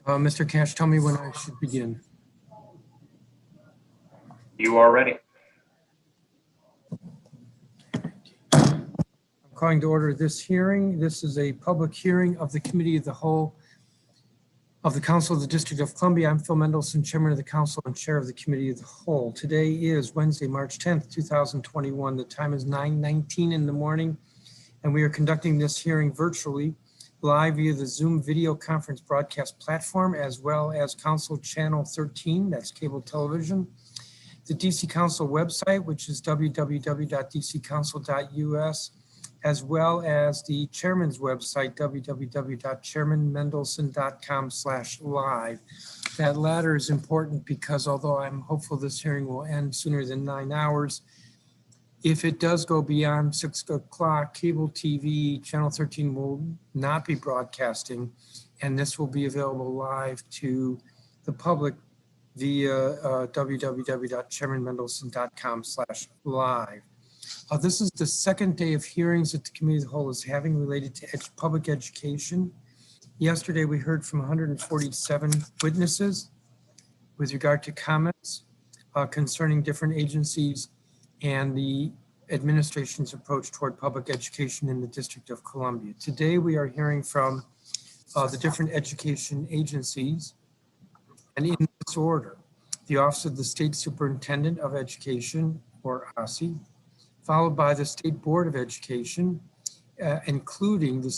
Mr. Cash, tell me when I should begin. You are ready. I'm calling to order this hearing. This is a public hearing of the Committee of the Whole of the Council of the District of Columbia. I'm Phil Mendelson, Chairman of the Council and Chair of the Committee of the Whole. Today is Wednesday, March 10th, 2021. The time is 9:19 in the morning, and we are conducting this hearing virtually, live via the Zoom video conference broadcast platform, as well as Council Channel 13, that's cable television, the DC Council website, which is www.dccouncil.us, as well as the chairman's website, www.chairmanmendelson.com/live. That latter is important because although I'm hopeful this hearing will end sooner than 9 hours, if it does go beyond 6 o'clock, cable TV, Channel 13 will not be broadcasting, and this will be available live to the public via www.chairmanmendelson.com/live. This is the second day of hearings that the Committee of the Whole is having related to public education. Yesterday, we heard from 147 witnesses with regard to comments concerning different agencies and the administration's approach toward public education in the District of Columbia. Today, we are hearing from the different education agencies, and in this order: the Office of the State Superintendent of Education, or OSSE, followed by the State Board of Education, including the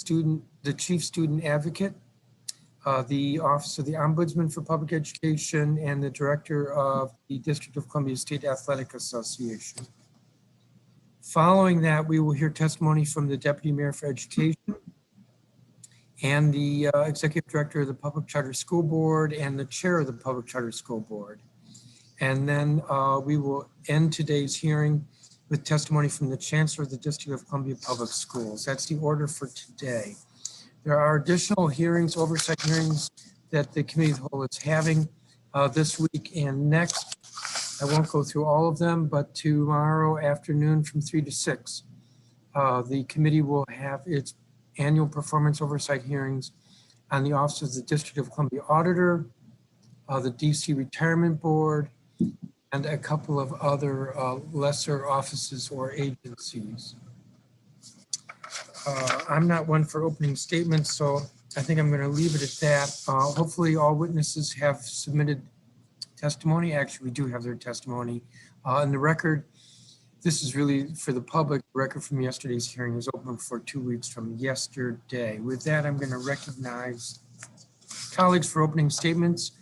Chief Student Advocate, the Office of the Ombudsman for Public Education, and the Director of the District of Columbia State Athletic Association. Following that, we will hear testimony from the Deputy Mayor for Education and the Executive Director of the Public Charter School Board and the Chair of the Public Charter School Board. And then we will end today's hearing with testimony from the Chancellor of the District of Columbia Public Schools. That's the order for today. There are additional hearings, oversight hearings, that the Committee of the Whole is having this week and next. I won't go through all of them, but tomorrow afternoon from 3 to 6, the committee will have its annual performance oversight hearings on the Office of the District of Columbia Auditor, the DC Retirement Board, and a couple of other lesser offices or agencies. I'm not one for opening statements, so I think I'm going to leave it at that. Hopefully all witnesses have submitted testimony. Actually, we do have their testimony. And the record, this is really for the public. The record from yesterday's hearing is open for 2 weeks from yesterday. With that, I'm going to recognize colleagues for opening statements.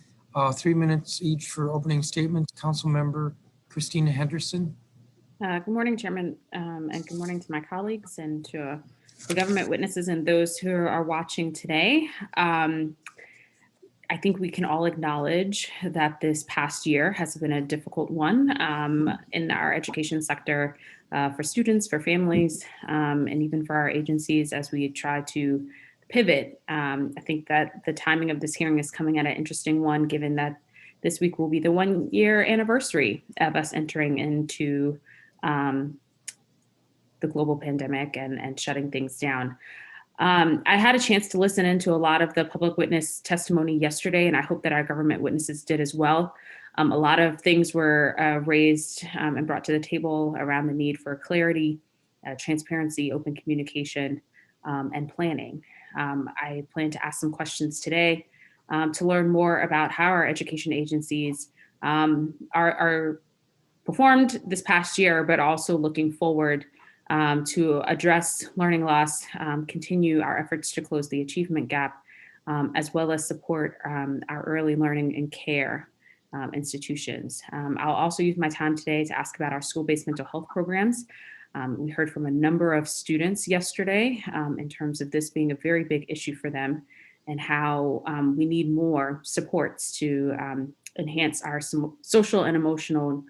3 minutes each for opening statements. Councilmember Christina Henderson. Good morning, Chairman, and good morning to my colleagues and to the government witnesses and those who are watching today. I think we can all acknowledge that this past year has been a difficult one in our education sector for students, for families, and even for our agencies as we try to pivot. I think that the timing of this hearing is coming at an interesting one, given that this week will be the 1-year anniversary of us entering into the global pandemic and shutting things down. I had a chance to listen into a lot of the public witness testimony yesterday, and I hope that our government witnesses did as well. A lot of things were raised and brought to the table around the need for clarity, transparency, open communication, and planning. I plan to ask some questions today to learn more about how our education agencies are performed this past year, but also looking forward to address learning loss, continue our efforts to close the achievement gap, as well as support our early learning and care institutions. I'll also use my time today to ask about our school-based mental health programs. We heard from a number of students yesterday in terms of this being a very big issue for them and how we need more supports to enhance our social and emotional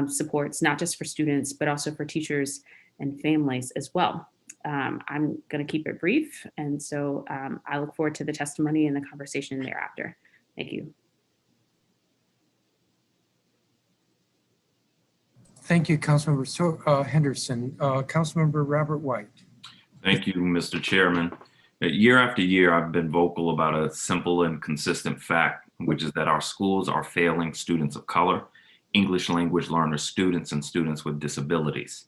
supports, not just for students, but also for teachers and families as well. I'm going to keep it brief, and so I look forward to the testimony and the conversation thereafter. Thank you. Thank you, Councilmember Henderson. Councilmember Robert White. Thank you, Mr. Chairman. Year after year, I've been vocal about a simple and consistent fact, which is that our schools are failing students of color, English language learners, students, and students with disabilities.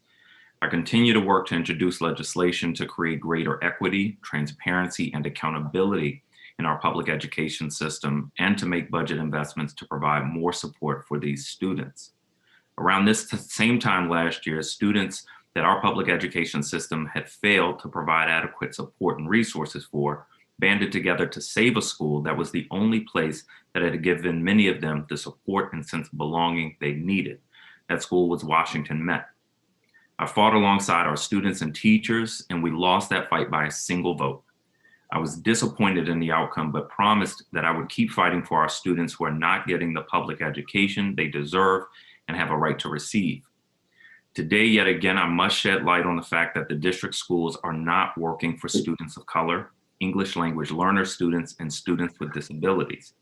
I continue to work to introduce legislation to create greater equity, transparency, and accountability in our public education system, and to make budget investments to provide more support for these students. Around this same time last year, students that our public education system had failed to provide adequate support and resources for banded together to save a school that was the only place that had given many of them the support and sense of belonging they needed. That school was Washington Met. I fought alongside our students and teachers, and we lost that fight by a single vote. I was disappointed in the outcome, but promised that I would keep fighting for our students who are not getting the public education they deserve and have a right to receive. Today, yet again, I must shed light on the fact that the district schools are not working for students of color, English language learner students, and students with disabilities.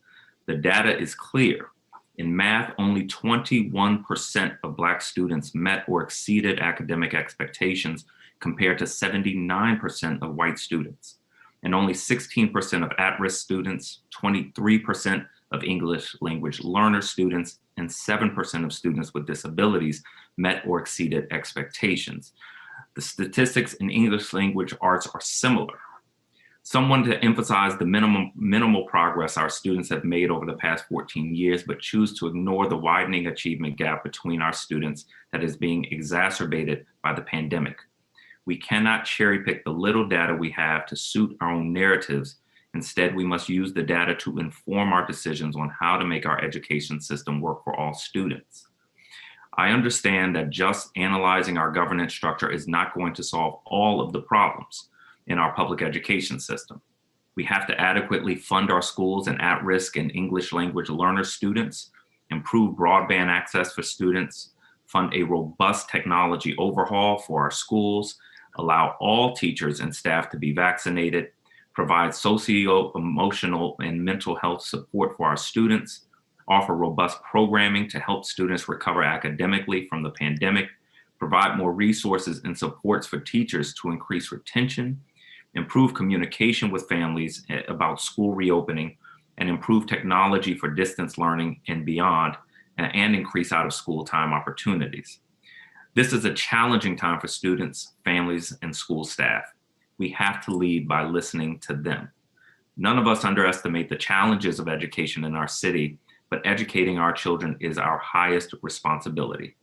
The data is clear. In math, only 21% of Black students met or exceeded academic expectations compared to 79% of white students. And only 16% of at-risk students, 23% of English language learner students, and 7% of students with disabilities met or exceeded expectations. The statistics in English language arts are similar. Some want to emphasize the minimal progress our students have made over the past 14 years, but choose to ignore the widening achievement gap between our students that is being exacerbated by the pandemic. We cannot cherry pick the little data we have to suit our own narratives. Instead, we must use the data to inform our decisions on how to make our education system work for all students. I understand that just analyzing our governance structure is not going to solve all of the problems in our public education system. We have to adequately fund our schools and at-risk and English language learner students, improve broadband access for students, fund a robust technology overhaul for our schools, allow all teachers and staff to be vaccinated, provide socio-emotional and mental health support for our students, offer robust programming to help students recover academically from the pandemic, provide more resources and supports for teachers to increase retention, improve communication with families about school reopening, and improve technology for distance learning and beyond, and increase out-of-school time opportunities. This is a challenging time for students, families, and school staff. We have to lead by listening to them. None of us underestimate the challenges of education in our city, but educating our children is our highest responsibility.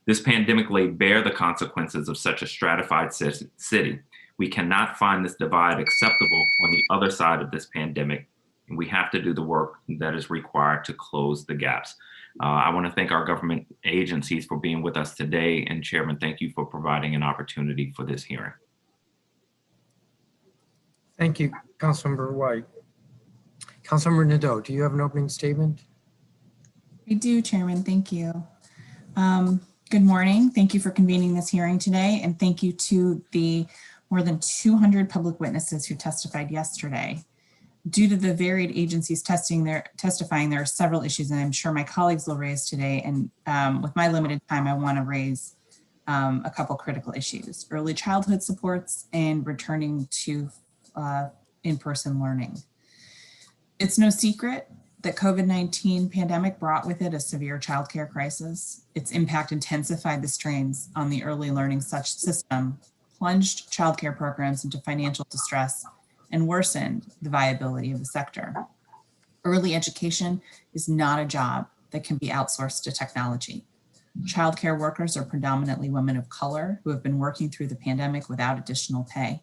This pandemic laid bare the consequences of such a stratified city. We cannot find this divide acceptable on the other side of this pandemic, and we have to do the work that is required to close the gaps. I want to thank our government agencies for being with us today, and Chairman, thank you for providing an opportunity for this hearing. Thank you, Councilmember White. Councilmember Nadeau, do you have an opening statement? I do, Chairman. Thank you. Good morning. Thank you for convening this hearing today, and thank you to the more than 200 public witnesses who testified yesterday. Due to the varied agencies testifying, there are several issues, and I'm sure my colleagues will raise today. And with my limited time, I want to raise a couple critical issues: early childhood supports and returning to in-person learning. It's no secret that COVID-19 pandemic brought with it a severe childcare crisis. Its impact intensified the strains on the early learning such system, plunged childcare programs into financial distress, and worsened the viability of the sector. Early education is not a job that can be outsourced to technology. Childcare workers are predominantly women of color who have been working through the pandemic without additional pay.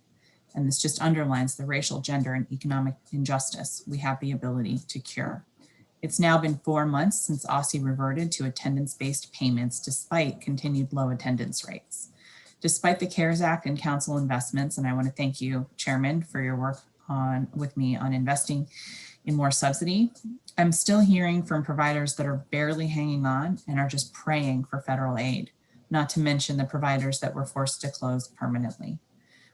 And this just underlines the racial, gender, and economic injustice we have the ability to cure. It's now been 4 months since OSSE reverted to attendance-based payments despite continued low attendance rates. Despite the CARES Act and council investments, and I want to thank you, Chairman, for your work with me on investing in more subsidy, I'm still hearing from providers that are barely hanging on and are just praying for federal aid, not to mention the providers that were forced to close permanently.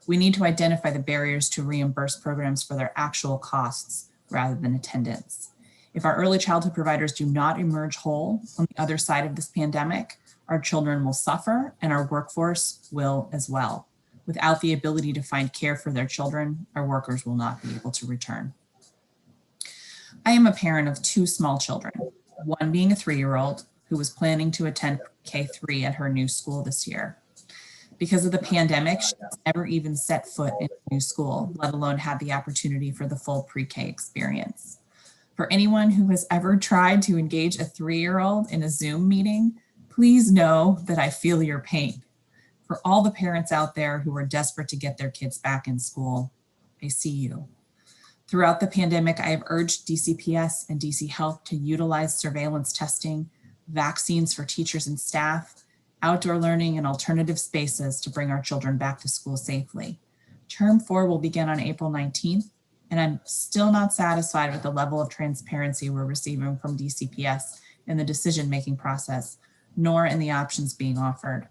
We need to identify the barriers to reimburse programs for their actual costs rather than attendance. If our early childhood providers do not emerge whole on the other side of this pandemic, our children will suffer and our workforce will as well. Without the ability to find care for their children, our workers will not be able to return. I am a parent of 2 small children, one being a 3-year-old who was planning to attend K-3 at her new school this year. Because of the pandemic, she has never even set foot in a new school, let alone had the opportunity for the full pre-K experience. For anyone who has ever tried to engage a 3-year-old in a Zoom meeting, please know that I feel your pain. For all the parents out there who are desperate to get their kids back in school, I see you. Throughout the pandemic, I have urged DCPS and DC Health to utilize surveillance testing, vaccines for teachers and staff, outdoor learning, and alternative spaces to bring our children back to school safely. Term 4 will begin on April 19th, and I'm still not satisfied with the level of transparency we're receiving from DCPS in the decision-making process, nor in the options being offered.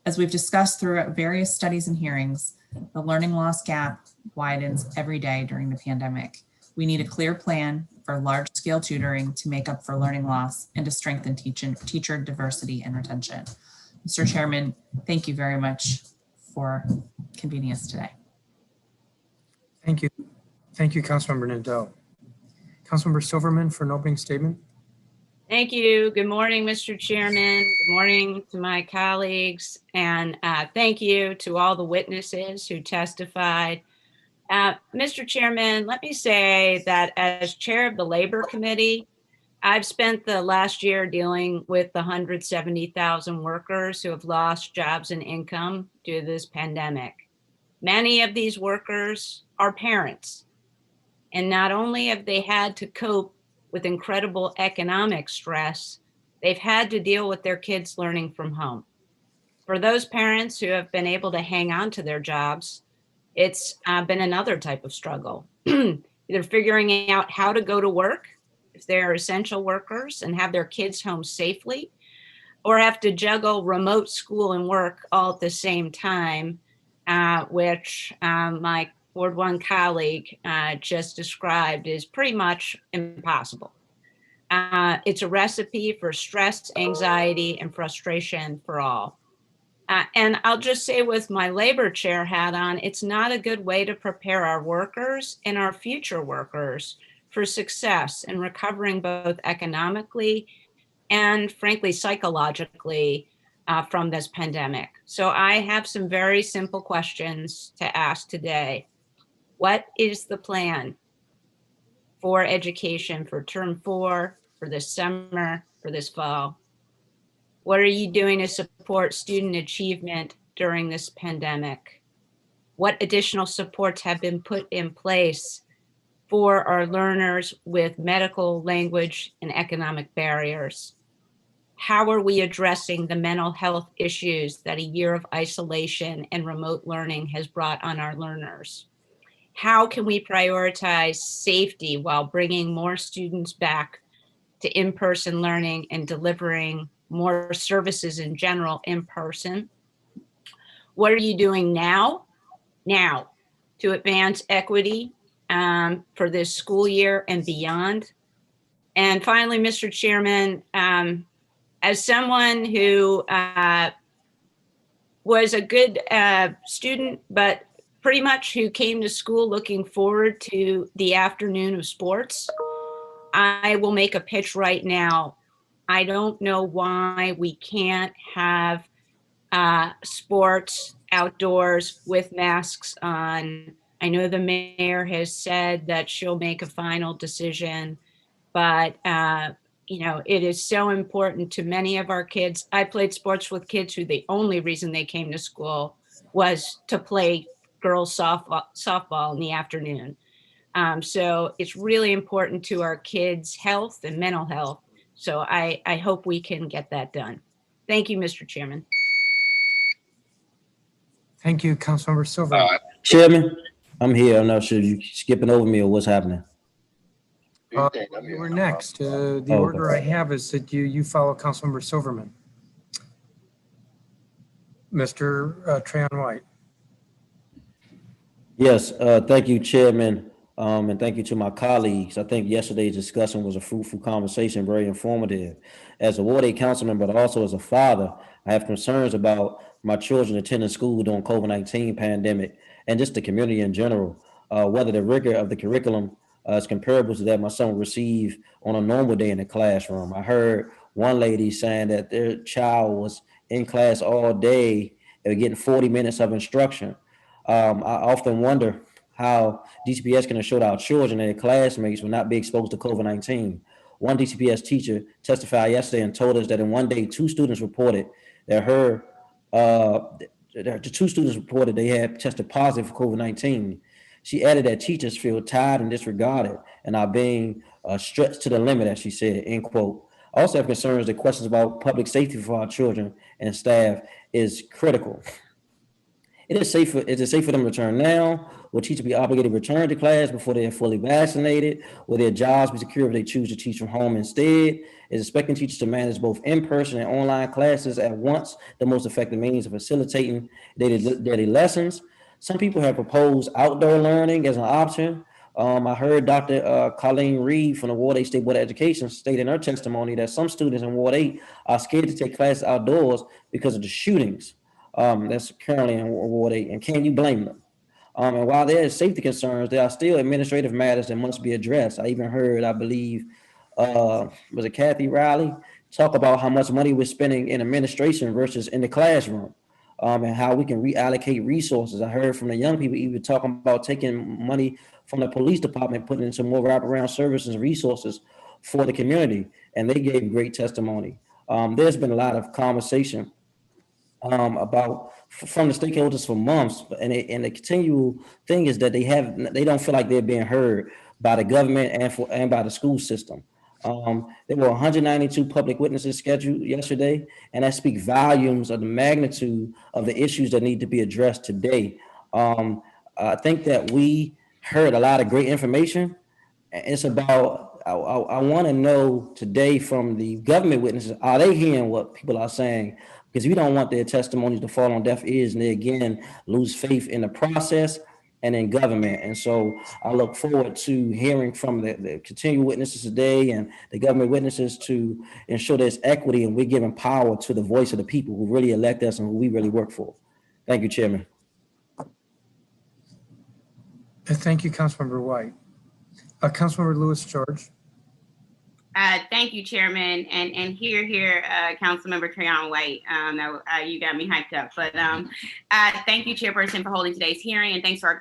As we've discussed throughout various studies and hearings, the learning loss gap widens every day during the pandemic. We need a clear plan for large-scale tutoring to make up for learning loss and to strengthen teacher diversity and retention. Mr. Chairman, thank you very much for convening us today. Thank you. Thank you, Councilmember Nadeau. Councilmember Silverman for an opening statement. Thank you. Good morning, Mr. Chairman. Good morning to my colleagues. And thank you to all the witnesses who testified. Mr. Chairman, let me say that as chair of the Labor Committee, I've spent the last year dealing with the 170,000 workers who have lost jobs and income due to this pandemic. Many of these workers are parents. And not only have they had to cope with incredible economic stress, they've had to deal with their kids learning from home. For those parents who have been able to hang on to their jobs, it's been another type of struggle. Either figuring out how to go to work if they're essential workers and have their kids home safely, or have to juggle remote school and work all at the same time, which my Ward 1 colleague just described is pretty much impossible. It's a recipe for stress, anxiety, and frustration for all. And I'll just say with my labor chair hat on, it's not a good way to prepare our workers and our future workers for success in recovering both economically and frankly, psychologically from this pandemic. So I have some very simple questions to ask today. What is the plan for education for term 4, for this summer, for this fall? What are you doing to support student achievement during this pandemic? What additional supports have been put in place for our learners with medical, language, and economic barriers? How are we addressing the mental health issues that a year of isolation and remote learning has brought on our learners? How can we prioritize safety while bringing more students back to in-person learning and delivering more services in general in person? What are you doing now to advance equity for this school year and beyond? And finally, Mr. Chairman, as someone who was a good student, but pretty much who came to school looking forward to the afternoon of sports, I will make a pitch right now. I don't know why we can't have sports outdoors with masks on. I know the mayor has said that she'll make a final decision, but it is so important to many of our kids. I played sports with kids who the only reason they came to school was to play girls softball in the afternoon. So it's really important to our kids' health and mental health. So I hope we can get that done. Thank you, Mr. Chairman. Thank you, Councilmember Silverman. Chairman, I'm here. I'm not sure if you're skipping over me or what's happening. You were next. The order I have is that you follow Councilmember Silverman. Mr. Trayon White. Yes, thank you, Chairman, and thank you to my colleagues. I think yesterday's discussion was a fruitful conversation, very informative. As a Ward 8 council member, but also as a father, I have concerns about my children attending school during COVID-19 pandemic and just the community in general, whether the rigor of the curriculum is comparable to that my son would receive on a normal day in the classroom. I heard one lady saying that their child was in class all day and getting 40 minutes of instruction. I often wonder how DCPS can assure our children and their classmates will not be exposed to COVID-19. One DCPS teacher testified yesterday and told us that in one day, two students reported that the two students reported they had tested positive for COVID-19. She added that teachers feel tired and disregarded and are being stretched to the limit, as she said, end quote. I also have concerns that questions about public safety for our children and staff is critical. Is it safe for them to return now? Will teachers be obligated to return to class before they are fully vaccinated? Will their jobs be secure if they choose to teach from home instead? Is expecting teachers to manage both in-person and online classes at once the most effective means of facilitating daily lessons? Some people have proposed outdoor learning as an option. I heard Dr. Colleen Reed from the Ward 8 State Board of Education state in her testimony that some students in Ward 8 are scared to take classes outdoors because of the shootings that's currently in Ward 8. And can you blame them? And while there is safety concerns, there are still administrative matters that must be addressed. I even heard, I believe, was it Kathy Riley, talk about how much money we're spending in administration versus in the classroom, and how we can reallocate resources. I heard from the young people even talking about taking money from the police department, putting into more wraparound services and resources for the community, and they gave great testimony. There's been a lot of conversation about from the stakeholders for months, and the continual thing is that they don't feel like they're being heard by the government and by the school system. There were 192 public witnesses scheduled yesterday, and that speaks volumes of the magnitude of the issues that need to be addressed today. I think that we heard a lot of great information. It's about, I want to know today from the government witnesses, are they hearing what people are saying? Because we don't want their testimonies to fall on deaf ears and they again lose faith in the process and in government. And so I look forward to hearing from the continued witnesses today and the government witnesses to ensure there's equity and we're giving power to the voice of the people who really elect us and who we really work for. Thank you, Chairman. Thank you, Councilmember White. Councilmember Lewis George. Thank you, Chairman, and here, Councilmember Trayon White. You got me hyped up, but thank you, Chairperson, for holding today's hearing, and thanks to our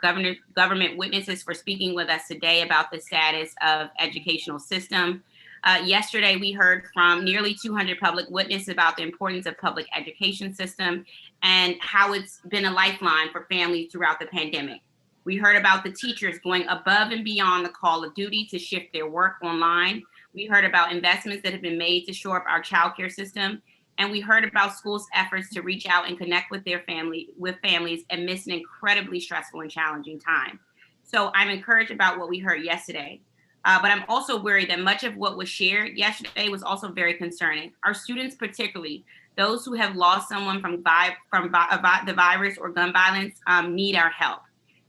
government witnesses for speaking with us today about the status of educational system. Yesterday, we heard from nearly 200 public witnesses about the importance of public education system and how it's been a lifeline for families throughout the pandemic. We heard about the teachers going above and beyond the call of duty to shift their work online. We heard about investments that have been made to shore up our childcare system. And we heard about schools' efforts to reach out and connect with families amidst an incredibly stressful and challenging time. So I'm encouraged about what we heard yesterday. But I'm also worried that much of what was shared yesterday was also very concerning. Our students, particularly those who have lost someone from the virus or gun violence, need our help.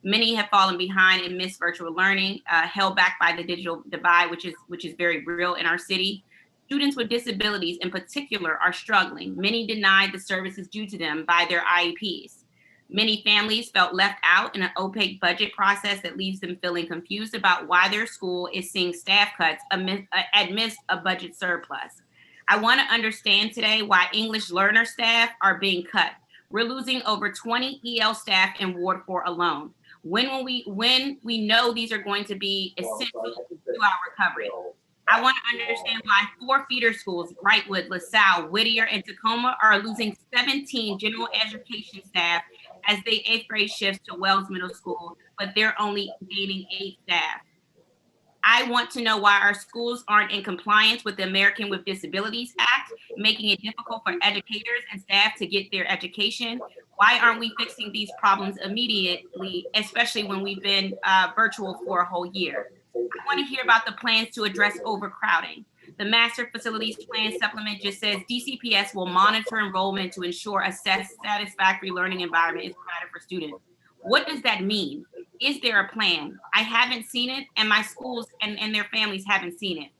Many have fallen behind and missed virtual learning, held back by the digital divide, which is very real in our city. Students with disabilities in particular are struggling. Many denied the services due to them by their IEPs. Many families felt left out in an opaque budget process that leaves them feeling confused about why their school is seeing staff cuts amidst a budget surplus. I want to understand today why English learner staff are being cut. We're losing over 20 EL staff in Ward 4 alone. When we know these are going to be essential to our recovery. I want to understand why 4 feeder schools, Brightwood, LaSalle, Whittier, and Tacoma are losing 17 general education staff as they 8th grade shifts to Wells Middle School, but they're only gaining 8 staff. I want to know why our schools aren't in compliance with the American with Disabilities Act, making it difficult for educators and staff to get their education. Why aren't we fixing these problems immediately, especially when we've been virtual for a whole year? I want to hear about the plans to address overcrowding. The Master Facilities Plan supplement just says DCPS will monitor enrollment to ensure a satisfactory learning environment is provided for students. What does that mean? Is there a plan? I haven't seen it, and my schools and their families haven't seen it.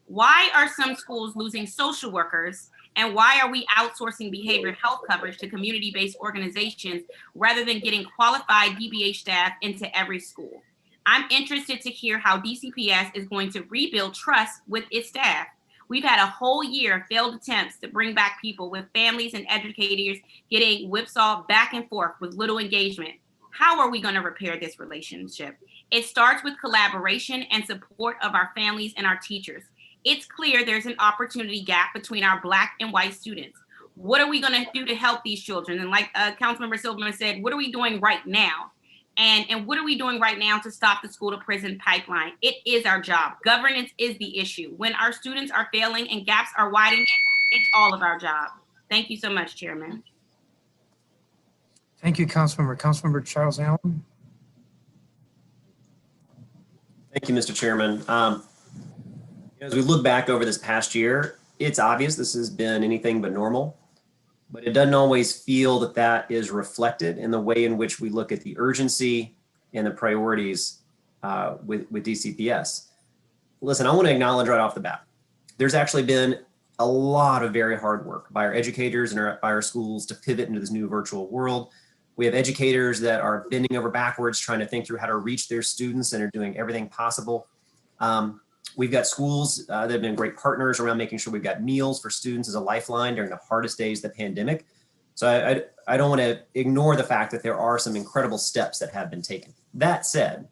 Why are some schools losing social workers? And why are we outsourcing behavioral health coverage to community-based organizations rather than getting qualified DBH staff into every school? I'm interested to hear how DCPS is going to rebuild trust with its staff. We've had a whole year of failed attempts to bring back people, with families and educators getting whipsawed back and forth with little engagement. How are we going to repair this relationship? It starts with collaboration and support of our families and our teachers. It's clear there's an opportunity gap between our Black and white students. What are we going to do to help these children? And like Councilmember Silverman said, what are we doing right now? And what are we doing right now to stop the school to prison pipeline? It is our job. Governance is the issue. When our students are failing and gaps are widening, it's all of our job. Thank you so much, Chairman. Thank you, Councilmember. Councilmember Charles Allen. Thank you, Mr. Chairman. As we look back over this past year, it's obvious this has been anything but normal, but it doesn't always feel that that is reflected in the way in which we look at the urgency and the priorities with DCPS. Listen, I want to acknowledge right off the bat, there's actually been a lot of very hard work by our educators and by our schools to pivot into this new virtual world. We have educators that are bending over backwards trying to think through how to reach their students and are doing everything possible. We've got schools that have been great partners around making sure we've got meals for students as a lifeline during the hardest days of the pandemic. So I don't want to ignore the fact that there are some incredible steps that have been taken. That said,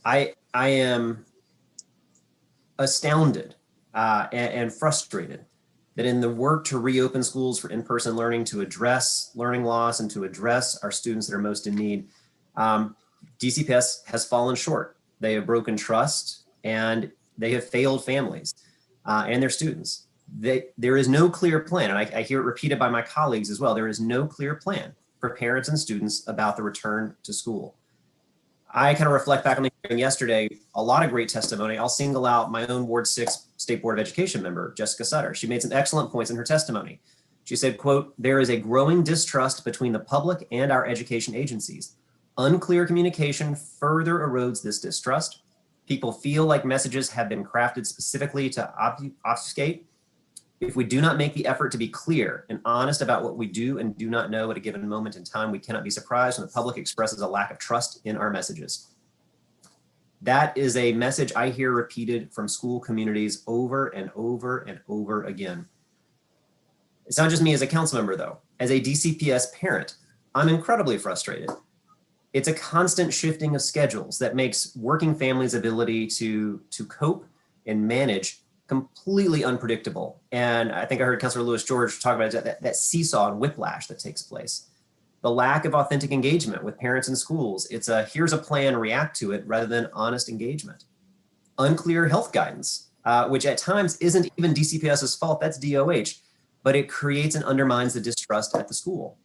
I am astounded and frustrated that in the work to reopen schools for in-person learning, to address learning loss and to address our students that are most in need, DCPS has fallen short. They have broken trust and they have failed families and their students. There is no clear plan, and I hear it repeated by my colleagues as well. There is no clear plan for parents and students about the return to school. I kind of reflect back on the hearing yesterday, a lot of great testimony. I'll single out my own Ward 6 State Board of Education member, Jessica Sutter. She made some excellent points in her testimony. She said, quote, "There is a growing distrust between the public and our education agencies. Unclear communication further erodes this distrust. People feel like messages have been crafted specifically to obfuscate. If we do not make the effort to be clear and honest about what we do and do not know at a given moment in time, we cannot be surprised when the public expresses a lack of trust in our messages." That is a message I hear repeated from school communities over and over and over again. It's not just me as a council member, though. As a DCPS parent, I'm incredibly frustrated. It's a constant shifting of schedules that makes working families' ability to cope and manage completely unpredictable. And I think I heard Councilor Lewis George talk about that seesaw and whiplash that takes place. The lack of authentic engagement with parents and schools. It's a here's a plan, react to it, rather than honest engagement. Unclear health guidance, which at times isn't even DCPS's fault, that's DOH, but it creates and undermines the distrust at the school.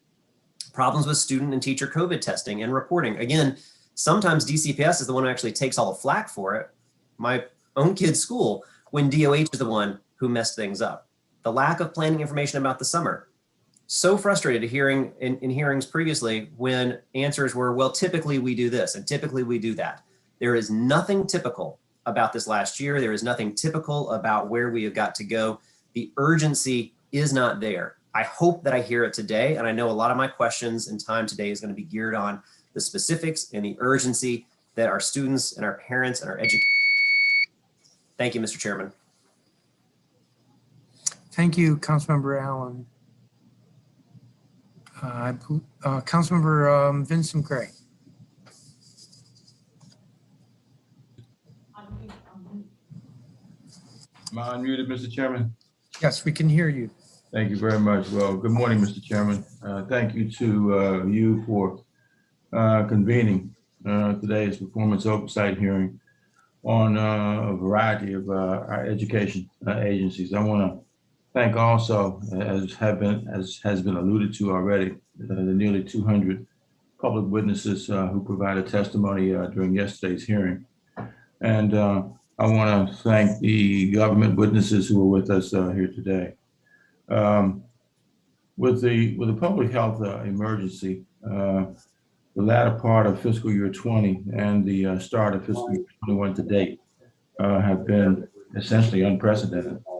Problems with student and teacher COVID testing and reporting. Again, sometimes DCPS is the one who actually takes all the flack for it. My own kid's school, when DOH is the one who messed things up. The lack of planning information about the summer. So frustrated hearing in hearings previously when answers were, well, typically we do this and typically we do that. There is nothing typical about this last year. There is nothing typical about where we have got to go. The urgency is not there. I hope that I hear it today, and I know a lot of my questions and time today is going to be geared on the specifics and the urgency that our students and our parents and our educators. Thank you, Mr. Chairman. Thank you, Councilmember Allen. Councilmember Vincent Gray. Am I unmuted, Mr. Chairman? Yes, we can hear you. Thank you very much. Well, good morning, Mr. Chairman. Thank you to you for convening today's performance oversight hearing on a variety of our education agencies. I want to thank also, as has been alluded to already, the nearly 200 public witnesses who provided testimony during yesterday's hearing. And I want to thank the government witnesses who are with us here today. With the public health emergency, the latter part of fiscal year 20 and the start of fiscal year 21 to date have been essentially unprecedented. I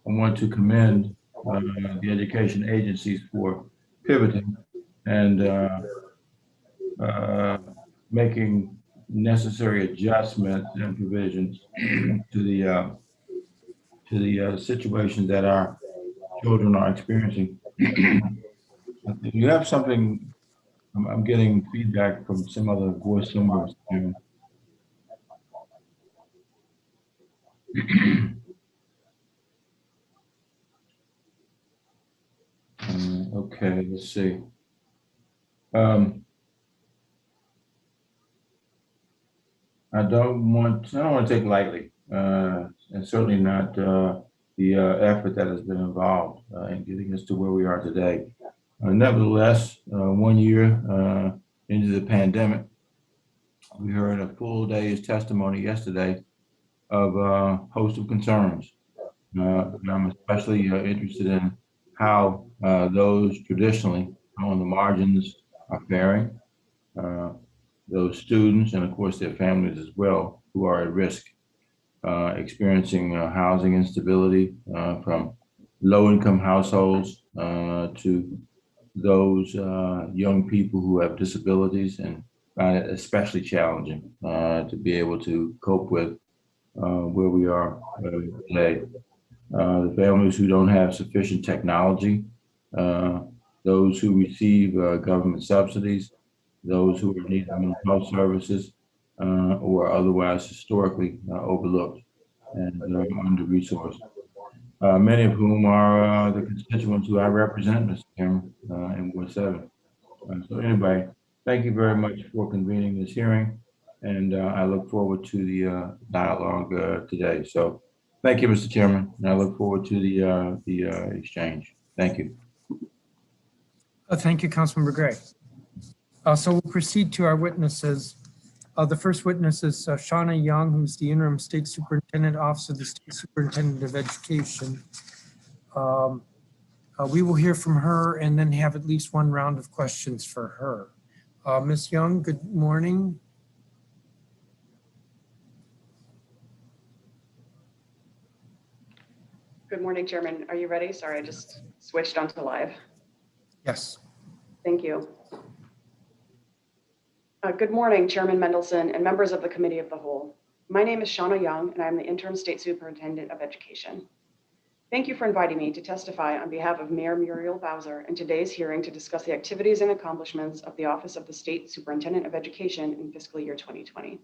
want to commend the education agencies for pivoting and making necessary adjustments and provisions to the situation that our children are experiencing. You have something. I'm getting feedback from some other voice members. Okay, let's see. I don't want to take lightly, and certainly not the effort that has been involved in getting us to where we are today. Nevertheless, 1 year into the pandemic, we heard a full day's testimony yesterday of a host of concerns. And I'm especially interested in how those traditionally on the margins are faring, those students and of course their families as well who are at risk, experiencing housing instability from low-income households to those young people who have disabilities and find it especially challenging to be able to cope with where we are today. The families who don't have sufficient technology, those who receive government subsidies, those who are in need of mental health services, or otherwise historically overlooked and under-resourced. Many of whom are the constituents who I represent, Mr. Chairman, in Ward 7. So anyway, thank you very much for convening this hearing, and I look forward to the dialogue today. So thank you, Mr. Chairman, and I look forward to the exchange. Thank you. Thank you, Councilmember Gray. So we'll proceed to our witnesses. The first witness is Shauna Young, who's the interim state superintendent, office of the state superintendent of education. We will hear from her and then have at least one round of questions for her. Ms. Young, good morning. Good morning, Chairman. Are you ready? Sorry, I just switched onto live. Yes. Thank you. Good morning, Chairman Mendelson and members of the Committee of the Whole. My name is Shauna Young, and I'm the Interim State Superintendent of Education. Thank you for inviting me to testify on behalf of Mayor Muriel Bowser in today's hearing to discuss the activities and accomplishments of the Office of the State Superintendent of Education in fiscal year 2020.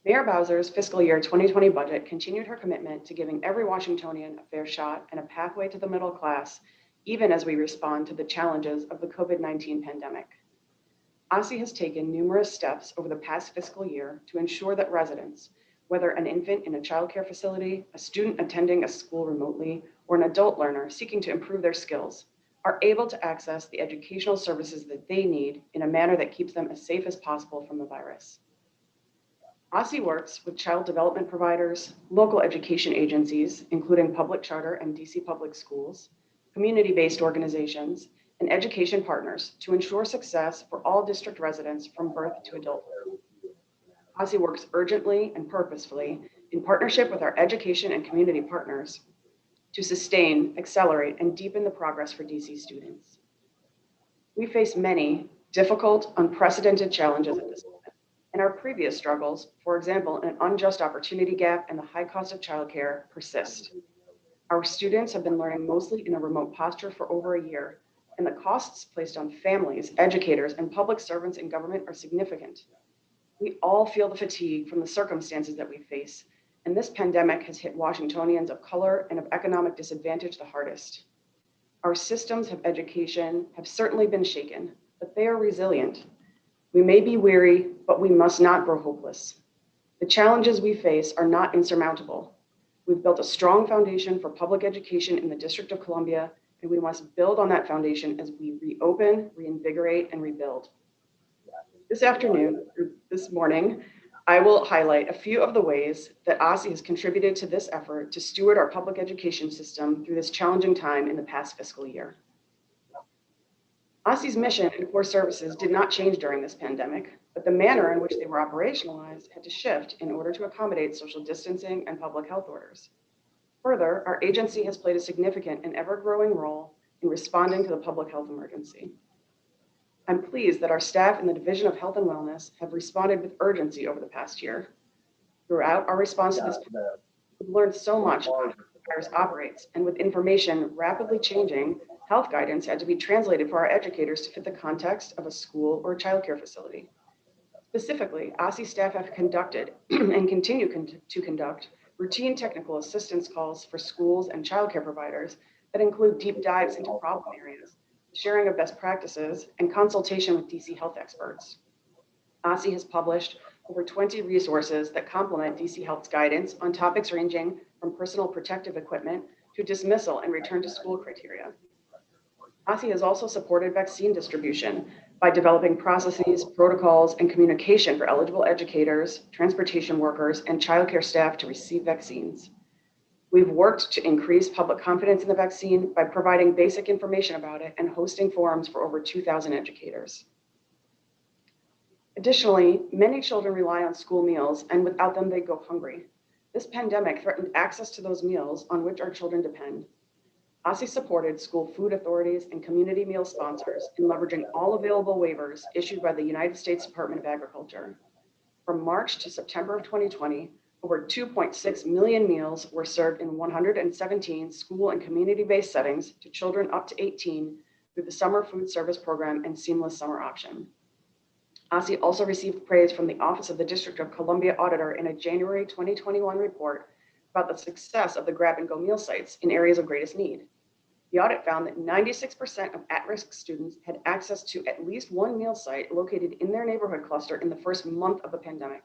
Mayor Bowser's fiscal year 2020 budget continued her commitment to giving every Washingtonian a fair shot and a pathway to the middle class, even as we respond to the challenges of the COVID-19 pandemic. OSSE has taken numerous steps over the past fiscal year to ensure that residents, whether an infant in a childcare facility, a student attending a school remotely, or an adult learner seeking to improve their skills, are able to access the educational services that they need in a manner that keeps them as safe as possible from the virus. OSSE works with child development providers, local education agencies, including public charter and DC public schools, community-based organizations, and education partners to ensure success for all district residents from birth to adulthood. OSSE works urgently and purposefully in partnership with our education and community partners to sustain, accelerate, and deepen the progress for DC students. We face many difficult, unprecedented challenges at this moment, and our previous struggles, for example, an unjust opportunity gap and the high cost of childcare, persist. Our students have been learning mostly in a remote posture for over a year, and the costs placed on families, educators, and public servants in government are significant. We all feel the fatigue from the circumstances that we face, and this pandemic has hit Washingtonians of color and of economic disadvantage the hardest. Our systems of education have certainly been shaken, but they are resilient. We may be weary, but we must not grow hopeless. The challenges we face are not insurmountable. We've built a strong foundation for public education in the District of Columbia, and we must build on that foundation as we reopen, reinvigorate, and rebuild. This morning, I will highlight a few of the ways that OSSE has contributed to this effort to steward our public education system through this challenging time in the past fiscal year. OSSE's mission and core services did not change during this pandemic. but the manner in which they were operationalized had to shift in order to accommodate social distancing and public health orders. Further, our agency has played a significant and ever-growing role in responding to the public health emergency. I'm pleased that our staff in the Division of Health and Wellness have responded with urgency over the past year. Throughout our response to this, we've learned so much about how the virus operates, and with information rapidly changing, health guidance had to be translated for our educators to fit the context of a school or a childcare facility. Specifically, OSSE staff have conducted and continue to conduct routine technical assistance calls for schools and childcare providers that include deep dives into problem areas, sharing of best practices, and consultation with DC health experts. OSSE has published over 20 resources that complement DC Health's guidance on topics ranging from personal protective equipment to dismissal and return to school criteria. OSSE has also supported vaccine distribution by developing processes, protocols, and communication for eligible educators, transportation workers, and childcare staff to receive vaccines. We've worked to increase public confidence in the vaccine by providing basic information about it and hosting forums for over 2,000 educators. Additionally, many children rely on school meals, and without them, they go hungry. This pandemic threatened access to those meals on which our children depend. OSSE supported school food authorities and community meal sponsors in leveraging all available waivers issued by the United States Department of Agriculture. From March to September of 2020, over 2.6 million meals were served in 117 school and community-based settings to children up to 18 through the Summer Food Service Program and Seamless Summer Option. OSSE also received praise from the Office of the District of Columbia Auditor in a January 2021 report about the success of the grab-and-go meal sites in areas of greatest need. The audit found that 96% of at-risk students had access to at least one meal site located in their neighborhood cluster in the first month of the pandemic.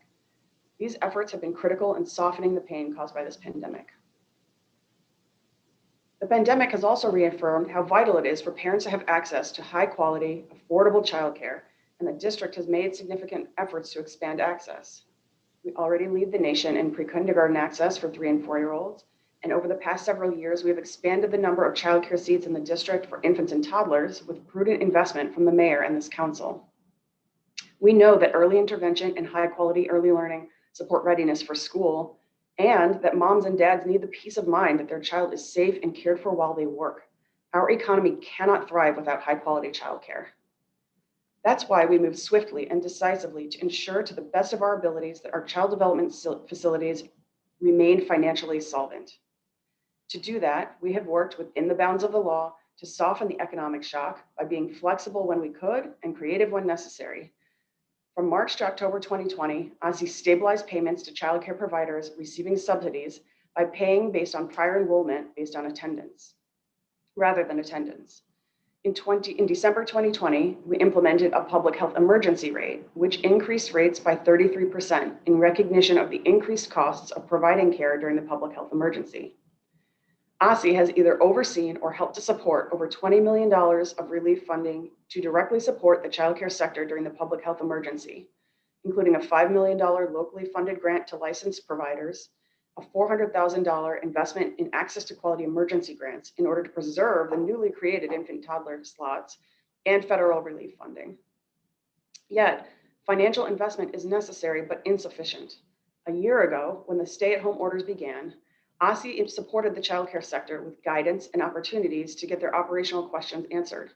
These efforts have been critical in softening the pain caused by this pandemic. The pandemic has also reaffirmed how vital it is for parents to have access to high-quality, affordable childcare, and the district has made significant efforts to expand access. We already lead the nation in pre-kindergarten access for 3 and 4-year-olds, and over the past several years, we have expanded the number of childcare seats in the district for infants and toddlers with prudent investment from the mayor and this council. We know that early intervention and high-quality early learning support readiness for school, and that moms and dads need the peace of mind that their child is safe and cared for while they work. Our economy cannot thrive without high-quality childcare. That's why we moved swiftly and decisively to ensure to the best of our abilities that our child development facilities remain financially solvent. To do that, we have worked within the bounds of the law to soften the economic shock by being flexible when we could and creative when necessary. From March to October 2020, OSSE stabilized payments to childcare providers receiving subsidies by paying based on prior enrollment based on attendance, rather than attendance. In December 2020, we implemented a public health emergency rate, which increased rates by 33% in recognition of the increased costs of providing care during the public health emergency. OSSE has either overseen or helped to support over $20 million of relief funding to directly support the childcare sector during the public health emergency, including a $5 million locally funded grant to licensed providers, a $400,000 investment in access to quality emergency grants in order to preserve the newly created infant toddler slots, and federal relief funding. Yet, financial investment is necessary but insufficient. A year ago, when the stay-at-home orders began, OSSE supported the childcare sector with guidance and opportunities to get their operational questions answered.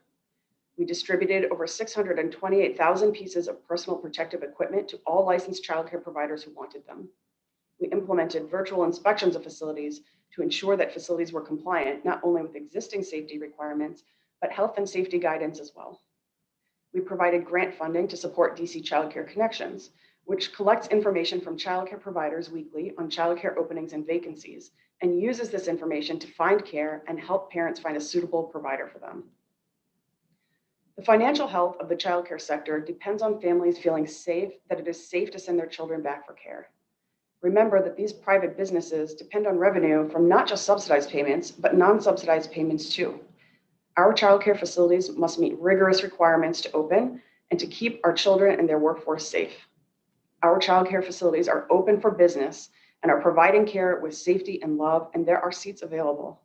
We distributed over 628,000 pieces of personal protective equipment to all licensed childcare providers who wanted them. We implemented virtual inspections of facilities to ensure that facilities were compliant not only with existing safety requirements, but health and safety guidance as well. We provided grant funding to support DC Childcare Connections, which collects information from childcare providers weekly on childcare openings and vacancies, and uses this information to find care and help parents find a suitable provider for them. The financial health of the childcare sector depends on families feeling safe, that it is safe to send their children back for care. Remember that these private businesses depend on revenue from not just subsidized payments, but non-subsidized payments too. Our childcare facilities must meet rigorous requirements to open and to keep our children and their workforce safe. Our childcare facilities are open for business and are providing care with safety and love, and there are seats available.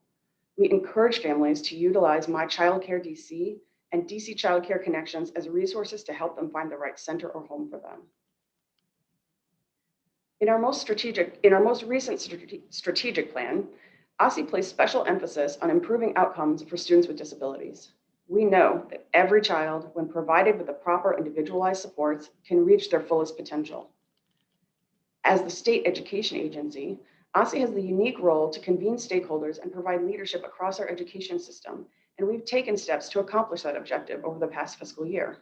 We encourage families to utilize My Childcare DC and DC Childcare Connections as resources to help them find the right center or home for them. In our most recent strategic plan, OSSE placed special emphasis on improving outcomes for students with disabilities. We know that every child, when provided with the proper individualized supports, can reach their fullest potential. As the state education agency, OSSE has the unique role to convene stakeholders and provide leadership across our education system, and we've taken steps to accomplish that objective over the past fiscal year.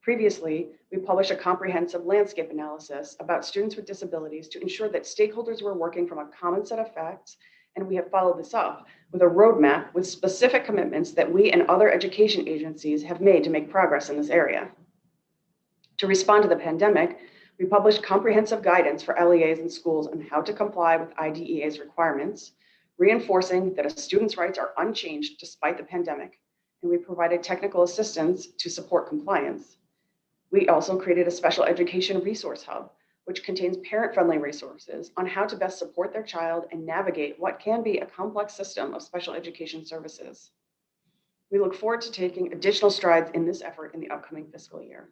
Previously, we published a comprehensive landscape analysis about students with disabilities to ensure that stakeholders were working from a common set of facts, and we have followed this up with a roadmap with specific commitments that we and other education agencies have made to make progress in this area. To respond to the pandemic, we published comprehensive guidance for LEAs and schools on how to comply with IDEA's requirements, reinforcing that a student's rights are unchanged despite the pandemic, and we provided technical assistance to support compliance. We also created a special education resource hub, which contains parent-friendly resources on how to best support their child and navigate what can be a complex system of special education services. We look forward to taking additional strides in this effort in the upcoming fiscal year.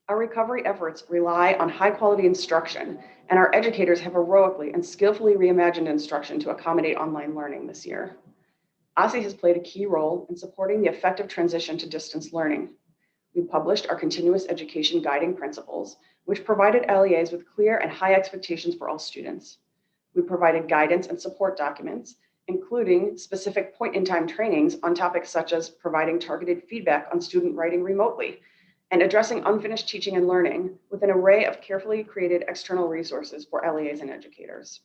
Our recovery efforts rely on high-quality instruction, and our educators have heroically and skillfully reimagined instruction to accommodate online learning this year. OSSE has played a key role in supporting the effective transition to distance learning. We published our continuous education guiding principles, which provided LEAs with clear and high expectations for all students. We provided guidance and support documents, including specific point-in-time trainings on topics such as providing targeted feedback on student writing remotely and addressing unfinished teaching and learning with an array of carefully created external resources for LEAs and educators.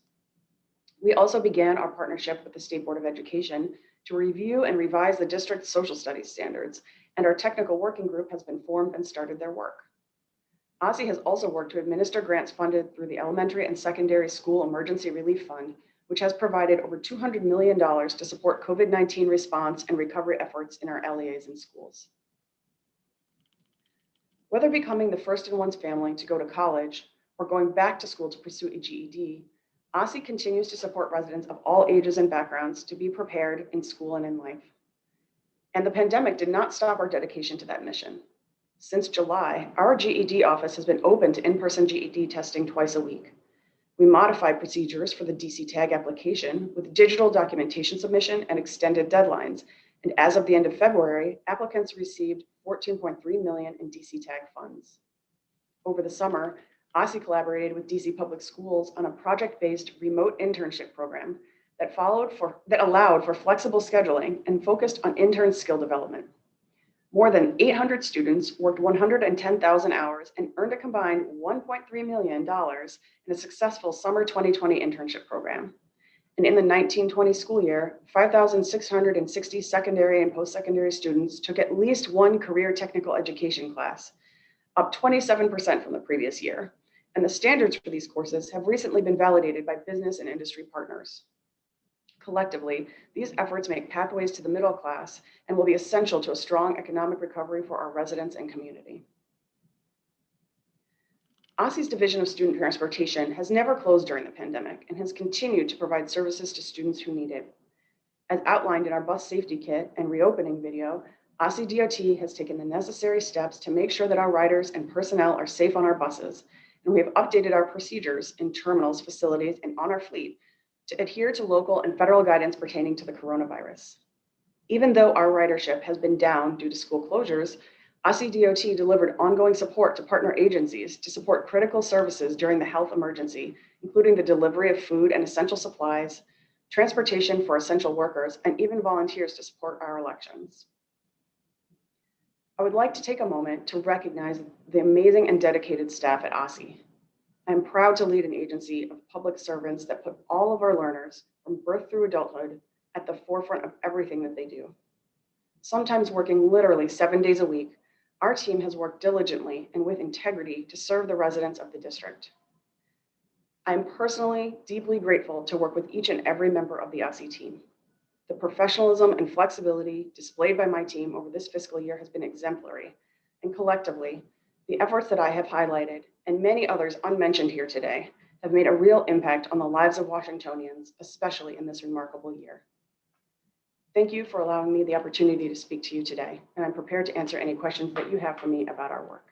We also began our partnership with the State Board of Education to review and revise the district's social studies standards, and our technical working group has been formed and started their work. OSSE has also worked to administer grants funded through the Elementary and Secondary School Emergency Relief Fund, which has provided over $200 million to support COVID-19 response and recovery efforts in our LEAs and schools. Whether becoming the first in one's family to go to college or going back to school to pursue a GED, OSSE continues to support residents of all ages and backgrounds to be prepared in school and in life. And the pandemic did not stop our dedication to that mission. Since July, our GED office has been open to in-person GED testing twice a week. We modified procedures for the DC tag application with digital documentation submission and extended deadlines. And as of the end of February, applicants received $14.3 million in DC tag funds. Over the summer, OSSE collaborated with DC Public Schools on a project-based remote internship program that allowed for flexible scheduling and focused on intern skill development. More than 800 students worked 110,000 hours and earned a combined $1.3 million in a successful summer 2020 internship program. And in the 1920 school year, 5,660 secondary and post-secondary students took at least one career technical education class, up 27% from the previous year. And the standards for these courses have recently been validated by business and industry partners. Collectively, these efforts make pathways to the middle class and will be essential to a strong economic recovery for our residents and community. OSSE's Division of Student Transportation has never closed during the pandemic and has continued to provide services to students who need it. As outlined in our bus safety kit and reopening video, OSSE DOT has taken the necessary steps to make sure that our riders and personnel are safe on our buses, and we have updated our procedures in terminals, facilities, and on our fleet to adhere to local and federal guidance pertaining to the coronavirus. Even though our ridership has been down due to school closures, OSSE DOT delivered ongoing support to partner agencies to support critical services during the health emergency, including the delivery of food and essential supplies, transportation for essential workers, and even volunteers to support our elections. I would like to take a moment to recognize the amazing and dedicated staff at OSSE. I am proud to lead an agency of public servants that put all of our learners from birth through adulthood at the forefront of everything that they do. Sometimes working literally 7 days a week, our team has worked diligently and with integrity to serve the residents of the district. I am personally deeply grateful to work with each and every member of the OSSE team. The professionalism and flexibility displayed by my team over this fiscal year has been exemplary, and collectively, the efforts that I have highlighted and many others unmentioned here today have made a real impact on the lives of Washingtonians, especially in this remarkable year. Thank you for allowing me the opportunity to speak to you today, and I'm prepared to answer any questions that you have for me about our work.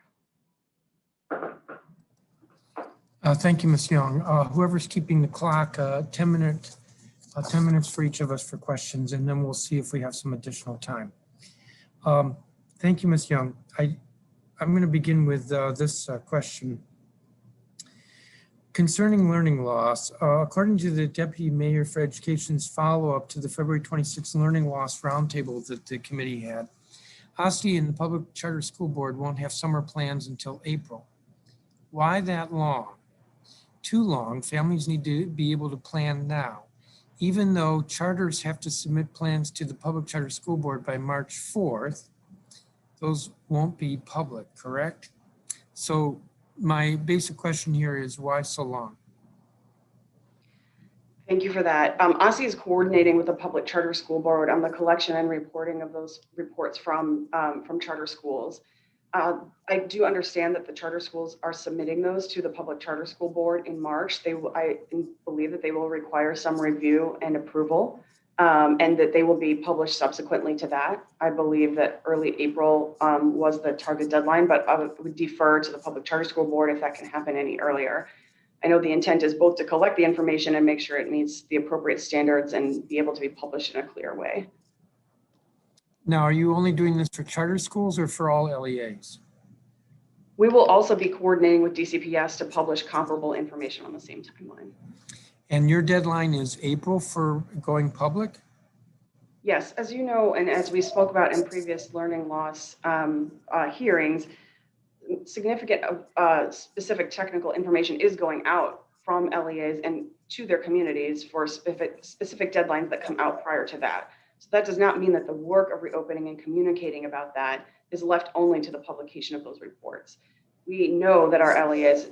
Thank you, Ms. Young. Whoever's keeping the clock, 10 minutes for each of us for questions, and then we'll see if we have some additional time. Thank you, Ms. Young. I'm going to begin with this question. Concerning learning loss, according to the Deputy Mayor for Education's follow-up to the February 26th Learning Loss Roundtable that the committee had, OSSE and the Public Charter School Board won't have summer plans until April. Why that long? Too long. Families need to be able to plan now. Even though charters have to submit plans to the Public Charter School Board by March 4th, those won't be public, correct? So my basic question here is why so long? Thank you for that. OSSE is coordinating with the Public Charter School Board on the collection and reporting of those reports from charter schools. I do understand that the charter schools are submitting those to the Public Charter School Board in March. I believe that they will require some review and approval, and that they will be published subsequently to that. I believe that early April was the target deadline, but I would defer to the Public Charter School Board if that can happen any earlier. I know the intent is both to collect the information and make sure it meets the appropriate standards and be able to be published in a clear way. Now, are you only doing this for charter schools or for all LEAs? We will also be coordinating with DCPS to publish comparable information on the same timeline. And your deadline is April for going public? Yes, as you know, and as we spoke about in previous learning loss hearings, significant specific technical information is going out from LEAs and to their communities for specific deadlines that come out prior to that. So that does not mean that the work of reopening and communicating about that is left only to the publication of those reports. We know that our LEAs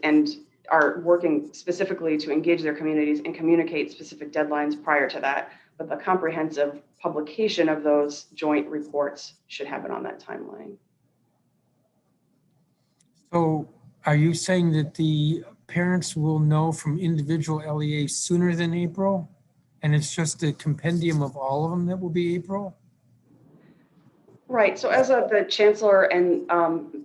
are working specifically to engage their communities and communicate specific deadlines prior to that, but the comprehensive publication of those joint reports should happen on that timeline. So are you saying that the parents will know from individual LEAs sooner than April? And it's just a compendium of all of them that will be April? Right. So as the chancellor and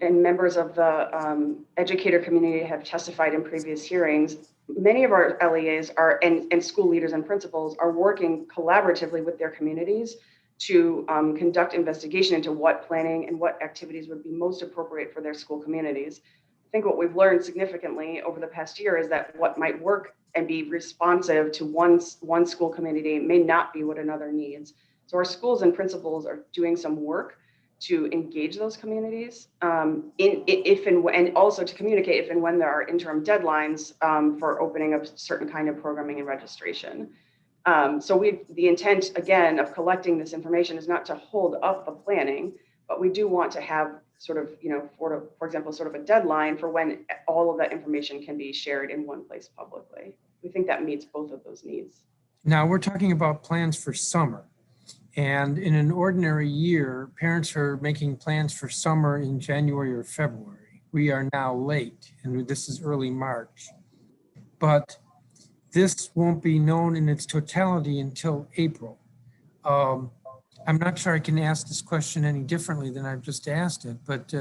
members of the educator community have testified in previous hearings, many of our LEAs and school leaders and principals are working collaboratively with their communities to conduct investigation into what planning and what activities would be most appropriate for their school communities. I think what we've learned significantly over the past year is that what might work and be responsive to one school community may not be what another needs. So our schools and principals are doing some work to engage those communities and also to communicate if and when there are interim deadlines for opening up certain kind of programming and registration. So the intent, again, of collecting this information is not to hold up the planning, but we do want to have sort of, for example, sort of a deadline for when all of that information can be shared in one place publicly. We think that meets both of those needs. Now we're talking about plans for summer. And in an ordinary year, parents are making plans for summer in January or February. We are now late, and this is early March. But this won't be known in its totality until April. I'm not sure I can ask this question any differently than I've just asked it, but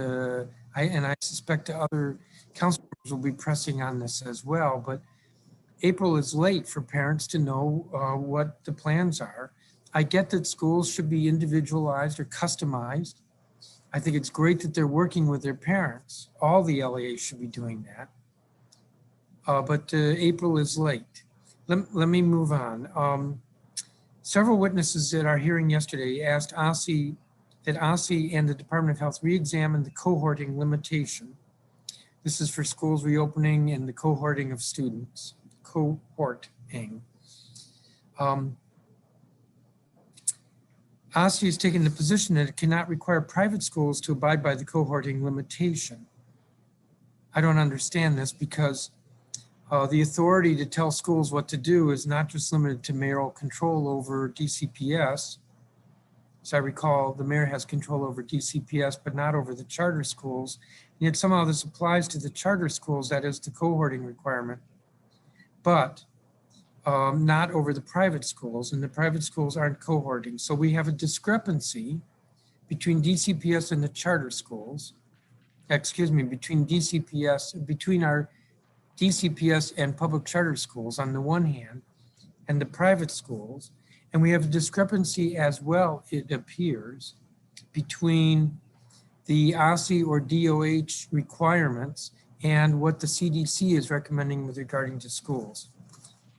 I suspect other council members will be pressing on this as well. But April is late for parents to know what the plans are. I get that schools should be individualized or customized. I think it's great that they're working with their parents. All the LEAs should be doing that. But April is late. Let me move on. Several witnesses at our hearing yesterday asked OSSE that OSSE and the Department of Health re-examine the cohorting limitation. This is for schools reopening and the cohorting of students. Cohorting. OSSE has taken the position that it cannot require private schools to abide by the cohorting limitation. I don't understand this because the authority to tell schools what to do is not just limited to mayoral control over DCPS. As I recall, the mayor has control over DCPS, but not over the charter schools. And yet somehow this applies to the charter schools, that is the cohorting requirement. But not over the private schools, and the private schools aren't cohorting. So we have a discrepancy between DCPS and the charter schools, between our DCPS and public charter schools on the one hand, and the private schools. And we have a discrepancy as well, it appears, between the OSSE or DOH requirements and what the CDC is recommending with regarding to schools.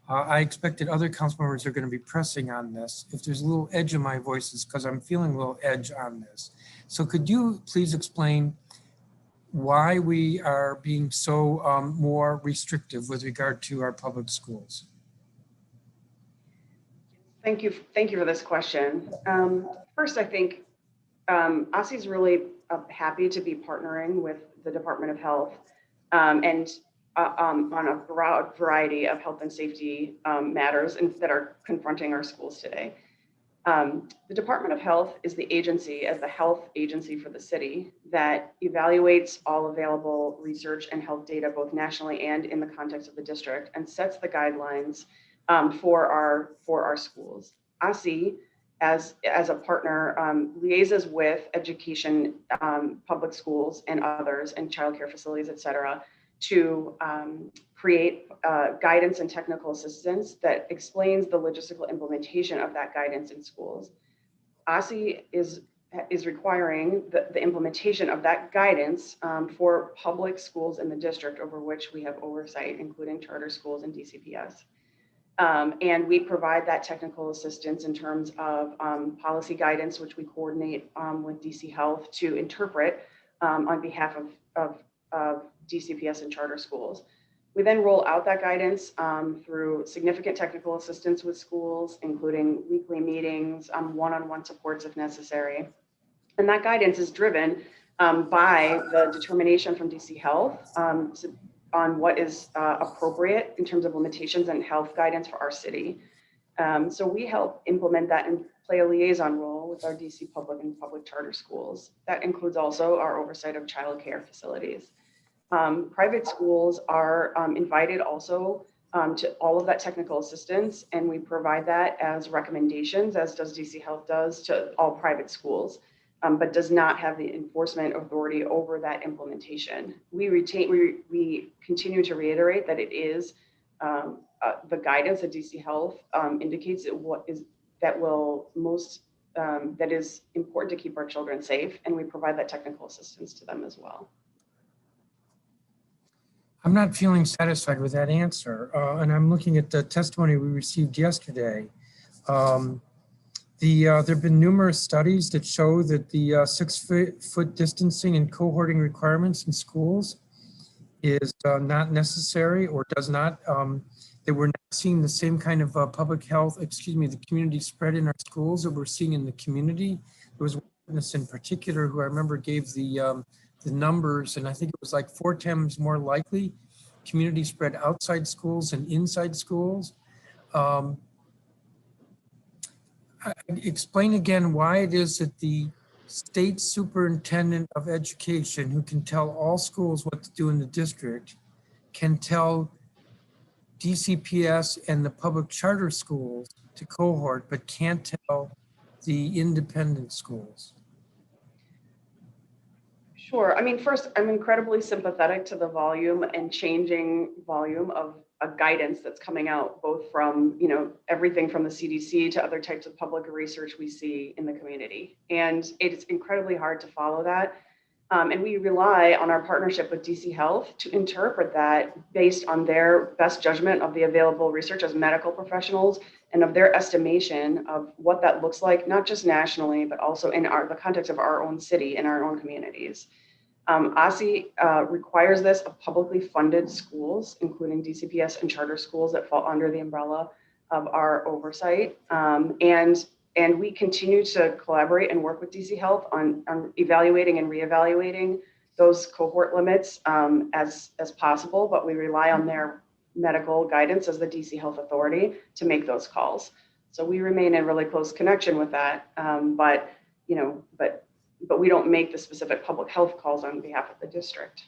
I expect that other council members are going to be pressing on this. If there's a little edge in my voice, it's because I'm feeling a little edge on this. So could you please explain why we are being so more restrictive with regard to our public schools? Thank you for this question. First, I think OSSE is really happy to be partnering with the Department of Health and on a broad variety of health and safety matters that are confronting our schools today. The Department of Health is the agency, as the health agency for the city, that evaluates all available research and health data, both nationally and in the context of the district, and sets the guidelines for our schools. OSSE, as a partner, liaises with education, public schools and others, and childcare facilities, et cetera, to create guidance and technical assistance that explains the logistical implementation of that guidance in schools. OSSE is requiring the implementation of that guidance for public schools in the district over which we have oversight, including charter schools and DCPS. And we provide that technical assistance in terms of policy guidance, which we coordinate with DC Health to interpret on behalf of DCPS and charter schools. We then roll out that guidance through significant technical assistance with schools, including weekly meetings, one-on-one supports if necessary. And that guidance is driven by the determination from DC Health on what is appropriate in terms of limitations and health guidance for our city. So we help implement that and play a liaison role with our DC public and public charter schools. That includes also our oversight of childcare facilities. Private schools are invited also to all of that technical assistance, and we provide that as recommendations, as does DC Health does, to all private schools, but does not have the enforcement authority over that implementation. We continue to reiterate that it is the guidance that DC Health indicates that is important to keep our children safe, and we provide that technical assistance to them as well. I'm not feeling satisfied with that answer. And I'm looking at the testimony we received yesterday. There have been numerous studies that show that the 6-foot distancing and cohorting requirements in schools is not necessary or does not, that we're not seeing the same kind of the community spread in our schools that we're seeing in the community. There was one witness in particular who I remember gave the numbers, and I think it was like 4 times more likely community spread outside schools and inside schools. Explain again why it is that the state superintendent of education, who can tell all schools what to do in the district, can tell DCPS and the public charter schools to cohort, but can't tell the independent schools. Sure. I mean, first, I'm incredibly sympathetic to the volume and changing volume of a guidance that's coming out, both from, everything from the CDC to other types of public research we see in the community. And it's incredibly hard to follow that. And we rely on our partnership with DC Health to interpret that based on their best judgment of the available research as medical professionals and of their estimation of what that looks like, not just nationally, but also in the context of our own city and our own communities. OSSE requires this of publicly funded schools, including DCPS and charter schools that fall under the umbrella of our oversight. And we continue to collaborate and work with DC Health on evaluating and reevaluating those cohort limits as possible, but we rely on their medical guidance as the DC Health Authority to make those calls. So we remain in really close connection with that, but we don't make the specific public health calls on behalf of the district.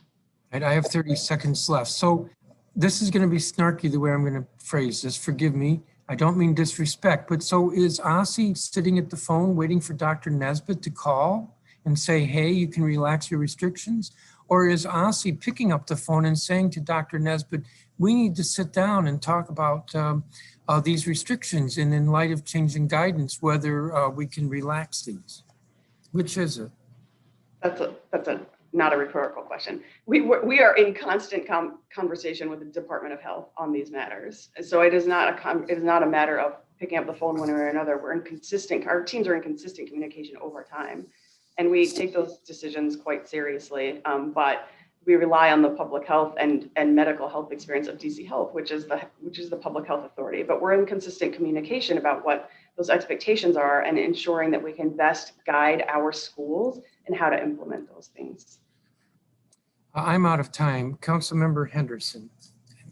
Right, I have 30 seconds left. So this is going to be snarky the way I'm going to phrase this. Forgive me. I don't mean disrespect, but so is OSSE sitting at the phone waiting for Dr. Nesbitt to call and say, hey, you can relax your restrictions? Or is OSSE picking up the phone and saying to Dr. Nesbitt, we need to sit down and talk about these restrictions, and in light of changing guidance, whether we can relax these? Which is it? That's not a rhetorical question. We are in constant conversation with the Department of Health on these matters. So it is not a matter of picking up the phone one way or another. Our teams are in consistent communication over time, and we take those decisions quite seriously. But we rely on the public health and medical health experience of DC Health, which is the public health authority. But we're in consistent communication about what those expectations are and ensuring that we can best guide our schools and how to implement those things. I'm out of time. Councilmember Henderson,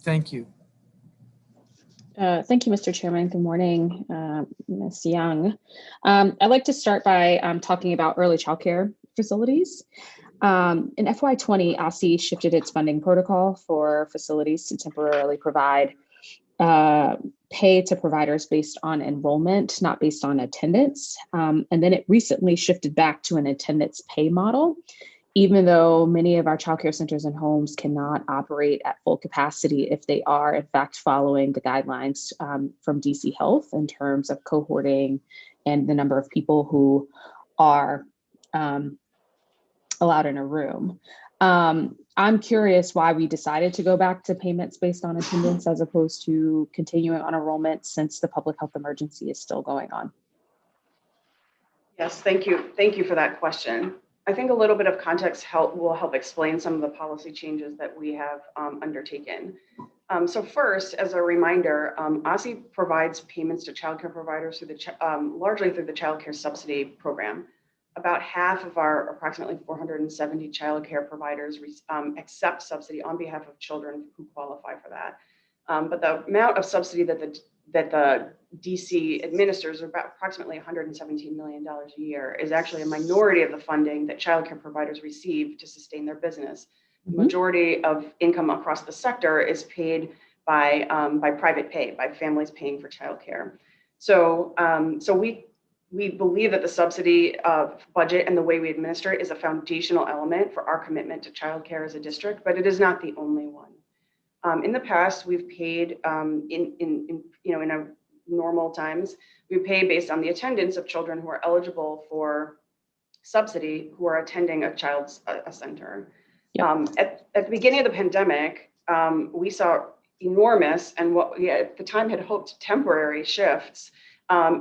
thank you. Thank you, Mr. Chairman. Good morning, Ms. Young. I'd like to start by talking about early childcare facilities. In FY20, OSSE shifted its funding protocol for facilities to temporarily provide pay to providers based on enrollment, not based on attendance. And then it recently shifted back to an attendance pay model, even though many of our childcare centers and homes cannot operate at full capacity if they are, in fact, following the guidelines from DC Health in terms of cohorting and the number of people who are allowed in a room. I'm curious why we decided to go back to payments based on attendance as opposed to continuing on enrollment, since the public health emergency is still going on. Yes, thank you. Thank you for that question. I think a little bit of context will help explain some of the policy changes that we have undertaken. So first, as a reminder, OSSE provides payments to childcare providers through largely through the Childcare Subsidy program. About half of our approximately 470 childcare providers accept subsidy on behalf of children who qualify for that. But the amount of subsidy that the DC administers, about approximately $117 million a year, is actually a minority of the funding that childcare providers receive to sustain their business. The majority of income across the sector is paid by private pay, by families paying for childcare. So we believe that the subsidy budget and the way we administer it is a foundational element for our commitment to childcare as a district, but it is not the only one. In the past, we've paid in normal times, we pay based on the attendance of children who are eligible for subsidy who are attending a center. Yep. At the beginning of the pandemic, we saw enormous and what we at the time had hoped temporary shifts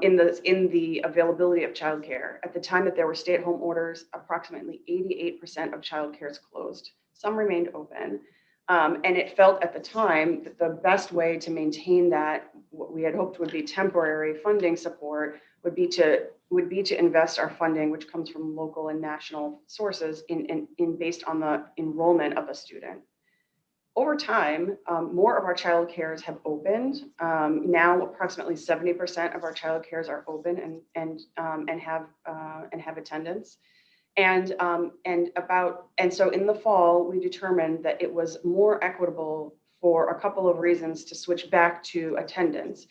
in the availability of childcare. At the time that there were stay-at-home orders, approximately 88% of childcare is closed. Some remained open. And it felt at the time that the best way to maintain that, what we had hoped would be temporary funding support, would be to invest our funding, which comes from local and national sources, in based on the enrollment of a student. Over time, more of our child cares have opened. Now, approximately 70% of our child cares are open and have attendance. And so in the fall, we determined that it was more equitable for a couple of reasons to switch back to attendance.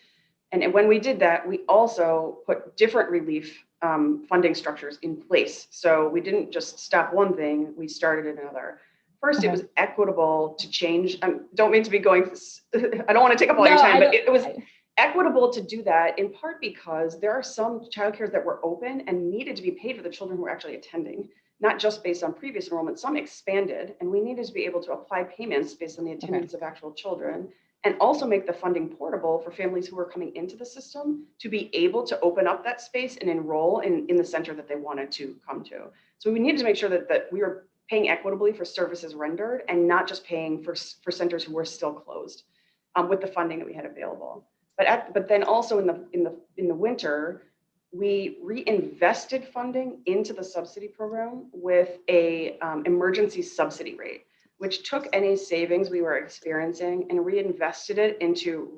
And when we did that, we also put different relief funding structures in place. So we didn't just stop one thing, we started another. First, It was equitable to change. Don't mean to be going, I don't want to take up all your time, but it was equitable to do that in part because there are some childcares that were open and needed to be paid for the children who were actually attending, not just based on previous enrollment. Some expanded, and we needed to be able to apply payments based on the attendance of actual children, and also make the funding portable for families who were coming into the system to be able to open up that space and enroll in the center that they wanted to come to. So we needed to make sure that we were paying equitably for services rendered and not just paying for centers who were still closed with the funding that we had available. But then also in the winter, we reinvested funding into the subsidy program with a emergency subsidy rate, which took any savings we were experiencing and reinvested it into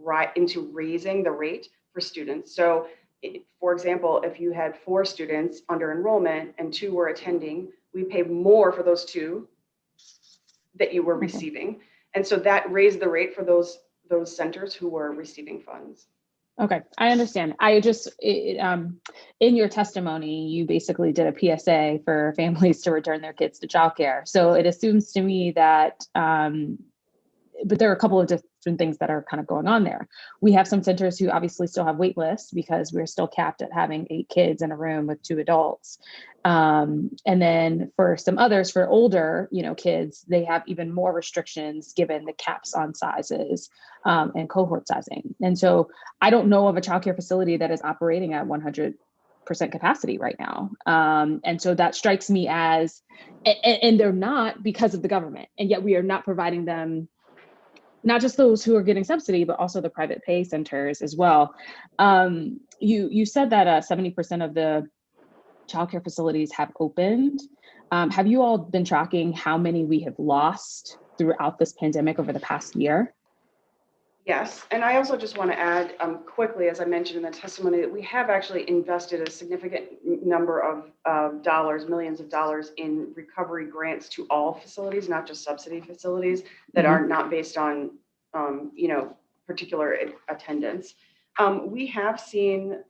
raising the rate for students. So, for example, if you had 4 students under enrollment and 2 were attending, we pay more for those 2 that you were receiving. And so that raised the rate for those centers who were receiving funds. Okay, I understand. I just, in your testimony, you basically did a PSA for families to return their kids to childcare. So it assumes to me that, but there are a couple of different things that are kind of going on there. We have some centers who obviously still have wait lists because we're still capped at having 8 kids in a room with 2 adults. And then for some others, for older, kids, they have even more restrictions given the caps on sizes and cohort sizing. And so I don't know of a childcare facility that is operating at 100% capacity right now. And so that strikes me as, and they're not because of the government, and yet we are not providing them, not just those who are getting subsidy, but also the private pay centers as well. You said that 70% of the childcare facilities have opened. Have you all been tracking how many we have lost throughout this pandemic over the past year? Yes, and I also just want to add quickly, as I mentioned in the testimony, that we have actually invested a significant number of dollars, millions of dollars in recovery grants to all facilities, not just subsidy facilities that are not based on, particular attendance. We have seen,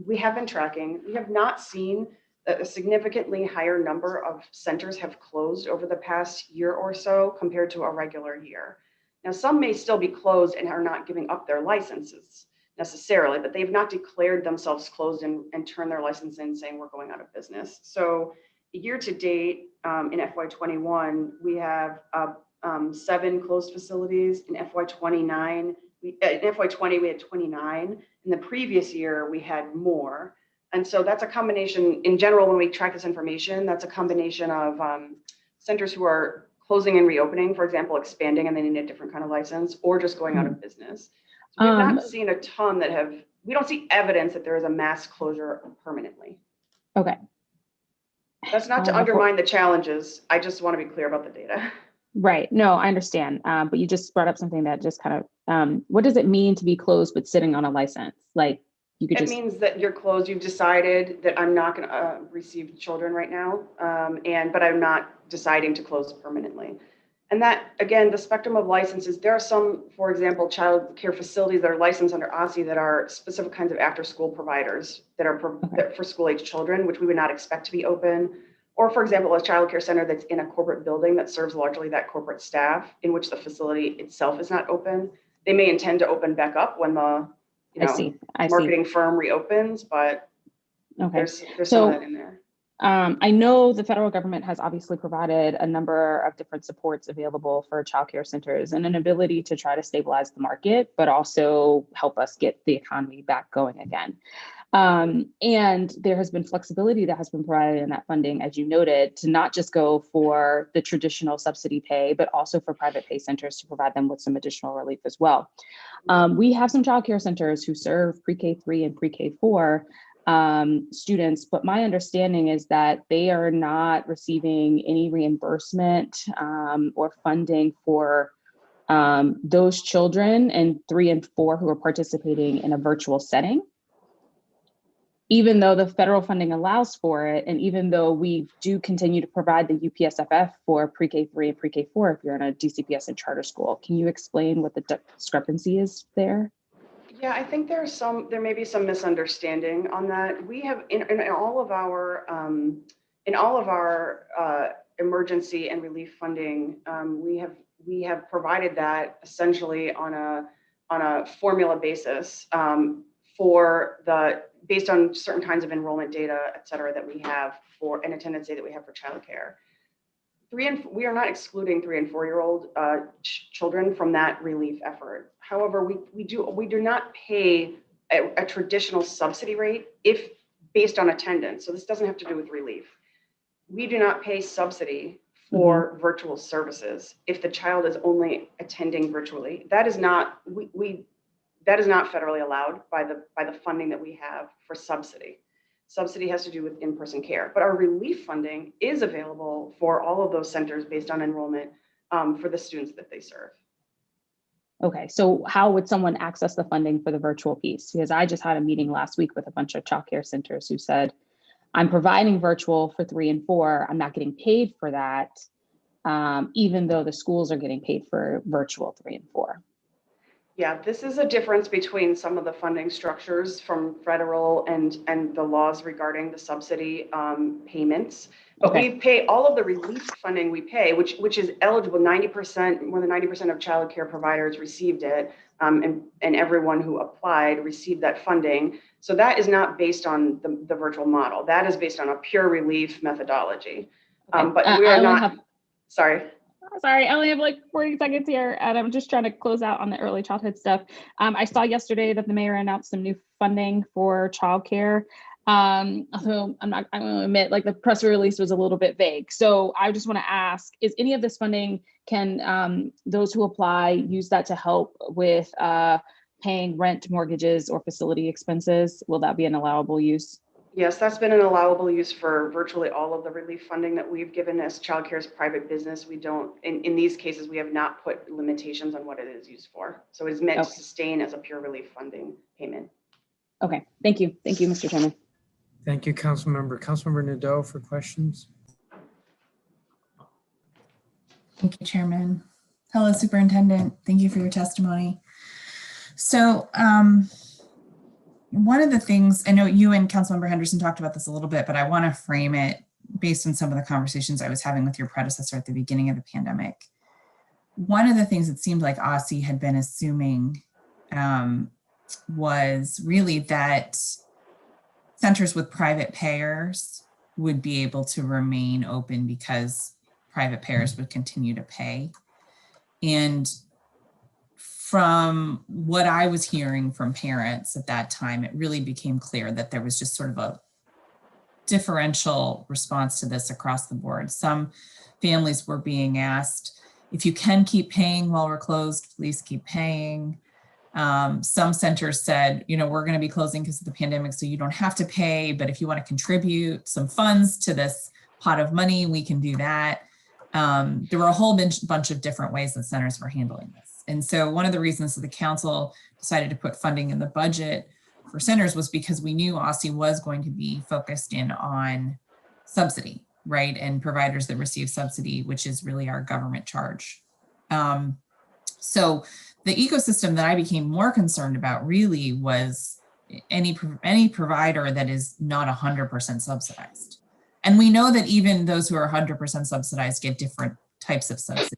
we have been tracking, we have not seen a significantly higher number of centers have closed over the past year or so compared to a regular year. Now, some may still be closed and are not giving up their licenses necessarily, but they've not declared themselves closed and turned their license in saying we're going out of business. So year to date in FY21, we have 7 closed facilities. In FY29, in FY20, we had 29. In the previous year, we had more. And so that's a combination, in general, when we track this information, that's a combination of centers who are closing and reopening, for example, expanding and they need a different kind of license, or just going out of business. So we've not seen a ton that have, we don't see evidence that there is a mass closure permanently. Okay. That's not to undermine the challenges. I just want to be clear about the data. Right. No, I understand. But you just brought up something that just kind of, what does it mean to be closed but sitting on a license? Like you could just. It means that you're closed. You've decided that I'm not going to receive children right now, but I'm not deciding to close permanently. And that, again, the spectrum of licenses, there are some, for example, child care facilities that are licensed under OSSE that are specific kinds of after-school providers that are for school-age children, which we would not expect to be open. Or, for example, a child care center that's in a corporate building that serves largely that corporate staff, in which the facility itself is not open. They may intend to open back up when the marketing firm reopens, but there's some of that in there. I know the federal government has obviously provided a number of different supports available for childcare centers and an ability to try to stabilize the market, but also help us get the economy back going again. And there has been flexibility that has been provided in that funding, as you noted, to not just go for the traditional subsidy pay, but also for private pay centers to provide them with some additional relief as well. We have some childcare centers who serve pre-K3 and pre-K4 students, but my understanding is that they are not receiving any reimbursement or funding for those children in 3 and 4 who are participating in a virtual setting. Even though the federal funding allows for it, and even though we do continue to provide the UPSFF for pre-K3 and pre-K4 if you're in a DCPS and charter school. Can you explain what the discrepancy is there? Yeah, I think there may be some misunderstanding on that. We have in all of our emergency and relief funding, we have provided that essentially on a formula basis based on certain kinds of enrollment data, et cetera, that we have for an attendance data that we have for childcare. We are not excluding 3 and 4-year-old children from that relief effort. However, we do not pay a traditional subsidy rate if based on attendance. So this doesn't have to do with relief. We do not pay subsidy for virtual services if the child is only attending virtually. That is not that is not federally allowed by the funding that we have for subsidy. Subsidy has to do with in-person care, but our relief funding is available for all of those centers based on enrollment for the students that they serve. Okay, so how would someone access the funding for the virtual piece? Because I just had a meeting last week with a bunch of childcare centers who said, I'm providing virtual for 3 and 4, I'm not getting paid for that. even though the schools are getting paid for virtual 3 and 4. Yeah, this is a difference between some of the funding structures from federal and the laws regarding the subsidy payments. But Okay. we pay all of the relief funding we pay, which is eligible. 90%, more than 90% of childcare providers received it, and everyone who applied received that funding. So that is not based on the virtual model. That is based on a pure relief methodology. Okay. But we are I only not. Sorry. Sorry, I only have like 40 seconds here, and I'm just trying to close out on the early childhood stuff. I saw yesterday that the mayor announced some new funding for childcare. Although I'm going to admit, like the press release was a little bit vague. So I just want to ask, is any of this funding, can those who apply use that to help with paying rent, mortgages, or facility expenses? Will that be an allowable use? Yes, that's been an allowable use for virtually all of the relief funding that we've given as childcare is private business. We don't, in these cases, we have not put limitations on what it is used for. So it's meant to sustain as a pure relief funding payment. Okay, thank you. Thank you, Mr. Chairman. Thank you, Councilmember. Councilmember Nadeau for questions. Thank you, Chairman. Hello, Superintendent. Thank you for your testimony. So, one of the things, I know you and Councilmember Henderson talked about this a little bit, but I want to frame it based on some of the conversations I was having with your predecessor at the beginning of the pandemic. One of the things it seemed like OSSE had been assuming was really that centers with private payers would be able to remain open because private payers would continue to pay. And from what I was hearing from parents at that time, it really became clear that there was just sort of a differential response to this across the board. Some families were being asked, if you can keep paying while we're closed, please keep paying. Some centers said, you know, we're going to be closing because of the pandemic, so you don't have to pay, but if you want to contribute some funds to this pot of money, we can do that. There were a whole bunch of different ways that centers were handling this. And so one of the reasons that the council decided to put funding in the budget for centers was because we knew OSSE was going to be focused in on subsidy, right? And providers that receive subsidy, which is really our government charge. So the ecosystem that I became more concerned about really was any provider that is not 100% subsidized. And we know that even those who are 100% subsidized get different types of subsidy.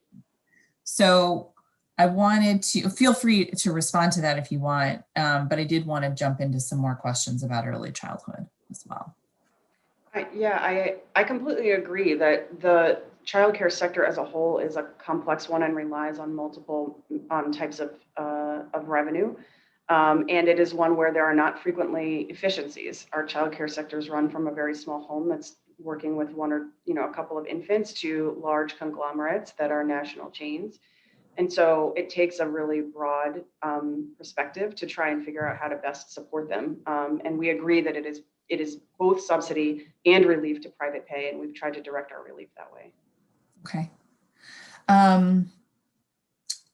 So I wanted to, feel free to respond to that if you want, but I did want to jump into some more questions about early childhood as well. I completely agree that the childcare sector as a whole is a complex one and relies on multiple types of revenue. And it is one where there are not frequently efficiencies. Our childcare sectors run from a very small home that's working with one or a couple of infants to large conglomerates that are national chains. And so it takes a really broad perspective to try and figure out how to best support them. And we agree that it is both subsidy and relief to private pay, and we've tried to direct our relief that way. Okay.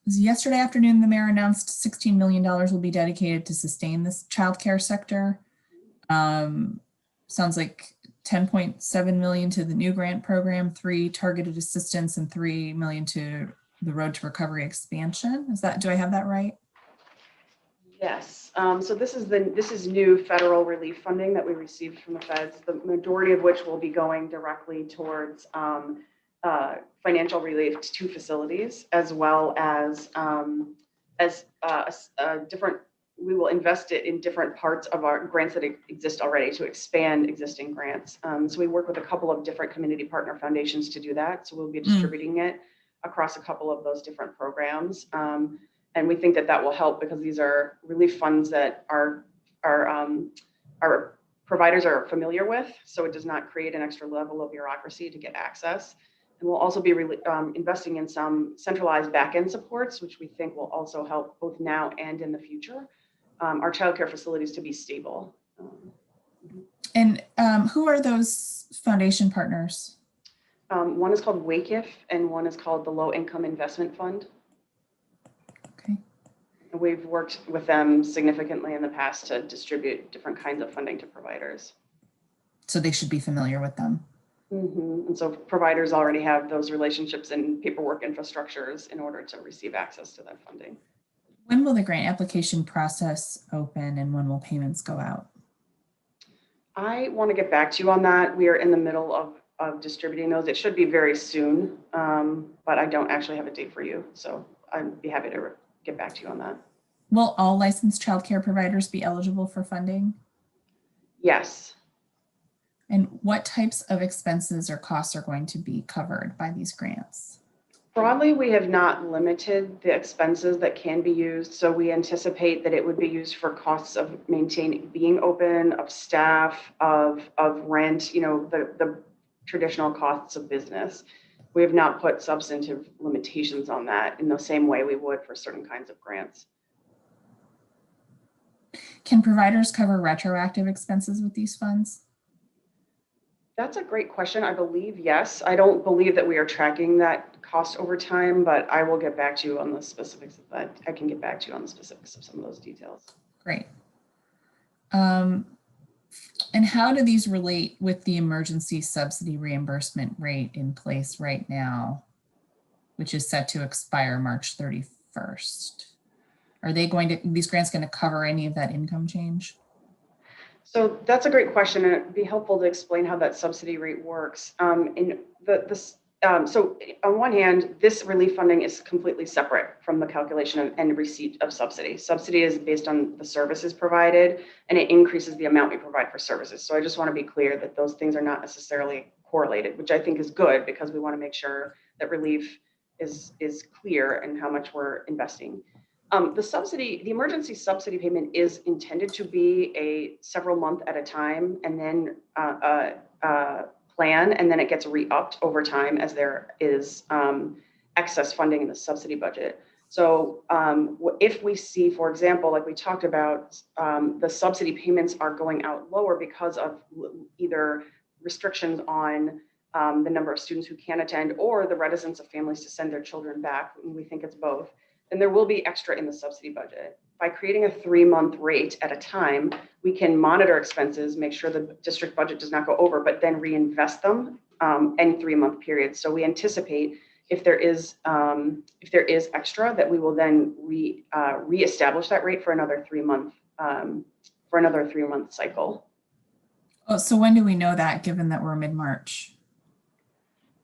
Yesterday afternoon, the mayor announced $16 million will be dedicated to sustain this childcare sector. Sounds like 10.7 million to the new grant program, 3 targeted assistance, and 3 million to the Road to Recovery expansion. Is that, do I have that right? Yes. So this is new federal relief funding that we received from the feds, the majority of which will be going directly towards financial relief to facilities, as well as different. We will invest it in different parts of our grants that exist already to expand existing grants. So we work with a couple of different community partner foundations to do that. So we'll be distributing it across a couple of those different programs. And we think that that will help because these are relief funds that our providers are familiar with. So it does not create an extra level of bureaucracy to get access. And we'll also be investing in some centralized back-end supports, which we think will also help both now and in the future, our childcare facilities to be stable. And who are those foundation partners? One is called WAKIF and one is called the Low Income Investment Fund. Okay. And we've worked with them significantly in the past to distribute different kinds of funding to providers. So they should be familiar with them. And so providers already have those relationships and paperwork infrastructures in order to receive access to that funding. When will the grant application process open and when will payments go out? I want to get back to you on that. We are in the middle of distributing those. It should be very soon, but I don't actually have a date for you. So I'd be happy to get back to you on that. Will all licensed childcare providers be eligible for funding? Yes. And what types of expenses or costs are going to be covered by these grants? Broadly, we have not limited the expenses that can be used. So we anticipate that it would be used for costs of maintaining, being open, of staff, of rent, you know, the traditional costs of business. We have not put substantive limitations on that in the same way we would for certain kinds of grants. Can providers cover retroactive expenses with these funds? That's a great question. I believe yes. I don't believe that we are tracking that cost over time, but I will get back to you on the specifics of that. I can get back to you on the specifics of some of those details. Great. And how do these relate with the emergency subsidy reimbursement rate in place right now, which is set to expire March 31st? Are they going to, these grants going to cover any of that income change? So that's a great question, and it'd be helpful to explain how that subsidy rate works. So on one hand, this relief funding is completely separate from the calculation and receipt of subsidy. Subsidy is based on the services provided, and it increases the amount we provide for services. So I just want to be clear that those things are not necessarily correlated, which I think is good because we want to make sure that relief is clear and how much we're investing. The emergency subsidy payment is intended to be a several month at a time, and then plan, and then it gets re-upped over time as there is excess funding in the subsidy budget. So if we see, for example, like we talked about, the subsidy payments are going out lower because of either restrictions on the number of students who can attend or the reticence of families to send their children back, and we think it's both, then there will be extra in the subsidy budget. By creating a 3-month rate at a time, we can monitor expenses, make sure the district budget does not go over, but then reinvest them in 3-month periods. So we anticipate if there is extra, that we will then reestablish that rate for another 3-month cycle. Oh, so when do we know that, given that we're mid-March,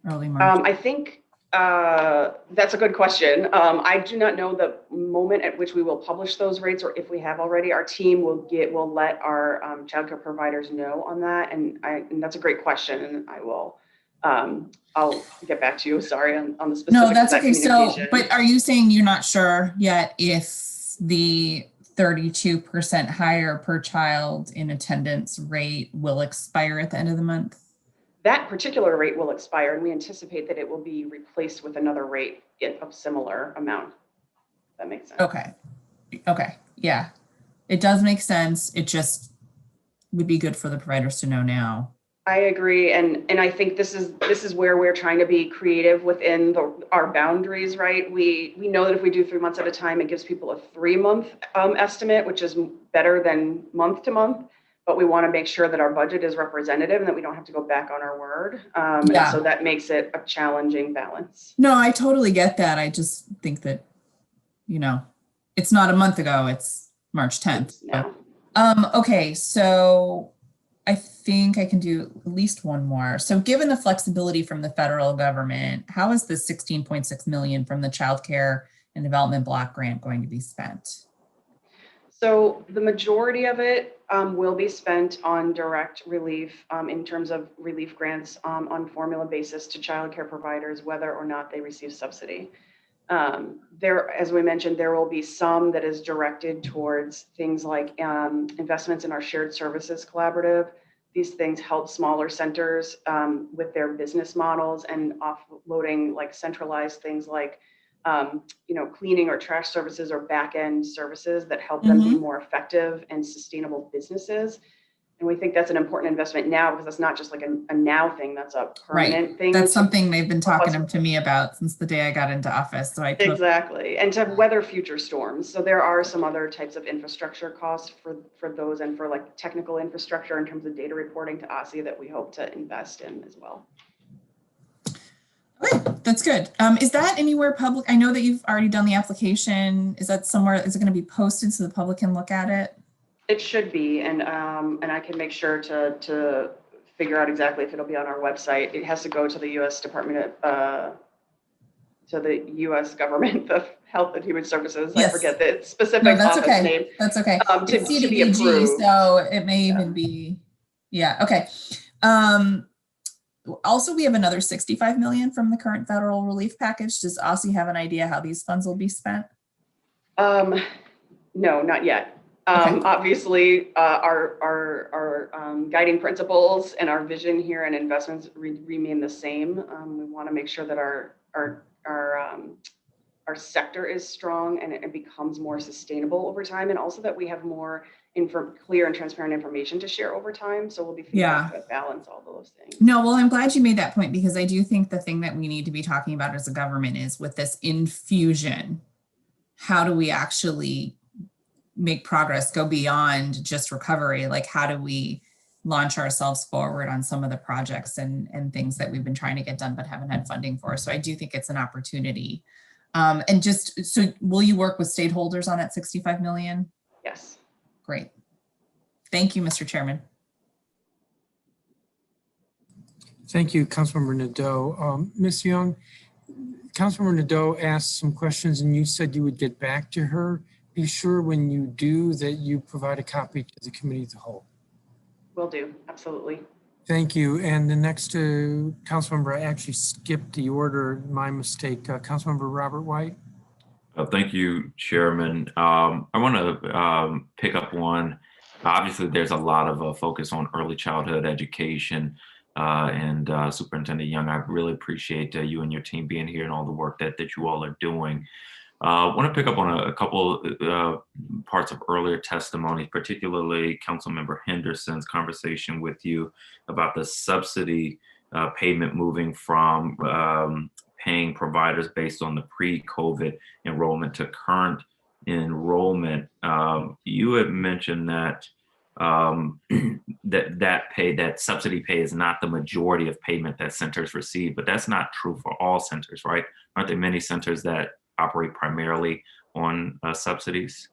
early March? I think that's a good question. I do not know the moment at which we will publish those rates, or if we have already. Our team will let our childcare providers know on that, and that's a great question, and I'll get back to you. Sorry on the specifics. No, that's of that okay. So, communication. but are you saying you're not sure yet if the 32% higher per child in attendance rate will expire at the end of the month? That particular rate will expire, and we anticipate that it will be replaced with another rate of similar amount. That makes sense. Okay. Yeah, it does make sense. It just would be good for the providers to know now. I agree, and I think this is where we're trying to be creative within our boundaries, right? We know that if we do 3 months at a time, it gives people a 3-month estimate, which is better than month to month. But we want to make sure that our budget is representative and that we don't have to go back on our word. And so that makes it a challenging balance. No, I totally get that. I just think that, it's not a month ago, it's March 10th. Now. Okay, so I think I can do at least one more. So given the flexibility from the federal government, how is the $16.6 million from the Childcare and Development Block Grant going to be spent? So the majority of it will be spent on direct relief in terms of relief grants on formula basis to childcare providers, whether or not they receive subsidy. As we mentioned, there will be some that is directed towards things like investments in our shared services collaborative. These things help smaller centers with their business models and offloading like centralized things like cleaning or trash services or back-end services that help them be more effective and sustainable businesses. And we think that's an important investment now because it's not just like a now thing, that's a permanent thing. That's something they've been talking to me about since the day I got into office. So Exactly. And to weather future storms. So there are some other types of infrastructure costs for those and for like technical infrastructure in terms of data reporting to OSSE that we hope to invest in as well. Okay, that's good. Is that anywhere public? I know that you've already done the application. Is that somewhere, is it going to be posted so the public can look at it? It should be, and I can make sure to figure out exactly if it'll be on our website. It has to go to the U.S. Department of, to the U.S. government of Health and Human Services. Yes. I forget the specific No, that's office okay. name. That's okay. To It's be CDBG, approved. so it may even be, yeah, okay. Also, we have another 65 million from the current federal relief package. Does OSSE have an idea how these funds will be spent? No, not yet. Okay. Obviously, our guiding principles and our vision here and investments remain the same. We want to make sure that our sector is strong and it becomes more sustainable over time, and also that we have more clear and transparent information to share over time. So we'll be figuring out how to balance all those things. No, well, I'm glad you made that point, because I do think the thing that we need to be talking about as a government is, with this infusion, how do we actually make progress, go beyond just recovery? Like, how do we launch ourselves forward on some of the projects and things that we've been trying to get done but haven't had funding for? So I do think it's an opportunity. And just, so will you work with stakeholders on that 65 million? Yes. Great. Thank you, Mr. Chairman. Thank you, Councilmember Nadeau. Ms. Young, Councilmember Nadeau asked some questions and you said you would get back to her. Be sure when you do that you provide a copy to the committee as a whole. Will do, absolutely. Thank you. And the next Councilmember, I actually skipped the order, my mistake. Councilmember Robert White. Thank you, Chairman. I want to pick up one. Obviously, there's a lot of focus on early childhood education, and Superintendent Young, I really appreciate you and your team being here and all the work that you all are doing. I want to pick up on a couple parts of earlier testimony, particularly Councilmember Henderson's conversation with you about the subsidy payment moving from paying providers based on the pre-COVID enrollment to current enrollment. You had mentioned that that subsidy pay is not the majority of payment that centers receive, but that's not true for all centers, right? Aren't there many centers that operate primarily on subsidies?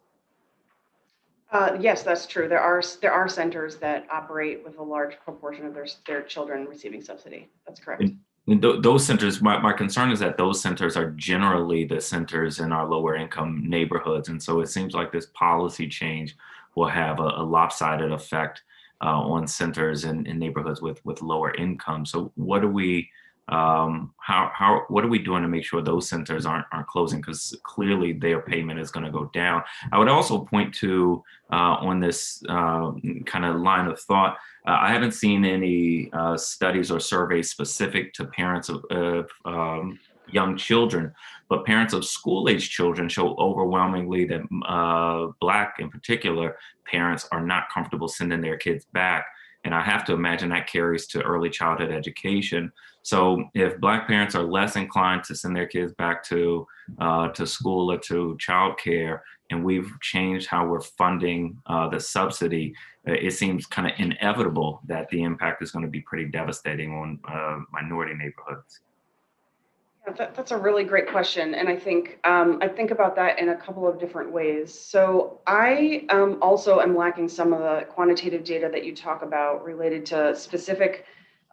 Yes, that's true. There are centers that operate with a large proportion of their children receiving subsidy. That's correct. And those centers, my concern is that those centers are generally the centers in our lower income neighborhoods. And so it seems like this policy change will have a lopsided effect on centers in neighborhoods with lower income. So what are we, what are we doing to make sure those centers aren't closing? Because clearly their payment is going to go down. I would also point to on this kind of line of thought, I haven't seen any studies or surveys specific to parents of young children, but parents of school-age children show overwhelmingly that Black in particular parents are not comfortable sending their kids back. And I have to imagine that carries to early childhood education. So if Black parents are less inclined to send their kids back to school or to childcare, and we've changed how we're funding the subsidy, it seems kind of inevitable that the impact is going to be pretty devastating on minority neighborhoods. Yeah, that's a really great question. And I think about that in a couple of different ways. So I also am lacking some of the quantitative data that you talk about related to specific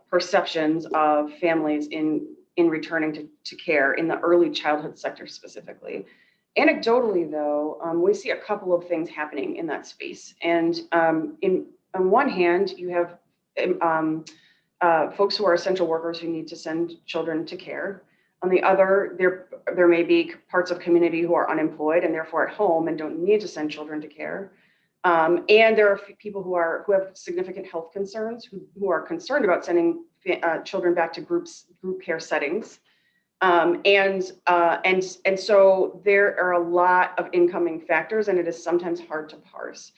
perceptions of families in returning to care in the early childhood sector specifically. Anecdotally, though, we see a couple of things happening in that space. And on one hand, you have folks who are essential workers who need to send children to care. On the other, there may be parts of community who are unemployed and therefore at home and don't need to send children to care. And there are people who have significant health concerns who are concerned about sending children back to group care settings. And so there are a lot of incoming factors, and it is sometimes hard to parse.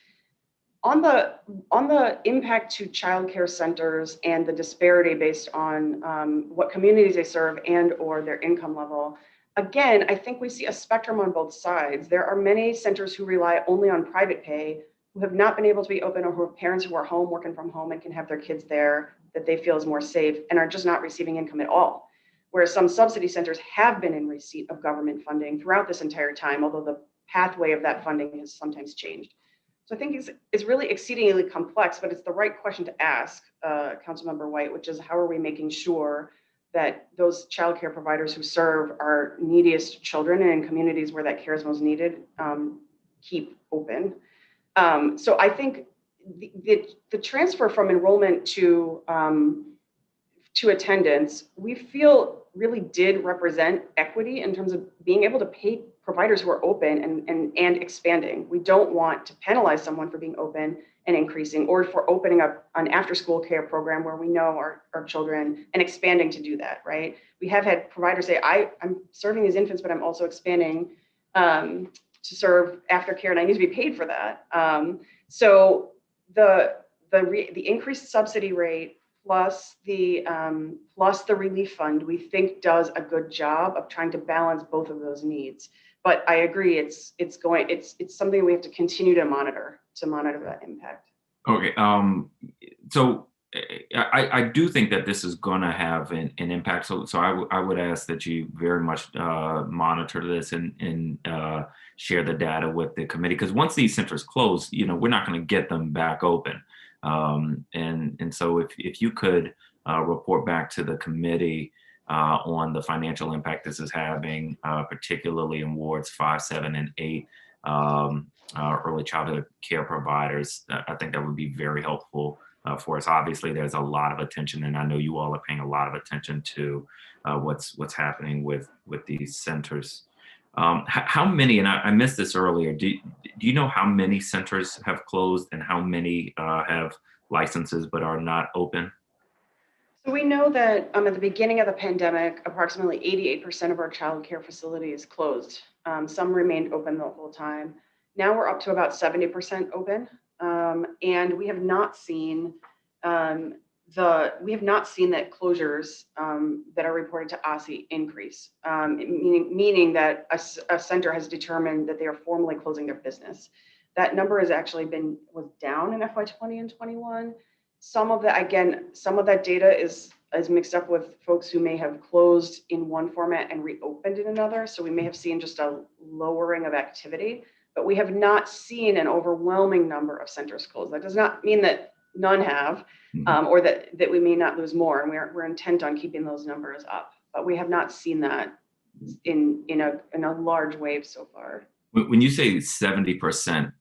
On the impact to childcare centers and the disparity based on what communities they serve and or their income level, again, I think we see a spectrum on both sides. There are many centers who rely only on private pay, who have not been able to be open, or who have parents who are home working from home and can have their kids there that they feel is more safe and are just not receiving income at all. whereas some subsidy centers have been in receipt of government funding throughout this entire time, although the pathway of that funding has sometimes changed. So I think it's really exceedingly complex, but it's the right question to ask, Councilmember White, which is how are we making sure that those childcare providers who serve our neediest children and in communities where that care is most needed keep open. So I think the transfer from enrollment to attendance, we feel really did represent equity in terms of being able to pay providers who are open and expanding. We don't want to penalize someone for being open and increasing, or for opening up an after-school care program where we know our children and expanding to do that, right? We have had providers say, I'm serving these infants, but I'm also expanding to serve aftercare, and I need to be paid for that. So the increased subsidy rate plus the relief fund, we think does a good job of trying to balance both of those needs. But I agree, it's something we have to continue to monitor that impact. Okay, so I do think that this is going to have an impact. So I would ask that you very much monitor this and share the data with the committee, because once these centers close, we're not going to get them back open. And so if you could report back to the committee on the financial impact this is having, particularly in wards 5, 7, and 8, early childhood care providers, I think that would be very helpful for us. Obviously, there's a lot of attention, and I know you all are paying a lot of attention to what's happening with these centers. How many, and I missed this earlier, do you know how many centers have closed and how many have licenses but are not open? So we know that at the beginning of the pandemic, approximately 88% of our child care facilities closed. Some remained open the whole time. Now we're up to about 70% open, and we have not seen that closures that are reported to OSSE increase, meaning that a center has determined that they are formally closing their business. That number has actually was down in FY20 and 21. Some of that data is mixed up with folks who may have closed in one format and reopened in another. So we may have seen just a lowering of activity, but we have not seen an overwhelming number of centers closed. That does not mean that none have, or that we may not lose more. And we're intent on keeping those numbers up, but we have not seen that in a large wave so far. When you say 70%,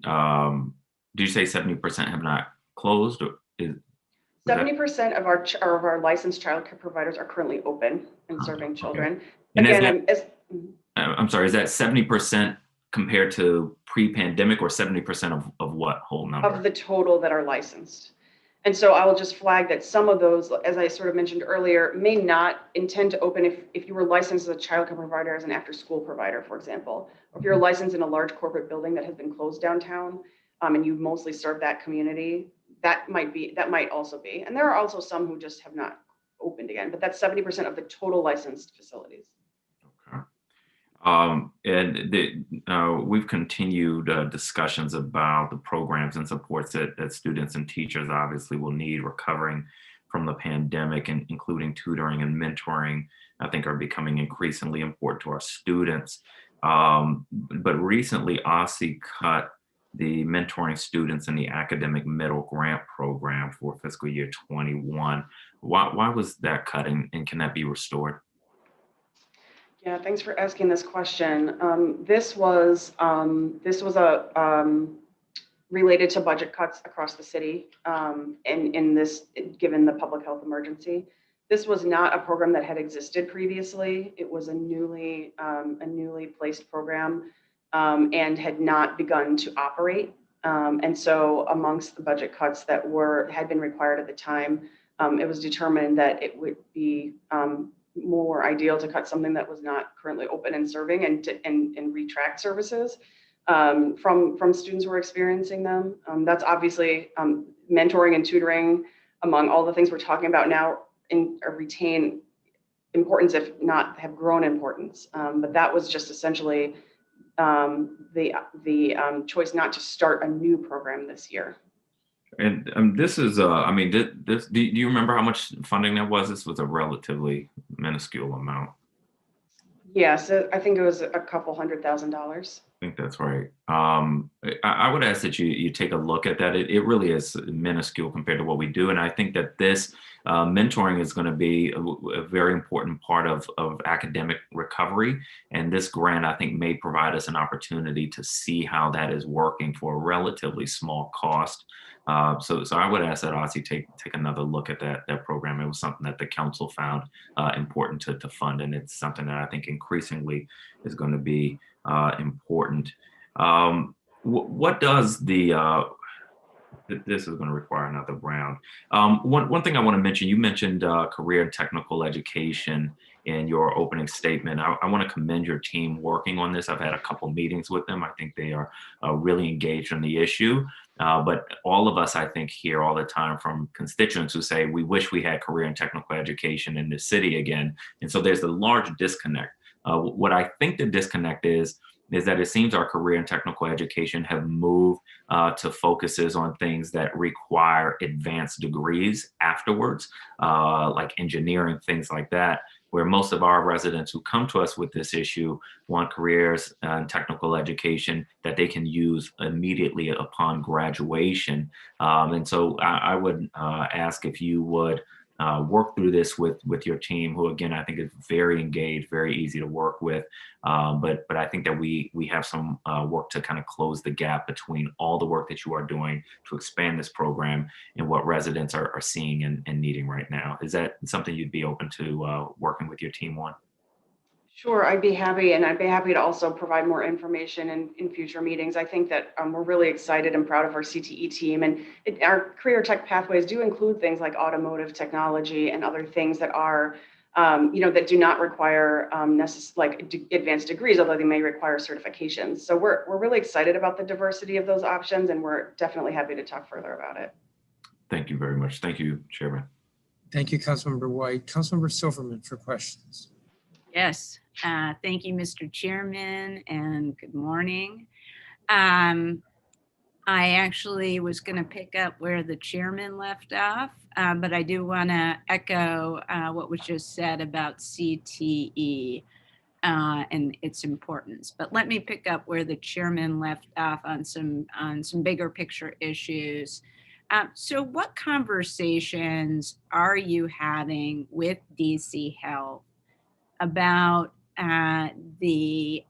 do you say 70% have not closed? Or 70% of our licensed childcare providers are currently open and serving children. Okay. And again, I'm sorry, is that 70% compared to pre-pandemic, or 70% of what whole number? Of the total that are licensed. And so I will just flag that some of those, as I sort of mentioned earlier, may not intend to open if you were licensed as a childcare provider, as an after-school provider, for example, or if you're licensed in a large corporate building that has been closed downtown, and you mostly serve that community, that might also be. And there are also some who just have not opened again, but that's 70% of the total licensed facilities. And we've continued discussions about the programs and supports that students and teachers obviously will need recovering from the pandemic, and including tutoring and mentoring, I think are becoming increasingly important to our students. But recently, OSSE cut the mentoring students in the academic middle grant program for fiscal year 21. Why was that cut, and can that be restored? Yeah, thanks for asking this question. This was related to budget cuts across the city, given the public health emergency. This was not a program that had existed previously. It was a newly placed program and had not begun to operate. And so amongst the budget cuts that had been required at the time, it was determined that it would be more ideal to cut something that was not currently open and serving, and retract services from students who are experiencing them. That's obviously mentoring and tutoring, among all the things we're talking about now, retain importance, if not have grown importance. But that was just essentially the choice not to start a new program this year. And this is, I mean, do you remember how much funding that was? This was a relatively minuscule amount. Yes, I think it was a couple $100,000. I think that's right. I would ask that you take a look at that. It really is minuscule compared to what we do. And I think that this mentoring is going to be a very important part of academic recovery. And this grant, I think, may provide us an opportunity to see how that is working for a relatively small cost. So I would ask that OSSE take another look at that program. It was something that the council found important to fund. And it's something that I think increasingly is going to be important. What does this is going to require another round. One thing I want to mention, you mentioned career and technical education in your opening statement. I want to commend your team working on this. I've had a couple meetings with them. I think they are really engaged on the issue. But all of us, I think, hear all the time from constituents who say, we wish we had career and technical education in the city again. And so there's a large disconnect. What I think the disconnect is that it seems our career and technical education have moved to focuses on things that require advanced degrees afterwards, like engineering, things like that, where most of our residents who come to us with this issue want careers and technical education that they can use immediately upon graduation. And so I would ask if you would work through this with your team, who again I think is very engaged, very easy to work with. But I think that we have some work to kind of close the gap between all the work that you are doing to expand this program and what residents are seeing and needing right now. Is that something you'd be open to working with your team on? Sure, I'd be happy, and I'd be happy to also provide more information in future meetings. I think that we're really excited and proud of our CTE team, and our career tech pathways do include things like automotive technology and other things that are, that do not require advanced degrees, although they may require certifications. So we're really excited about the diversity of those options, and we're definitely happy to talk further about it. Thank you very much. Thank you, Chairman. Thank you, Councilmember White. Councilmember Silverman for questions. Yes, thank you, Mr. Chairman, and good morning. I actually was going to pick up where the chairman left off, but I do want to echo what was just said about CTE and its importance. But let me pick up where the chairman left off on some bigger picture issues. So what conversations are you having with DC Health about the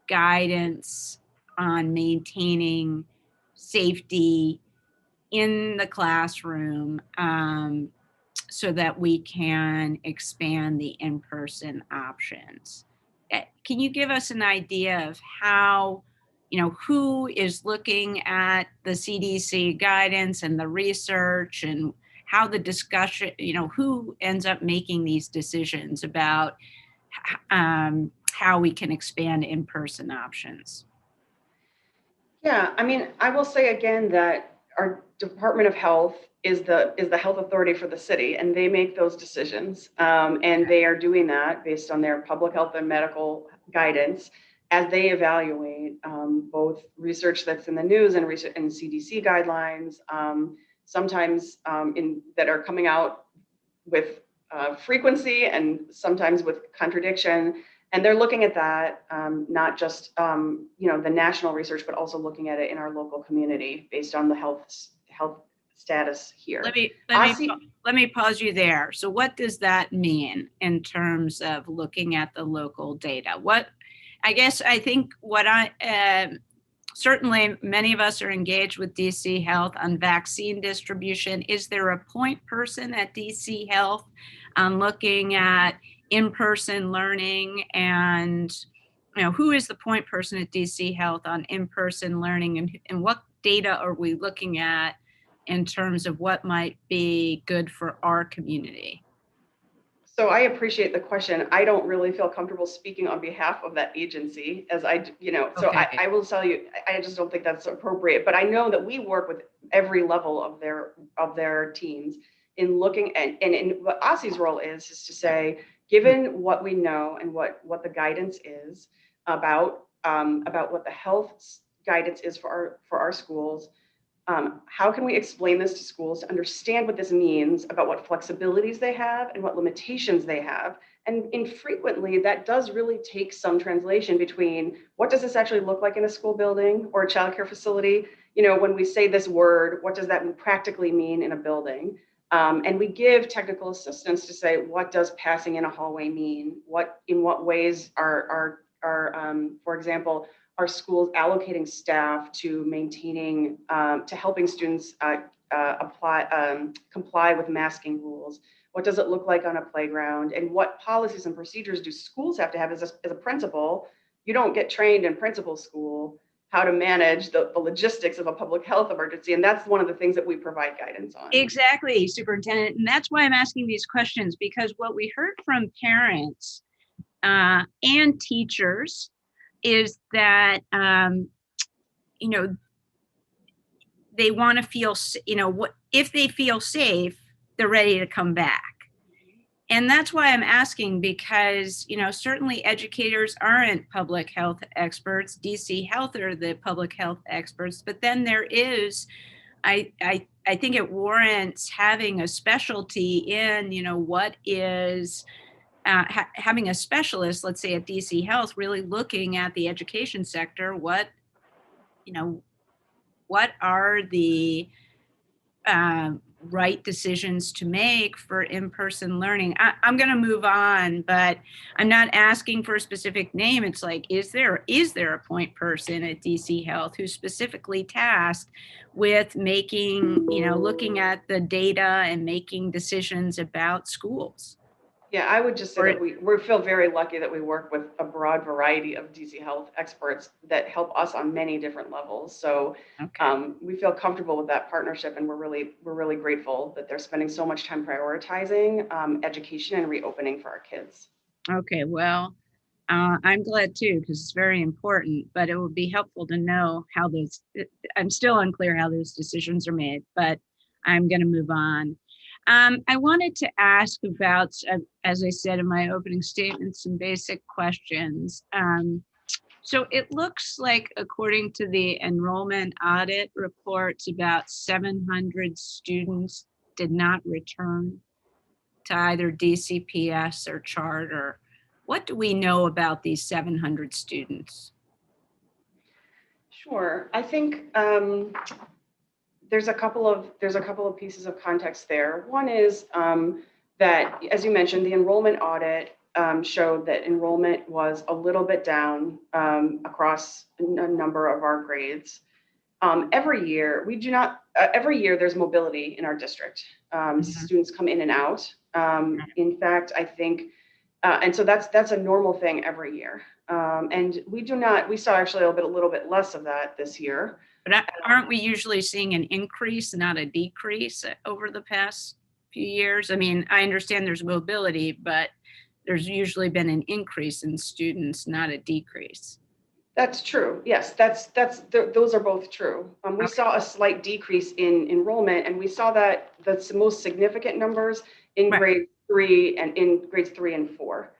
guidance on maintaining safety in the classroom so that we can expand the in-person options? Can you give us an idea of how, who is looking at the CDC guidance and the research, and how the discussion, who ends up making these decisions about how we can expand in-person options? Yeah, I mean, I will say again that our Department of Health is the health authority for the city, and they make those decisions. And they are doing that based on their public health and medical guidance as they evaluate both research that's in the news and research and CDC guidelines, sometimes that are coming out with frequency and sometimes with contradiction. And they're looking at that, not just the national research, but also looking at it in our local community based on the health status here. Let me pause you there. So what does that mean in terms of looking at the local data? I think certainly many of us are engaged with DC Health on vaccine distribution. Is there a point person at DC Health on looking at in-person learning, and who is the point person at DC Health on in-person learning, and what data are we looking at in terms of what might be good for our community? So I appreciate the question. I don't really feel comfortable speaking on behalf of that agency, as so Okay. I will tell you, I just don't think that's appropriate. But I know that we work with every level of their teams in looking at, and what OSSE's role is to say, given what we know and what the guidance is about what the health guidance is for our schools, How can we explain this to schools to understand what this means about what flexibilities they have and what limitations they have? And infrequently, that does really take some translation between what does this actually look like in a school building or a childcare facility? You know, when we say this word, what does that practically mean in a building? And we give technical assistance to say, what does passing in a hallway mean? In what ways are for example, are schools allocating staff to maintaining, to helping students comply with masking rules? What does it look like on a playground? And what policies and procedures do schools have to have as a principal? You don't get trained in principal school how to manage the logistics of a public health emergency. And that's one of the things that we provide guidance on. Exactly, Superintendent. And that's why I'm asking these questions, because what we heard from parents and teachers is that, you know, they want to feel, you know, what if they feel safe, they're ready to come back. And that's why I'm asking, because, you know, certainly educators aren't public health experts. DC Health are the public health experts, but then there is, I think it warrants having a specialty in, you know, what is having a specialist, let's say at DC Health, really looking at the education sector. What, you know, what are the right decisions to make for in-person learning? I'm going to move on, but I'm not asking for a specific name. It's like, is there a point person at DC Health who's specifically tasked with making, you know, looking at the data and making decisions about schools? Yeah, I would just say that we feel very lucky that we work with a broad variety of DC Health experts that help us on many different levels. So we feel comfortable with that partnership, and we're really grateful that they're spending so much time prioritizing education and reopening for our kids. Okay, well, I'm glad too, because it's very important, but it would be helpful to know how those, I'm still unclear how those decisions are made, but I'm going to move on. I wanted to ask about, as I said in my opening statement, some basic questions. So it looks like, according to the enrollment audit reports, about 700 students did not return to either DCPS or charter. What do we know about these 700 students? Sure, I think there's a couple of pieces of context there. One is that, as you mentioned, the enrollment audit showed that enrollment was a little bit down across a number of our grades. Every year, every year there's mobility in our district. Students come in and out. In fact, I think, and so that's a normal thing every year. And we saw actually a little bit less of that this year. But aren't we usually seeing an increase, not a decrease, over the past few years? I mean, I understand there's mobility, but there's usually been an increase in students, not a decrease. That's true. Yes, those are both true. We saw a slight decrease in enrollment, and we saw that that's the most significant numbers in grade 3 and in grades 3 and 4.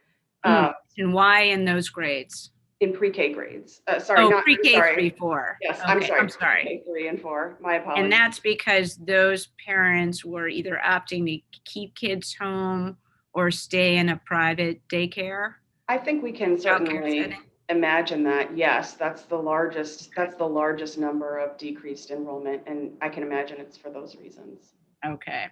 And why in those grades? In pre-K grades. Pre-K 3-4. Yes, okay, I'm sorry. Pre-K 3 and 4. My apologies. And that's because those parents were either opting to keep kids home or stay in a private daycare. I think we can certainly imagine that. Yes, that's the largest number of decreased enrollment, and I can imagine it's for those reasons. Okay.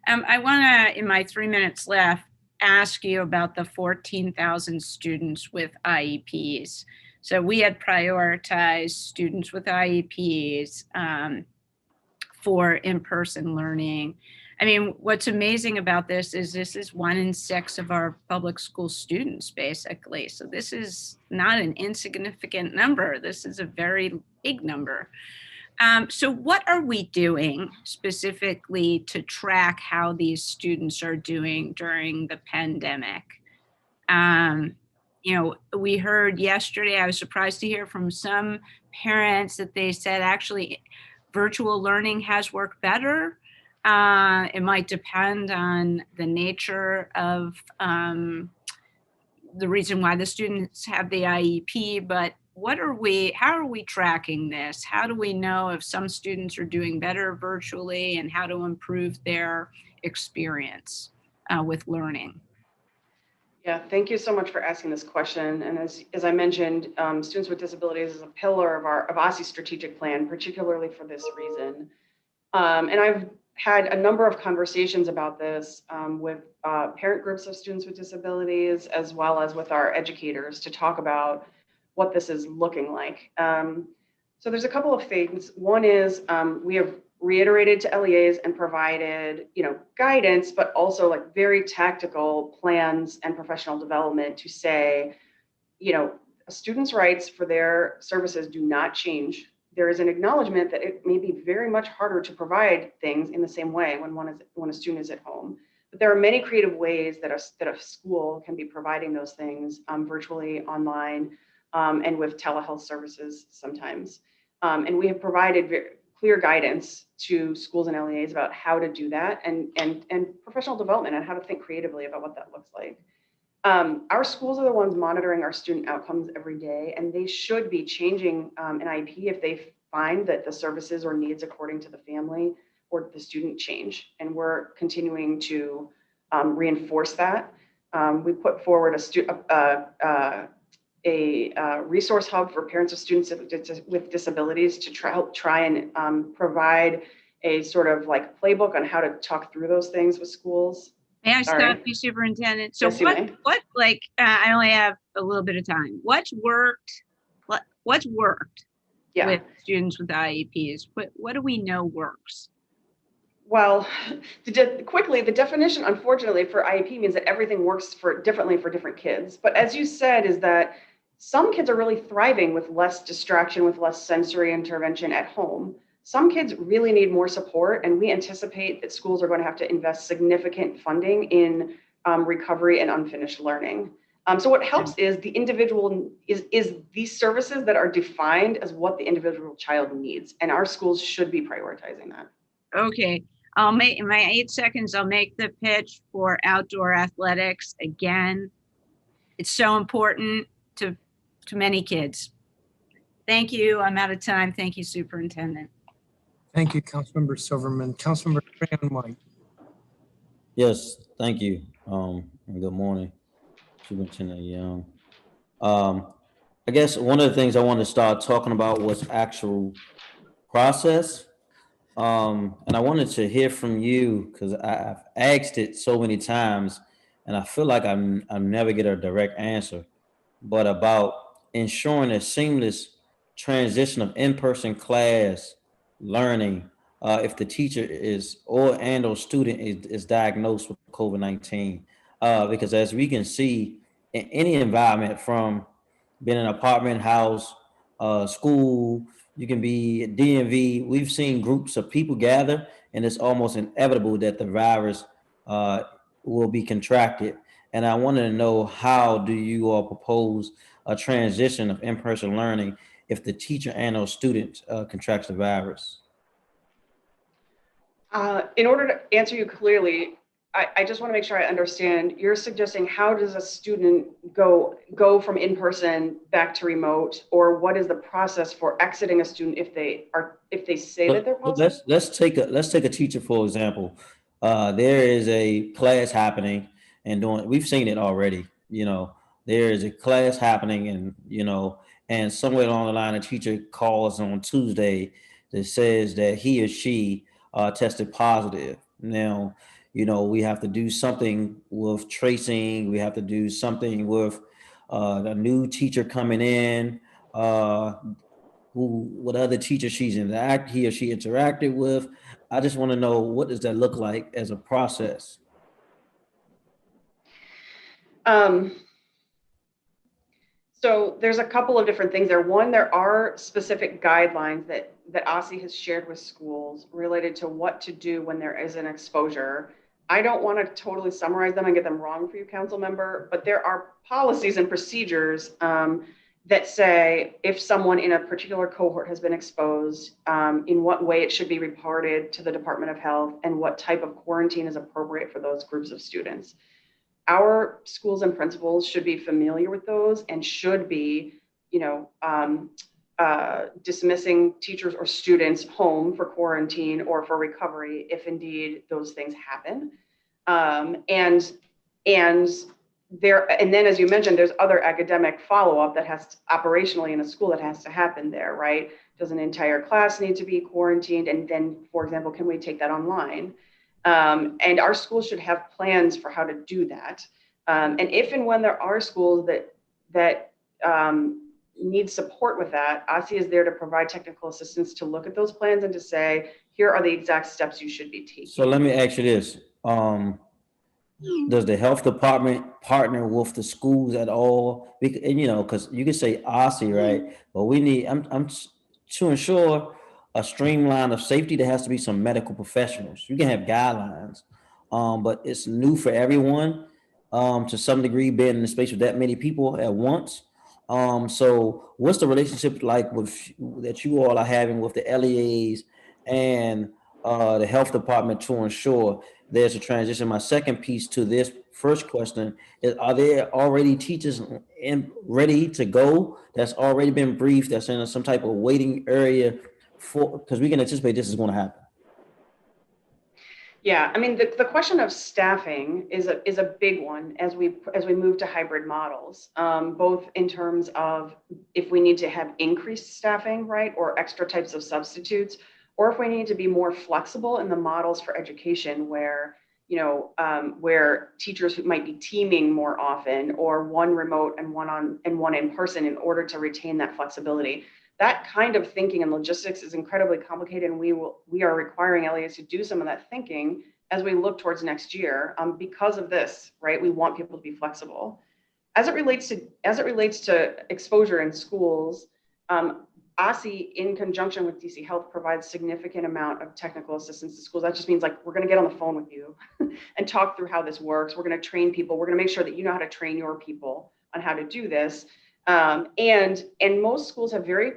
I want to, in my 3 minutes left, ask you about the 14,000 students with IEPs. So we had prioritized students with IEPs for in-person learning. I mean, what's amazing about this is 1 in 6 of our public school students, basically. So this is not an insignificant number. This is a very big number. So what are we doing specifically to track how these students are doing during the pandemic? You know, we heard yesterday, I was surprised to hear from some parents that they said actually virtual learning has worked better. It might depend on the nature of the reason why the students have the IEP, but how are we tracking this? How do we know if some students are doing better virtually and how to improve their experience with learning? Yeah, thank you so much for asking this question. And as I mentioned, students with disabilities is a pillar of OSSE's strategic plan, particularly for this reason. And I've had a number of conversations about this with parent groups of students with disabilities, as well as with our educators to talk about what this is looking like. So there's a couple of things. One is we have reiterated to LEAs and provided, guidance, but also like very tactical plans and professional development to say, a student's rights for their services do not change. There is an acknowledgement that it may be very much harder to provide things in the same way when a student is at home. But there are many creative ways that a school can be providing those things virtually, online, and with telehealth services sometimes. And we have provided very clear guidance to schools and LEAs about how to do that and professional development on how to think creatively about what that looks like. Our schools are the ones monitoring our student outcomes every day, and they should be changing an IEP if they find that the services or needs according to the family or the student change. And we're continuing to reinforce that. We put forward a resource hub for parents of students with disabilities to help try and provide a sort of like playbook on how to talk through those things with schools. May I stop you, Superintendent? So Yes, you may. I only have a little bit of time. What's worked Yeah. with students with IEPs? What do we know works? Well, quickly, the definition, unfortunately, for IEP means that everything works differently for different kids. But as you said, is that some kids are really thriving with less distraction, with less sensory intervention at home. Some kids really need more support, and we anticipate that schools are going to have to invest significant funding in recovery and unfinished learning. So what helps is the individual is these services that are defined as what the individual child needs, and our schools should be prioritizing that. Okay, I'll make in my 8 seconds. I'll make the pitch for outdoor athletics again. It's so important to many kids. Thank you. I'm out of time. Thank you, Superintendent. Thank you, Councilmember Silverman. Councilmember Tran White. Yes, thank you. And good morning, Superintendent Young. I guess one of the things I wanted to start talking about was actual process. And I wanted to hear from you because I've asked it so many times and I feel like I'm never get a direct answer, but about ensuring a seamless transition of in-person class learning if the teacher or student is diagnosed with COVID-19. Because as we can see in any environment, from being in an apartment, house, school, you can be at DMV, we've seen groups of people gather and it's almost inevitable that the virus will be contracted. And I wanted to know, how do you all propose a transition of in-person learning if the teacher and or student contracts the virus? In order to answer you clearly, I just want to make sure I understand. You're suggesting, how does a student go from in-person back to remote, or what is the process for exiting a student if they say that they're positive? Let's take a teacher, for example. There is a class happening and we've seen it already. There is a class happening and somewhere along the line, a teacher calls on Tuesday that says that he or she tested positive. Now, we have to do something with tracing. We have to do something with a new teacher coming in, what other teacher he or she interacted with. I just want to know, what does that look like as a process? So there's a couple of different things there. One, there are specific guidelines that OSSE has shared with schools related to what to do when there is an exposure. I don't want to totally summarize them and get them wrong for you, council member, but there are policies and procedures that say if someone in a particular cohort has been exposed, in what way it should be reported to the Department of Health and what type of quarantine is appropriate for those groups of students. Our schools and principals should be familiar with those and should be, dismissing teachers or students home for quarantine or for recovery if indeed those things happen. And then, as you mentioned, there's other academic follow-up that has to, operationally in a school, that has to happen there, right? Does an entire class need to be quarantined? And then, for example, can we take that online? And our schools should have plans for how to do that. And if and when there are schools that need support with that, OSSE is there to provide technical assistance to look at those plans and to say, here are the exact steps you should be taking. So let me ask you this. Does the health department partner with the schools at all? And, because you can say OSSE, right? But we need, I'm to ensure a streamline of safety, there has to be some medical professionals. You can have guidelines, but it's new for everyone to some degree, being in the space with that many people at once. So what's the relationship like that you all are having with the LEAs and the health department to ensure there's a transition? My second piece to this first question is, are there already teachers ready to go that's already been briefed, that's in some type of waiting area for, because we can anticipate this is going to happen? Yeah, I mean, the question of staffing is a big one as we move to hybrid models, both in terms of if we need to have increased staffing, right, or extra types of substitutes, or if we need to be more flexible in the models for education where, where teachers who might be teaming more often, or one remote and one in person, in order to retain that flexibility. That kind of thinking and logistics is incredibly complicated, and we are requiring LEAs to do some of that thinking as we look towards next year. Because of this, right? We want people to be flexible. As it relates to exposure in schools, OSSE, in conjunction with DC Health, provides significant amount of technical assistance to schools. That just means, like, we're going to get on the phone with you and talk through how this works. We're going to train people. We're going to make sure that you know how to train your people on how to do this. And most schools have very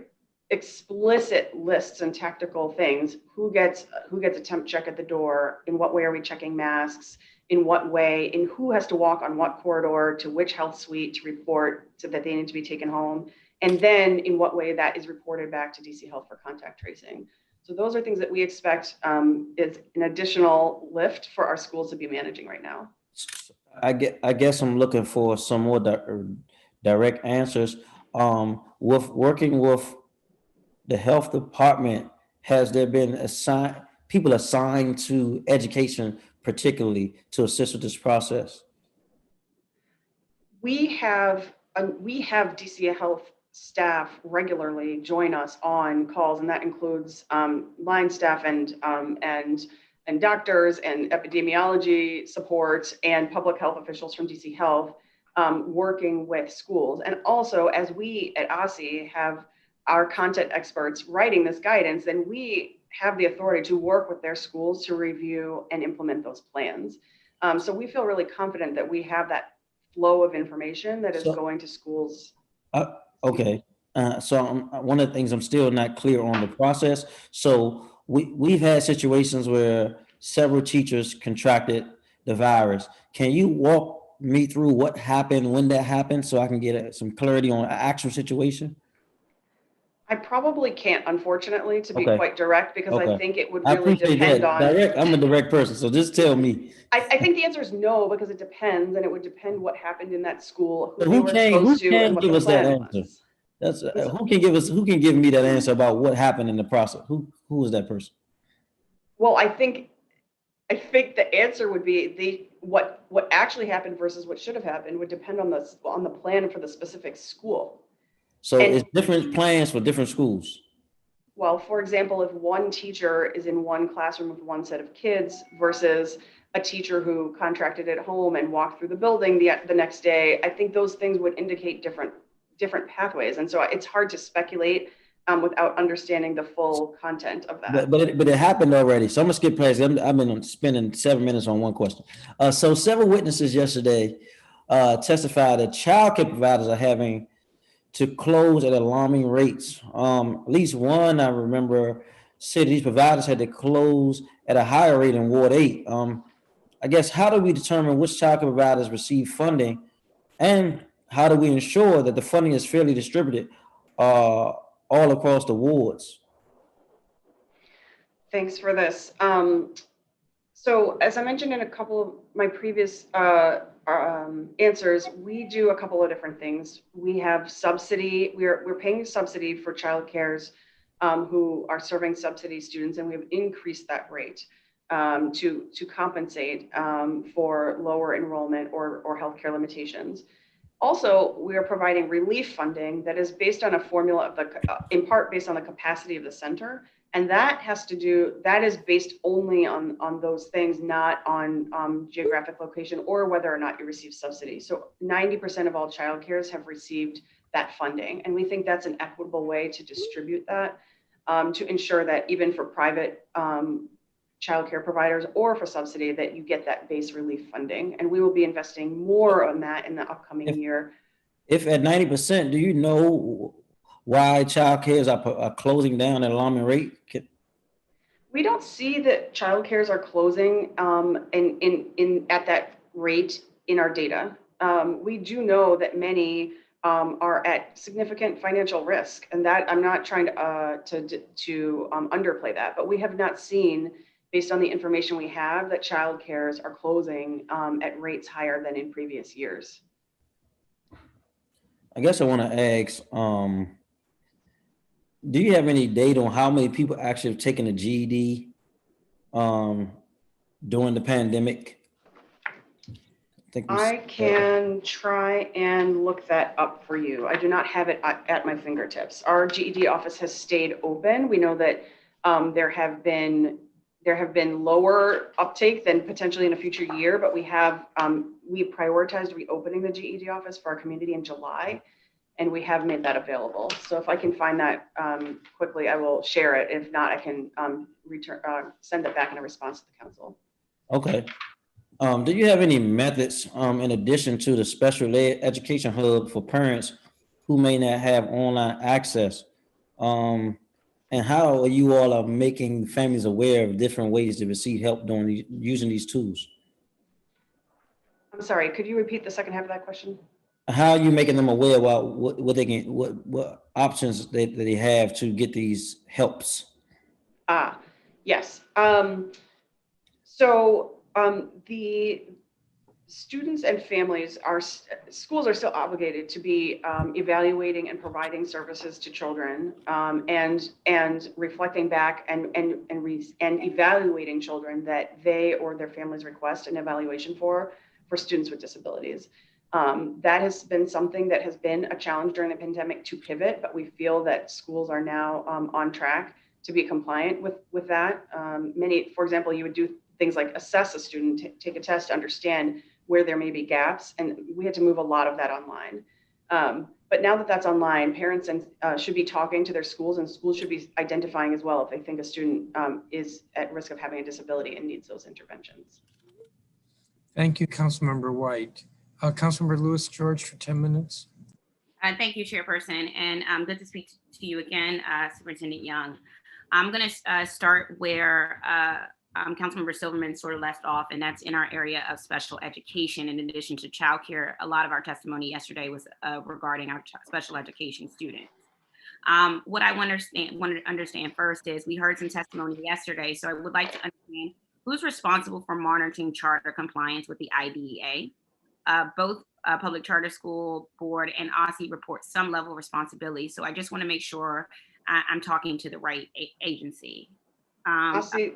explicit lists and tactical things. Who gets a temp check at the door? In what way are we checking masks? In what way? And who has to walk on what corridor to which health suite to report so that they need to be taken home? And then in what way that is reported back to DC Health for contact tracing. So those are things that we expect is an additional lift for our schools to be managing right now. I guess I'm looking for some more direct answers. With working with the health department, has there been people assigned to education, particularly to assist with this process? We have DC Health staff regularly join us on calls, and that includes line staff and doctors and epidemiology support and public health officials from DC Health working with schools. And also, as we at OSSE have our content experts writing this guidance, then we have the authority to work with their schools to review and implement those plans. So we feel really confident that we have that flow of information that is going to schools. Okay. So one of the things I'm still not clear on the process. So we've had situations where several teachers contracted the virus. Can you walk me through what happened, when that happened, so I can get some clarity on an actual situation? I probably can't, unfortunately, to be quite direct, because I think it would really depend on. I'm a direct person, so just tell me. I think the answer is no, because it depends, and it would depend what happened in that school, who can give us that answer? Who can give me that answer about what happened in the process? Who is that person? Well, I think the answer would be what actually happened versus what should have happened would depend on the plan for the specific school. So it's different plans for different schools. Well, for example, if one teacher is in one classroom with one set of kids versus a teacher who contracted at home and walked through the building the next day, I think those things would indicate different pathways. And so it's hard to speculate without understanding the full content of that. But it happened already. So I'm gonna skip past it. I've been spending 7 minutes on one question. So several witnesses yesterday testified that childcare providers are having to close at alarming rates. At least one I remember said these providers had to close at a higher rate in Ward 8. I guess, how do we determine which childcare providers receive funding, and how do we ensure that the funding is fairly distributed all across the wards? Thanks for this. So as I mentioned in a couple of my previous answers, we do a couple of different things. We have subsidy. We're paying subsidy for childcares who are serving subsidy students, and we've increased that rate to compensate for lower enrollment or healthcare limitations. Also, we are providing relief funding that is based on a formula of in part based on the capacity of the center. And that is based only on those things, not on geographic location or whether or not you receive subsidy. So 90% of all childcares have received that funding. And we think that's an equitable way to distribute that to ensure that even for private childcare providers or for subsidy, that you get that base relief funding. And we will be investing more on that in the upcoming year. If at 90%, do you know why childcares are closing down at an alarming rate? We don't see that childcares are closing at that rate in our data. We do know that many are at significant financial risk, and that I'm not trying to underplay that, but we have not seen, based on the information we have, that childcares are closing at rates higher than in previous years. I guess I want to ask, do you have any data on how many people actually have taken a GED during the pandemic? I can try and look that up for you. I do not have it at my fingertips. Our GED office has stayed open. We know that there have been lower uptake than potentially in a future year, but we prioritized reopening the GED office for our community in July, and we have made that available. So if I can find that quickly, I will share it. If not, I can send it back in a response to the council. Okay. Do you have any methods in addition to the special ed education hub for parents who may not have online access? And how are you all making families aware of different ways to receive help using these tools? I'm sorry, could you repeat the second half of that question? How are you making them aware about what options they have to get these helps? Yes. The students and families schools are still obligated to be evaluating and providing services to children and reflecting back and evaluating children that they or their families request an evaluation for students with disabilities. That has been something that has been a challenge during the pandemic to pivot, but we feel that schools are now on track to be compliant with that. For example, you would do things like assess a student, take a test, understand where there may be gaps, and we had to move a lot of that online. But now that that's online, parents should be talking to their schools, and schools should be identifying as well if they think a student is at risk of having a disability and needs those interventions. Thank you, Councilmember White. Councilmember Lewis George for 10 minutes. Thank you, Chairperson, and good to speak to you again, Superintendent Young. I'm going to start where Councilmember Silverman sort of left off, and that's in our area of special education. In addition to childcare, a lot of our testimony yesterday was regarding our special education students. What I want to understand first is we heard some testimony yesterday, so I would like to understand who's responsible for monitoring charter compliance with the IDEA. Both Public Charter School Board and OSSE report some level of responsibility, so I just want to make sure I'm talking to the right agency. OSSE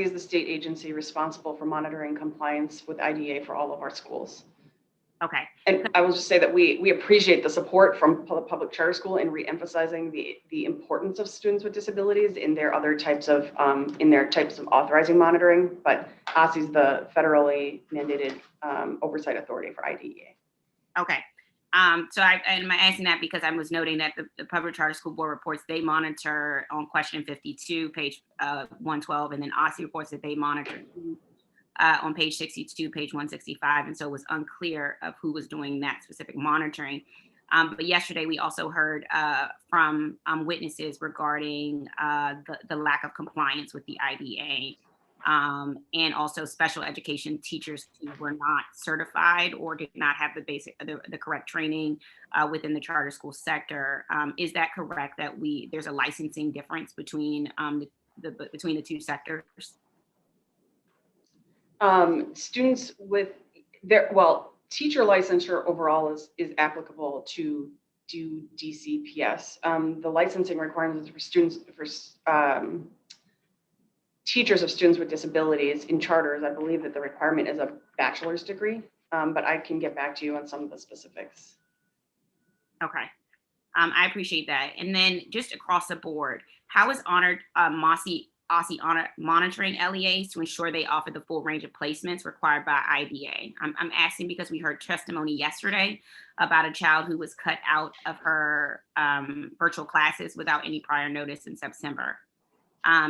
is the state agency responsible for monitoring compliance with IDEA for all of our schools. Okay. And I will just say that we appreciate the support from Public Charter School in re-emphasizing the importance of students with disabilities in their other types of authorizing monitoring, but OSSE is the federally mandated oversight authority for IDEA. Okay. I'm asking that because I was noting that the Public Charter School Board reports they monitor on question 52, page 112, and then OSSE reports that they monitor on page 62, page 165, and so it was unclear of who was doing that specific monitoring. But yesterday we also heard from witnesses regarding the lack of compliance with the IDEA. and also special education teachers who were not certified or did not have the correct training within the charter school sector. Is that correct that there's a licensing difference between between the two sectors? Students with teacher licensure overall is applicable to do DCPS. The licensing requirements for teachers of students with disabilities in charters, I believe that the requirement is a bachelor's degree, but I can get back to you on some of the specifics. Okay. I appreciate that. And then just across the board, how is OSSE monitoring LEAs to ensure they offer the full range of placements required by IDA? I'm asking because we heard testimony yesterday about a child who was cut out of her virtual classes without any prior notice in September.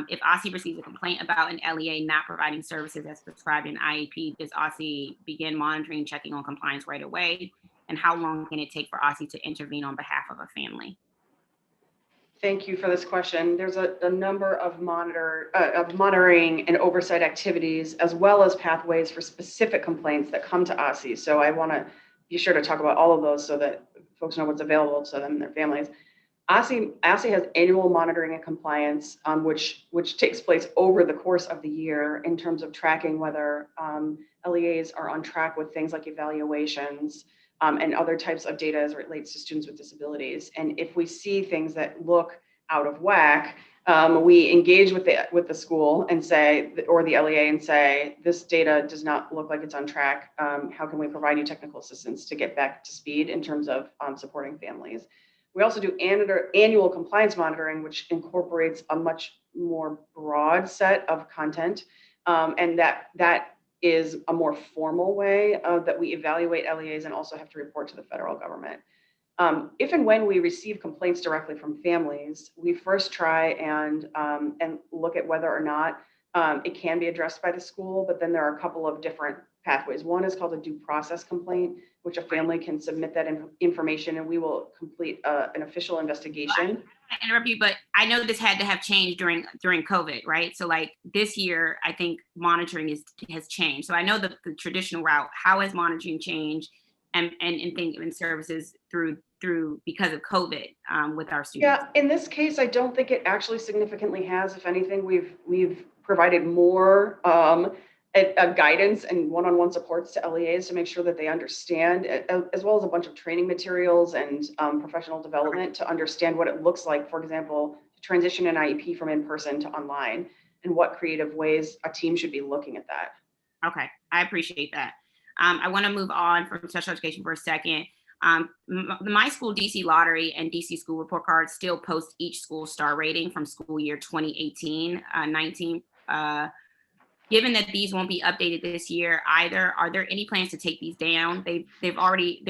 If OSSE receives a complaint about an LEA not providing services as prescribed in IEP, does OSSE begin monitoring and checking on compliance right away? And how long can it take for OSSE to intervene on behalf of a family? Thank you for this question. There's a number of monitoring and oversight activities, as well as pathways for specific complaints that come to OSSE. So I want to be sure to talk about all of those so that folks know what's available to them and their families. OSSE has annual monitoring and compliance, which takes place over the course of the year in terms of tracking whether LEAs are on track with things like evaluations and other types of data as it relates to students with disabilities. And if we see things that look out of whack, we engage with the school and say, or the LEA and say, this data does not look like it's on track. How can we provide you technical assistance to get back to speed in terms of supporting families? We also do annual compliance monitoring, which incorporates a much more broad set of content. And that is a more formal way that we evaluate LEAs and also have to report to the federal government. If and when we receive complaints directly from families, we first try and look at whether or not it can be addressed by the school, but then there are a couple of different pathways. One is called a due process complaint, which a family can submit that information and we will complete an official investigation. I interrupt you, but I know this had to have changed during COVID, right? So like this year, I think monitoring has changed. So I know the traditional route. How has monitoring changed and services through because of COVID with our students? Yeah, in this case, I don't think it actually significantly has. If anything, we've provided more guidance and one-on-one supports to LEAs to make sure that they understand, as well as a bunch of training materials and professional development to understand what it looks like, for example, to transition an IEP from in-person to online and what creative ways a team should be looking at that. Okay, I appreciate that. I want to move on from special education for a second. The My School DC Lottery and DC School Report Cards still post each school star rating from school year 2018-19. Given that these won't be updated this year either, are there any plans to take these down? They're already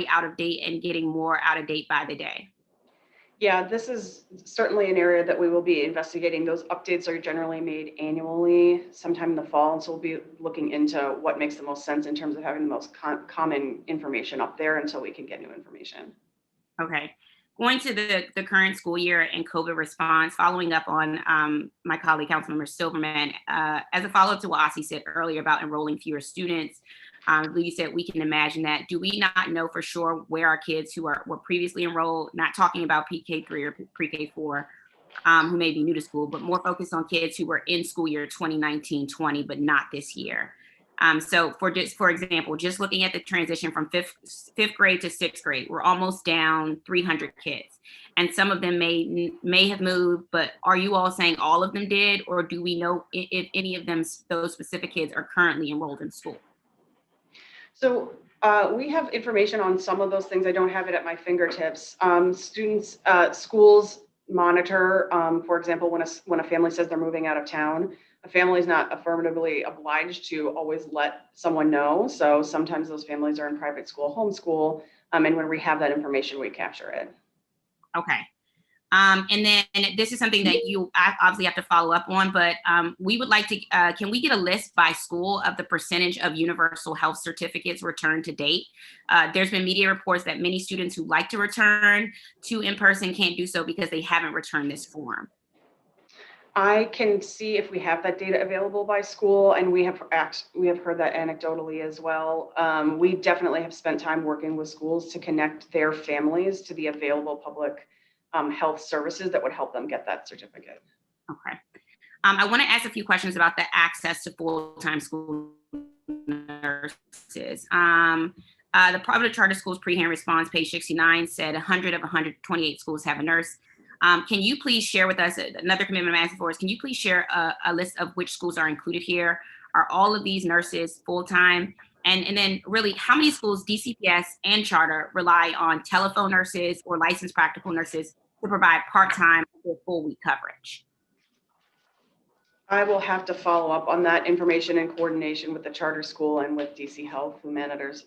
out of date and getting more out of date by the day. Yeah, this is certainly an area that we will be investigating. Those updates are generally made annually, sometime in the fall. And so we'll be looking into what makes the most sense in terms of having the most common information up there until we can get new information. Okay. Going to the current school year and COVID response, following up on my colleague, Councilmember Silverman, as a follow-up to what OSSE said earlier about enrolling fewer students, you said we can imagine that. Do we not know for sure where our kids who were previously enrolled, not talking about PK3 or pre-K4, who may be new to school, but more focused on kids who were in school year 2019-20, but not this year? So for example, just looking at the transition from fifth grade to sixth grade, we're almost down 300 kids. And some of them may have moved, but are you all saying all of them did? Or do we know if any of them, those specific kids, are currently enrolled in school? So we have information on some of those things. I don't have it at my fingertips. Schools monitor, for example, when a family says they're moving out of town, a family is not affirmatively obliged to always let someone know. So sometimes those families are in private school, homeschool, and when we have that information, we capture it. Okay. And then this is something that you obviously have to follow up on, but we would like to, can we get a list by school of the percentage of universal health certificates returned to date? There's been media reports that many students who like to return to in-person can't do so because they haven't returned this form. I can see if we have that data available by school, and we have heard that anecdotally as well. We definitely have spent time working with schools to connect their families to the available public health services that would help them get that certificate. Okay. I want to ask a few questions about the access to full-time school nurses. The private charter schools pre-hearing response, page 69, said 100 of 128 schools have a nurse. Can you please share with us, another commitment I'm asking for is, can you please share a list of which schools are included here? Are all of these nurses full-time? And then really, how many schools, DCPS and charter, rely on telephone nurses or licensed practical nurses to provide part-time or full week coverage? I will have to follow up on that information in coordination with the charter school and with DC Health, who monitors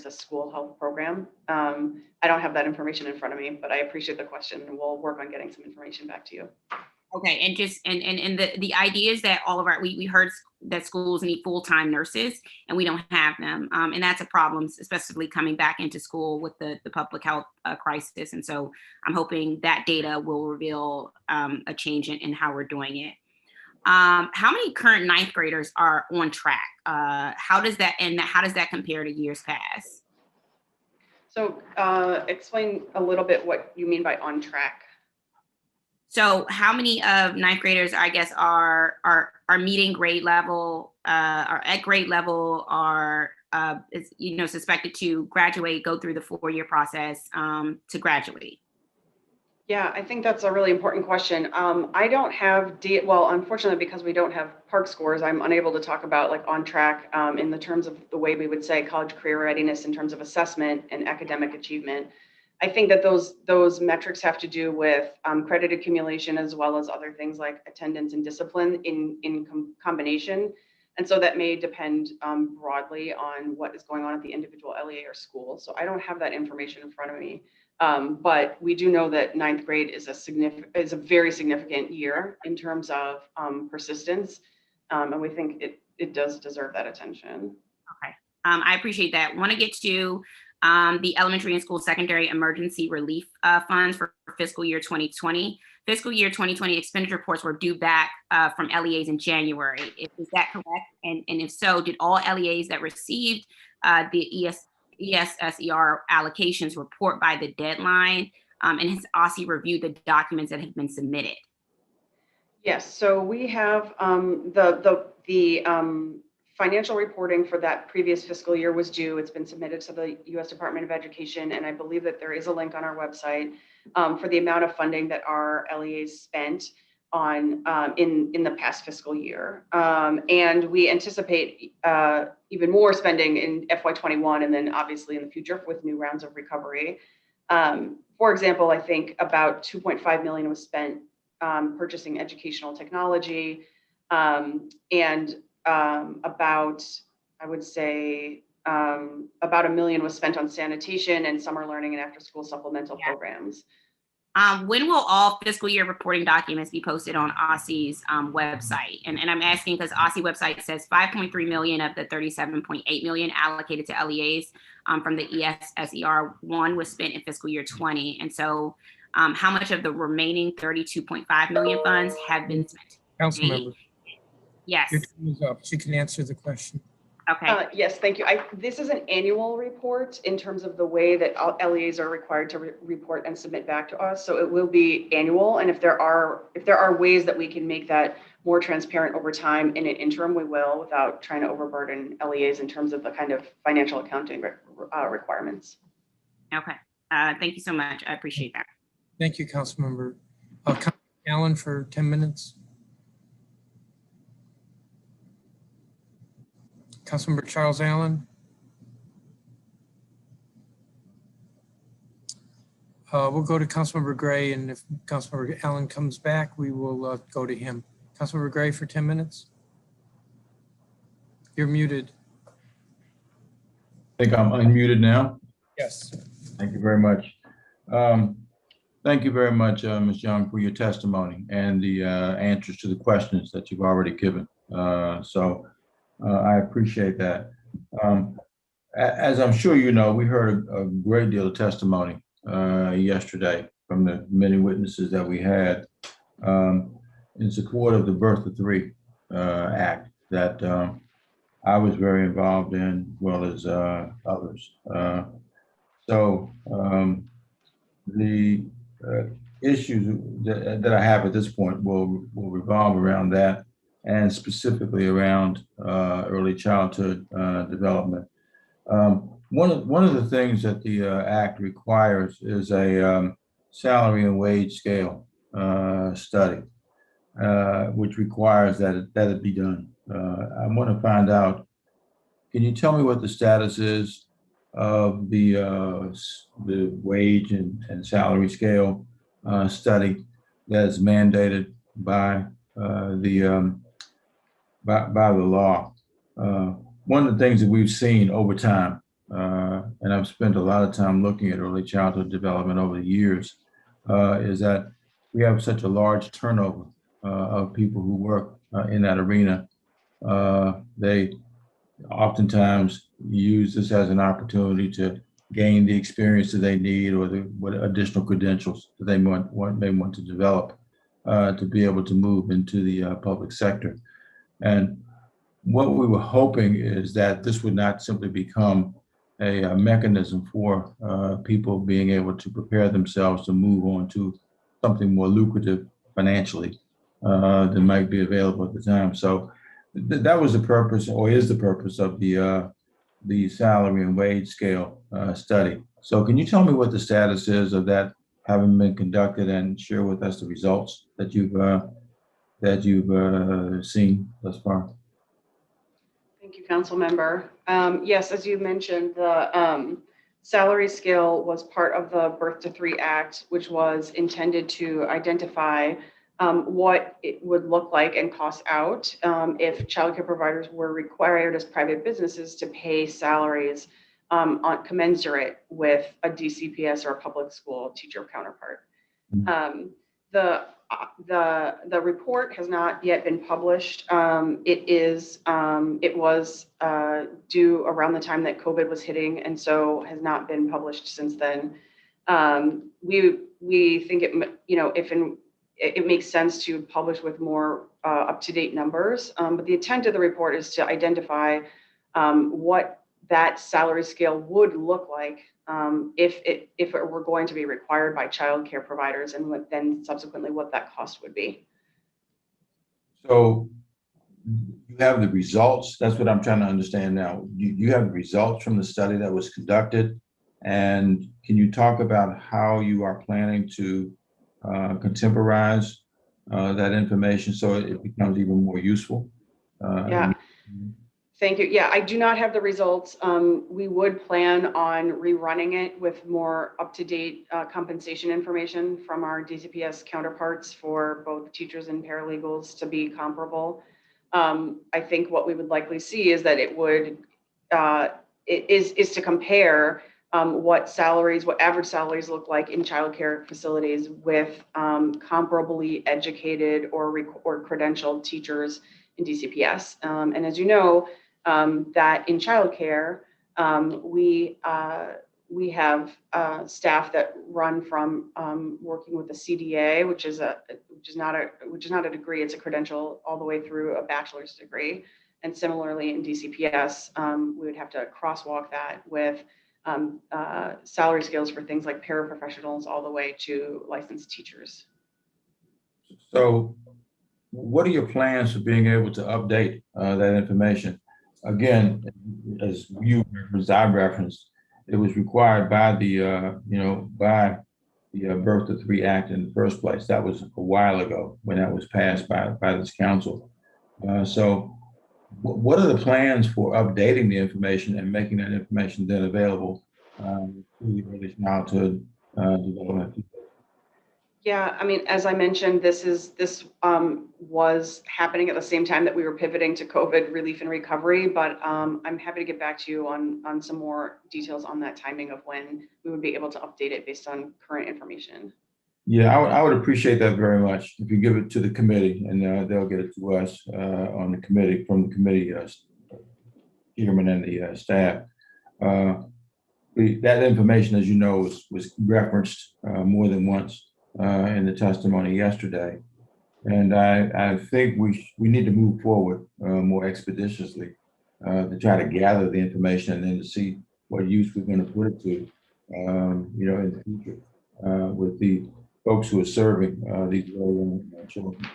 the school health program. I don't have that information in front of me, but I appreciate the question, and we'll work on getting some information back to you. Okay, and just and the idea is that all of our we heard that schools need full-time nurses and we don't have them, and that's a problem, especially coming back into school with the public health crisis. And so I'm hoping that data will reveal a change in how we're doing it. How many current ninth graders are on track? How does that compare to years past? So explain a little bit what you mean by on track. So how many of ninth graders, I guess, are meeting grade level, are at grade level, are suspected to graduate, go through the 4-year process to graduate? Yeah, I think that's a really important question. I don't have well, unfortunately, because we don't have PARCC scores, I'm unable to talk about like on track in the terms of the way we would say college career readiness in terms of assessment and academic achievement. I think that those metrics have to do with credit accumulation as well as other things like attendance and discipline in combination. And so that may depend broadly on what is going on at the individual LEA or school. So I don't have that information in front of me. But we do know that ninth grade is a very significant year in terms of persistence. And we think it does deserve that attention. Okay, I appreciate that. Want to get to the elementary and school secondary emergency relief funds for fiscal year 2020. Fiscal year 2020 expenditure reports were due back from LEAs in January. Is that correct? And if so, did all LEAs that received the ESSER allocations report by the deadline? And has OSSE reviewed the documents that have been submitted? Yes, so we have the financial reporting for that previous fiscal year was due. It's been submitted to the U.S. Department of Education, and I believe that there is a link on our website for the amount of funding that our LEAs spent on in the past fiscal year. And we anticipate even more spending in FY21 and then obviously in the future with new rounds of recovery. For example, I think about $2.5 million was spent purchasing educational technology, and about, I would say, about $1 million was spent on sanitation and summer learning and after school supplemental programs. When will all fiscal year reporting documents be posted on OSSE's website? And I'm asking because OSSE website says 5.3 million of the 37.8 million allocated to LEAs from the ESSER 1 was spent in fiscal year 20. And so how much of the remaining 32.5 million funds have been spent? Councilmember. Yes. Your time is up. You can answer the question. Okay. Yes, thank you. This is an annual report in terms of the way that LEAs are required to report and submit back to us. So it will be annual. And if there are ways that we can make that more transparent over time in an interim, we will, without trying to overburden LEAs in terms of the kind of financial accounting requirements. Okay. Thank you so much. I appreciate that. Thank you, Councilmember. Councilmember Allen for 10 minutes. Councilmember Charles Allen. We'll go to Councilmember Gray, and if Councilmember Allen comes back, we will go to him. Councilmember Gray for 10 minutes. You're muted. I think I'm unmuted now. Yes. Thank you very much. Thank you very much, Ms. Young, for your testimony and the answers to the questions that you've already given. I appreciate that. As I'm sure you know, we heard a great deal of testimony yesterday from the many witnesses that we had. in support of the Birth to Three Act that I was very involved in, as well as others. The issues that I have at this point will revolve around that, and specifically around early childhood development. One of the things that the Act requires is a salary and wage scale study, which requires that it be done. I want to find out, can you tell me what the status is of the wage and salary scale study that is mandated by the law? One of the things that we've seen over time, and I've spent a lot of time looking at early childhood development over the years, is that we have such a large turnover of people who work in that arena. They oftentimes use this as an opportunity to gain the experience that they need, or what additional credentials that they may want to develop to be able to move into the public sector. And what we were hoping is that this would not simply become a mechanism for people being able to prepare themselves to move on to something more lucrative financially than might be available at the time. So that was the purpose, or is the purpose, of the salary and wage scale study. So can you tell me what the status is of that having been conducted, and share with us the results that you've seen thus far? Thank you, Councilmember. Yes, as you mentioned, the salary scale was part of the Birth to Three Act, which was intended to identify what it would look like and cost out if childcare providers were required as private businesses to pay salaries commensurate with a DCPS or a public school teacher counterpart. The report has not yet been published. It was due around the time that COVID was hitting, and so has not been published since then. We think it makes sense to publish with more up-to-date numbers, but the intent of the report is to identify what that salary scale would look like if it were going to be required by childcare providers, and then subsequently what that cost would be. So you have the results. That's what I'm trying to understand now. You have the results from the study that was conducted, and can you talk about how you are planning to contemporize that information so it becomes even more useful? Yeah. Thank you. Yeah, I do not have the results. We would plan on rerunning it with more up-to-date compensation information from our DCPS counterparts for both teachers and paralegals to be comparable. I think what we would likely see is that it would is to compare what average salaries look like in childcare facilities with comparably educated or credentialed teachers in DCPS. And as you know, that in childcare, we have staff that run from working with the CDA, which is not a degree; it's a credential all the way through a bachelor's degree. And similarly, in DCPS, we would have to crosswalk that with salary scales for things like paraprofessionals all the way to licensed teachers. So, what are your plans for being able to update that information? Again, as you referenced, I referenced, it was required by the Birth to Three Act in the first place. That was a while ago when that was passed by this council. So what are the plans for updating the information and making that information then available to the early childhood development? Yeah, I mean, as I mentioned, this was happening at the same time that we were pivoting to COVID relief and recovery, but I'm happy to get back to you on some more details on that timing of when we would be able to update it based on current information. Yeah, I would appreciate that very much if you give it to the committee, and they'll get it to us on the committee, from the committee chairman and the staff. That information, as you know, was referenced more than once in the testimony yesterday. And I think we need to move forward more expeditiously to try to gather the information and then to see what use we're going to put it to, you know, in the future with the folks who are serving these very young children.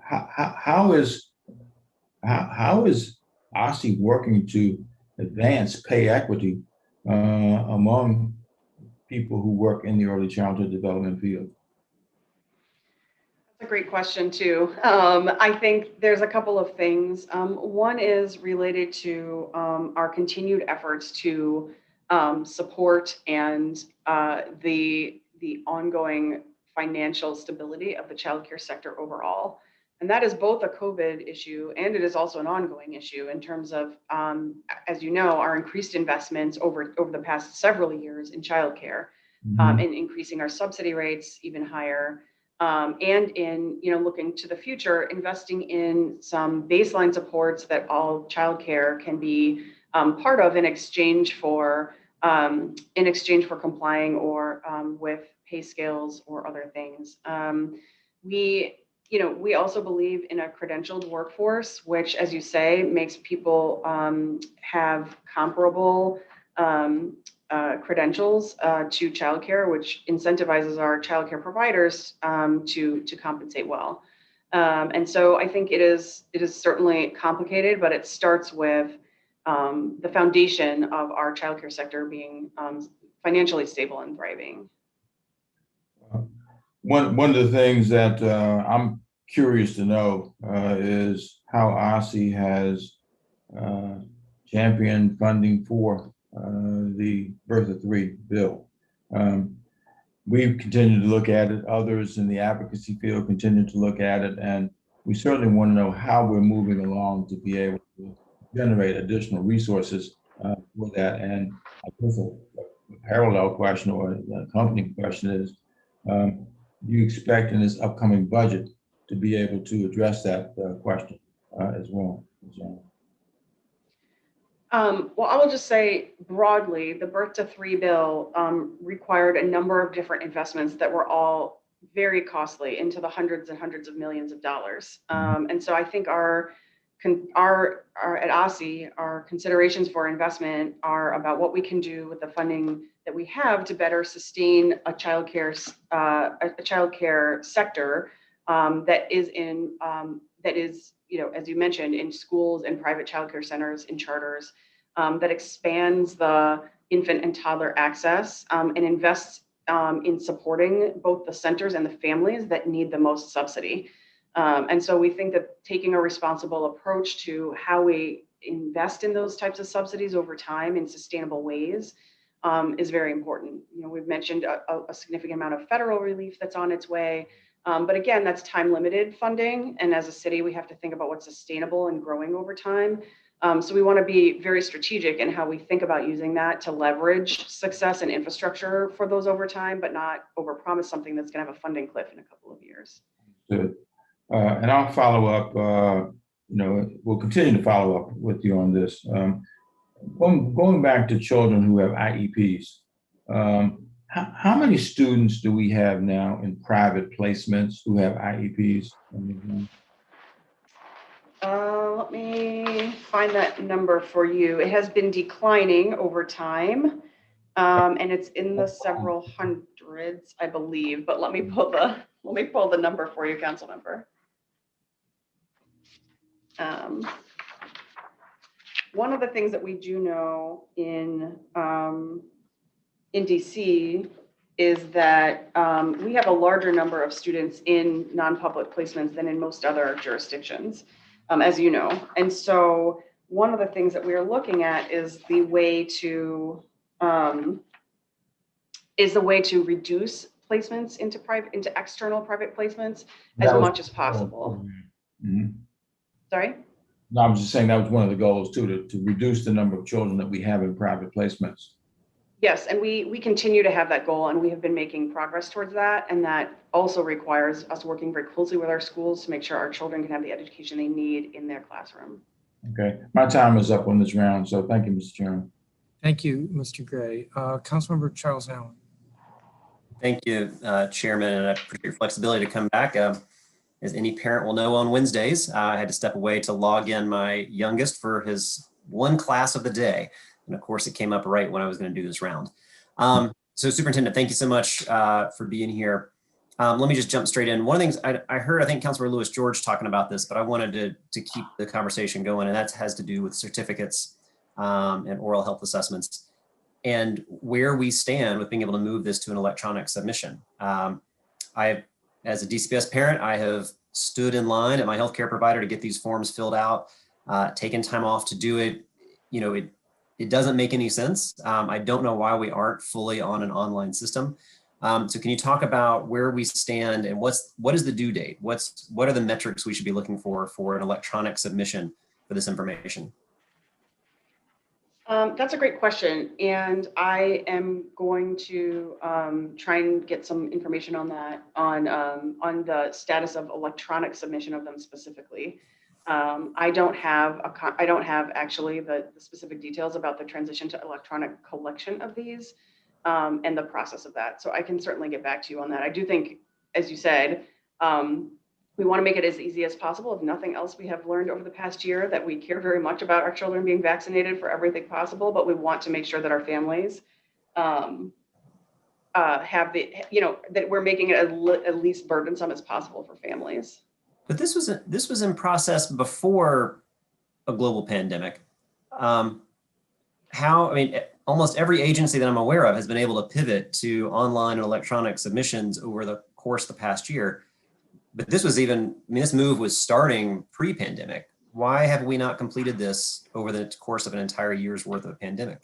How is OSSE working to advance pay equity among people who work in the early childhood development field? That's a great question too. I think there's a couple of things. One is related to our continued efforts to support and the ongoing financial stability of the childcare sector overall. And that is both a COVID issue and it is also an ongoing issue in terms of, as you know, our increased investments over the past several years in childcare, and increasing our subsidy rates even higher. And in, you know, looking to the future, investing in some baseline supports that all childcare can be part of in exchange for complying or with pay scales or other things. We also believe in a credentialed workforce, which, as you say, makes people have comparable credentials to childcare, which incentivizes our childcare providers to compensate well. And so I think it is certainly complicated, but it starts with the foundation of our childcare sector being financially stable and thriving. One of the things that I'm curious to know is how OSSE has championed funding for the Birth of Three bill. We've continued to look at it. Others in the advocacy field continue to look at it. And we certainly want to know how we're moving along to be able to generate additional resources for that. And I guess a parallel question or an accompanying question is, do you expect in this upcoming budget to be able to address that question as well? Well, I will just say broadly, the Birth to Three bill required a number of different investments that were all very costly, into the hundreds and hundreds of millions of dollars. And so I think our at OSSE, our considerations for investment are about what we can do with the funding that we have to better sustain a childcare sector that is, you know, as you mentioned, in schools and private childcare centers, in charters, that expands the infant and toddler access and invests in supporting both the centers and the families that need the most subsidy. And so we think that taking a responsible approach to how we invest in those types of subsidies over time in sustainable ways is very important. You know, we've mentioned a significant amount of federal relief that's on its way. But again, that's time limited funding. And as a city, we have to think about what's sustainable and growing over time. So we want to be very strategic in how we think about using that to leverage success and infrastructure for those over time, but not overpromise something that's going to have a funding cliff in a couple of years. Good. And I'll follow up, you know, we'll continue to follow up with you on this. Going back to children who have IEPs, how many students do we have now in private placements who have IEPs? Let me find that number for you. It has been declining over time, and it's in the several hundreds, I believe. But let me pull the number for you, Councilmember. One of the things that we do know in DC is that we have a larger number of students in non-public placements than in most other jurisdictions, as you know. And so one of the things that we are looking at is the way to reduce placements into external private placements as much as possible. Mm-hmm. Sorry? No, I was just saying that was one of the goals too, to reduce the number of children that we have in private placements. Yes, and we continue to have that goal, and we have been making progress towards that. And that also requires us working very closely with our schools to make sure our children can have the education they need in their classroom. Okay, my time is up on this round, so thank you, Mr. Chairman. Thank you, Mr. Gray. Councilmember Charles Allen. Thank you, Chairman, and I appreciate your flexibility to come back. As any parent will know, on Wednesdays, I had to step away to log in my youngest for his one class of the day. And of course, it came up right when I was going to do this round. So Superintendent, thank you so much for being here. Let me just jump straight in. One of the things I heard, I think Councilmember Lewis George talking about this, but I wanted to keep the conversation going, and that has to do with certificates and oral health assessments, and where we stand with being able to move this to an electronic submission. As a DCPS parent, I have stood in line at my healthcare provider to get these forms filled out, taken time off to do it. You know, it doesn't make any sense. I don't know why we aren't fully on an online system. So can you talk about where we stand and what is the due date? What are the metrics we should be looking for an electronic submission for this information? That's a great question, and I am going to try and get some information on that, on the status of electronic submission of them specifically. I don't have actually the specific details about the transition to electronic collection of these and the process of that. So I can certainly get back to you on that. I do think, as you said, we want to make it as easy as possible. If nothing else, we have learned over the past year that we care very much about our children being vaccinated for everything possible, but we want to make sure that our families have the, that we're making it at least burdensome as possible for families. But this was in process before a global pandemic. Almost every agency that I'm aware of has been able to pivot to online and electronic submissions over the course of the past year. But this move was starting pre-pandemic. Why have we not completed this over the course of an entire year's worth of a pandemic?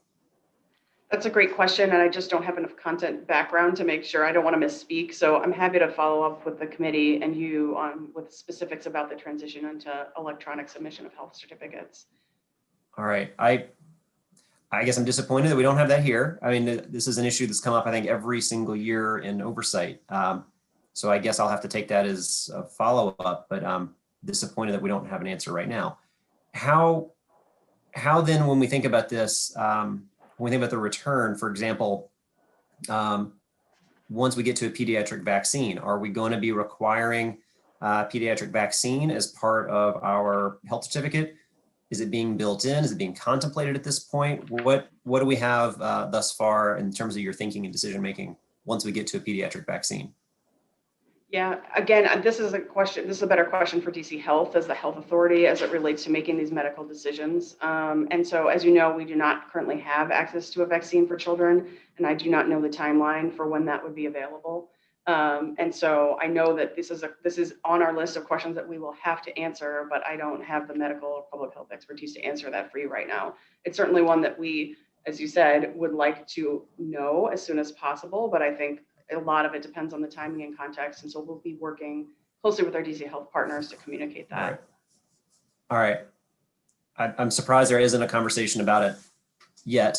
That's a great question, and I just don't have enough content background to make sure. I don't want to misspeak, so I'm happy to follow up with the committee and you with specifics about the transition into electronic submission of health certificates. All right. I guess I'm disappointed that we don't have that here. I mean, this is an issue that's come up, I think, every single year in oversight. So I guess I'll have to take that as a follow-up, but I'm disappointed that we don't have an answer right now. How then, when we think about this, when we think about the return, for example, once we get to a pediatric vaccine, are we going to be requiring pediatric vaccine as part of our health certificate? Is it being built in? Is it being contemplated at this point? What do we have thus far in terms of your thinking and decision-making once we get to a pediatric vaccine? Yeah, again, this is a better question for DC Health as the health authority as it relates to making these medical decisions. And so, as you know, we do not currently have access to a vaccine for children, and I do not know the timeline for when that would be available. And so I know that this is on our list of questions that we will have to answer, but I don't have the medical or public health expertise to answer that for you right now. It's certainly one that we, as you said, would like to know as soon as possible, but I think a lot of it depends on the timing and context. And so we'll be working closely with our DC Health partners to communicate that. All right. I'm surprised there isn't a conversation about it yet.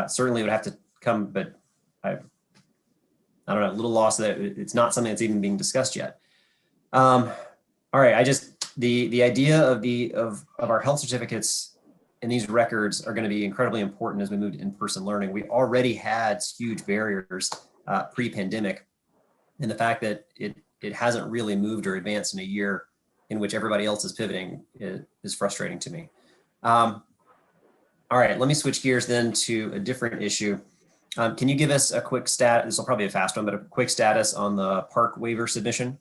Certainly it would have to come, but I don't know, a little lost that it's not something that's even being discussed yet. All right. The idea of our health certificates and these records are going to be incredibly important as we move to in-person learning. We already had huge barriers pre-pandemic, and the fact that it hasn't really moved or advanced in a year in which everybody else is pivoting is frustrating to me. All right, let me switch gears then to a different issue. Can you give us a quick this will probably be a fast one, but a quick status on the park waiver submission?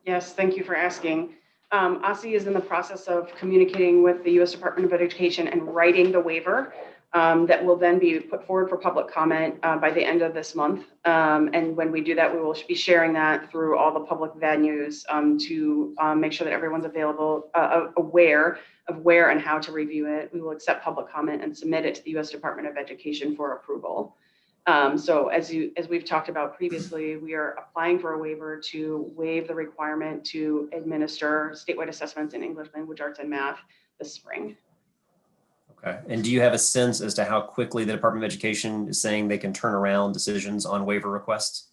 Yes, thank you for asking. OSSE is in the process of communicating with the U.S. Department of Education and writing the waiver that will then be put forward for public comment by the end of this month. And when we do that, we will be sharing that through all the public venues to make sure that everyone's aware of where and how to review it. We will accept public comment and submit it to the U.S. Department of Education for approval. So as we've talked about previously, we are applying for a waiver to waive the requirement to administer statewide assessments in English, language arts, and math this spring. Okay. And do you have a sense as to how quickly the Department of Education is saying they can turn around decisions on waiver requests?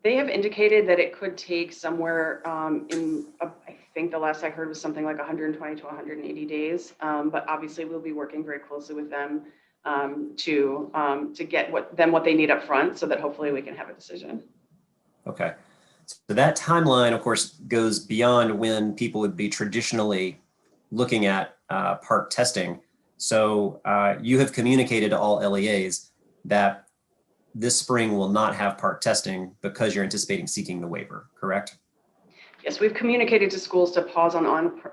They have indicated that it could take somewhere I think the last I heard was something like 120 to 180 days. But obviously we'll be working very closely with them to get what they need up front, so that hopefully we can have a decision. Okay. So that timeline, of course, goes beyond when people would be traditionally looking at PARCC testing. So you have communicated to all LEAs that this spring will not have PARCC testing because you're anticipating seeking the waiver, correct? Yes, we've communicated to schools to pause on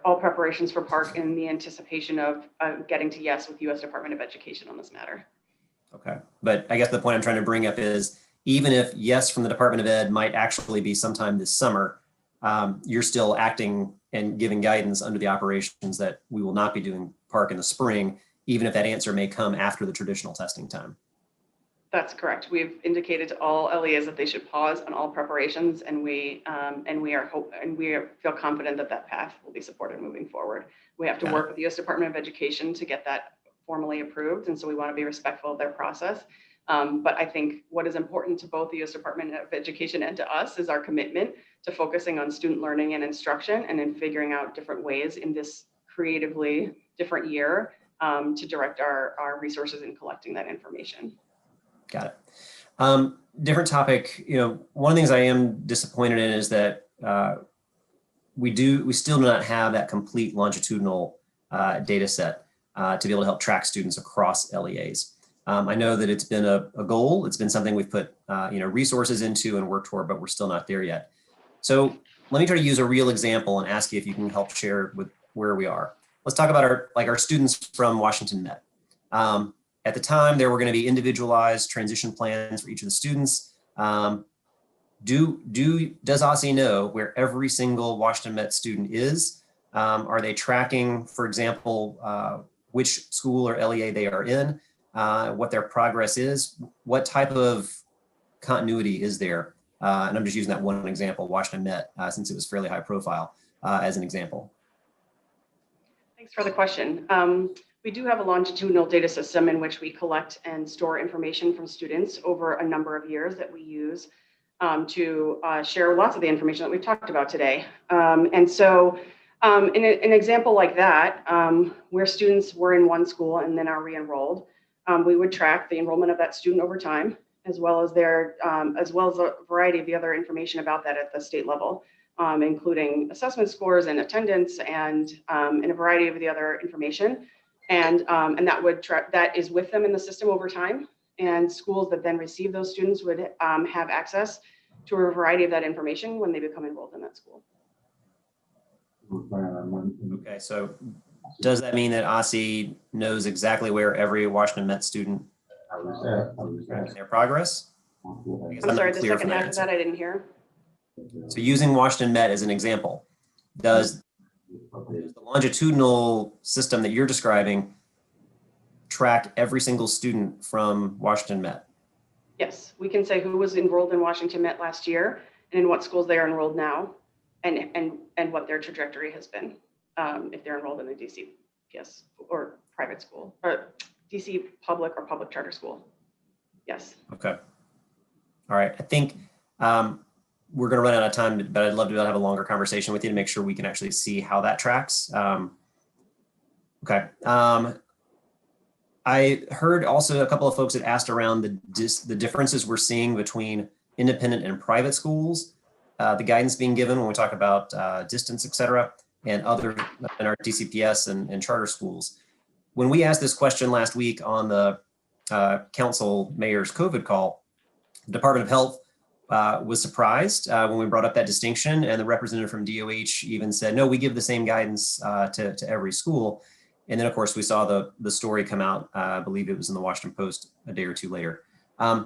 all preparations for PARCC in the anticipation of getting to yes with U.S. Department of Education on this matter. Okay. But I guess the point I'm trying to bring up is, even if yes from the Department of Ed might actually be sometime this summer, you're still acting and giving guidance under the operations that we will not be doing PARCC in the spring, even if that answer may come after the traditional testing time. That's correct. We've indicated to all LEAs that they should pause on all preparations, and we feel confident that that path will be supported moving forward. We have to work with the U.S. Department of Education to get that formally approved, and so we want to be respectful of their process. But I think what is important to both the U.S. Department of Education and to us is our commitment to focusing on student learning and instruction, and in figuring out different ways in this creatively different year to direct our resources in collecting that information. Got it. Different topic. One of the things I am disappointed in is that we still do not have that complete longitudinal data set to be able to help track students across LEAs. I know that it's been a goal. It's been something we've put resources into and worked toward, but we're still not there yet. So let me try to use a real example and ask you if you can help share with where we are. Let's talk about our students from Washington Met. At the time, there were going to be individualized transition plans for each of the students. Does OSSE know where every single Washington Met student is? Are they tracking, for example, which school or LEA they are in, what their progress is? What type of continuity is there? And I'm just using that one example, Washington Met, since it was fairly high profile as an example. Thanks for the question. We do have a longitudinal data system in which we collect and store information from students over a number of years that we use to share lots of the information that we've talked about today. And so in an example like that, where students were in one school and then are re-enrolled, we would track the enrollment of that student over time, as well as a variety of the other information about that at the state level, including assessment scores and attendance and a variety of the other information. And that is with them in the system over time. And schools that then receive those students would have access to a variety of that information when they become enrolled in that school. Okay, so does that mean that OSSE knows exactly where every Washington Met student is in their progress? I'm sorry, the second half of that I didn't hear. So using Washington Met as an example, does the longitudinal system that you're describing track every single student from Washington Met? Yes, we can say who was enrolled in Washington Met last year and in what schools they are enrolled now, and what their trajectory has been if they're enrolled in the DCPS or private school, or DC public or public charter school. Yes. Okay. All right. I think we're going to run out of time, but I'd love to have a longer conversation with you to make sure we can actually see how that tracks. Okay. I heard also a couple of folks that asked around the differences we're seeing between independent and private schools, the guidance being given when we talk about distance, et cetera, and other in our DCPS and charter schools. When we asked this question last week on the council mayor's COVID call, the Department of Health was surprised when we brought up that distinction, and the representative from DOH even said, no, we give the same guidance to every school. And then of course we saw the story come out, I believe it was in the Washington Post a day or two later. I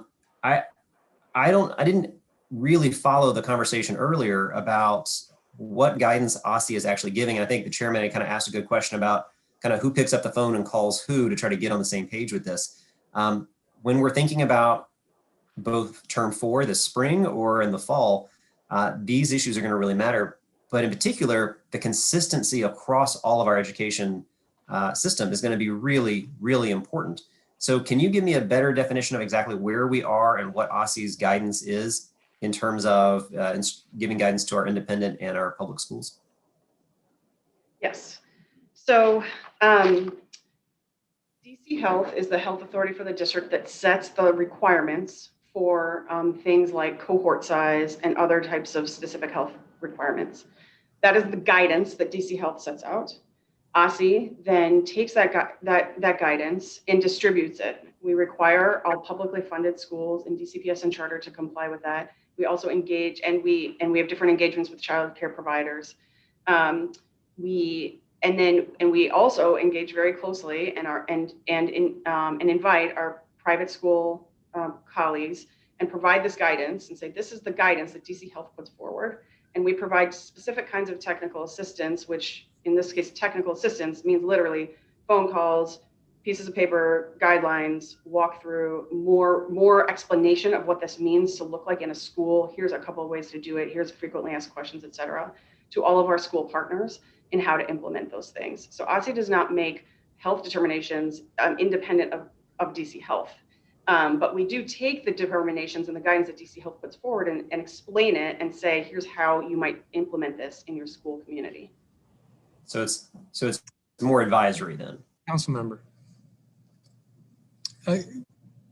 didn't really follow the conversation earlier about what guidance OSSE is actually giving. And I think the chairman kind of asked a good question about kind of who picks up the phone and calls who to try to get on the same page with this. When we're thinking about both term 4 this spring or in the fall, these issues are going to really matter. But in particular, the consistency across all of our education system is going to be really, really important. So can you give me a better definition of exactly where we are and what OSSE's guidance is in terms of giving guidance to our independent and our public schools? Yes. So DC Health is the health authority for the district that sets the requirements for things like cohort size and other types of specific health requirements. That is the guidance that DC Health sets out. OSSE then takes that guidance and distributes it. We require all publicly funded schools in DCPS and charter to comply with that. We also engage, and we have different engagements with childcare providers. We also engage very closely and invite our private school colleagues and provide this guidance and say, this is the guidance that DC Health puts forward. And we provide specific kinds of technical assistance, which in this case, technical assistance means literally phone calls, pieces of paper, guidelines, walkthrough, more explanation of what this means to look like in a school. Here's a couple of ways to do it. Here's frequently asked questions, et cetera, to all of our school partners in how to implement those things. So OSSE does not make health determinations independent of DC Health. But we do take the determinations and the guidance that DC Health puts forward and explain it and say, here's how you might implement this in your school community. So it's more advisory then. Councilmember.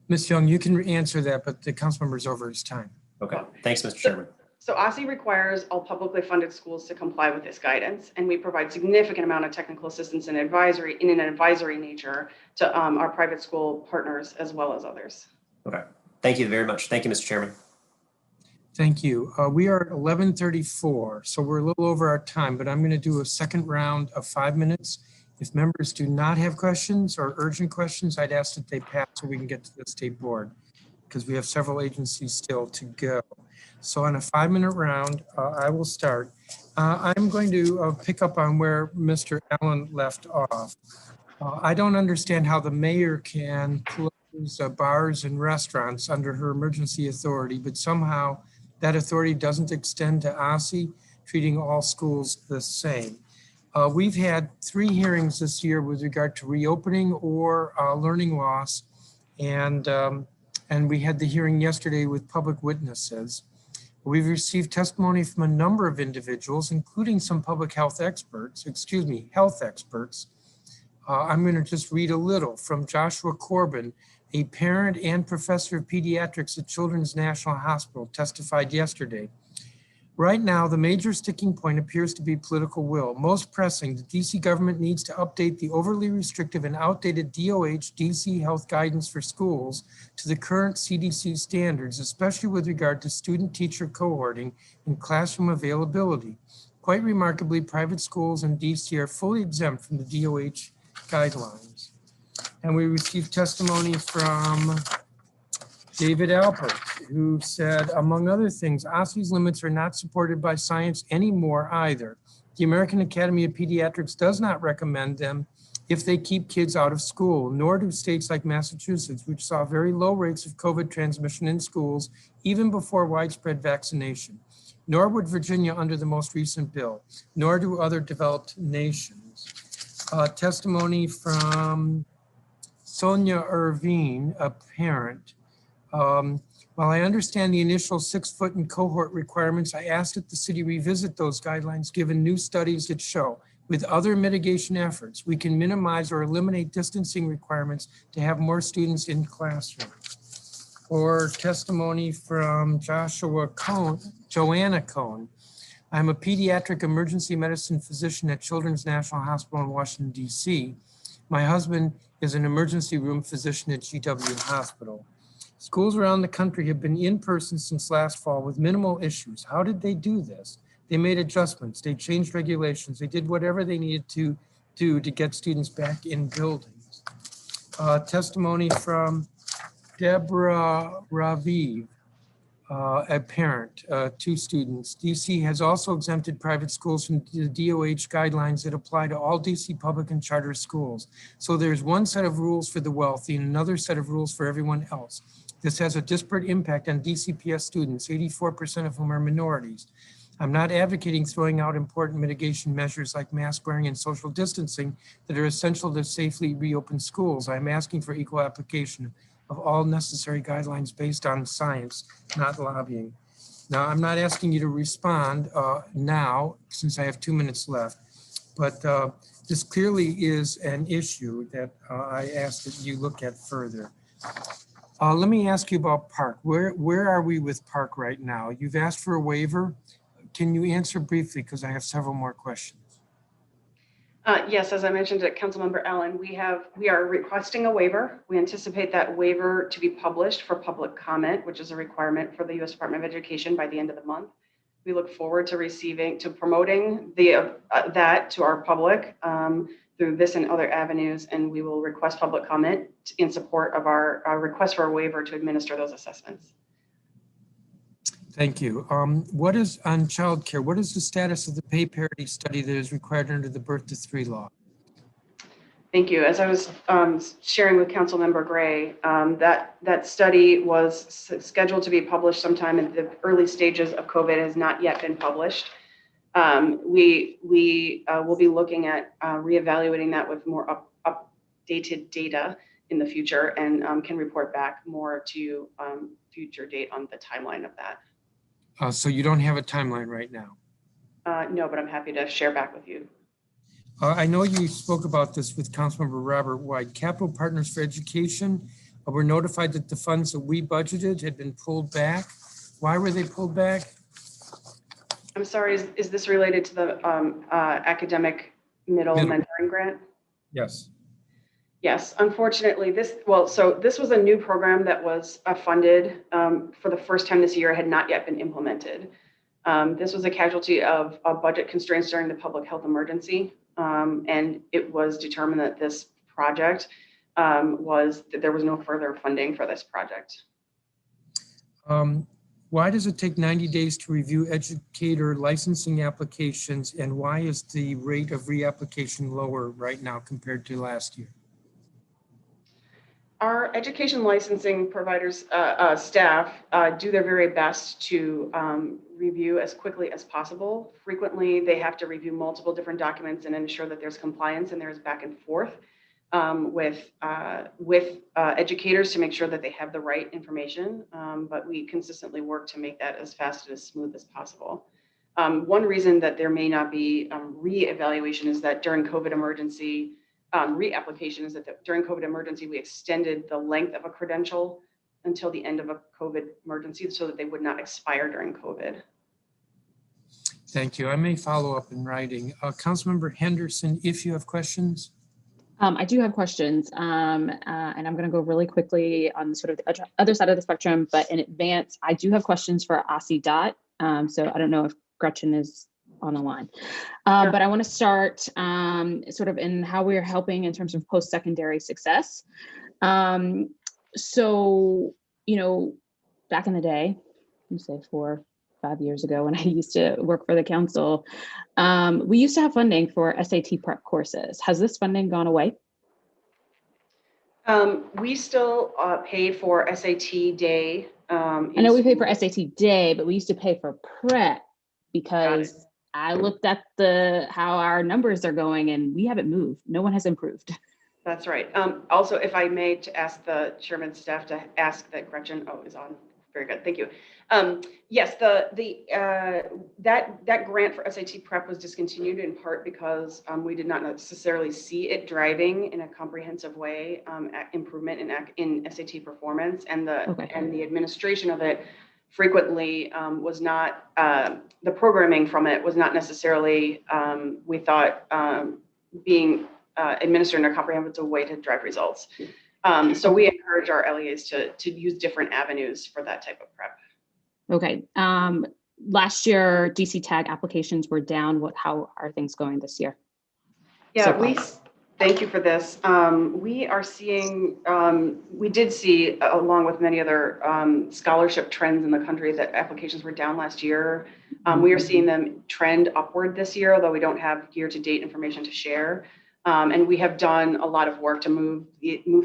Ms. Young, you can answer that, but the councilmember is over his time. Okay, thanks, Mr. Chairman. So OSSE requires all publicly funded schools to comply with this guidance, and we provide significant amount of technical assistance and advisory in an advisory nature to our private school partners as well as others. Okay, thank you very much. Thank you, Mr. Chairman. Thank you. We are at 11:34, so we're a little over our time, but I'm going to do a second round of 5 minutes. If members do not have questions or urgent questions, I'd ask that they pass so we can get to the state board, because we have several agencies still to go. So on a 5-minute round, I will start. I'm going to pick up on where Mr. Allen left off. I don't understand how the mayor can close bars and restaurants under her emergency authority, but somehow that authority doesn't extend to OSSE, treating all schools the same. We've had 3 hearings this year with regard to reopening or learning loss, and we had the hearing yesterday with public witnesses. We've received testimony from a number of individuals, including some public health experts, health experts. I'm going to just read a little from Joshua Corbin, a parent and professor of pediatrics at Children's National Hospital, testified yesterday. Right now, the major sticking point appears to be political will. Most pressing, the DC government needs to update the overly restrictive and outdated DOH DC health guidance for schools to the current CDC standards, especially with regard to student-teacher cohorting and classroom availability. Quite remarkably, private schools in DC are fully exempt from the DOH guidelines. And we received testimony from David Alpert, who said, among other things, OSSE's limits are not supported by science anymore either. The American Academy of Pediatrics does not recommend them if they keep kids out of school, nor do states like Massachusetts, which saw very low rates of COVID transmission in schools even before widespread vaccination, nor would Virginia under the most recent bill, nor do other developed nations. Testimony from Sonia Irvine, a parent. While I understand the initial 6-foot and cohort requirements, I asked that the city revisit those guidelines given new studies that show with other mitigation efforts, we can minimize or eliminate distancing requirements to have more students in classrooms. Or testimony from Joanna Cohn. I'm a pediatric emergency medicine physician at Children's National Hospital in Washington, DC. My husband is an emergency room physician at GW Hospital. Schools around the country have been in person since last fall with minimal issues. How did they do this? They made adjustments, they changed regulations, they did whatever they needed to do to get students back in buildings. Testimony from Deborah Raviv, a parent, 2 students. DC has also exempted private schools from the DOH guidelines that apply to all DC public and charter schools. So there's one set of rules for the wealthy and another set of rules for everyone else. This has a disparate impact on DCPS students, 84% of whom are minorities. I'm not advocating throwing out important mitigation measures like mask wearing and social distancing that are essential to safely reopen schools. I'm asking for equal application of all necessary guidelines based on science, not lobbying. Now, I'm not asking you to respond now, since I have 2 minutes left, but This clearly is an issue that I ask that you look at further. Let me ask you about Park. Where are we with Park right now? You've asked for a waiver. Can you answer briefly, because I have several more questions? Yes, as I mentioned at Councilmember Allen, we are requesting a waiver. We anticipate that waiver to be published for public comment, which is a requirement for the U.S. Department of Education by the end of the month. We look forward to promoting that to our public through this and other avenues, and we will request public comment in support of our request for a waiver to administer those assessments. Thank you. What is on childcare? What is the status of the pay parity study that is required under the Birth to 3 law? Thank you. As I was sharing with Councilmember Gray, that study was scheduled to be published sometime in the early stages of COVID. Has not yet been published. We will be looking at reevaluating that with more updated data in the future, and can report back more to future date on the timeline of that. So you don't have a timeline right now? No, but I'm happy to share back with you. I know you spoke about this with Councilmember Robert White. Capital Partners for Education were notified that the funds that we budgeted had been pulled back. Why were they pulled back? I'm sorry, is this related to the academic middle mentoring grant? Yes. Yes, unfortunately, this was a new program that was funded for the first time this year, had not yet been implemented. This was a casualty of budget constraints during the public health emergency. And it was determined that this project there was no further funding for this project. Why does it take 90 days to review educator licensing applications, and why is the rate of reapplication lower right now compared to last year? Our education licensing providers, staff, do their very best to review as quickly as possible. Frequently, they have to review multiple different documents and ensure that there's compliance and there's back and forth with educators to make sure that they have the right information. But we consistently work to make that as fast and as smooth as possible. One reason that there may not be reevaluation is that during COVID emergency, reapplication is that during COVID emergency, we extended the length of a credential until the end of a COVID emergency so that they would not expire during COVID. Thank you. I may follow up in writing. Councilmember Henderson, if you have questions. I do have questions, and I'm going to go really quickly on sort of the other side of the spectrum, but in advance, I do have questions for OSSE DOT. So I don't know if Gretchen is on the line. But I want to start sort of in how we're helping in terms of post-secondary success. So, back in the day, let me say 4 or 5 years ago when I used to work for the council, we used to have funding for SAT prep courses. Has this funding gone away? We still pay for SAT day. I know we pay for SAT day, but we used to pay for prep because I looked at how our numbers are going and we haven't moved. No one has improved. That's right. Also, if I may, to ask the chairman's staff to ask that Gretchen is on. Very good. Thank you. Yes, that grant for SAT prep was discontinued in part because we did not necessarily see it driving in a comprehensive way improvement in SAT performance, and the administration of it frequently was not the programming from it was not necessarily we thought being administered in a comprehensive way to drive results. So we encourage our LEAs to use different avenues for that type of prep. Okay. Last year, DC tag applications were down. How are things going this year? Yeah, thank you for this. We are seeing, we did see, along with many other scholarship trends in the country, that applications were down last year. We are seeing them trend upward this year, although we don't have year-to-date information to share. And we have done a lot of work to move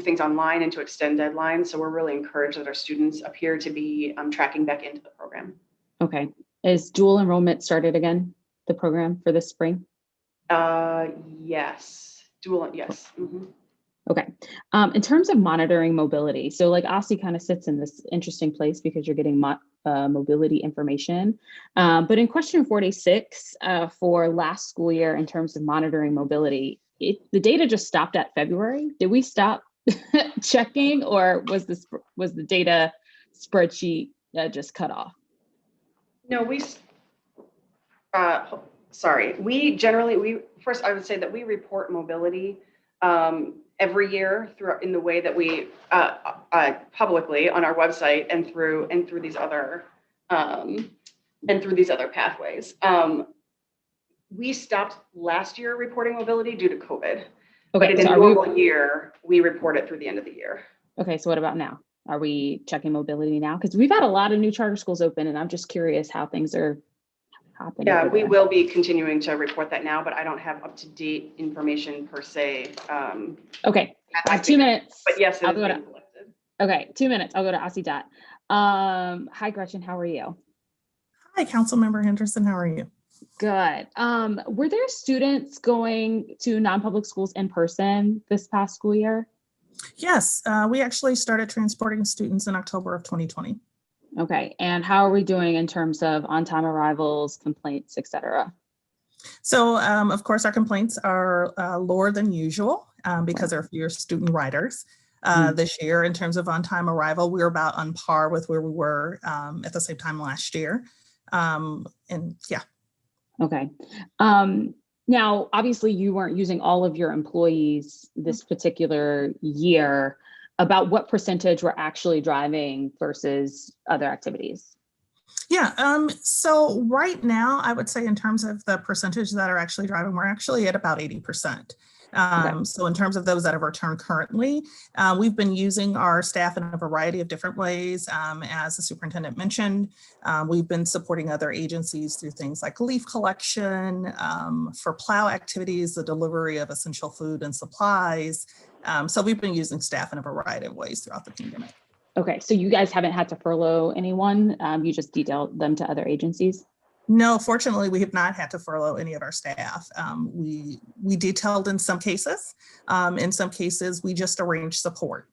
things online and to extend deadlines. So we're really encouraged that our students appear to be tracking back into the program. Okay. Is dual enrollment started again, the program for this spring? Yes. Yes. Mm-hmm. Okay. In terms of monitoring mobility, so like OSSE kind of sits in this interesting place because you're getting mobility information. But in question 46 for last school year, in terms of monitoring mobility, the data just stopped at February. Did we stop checking, or was the data spreadsheet just cut off? No, first I would say that we report mobility every year in the way that we publicly on our website and through these other pathways. We stopped last year reporting mobility due to COVID. Okay, but in a normal year, we report it through the end of the year. Okay, so what about now? Are we checking mobility now? Because we've had a lot of new charter schools open, and I'm just curious how things are happening. Yeah, we will be continuing to report that now, but I don't have up-to-date information per se. Okay, I have 2 minutes. But yes, it is being collected. Okay, 2 minutes. I'll go to OSSE. Hi, Gretchen. How are you? Hi, Councilmember Henderson. How are you? Good. Were there students going to non-public schools in person this past school year? Yes, we actually started transporting students in October of 2020. Okay, and how are we doing in terms of on-time arrivals, complaints, et cetera? So, of course, our complaints are lower than usual because there are fewer student riders. This year, in terms of on-time arrival, we're about on par with where we were at the same time last year. And yeah. Okay. Now, obviously, you weren't using all of your employees this particular year. About what percentage were actually driving versus other activities? Yeah, so right now, I would say in terms of the percentage that are actually driving, we're actually at about 80%. So in terms of those that have returned currently, we've been using our staff in a variety of different ways. As the superintendent mentioned, we've been supporting other agencies through things like leaf collection, for plow activities, the delivery of essential food and supplies. So we've been using staff in a variety of ways throughout the pandemic. Okay, so you guys haven't had to furlough anyone? You just detailed them to other agencies? No, fortunately, we have not had to furlough any of our staff. We detailed in some cases. In some cases, we just arranged support.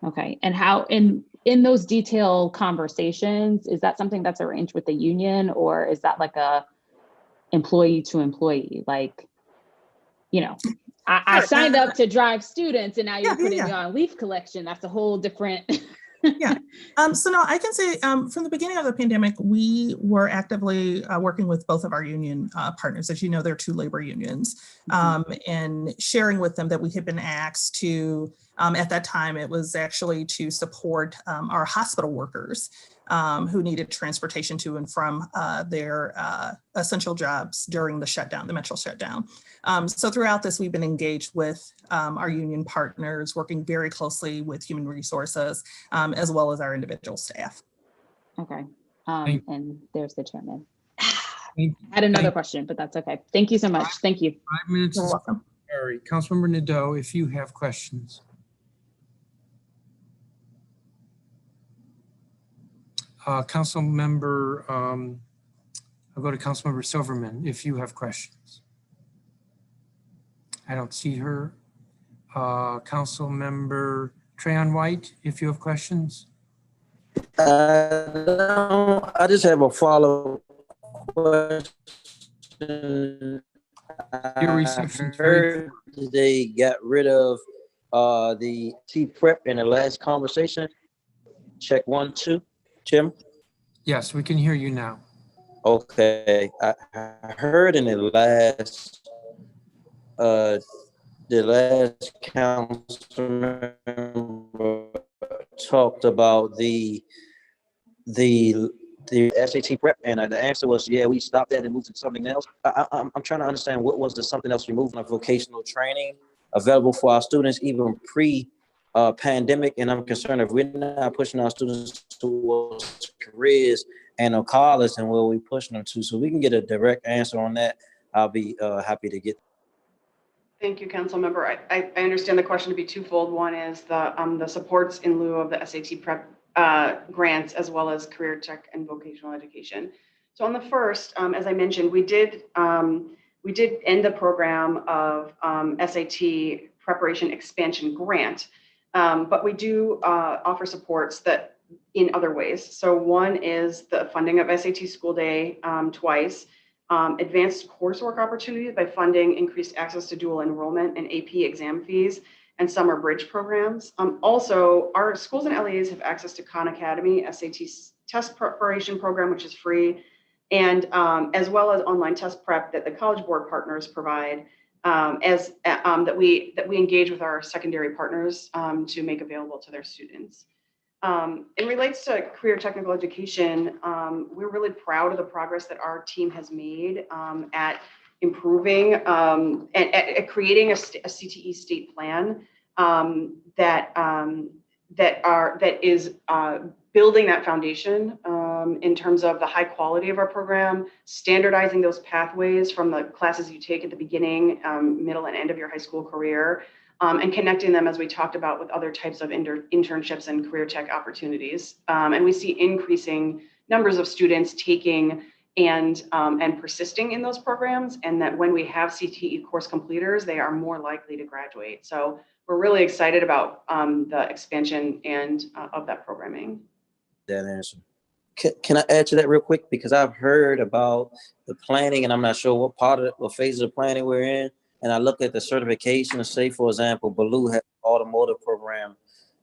Okay, and how in those detailed conversations, is that something that's arranged with the union, or is that like a employee to employee? Like, you know, I signed up to drive students and now you're putting me on leaf collection. That's a whole different. Yeah. So no, I can say from the beginning of the pandemic, we were actively working with both of our union partners. As you know, they're two labor unions, and sharing with them that we had been asked to, at that time, it was actually to support our hospital workers who needed transportation to and from their essential jobs during the shutdown, the metro shutdown. So throughout this, we've been engaged with our union partners, working very closely with human resources, as well as our individual staff. Okay. And there's the chairman. I had another question, but that's okay. Thank you so much. Thank you. 5 minutes. You're welcome. All right, Councilmember Nadeau, if you have questions. Councilmember, I'll go to Councilmember Silverman if you have questions. I don't see her. Councilmember Trayon White, if you have questions. I just have a follow-up question. Your reception. Heard they got rid of the T-prep in the last conversation. Check 1, 2. Jim? Yes, we can hear you now. Okay, I heard in the last council member talked about the SAT prep, and the answer was, yeah, we stopped that and moved to something else. I'm trying to understand what was the something else we moved on vocational training available for our students even pre-pandemic, and I'm concerned if we're not pushing our students towards careers and a college, and where we pushing them to, so we can get a direct answer on that. I'll be happy to get. Thank you, Councilmember. I understand the question to be twofold. One is the supports in lieu of the SAT prep grants, as well as career tech and vocational education. So on the first, as I mentioned, we did end the program of SAT preparation expansion grant, but we do offer supports that in other ways. So one is the funding of SAT school day twice. advanced coursework opportunities by funding increased access to dual enrollment and AP exam fees and summer bridge programs. Also, our schools and LEAs have access to Khan Academy SAT test preparation program, which is free, and as well as online test prep that the College Board partners provide, that we engage with our secondary partners to make available to their students. It relates to career technical education. We're really proud of the progress that our team has made at improving and at creating a CTE state plan that is building that foundation in terms of the high quality of our program, standardizing those pathways from the classes you take at the beginning, middle, and end of your high school career, and connecting them, as we talked about, with other types of internships and career tech opportunities. And we see increasing numbers of students taking and persisting in those programs, and that when we have CTE course completers, they are more likely to graduate. So we're really excited about the expansion and of that programming. That answer. Can I add to that real quick? Because I've heard about the planning, and I'm not sure what phase of the planning we're in. And I look at the certification, say, for example, Baloo has an automotive program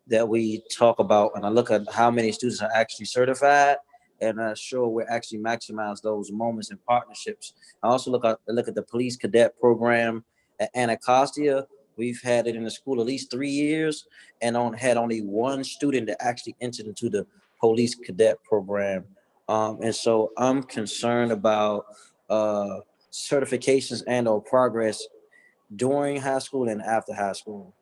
that we talk about, and I look at how many students are actually certified, and I'm sure we're actually maximize those moments and partnerships. I also look at the police cadet program at Anacostia. We've had it in the school at least 3 years, and had only one student that actually entered into the police cadet program. And so I'm concerned about certifications and or progress during high school and after high school.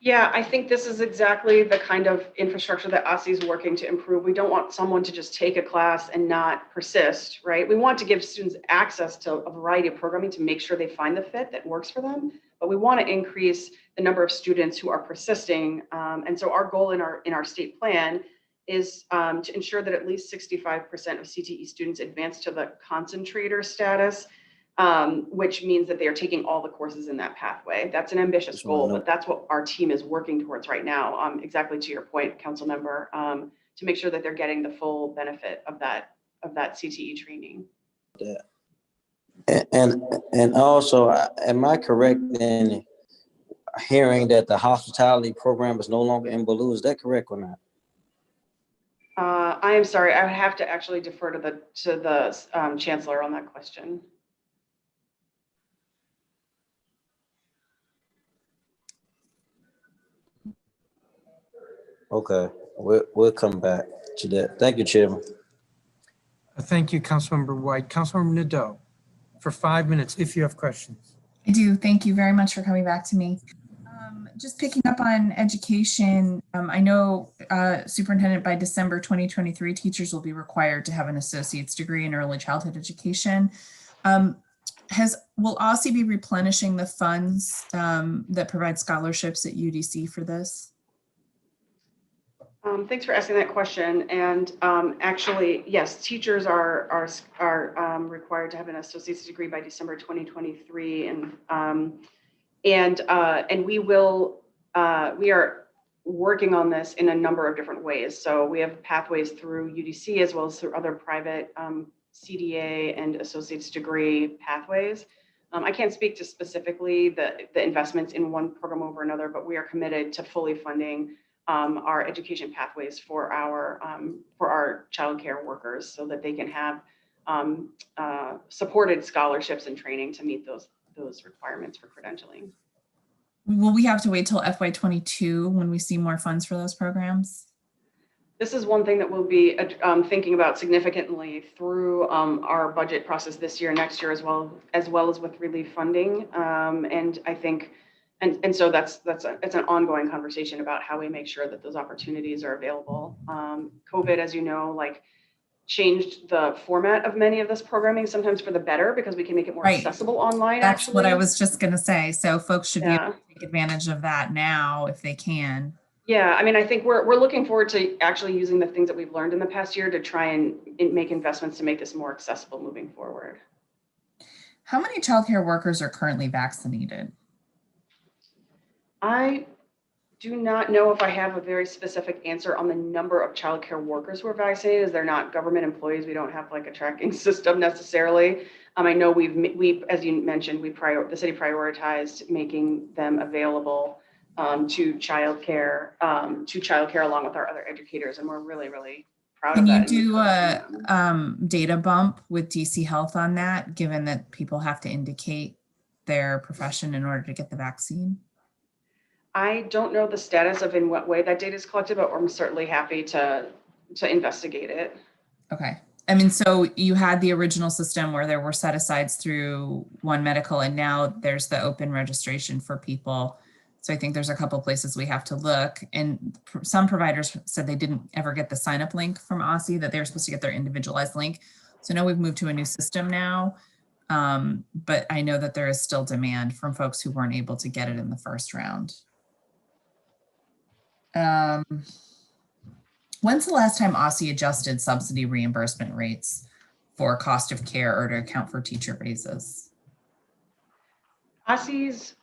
Yeah, I think this is exactly the kind of infrastructure that OSSE is working to improve. We don't want someone to just take a class and not persist, right? We want to give students access to a variety of programming to make sure they find the fit that works for them. But we want to increase the number of students who are persisting. And so our goal in our state plan is to ensure that at least 65% of CTE students advance to the concentrator status, which means that they are taking all the courses in that pathway. That's an ambitious goal, but that's what our team is working towards right now. Exactly to your point, Councilmember, to make sure that they're getting the full benefit of that CTE training. And also, am I correct in hearing that the hospitality program is no longer in Baloo? Is that correct or not? I am sorry. I would have to actually defer to the chancellor on that question. Okay, we'll come back to that. Thank you, Chairman. Thank you, Councilmember White. Councilmember Nadeau, for 5 minutes, if you have questions. I do. Thank you very much for coming back to me. Just picking up on education, I know Superintendent, by December 2023, teachers will be required to have an associate's degree in early childhood education. Will OSSE be replenishing the funds that provide scholarships at UDC for this? Thanks for asking that question. And actually, yes, teachers are required to have an associate's degree by December 2023, and we are working on this in a number of different ways. So we have pathways through UDC as well as through other private CDA and associate's degree pathways. I can't speak to specifically the investments in one program over another, but we are committed to fully funding our education pathways for our childcare workers so that they can have supported scholarships and training to meet those requirements for credentialing. Will we have to wait till FY22 when we see more funds for those programs? This is one thing that we'll be thinking about significantly through our budget process this year, next year, as well as with relief funding. And I think, and so it's an ongoing conversation about how we make sure that those opportunities are available. COVID, as you know, changed the format of many of this programming, sometimes for the better, because we can make it more accessible online. That's what I was just going to say. So folks should be able to take advantage of that now if they can. Yeah, I mean, I think we're looking forward to actually using the things that we've learned in the past year to try and make investments to make this more accessible moving forward. How many childcare workers are currently vaccinated? I do not know if I have a very specific answer on the number of childcare workers who are vaccinated, as they're not government employees. We don't have like a tracking system necessarily. I know we, as you mentioned, the city prioritized making them available to childcare along with our other educators, and we're really, really proud Can of you that. do a data bump with DC Health on that, given that people have to indicate their profession in order to get the vaccine? I don't know the status of in what way that data is collected, but I'm certainly happy to investigate it. Okay. I mean, so you had the original system where there were set asides through One Medical, and now there's the open registration for people. So I think there's a couple places we have to look. And some providers said they didn't ever get the sign up link from OSSE, that they were supposed to get their individualized link. So now we've moved to a new system now. But I know that there is still demand from folks who weren't able to get it in the first round. When's the last time OSSE adjusted subsidy reimbursement rates for cost of care or to account for teacher raises? OSSE's,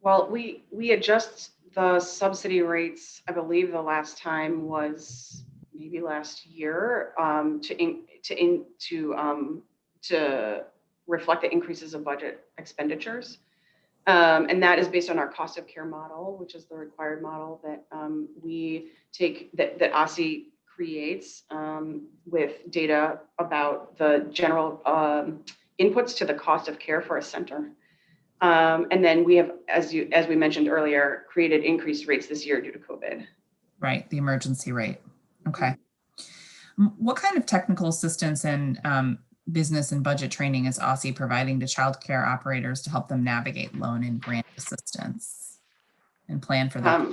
well, we adjust the subsidy rates. I believe the last time was maybe last year to reflect the increases of budget expenditures. And that is based on our cost of care model, which is the required model that we take, that OSSE creates with data about the general inputs to the cost of care for a center. And then we have, as we mentioned earlier, created increased rates this year due to COVID. Right, the emergency rate. Okay. What kind of technical assistance and business and budget training is OSSE providing to childcare operators to help them navigate loan and grant assistance and plan for that?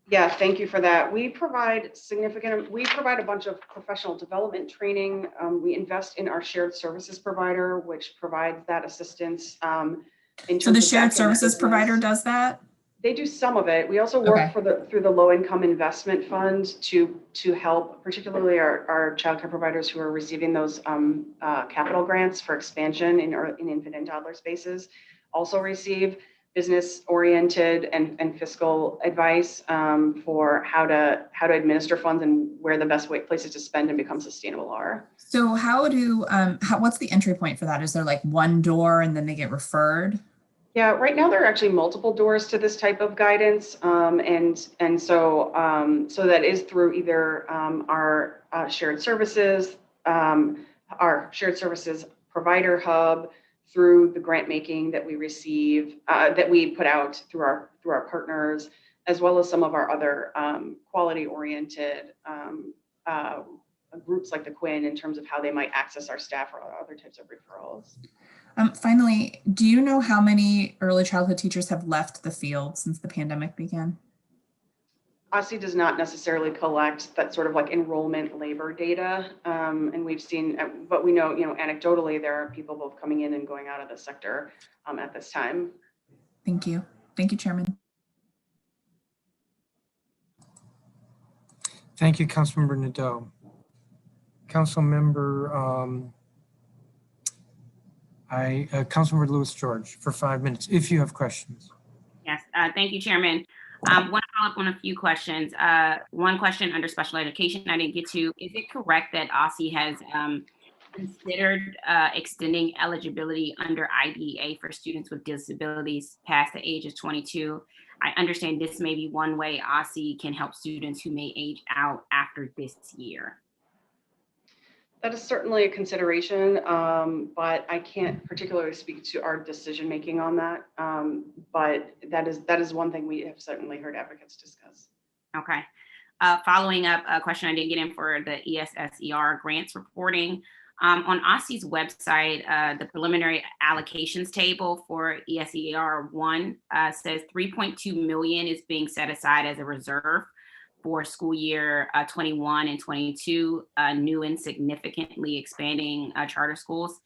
Yeah, thank you for that. We provide a bunch of professional development training. We invest in our shared services provider, which provides that assistance. So the shared services provider does that? They do some of it. We also work through the low income investment fund to help, particularly our childcare providers who are receiving those capital grants for expansion in infant and toddler spaces, also receive business oriented and fiscal advice for how to administer funds and where the best places to spend and become sustainable are. So what's the entry point for that? Is there like one door and then they get referred? Yeah, right now there are actually multiple doors to this type of guidance, and so that is through either our shared services provider hub, through the grant making that we receive, that we put out through our partners, as well as some of our other quality oriented groups like the Quinn, in terms of how they might access our staff or other types of referrals. Finally, do you know how many early childhood teachers have left the field since the pandemic began? OSSE does not necessarily collect that sort of like enrollment labor data. And we've seen, but we know, anecdotally, there are people both coming in and going out of the sector at this time. Thank you. Thank you, Chairman. Thank you, Councilmember Nadeau. Councilmember Councilmember Lewis George for 5 minutes, if you have questions. Yes, thank you, Chairman. Want to follow up on a few questions. One question under special education I didn't get to. Is it correct that OSSE has considered extending eligibility under IDEA for students with disabilities past the age of 22? I understand this may be one way OSSE can help students who may age out after this year. That is certainly a consideration, but I can't particularly speak to our decision making on that. But that is one thing we have certainly heard advocates discuss. Okay. Following up, a question I didn't get in for the ESSER grants reporting. On OSSE's website, the preliminary allocations table for ESSER 1 says 3.2 million is being set aside as a reserve for school year 21 and 22, new and significantly expanding charter schools.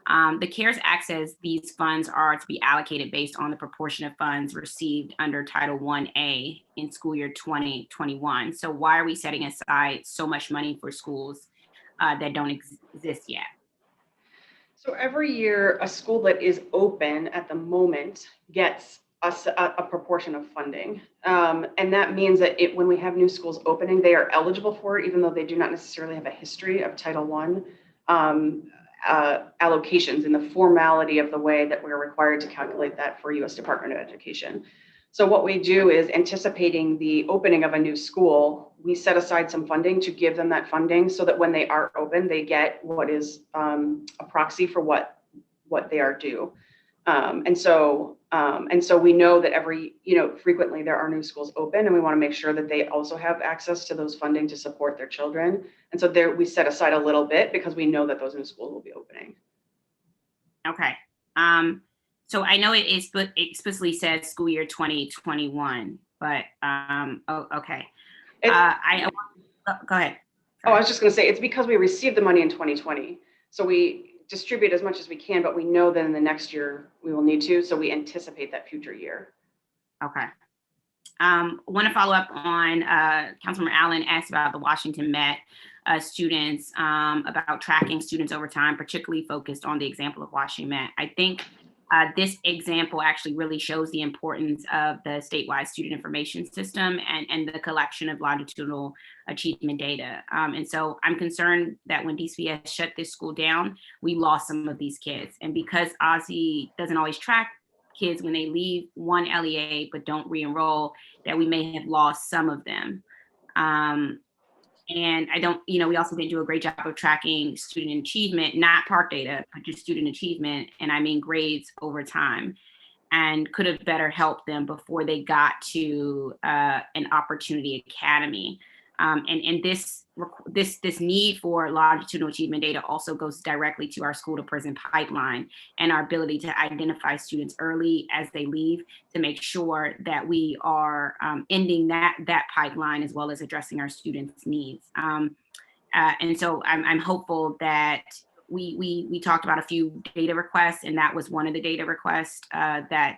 The CARES Act says these funds are to be allocated based on the proportion of funds received under Title 1A in school year 2021. So why are we setting aside so much money for schools that don't exist yet? So every year, a school that is open at the moment gets a proportion of funding. And that means that when we have new schools opening, they are eligible for it, even though they do not necessarily have a history of Title I allocations in the formality of the way that we're required to calculate that for U.S. Department of Education. So what we do is, anticipating the opening of a new school, we set aside some funding to give them that funding so that when they are open, they get what is a proxy for what they are due. And so we know that frequently there are new schools open, and we want to make sure that they also have access to those funding to support their children. And so there we set aside a little bit because we know that those new schools will be opening. Okay. So I know it explicitly says school year 2021, but okay. Go ahead. Oh, I was just going to say, it's because we received the money in 2020. So we distribute as much as we can, but we know that in the next year we will need to. So we anticipate that future year. Okay. Want to follow up on Councilmember Allen asked about the Washington Met students, about tracking students over time, particularly focused on the example of Washington Met. I think this example actually really shows the importance of the statewide student information system and the collection of longitudinal achievement data. And so I'm concerned that when DCPS shut this school down, we lost some of these kids. And because OSSE doesn't always track kids when they leave one LEA but don't re-enroll, that we may have lost some of them. And we also didn't do a great job of tracking student achievement, not PARC data, but just student achievement. And I mean grades over time, and could have better helped them before they got to an opportunity academy. And this need for longitudinal achievement data also goes directly to our school to prison pipeline and our ability to identify students early as they leave to make sure that we are ending that pipeline as well as addressing our students' needs. And so I'm hopeful that we talked about a few data requests, and that was one of the data requests that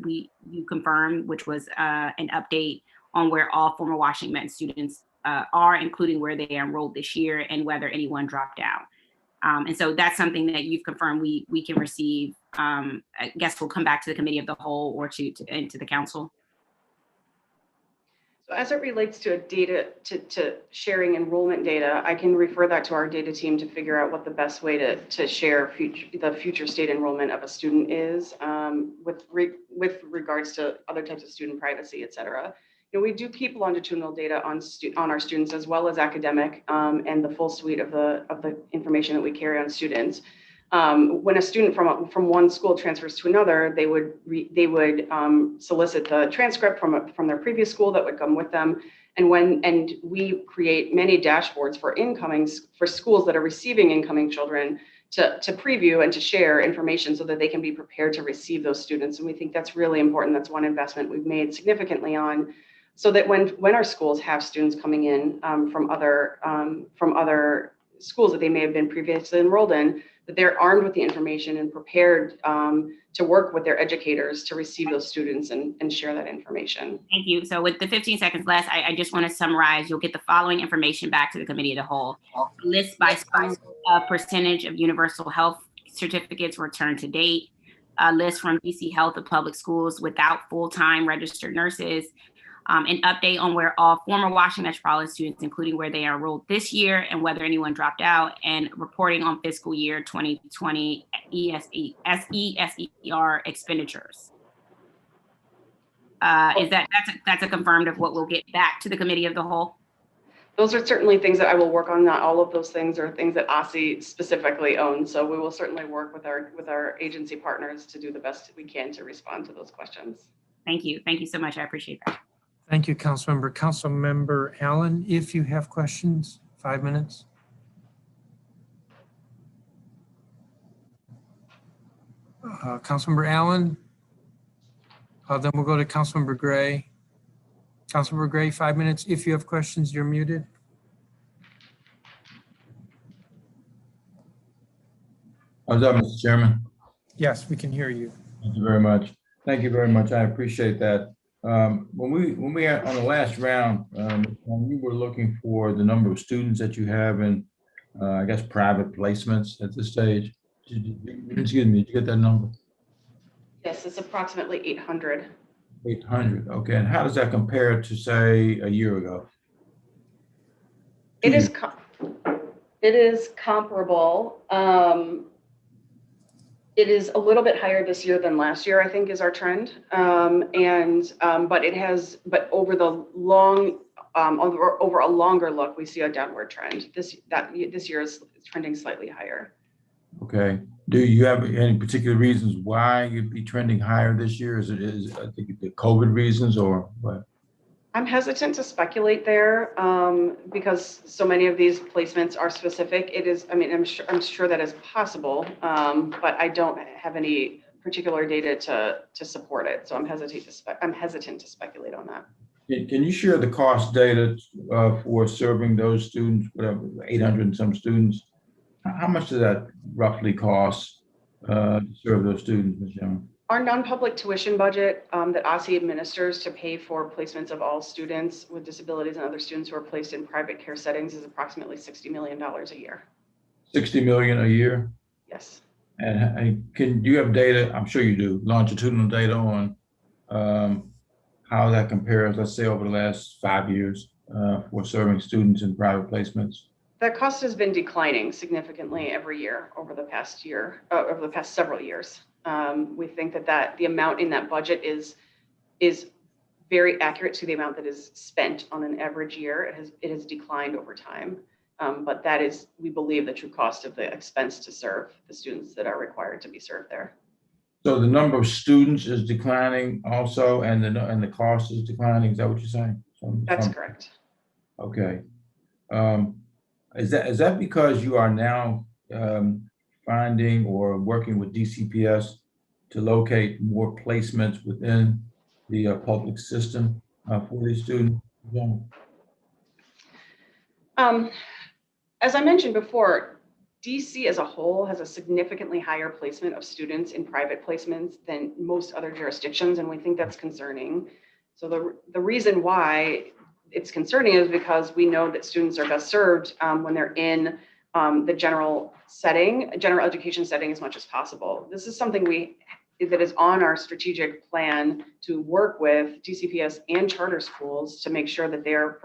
you confirmed, which was an update on where all former Washington Met students are, including where they enrolled this year and whether anyone dropped out. And so that's something that you've confirmed we can receive. I guess we'll come back to the committee of the whole or to the council. So as it relates to to sharing enrollment data, I can refer that to our data team to figure out what the best way to share the future state enrollment of a student is, with regards to other types of student privacy, et cetera. We do keep longitudinal data on our students, as well as academic and the full suite of the information that we carry on students. When a student from one school transfers to another, they would solicit the transcript from their previous school that would come with them. And we create many dashboards for schools that are receiving incoming children to preview and to share information so that they can be prepared to receive those students. And we think that's really important. That's one investment we've made significantly on, so that when our schools have students coming in from other schools that they may have been previously enrolled in, that they're armed with the information and prepared to work with their educators to receive those students and share that information. Thank you. So with the 15 seconds left, I just want to summarize. You'll get the following information back to the committee of the whole. List by percentage of universal health certificates returned to date. A list from DC Health of public schools without full-time registered nurses. An update on where all former Washington Metropolitan students, including where they are enrolled this year and whether anyone dropped out, and reporting on fiscal year 2020 SER expenditures. That's a confirmed of what we'll get back to the committee of the whole? Those are certainly things that I will work on. Not all of those things are things that OSSE specifically owns. So we will certainly work with our agency partners to do the best we can to respond to those questions. Thank you. Thank you so much. I appreciate that. Thank you, Councilmember. Councilmember Allen, if you have questions, 5 minutes. Councilmember Allen. Then we'll go to Councilmember Gray. Councilmember Gray, 5 minutes. If you have questions, you're muted. How's that, Mr. Chairman? Yes, we can hear you. Thank you very much. Thank you very much. I appreciate that. When we are on the last round, when you were looking for the number of students that you have in, I guess, private placements at this stage, excuse me, did you get that number? Yes, it's approximately 800. 800, okay. And how does that compare to, say, a year ago? It is comparable. It is a little bit higher this year than last year, I think, is our trend. But over the long, over a longer look, we see a downward trend. This year is trending slightly higher. Okay. Do you have any particular reasons why you'd be trending higher this year? I think the COVID reasons or what? I'm hesitant to speculate there because so many of these placements are specific. It is, I mean, I'm sure that is possible, but I don't have any particular data to support it. So I'm hesitant to speculate on that. Can you share the cost data for serving those students, whatever, 800 and some students? How much does that roughly cost to serve those students, Ms. Young? Our non-public tuition budget that OSSE administers to pay for placements of all students with disabilities and other students who are placed in private care settings is approximately $60 million a year. 60 million a year? Yes. And do you have data, I'm sure you do, longitudinal data on how that compares, let's say, over the last 5 years for serving students in private placements? That cost has been declining significantly every year over the past several years. We think that the amount in that budget is very accurate to the amount that is spent on an average year. It has declined over time, but that is, we believe, the true cost of the expense to serve the students that are required to be served there. So the number of students is declining also, and the cost is declining. Is that what you're saying? That's correct. Okay. Is that because you are now finding or working with DCPS to locate more placements within the public system for these students? Yeah. As I mentioned before, DC as a whole has a significantly higher placement of students in private placements than most other jurisdictions, and we think that's concerning. So the reason why it's concerning is because we know that students are best served when they're in the general education setting as much as possible. This is something that is on our strategic plan to work with DCPS and charter schools to make sure that they're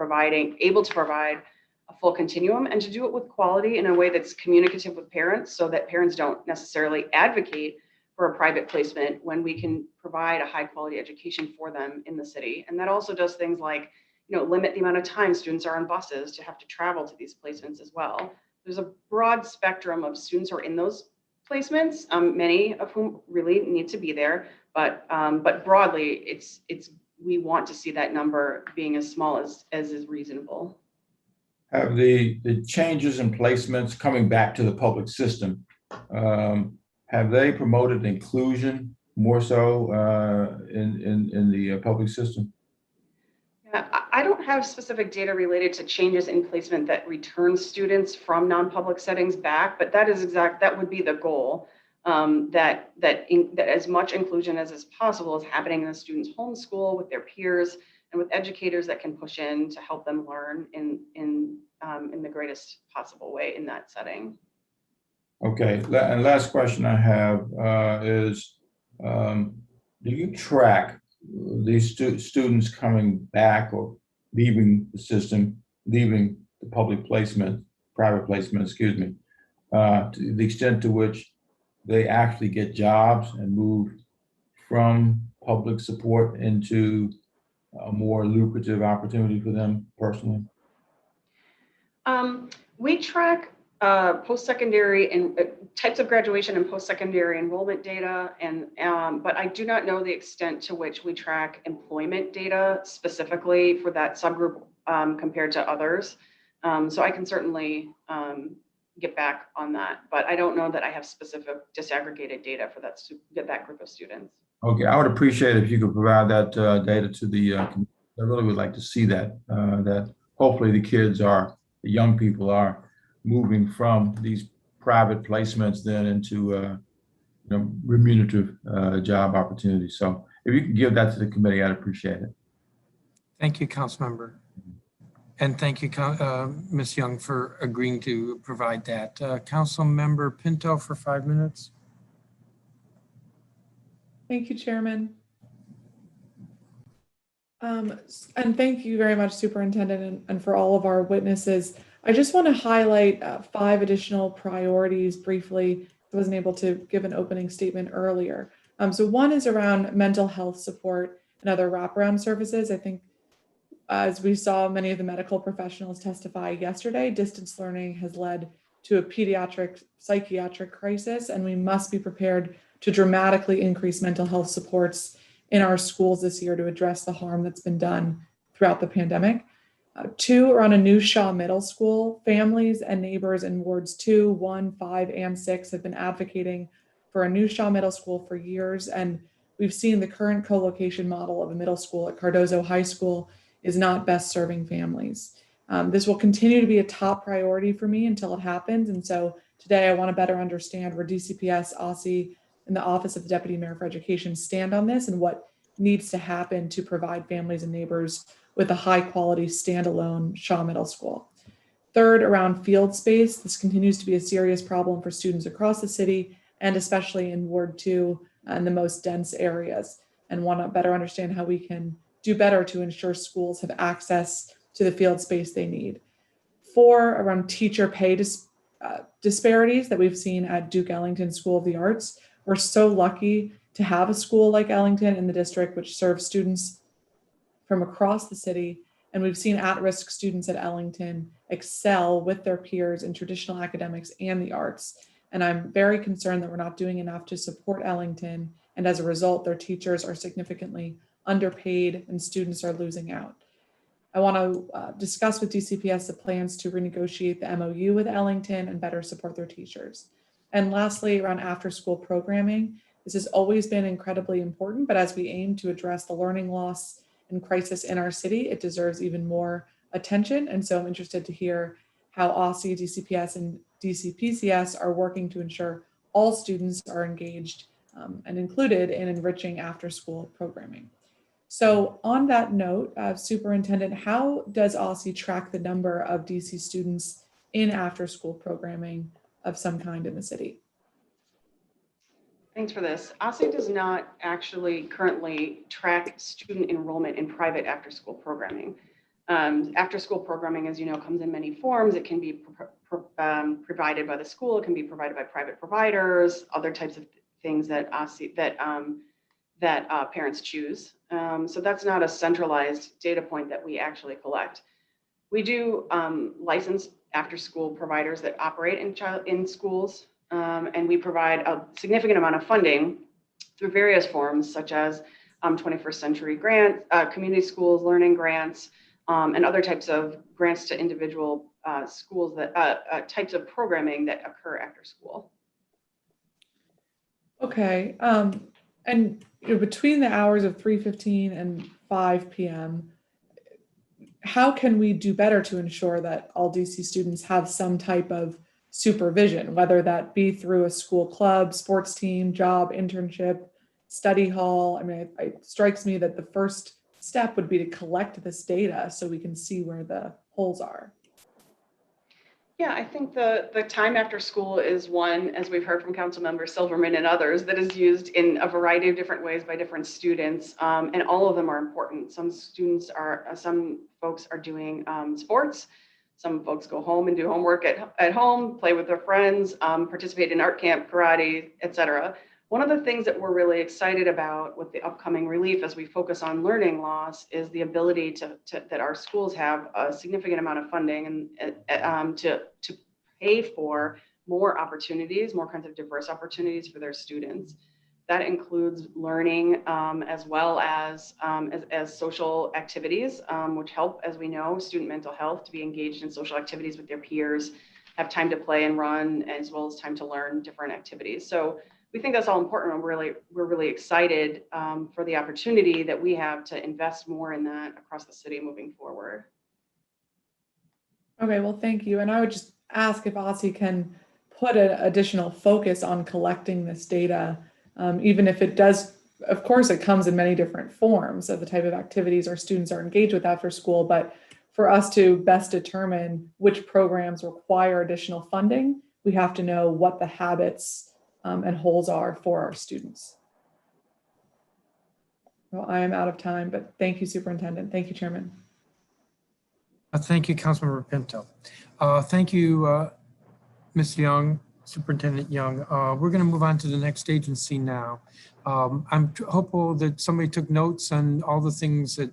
able to provide a full continuum and to do it with quality in a way that's communicative with parents so that parents don't necessarily advocate for a private placement when we can provide a high quality education for them in the city. And that also does things like, limit the amount of time students are on buses to have to travel to these placements as well. There's a broad spectrum of students who are in those placements, many of whom really need to be there, but broadly, we want to see that number being as small as is reasonable. Have the changes in placements coming back to the public system, have they promoted inclusion more so in the public system? Yeah, I don't have specific data related to changes in placement that return students from non-public settings back, but that would be the goal, that as much inclusion as is possible is happening in the students' home school with their peers and with educators that can push in to help them learn in the greatest possible way in that setting. Okay, and last question I have is, do you track these students coming back or leaving the system, leaving the private placement, to the extent to which they actually get jobs and move from public support into a more lucrative opportunity for them personally? We track post-secondary and types of graduation and post-secondary enrollment data, but I do not know the extent to which we track employment data specifically for that subgroup compared to others. So I can certainly get back on that, but I don't know that I have specific disaggregated data for that group of students. Okay, I would appreciate if you could provide that data to the. I really would like to see that. That hopefully the young people are moving from these private placements then into remunerative job opportunities. So if you could give that to the committee, I'd appreciate it. Thank you, Councilmember. And thank you, Ms. Young, for agreeing to provide that. Councilmember Pinto for 5 minutes. Thank you, Chairman. And thank you very much, Superintendent, and for all of our witnesses. I just want to highlight 5 additional priorities briefly. I wasn't able to give an opening statement earlier. So one is around mental health support and other wraparound services. I think as we saw many of the medical professionals testify yesterday, distance learning has led to a pediatric psychiatric crisis, and we must be prepared to dramatically increase mental health supports in our schools this year to address the harm that's been done throughout the pandemic. 2, around a new Shaw Middle School. Families and neighbors in wards 2, 1, 5, and 6 have been advocating for a new Shaw Middle School for years, and we've seen the current co-location model of a middle school at Cardozo High School is not best serving families. This will continue to be a top priority for me until it happens, and so today I want to better understand where DCPS, OSSE, and the Office of the Deputy Mayor for Education stand on this and what needs to happen to provide families and neighbors with a high quality standalone Shaw Middle School. 3rd, around field space. This continues to be a serious problem for students across the city and especially in Ward 2 and the most dense areas, and want to better understand how we can do better to ensure schools have access to the field space they need. 4, around teacher pay disparities that we've seen at Duke Ellington School of the Arts. We're so lucky to have a school like Ellington in the district, which serves students from across the city. And we've seen at-risk students at Ellington excel with their peers in traditional academics and the arts. And I'm very concerned that we're not doing enough to support Ellington. And as a result, their teachers are significantly underpaid and students are losing out. I want to discuss with DCPS the plans to renegotiate the MOU with Ellington and better support their teachers. And lastly, around after-school programming, this has always been incredibly important, but as we aim to address the learning loss and crisis in our city, it deserves even more attention. And so I'm interested to hear how OSSE, DCPS, and DCPCS are working to ensure all students are engaged and included in enriching after-school programming. So on that note, Superintendent, how does OSSE track the number of DC students in after-school programming of some kind in the city? Thanks for this. OSSE does not actually currently track student enrollment in private after-school programming. After-school programming, as you know, comes in many forms. It can be provided by the school. It can be provided by private providers, other types of things that OSSE, that parents choose. So that's not a centralized data point that we actually collect. We do license after-school providers that operate in schools, and we provide a significant amount of funding through various forms, such as 21st Century Grants, community schools, learning grants, and other types of grants to individual schools that types of programming that occur after school. Okay, and between the hours of 3:15 and 5 p.m., how can we do better to ensure that all DC students have some type of supervision, whether that be through a school club, sports team, job, internship, study hall? I mean, it strikes me that the first step would be to collect this data so we can see where the holes are. Yeah, I think the time after school is one, as we've heard from Councilmember Silverman and others, that is used in a variety of different ways by different students, and all of them are important. Some folks are doing sports. Some folks go home and do homework at home, play with their friends, participate in art camp, karate, etc. One of the things that we're really excited about with the upcoming relief as we focus on learning loss is the ability that our schools have a significant amount of funding and to pay for more opportunities, more kinds of diverse opportunities for their students. That includes learning as well as social activities, which help, as we know, student mental health to be engaged in social activities with their peers, have time to play and run, as well as time to learn different activities. So we think that's all important, and we're really excited for the opportunity that we have to invest more in that across the city moving forward. Okay, well, thank you. And I would just ask if OSSE can put an additional focus on collecting this data, even if it does, of course, it comes in many different forms of the type of activities our students are engaged with after school, but for us to best determine which programs require additional funding, we have to know what the habits and holes are for our students. Well, I am out of time, but thank you, Superintendent. Thank you, Chairman. Thank you, Councilmember Pinto. Thank you, Ms. Young, Superintendent Young. We're going to move on to the next agency now. I'm hopeful that somebody took notes on all the things that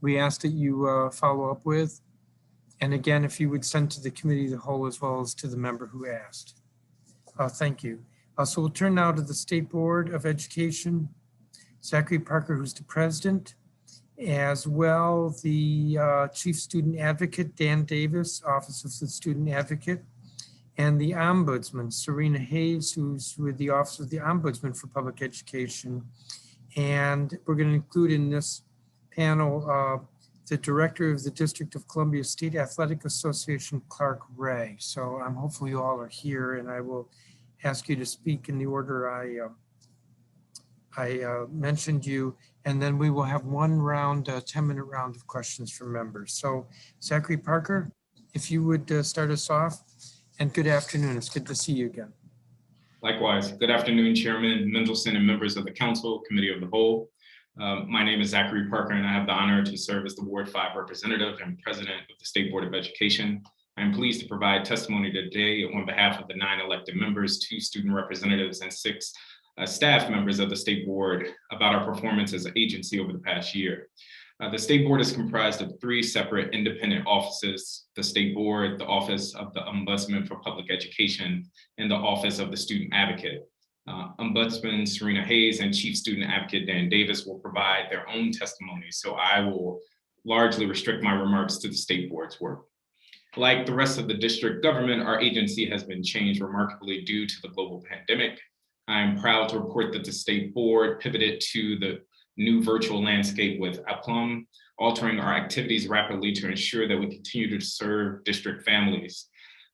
we asked that you follow up with. And again, if you would send to the committee of the whole as well as to the member who asked. Thank you. So we'll turn now to the State Board of Education. Zachary Parker, who's the president, as well the Chief Student Advocate, Dan Davis, Office of the Student Advocate, and the Ombudsman, Serena Hayes, who's with the Office of the Ombudsman for Public Education. And we're going to include in this panel the Director of the District of Columbia State Athletic Association, Clark Ray. So hopefully you all are here, and I will ask you to speak in the order I mentioned you, and then we will have one round, 10-minute round of questions from members. So Zachary Parker, if you would start us off, and good afternoon. It's good to see you again. Likewise. Good afternoon, Chairman Mendelson and members of the Council, Committee of the Whole. My name is Zachary Parker, and I have the honor to serve as the Ward 5 representative and president of the State Board of Education. I am pleased to provide testimony today on behalf of the 9 elected members, 2 student representatives, and 6 staff members of the State Board about our performance as an agency over the past year. The State Board is comprised of 3 separate independent offices: the State Board, the Office of the Ombudsman for Public Education, and the Office of the Student Advocate. Ombudsman Serena Hayes and Chief Student Advocate Dan Davis will provide their own testimony, so I will largely restrict my remarks to the State Board's work. Like the rest of the district government, our agency has been changed remarkably due to the global pandemic. I am proud to report that the State Board pivoted to the new virtual landscape with aplomb, altering our activities rapidly to ensure that we continue to serve district families.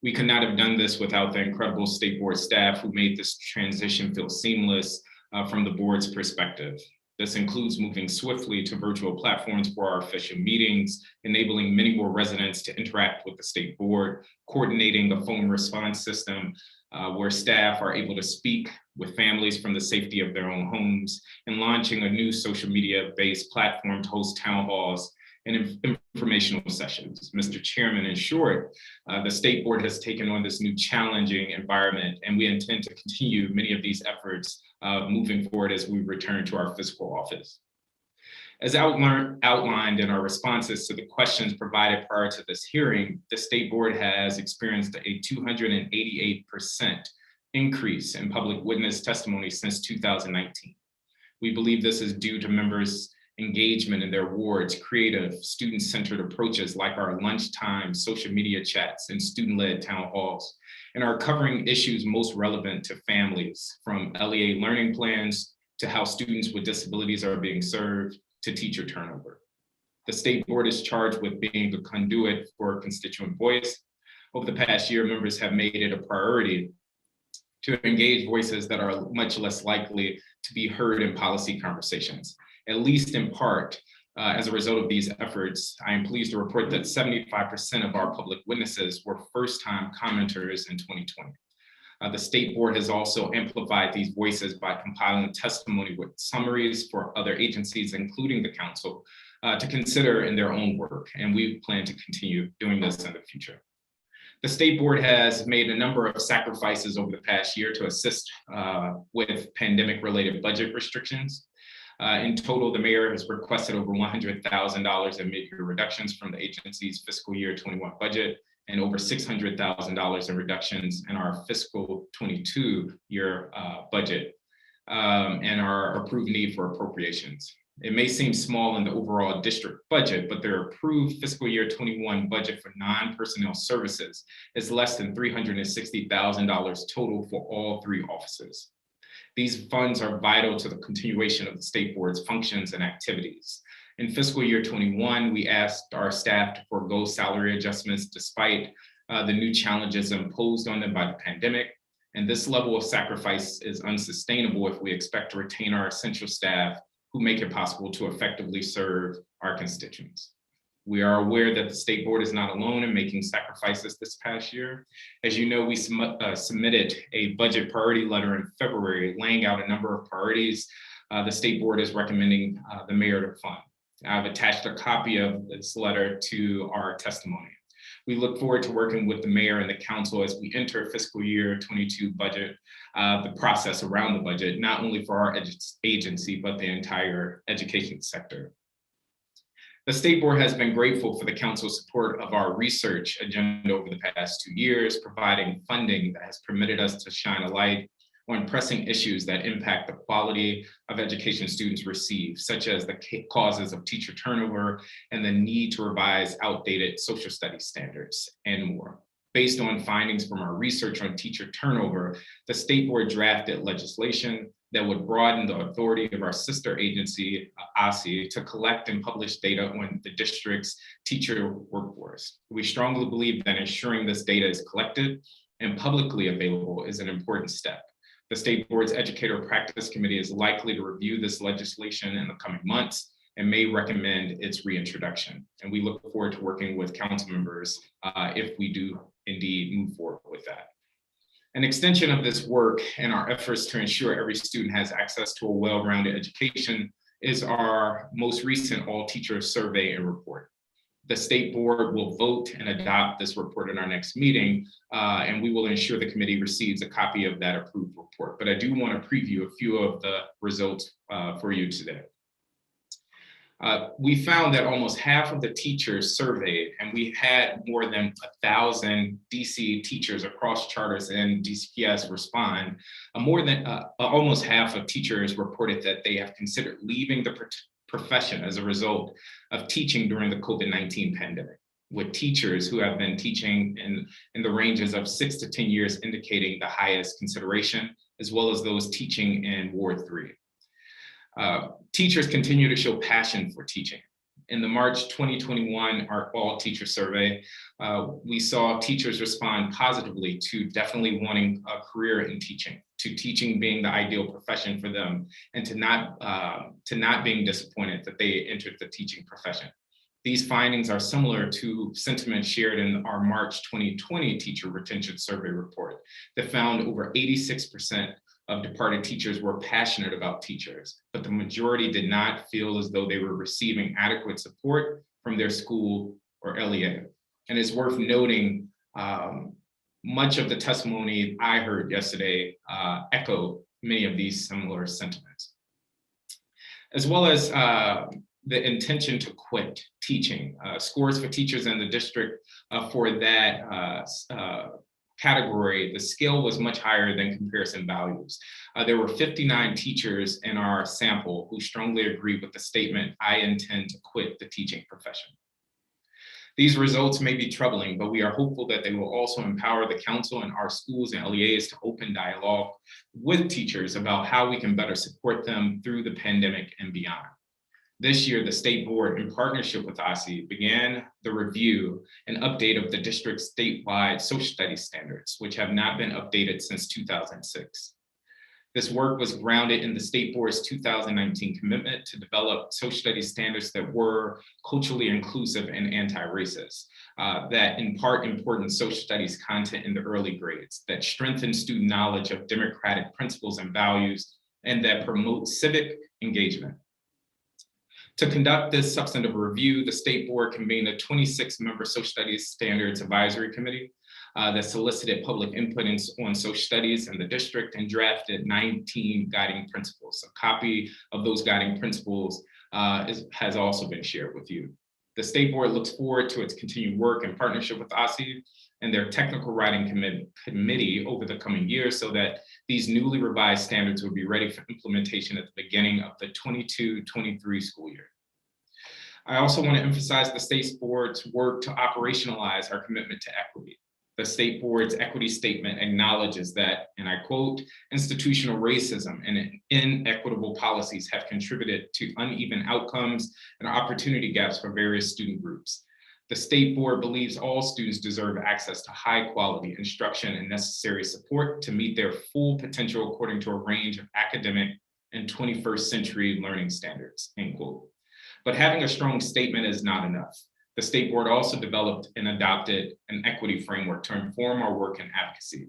We could not have done this without the incredible State Board staff who made this transition feel seamless from the board's perspective. This includes moving swiftly to virtual platforms for our official meetings, enabling many more residents to interact with the State Board, coordinating a phone response system where staff are able to speak with families from the safety of their own homes, and launching a new social media-based platform to host town halls and informational sessions. Mr. Chairman, in short, the State Board has taken on this new challenging environment, and we intend to continue many of these efforts moving forward as we return to our physical office. As outlined in our responses to the questions provided prior to this hearing, the State Board has experienced a 288% increase in public witness testimony since 2019. We believe this is due to members' engagement in their wards, creative, student-centered approaches like our lunchtime social media chats and student-led town halls, and are covering issues most relevant to families, from LEA learning plans to how students with disabilities are being served to teacher turnover. The State Board is charged with being the conduit for constituent voice. Over the past year, members have made it a priority to engage voices that are much less likely to be heard in policy conversations. At least in part, as a result of these efforts, I am pleased to report that 75% of our public witnesses were first-time commenters in 2020. The State Board has also amplified these voices by compiling testimony with summaries for other agencies, including the Council, to consider in their own work, and we plan to continue doing this in the future. The State Board has made a number of sacrifices over the past year to assist with pandemic-related budget restrictions. In total, the mayor has requested over $100,000 in mid-year reductions from the agency's fiscal year 21 budget, and over $600,000 in reductions in our fiscal 22 year budget, and our approved need for appropriations. It may seem small in the overall district budget, but their approved fiscal year 21 budget for non-personnel services is less than $360,000 total for all 3 offices. These funds are vital to the continuation of the State Board's functions and activities. In fiscal year 21, we asked our staff to forego salary adjustments despite the new challenges imposed on them by the pandemic. And this level of sacrifice is unsustainable if we expect to retain our essential staff who make it possible to effectively serve our constituents. We are aware that the State Board is not alone in making sacrifices this past year. As you know, we submitted a budget priority letter in February, laying out a number of priorities the state board is recommending the mayor to fund. I've attached a copy of this letter to our testimony. We look forward to working with the mayor and the council as we enter fiscal year 22 budget, the process around the budget, not only for our agency, but the entire education sector. The state board has been grateful for the council's support of our research agenda over the past 2 years, providing funding that has permitted us to shine a light on pressing issues that impact the quality of education students receive, such as the causes of teacher turnover and the need to revise outdated social studies standards and more. Based on findings from our research on teacher turnover, the state board drafted legislation that would broaden the authority of our sister agency, OSSE, to collect and publish data on the district's teacher workforce. We strongly believe that ensuring this data is collected and publicly available is an important step. The State Board's Educator Practice Committee is likely to review this legislation in the coming months and may recommend its reintroduction. And we look forward to working with council members if we do indeed move forward with that. An extension of this work and our efforts to ensure every student has access to a well-rounded education is our most recent all teacher survey and report. The state board will vote and adopt this report in our next meeting, and we will ensure the committee receives a copy of that approved report. But I do want to preview a few of the results for you today. We found that almost half of the teachers surveyed, and we had more than 1,000 DC teachers across charters and DCPS respond. Almost half of teachers reported that they have considered leaving the profession as a result of teaching during the COVID-19 pandemic, with teachers who have been teaching in the ranges of 6 to 10 years indicating the highest consideration, as well as those teaching in Ward 3. Teachers continue to show passion for teaching. In the March 2021 our all teacher survey, we saw teachers respond positively to definitely wanting a career in teaching, to teaching being the ideal profession for them, and to not being disappointed that they entered the teaching profession. These findings are similar to sentiment shared in our March 2020 teacher retention survey report that found over 86% of departed teachers were passionate about teachers, but the majority did not feel as though they were receiving adequate support from their school or LEA. And it's worth noting, much of the testimony I heard yesterday echoed many of these similar sentiments, as well as the intention to quit teaching. Scores for teachers in the district for that category, the scale was much higher than comparison values. There were 59 teachers in our sample who strongly agree with the statement, "I intend to quit the teaching profession." These results may be troubling, but we are hopeful that they will also empower the council and our schools and LEAs to open dialogue with teachers about how we can better support them through the pandemic and beyond. This year, the state board, in partnership with OSSE, began the review and update of the district's statewide social studies standards, which have not been updated since 2006. This work was grounded in the state board's 2019 commitment to develop social studies standards that were culturally inclusive and anti-racist, that impart important social studies content in the early grades, that strengthen student knowledge of democratic principles and values, and that promote civic engagement. To conduct this substantive review, the state board convened a 26-member social studies standards advisory committee that solicited public input on social studies in the district and drafted 19 guiding principles. A copy of those guiding principles has also been shared with you. The state board looks forward to its continued work in partnership with OSSE and their technical writing committee over the coming years so that these newly revised standards will be ready for implementation at the beginning of the 22-23 school year. I also want to emphasize the state board's work to operationalize our commitment to equity. The state board's equity statement acknowledges that, and I quote, "institutional racism and inequitable policies have contributed to uneven outcomes and opportunity gaps for various student groups. The state board believes all students deserve access to high quality instruction and necessary support to meet their full potential according to a range of academic and 21st century learning standards," end quote. But having a strong statement is not enough. The state board also developed and adopted an equity framework to inform our work in advocacy.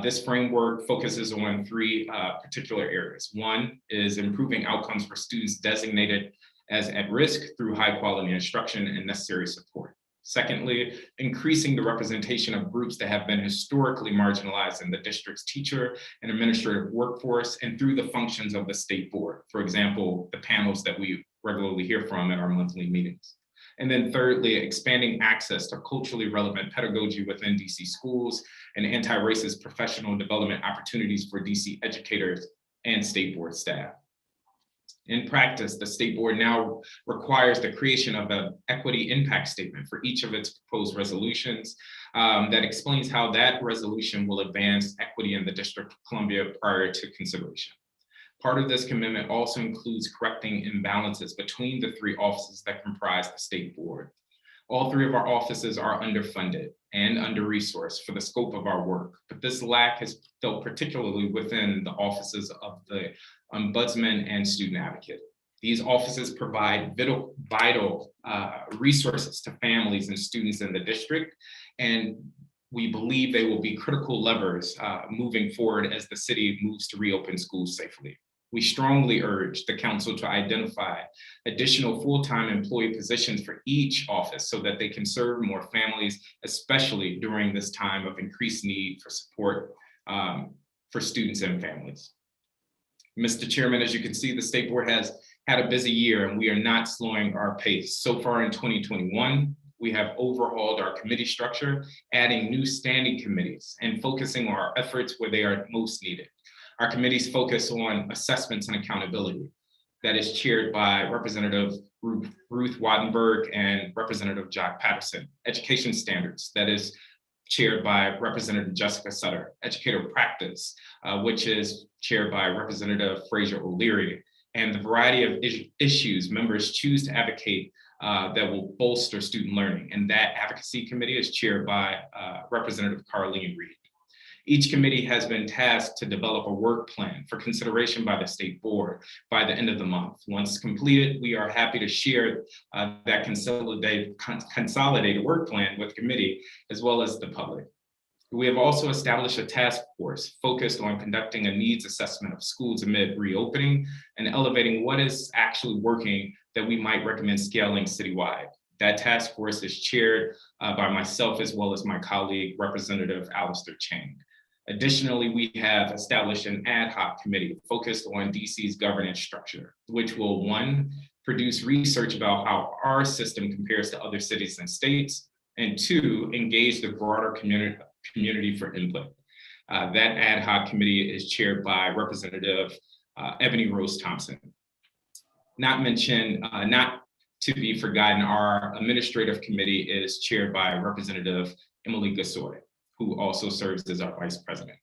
This framework focuses on three particular areas. One is improving outcomes for students designated as at risk through high quality instruction and necessary support. Secondly, increasing the representation of groups that have been historically marginalized in the district's teacher and administrative workforce and through the functions of the state board. For example, the panels that we regularly hear from at our monthly meetings. And then thirdly, expanding access to culturally relevant pedagogy within DC schools and anti-racist professional development opportunities for DC educators and state board staff. In practice, the state board now requires the creation of an equity impact statement for each of its proposed resolutions that explains how that resolution will advance equity in the District of Columbia prior to consideration. Part of this commitment also includes correcting imbalances between the three offices that comprise the state board. All three of our offices are underfunded and under-resourced for the scope of our work, but this lack is felt particularly within the offices of the Ombudsman and Student Advocate. These offices provide vital resources to families and students in the district, and we believe they will be critical levers moving forward as the city moves to reopen schools safely. We strongly urge the council to identify additional full-time employee positions for each office so that they can serve more families, especially during this time of increased need for support for students and families. Mr. Chairman, as you can see, the State Board has had a busy year and we are not slowing our pace. So far in 2021, we have overhauled our committee structure, adding new standing committees and focusing our efforts where they are most needed. Our committees focus on assessments and accountability that is chaired by Representative Ruth Wattenberg and Representative Jack Patterson. Education standards that is chaired by Representative Jessica Sutter. Educator practice, which is chaired by Representative Fraser O'Leary. And the variety of issues members choose to advocate that will bolster student learning. And that advocacy committee is chaired by Representative Carleen Reed. Each committee has been tasked to develop a work plan for consideration by the state board by the end of the month. Once completed, we are happy to share that consolidated work plan with the committee as well as the public. We have also established a task force focused on conducting a needs assessment of schools amid reopening and elevating what is actually working that we might recommend scaling citywide. That task force is chaired by myself as well as my colleague, Representative Alistair Chang. Additionally, we have established an ad hoc committee focused on DC's governance structure, which will, one, produce research about how our system compares to other cities and states, and two, engage the broader community for input. That ad hoc committee is chaired by Representative Ebony Rose Thompson. Not to be forgotten, our administrative committee is chaired by Representative Emily Gasoy, who also serves as our vice president.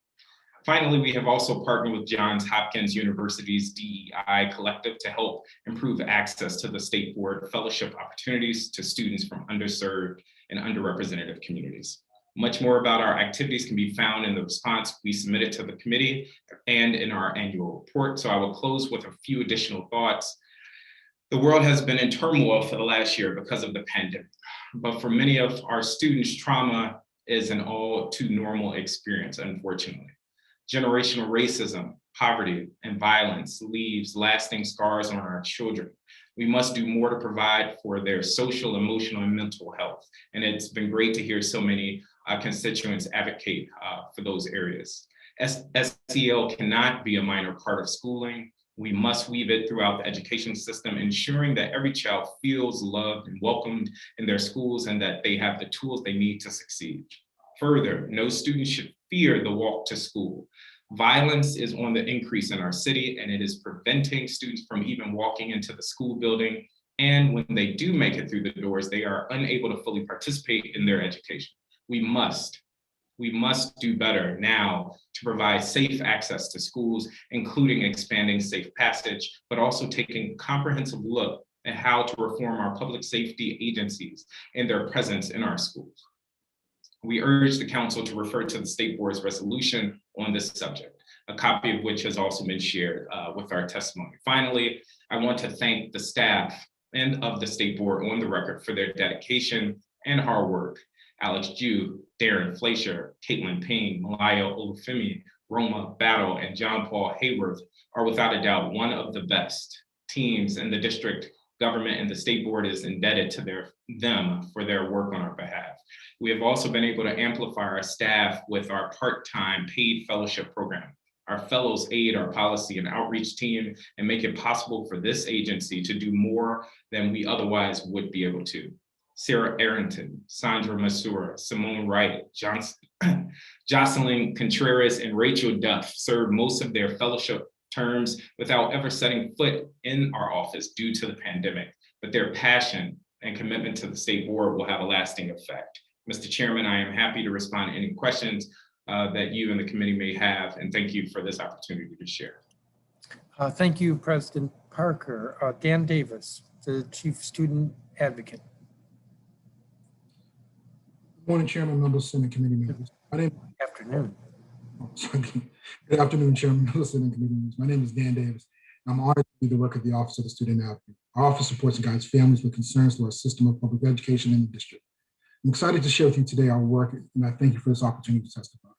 Finally, we have also partnered with Johns Hopkins University's DEI collective to help improve access to the state board fellowship opportunities to students from underserved and underrepresented communities. Much more about our activities can be found in the response we submitted to the committee and in our annual report. So I will close with a few additional thoughts. The world has been in turmoil for the last year because of the pandemic, but for many of our students, trauma is an all too normal experience, unfortunately. Generational racism, poverty, and violence leaves lasting scars on our children. We must do more to provide for their social, emotional, and mental health. And it's been great to hear so many constituents advocate for those areas. SEL cannot be a minor part of schooling. We must weave it throughout the education system, ensuring that every child feels loved and welcomed in their schools and that they have the tools they need to succeed. Further, no student should fear the walk to school. Violence is on the increase in our city, and it is preventing students from even walking into the school building. And when they do make it through the doors, they are unable to fully participate in their education. We must do better now to provide safe access to schools, including expanding safe passage, but also taking a comprehensive look at how to reform our public safety agencies and their presence in our schools. We urge the council to refer to the state board's resolution on this subject, a copy of which has also been shared with our testimony. Finally, I want to thank the staff and of the state board on the record for their dedication and hard work. Alex Jew, Darren Fleischer, Caitlin Payne, Malaya Olufemi, Roma Battle, and John Paul Hayworth are without a doubt one of the best teams in the district government, and the state board is indebted to them for their work on our behalf. We have also been able to amplify our staff with our part-time paid fellowship program. Our fellows aid our policy and outreach team and make it possible for this agency to do more than we otherwise would be able to. Sarah Arrington, Sandra Masura, Simone Wright, Jocelyn Contreras, and Rachel Duff served most of their fellowship terms without ever setting foot in our office due to the pandemic, but their passion and commitment to the state board will have a lasting effect. Mr. Chairman, I am happy to respond to any questions that you and the committee may have, and thank you for this opportunity to share. Thank you, President Parker. Dan Davis, the Chief Student Advocate. Good morning, Chairman, members, and committee members. Afternoon. Good afternoon, Chairman, members, and committee members. My name is Dan Davis. I'm honored to be the work of the Office of the Student Advocate. Our office supports and guides families with concerns to our system of public education in the district. I'm excited to share with you today our work, and I thank you for this opportunity to testify.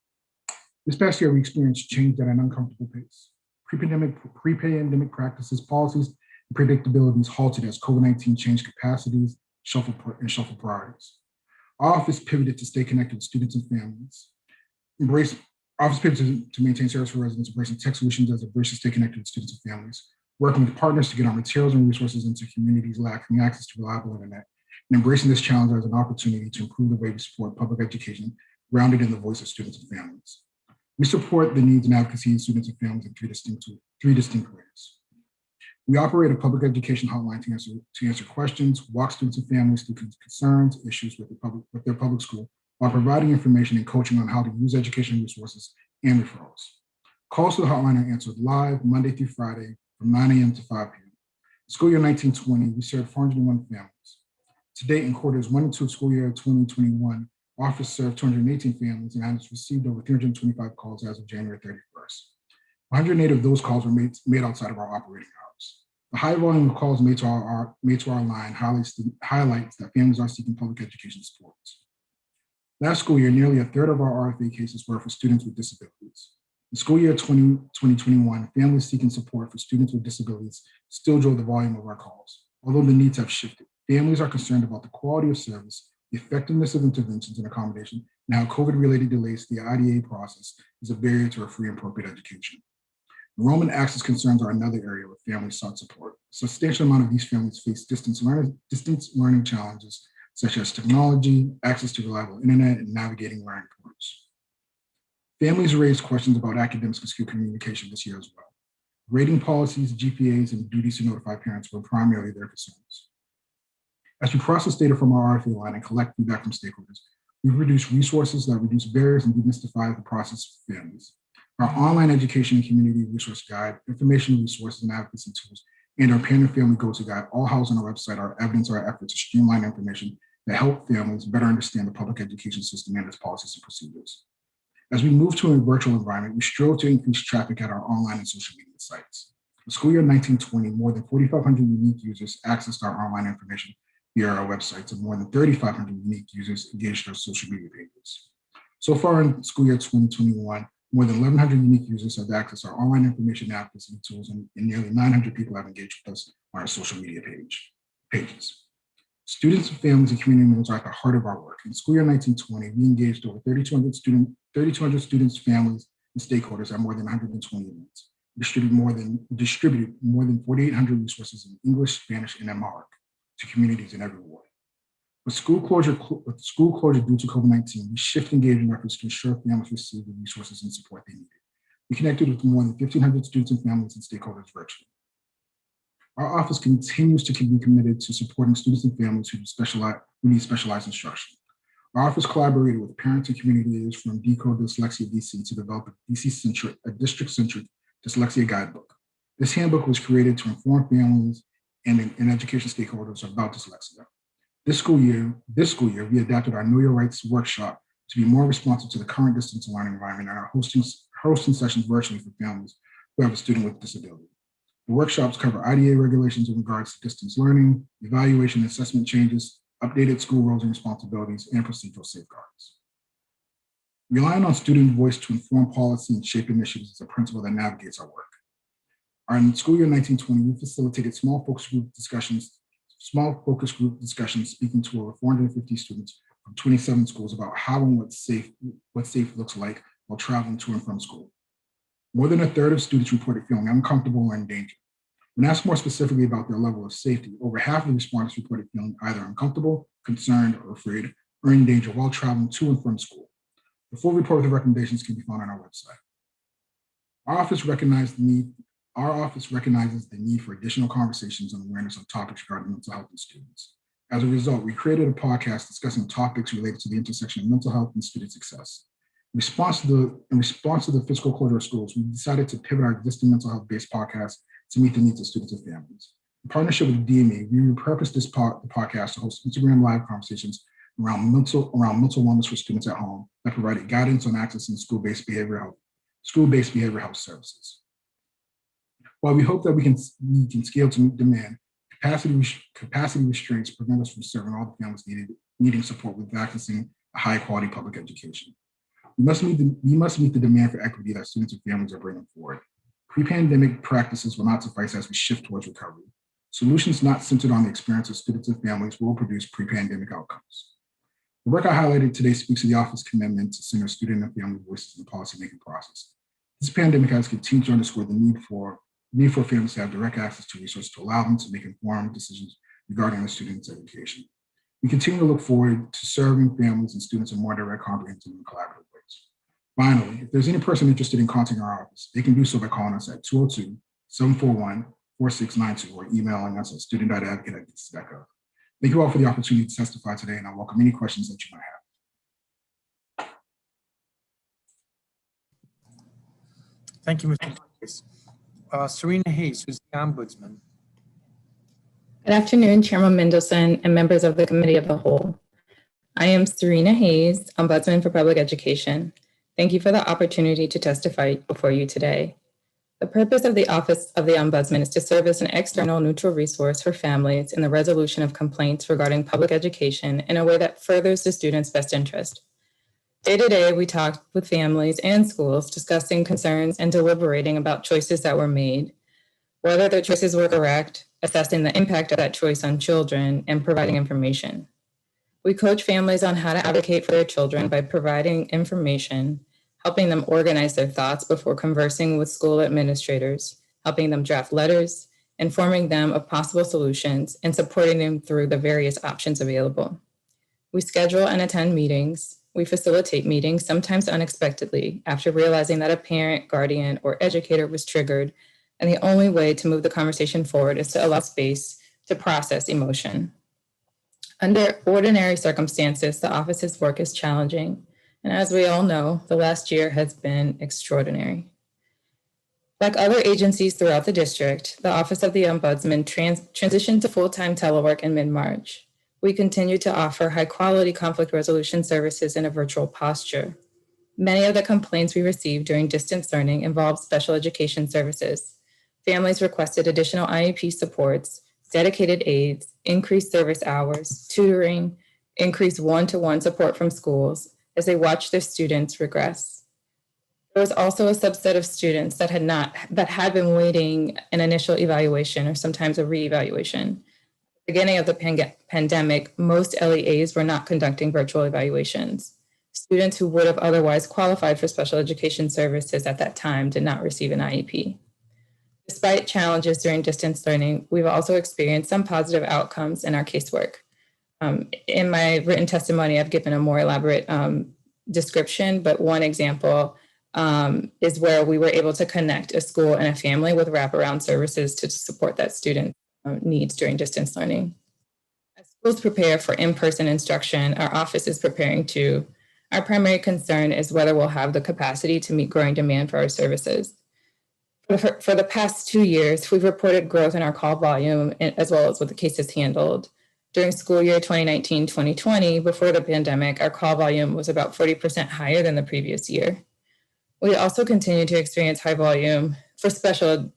This past year, we experienced change at an uncomfortable pace. Pre-pandemic practices, policies, and predictabilities halted as COVID-19 changed capacities, shuffled priorities. Our office pivoted to stay connected with students and families. Office pivoted to maintain service for residents, embracing tech solutions as a bridge to stay connected with students and families, working with partners to get our materials and resources into communities lacking access to reliable internet, and embracing this challenge as an opportunity to improve the way we support public education, grounded in the voice of students and families. We support the needs and advocacy of students and families in three distinct ways. We operate a public education hotline to answer questions, walk students and families through concerns, issues with their public school, while providing information and coaching on how to use education resources and referrals. Calls to the hotline are answered live Monday through Friday from 9 a.m. to 5 p.m. School year 1920, we served 401 families. To date, in quarters 1 and 2 of school year 2021, office served 218 families and has received over 325 calls as of January 31st. 108 of those calls were made outside of our operating hours. The high volume of calls made to our line highlights that families are seeking public education support. Last school year, nearly a third of our RFA cases were for students with disabilities. In school year 2021, families seeking support for students with disabilities still drove the volume of our calls. Although the needs have shifted, families are concerned about the quality of service, the effectiveness of interventions and accommodation, and how COVID-related delays to the IDA process is a barrier to a free and appropriate education. Enrollment access concerns are another area where families sought support. A substantial amount of these families face distance learning challenges, such as technology, access to reliable internet, and navigating learning portals. Families raised questions about academics and school communication this year as well. Rating policies, GPAs, and duties to notify parents were primarily their concerns. As we process data from our RFA line and collect feedback from stakeholders, we've reduced resources that reduce barriers and demystify the process for families. Our online education and community resource guide, information resources and advocacy tools, and our parent and family go-to guide, all housed on our website, are evidence of our effort to streamline information that help families better understand the public education system and its policies and procedures. As we move to a virtual environment, we strove to increase traffic at our online and social media sites. In school year 1920, more than 4,500 unique users accessed our online information via our websites, and more than 3,500 unique users engaged our social media pages. So far in school year 2021, more than 1,100 unique users have accessed our online information advocacy tools, and nearly 900 people have engaged with us on our social media pages. Students, families, and community members are at the heart of our work. In school year 1920, we engaged over 3,200 students, families, and stakeholders at more than 120 events. Distributed more than 4,800 resources in English, Spanish, and Amharic to communities in every ward. With school closure due to COVID-19, we shifted engagement efforts to ensure families receive the resources and support they needed. We connected with more than 1,500 students and families and stakeholders virtually. Our office continues to be committed to supporting students and families who need specialized instruction. Our office collaborated with parents and community leaders from Decode Dyslexia DC to develop a district-centric dyslexia guidebook. This handbook was created to inform families and education stakeholders about dyslexia. This school year, we adapted our Know Your Rights workshop to be more responsive to the current distance learning environment and are hosting sessions virtually for families who have a student with disability. The workshops cover IDA regulations in regards to distance learning, evaluation and assessment changes, updated school roles and responsibilities, and procedural safeguards. Relying on student voice to inform policy and shape initiatives is a principle that navigates our work. In school year 1920, we facilitated small focus group discussions speaking to over 450 students from 27 schools about how and what safe looks like while traveling to and from school. More than a third of students reported feeling uncomfortable or in danger. When asked more specifically about their level of safety, over half of the respondents reported feeling either uncomfortable, concerned, or afraid, or in danger while traveling to and from school. The full report with the recommendations can be found on our website. Our office recognizes the need for additional conversations and awareness on topics regarding mental health in students. As a result, we created a podcast discussing topics related to the intersection of mental health and student success. In response to the physical closure of schools, we decided to pivot our existing mental health-based podcast to meet the needs of students and families. In partnership with DME, we repurposed the podcast to host Instagram live conversations around mental wellness for students at home that provided guidance on accessing school-based behavioral health services. While we hope that we can scale to meet demand, capacity restraints prevent us from serving all the families needing support with accessing a high-quality public education. We must meet the demand for equity that students and families are bringing forward. Pre-pandemic practices will not suffice as we shift towards recovery. Solutions not centered on the experience of students and families will produce pre-pandemic outcomes. The work I highlighted today speaks to the office's commitment to center student and family voices in the policymaking process. This pandemic has continued to underscore the need for families to have direct access to resources to allow them to make informed decisions regarding their students' education. We continue to look forward to serving families and students in more direct, comprehensive, and collaborative ways. Finally, if there's any person interested in contacting our office, they can do so by calling us at 202-741-4692 or emailing us at student.advocate@dc.gov. Thank you all for the opportunity to testify today, and I welcome any questions that you might have. Thank you, Mr. Davis. Serena Hayes, who's the Ombudsman. Good afternoon, Chairman Mendelson and members of the Committee of the Whole. I am Serena Hayes, Ombudsman for Public Education. Thank you for the opportunity to testify before you today. The purpose of the Office of the Ombudsman is to serve as an external neutral resource for families in the resolution of complaints regarding public education in a way that furthers the student's best interest. Day to day, we talk with families and schools discussing concerns and deliberating about choices that were made, whether their choices were correct, assessing the impact of that choice on children, and providing information. We coach families on how to advocate for their children by providing information, helping them organize their thoughts before conversing with school administrators, helping them draft letters, informing them of possible solutions, and supporting them through the various options available. We schedule and attend meetings. We facilitate meetings, sometimes unexpectedly, after realizing that a parent, guardian, or educator was triggered, and the only way to move the conversation forward is to allow space to process emotion. Under ordinary circumstances, the office's work is challenging, and as we all know, the last year has been extraordinary. Like other agencies throughout the district, the Office of the Ombudsman transitioned to full-time telework in mid-March. We continue to offer high-quality conflict resolution services in a virtual posture. Many of the complaints we received during distance learning involved special education services. Families requested additional IEP supports, dedicated aides, increased service hours, tutoring, increased one-to-one support from schools as they watched their students regress. There was also a subset of students that had been waiting an initial evaluation or sometimes a reevaluation. At the beginning of the pandemic, most LEAs were not conducting virtual evaluations. Students who would have otherwise qualified for special education services at that time did not receive an IEP. Despite challenges during distance learning, we've also experienced some positive outcomes in our casework. In my written testimony, I've given a more elaborate description, but one example is where we were able to connect a school and a family with wraparound services to support that student needs during distance learning. As schools prepare for in-person instruction, our office is preparing too. Our primary concern is whether we'll have the capacity to meet growing demand for our services. For the past 2 years, we've reported growth in our call volume as well as with the cases handled. During school year 2019-2020, before the pandemic, our call volume was about 40% higher than the previous year. We also continue to experience high volume for special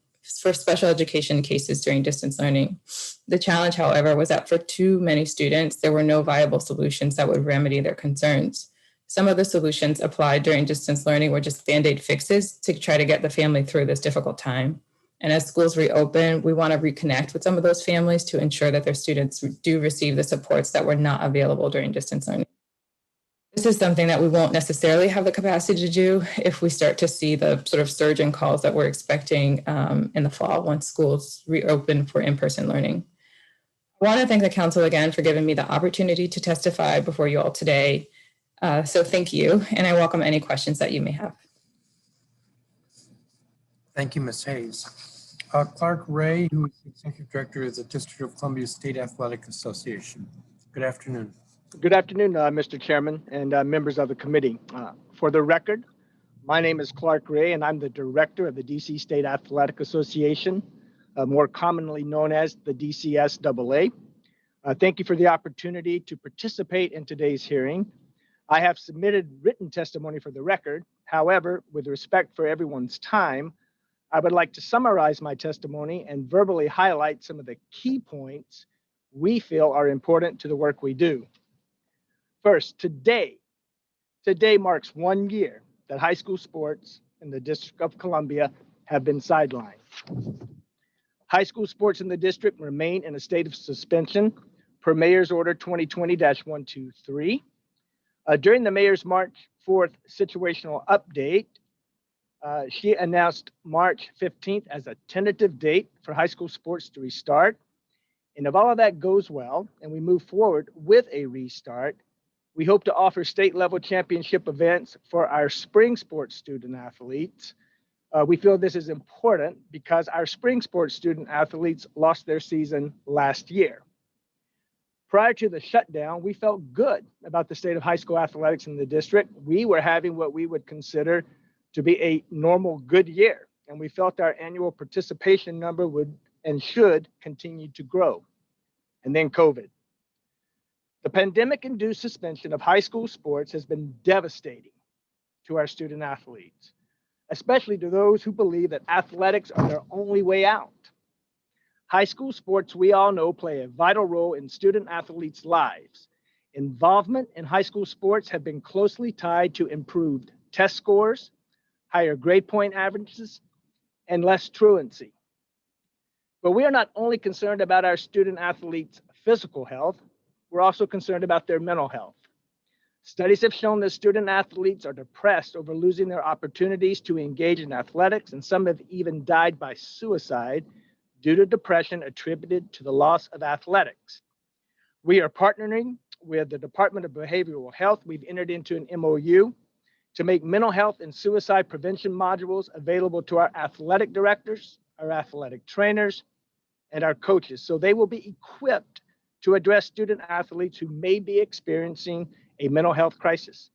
education cases during distance learning. The challenge, however, was that for too many students, there were no viable solutions that would remedy their concerns. Some of the solutions applied during distance learning were just Band-Aid fixes to try to get the family through this difficult time. And as schools reopen, we want to reconnect with some of those families to ensure that their students do receive the supports that were not available during distance learning. This is something that we won't necessarily have the capacity to do if we start to see the sort of surge in calls that we're expecting in the fall once schools reopen for in-person learning. I want to thank the council again for giving me the opportunity to testify before you all today. So thank you, and I welcome any questions that you may have. Thank you, Ms. Hayes. Clark Ray, who is the Executive Director of the District of Columbia State Athletic Association. Good afternoon. Good afternoon, Mr. Chairman and members of the committee. For the record, my name is Clark Ray, and I'm the Director of the DC State Athletic Association, more commonly known as the DCSAA. Thank you for the opportunity to participate in today's hearing. I have submitted written testimony for the record. However, with respect for everyone's time, I would like to summarize my testimony and verbally highlight some of the key points we feel are important to the work we do. First, today marks 1 year that high school sports in the District of Columbia have been sidelined. High school sports in the district remain in a state of suspension per Mayor's Order 2020-123. During the Mayor's March 4th situational update, she announced March 15th as a tentative date for high school sports to restart. And if all of that goes well and we move forward with a restart, we hope to offer state-level championship events for our spring sports student athletes. We feel this is important because our spring sports student athletes lost their season last year. Prior to the shutdown, we felt good about the state of high school athletics in the district. We were having what we would consider to be a normal good year, and we felt our annual participation number would and should continue to grow. And then COVID. The pandemic-induced suspension of high school sports has been devastating to our student athletes, especially to those who believe that athletics are their only way out. High school sports, we all know, play a vital role in student athletes' lives. Involvement in high school sports have been closely tied to improved test scores, higher grade point averages, and less truancy. But we are not only concerned about our student athletes' physical health, we're also concerned about their mental health. Studies have shown that student athletes are depressed over losing their opportunities to engage in athletics, and some have even died by suicide due to depression attributed to the loss of athletics. We are partnering with the Department of Behavioral Health. We've entered into an MOU to make mental health and suicide prevention modules available to our athletic directors, our athletic trainers, and our coaches, so they will be equipped to address student athletes who may be experiencing a mental health crisis.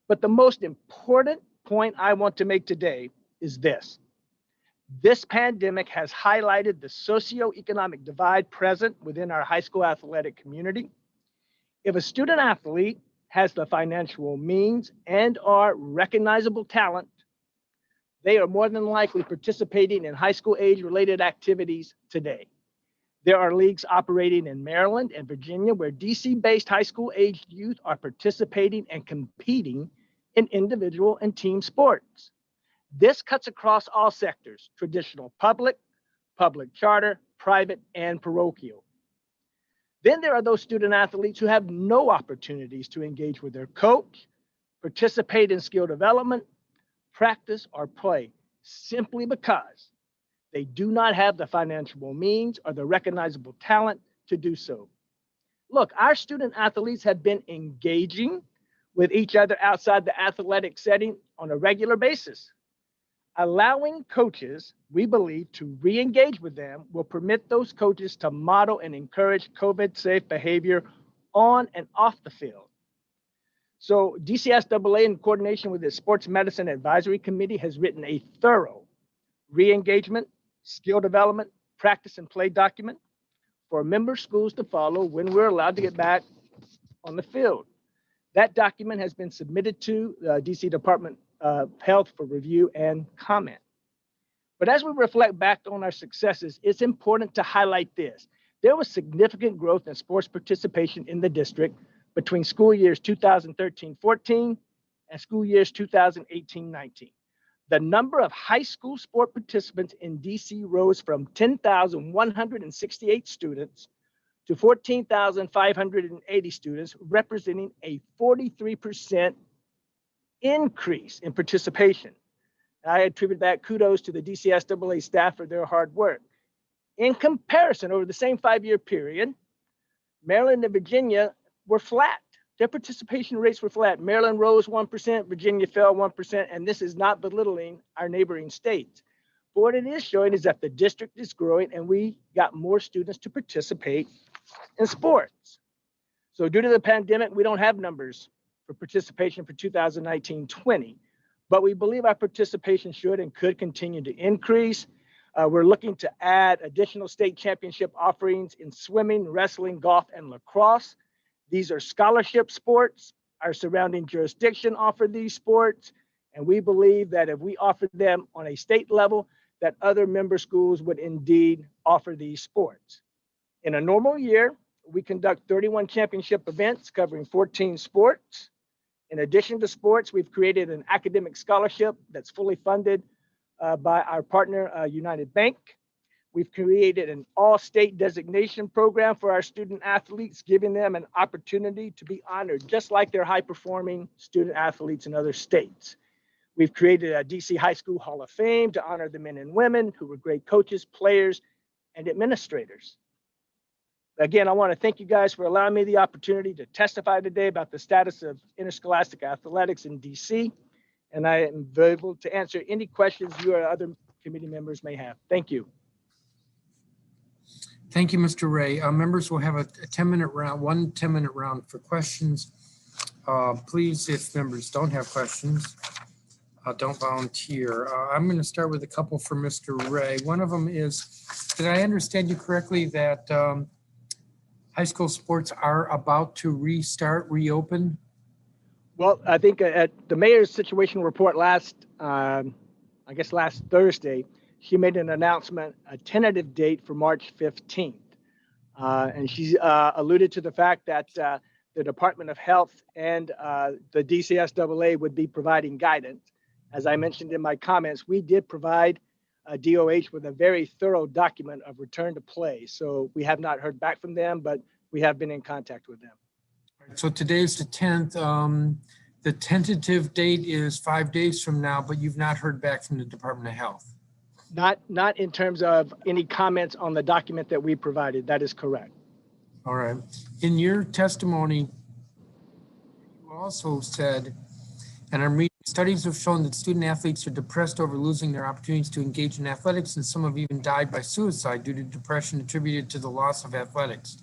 But the most important point I want to make today is this. This pandemic has highlighted the socioeconomic divide present within our high school athletic community. If a student athlete has the financial means and/or recognizable talent, they are more than likely participating in high school age-related activities today. There are leagues operating in Maryland and Virginia where DC-based high school aged youth are participating and competing in individual and team sports. This cuts across all sectors: traditional public, public charter, private, and parochial. Then there are those student athletes who have no opportunities to engage with their coach, participate in skill development, practice, or play simply because they do not have the financial means or the recognizable talent to do so. Look, our student athletes have been engaging with each other outside the athletic setting on a regular basis. Allowing coaches, we believe, to re-engage with them will permit those coaches to model and encourage COVID-safe behavior on and off the field. So DCSAA, in coordination with the Sports Medicine Advisory Committee, has written a thorough re-engagement, skill development, practice and play document for member schools to follow when we're allowed to get back on the field. That document has been submitted to the DC Department of Health for review and comment. But as we reflect back on our successes, it's important to highlight this. There was significant growth in sports participation in the district, between school years 2013-14 and school years 2018-19. The number of high school sport participants in DC rose from 10,168 students to 14,580 students, representing a 43% increase in participation. I attribute that kudos to the DCSAA staff for their hard work. In comparison, over the same 5-year period, Maryland and Virginia were flat. Their participation rates were flat. Maryland rose 1%, Virginia fell 1%, and this is not belittling our neighboring states. But what it is showing is that the district is growing and we got more students to participate in sports. So due to the pandemic, we don't have numbers for participation for 2019-20, but we believe our participation should and could continue to increase. We're looking to add additional state championship offerings in swimming, wrestling, golf, and lacrosse. These are scholarship sports. Our surrounding jurisdiction offer these sports, and we believe that if we offer them on a state level, that other member schools would indeed offer these sports. In a normal year, we conduct 31 championship events covering 14 sports. In addition to sports, we've created an academic scholarship that's fully funded by our partner, United Bank. We've created an all-state designation program for our student athletes, giving them an opportunity to be honored, just like their high-performing student athletes in other states. We've created a DC High School Hall of Fame to honor the men and women who were great coaches, players, and administrators. Again, I want to thank you guys for allowing me the opportunity to testify today about the status of interscholastic athletics in DC, and I am available to answer any questions you or other committee members may have. Thank you. Thank you, Mr. Ray. Members will have a 10-minute round, one 10-minute round for questions. Please, if members don't have questions, don't volunteer. I'm going to start with a couple for Mr. Ray. One of them is, did I understand you correctly that high school sports are about to reopen? Well, I think at the mayor's situation report last Thursday, she made an announcement, a tentative date for March 15th. And she alluded to the fact that the Department of Health and the DCSAA would be providing guidance. As I mentioned in my comments, we did provide DOH with a very thorough document of return to play. So we have not heard back from them, but we have been in contact with them. So today's the 10th. The tentative date is 5 days from now, but you've not heard back from the Department of Health. Not in terms of any comments on the document that we provided. That is correct. All right. In your testimony, you also said, and I'm reading, studies have shown that student athletes are depressed over losing their opportunities to engage in athletics, and some have even died by suicide due to depression attributed to the loss of athletics.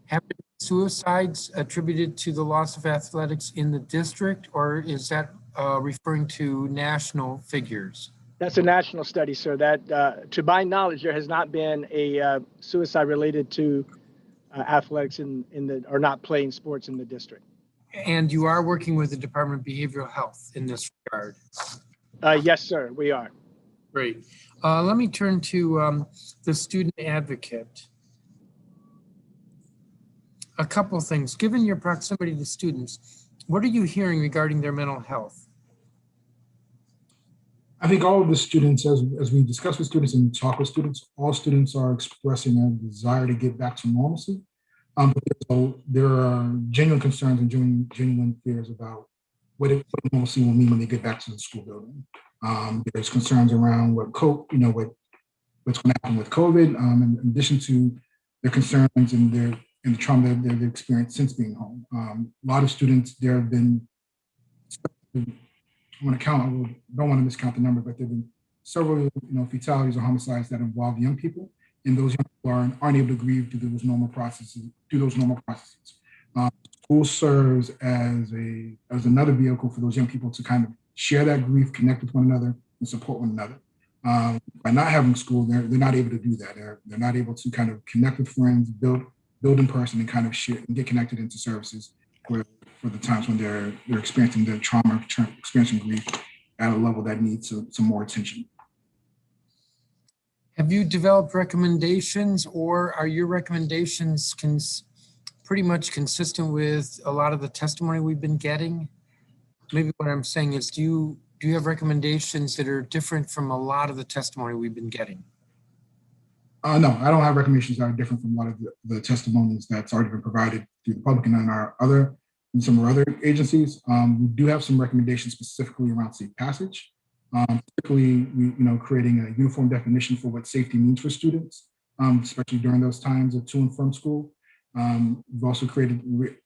Have there been suicides attributed to the loss of athletics in the district, or is that referring to national figures? That's a national study, sir. That, to my knowledge, there has not been a suicide related to athletics or not playing sports in the district. And you are working with the Department of Behavioral Health in this regard? Yes, sir, we are. Great. Let me turn to the student advocate. A couple of things. Given your proximity to students, what are you hearing regarding their mental health? I think all of the students, as we discuss with students and talk with students, all students are expressing a desire to get back to normalcy. So there are genuine concerns and genuine fears about what normalcy will mean when they get back to the school building. There's concerns around what's going to happen with COVID, in addition to their concerns and the trauma that they've experienced since being home. A lot of students, there have been, I don't want to miscount the number, but there have been several fatalities or homicides that involve young people, and those young people aren't able to grieve through those normal processes. School serves as another vehicle for those young people to kind of share that grief, connect with one another, and support one another. By not having school, they're not able to do that. They're not able to kind of connect with friends, build in person, and kind of share and get connected into services for the times when they're experiencing the trauma, experiencing grief at a level that needs some more attention. Have you developed recommendations, or are your recommendations pretty much consistent with a lot of the testimony we've been getting. Maybe what I'm saying is, do you have recommendations that are different from a lot of the testimony we've been getting? No, I don't have recommendations that are different from a lot of the testimonies that's already been provided through the public and in some of our other agencies. We do have some recommendations specifically around safe passage. Particularly, creating a uniform definition for what safety means for students, especially during those times of to and from school. We've also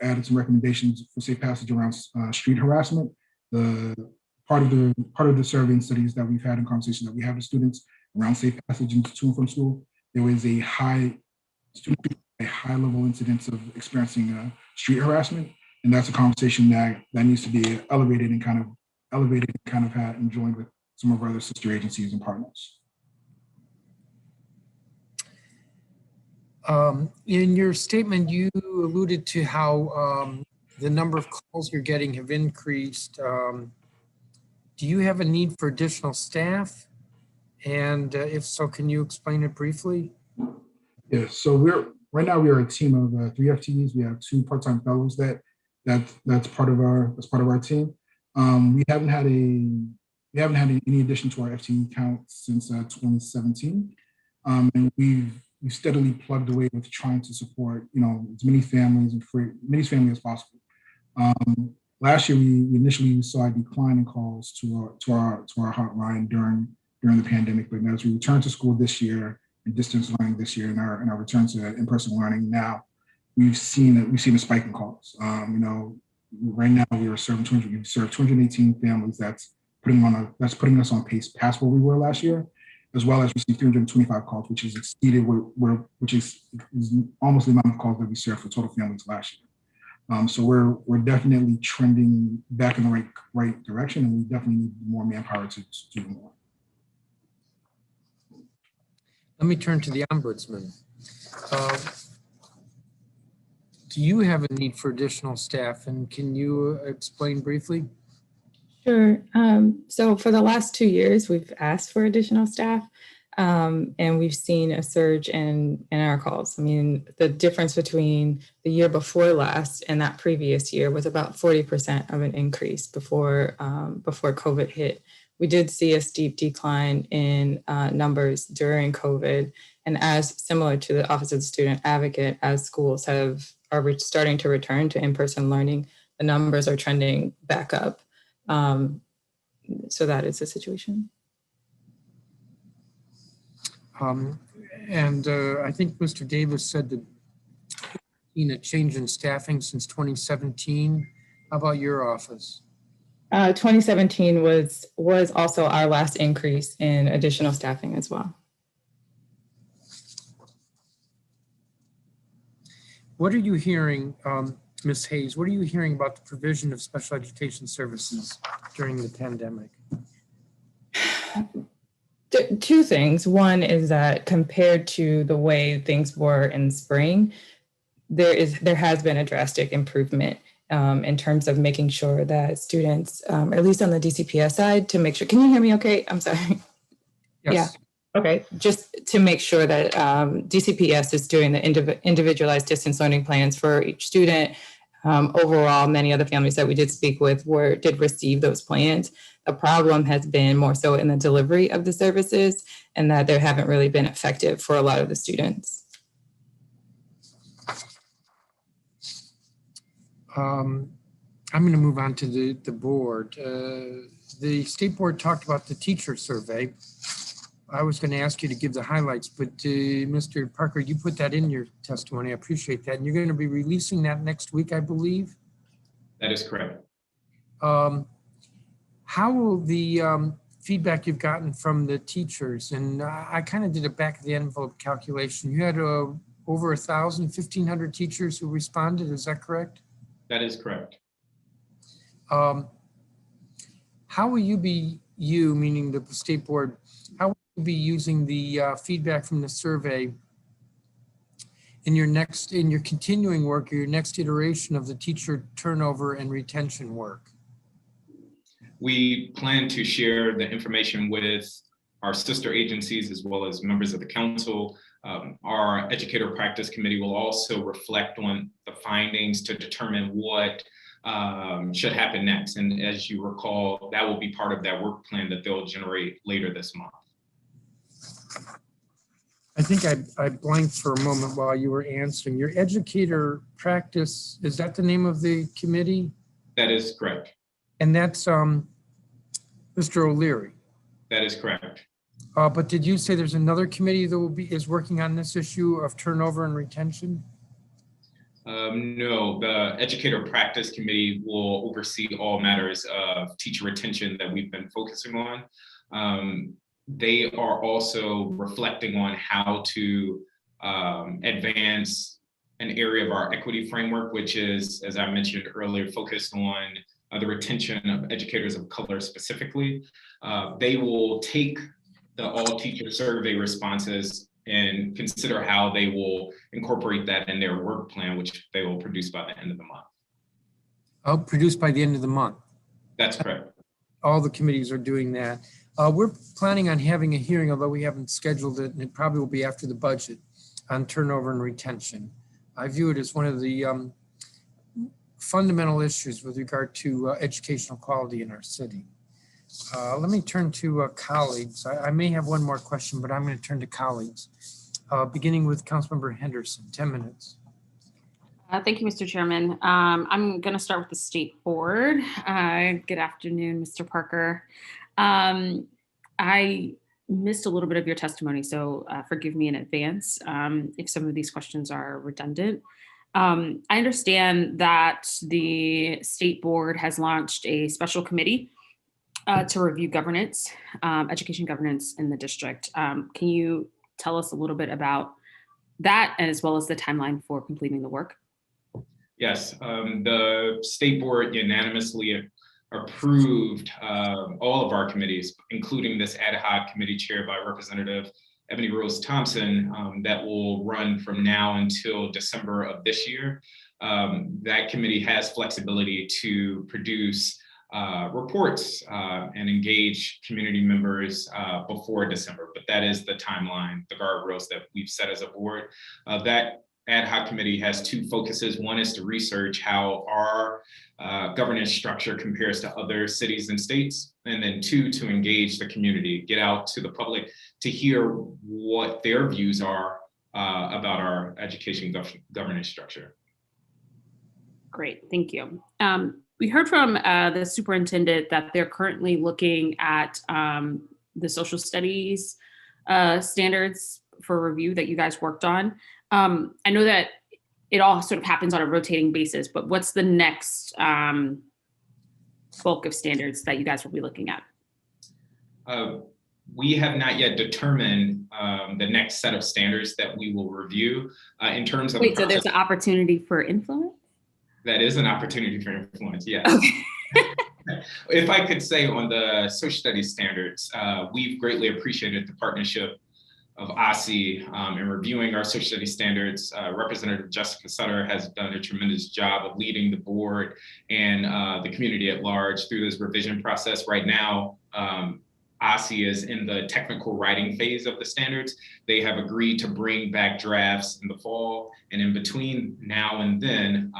added some recommendations for safe passage around street harassment. The part of the survey and studies that we've had in conversations that we have with students around safe passage and to and from school, there was a high level incidence of experiencing street harassment, and that's a conversation that needs to be elevated and kind of had and joined with some of our other sister agencies and partners. In your statement, you alluded to how the number of calls you're getting have increased. Do you have a need for additional staff? And if so, can you explain it briefly? Yeah, so right now we are a team of 3 FTEs. We have 2 part-time fellows that's part of our team. We haven't had any addition to our FTE count since 2017, and we've steadily plugged away with trying to support as many families as possible. Last year, we initially saw a decline in calls to our hotline during the pandemic, but as we return to school this year and distance learning this year, and our return to in-person learning now, we've seen a spike in calls. Right now we serve 218 families. That's putting us on pace past where we were last year, as well as received 325 calls, which has exceeded which is almost the amount of calls that we served for total families last year. So we're definitely trending back in the right direction, and we definitely need more manpower to do more. Let me turn to the Ombudsman. Do you have a need for additional staff, and can you explain briefly? Sure. So for the last 2 years, we've asked for additional staff, and we've seen a surge in our calls. I mean, the difference between the year before last and that previous year was about 40% of an increase before COVID hit. We did see a steep decline in numbers during COVID, and as similar to the Office of the Student Advocate, as schools are starting to return to in-person learning, the numbers are trending back up. So that is the situation. I think Mr. Davis said that seen a change in staffing since 2017. How about your office? 2017 was also our last increase in additional staffing as well. What are you hearing, Ms. Hayes, what are you hearing about the provision of special education services during the pandemic? 2 things. One is that compared to the way things were in spring, there has been a drastic improvement in terms of making sure that students, at least on the DCPS side, to make sure, can you hear me okay? I'm sorry. Yes. Yeah. Okay, just to make sure that DCPS is doing the individualized distance learning plans for each student. Overall, many of the families that we did speak with did receive those plans. The problem has been more so in the delivery of the services, and that they haven't really been effective for a lot of the students. I'm going to move on to the board. The state board talked about the teacher survey. I was going to ask you to give the highlights, but Mr. Parker, you put that in your testimony. I appreciate that. And you're going to be releasing that next week, I believe? That is correct. How will the feedback you've gotten from the teachers, and I kind of did a back of the envelope calculation. You had over 1,500 teachers who responded, is that correct? That is correct. How will you meaning the state board, how will you be using the feedback from the survey in your continuing work, or your next iteration of the teacher turnover and retention work? We plan to share the information with our sister agencies as well as members of the council Our Educator Practice Committee will also reflect on the findings to determine what should happen next. And as you recall, that will be part of that work plan that they'll generate later this month. I think I blanked for a moment while you were answering. Your Educator Practice, is that the name of the committee? That is correct. And that's Mr. O'Leary. That is correct. But did you say there's another committee that is working on this issue of turnover and retention? No, the Educator Practice Committee will oversee all matters of teacher retention that we've been focusing on. They are also reflecting on how to advance an area of our equity framework, which is, as I mentioned earlier, focused on the retention of educators of color specifically. They will take the all teacher survey responses and consider how they will incorporate that in their work plan, which they will produce by the end of the month. Oh, produced by the end of the month. That's correct. All the committees are doing that. We're planning on having a hearing, although we haven't scheduled it, and it probably will be after the budget, on turnover and retention. I view it as one of the fundamental issues with regard to educational quality in our city. Let me turn to colleagues. I may have one more question, but I'm going to turn to colleagues, beginning with Councilmember Henderson, 10 minutes. Thank you, Mr. Chairman. I'm going to start with the State Board. Good afternoon, Mr. Parker. I missed a little bit of your testimony, so forgive me in advance if some of these questions are redundant. I understand that the State Board has launched a special committee to review governance, education governance in the district. Can you tell us a little bit about that, as well as the timeline for completing the work? Yes, the State Board unanimously approved all of our committees, including this ad hoc committee chaired by Representative Ebony Rose Thompson, that will run from now until December of this year. That committee has flexibility to produce reports and engage community members before December, but that is the timeline, the guardrails that we've set as a board. That ad hoc committee has two focuses. One is to research how our governance structure compares to other cities and states. And then two, to engage the community, get out to the public to hear what their views are about our education governance structure. Great, thank you. We heard from the superintendent that they're currently looking at the social studies standards for review that you guys worked on. I know that it all sort of happens on a rotating basis, but what's the next bulk of standards that you guys will be looking at? We have not yet determined the next set of standards that we will review in terms of— Wait, so there's an opportunity for influence? That is an opportunity for influence, yes. Okay. If I could say on the social studies standards, we've greatly appreciated the partnership of OSSE in reviewing our social studies standards. Representative Jessica Sutter has done a tremendous job of leading the board and the community at large through this revision process. Right now, OSSE is in the technical writing phase of the standards. They have agreed to bring back drafts in the fall, and in between now and then,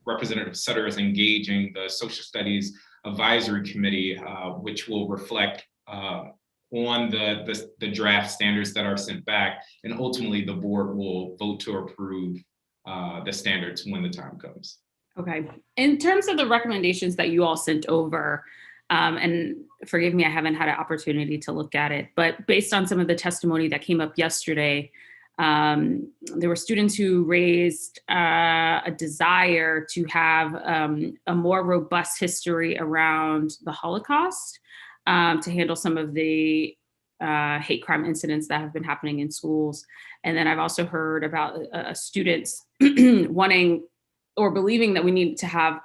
Representative Sutter is engaging the Social Studies Advisory Committee, which will reflect on the draft standards that are sent back, and ultimately the board will vote to approve the standards when the time comes. Okay. In terms of the recommendations that you all sent over, and forgive me, I haven't had an opportunity to look at it, but based on some of the testimony that came up yesterday, there were students who raised a desire to have a more robust history around the Holocaust, to handle some of the hate crime incidents that have been happening in schools. And then I've also heard about students wanting or believing that we need to have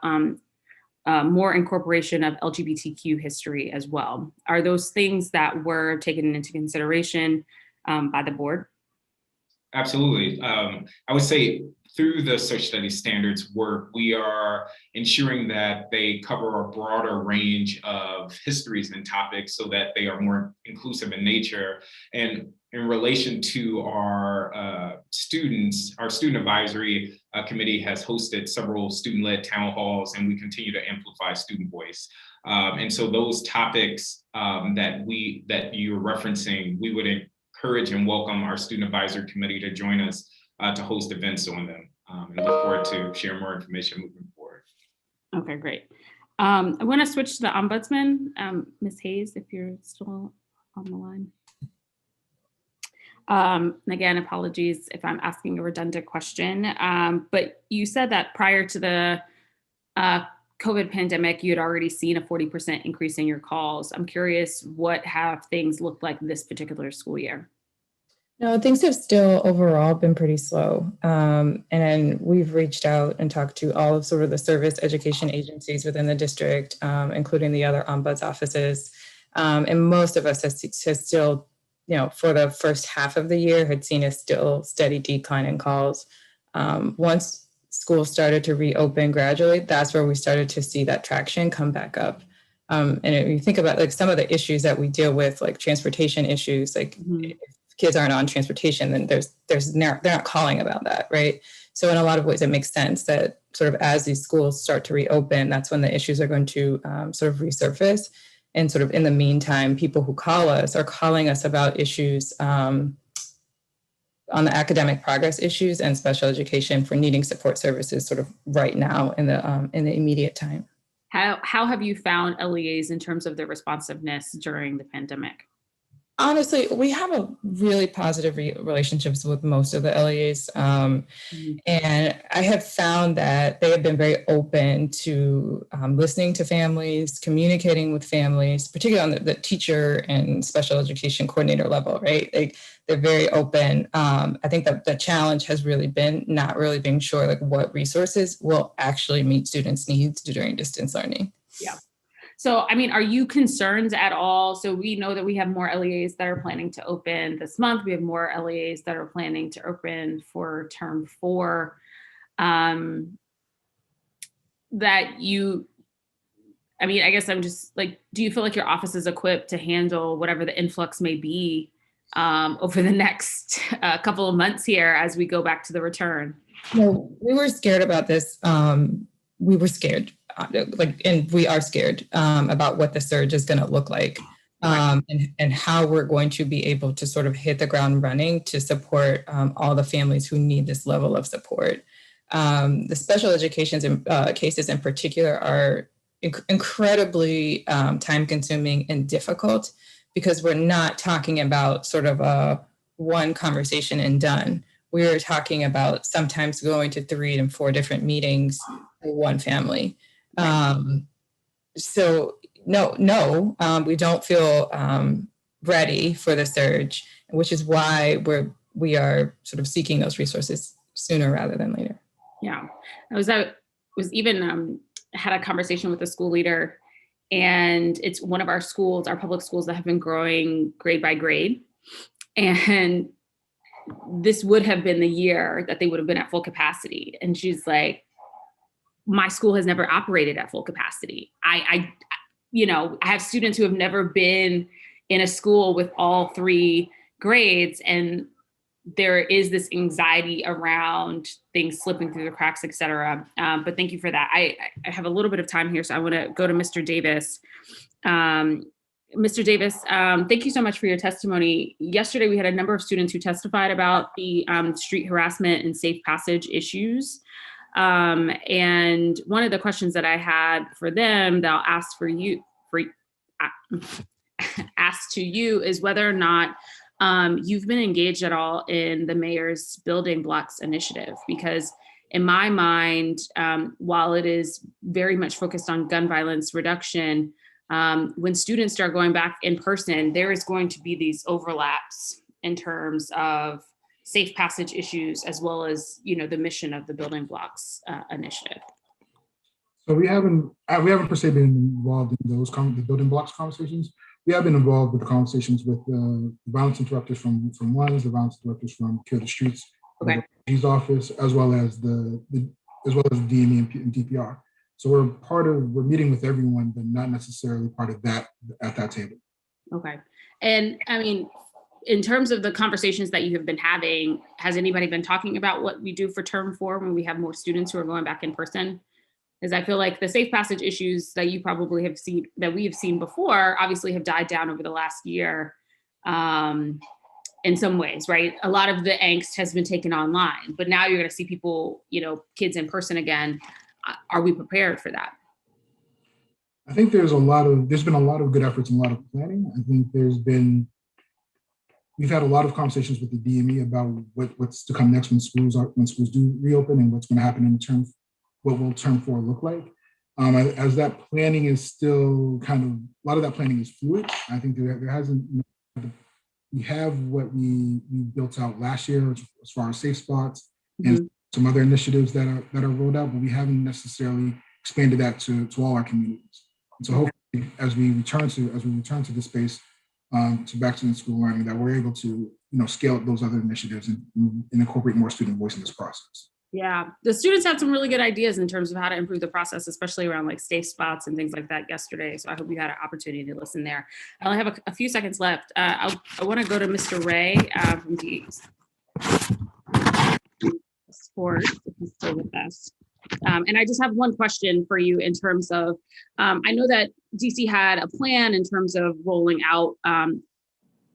more incorporation of LGBTQ history as well. Are those things that were taken into consideration by the board? Absolutely. I would say through the social studies standards work, we are ensuring that they cover a broader range of histories and topics so that they are more inclusive in nature. And in relation to our students, our student advisory committee has hosted several student-led town halls, and we continue to amplify student voice. And so those topics that you're referencing, we would encourage and welcome our student advisory committee to join us to host events on them, and look forward to sharing more information moving forward. Okay, great. I want to switch to the ombudsman. Ms. Hayes, if you're still on the line. And again, apologies if I'm asking a redundant question, but you said that prior to the COVID pandemic, you had already seen a 40% increase in your calls. I'm curious, what have things looked like this particular school year? No, things have still overall been pretty slow. And we've reached out and talked to all of sort of the service education agencies within the district, including the other ombuds offices. And most of us has still, for the first half of the year, had seen a still steady decline in calls. Once schools started to reopen gradually, that's where we started to see that traction come back up. And if you think about like some of the issues that we deal with, like transportation issues, like if kids aren't on transportation, then they're not calling about that, right? So in a lot of ways, it makes sense that sort of as these schools start to reopen, that's when the issues are going to sort of resurface. And sort of in the meantime, people who call us are calling us about issues on the academic progress issues and special education for needing support services sort of right now in the immediate time. How have you found LEAs in terms of their responsiveness during the pandemic? Honestly, we have a really positive relationships with most of the LEAs. And I have found that they have been very open to listening to families, communicating with families, particularly on the teacher and special education coordinator level, right? They're very open. I think that the challenge has really been not really being sure like what resources will actually meet students' needs during distance learning. Yeah. So, I mean, are you concerned at all? So we know that we have more LEAs that are planning to open this month. We have more LEAs that are planning to open for term 4. I guess I'm just like, do you feel like your office is equipped to handle whatever the influx may be over the next couple of months here as we go back to the return? No, we were scared about this. We were scared. And we are scared about what the surge is going to look like and how we're going to be able to sort of hit the ground running to support all the families who need this level of support. The special education cases in particular are incredibly time consuming and difficult because we're not talking about sort of a one conversation and done. We're talking about sometimes going to 3 and 4 different meetings for one family. So no, we don't feel ready for the surge, which is why we are sort of seeking those resources sooner rather than later. Yeah, I was even had a conversation with a school leader, and it's one of our schools, our public schools that have been growing grade by grade, and this would have been the year that they would have been at full capacity. And she's like, my school has never operated at full capacity. I have students who have never been in a school with all 3 grades, and there is this anxiety around things slipping through the cracks, et cetera. But thank you for that. I have a little bit of time here, so I want to go to Mr. Davis. Mr. Davis, thank you so much for your testimony. Yesterday, we had a number of students who testified about the street harassment and safe passage issues. And one of the questions that I had for them that I'll ask ask to you is whether or not you've been engaged at all in the mayor's Building Blocks initiative, because in my mind, while it is very much focused on gun violence reduction, when students start going back in person, there is going to be these overlaps in terms of safe passage issues, as well as, the mission of the Building Blocks initiative. So we haven't per se been involved in those the Building Blocks conversations. We have been involved with the conversations with the violence interrupters from WISE, the violence interrupters from Cure the Streets, his office, as well as the DME and DPR. So we're meeting with everyone, but not necessarily part of that at that table. Okay. And I mean, in terms of the conversations that you have been having, has anybody been talking about what we do for term 4 when we have more students who are going back in person? Because I feel like the safe passage issues that you probably have seen, that we have seen before, obviously have died down over the last year in some ways, right? A lot of the angst has been taken online, but now you're going to see people, you know, kids in person again. Are we prepared for that? I think there's been a lot of good efforts and a lot of planning. I think we've had a lot of conversations with the DME about what's to come next when schools do reopen and what's going to happen in what will term 4 look like. As that planning is still a lot of that planning is fluid. I think there hasn't, we have what we built out last year as far as safe spots and some other initiatives that are rolled out, but we haven't necessarily expanded that to all our communities. And so hopefully as we return to this space, to back to school learning, that we're able to scale up those other initiatives and incorporate more student voice in this process. Yeah, the students had some really good ideas in terms of how to improve the process, especially around like safe spots and things like that yesterday. So I hope you had an opportunity to listen there. I only have a few seconds left. I want to go to Mr. Ray from the sports, if he's still with us. And I just have one question for you in terms of, I know that DC had a plan in terms of rolling out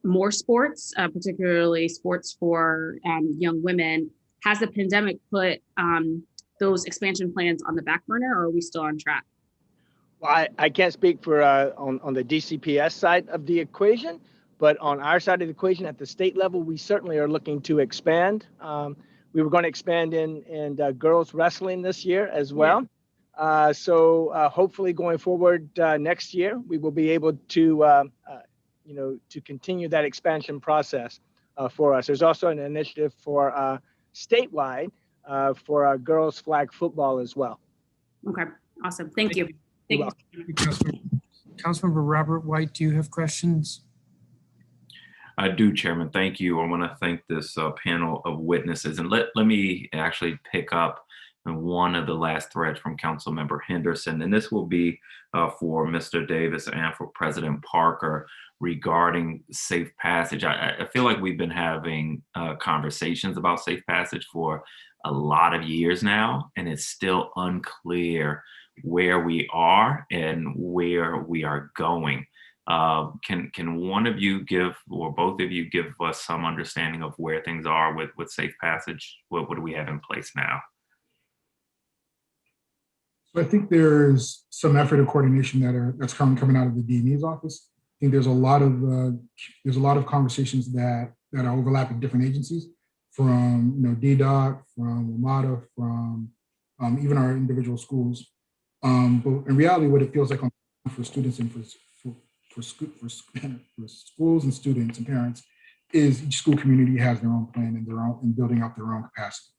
more sports, particularly sports for young women. Has the pandemic put those expansion plans on the back burner, or are we still on track? Well, I can't speak for on the DCPS side of the equation, but on our side of the equation at the state level, we certainly are looking to expand. We were going to expand in girls wrestling this year as well. Yeah. So hopefully going forward next year, we will be able to, to continue that expansion process for us. There's also an initiative for statewide for our girls flag football as well. Okay, awesome. Thank you. You're welcome. Councilmember Robert White, do you have questions? I do, Chairman. Thank you. I want to thank this panel of witnesses. And let me actually pick up one of the last threads from Councilmember Henderson. And this will be for Mr. Davis and for President Parker regarding safe passage. I feel like we've been having conversations about safe passage for a lot of years now, and it's still unclear where we are and where we are going. Can one of you give, or both of you give us some understanding of where things are with safe passage? What do we have in place now? So I think there's some effort and coordination that's coming out of the DME's office. I think there's a lot of conversations that are overlapping different agencies, from DDOT, from WMATA, from even our individual schools. But in reality, what it feels like for students and for schools and students and parents is each school community has their own plan and building out their own capacity.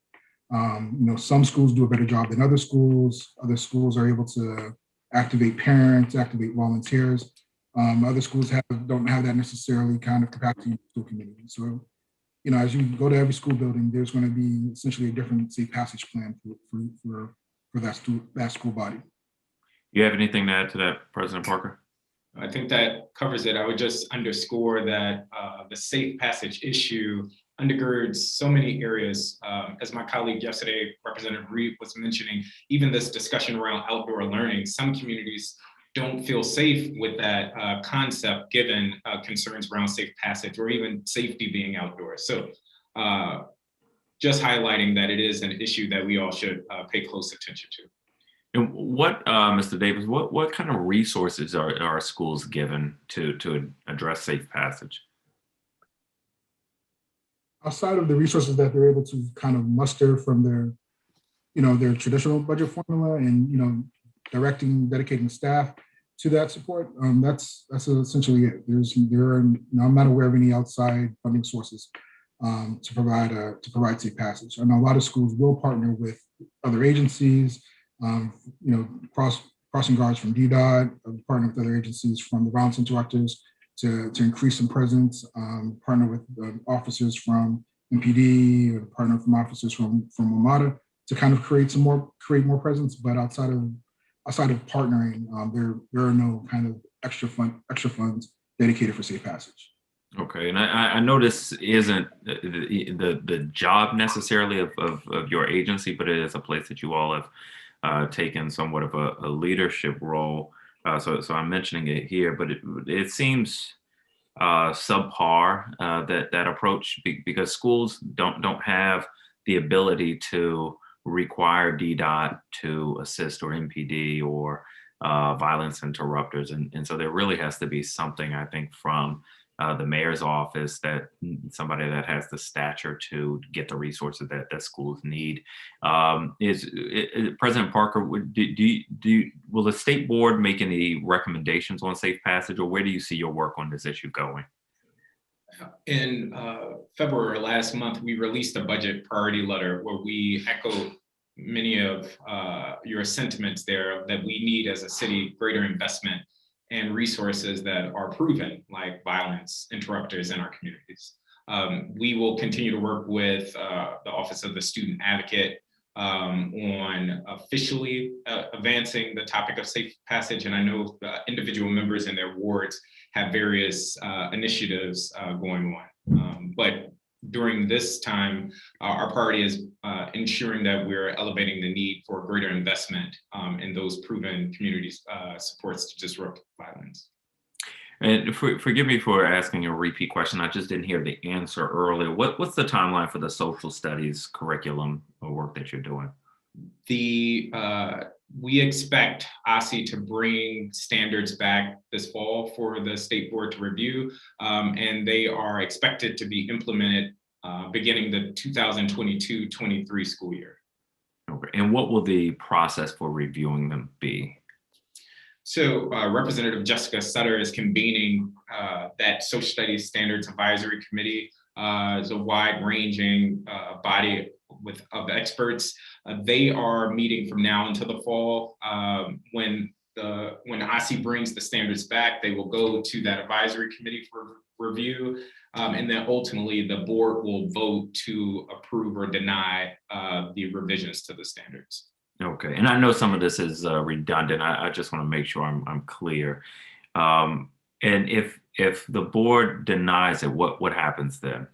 Some schools do a better job than other schools. Other schools are able to activate parents, activate volunteers. Other schools don't have that necessarily kind of capacity in the school community. So, as you go to every school building, there's going to be essentially a different safe passage plan for that school body. You have anything to add to that, President Parker? I think that covers it. I would just underscore that the safe passage issue undergirds so many areas. As my colleague yesterday, Representative Reed, was mentioning, even this discussion around outdoor learning, some communities don't feel safe with that concept given concerns around safe passage or even safety being outdoors. So just highlighting that it is an issue that we all should pay close attention to. And what, Mr. Davis, what kind of resources are schools given to address safe passage? Outside of the resources that they're able to kind of muster from their traditional budget formula and, dedicating staff to that support, that's essentially it. I'm not aware of any outside funding sources to provide safe passage. I know a lot of schools will partner with other agencies, crossing guards from DDOT, partner with other agencies from the violence interrupters to increase some presence, partner with officers from MPD, or partner from officers from WMATA to kind of create more presence. But outside of partnering, there are no kind of extra funds dedicated for safe passage. Okay, and I know this isn't the job necessarily of your agency, but it is a place that you all have taken somewhat of a leadership role. So I'm mentioning it here, but it seems subpar, that approach, because schools don't have the ability to require DDOT to assist, or MPD, or violence interrupters, and so there really has to be something, I think, from the mayor's office, that somebody that has the stature to get the resources that schools need. President Parker, will the state board make any recommendations on safe passage, or where do you see your work on this issue going? In February last month, we released a budget priority letter where we echoed many of your sentiments there, that we need as a city greater investment and resources that are proven, like violence interrupters in our communities. We will continue to work with the Office of the Student Advocate on officially advancing the topic of safe passage. And I know individual members in their wards have various initiatives going on. But during this time, our priority is ensuring that we're elevating the need for greater investment in those proven community supports to disrupt violence. And forgive me for asking a repeat question. I just didn't hear the answer earlier. What's the timeline for the social studies curriculum or work that you're doing? We expect OSSE to bring standards back this fall for the state board to review, and they are expected to be implemented beginning the 2022-23 school year. Okay. And what will the process for reviewing them be? So Representative Jessica Sutter is convening that Social Studies Standards Advisory Committee. Is a wide-ranging body of experts. They are meeting from now until the fall. When OSSE brings the standards back, they will go to that advisory committee for review, and then ultimately the board will vote to approve or deny the revisions to the standards. Okay, and I know some of this is redundant. I just want to make sure I'm clear. And if the board denies it, what happens then?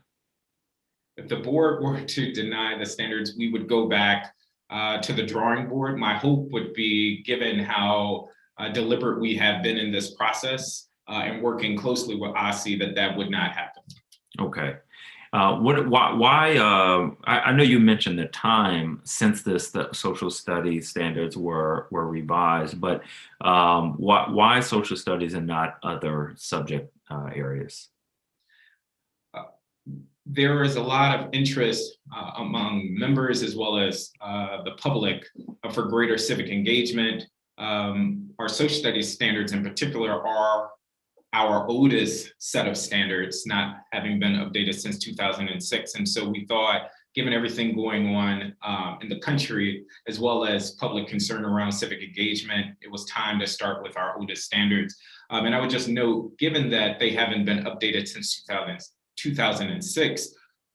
If the board were to deny the standards, we would go back to the drawing board. My hope would be, given how deliberate we have been in this process and working closely with OSSE, that would not happen. Okay. Why? I know you mentioned the time since the social studies standards were revised, but why social studies and not other subject areas? There is a lot of interest among members as well as the public for greater civic engagement. Our social studies standards in particular are our oldest set of standards, not having been updated since 2006. And so we thought, given everything going on in the country, as well as public concern around civic engagement, it was time to start with our oldest standards. And I would just note, given that they haven't been updated since 2006,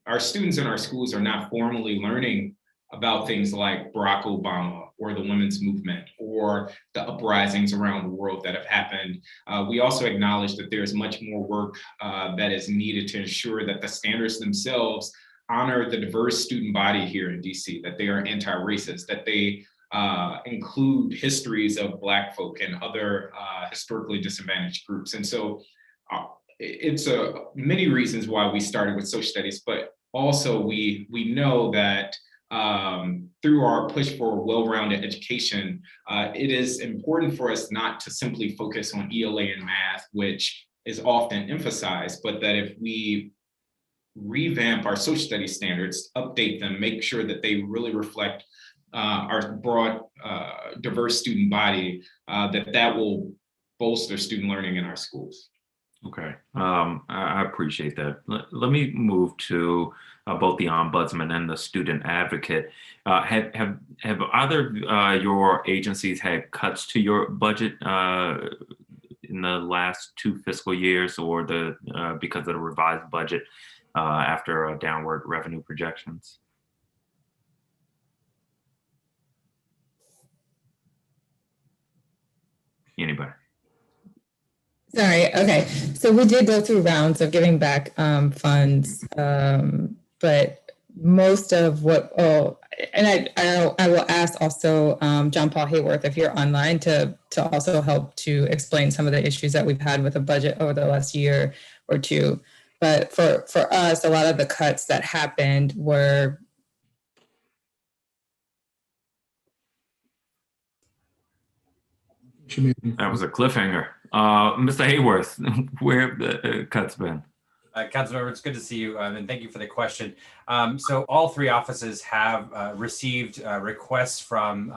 our students in our schools are not formally learning about things like Barack Obama or the women's movement or the uprisings around the world that have happened. We also acknowledge that there's much more work that is needed to ensure that the standards themselves honor the diverse student body here in DC, that they are anti-racist, that they include histories of Black folk and other historically disadvantaged groups. And so it's many reasons why we started with social studies, but also we know that through our push for well-rounded education, it is important for us not to simply focus on ELA and math, which is often emphasized, but that if we revamp our social studies standards, update them, make sure that they really reflect our broad, diverse student body, that will bolster student learning in our schools. Okay, I appreciate that. Let me move to both the ombudsman and the student advocate. Have either your agencies had cuts to your budget in the last 2 fiscal years, or because of the revised budget after downward revenue projections? Anybody? Sorry. Okay. So we did go through rounds of giving back funds, but most of what, and I will ask also John Paul Hayworth, if you're online, to also help to explain some of the issues that we've had with the budget over the last year or two. But for us, a lot of the cuts that happened were That was a cliffhanger. Mr. Hayworth, where have the cuts been? Councilmember, it's good to see you, and thank you for the question. So all three offices have received requests from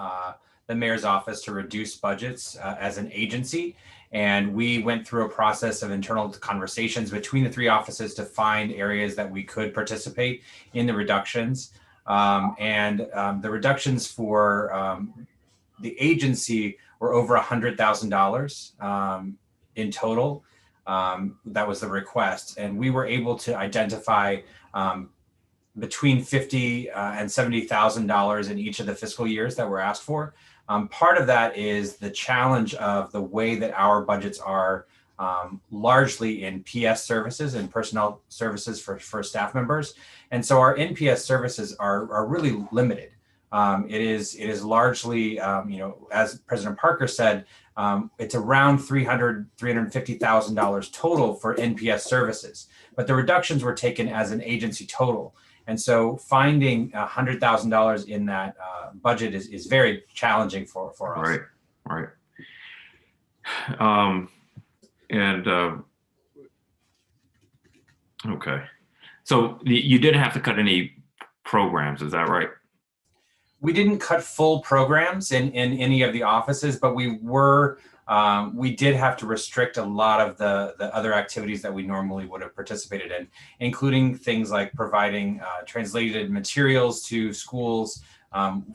the mayor's office to reduce budgets as an agency. And we went through a process of internal conversations between the three offices to find areas that we could participate in the reductions. The reductions for the agency were over $100,000 in total. That was the request. And we were able to identify between $50,000 and $70,000 in each of the fiscal years that were asked for. Part of that is the challenge of the way that our budgets are largely in PS services and personnel services for staff members. And so our NPS services are really limited. It is largely, as President Parker said, it's around $350,000 total for NPS services, but the reductions were taken as an agency total. And so finding $100,000 in that budget is very challenging for us. Right. Okay. So you didn't have to cut any programs, is that right? We didn't cut full programs in any of the offices, but we did have to restrict a lot of the other activities that we normally would have participated in, including things like providing translated materials to schools.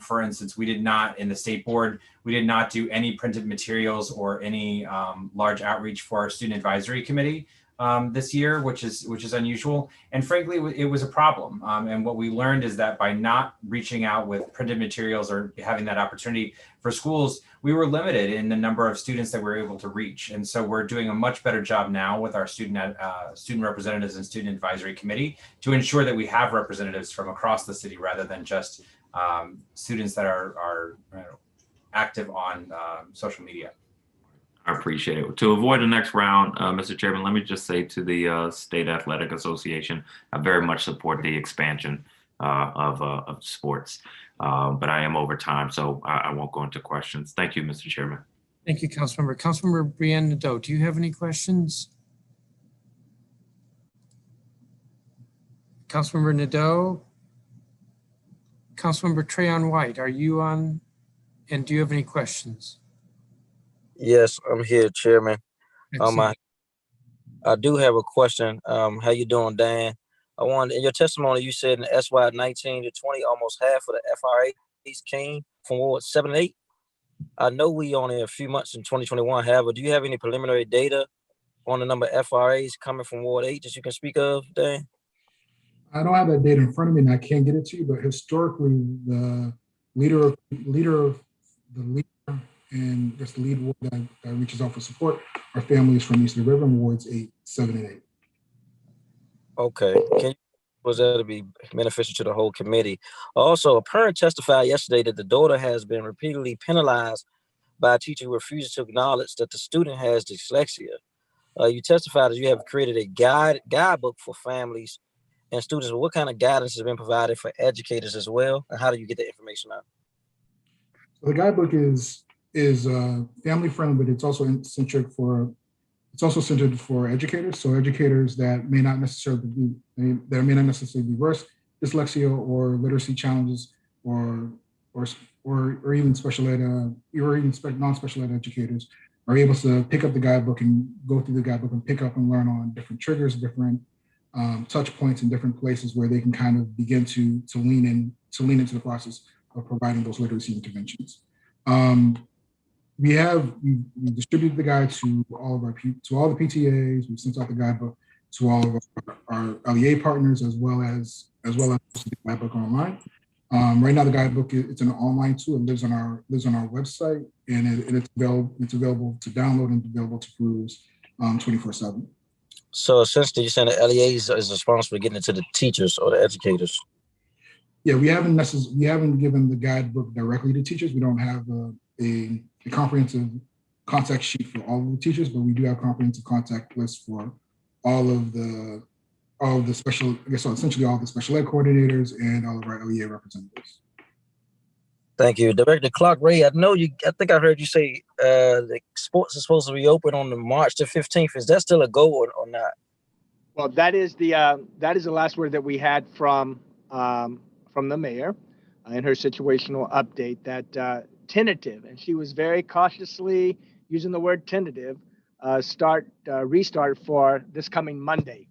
For instance, we did not, in the state board, we did not do any printed materials or any large outreach for our student advisory committee this year, which is unusual. And frankly, it was a problem. And what we learned is that by not reaching out with printed materials or having that opportunity for schools, we were limited in the number of students that we were able to reach. And so we're doing a much better job now with our student representatives and student advisory committee to ensure that we have representatives from across the city rather than just students that are active on social media. I appreciate it. To avoid the next round, Mr. Chairman, let me just say to the State Athletic Association, I very much support the expansion of sports, but I am over time, so I won't go into questions. Thank you, Mr. Chairman. Thank you, Councilmember. Councilmember Brianne Nadeau, do you have any questions? Councilmember Nadeau? Councilmember Trayon White, are you on? And do you have any questions? Yes, I'm here, Chairman. I do have a question. How you doing, Dan? In your testimony, you said in SY 19 to 20, almost half of the FRAs came from Ward 7 and 8. I know we only a few months in 2021 have, but do you have any preliminary data on the number of FRAs coming from Ward 8 that you can speak of, Dan? I don't have that data in front of me and I can't get it to you, but historically, the leader and just the lead ward that reaches out for support are families from East of the River in Wards 8, 7, and 8. Okay. Was that to be beneficial to the whole committee? Also, a parent testified yesterday that the daughter has been repeatedly penalized by a teacher who refuses to acknowledge that the student has dyslexia. You testified that you have created a guidebook for families and students. What kind of guidance has been provided for educators as well? And how do you get the information out? So the guidebook is family friendly, but it's also centered for educators. So educators that may not necessarily be versed dyslexia or literacy challenges, or even special ed, or even non-special ed educators are able to pick up the guidebook and go through the guidebook and pick up and learn on different triggers, different touch points in different places where they can kind of begin to lean into the process of providing those literacy interventions. We distributed the guide to all the PTAs. We've sent out the guidebook to all of our LEA partners as well as the guidebook online. Right now, the guidebook it's an online tool. It lives on our website, and it's available to download and available to peruse 24/7. So essentially, you're saying the LEAs is responsible for getting it to the teachers or the educators? Yeah, we haven't given the guidebook directly to teachers. We don't have a comprehensive contact sheet for all of the teachers, but we do have comprehensive contact lists for all of the special, I guess, so essentially all the special ed coordinators and all of our LEA representatives. Thank you. Director Clark-Ray, I think I heard you say the sports is supposed to reopen on March the 15th. Is that still a goal or not? Well, that is the last word that we had from the mayor in her situational update, that tentative, and she was very cautiously using the word tentative, restart for this coming Monday.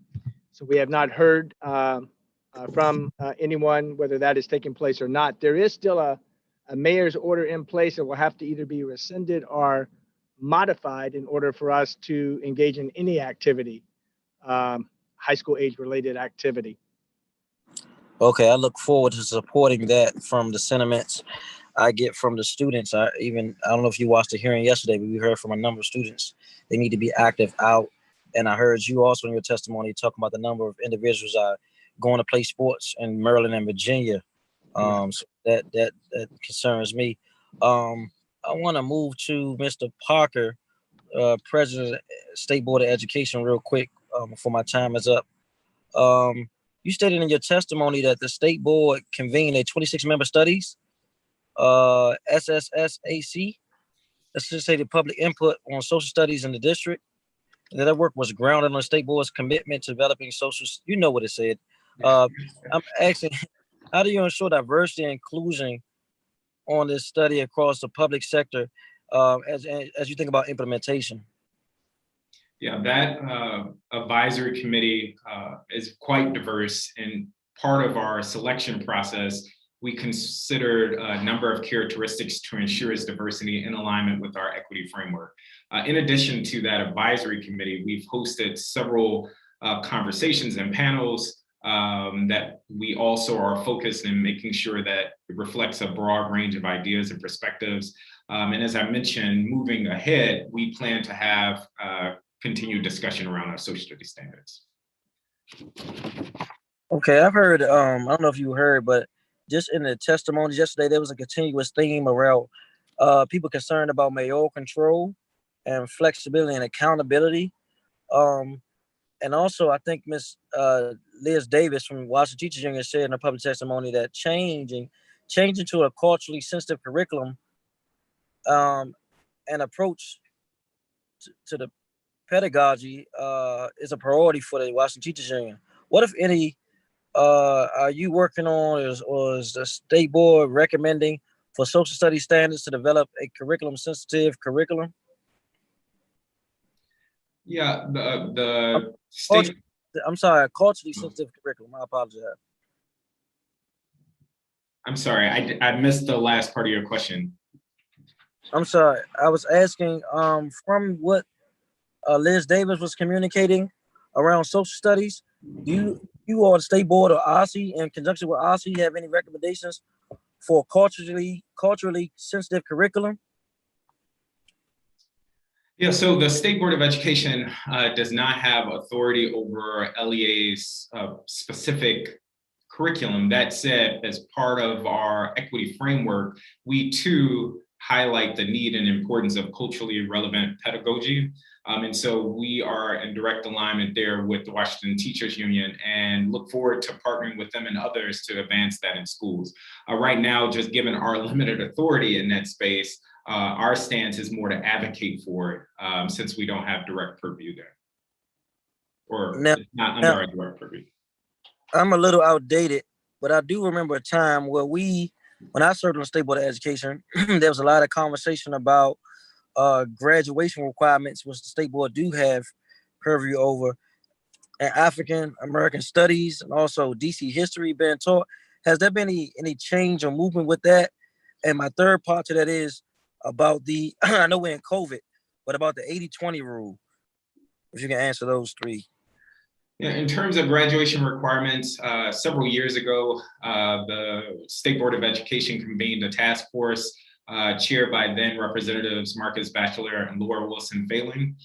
So we have not heard from anyone whether that is taking place or not. There is still a mayor's order in place that will have to either be rescinded or modified in order for us to engage in any activity, high school age related activity. Okay, I look forward to supporting that from the sentiments I get from the students. I don't know if you watched the hearing yesterday, but we heard from a number of students. They need to be active out. And I heard you also in your testimony talking about the number of individuals going to play sports in Maryland and Virginia. So that concerns me. I want to move to Mr. Parker, President, State Board of Education, real quick before my time is up. You stated in your testimony that the state board convened a 26-member studies, SSSAC, Associated Public Input on Social Studies in the district. And that work was grounded on the state board's commitment to developing social, you know what it said. I'm asking, how do you ensure diversity and inclusion on this study across the public sector as you think about implementation? Yeah, that advisory committee is quite diverse, and part of our selection process, we considered a number of characteristics to ensure its diversity in alignment with our equity framework. In addition to that advisory committee, we've hosted several conversations and panels that we also are focused in making sure that it reflects a broad range of ideas and perspectives. And as I mentioned, moving ahead, we plan to have continued discussion around our social studies standards. Okay, I've heard, I don't know if you heard, but just in the testimonies yesterday, there was a continuous theme around people concerned about mayoral control and flexibility and accountability. And also, I think Ms. Liz Davis from Washington Teachers Union said in a public testimony that changing to a culturally sensitive curriculum and approach to the pedagogy is a priority for the Washington Teachers Union. What, if any, are you working on, or is the state board recommending for social studies standards to develop a curriculum sensitive curriculum? Yeah, the state. I'm sorry, culturally sensitive curriculum. I apologize. I'm sorry, I missed the last part of your question. I'm sorry. I was asking from what Liz Davis was communicating around social studies. Do you or the state board or OSSE, in conjunction with OSSE, have any recommendations for culturally sensitive curriculum? Yeah, so the State Board of Education does not have authority over LEA's specific curriculum. That said, as part of our equity framework, we too highlight the need and importance of culturally relevant pedagogy. And so we are in direct alignment there with the Washington Teachers Union and look forward to partnering with them and others to advance that in schools. Right now, just given our limited authority in that space, our stance is more to advocate for it since we don't have direct purview there, or it's not under our direct purview. I'm a little outdated, but I do remember a time where when I served on the State Board of Education, there was a lot of conversation about graduation requirements, which the State Board do have purview over, and African American studies, and also DC history being taught. Has there been any change or movement with that? And my third part to that is about the, I know we're in COVID, but about the 80-20 rule, if you can answer those three. Yeah, in terms of graduation requirements, several years ago, the State Board of Education convened a task force chaired by then Representatives Marcus Batchelor and Laura Wilson Failing.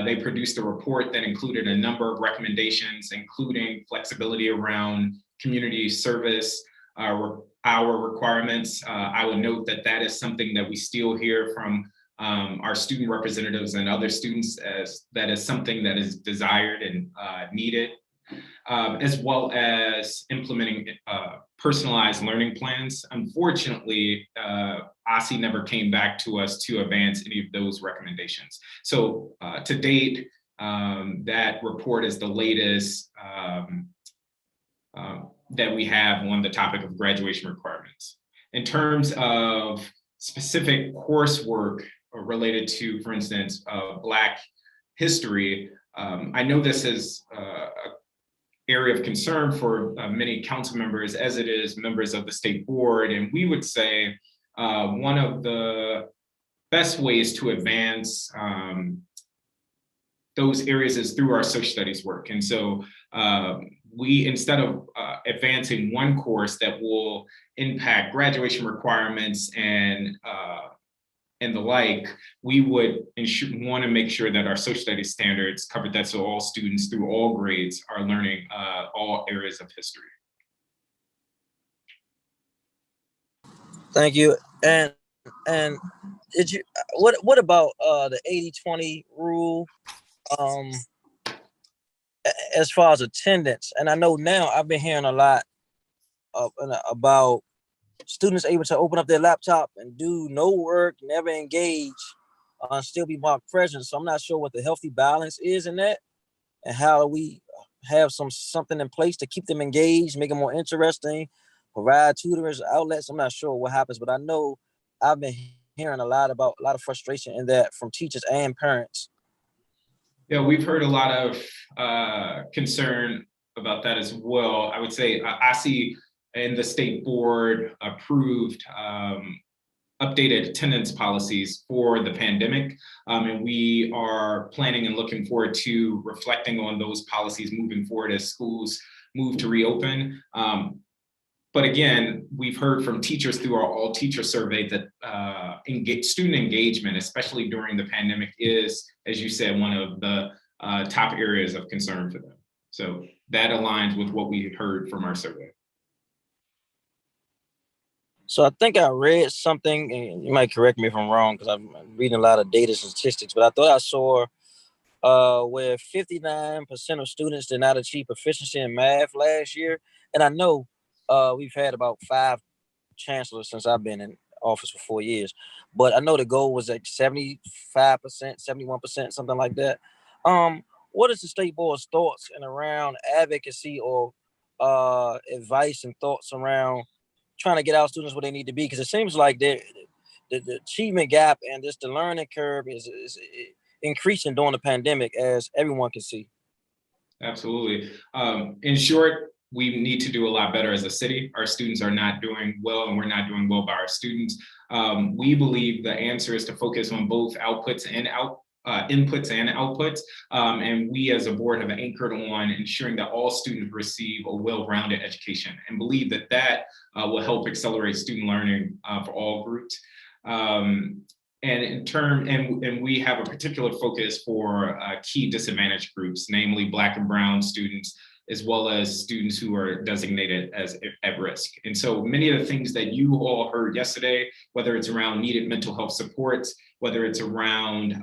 They produced a report that included a number of recommendations, including flexibility around community service, our requirements. I would note that that is something that we still hear from our student representatives and other students, as that is something that is desired and needed, as well as implementing personalized learning plans. Unfortunately, OSSE never came back to us to advance any of those recommendations. So to date, that report is the latest that we have on the topic of graduation requirements. In terms of specific coursework related to, for instance, Black history, I know this is an area of concern for many council members, as it is members of the state board. And we would say one of the best ways to advance those areas is through our social studies work. And so we, instead of advancing one course that will impact graduation requirements and the like, we would want to make sure that our social studies standards covered that, so all students through all grades are learning all areas of history. Thank you. And did you, what about the 80-20 rule as far as attendance? And I know now I've been hearing a lot about students able to open up their laptop and do no work, never engage, and still be marked present. So I'm not sure what the healthy balance is in that, and how we have something in place to keep them engaged, make it more interesting, provide tutors, outlets. I'm not sure what happens, but I know I've been hearing a lot of frustration in that from teachers and parents. Yeah, we've heard a lot of concern about that as well. I would say OSSE and the state board approved updated attendance policies for the pandemic. And we are planning and looking forward to reflecting on those policies moving forward as schools move to reopen. But again, we've heard from teachers through our all teacher survey that student engagement, especially during the pandemic, is, as you said, one of the top areas of concern for them. So that aligns with what we heard from our survey. So I think I read something, and you might correct me if I'm wrong, because I'm reading a lot of data statistics, but I thought I saw where 59% of students did not achieve proficiency in math last year. And I know we've had about 5 chancellors since I've been in office for 4 years, but I know the goal was like 75%, 71%, something like that. What is the state board's thoughts and around advocacy or advice and thoughts around trying to get our students where they need to be? Because it seems like the achievement gap and just the learning curve is increasing during the pandemic, as everyone can see. Absolutely. In short, we need to do a lot better as a city. Our students are not doing well, and we're not doing well by our students. We believe the answer is to focus on both inputs and outputs. And we as a board have anchored on ensuring that all students receive a well-rounded education, and believe that that will help accelerate student learning for all groups. And we have a particular focus for key disadvantaged groups, namely Black and Brown students, as well as students who are designated as at risk. And so many of the things that you all heard yesterday, whether it's around needed mental health supports, whether it's around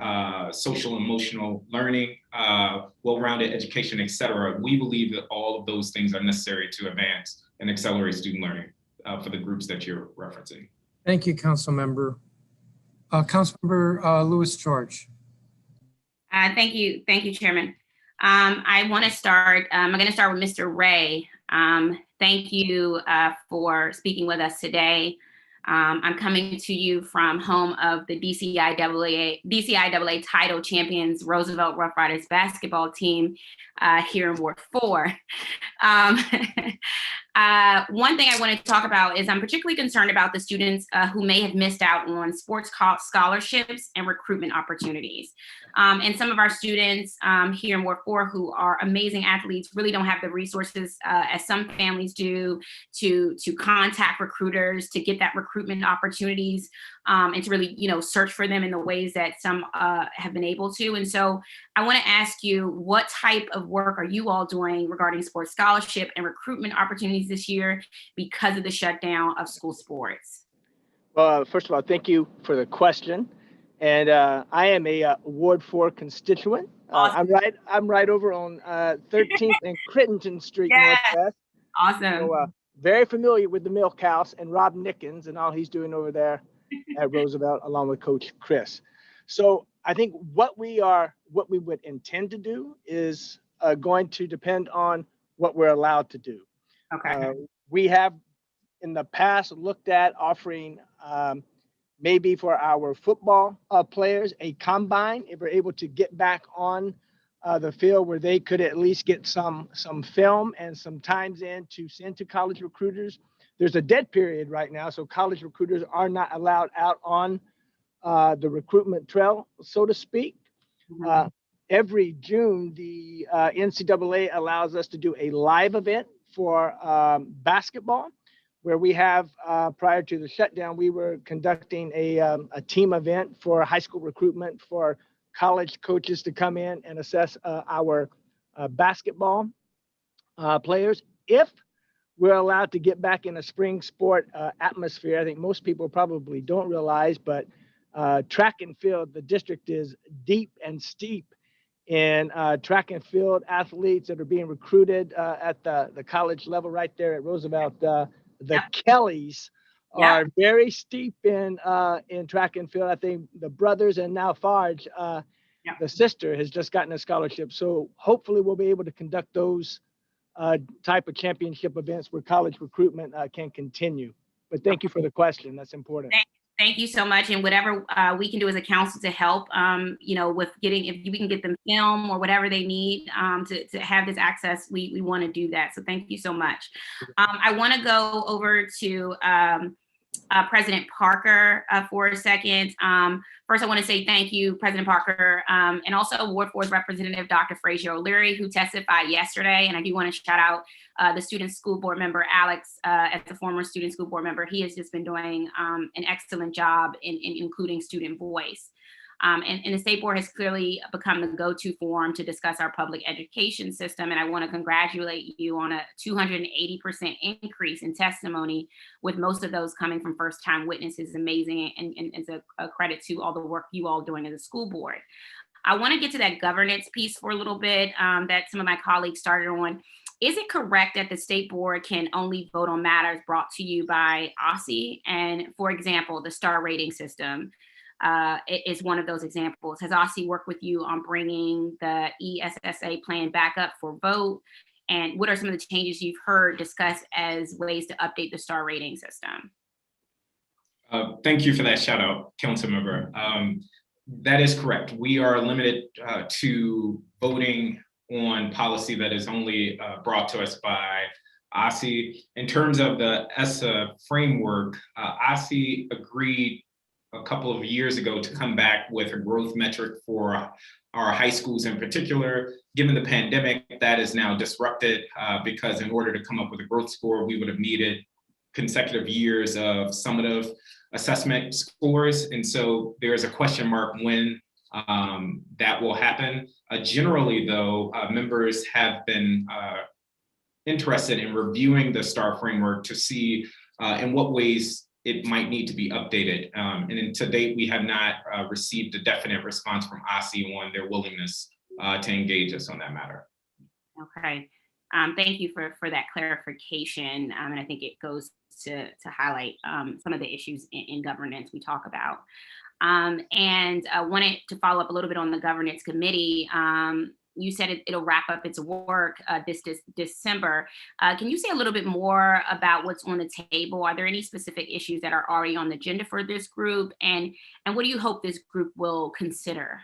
social emotional learning, well-rounded education, et cetera, we believe that all of those things are necessary to advance and accelerate student learning for the groups that you're referencing. Thank you, Councilmember. Councilmember Lewis George. Thank you, Chairman. I want to start, I'm going to start with Mr. Ray. Thank you for speaking with us today. I'm coming to you from home of the DCIAA title champions Roosevelt Rough Riders basketball team here in Ward 4. One thing I want to talk about is I'm particularly concerned about the students who may have missed out on sports scholarships and recruitment opportunities. And some of our students here in Ward 4 who are amazing athletes really don't have the resources as some families do to contact recruiters to get that recruitment opportunities and to really, search for them in the ways that some have been able to. And so I want to ask you, what type of work are you all doing regarding sports scholarship and recruitment opportunities this year because of the shutdown of school sports? Well, first of all, thank you for the question. And I am a Ward 4 constituent. Awesome. I'm right over on 13th and Crittenton Street, Yes. Northwest. Awesome. So, very familiar with the Milk House and Rob Nickens and all he's doing over there at Roosevelt, along with Coach Chris. So I think what we would intend to do is going to depend on what we're allowed to do. Okay. We have in the past looked at offering maybe for our football players a combine if we're able to get back on the field where they could at least get some film and some times in to send to college recruiters. There's a dead period right now, so college recruiters are not allowed out on the recruitment trail, so to speak. Mm-hmm. Every June, the NCAA allows us to do a live event for basketball, where we have, prior to the shutdown, we were conducting a team event for high school recruitment for college coaches to come in and assess our basketball players. If we're allowed to get back in a spring sport atmosphere, I think most people probably don't realize, but track and field, the district is deep and steep in track and field athletes that are being recruited at the college level right there at Roosevelt. The Kellys are very steep in track and field. I think the brothers and now Farge, the sister, has just gotten a scholarship. So hopefully we'll be able to conduct those type of championship events where college recruitment can continue. But thank you for the question. That's important. Thank you so much. And whatever we can do as a council to help, with getting, if we can get them film or whatever they need to have this access, we want to do that. So thank you so much. I want to go over to President Parker for a second. First, I want to say thank you, President Parker, and also Ward 4's representative, Dr. Frazier O'Leary, who testified yesterday. And I do want to shout out the student school board member, Alex, as a former student school board member. He has just been doing an excellent job in including student voice. And the state board has clearly become the go-to forum to discuss our public education system. And I want to congratulate you on a 280% increase in testimony, with most of those coming from first-time witnesses. Amazing, and it's a credit to all the work you all doing as a school board. I want to get to that governance piece for a little bit that some of my colleagues started on. Is it correct that the state board can only vote on matters brought to you by OSSE? And for example, the star rating system is one of those examples. Has OSSE worked with you on bringing the ESSA plan back up for vote? And what are some of the changes you've heard discussed as ways to update the star rating system? Thank you for that shout out, Councilmember. That is correct. We are limited to voting on policy that is only brought to us by OSSE. In terms of the ESSA framework, OSSE agreed a couple of years ago to come back with a growth metric for our high schools in particular. Given the pandemic, that is now disrupted because in order to come up with a growth score, we would have needed consecutive years of summative assessment scores. And so there's a question mark when that will happen. Generally though, members have been interested in reviewing the STAR framework to see in what ways it might need to be updated. And to date, we have not received a definite response from OSSE on their willingness to engage us on that matter. Okay, thank you for that clarification. And I think it goes to highlight some of the issues in governance we talk about. And I wanted to follow up a little bit on the governance committee. You said it'll wrap up its work this December. Can you say a little bit more about what's on the table? Are there any specific issues that are already on the agenda for this group? And what do you hope this group will consider?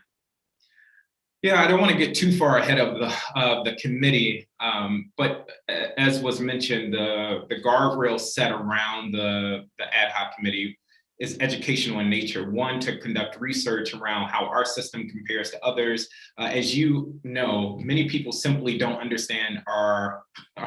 Yeah, I don't want to get too far ahead of the committee, but as was mentioned, the guardrails set around the ad hoc committee is educational in nature. One, to conduct research around how our system compares to others. As you know, many people simply don't understand how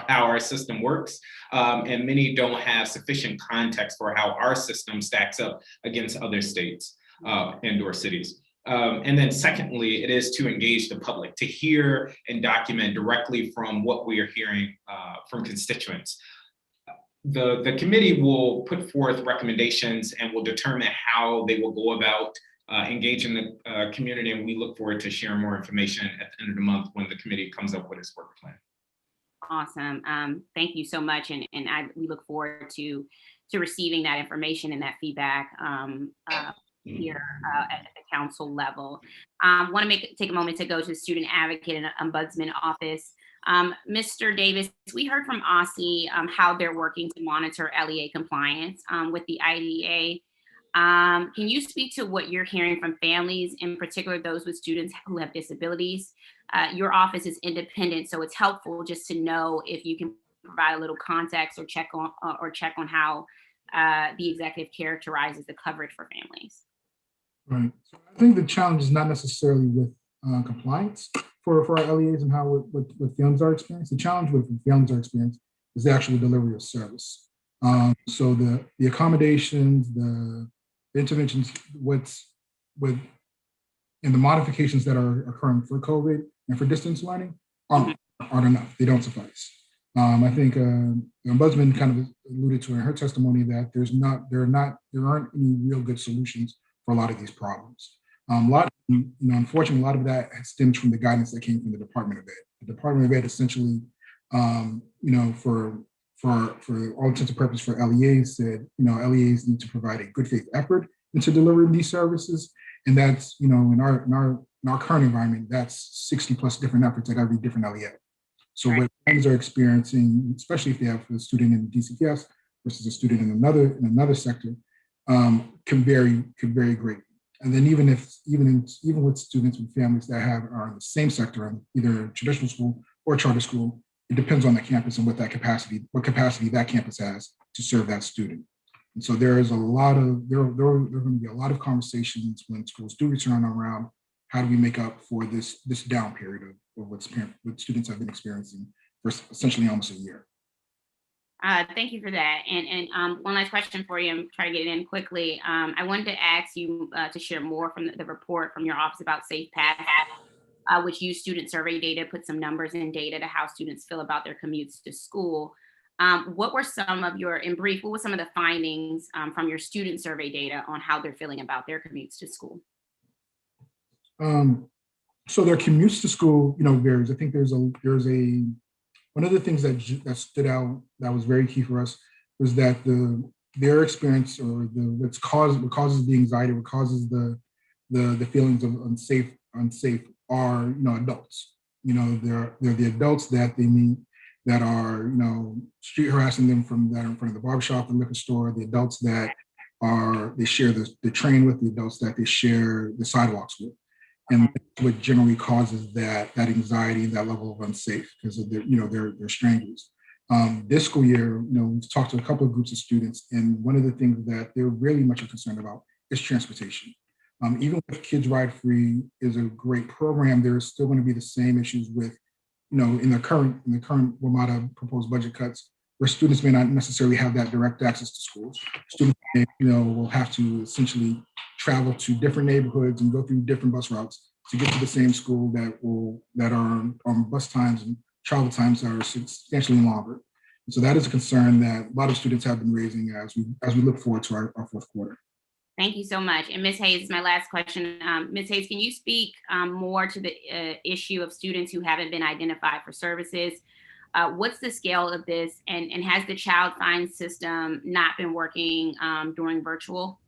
our system works, and many don't have sufficient context for how our system stacks up against other states and or cities. And then secondly, it is to engage the public, to hear and document directly from what we are hearing from constituents. The committee will put forth recommendations and will determine how they will go about engaging the community, and we look forward to sharing more information at the end of the month when the committee comes up with its work plan. Awesome. Thank you so much, and we look forward to receiving that information and that feedback here at the council level. Want to take a moment to go to the Student Advocate and Ombudsman Office. Mr. Davis, we heard from OSSE how they're working to monitor LEA compliance with the IDEA. Can you speak to what you're hearing from families, in particular those with students who have disabilities? Your office is independent, so it's helpful just to know if you can provide a little context or check on how the executive characterizes the coverage for families. Right. So I think the challenge is not necessarily with compliance for our LEAs and how what families are experiencing. The challenge with families are experiencing is the actual delivery of service. So the accommodations, the interventions, and the modifications that are occurring for COVID and for distance learning aren't enough. They don't suffice. I think the ombudsman kind of alluded to in her testimony that there aren't any real good solutions for a lot of these problems. Unfortunately, a lot of that stems from the guidance that came from the Department of Ed. The Department of Ed essentially, for all intents and purposes for LEAs said, LEAs need to provide a good faith effort into delivering these services. And that's, in our current environment, that's 60 plus different efforts at every different LEA. So what families are experiencing, especially if they have a student in DCPS versus a student in another sector, can vary greatly. And then even with students and families that are in the same sector, either traditional school or charter school, it depends on the campus and what capacity that campus has to serve that student. And so there are going to be a lot of conversations when schools do return around how do we make up for this down period of what students have been experiencing for essentially almost a year. Thank you for that. And one last question for you, and try to get it in quickly. I wanted to ask you to share more from the report from your office about Safe Path, which used student survey data, put some numbers and data to how students feel about their commutes to school. What were some of the findings from your student survey data on how they're feeling about their commutes to school? So their commutes to school, varies. I think there's one of the things that stood out that was very key for us was that their experience or what causes the anxiety, what causes the feelings of unsafe are adults. They're the adults that they meet that are street harassing them that are in front of the barbershop, the liquor store, the adults that they share the train with, the adults that they share the sidewalks with. And that's what generally causes that anxiety and that level of unsafe because of they're strangers. This school year, we've talked to a couple of groups of students, and one of the things that they're really much concerned about is transportation. Even if Kids Ride Free is a great program, there's still going to be the same issues with, in the current WMATA proposed budget cuts, where students may not necessarily have that direct access to schools. Students will have to essentially travel to different neighborhoods and go through different bus routes to get to the same school that are on bus times and travel times that are substantially longer. And so that is a concern that a lot of students have been raising as we look forward to our fourth quarter. Thank you so much. And Ms. Hayes, my last question. Ms. Hayes, can you speak more to the issue of students who haven't been identified for services? What's the scale of this, and has the child find system not been working during virtual?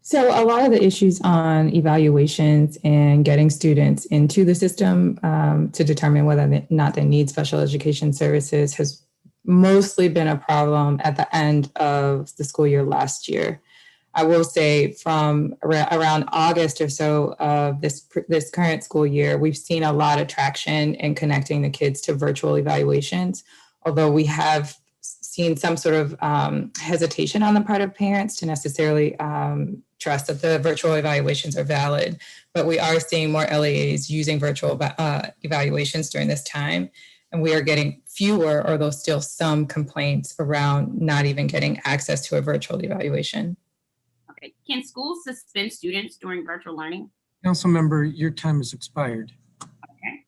So a lot of the issues on evaluations and getting students into the system to determine whether or not they need special education services has mostly been a problem at the end of the school year last year. I will say from around August or so of this current school year, we've seen a lot of traction in connecting the kids to virtual evaluations, although we have seen some sort of hesitation on the part of parents to necessarily trust that the virtual evaluations are valid. But we are seeing more LEAs using virtual evaluations during this time. And we are getting fewer, although still some complaints around not even getting access to a virtual evaluation. Okay. Can schools suspend students during virtual learning? Councilmember, your time has expired. Okay.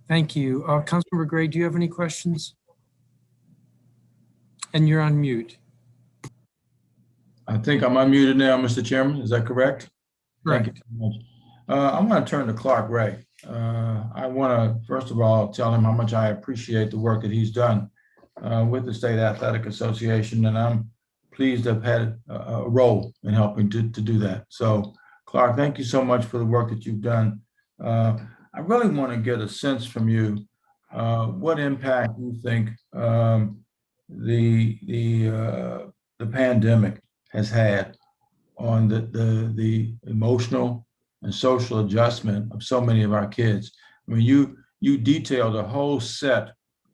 Thank you. Councilmember Gray, do you have any questions? And you're on mute. I think I'm unmuted now, Mr. Chairman. Is that correct? Correct. Thank you so much. I want to turn to Clark Ray. I want to, first of all, tell him how much I appreciate the work that he's done with the State Athletic Association, and I'm pleased to have had a role in helping to do that. So, Clark, thank you so much for the work that you've done. I really want to get a sense from you what impact you think the pandemic has had on the emotional and social adjustment of so many of our kids. I mean, you detailed a whole set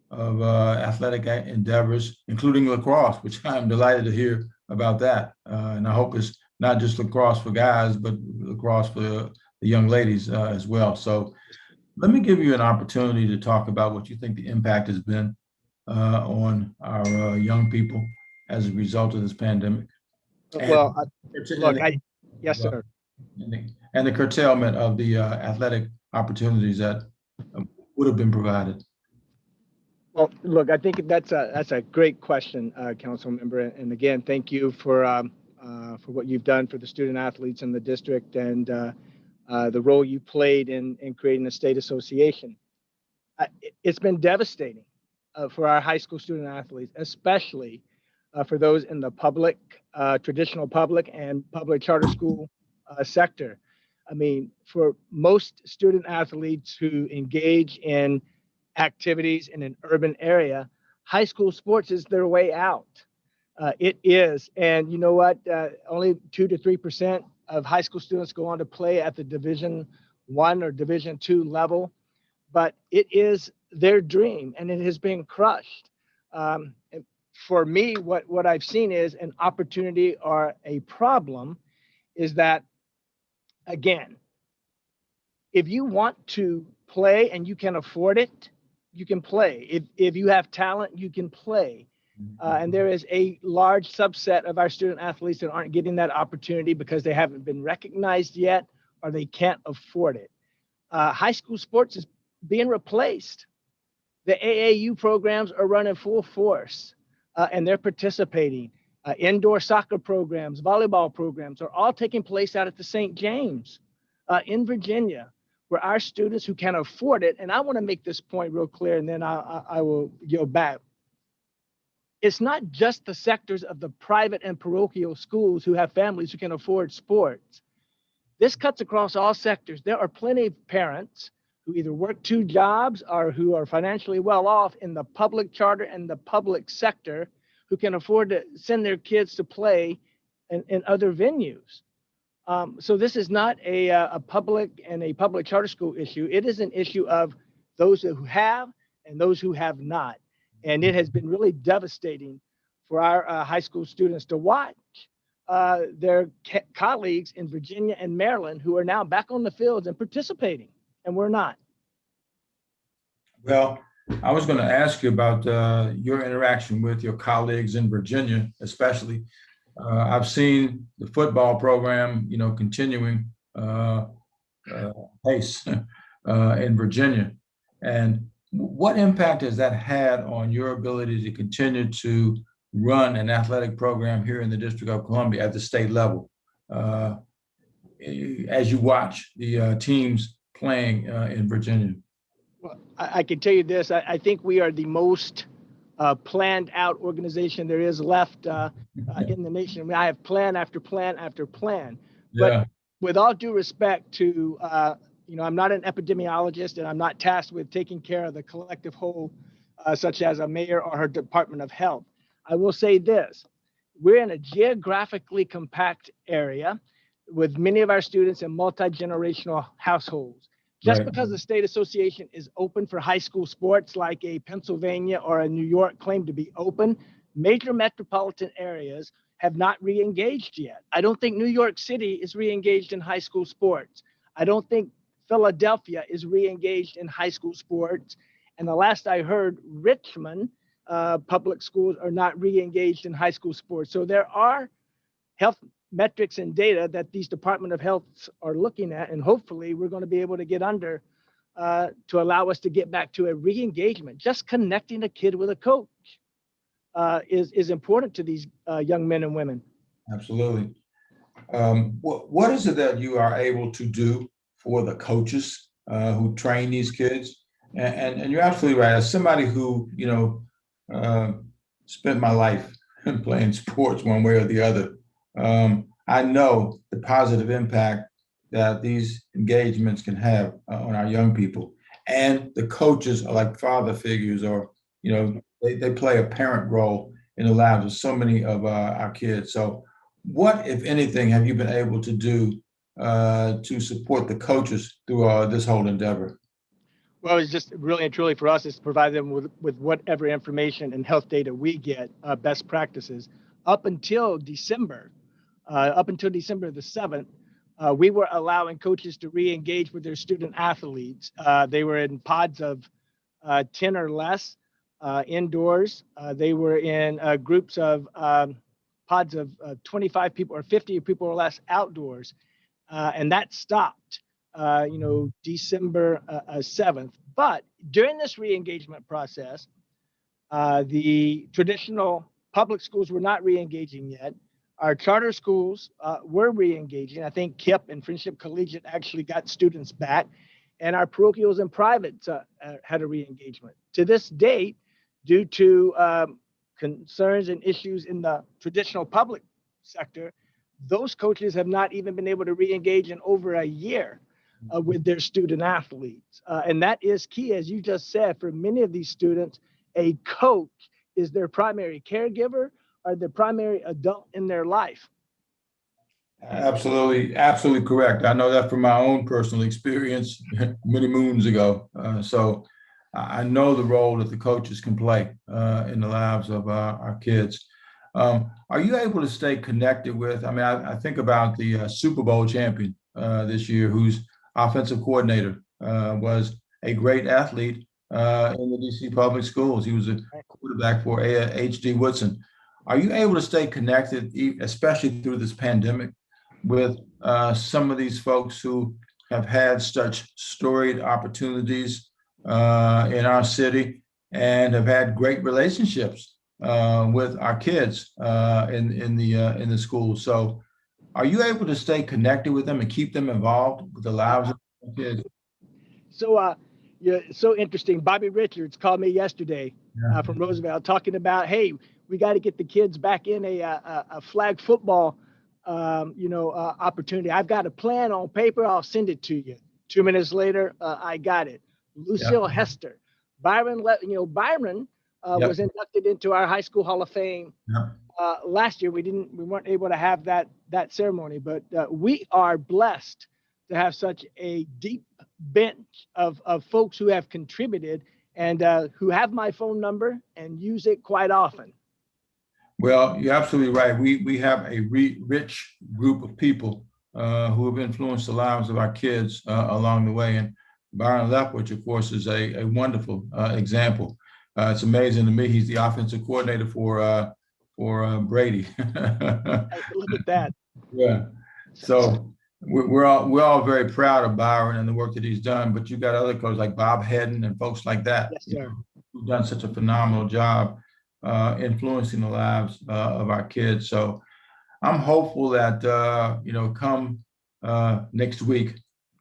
of athletic endeavors, including lacrosse, which I'm delighted to hear about that. And I hope it's not just lacrosse for guys, but lacrosse for the young ladies as well. So let me give you an opportunity to talk about what you think the impact has been on our young people as a result of this pandemic. Well, look, yes, sir. And the curtailment of the athletic opportunities that would have been provided. Well, look, I think that's a great question, council member. And again, thank you for what you've done for the student athletes in the district and the role you played in creating a state association. It's been devastating for our high school student athletes, especially for those in the public, traditional public and public charter school sector. I mean, for most student athletes who engage in activities in an urban area, high school sports is their way out. It is. And you know what? Only 2 to 3% of high school students go on to play at the Division I or Division II level, but it is their dream and it has been crushed. For me, what I've seen is an opportunity or a problem is that, again, if you want to play and you can afford it, you can play. If you have talent, you can play. And there is a large subset of our student athletes that aren't getting that opportunity because they haven't been recognized yet or they can't afford it. High school sports is being replaced. The AAU programs are running full force and they're participating. Indoor soccer programs, volleyball programs are all taking place out at the St. James in Virginia, where our students who can afford it, and I want to make this point real clear, and then I will go back. It's not just the sectors of the private and parochial schools who have families who can afford sports. This cuts across all sectors. There are plenty of parents who either work 2 jobs or who are financially well off in the public charter and the public sector who can afford to send their kids to play in other venues. So this is not a public and a public charter school issue. It is an issue of those who have and those who have not. And it has been really devastating for our high school students to watch their colleagues in Virginia and Maryland who are now back on the fields and participating, and we're not. Well, I was going to ask you about your interaction with your colleagues in Virginia, especially. I've seen the football program, continuing pace in Virginia. And what impact has that had on your ability to continue to run an athletic program here in the District of Columbia at the state level? As you watch the teams playing in Virginia? Well, I can tell you this, I think we are the most planned out organization there is left in the nation. I mean, I have plan after plan after plan. Yeah. But with all due respect to, I'm not an epidemiologist and I'm not tasked with taking care of the collective whole, such as a mayor or her Department of Health. I will say this, we're in a geographically compact area with many of our students in multi-generational households. Just Right. because the state association is open for high school sports like a Pennsylvania or a New York claim to be open, major metropolitan areas have not re-engaged yet. I don't think New York City is re-engaged in high school sports. I don't think Philadelphia is re-engaged in high school sports. And the last I heard, Richmond public schools are not re-engaged in high school sports. So there are health metrics and data that these Department of Health are looking at, and hopefully we're going to be able to get under to allow us to get back to a re-engagement. Just connecting a kid with a coach is important to these young men and women. Absolutely. What is it that you are able to do for the coaches who train these kids? And you're absolutely right. As somebody who, spent my life playing sports one way or the other, I know the positive impact that these engagements can have on our young people. And the coaches are like father figures, or, they play a parent role in the lives of so many of our kids. So what, if anything, have you been able to do to support the coaches through this whole endeavor? Well, it's just really and truly for us is to provide them with whatever information and health data we get, best practices. Up until December the 7th, we were allowing coaches to re-engage with their student athletes. They were in pods of 10 or less indoors. They were in groups of pods of 25 people or 50 people or less outdoors. And that stopped, December 7th. But during this re-engagement process, the traditional public schools were not re-engaging yet. Our charter schools were re-engaging. I think KIPP and Friendship Collegiate actually got students back, and our parochials and privates had a re-engagement. To this date, due to concerns and issues in the traditional public sector, those coaches have not even been able to re-engage in over a year with their student athletes. And that is key, as you just said, for many of these students, a coach is their primary caregiver or the primary adult in their life. Absolutely, absolutely correct. I know that from my own personal experience many moons ago. So I know the role that the coaches can play in the lives of our kids. Are you able to stay connected with, I think about the Super Bowl champion this year, whose offensive coordinator was a great athlete in the DC public schools. He was a quarterback for H.D. Woodson. Are you able to stay connected, especially through this pandemic, with some of these folks who have had such storied opportunities in our city and have had great relationships with our kids in the schools? So are you able to stay connected with them and keep them involved with the lives of the kids? So yeah, so interesting. Bobby Richards called me yesterday from Roosevelt talking about, hey, we got to get the kids back in a flag football opportunity. I've got a plan on paper. I'll send it to you. 2 minutes later, I got it. Lucille Hester. Byron was inducted into our high school Hall of Fame last year. We weren't able to have that ceremony, but we are blessed to have such a deep bench of folks who have contributed and who have my phone number and use it quite often. Well, you're absolutely right. We have a rich group of people who have influenced the lives of our kids along the way. And Byron Leftwich, of course, is a wonderful example. It's amazing to me. He's the offensive coordinator for Brady. Look at that. Yeah. So we're all very proud of Byron and the work that he's done. But you got other coaches like Bob Hedden and folks like that, yes, sir, who've done such a phenomenal job influencing the lives of our kids. So I'm hopeful that come next week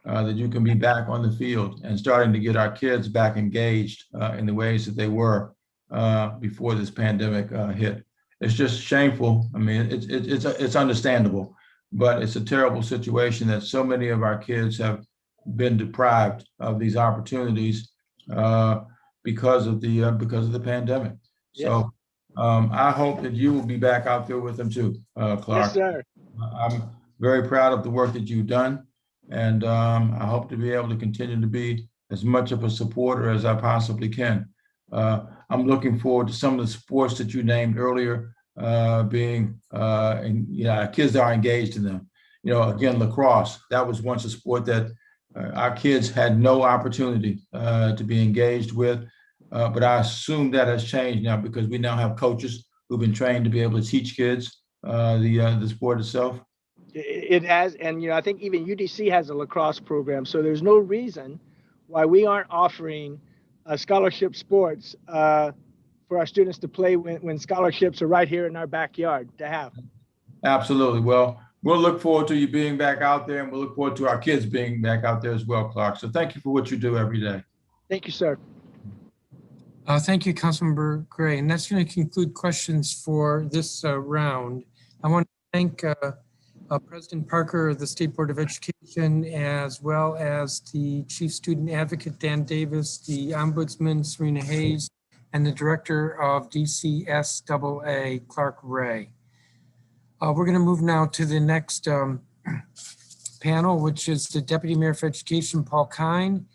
that you can be back on the field and starting to get our kids back engaged in the ways that they were before this pandemic hit. It's just shameful. I mean, it's understandable, but it's a terrible situation that so many of our kids have been deprived of these opportunities because of the pandemic. So I hope that you will be back out there with them too, Clark. Yes, sir. I'm very proud of the work that you've done. And I hope to be able to continue to be as much of a supporter as I possibly can. I'm looking forward to some of the sports that you named earlier being, and kids are engaged in them. Again, lacrosse, that was once a sport that our kids had no opportunity to be engaged with. But I assume that has changed now because we now have coaches who've been trained to be able to teach kids the sport itself. It has, and I think even UDC has a lacrosse program. So there's no reason why we aren't offering scholarship sports for our students to play when scholarships are right here in our backyard to have. Absolutely. Well, we'll look forward to you being back out there, and we'll look forward to our kids being back out there as well, Clark. So thank you for what you do every day. Thank you, sir. Thank you, Councilmember Gray. And that's going to conclude questions for this round. I want to thank President Parker of the State Board of Education, as well as the Chief Student Advocate, Dan Davis, the Ombudsman, Serena Hayes, and the Director of DCSAA, Clark Ray. We're going to move now to the next panel, which is the Deputy Mayor for Education, Paul Kine,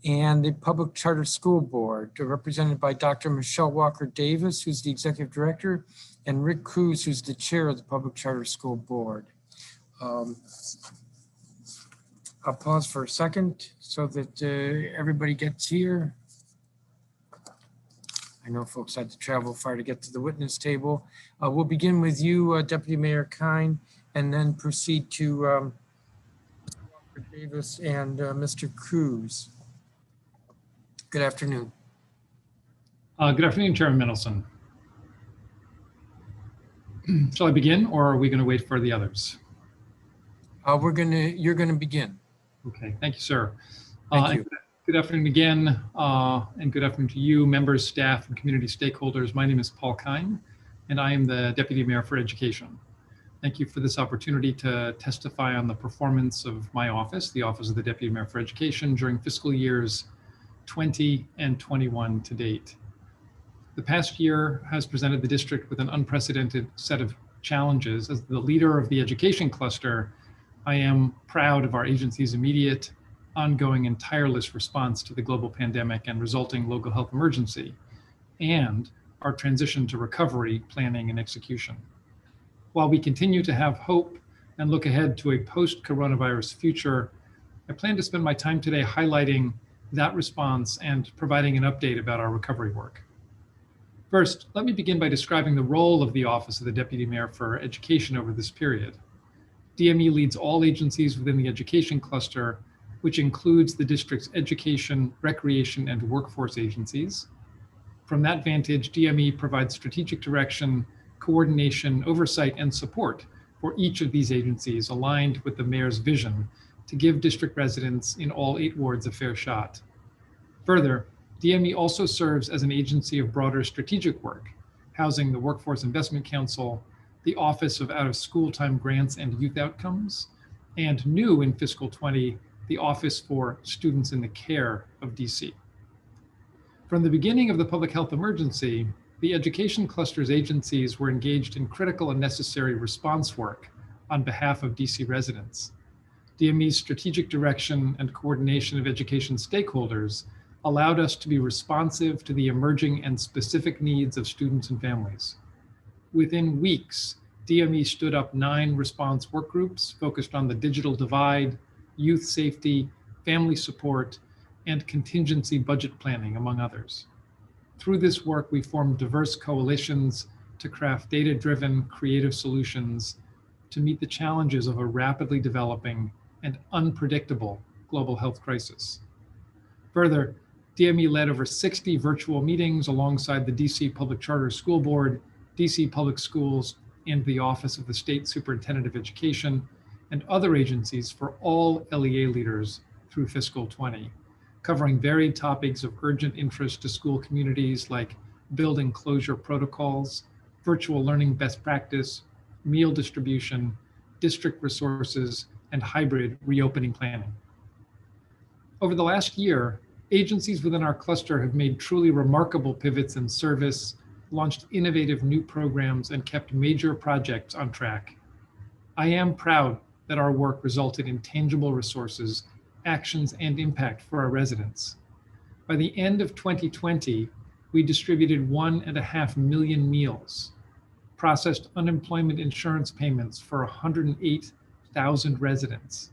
and the Public Charter School Board, represented by Dr. Michelle Walker Davis, who's the Executive Director, and Rick Cruz, who's the Chair of the Public Charter School Board. I'll pause for a second so that everybody gets here. I know folks had to travel far to get to the witness table. We'll begin with you, Deputy Mayor Kine, and then proceed to Mr. Walker Davis and Mr. Cruz. Good afternoon. Good afternoon, Chairman Mendelson. Shall I begin, or are we going to wait for the others? You're gonna begin. Okay, thank you, sir. Thank you. Good afternoon again, and good afternoon to you, members, staff, and community stakeholders. My name is Paul Kine, and I am the Deputy Mayor for Education. Thank you for this opportunity to testify on the performance of my office, the Office of the Deputy Mayor for Education, during fiscal years 20 and 21 to date. The past year has presented the district with an unprecedented set of challenges. As the leader of the education cluster, I am proud of our agency's immediate, ongoing, and tireless response to the global pandemic and resulting local health emergency, and our transition to recovery, planning, and execution. While we continue to have hope and look ahead to a post-coronavirus future, I plan to spend my time today highlighting that response and providing an update about our recovery work. First, let me begin by describing the role of the Office of the Deputy Mayor for Education over this period. DME leads all agencies within the education cluster, which includes the district's education, recreation, and workforce agencies. From that vantage, DME provides strategic direction, coordination, oversight, and support for each of these agencies, aligned with the mayor's vision to give district residents in all 8 wards a fair shot. Further, DME also serves as an agency of broader strategic work, housing the Workforce Investment Council, the Office of Out-of-School Time Grants and Youth Outcomes, and new in fiscal 20, the Office for Students in the Care of DC. From the beginning of the public health emergency, the education cluster's agencies were engaged in critical and necessary response work on behalf of DC residents. DME's strategic direction and coordination of education stakeholders allowed us to be responsive to the emerging and specific needs of students and families. Within weeks, DME stood up 9 response work groups focused on the digital divide, youth safety, family support, and contingency budget planning, among others. Through this work, we formed diverse coalitions to craft data-driven, creative solutions to meet the challenges of a rapidly developing and unpredictable global health crisis. Further, DME led over 60 virtual meetings alongside the DC Public Charter School Board, DC Public Schools, and the Office of the State Superintendent of Education, and other agencies for all LEA leaders through fiscal 20, covering varied topics of urgent interest to school communities like building closure protocols, virtual learning best practice, meal distribution, district resources, and hybrid reopening planning. Over the last year, agencies within our cluster have made truly remarkable pivots in service, launched innovative new programs, and kept major projects on track. I am proud that our work resulted in tangible resources, actions, and impact for our residents. By the end of 2020, we distributed 1.5 million meals, processed unemployment insurance payments for 108,000 residents,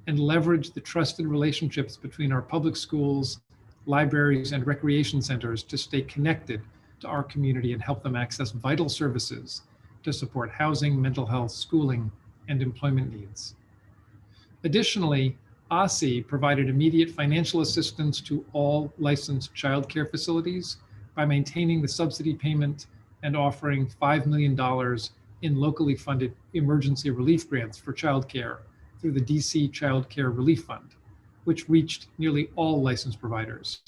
and leveraged the trusted relationships between our public schools, libraries, and recreation centers to stay connected to our community and help them access vital services to support housing, mental health, schooling, and employment needs. Additionally, OSSE provided immediate financial assistance to all licensed childcare facilities by maintaining the subsidy payment and offering $5 million in locally funded emergency relief grants for childcare through the DC Child Care Relief Fund, which reached nearly all licensed providers.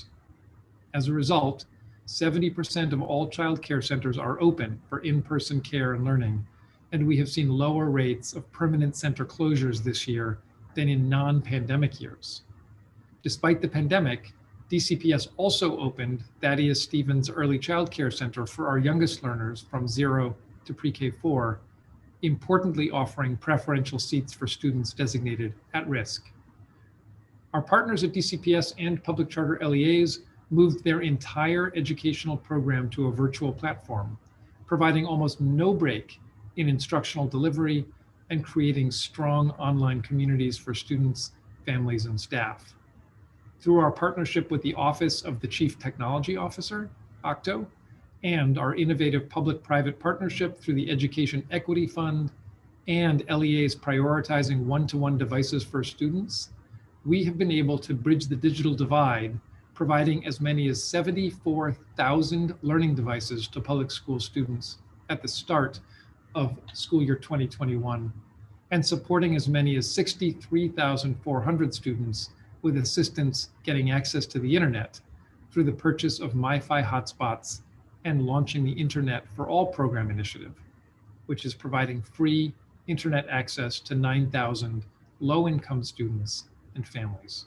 As a result, 70% of all child care centers are open for in-person care and learning, and we have seen lower rates of permanent center closures this year than in non-pandemic years. Despite the pandemic, DCPS also opened Thaddeus Stevens Early Child Care Center for our youngest learners from 0 to pre-K 4, importantly offering preferential seats for students designated at risk. Our partners at DCPS and public charter LEAs moved their entire educational program to a virtual platform, providing almost no break in instructional delivery and creating strong online communities for students, families, and staff. Through our partnership with the Office of the Chief Technology Officer, OCTO, and our innovative public-private partnership through the Education Equity Fund and LEAs prioritizing one-to-one devices for students, we have been able to bridge the digital divide, providing as many as 74,000 learning devices to public school students at the start of school year 2021, and supporting as many as 63,400 students with assistance getting access to the internet through the purchase of MiFi hotspots and launching the Internet for All program initiative, which is providing free internet access to 9,000 low-income students and families.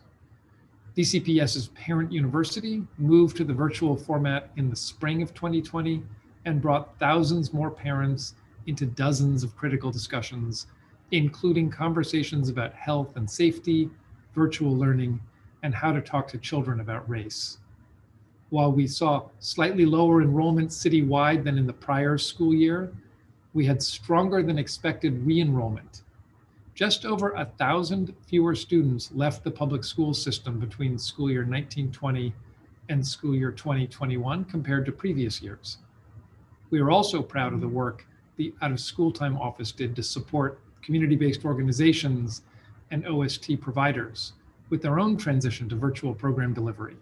DCPS's parent university moved to the virtual format in the spring of 2020 and brought thousands more parents into dozens of critical discussions, including conversations about health and safety, virtual learning, and how to talk to children about race. While we saw slightly lower enrollment citywide than in the prior school year, we had stronger than expected re-enrollment. Just over 1,000 fewer students left the public school system between school year 1920 and school year 2021 compared to previous years. We are also proud of the work the Out of School Time Office did to support community-based organizations and OST providers with their own transition to virtual program delivery,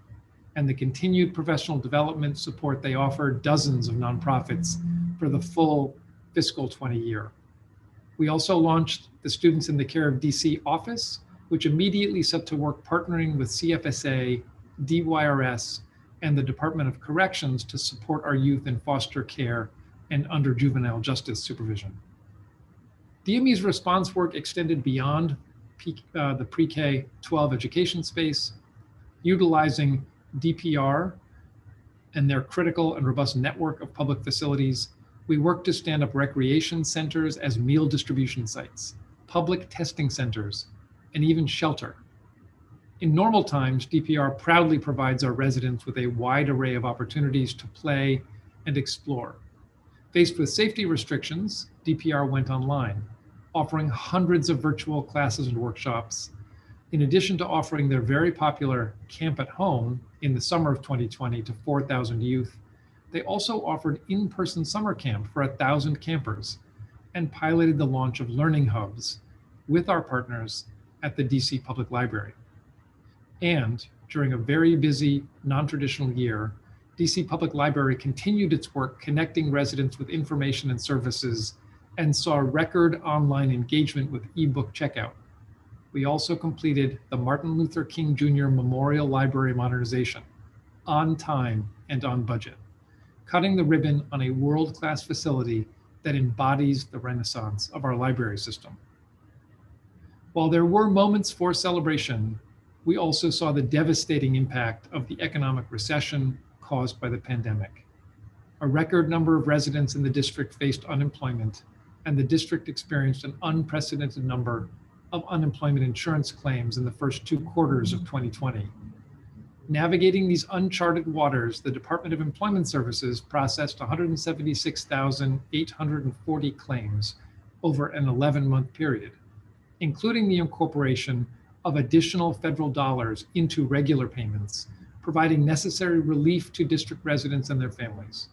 and the continued professional development support they offered dozens of nonprofits for the full fiscal 20 year. We also launched the Students in the Care of DC office, which immediately set to work partnering with CFSA, DYRS, and the Department of Corrections to support our youth in foster care and under juvenile justice supervision. DME's response work extended beyond the pre-K 12 education space, utilizing DPR and their critical and robust network of public facilities. We worked to stand up recreation centers as meal distribution sites, public testing centers, and even shelter. In normal times, DPR proudly provides our residents with a wide array of opportunities to play and explore. Faced with safety restrictions, DPR went online, offering hundreds of virtual classes and workshops. In addition to offering their very popular Camp at Home in the summer of 2020 to 4,000 youth, they also offered in-person summer camp for 1,000 campers and piloted the launch of learning hubs with our partners at the DC Public Library. And during a very busy, non-traditional year, DC Public Library continued its work connecting residents with information and services and saw record online engagement with ebook checkout. We also completed the Martin Luther King Jr. Memorial Library modernization on time and on budget, cutting the ribbon on a world-class facility that embodies the renaissance of our library system. While there were moments for celebration, we also saw the devastating impact of the economic recession caused by the pandemic. A record number of residents in the district faced unemployment, and the district experienced an unprecedented number of unemployment insurance claims in the first 2 quarters of 2020. Navigating these uncharted waters, the Department of Employment Services processed 176,840 claims over an 11-month period, including the incorporation of additional federal dollars into regular payments, providing necessary relief to district residents and their families.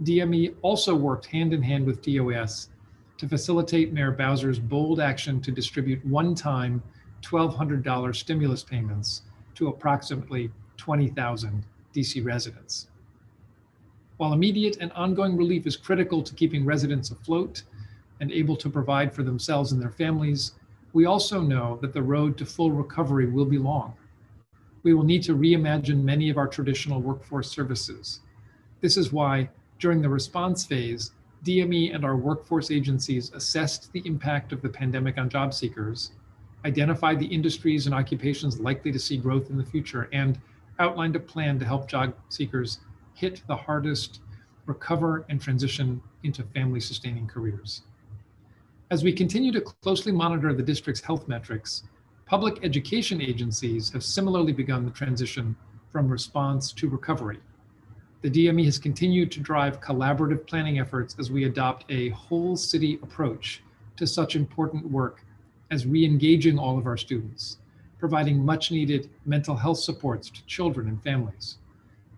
DME also worked hand in hand with DOS to facilitate Mayor Bowser's bold action to distribute one-time $1,200 stimulus payments to approximately 20,000 DC residents. While immediate and ongoing relief is critical to keeping residents afloat and able to provide for themselves and their families, we also know that the road to full recovery will be long. We will need to reimagine many of our traditional workforce services. This is why, during the response phase, DME and our workforce agencies assessed the impact of the pandemic on job seekers, identified the industries and occupations likely to see growth in the future, and outlined a plan to help job seekers hit the hardest, recover, and transition into family-sustaining careers. As we continue to closely monitor the district's health metrics, public education agencies have similarly begun the transition from response to recovery. The DME has continued to drive collaborative planning efforts as we adopt a whole city approach to such important work as re-engaging all of our students, providing much needed mental health supports to children and families,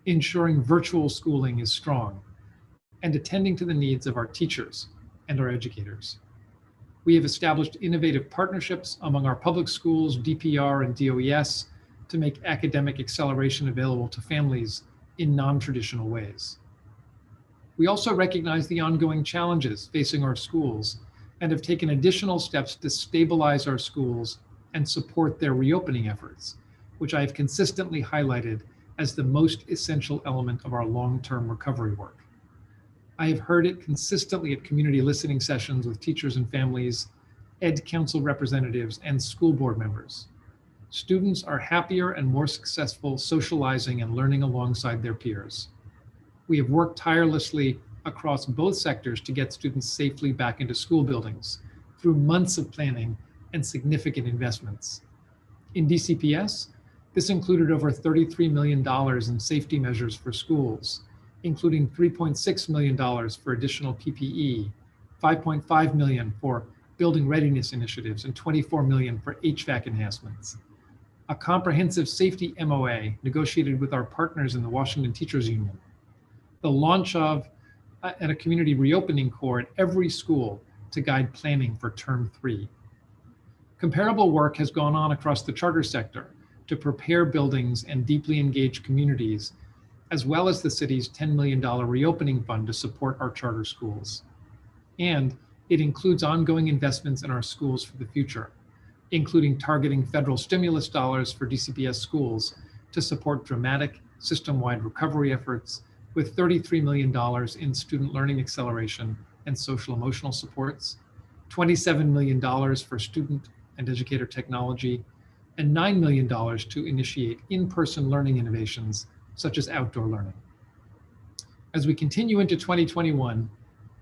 ensuring virtual schooling is strong, and attending to the needs of our teachers and our educators. We have established innovative partnerships among our public schools, DPR, and DOES to make academic acceleration available to families in non-traditional ways. We also recognize the ongoing challenges facing our schools and have taken additional steps to stabilize our schools and support their reopening efforts, which I have consistently highlighted as the most essential element of our long-term recovery work. I have heard it consistently at community listening sessions with teachers and families, Ed Council representatives, and school board members. Students are happier and more successful socializing and learning alongside their peers. We have worked tirelessly across both sectors to get students safely back into school buildings through months of planning and significant investments. In DCPS, this included over $33 million in safety measures for schools, including $3.6 million for additional PPE, $5.5 million for building readiness initiatives, and $24 million for HVAC enhancements. A comprehensive safety MOA negotiated with our partners in the Washington Teachers Union. The launch of a community reopening corps at every school to guide planning for term 3. Comparable work has gone on across the charter sector to prepare buildings and deeply engage communities, as well as the city's $10 million reopening fund to support our charter schools. And it includes ongoing investments in our schools for the future, including targeting federal stimulus dollars for DCPS schools to support dramatic system-wide recovery efforts, with $33 million in student learning acceleration and social emotional supports, $27 million for student and educator technology, and $9 million to initiate in-person learning innovations such as outdoor learning. As we continue into 2021,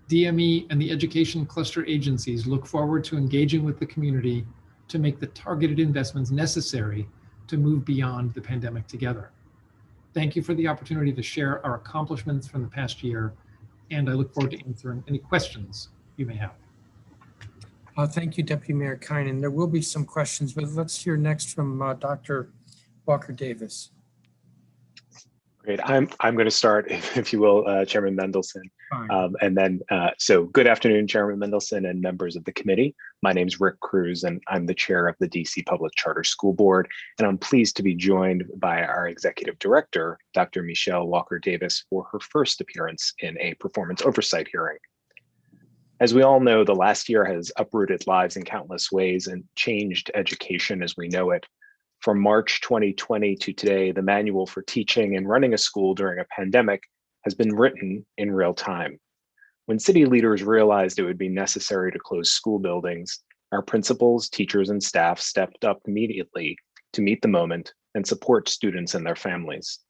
DME and the education cluster agencies look forward to engaging with the community to make the targeted investments necessary to move beyond the pandemic together. Thank you for the opportunity to share our accomplishments from the past year, and I look forward to answering any questions you may have. Thank you, Deputy Mayor Kynan. There will be some questions, but let's hear next from Dr. Walker Davis. Great. I'm going to start, if you will, Chairman Mendelson. And then, so good afternoon, Chairman Mendelson and members of the committee. My name is Rick Cruz, and I'm the chair of the DC Public Charter School Board. And I'm pleased to be joined by our executive director, Dr. Michelle Walker Davis, for her first appearance in a performance oversight hearing. As we all know, the last year has uprooted lives in countless ways and changed education as we know it. From March 2020 to today, the manual for teaching and running a school during a pandemic has been written in real time. When city leaders realized it would be necessary to close school buildings, our principals, teachers, and staff stepped up immediately to meet the moment and support students and their families.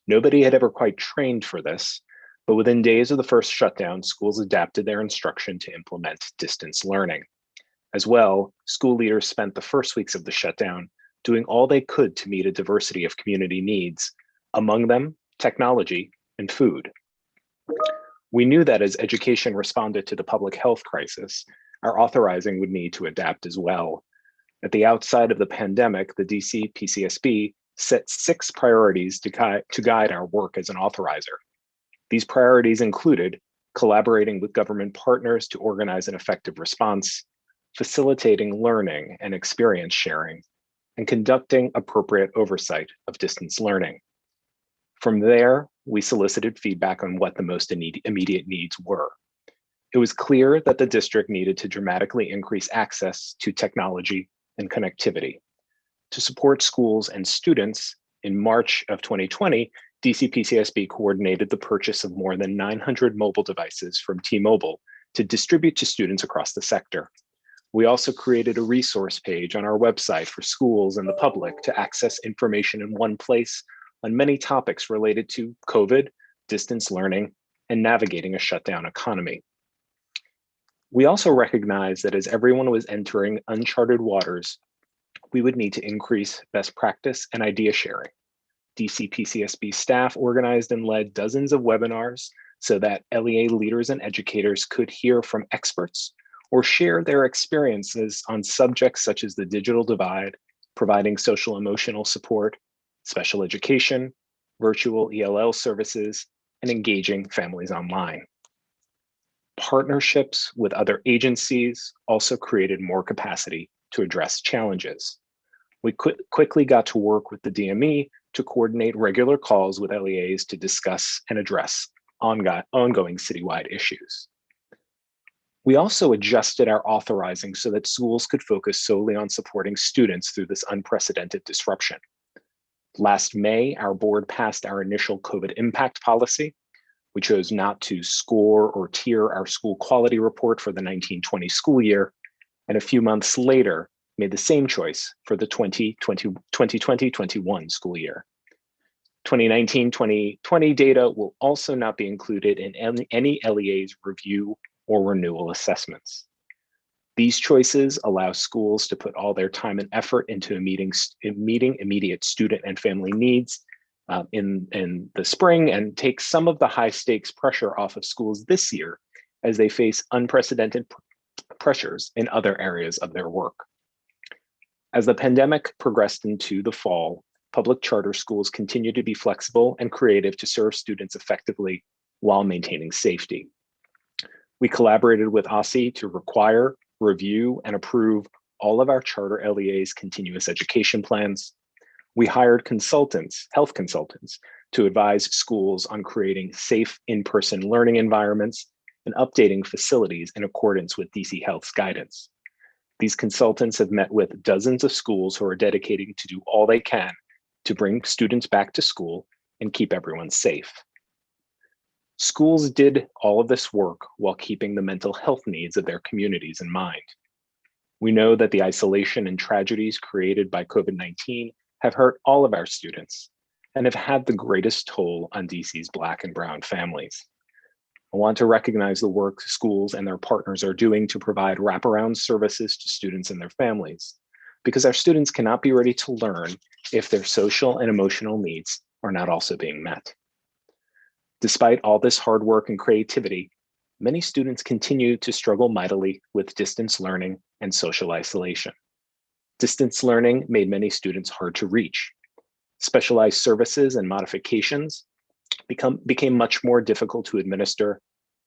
Nobody had ever quite trained for this, But within days of the first shutdown, schools adapted their instruction to implement distance learning. As well, school leaders spent the first weeks of the shutdown doing all they could to meet a diversity of community needs, among them technology and food. We knew that as education responded to the public health crisis, our authorizing would need to adapt as well. At the outset of the pandemic, the DC PCSB set 6 priorities to guide our work as an authorizer. These priorities included collaborating with government partners to organize an effective response, facilitating learning and experience sharing, and conducting appropriate oversight of distance learning. From there, we solicited feedback on what the most immediate needs were. It was clear that the district needed to dramatically increase access to technology and connectivity. To support schools and students, in March of 2020, DC PCSB coordinated the purchase of more than 900 mobile devices from T-Mobile to distribute to students across the sector. We also created a resource page on our website for schools and the public to access information in one place on many topics related to COVID, distance learning, and navigating a shutdown economy. We also recognized that as everyone was entering uncharted waters, we would need to increase best practice and idea sharing. DC PCSB staff organized and led dozens of webinars so that LEA leaders and educators could hear from experts or share their experiences on subjects such as the digital divide, providing social emotional support, special education, virtual ELL services, and engaging families online. Partnerships with other agencies also created more capacity to address challenges. We quickly got to work with the DME to coordinate regular calls with LEAs to discuss and address ongoing citywide issues. We also adjusted our authorizing so that schools could focus solely on supporting students through this unprecedented disruption. Last May, our board passed our initial COVID impact policy. We chose not to score or tier our school quality report for the 1920 school year, and a few months later, made the same choice for the 2020-21 school year. 2019-2020 data will also not be included in any LEA's review or renewal assessments. These choices allow schools to put all their time and effort into meeting immediate student and family needs in the spring and take some of the high stakes pressure off of schools this year as they face unprecedented pressures in other areas of their work. As the pandemic progressed into the fall, public charter schools continue to be flexible and creative to serve students effectively while maintaining safety. We collaborated with OSSE to require, review, and approve all of our charter LEA's continuous education plans. We hired consultants, health consultants, to advise schools on creating safe in-person learning environments and updating facilities in accordance with DC Health's guidance. These consultants have met with dozens of schools who are dedicating to do all they can to bring students back to school and keep everyone safe. Schools did all of this work while keeping the mental health needs of their communities in mind. We know that the isolation and tragedies created by COVID-19 have hurt all of our students and have had the greatest toll on DC's Black and Brown families. I want to recognize the work schools and their partners are doing to provide wraparound services to students and their families, because our students cannot be ready to learn if their social and emotional needs are not also being met. Despite all this hard work and creativity, many students continue to struggle mightily with distance learning and social isolation. Distance learning made many students hard to reach. Specialized services and modifications became much more difficult to administer,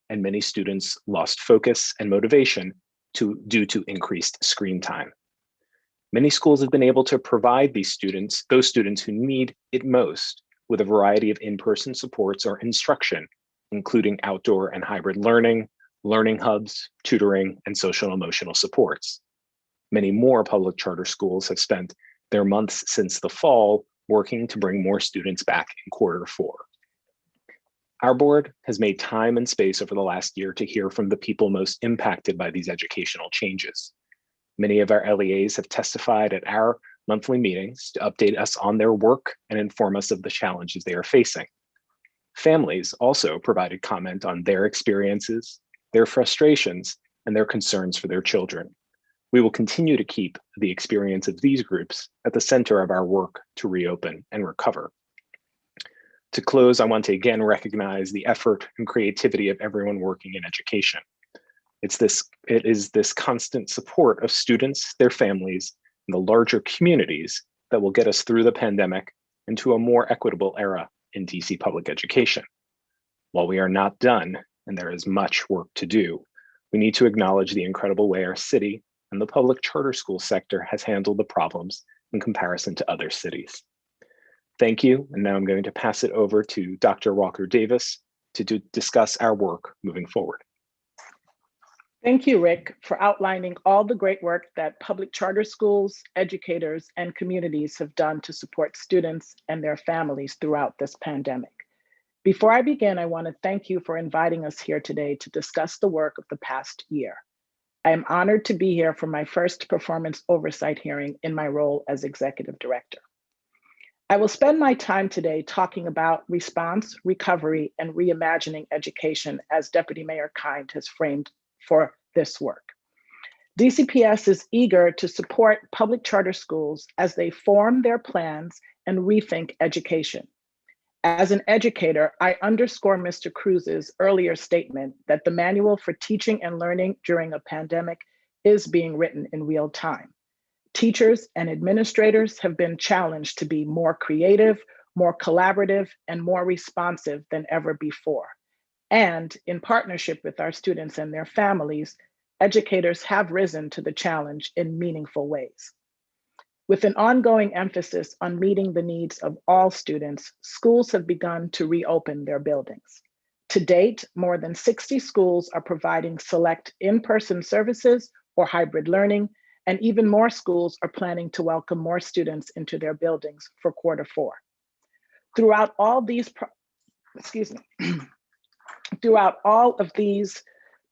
and many students lost focus and motivation due to increased screen time. Many schools have been able to provide those students who need it most, with a variety of in-person supports or instruction, including outdoor and hybrid learning, learning hubs, tutoring, and social emotional supports. Many more public charter schools have spent their months since the fall working to bring more students back in Q4. Our board has made time and space over the last year to hear from the people most impacted by these educational changes. Many of our LEAs have testified at our monthly meetings to update us on their work and inform us of the challenges they are facing. Families also provided comment on their experiences, their frustrations, and their concerns for their children. We will continue to keep the experience of these groups at the center of our work to reopen and recover. To close, I want to again recognize the effort and creativity of everyone working in education. It is this constant support of students, their families, and the larger communities that will get us through the pandemic into a more equitable era in DC public education. While we are not done, and there is much work to do, we need to acknowledge the incredible way our city and the public charter school sector has handled the problems in comparison to other cities. Thank you, and now I'm going to pass it over to Dr. Walker Davis to discuss our work moving forward. Thank you, Rick, for outlining all the great work that public charter schools, educators, and communities have done to support students and their families throughout this pandemic. Before I begin, I want to thank you for inviting us here today to discuss the work of the past year. I am honored to be here for my first performance oversight hearing in my role as executive director. I will spend my time today talking about response, recovery, and reimagining education as Deputy Mayor Kind has framed for this work. DCPS is eager to support public charter schools as they form their plans and rethink education. As an educator, I underscore Mr. Cruz's earlier statement that the manual for teaching and learning during a pandemic is being written in real time. Teachers and administrators have been challenged to be more creative, more collaborative, and more responsive than ever before. And in partnership with our students and their families, educators have risen to the challenge in meaningful ways. With an ongoing emphasis on meeting the needs of all students, schools have begun to reopen their buildings. To date, more than 60 schools are providing select in-person services or hybrid learning, and even more schools are planning to welcome more students into their buildings for Q4. Throughout all of these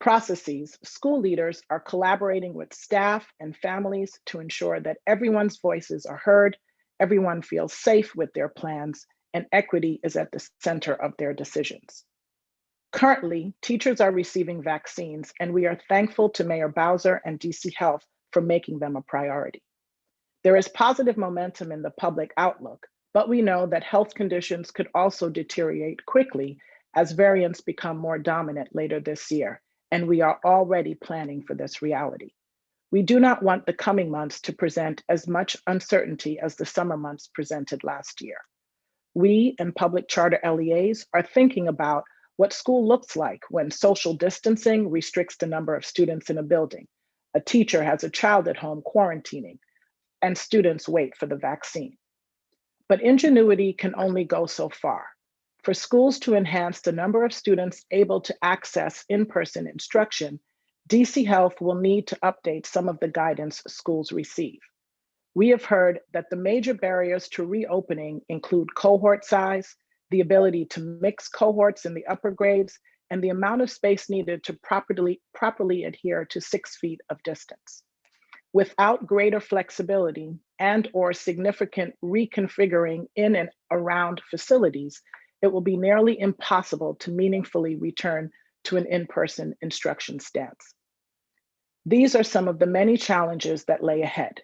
processes, school leaders are collaborating with staff and families to ensure that everyone's voices are heard, everyone feels safe with their plans, and equity is at the center of their decisions. Currently, teachers are receiving vaccines, and we are thankful to Mayor Bowser and DC Health for making them a priority. There is positive momentum in the public outlook, but we know that health conditions could also deteriorate quickly as variants become more dominant later this year, and we are already planning for this reality. We do not want the coming months to present as much uncertainty as the summer months presented last year. We and public charter LEAs are thinking about what school looks like when social distancing restricts the number of students in a building, a teacher has a child at home quarantining, and students wait for the vaccine. But ingenuity can only go so far. For schools to enhance the number of students able to access in-person instruction, DC Health will need to update some of the guidance schools receive. We have heard that the major barriers to reopening include cohort size, the ability to mix cohorts in the upper grades, and the amount of space needed to properly adhere to 6 feet of distance. Without greater flexibility and/or significant reconfiguring in and around facilities, it will be nearly impossible to meaningfully return to an in-person instruction stance. These are some of the many challenges that lay ahead.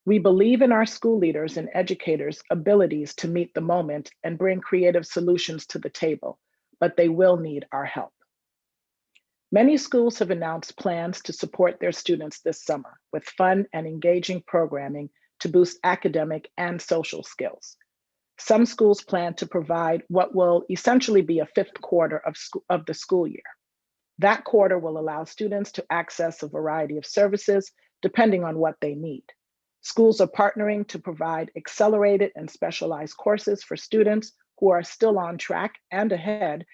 We believe in our school leaders and educators' abilities to meet the moment and bring creative solutions to the table, but they will need our help. Many schools have announced plans to support their students this summer with fun and engaging programming to boost academic and social skills. Some schools plan to provide what will essentially be a 5th quarter of the school year. That quarter will allow students to access a variety of services depending on what they need. Schools are partnering to provide accelerated and specialized courses for students who are still on track and ahead,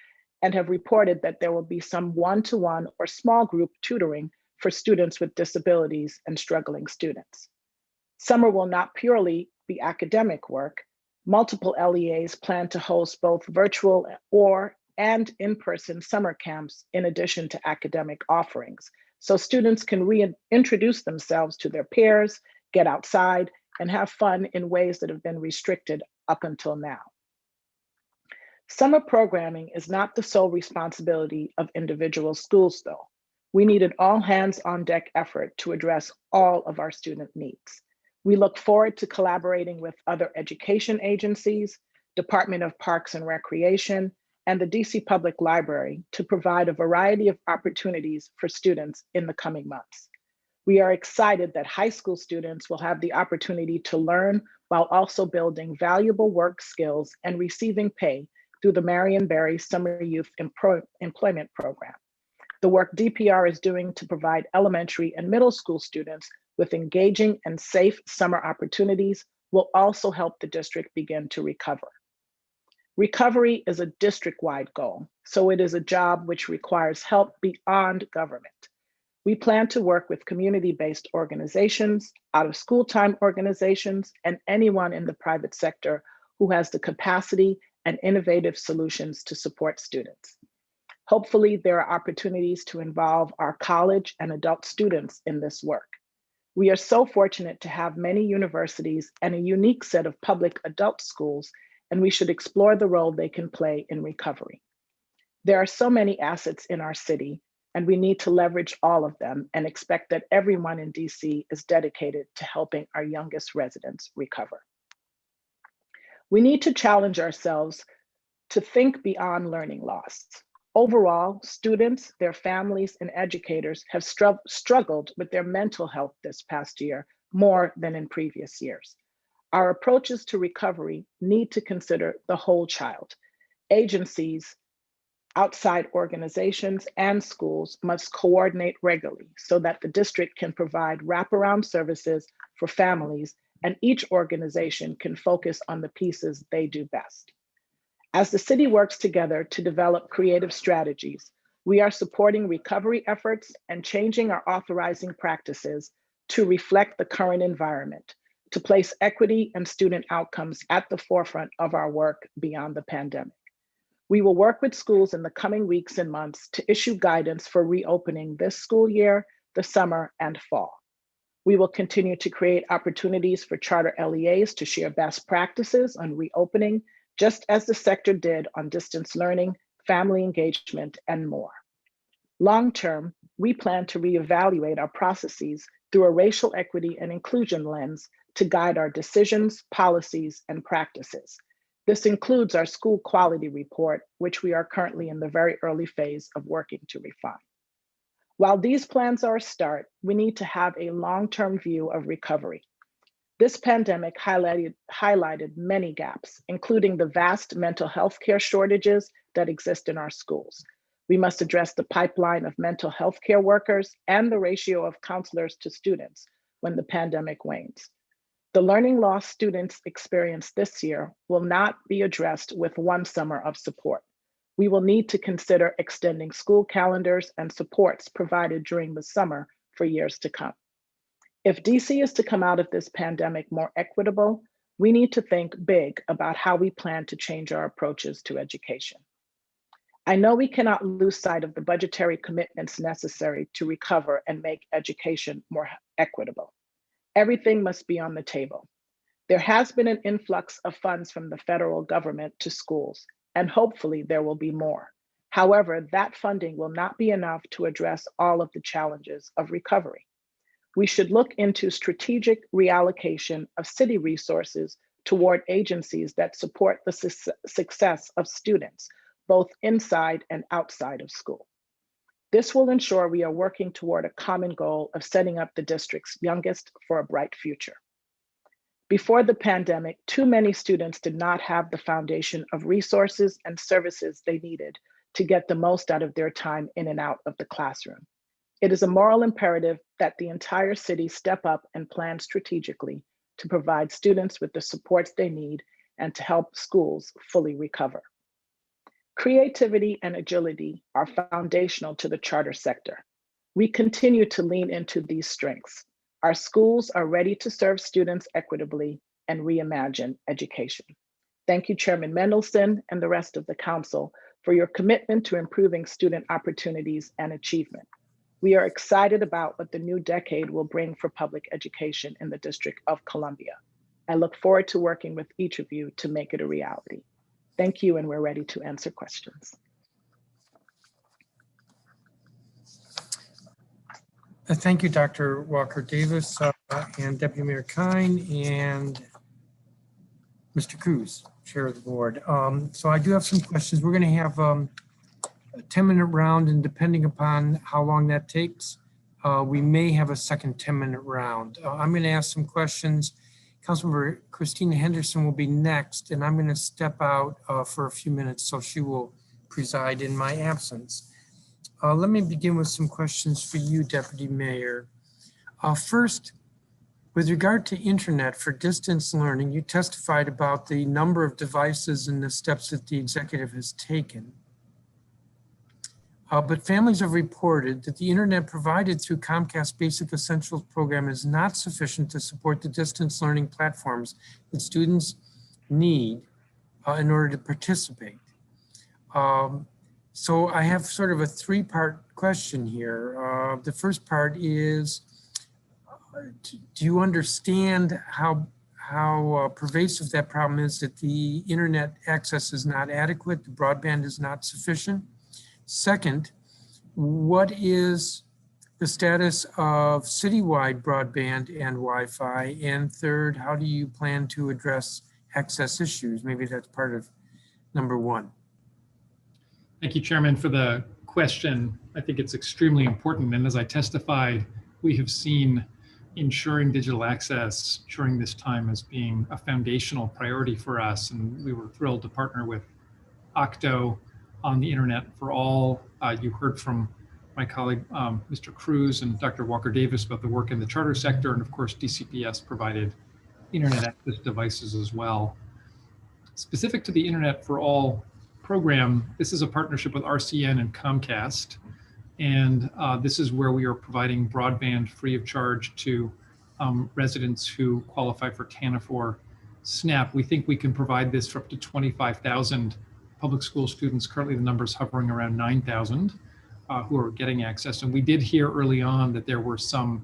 and have reported that there will be some one-to-one or small group tutoring for students with disabilities and struggling students. Summer will not purely be academic work. Multiple LEAs plan to host both virtual and in-person summer camps in addition to academic offerings, so students can reintroduce themselves to their peers, get outside, and have fun in ways that have been restricted up until now. Summer programming is not the sole responsibility of individual schools, though. We need an all hands on deck effort to address all of our student needs. We look forward to collaborating with other education agencies, Department of Parks and Recreation, and the DC Public Library to provide a variety of opportunities for students in the coming months. We are excited that high school students will have the opportunity to learn while also building valuable work skills and receiving pay through the Marion Barry Summer Youth Employment Program. The work DPR is doing to provide elementary and middle school students with engaging and safe summer opportunities will also help the district begin to recover. Recovery is a district-wide goal, so it is a job which requires help beyond government. We plan to work with community-based organizations, out-of-school time organizations, and anyone in the private sector who has the capacity and innovative solutions to support students. Hopefully, there are opportunities to involve our college and adult students in this work. We are so fortunate to have many universities and a unique set of public adult schools, and we should explore the role they can play in recovery. There are so many assets in our city, and we need to leverage all of them and expect that everyone in DC is dedicated to helping our youngest residents recover. We need to challenge ourselves to think beyond learning loss. Overall, students, their families, and educators have struggled with their mental health this past year more than in previous years. Our approaches to recovery need to consider the whole child. Agencies, outside organizations, and schools must coordinate regularly so that the district can provide wraparound services for families, and each organization can focus on the pieces they do best. As the city works together to develop creative strategies, we are supporting recovery efforts and changing our authorizing practices to reflect the current environment, to place equity and student outcomes at the forefront of our work beyond the pandemic. We will work with schools in the coming weeks and months to issue guidance for reopening this school year, the summer, and fall. We will continue to create opportunities for charter LEAs to share best practices on reopening, just as the sector did on distance learning, family engagement, and more. Long-term, we plan to reevaluate our processes through a racial equity and inclusion lens to guide our decisions, policies, and practices. This includes our school quality report, which we are currently in the very early phase of working to refine. While these plans are a start, we need to have a long-term view of recovery. This pandemic highlighted many gaps, including the vast mental health care shortages that exist in our schools. We must address the pipeline of mental health care workers and the ratio of counselors to students when the pandemic wanes. The learning loss students experienced this year will not be addressed with one summer of support. We will need to consider extending school calendars and supports provided during the summer for years to come. If DC is to come out of this pandemic more equitable, we need to think big about how we plan to change our approaches to education. I know we cannot lose sight of the budgetary commitments necessary to recover and make education more equitable. Everything must be on the table. There has been an influx of funds from the federal government to schools, and hopefully there will be more. However, that funding will not be enough to address all of the challenges of recovery. We should look into strategic reallocation of city resources toward agencies that support the success of students, both inside and outside of school. This will ensure we are working toward a common goal of setting up the district's youngest for a bright future. Before the pandemic, too many students did not have the foundation of resources and services they needed to get the most out of their time in and out of the classroom. It is a moral imperative that the entire city step up and plan strategically to provide students with the supports they need and to help schools fully recover. Creativity and agility are foundational to the charter sector. We continue to lean into these strengths. Our schools are ready to serve students equitably and reimagine education. Thank you, Chairman Mendelson and the rest of the council for your commitment to improving student opportunities and achievement. We are excited about what the new decade will bring for public education in the District of Columbia. I look forward to working with each of you to make it a reality. Thank you, and we're ready to answer questions. Thank you, Dr. Walker Davis and Deputy Mayor Kine and Mr. Cruz, Chair of the Board. So I do have some questions. We're going to have a 10-minute round, and depending upon how long that takes, we may have a second 10-minute round. I'm going to ask some questions. Councilmember Christina Henderson will be next, and I'm going to step out for a few minutes, so she will preside in my absence. Let me begin with some questions for you, Deputy Mayor. First, with regard to internet for distance learning, you testified about the number of devices and the steps that the executive has taken. But families have reported that the internet provided through Comcast Basic Essentials program is not sufficient to support the distance learning platforms that students need in order to participate. So I have sort of a three-part question here. The first part is, do you understand how pervasive that problem is, that the internet access is not adequate, the broadband is not sufficient? Second, what is the status of citywide broadband and Wi-Fi? And third, how do you plan to address access issues? Maybe that's part of number one. Thank you, Chairman, for the question. I think it's extremely important. And as I testified, we have seen ensuring digital access during this time as being a foundational priority for us. And we were thrilled to partner with OCTO on the Internet for All. You heard from my colleague, Mr. Cruz and Dr. Walker Davis about the work in the charter sector. And of course, DCPS provided Internet access devices as well. Specific to the Internet for All program, this is a partnership with RCN and Comcast. And this is where we are providing broadband free of charge to residents who qualify for TANF or SNAP. We think we can provide this for up to 25,000 public school students. Currently, the number's hovering around 9,000 who are getting access. And we did hear early on that there were some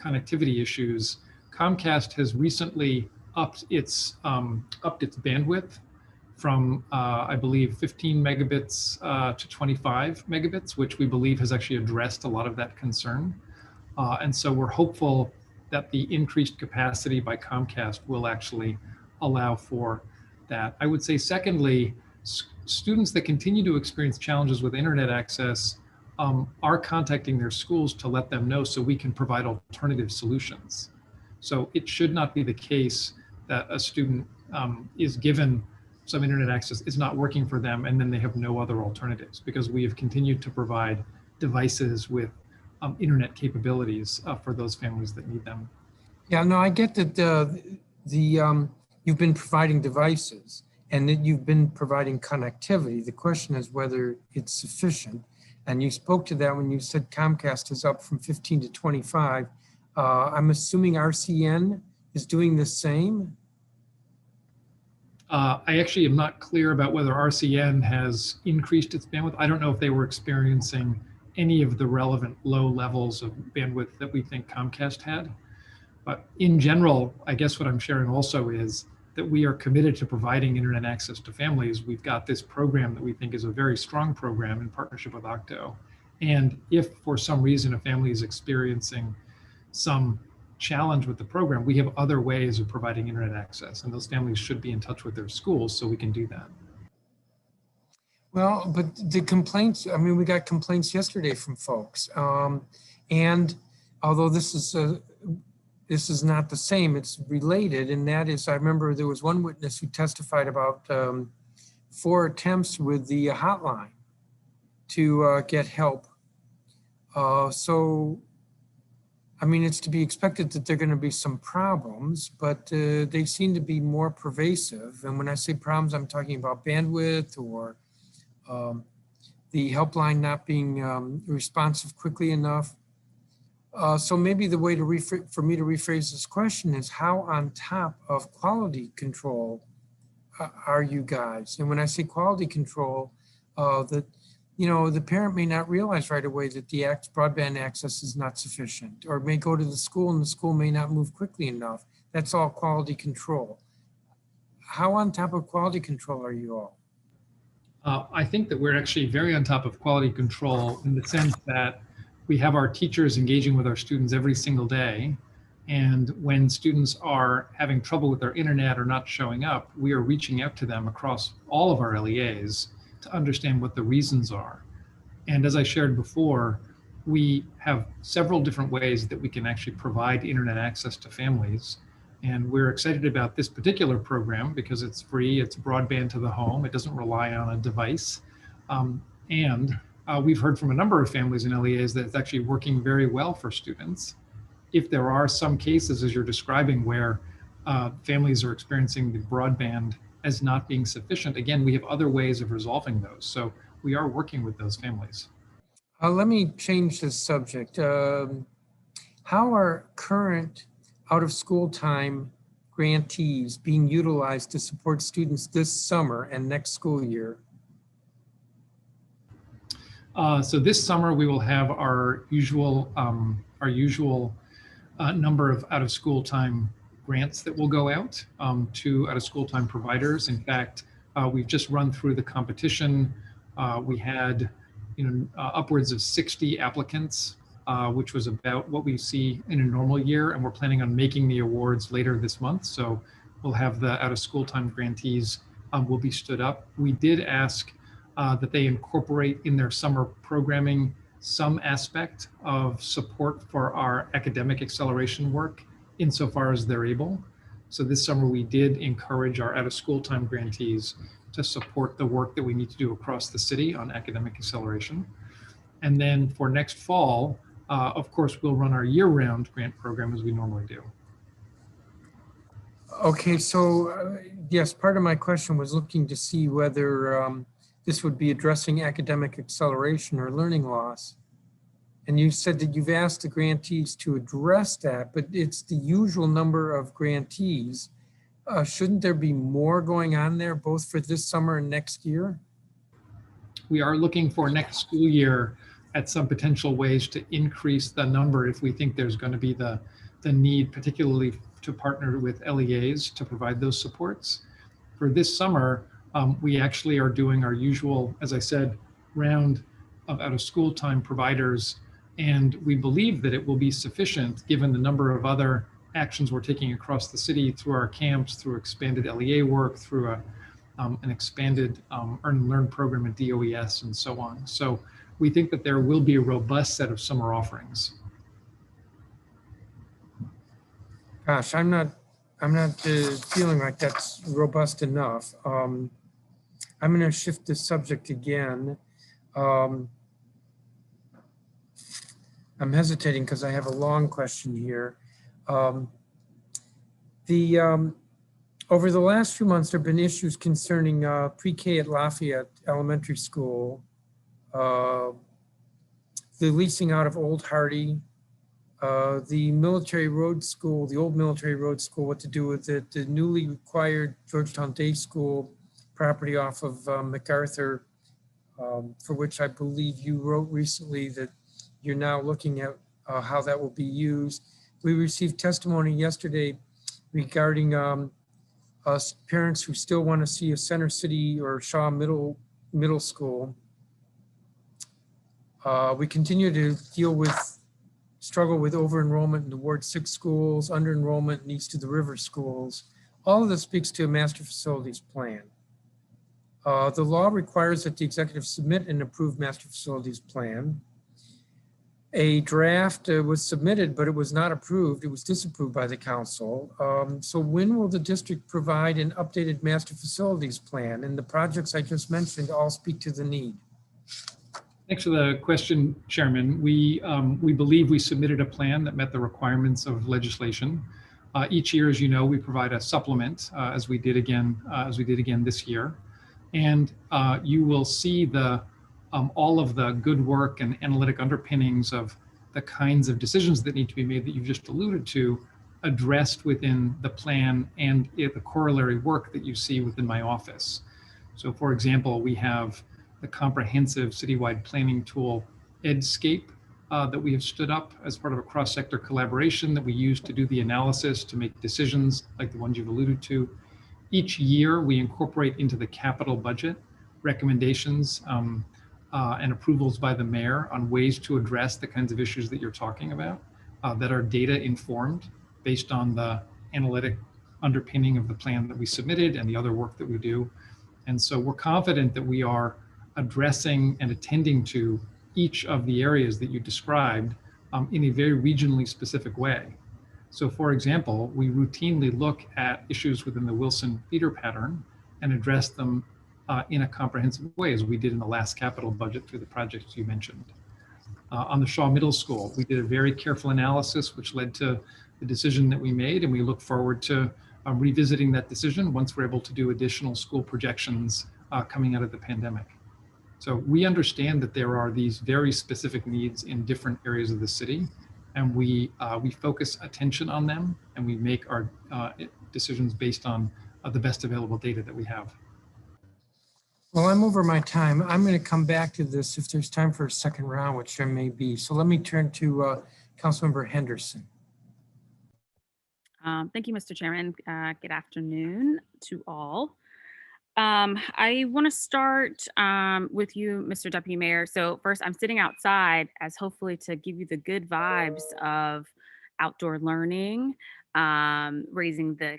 connectivity issues. Comcast has recently upped its bandwidth from, I believe, 15 megabits to 25 megabits, which we believe has actually addressed a lot of that concern. And so we're hopeful that the increased capacity by Comcast will actually allow for that. I would say, secondly, students that continue to experience challenges with internet access are contacting their schools to let them know so we can provide alternative solutions. So it should not be the case that a student is given some internet access, is not working for them, and then they have no other alternatives, because we have continued to provide devices with internet capabilities for those families that need them. Yeah, no, I get that you've been providing devices and that you've been providing connectivity. The question is whether it's sufficient. And you spoke to that when you said Comcast is up from 15 to 25. I'm assuming RCN is doing the same? I actually am not clear about whether RCN has increased its bandwidth. I don't know if they were experiencing any of the relevant low levels of bandwidth that we think Comcast had. But in general, I guess what I'm sharing also is that we are committed to providing internet access to families. We've got this program that we think is a very strong program in partnership with OCTO. And if for some reason a family is experiencing some challenge with the program, we have other ways of providing internet access, and those families should be in touch with their schools so we can do that. Well, but the complaints, I mean, we got complaints yesterday from folks. And although this is not the same, it's related, and that is, I remember there was one witness who testified about 4 attempts with the hotline to get help. So, I mean, it's to be expected that there are going to be some problems, but they seem to be more pervasive. And when I say problems, I'm talking about bandwidth or the helpline not being responsive quickly enough. So maybe the way to for me to rephrase this question is, how on top of quality control are you guys? And when I say quality control, the parent may not realize right away that the broadband access is not sufficient, or may go to the school and the school may not move quickly enough. That's all quality control. How on top of quality control are you all? I think that we're actually very on top of quality control in the sense that we have our teachers engaging with our students every single day. And when students are having trouble with their internet or not showing up, we are reaching out to them across all of our LEAs to understand what the reasons are. And as I shared before, we have several different ways that we can actually provide internet access to families. And we're excited about this particular program because it's free, it's broadband to the home, it doesn't rely on a device. We've heard from a number of families in LEAs that it's actually working very well for students. If there are some cases, as you're describing, where families are experiencing the broadband as not being sufficient, again, we have other ways of resolving those. So we are working with those families. Let me change the subject. How are current out-of-school time grantees being utilized to support students this summer and next school year? So this summer we will have our usual number of out-of-school time grants that will go out to out-of-school time providers. In fact, we've just run through the competition. We had upwards of 60 applicants, which was about what we see in a normal year, and we're planning on making the awards later this month. So we'll have the out-of-school time grantees will be stood up. We did ask that they incorporate in their summer programming some aspect of support for our academic acceleration work insofar as they're able. So this summer we did encourage our out-of-school time grantees to support the work that we need to do across the city on academic acceleration. And then for next fall, of course, we'll run our year-round grant program as we normally do. Okay, so yes, part of my question was looking to see whether this would be addressing academic acceleration or learning loss. And you said that you've asked the grantees to address that, but it's the usual number of grantees. Shouldn't there be more going on there, both for this summer and next year? We are looking for next school year at some potential ways to increase the number if we think there's going to be the need, particularly to partner with LEAs to provide those supports. For this summer, we actually are doing our usual, as I said, round of out-of-school time providers, and we believe that it will be sufficient given the number of other actions we're taking across the city through our camps, through expanded LEA work, through an expanded Earn and Learn program at DOES and so on. So we think that there will be a robust set of summer offerings. Gosh, I'm not feeling like that's robust enough. I'm going to shift the subject again. I'm hesitating because I have a long question here. Over the last few months, there have been issues concerning pre-K at Lafayette Elementary School, the leasing out of Old Hardy, the military road school, the old military road school, what to do with it, the newly acquired Georgetown Day School property off of MacArthur, for which I believe you wrote recently that you're now looking at how that will be used. We received testimony yesterday regarding parents who still want to see a Center City or Shaw Middle School. We continue to struggle with over-enrollment in the Ward 6 schools, under-enrollment in East of the River schools. All of this speaks to a master facilities plan. The law requires that the executive submit an approved master facilities plan. A draft was submitted, but it was not approved. It was disapproved by the council. So when will the district provide an updated master facilities plan? And the projects I just mentioned all speak to the need. Thanks for the question, Chairman. We believe we submitted a plan that met the requirements of legislation. Each year, as you know, we provide a supplement, as we did again this year. And you will see all of the good work and analytic underpinnings of the kinds of decisions that need to be made that you've just alluded to, addressed within the plan and the corollary work that you see within my office. So for example, we have the comprehensive citywide planning tool, Edscape, that we have stood up as part of a cross-sector collaboration that we use to do the analysis to make decisions like the ones you've alluded to. Each year, we incorporate into the capital budget recommendations and approvals by the mayor on ways to address the kinds of issues that you're talking about that are data informed based on the analytic underpinning of the plan that we submitted and the other work that we do. And so we're confident that we are addressing and attending to each of the areas that you described in a very regionally specific way. So for example, we routinely look at issues within the Wilson feeder pattern and address them in a comprehensive way, as we did in the last capital budget through the projects you mentioned. On the Shaw Middle School, we did a very careful analysis, which led to the decision that we made, and we look forward to revisiting that decision once we're able to do additional school projections coming out of the pandemic. So we understand that there are these very specific needs in different areas of the city, and we focus attention on them, and we make our decisions based on the best available data that we have. Well, I'm over my time. I'm going to come back to this if there's time for a second round, which there may be. So let me turn to Councilmember Henderson. Thank you, Mr. Chairman. Good afternoon to all. I want to start with you, Mr. Deputy Mayor. So first, I'm sitting outside as hopefully to give you the good vibes of outdoor learning, raising the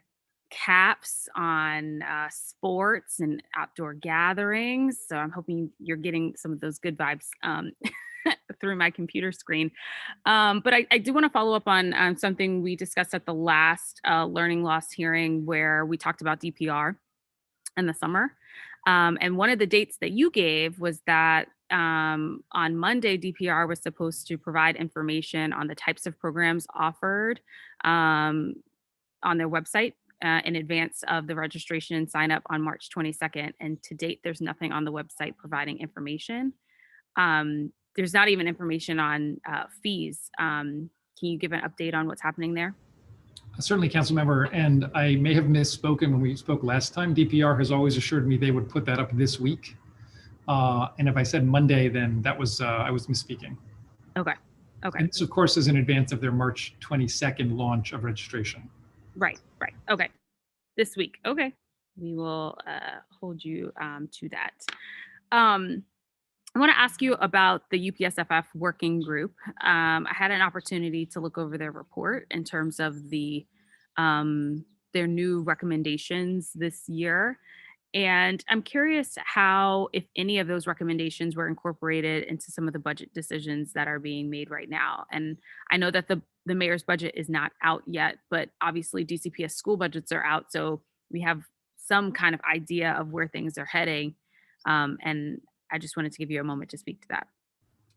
caps on sports and outdoor gatherings. So I'm hoping you're getting some of those good vibes through my computer screen. But I do want to follow up on something we discussed at the last learning loss hearing, where we talked about DPR in the summer. And one of the dates that you gave was that on Monday, DPR was supposed to provide information on the types of programs offered on their website in advance of the registration and sign up on March 22nd. And to date, there's nothing on the website providing information. There's not even information on fees. Can you give an update on what's happening there? Certainly, Councilmember, and I may have misspoken when we spoke last time. DPR has always assured me they would put that up this week. And if I said Monday, then that was, I was misspeaking. Okay, okay. And this, of course, is in advance of their March 22nd launch of registration. Right, right, okay. This week, okay. We will hold you to that. I want to ask you about the UPSFF working group. I had an opportunity to look over their report in terms of the their new recommendations this year. And I'm curious how, if any of those recommendations were incorporated into some of the budget decisions that are being made right now. And I know that the mayor's budget is not out yet, but obviously DCPS school budgets are out. So we have some kind of idea of where things are heading. And I just wanted to give you a moment to speak to that.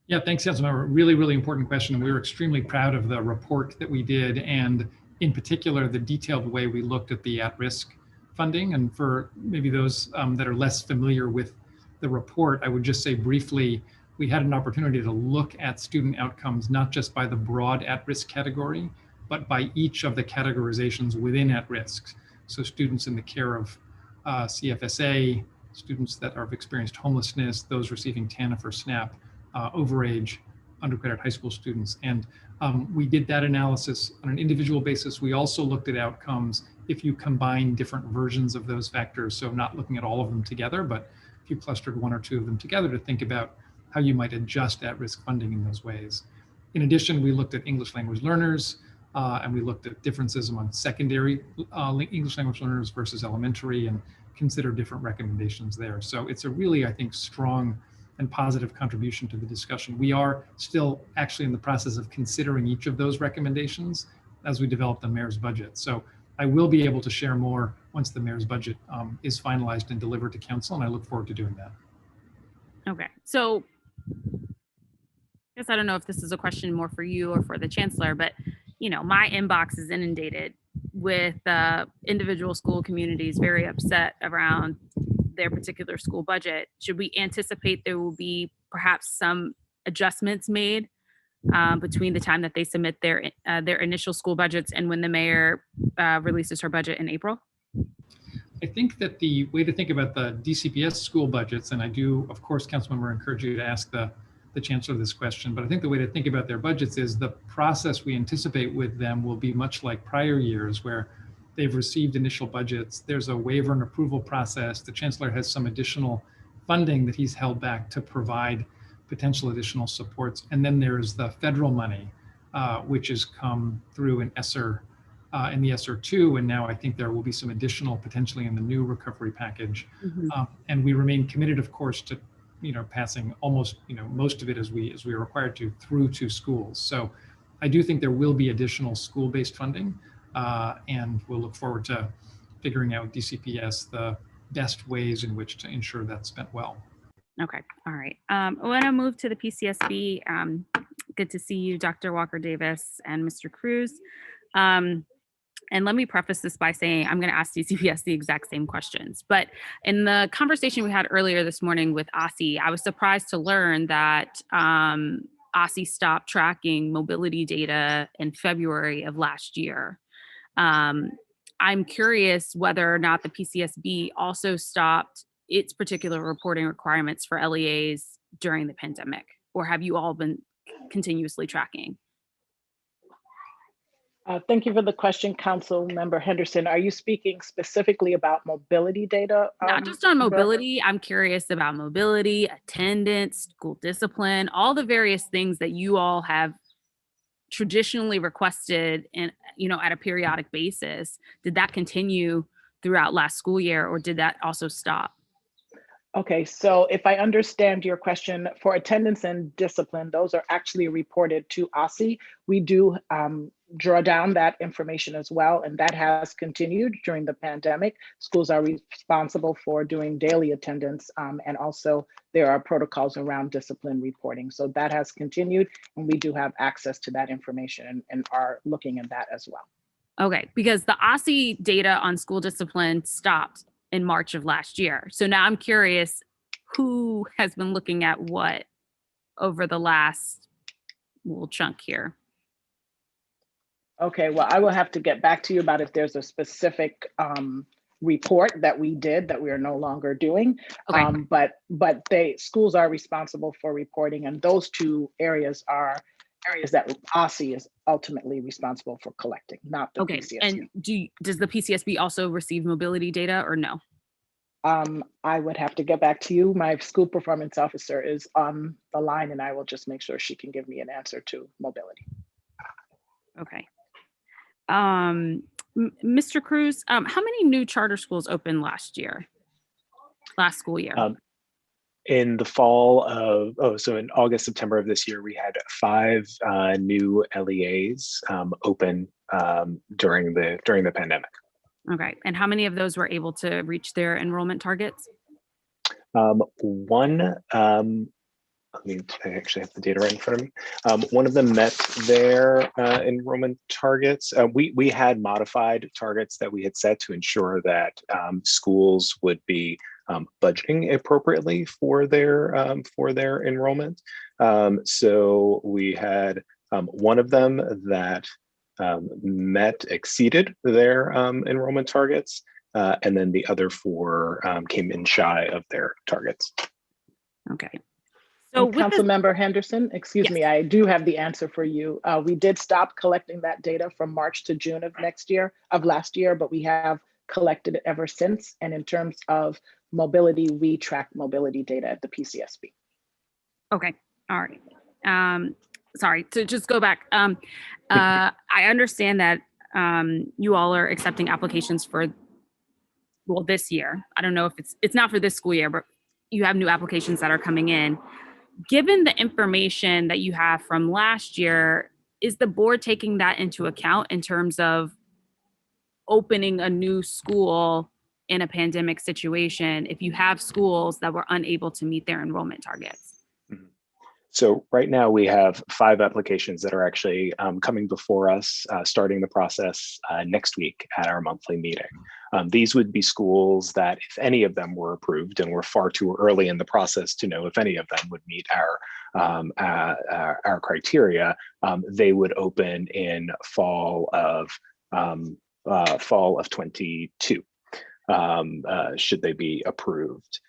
Yeah, thanks, Councilmember. Really, really important question. And we were extremely proud of the report that we did, and in particular, the detailed way we looked at the at-risk funding. And for maybe those that are less familiar with the report, I would just say briefly, we had an opportunity to look at student outcomes, not just by the broad at-risk category, but by each of the categorizations within at-risk. So students in the care of CFSA, students that have experienced homelessness, those receiving TANF or SNAP, overage, undergraduate high school students. And we did that analysis on an individual basis. We also looked at outcomes if you combine different versions of those factors. So not looking at all of them together, but if you clustered one or two of them together to think about how you might adjust at-risk funding in those ways. In addition, we looked at English language learners, and we looked at differences among secondary English language learners versus elementary, and consider different recommendations there. So it's a really, I think, strong and positive contribution to the discussion. We are still actually in the process of considering each of those recommendations as we develop the mayor's budget. So I will be able to share more once the mayor's budget is finalized and delivered to council, and I look forward to doing that. Okay, so I guess I don't know if this is a question more for you or for the chancellor, but you know, my inbox is inundated with individual school communities very upset around their particular school budget. Should we anticipate there will be perhaps some adjustments made between the time that they submit their initial school budgets and when the mayor releases her budget in April? I think that the way to think about the DCPS school budgets, and I do, of course, Councilmember, encourage you to ask the chancellor this question, but I think the way to think about their budgets is the process we anticipate with them will be much like prior years, where they've received initial budgets. There's a waiver and approval process. The chancellor has some additional funding that he's held back to provide potential additional supports. And then there's the federal money, which has come through in ESSER, in the ESSER 2, and now I think there will be some additional potentially in the new recovery package. And we remain committed, of course, to passing almost most of it as we are required to through to schools. So I do think there will be additional school-based funding, and we'll look forward to figuring out with DCPS the best ways in which to ensure that's spent well. Okay, all right. I want to move to the PCSB. Good to see you, Dr. Walker-Davis and Mr. Cruz. And let me preface this by saying I'm going to ask DCPS the exact same questions. But in the conversation we had earlier this morning with OSSE, I was surprised to learn that OSSE stopped tracking mobility data in February of last year. I'm curious whether or not the PCSB also stopped its particular reporting requirements for LEAs during the pandemic, or have you all been continuously tracking? Thank you for the question, Councilmember Henderson. Are you speaking specifically about mobility data? Not just on mobility. I'm curious about mobility, attendance, school discipline, all the various things that you all have traditionally requested and at a periodic basis. Did that continue throughout last school year, or did that also stop? Okay, so if I understand your question, for attendance and discipline, those are actually reported to OSSE. We do draw down that information as well, and that has continued during the pandemic. Schools are responsible for doing daily attendance, and also there are protocols around discipline reporting. So that has continued, and we do have access to that information and are looking at that as well. Okay, because the OSSE data on school discipline stopped in March of last year. So now I'm curious, who has been looking at what over the last little chunk here? Okay, well, I will have to get back to you about if there's a specific report that we did that we are no longer doing. Okay. But schools are responsible for reporting, and those two areas are areas that OSSE is ultimately responsible for collecting, not the PCSB. And does the PCSB also receive mobility data or no? I would have to get back to you. My school performance officer is on the line, and I will just make sure she can give me an answer to mobility. Okay. Mr. Cruz, how many new charter schools opened last school year? In the fall of, so in August, September of this year, we had 5 new LEAs open during the pandemic. Okay, and how many of those were able to reach their enrollment targets? One, I actually have the data right in front of me. One of them met their enrollment targets. We had modified targets that we had set to ensure that schools would be budgeting appropriately for their enrollment. So we had one of them that exceeded their enrollment targets, and then the other 4 came in shy of their targets. Okay. So Councilmember Henderson, excuse me, I do have the answer for you. We did stop collecting that data from March to June of last year, but we have collected it ever since. And in terms of mobility, we track mobility data at the PCSB. Okay, all right. Sorry, to just go back. I understand that you all are accepting applications for, well, this year. I don't know if it's not for this school year, but you have new applications that are coming in. Given the information that you have from last year, is the board taking that into account in terms of opening a new school in a pandemic situation if you have schools that were unable to meet their enrollment targets? So right now we have 5 applications that are actually coming before us, starting the process next week at our monthly meeting. These would be schools that, if any of them were approved, and we're far too early in the process to know if any of them would meet our criteria, they would open in fall of 22, should they be approved.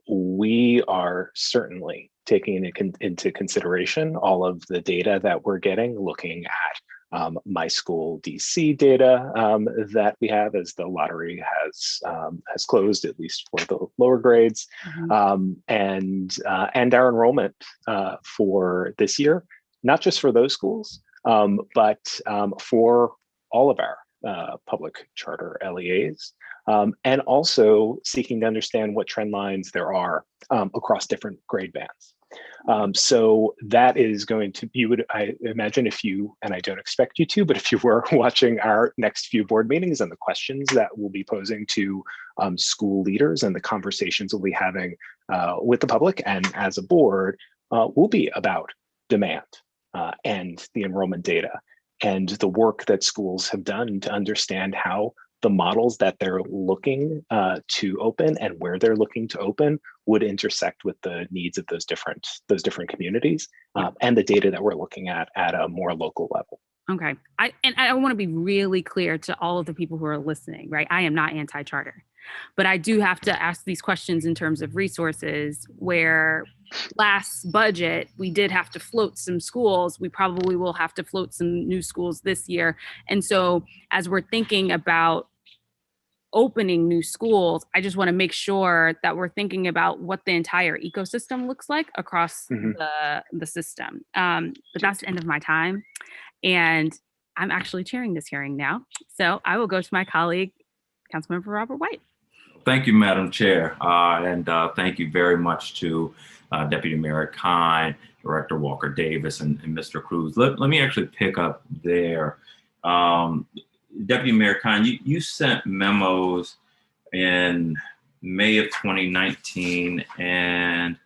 We are certainly taking into consideration all of the data that we're getting, looking at my school DC data that we have, as the lottery has closed, at least for the lower grades, and our enrollment for this year, not just for those schools, but for all of our public charter LEAs, and also seeking to understand what trend lines there are across different grade bands. So that is going to, I imagine if you, and I don't expect you to, but if you were watching our next few board meetings and the questions that we'll be posing to school leaders and the conversations we'll be having with the public and as a board will be about demand and the enrollment data and the work that schools have done to understand how the models that they're looking to open and where they're looking to open would intersect with the needs of those different communities and the data that we're looking at a more local level. Okay, I want to be really clear to all of the people who are listening, right? I am not anti-charter, but I do have to ask these questions in terms of resources, where last budget, we did have to float some schools. We probably will have to float some new schools this year. And so as we're thinking about opening new schools, I just want to make sure that we're thinking about what the entire ecosystem looks like across the system. But that's the end of my time. And I'm actually chairing this hearing now. So I will go to my colleague, Councilmember Robert White. Thank you, Madam Chair. And thank you very much to Deputy Mayor Kine, Director Walker Davis, and Mr. Cruz. Let me actually pick up there. Deputy Mayor Kine, you sent memos in May of 2019 and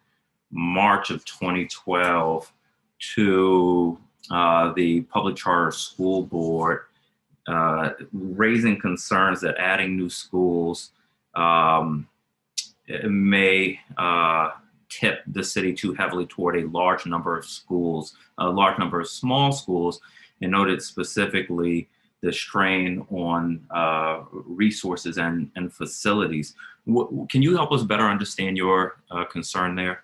March of 2012 to the Public Charter School Board, raising concerns that adding new schools may tip the city too heavily toward a large number of schools, a large number of small schools, and noted specifically the strain on resources and facilities. Can you help us better understand your concern there?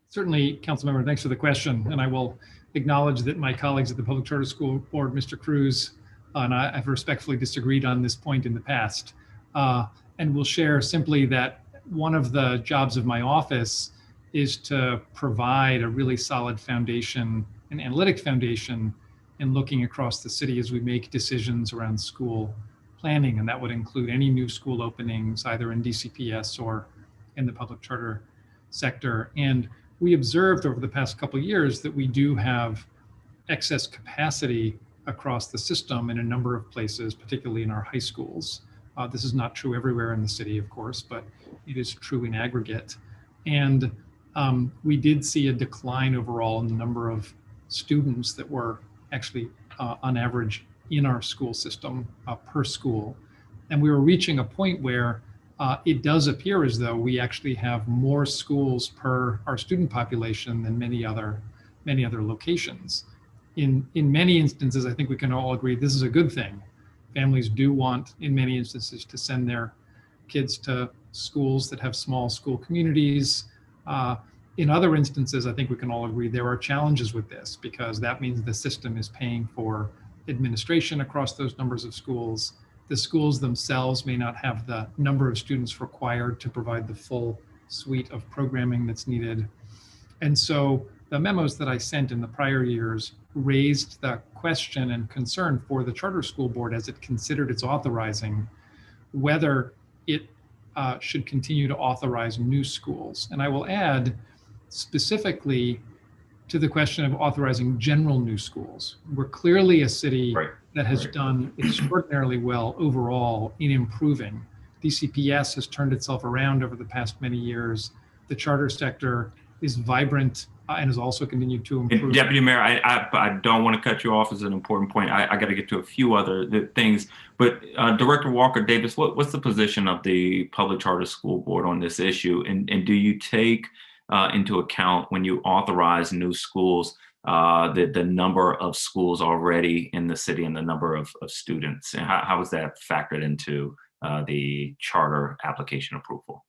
Certainly, Councilmember, thanks for the question. And I will acknowledge that my colleagues at the Public Charter School Board, Mr. Cruz, and I have respectfully disagreed on this point in the past. And we'll share simply that one of the jobs of my office is to provide a really solid foundation, an analytic foundation, in looking across the city as we make decisions around school planning. And that would include any new school openings, either in DCPS or in the public charter sector. And we observed over the past couple of years that we do have excess capacity across the system in a number of places, particularly in our high schools. This is not true everywhere in the city, of course, but it is true in aggregate. And we did see a decline overall in the number of students that were actually on average in our school system per school. And we were reaching a point where it does appear as though we actually have more schools per our student population than many other locations. In many instances, I think we can all agree this is a good thing. Families do want, in many instances, to send their kids to schools that have small school communities. In other instances, I think we can all agree there are challenges with this, because that means the system is paying for administration across those numbers of schools. The schools themselves may not have the number of students required to provide the full suite of programming that's needed. And so the memos that I sent in the prior years raised the question and concern for the Charter School Board as it considered its authorizing, whether it should continue to authorize new schools. And I will add, specifically to the question of authorizing general new schools. We're clearly a city that has done extraordinarily well overall in improving. DCPS has turned itself around over the past many years. The charter sector is vibrant and has also continued to improve. Deputy Mayor, I don't want to cut you off as an important point. I got to get to a few other things, but Director Walker Davis, what's the position of the Public Charter School Board on this issue? And do you take into account when you authorize new schools, the number of schools already in the city and the number of students? And how is that factored into the charter application approval?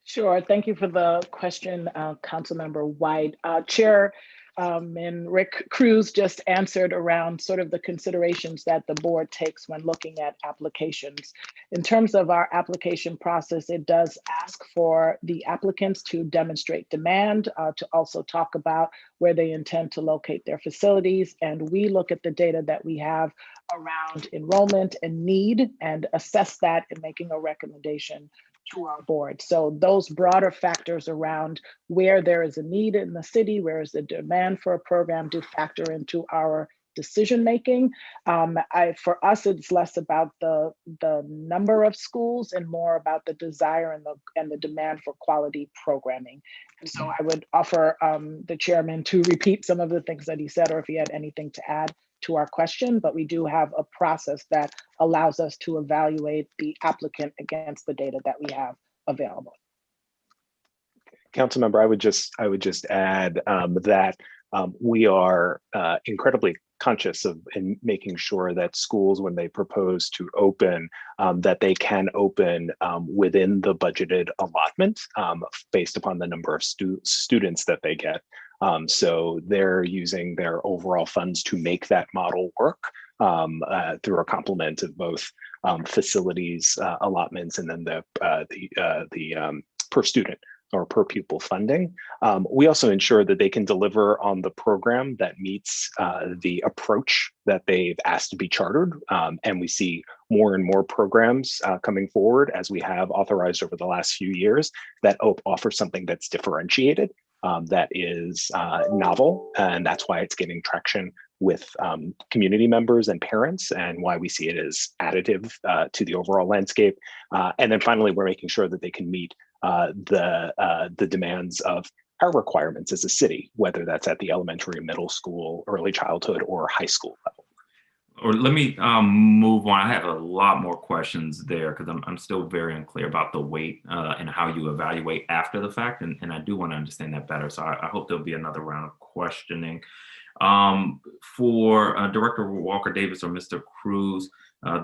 Sure, thank you for the question, Councilmember White. Chair, and Rick Cruz just answered around sort of the considerations that the board takes when looking at applications. In terms of our application process, it does ask for the applicants to demonstrate demand, to also talk about where they intend to locate their facilities. And we look at the data that we have around enrollment and need and assess that in making a recommendation to our board. So those broader factors around where there is a need in the city, where is the demand for a program, do factor into our decision making. For us, it's less about the number of schools and more about the desire and the demand for quality programming. And so I would offer the chairman to repeat some of the things that he said, or if he had anything to add to our question, but we do have a process that allows us to evaluate the applicant against the data that we have available. Councilmember, I would just add that we are incredibly conscious of in making sure that schools, when they propose to open, that they can open within the budgeted allotment based upon the number of students that they get. So they're using their overall funds to make that model work through a complement of both facilities allotments and then the per student or per pupil funding. We also ensure that they can deliver on the program that meets the approach that they've asked to be chartered. And we see more and more programs coming forward, as we have authorized over the last few years, that offer something that's differentiated, that is novel. And that's why it's getting traction with community members and parents, and why we see it as additive to the overall landscape. And then finally, we're making sure that they can meet the demands of our requirements as a city, whether that's at the elementary, middle school, early childhood, or high school level. Or let me move on. I have a lot more questions there because I'm still very unclear about the weight and how you evaluate after the fact. And I do want to understand that better. So I hope there'll be another round of questioning. For Director Walker Davis or Mr. Cruz,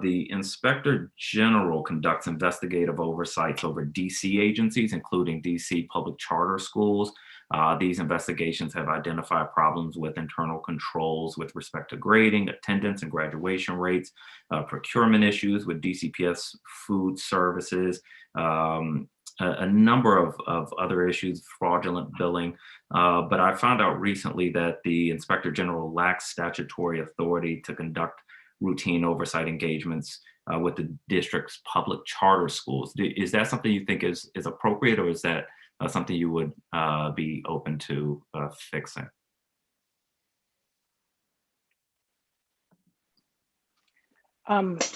the Inspector General conducts investigative oversights over DC agencies, including DC public charter schools. These investigations have identified problems with internal controls with respect to grading, attendance, and graduation rates, procurement issues with DCPS food services, a number of other issues, fraudulent billing. But I found out recently that the Inspector General lacks statutory authority to conduct routine oversight engagements with the district's public charter schools. Is that something you think is appropriate, or is that something you would be open to fixing?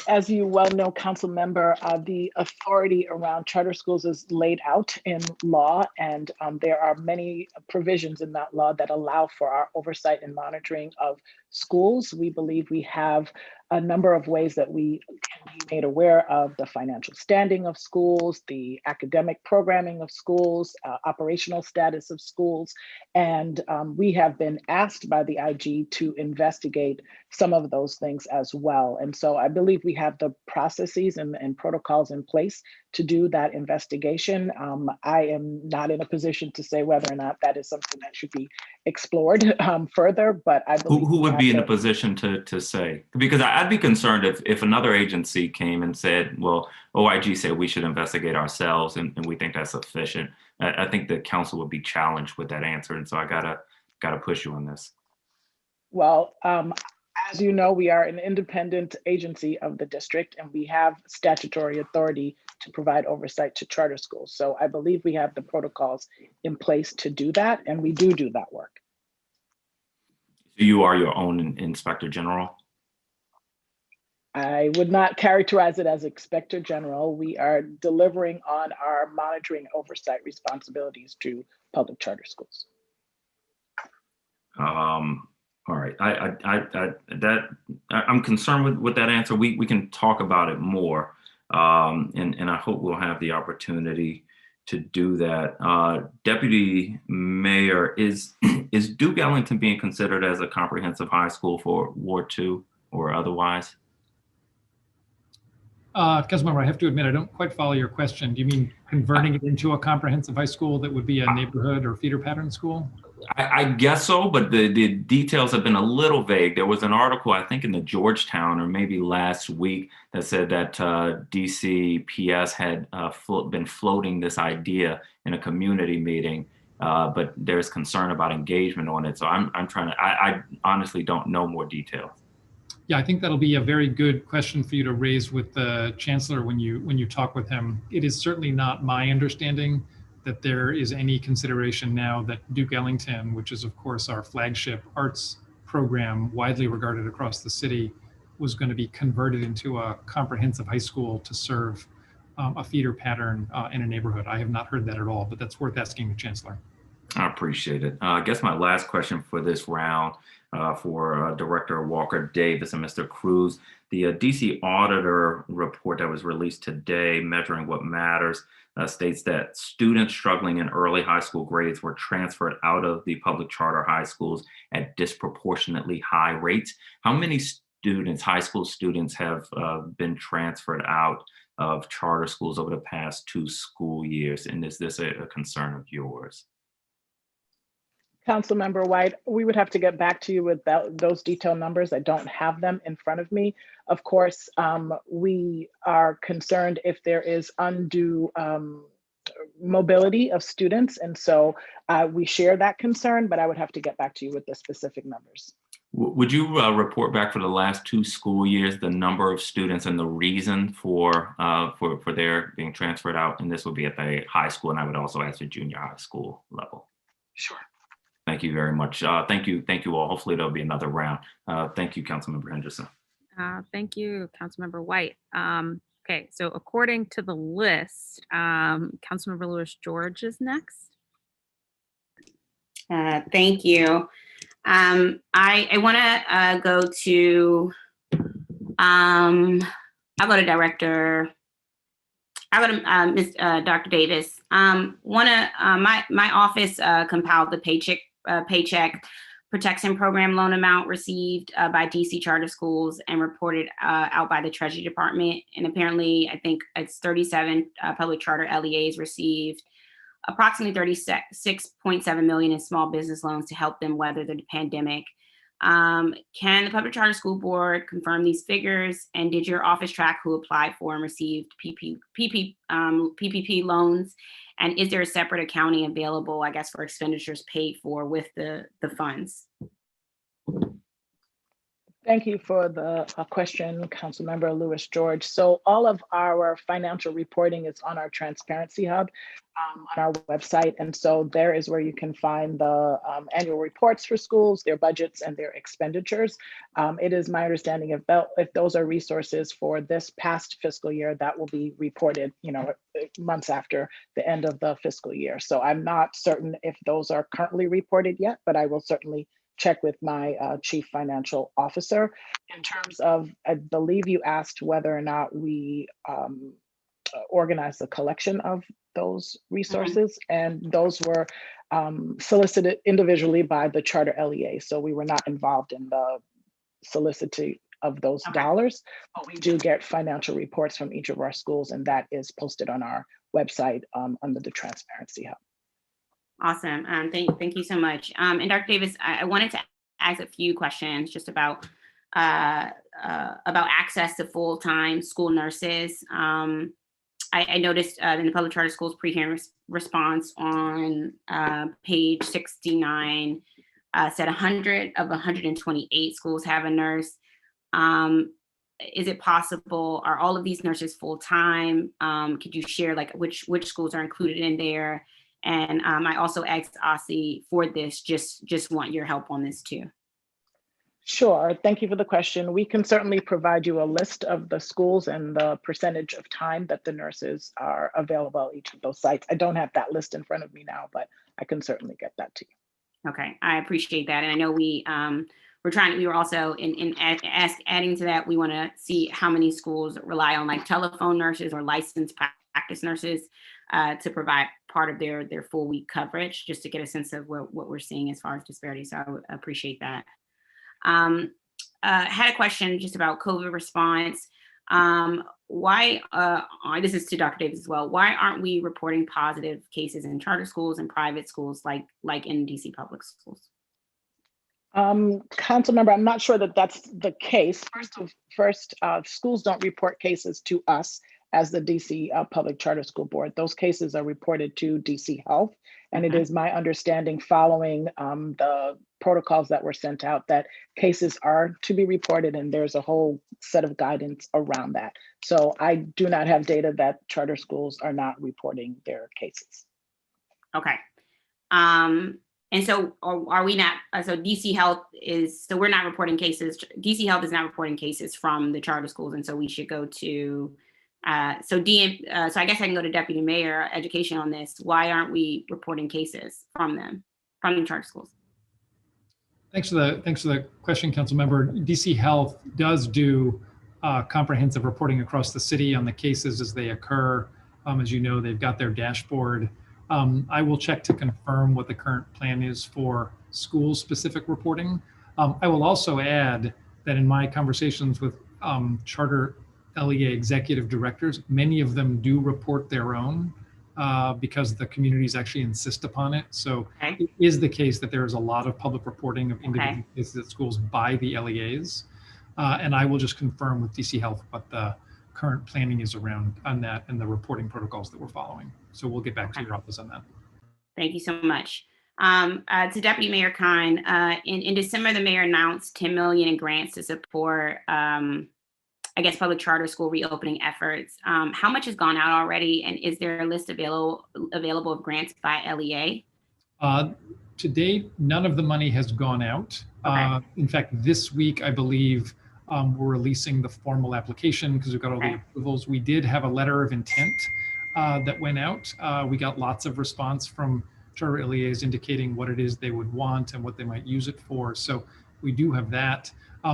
As you well know, Council Member, the authority around charter schools is laid out in law, and there are many provisions in that law that allow for our oversight and monitoring of schools. We believe we have a number of ways that we can be made aware of the financial standing of schools, the academic programming of schools, operational status of schools. And we have been asked by the IG to investigate some of those things as well. And so I believe we have the processes and protocols in place to do that investigation. I am not in a position to say whether or not that is something that should be explored further, but I believe— Who would be in a position to say? Because I'd be concerned if another agency came and said, well, OIG said we should investigate ourselves and we think that's sufficient. I think the council would be challenged with that answer. And so I gotta push you on this. Well, as you know, we are an independent agency of the district, and we have statutory authority to provide oversight to charter schools. So I believe we have the protocols in place to do that, and we do that work. So you are your own Inspector General? I would not characterize it as Inspector General. We are delivering on our monitoring oversight responsibilities to public charter schools. All right, I'm concerned with that answer. We can talk about it more, and I hope we'll have the opportunity to do that. Deputy Mayor, is Duke Ellington being considered as a comprehensive high school for Ward 2 or otherwise? Councilmember, I have to admit, I don't quite follow your question. Do you mean converting it into a comprehensive high school that would be a neighborhood or feeder pattern school? I guess so, but the details have been a little vague. There was an article, I think in the Georgetown or maybe last week, that said that DCPS had been floating this idea in a community meeting, but there's concern about engagement on it. So I'm trying to, I honestly don't know more details. Yeah, I think that'll be a very good question for you to raise with the chancellor when you talk with him. It is certainly not my understanding that there is any consideration now that Duke Ellington, which is of course our flagship arts program, widely regarded across the city, was going to be converted into a comprehensive high school to serve a feeder pattern in a neighborhood. I have not heard that at all, but that's worth asking the chancellor. I appreciate it. I guess my last question for this round for Director Walker Davis and Mr. Cruz, the DC Auditor report that was released today, Measuring What Matters, states that students struggling in early high school grades were transferred out of the public charter high schools at disproportionately high rates. How many students, high school students, have been transferred out of charter schools over the past 2 school years? And is this a concern of yours? Councilmember White, we would have to get back to you with those detailed numbers. I don't have them in front of me. Of course, we are concerned if there is undue mobility of students. And so we share that concern, but I would have to get back to you with the specific numbers. Would you report back for the last 2 school years, the number of students and the reason for their being transferred out? And this would be at the high school, and I would also ask the junior high school level. Sure. Thank you very much. Thank you all. Hopefully there'll be another round. Thank you, Councilmember Henderson. Thank you, Councilmember White. Okay, so according to the list, Councilmember Lewis George is next. Thank you. I want to go to, I'll go to Director. I'll go to Ms. Dr. Davis. My office compiled the Paycheck Protection Program loan amount received by DC charter schools and reported out by the Treasury Department. And apparently, I think it's 37 public charter LEAs received approximately $36.7 million in small business loans to help them weather the pandemic. Can the Public Charter School Board confirm these figures? And did your office track who applied for and received PPP loans? And is there a separate accounting available, I guess, for expenditures paid for with the funds? Thank you for the question, Councilmember Lewis George. So all of our financial reporting is on our Transparency Hub on our website. And so there is where you can find the annual reports for schools, their budgets and their expenditures. It is my understanding if those are resources for this past fiscal year, that will be reported, months after the end of the fiscal year. So I'm not certain if those are currently reported yet, but I will certainly check with my chief financial officer. In terms of, I believe you asked whether or not we organized the collection of those resources, and those were solicited individually by the charter LEA. So we were not involved in the soliciting of those dollars, but we do get financial reports from each of our schools, and that is posted on our website under the Transparency Hub. Awesome. Thank you so much. And Dr. Davis, I wanted to ask a few questions just about access to full-time school nurses. I noticed in the public charter schools pre-hearing response on page 69 said 100 of 128 schools have a nurse. Is it possible, are all of these nurses full-time? Could you share like which schools are included in there? And I also asked OSSE for this, just want your help on this too. Sure, thank you for the question. We can certainly provide you a list of the schools and the percentage of time that the nurses are available at each of those sites. I don't have that list in front of me now, but I can certainly get that to you. Okay, I appreciate that. And I know we were also adding to that, we want to see how many schools rely on like telephone nurses or licensed practice nurses to provide part of their full week coverage, just to get a sense of what we're seeing as far as disparity. So I would appreciate that. Had a question just about COVID response. why, this is to Dr. Davis as well, why aren't we reporting positive cases in charter schools and private schools like in DC public schools? Councilmember, I'm not sure that that's the case. First, schools don't report cases to us as the DC Public Charter School Board. Those cases are reported to DC Health. And it is my understanding following the protocols that were sent out that cases are to be reported, and there's a whole set of guidance around that. So I do not have data that charter schools are not reporting their cases. Okay. And so are we not, so DC Health is, so we're not reporting cases, DC Health is not reporting cases from the charter schools. And so we should go to, so I guess I can go to Deputy Mayor Education on this. Why aren't we reporting cases from them, from the charter schools? Thanks for the question, Councilmember. DC Health does do comprehensive reporting across the city on the cases as they occur. As you know, they've got their dashboard. I will check to confirm what the current plan is for school-specific reporting. I will also add that in my conversations with charter LEA executive directors, many of them do report their own because the communities actually insist upon it. So it is the case that there is a lot of public reporting of individual cases at schools by the LEAs. And I will just confirm with DC Health what the current planning is around on that and the reporting protocols that we're following. So we'll get back to your office on that. Thank you so much. To Deputy Mayor Kine, in December, the mayor announced 10 million in grants to support, I guess, public charter school reopening efforts. How much has gone out already? And is there a list available of grants by LEA? To date, none of the money has gone out. In fact, this week, I believe, we're releasing the formal application because we've got all the approvals. We did have a letter of intent that went out. We got lots of response from charter LEAs indicating what it is they would want and what they might use it for. So we do have that.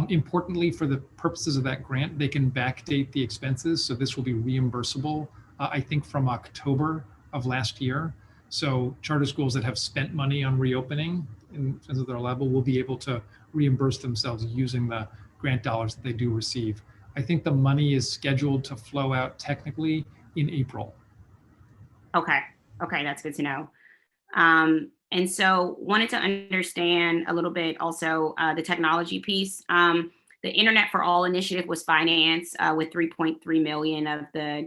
Importantly, for the purposes of that grant, they can backdate the expenses. So this will be reimbursable, I think, from October of last year. So charter schools that have spent money on reopening in terms of their level will be able to reimburse themselves using the grant dollars that they do receive. I think the money is scheduled to flow out technically in April. Okay, that's good to know. And so wanted to understand a little bit also the technology piece. The Internet for All initiative was financed with 3.3 million of the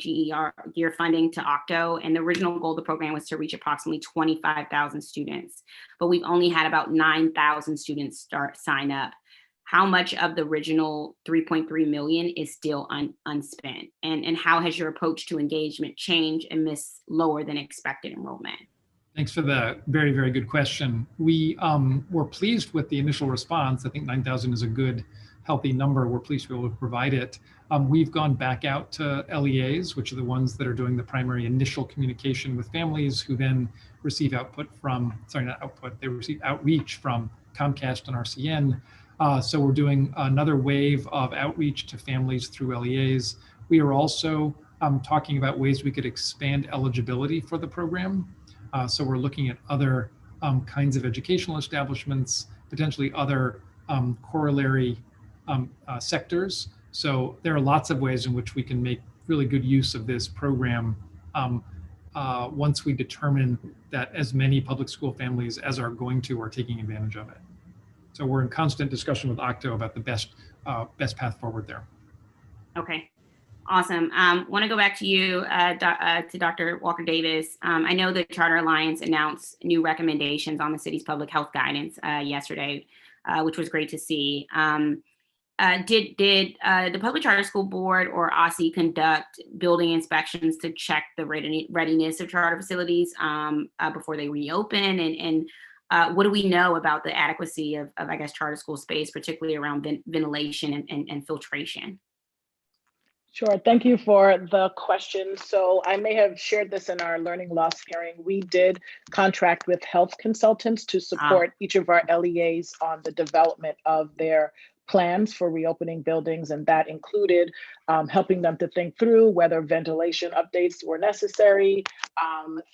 GER funding to Octo. And the original goal of the program was to reach approximately 25,000 students, but we've only had about 9,000 students sign up. How much of the original 3.3 million is still unspent? And how has your approach to engagement changed amidst lower than expected enrollment? Thanks for the very, very good question. We were pleased with the initial response. I think 9,000 is a good, healthy number. We're pleased to be able to provide it. We've gone back out to LEAs, which are the ones that are doing the primary initial communication with families who then receive output from, sorry, not output, they receive outreach from Comcast and RCN. So we're doing another wave of outreach to families through LEAs. We are also talking about ways we could expand eligibility for the program. So we're looking at other kinds of educational establishments, potentially other corollary sectors. So there are lots of ways in which we can make really good use of this program once we determine that as many public school families as are going to are taking advantage of it. So we're in constant discussion with Octo about the best path forward there. Okay, awesome. Want to go back to you, to Dr. Walker Davis. I know the Charter Alliance announced new recommendations on the city's public health guidance yesterday, which was great to see. Did the Public Charter School Board or OSSE conduct building inspections to check the readiness of charter facilities before they reopen? And what do we know about the adequacy of, I guess, charter school space, particularly around ventilation and filtration? Sure, thank you for the question. So I may have shared this in our learning loss hearing. We did contract with health consultants to support each of our LEAs on the development of their plans for reopening buildings, and that included helping them to think through whether ventilation updates were necessary,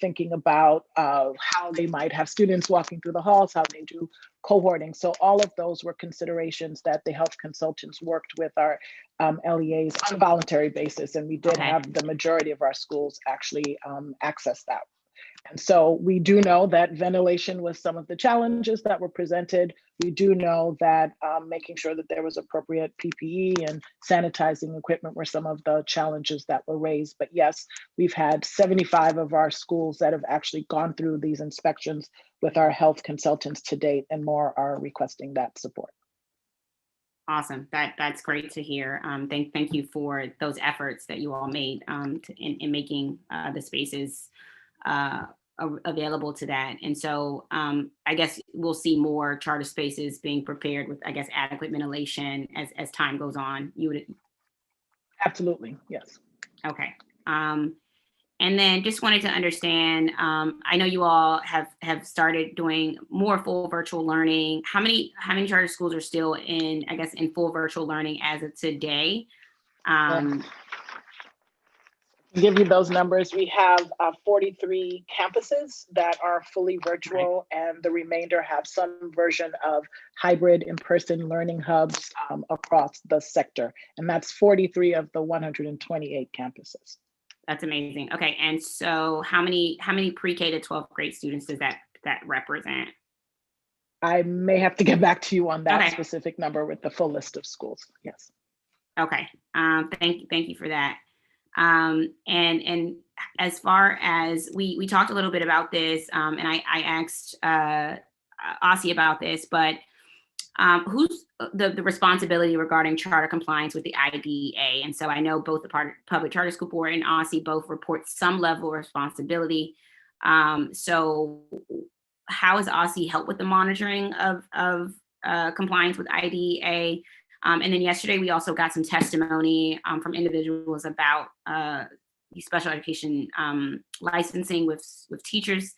thinking about how they might have students walking through the halls, how they do cohorting. So all of those were considerations that the health consultants worked with our LEAs on a voluntary basis, and we did have the majority of our schools actually access that. And so we do know that ventilation was some of the challenges that were presented. We do know that making sure that there was appropriate PPE and sanitizing equipment were some of the challenges that were raised. But yes, we've had 75 of our schools that have actually gone through these inspections with our health consultants to date, and more are requesting that support. Awesome. That's great to hear. Thank you for those efforts that you all made in making the spaces available to that. And so I guess we'll see more charter spaces being prepared with, I guess, adequate ventilation as time goes on. You would? Absolutely, yes. Okay. And then just wanted to understand, I know you all have started doing more full virtual learning. How many charter schools are still in, I guess, in full virtual learning as of today? To give you those numbers, we have 43 campuses that are fully virtual, and the remainder have some version of hybrid in-person learning hubs across the sector. And that's 43 of the 128 campuses. That's amazing. Okay, and so how many pre-K to 12th grade students does that represent? I may have to get back to you on that specific number with the full list of schools. Yes. Okay. Thank you for that. And as far as we talked a little bit about this, and I asked OSSE about this, but who's the responsibility regarding charter compliance with the IDEA? And so I know both the Public Charter School Board and OSSE both report some level of responsibility. So how has OSSE helped with the monitoring of compliance with IDEA? And then yesterday, we also got some testimony from individuals about the special education licensing with teachers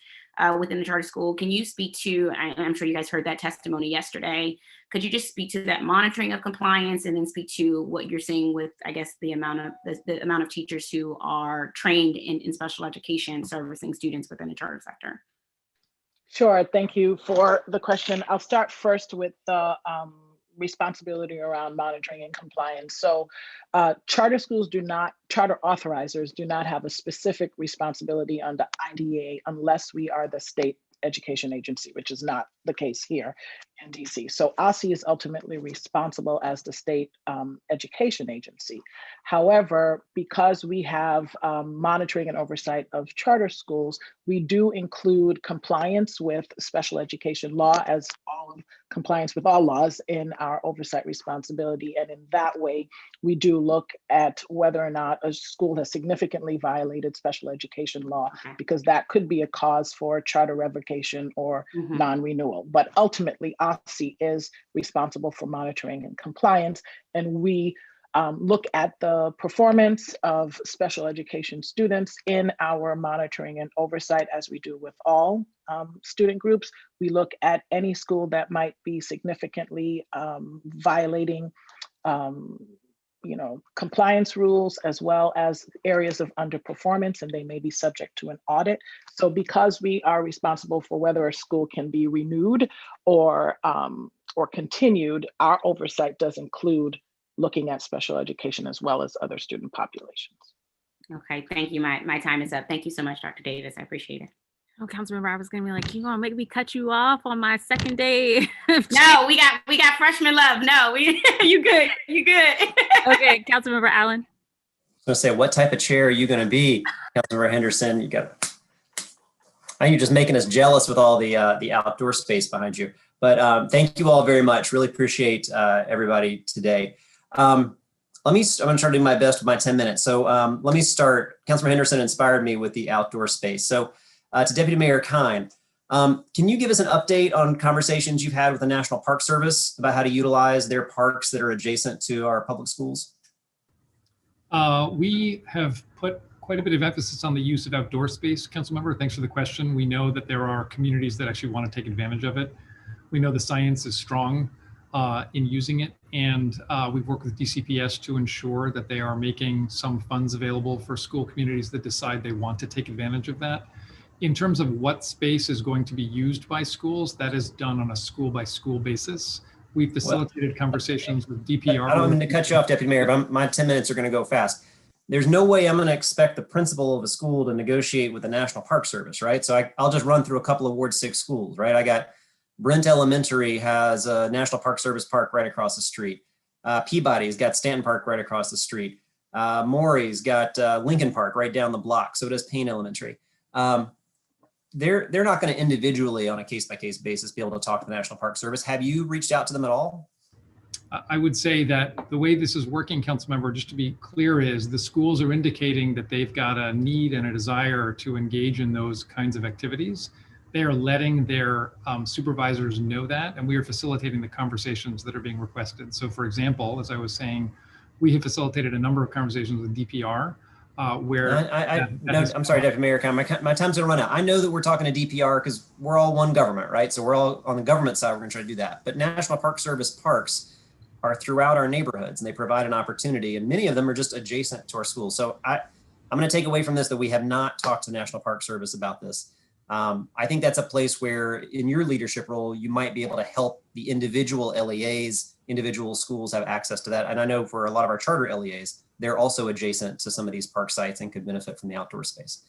within the charter school. Can you speak to, I'm sure you guys heard that testimony yesterday, could you just speak to that monitoring of compliance, and then speak to what you're seeing with, I guess, the amount of teachers who are trained in special education servicing students within the charter sector? Sure, thank you for the question. I'll start first with the responsibility around monitoring and compliance. So charter authorizers do not have a specific responsibility under IDEA unless we are the state education agency, which is not the case here in DC. So OSSE is ultimately responsible as the state education agency. However, because we have monitoring and oversight of charter schools, we do include compliance with special education law as compliance with all laws in our oversight responsibility. And in that way, we do look at whether or not a school has significantly violated special education law, because that could be a cause for charter revocation or non-renewal. But ultimately, OSSE is responsible for monitoring and compliance, and we look at the performance of special education students in our monitoring and oversight, as we do with all student groups. We look at any school that might be significantly violating compliance rules, as well as areas of underperformance, and they may be subject to an audit. So because we are responsible for whether a school can be renewed or continued, our oversight does include looking at special education as well as other student populations. Okay, thank you. My time is up. Thank you so much, Dr. Davis. I appreciate it. Oh, Councilmember, I was gonna be like, you gonna make me cut you off on my second day? No, we got freshman love. No, you good. Okay, Councilmember Allen. I was gonna say, what type of chair are you gonna be, Councilmember Henderson? You're just making us jealous with all the outdoor space behind you. But thank you all very much. Really appreciate everybody today. I'm gonna try to do my best with my 10 minutes. So let me start. Councilmember Henderson inspired me with the outdoor space. So to Deputy Mayor Kine, can you give us an update on conversations you've had with the National Park Service about how to utilize their parks that are adjacent to our public schools? We have put quite a bit of emphasis on the use of outdoor space, Councilmember. Thanks for the question. We know that there are communities that actually want to take advantage of it. We know the science is strong in using it, And we've worked with DCPS to ensure that they are making some funds available for school communities that decide they want to take advantage of that. In terms of what space is going to be used by schools, that is done on a school by school basis. We've facilitated conversations with DPR. I don't mean to cut you off, Deputy Mayor, but my 10 minutes are going to go fast. There's no way I'm going to expect the principal of a school to negotiate with the National Park Service, right? So I'll just run through a couple of Ward 6 schools, right? I got Brent Elementary has a National Park Service park right across the street. Peabody's got Stanton Park right across the street. Maury's got Lincoln Park right down the block. So does Payne Elementary. They're not going to individually on a case-by-case basis be able to talk to the National Park Service. Have you reached out to them at all? I would say that the way this is working, Councilmember, just to be clear, is the schools are indicating that they've got a need and a desire to engage in those kinds of activities. They are letting their supervisors know that, and we are facilitating the conversations that are being requested. So for example, as I was saying, we have facilitated a number of conversations with DPR where... I'm sorry, Deputy Mayor, my time's gonna run out. I know that we're talking to DPR because we're all one government, right? So we're all on the government side, we're gonna try to do that. But National Park Service parks are throughout our neighborhoods and they provide an opportunity, and many of them are just adjacent to our schools. So I'm gonna take away from this that we have not talked to the National Park Service about this. I think that's a place where in your leadership role, you might be able to help the individual LEAs, individual schools have access to that. And I know for a lot of our charter LEAs, they're also adjacent to some of these park sites and could benefit from the outdoor space.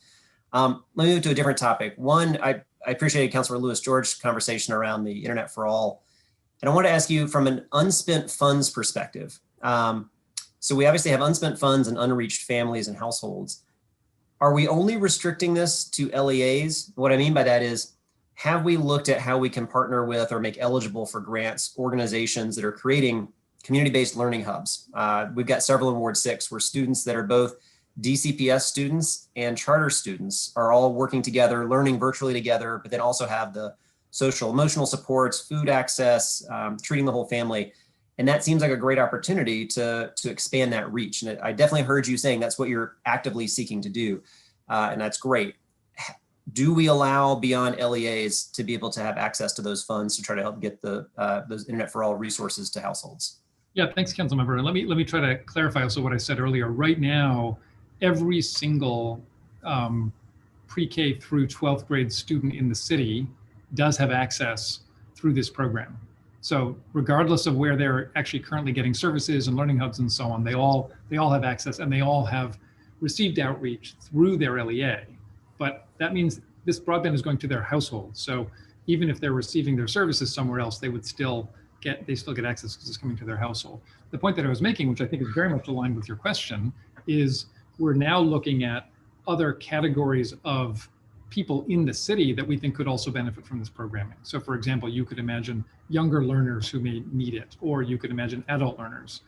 Let me move to a different topic. One, I appreciated Councilor Lewis George's conversation around the Internet for All. And I want to ask you from an unspent funds perspective. So we obviously have unspent funds and unreached families and households. Are we only restricting this to LEAs? What I mean by that is, have we looked at how we can partner with or make eligible for grants organizations that are creating community-based learning hubs? We've got several in Ward 6 where students that are both DCPS students and charter students are all working together, learning virtually together, but then also have the social emotional supports, food access, treating the whole family. And that seems like a great opportunity to expand that reach. And I definitely heard you saying that's what you're actively seeking to do. And that's great. Do we allow beyond LEAs to be able to have access to those funds to try to help get those Internet for All resources to households? Yeah, thanks, Councilmember. And let me try to clarify also what I said earlier. Right now, every single pre-K through 12th grade student in the city does have access through this program. So regardless of where they're actually currently getting services and learning hubs and so on, they all have access and they all have received outreach through their LEA. But that means this broadband is going to their household. So even if they're receiving their services somewhere else, they still get access because it's coming to their household. The point that I was making, which I think is very much aligned with your question, is we're now looking at other categories of people in the city that we think could also benefit from this programming. So for example, you could imagine younger learners who may need it, or you could imagine adult learners.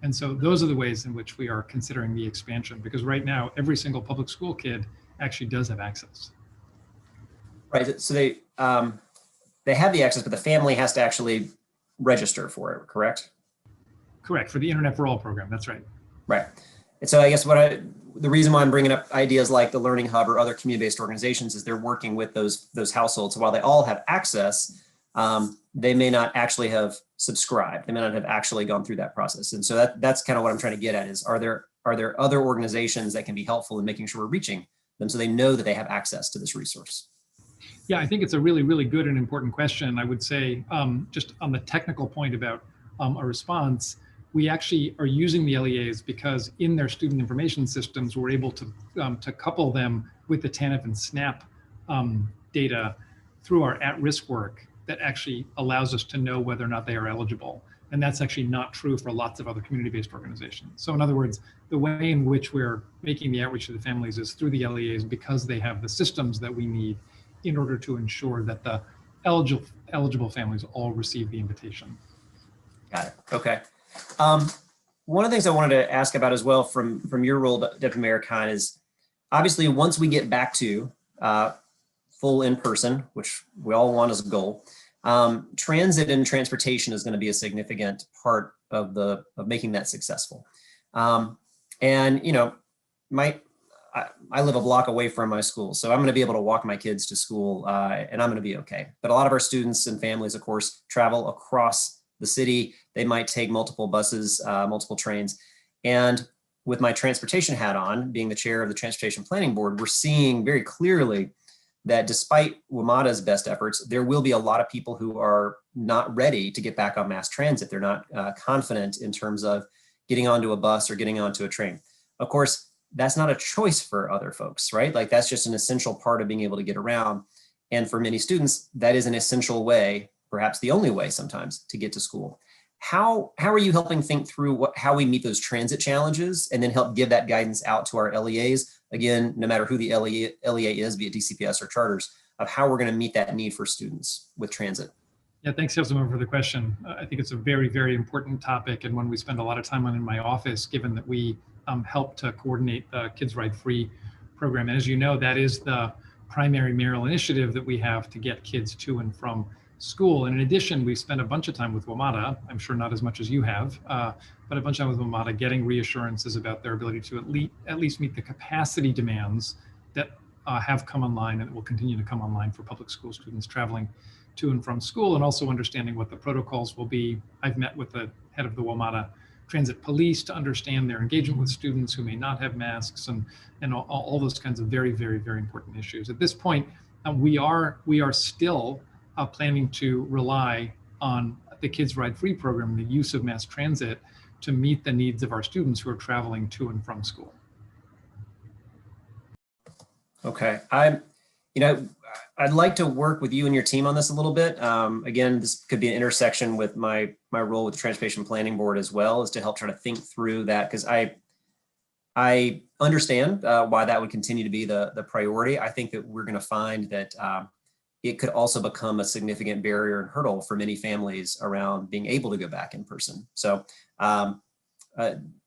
And so those are the ways in which we are considering the expansion, because right now, every single public school kid actually does have access. Right, so they have the access, but the family has to actually register for it, correct? Correct, for the Internet for All program, that's right. Right, and so I guess the reason why I'm bringing up ideas like the Learning Hub or other community-based organizations is they're working with those households. So while they all have access, they may not actually have subscribed. They may not have actually gone through that process. And so that's kind of what I'm trying to get at is, are there other organizations that can be helpful in making sure we're reaching them so they know that they have access to this resource? Yeah, I think it's a really, really good and important question. I would say just on the technical point about a response, we actually are using the LEAs because in their student information systems, we're able to couple them with the TANF and SNAP data through our at-risk work that actually allows us to know whether or not they are eligible. And that's actually not true for lots of other community-based organizations. So in other words, the way in which we're making the outreach to the families is through the LEAs because they have the systems that we need in order to ensure that the eligible families all receive the invitation. Got it, okay. One of the things I wanted to ask about as well from your role, Deputy Mayor Khan, is obviously once we get back to full in-person, which we all want as a goal, transit and transportation is going to be a significant part of making that successful. And you know, I live a block away from my school, so I'm going to be able to walk my kids to school and I'm going to be okay. But a lot of our students and families, of course, travel across the the city, they might take multiple buses, multiple trains. And with my transportation hat on, being the chair of the Transportation Planning Board, we're seeing very clearly that despite WMATA's best efforts, there will be a lot of people who are not ready to get back on mass transit. They're not confident in terms of getting onto a bus or getting onto a train. Of course, that's not a choice for other folks, right? Like that's just an essential part of being able to get around. And for many students, that is an essential way, perhaps the only way sometimes, to get to school. How are you helping think through how we meet those transit challenges and then help give that guidance out to our LEAs? Again, no matter who the LEA is, be it DCPS or charters, of how we're going to meet that need for students with transit. Yeah, thanks, Councilmember, for the question. I think it's a very, very important topic and one we spend a lot of time on in my office, given that we help to coordinate the Kids Ride Free program. And as you know, that is the primary mayoral initiative that we have to get kids to and from school. And in addition, we spent a bunch of time with WMATA, I'm sure not as much as you have, but a bunch of time with WMATA getting reassurances about their ability to at least meet the capacity demands that have come online and will continue to come online for public school students traveling to and from school, and also understanding what the protocols will be. I've met with the head of the WMATA Transit Police to understand their engagement with students who may not have masks and all those kinds of very, very, very important issues. At this point, we are still planning to rely on the Kids Ride Free program and the use of mass transit to meet the needs of our students who are traveling to and from school. Okay, I'd like to work with you and your team on this a little bit. Again, this could be an intersection with my role with the Transportation Planning Board as well, is to help try to think through that, because I understand why that would continue to be the priority. I think that we're going to find that it could also become a significant barrier and hurdle for many families around being able to go back in person. So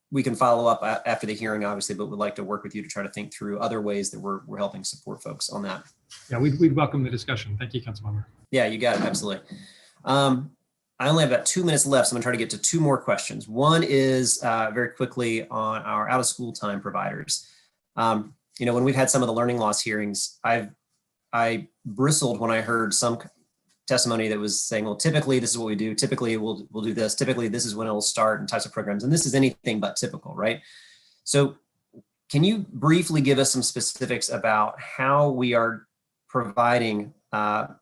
we can follow up after the hearing, obviously, but we'd like to work with you to try to think through other ways that we're helping support folks on that. Yeah, we'd welcome the discussion. Thank you, Councilmember. Yeah, you got it. Absolutely. I only have about 2 minutes left, so I'm gonna try to get to 2 more questions. One is very quickly on our out of school time providers. When we've had some of the learning loss hearings, I bristled when I heard some testimony that was saying, well, typically this is what we do. Typically we'll do this. Typically this is when it'll start and types of programs. And this is anything but typical, right? So can you briefly give us some specifics about how we are providing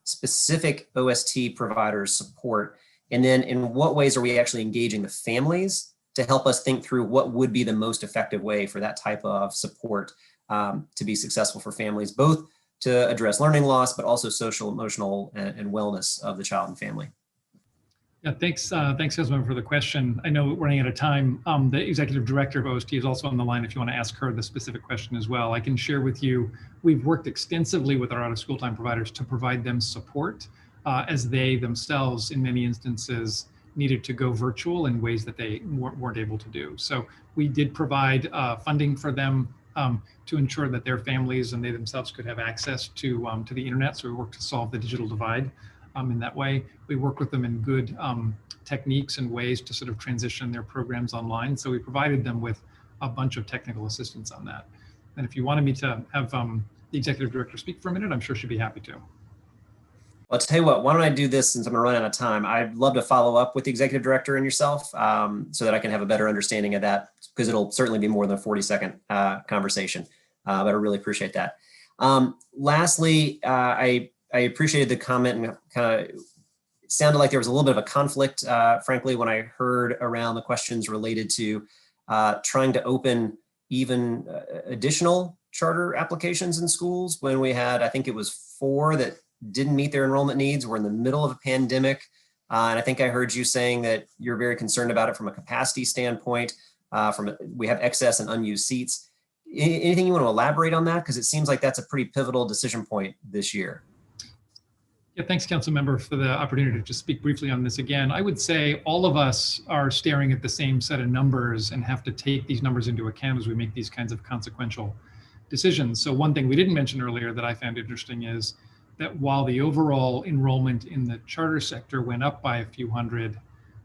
specific OST providers support? And then in what ways are we actually engaging the families to help us think through what would be the most effective way for that type of support to be successful for families, both to address learning loss, but also social, emotional, and wellness of the child and family? Yeah, thanks, Councilmember, for the question. I know we're running out of time. The Executive Director of OST is also on the line if you want to ask her the specific question as well. I can share with you, we've worked extensively with our out-of-school time providers to provide them support as they themselves, in many instances, needed to go virtual in ways that they weren't able to do. So we did provide funding for them to ensure that their families and they themselves could have access to the internet. So we worked to solve the digital divide in that way. We work with them in good techniques and ways to sort of transition their programs online. So we provided them with a bunch of technical assistance on that. And if you wanted me to have the Executive Director speak for a minute, I'm sure she'd be happy to. I'll tell you what, why don't I do this since I'm gonna run out of time. I'd love to follow up with the Executive Director and yourself so that I can have a better understanding of that, because it'll certainly be more than a 40-second conversation, but I really appreciate that. Lastly, I appreciated the comment, and kind of it sounded like there was a little bit of a conflict, frankly, when I heard around the questions related to trying to open even additional charter applications in schools when we had, I think it was 4 that didn't meet their enrollment needs. We're in the middle of a pandemic. And I think I heard you saying that you're very concerned about it from a capacity standpoint. We have excess and unused seats. Anything you want to elaborate on that? Because it seems like that's a pretty pivotal decision point this year. Yeah, thanks, Councilmember, for the opportunity to speak briefly on this again. I would say all of us are staring at the same set of numbers and have to take these numbers into account as we make these kinds of consequential decisions. So one thing we didn't mention earlier that I found interesting is that while the overall enrollment in the charter sector went up by a few hundred,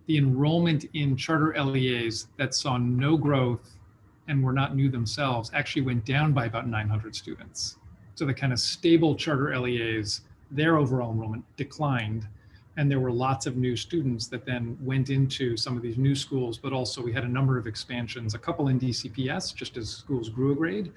the enrollment in charter LEAs that saw no growth and were not new themselves actually went down by about 900 students. So the kind of stable charter LEAs, their overall enrollment declined. And there were lots of new students that then went into some of these new schools, but also we had a number of expansions, a couple in DCPS, just as schools grew a grade,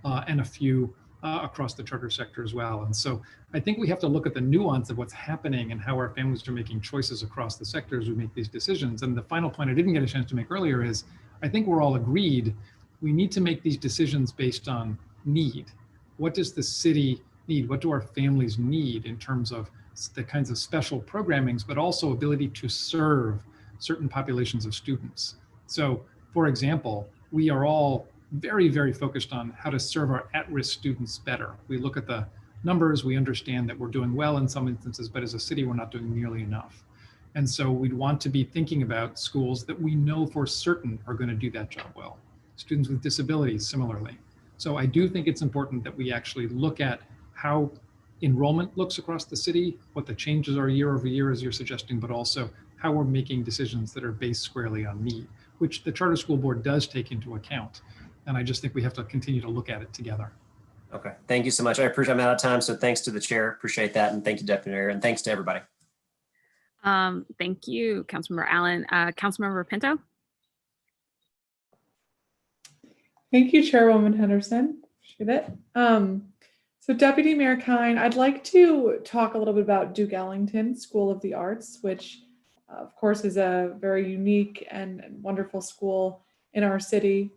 and a few across the charter sector as well. And so I think we have to look at the nuance of what's happening and how our families are making choices across the sectors we make these decisions. And the final point I didn't get a chance to make earlier is, I think we're all agreed we need to make these decisions based on need. What does the city need? What do our families need in terms of the kinds of special programmings, but also ability to serve certain populations of students? So, for example, we are all very, very focused on how to serve our at-risk students better. We look at the numbers, we understand that we're doing well in some instances, but as a city, we're not doing nearly enough. And so we'd want to be thinking about schools that we know for certain are going to do that job well. Students with disabilities, similarly. So I do think it's important that we actually look at how enrollment looks across the city, what the changes are year over year, as you're suggesting, but also how we're making decisions that are based squarely on need, which the Charter School Board does take into account. And I just think we have to continue to look at it together. Okay, thank you so much. I appreciate I'm out of time, so thanks to the chair. Appreciate that, and thank you, Deputy Mayor, and thanks to everybody. Thank you, Councilmember Allen. Councilmember Pinto. Thank you, Chairwoman Henderson. Appreciate it. So Deputy Mayor Kine, I'd like to talk a little bit about Duke Ellington School of the Arts, which of course is a very unique and wonderful school in our city.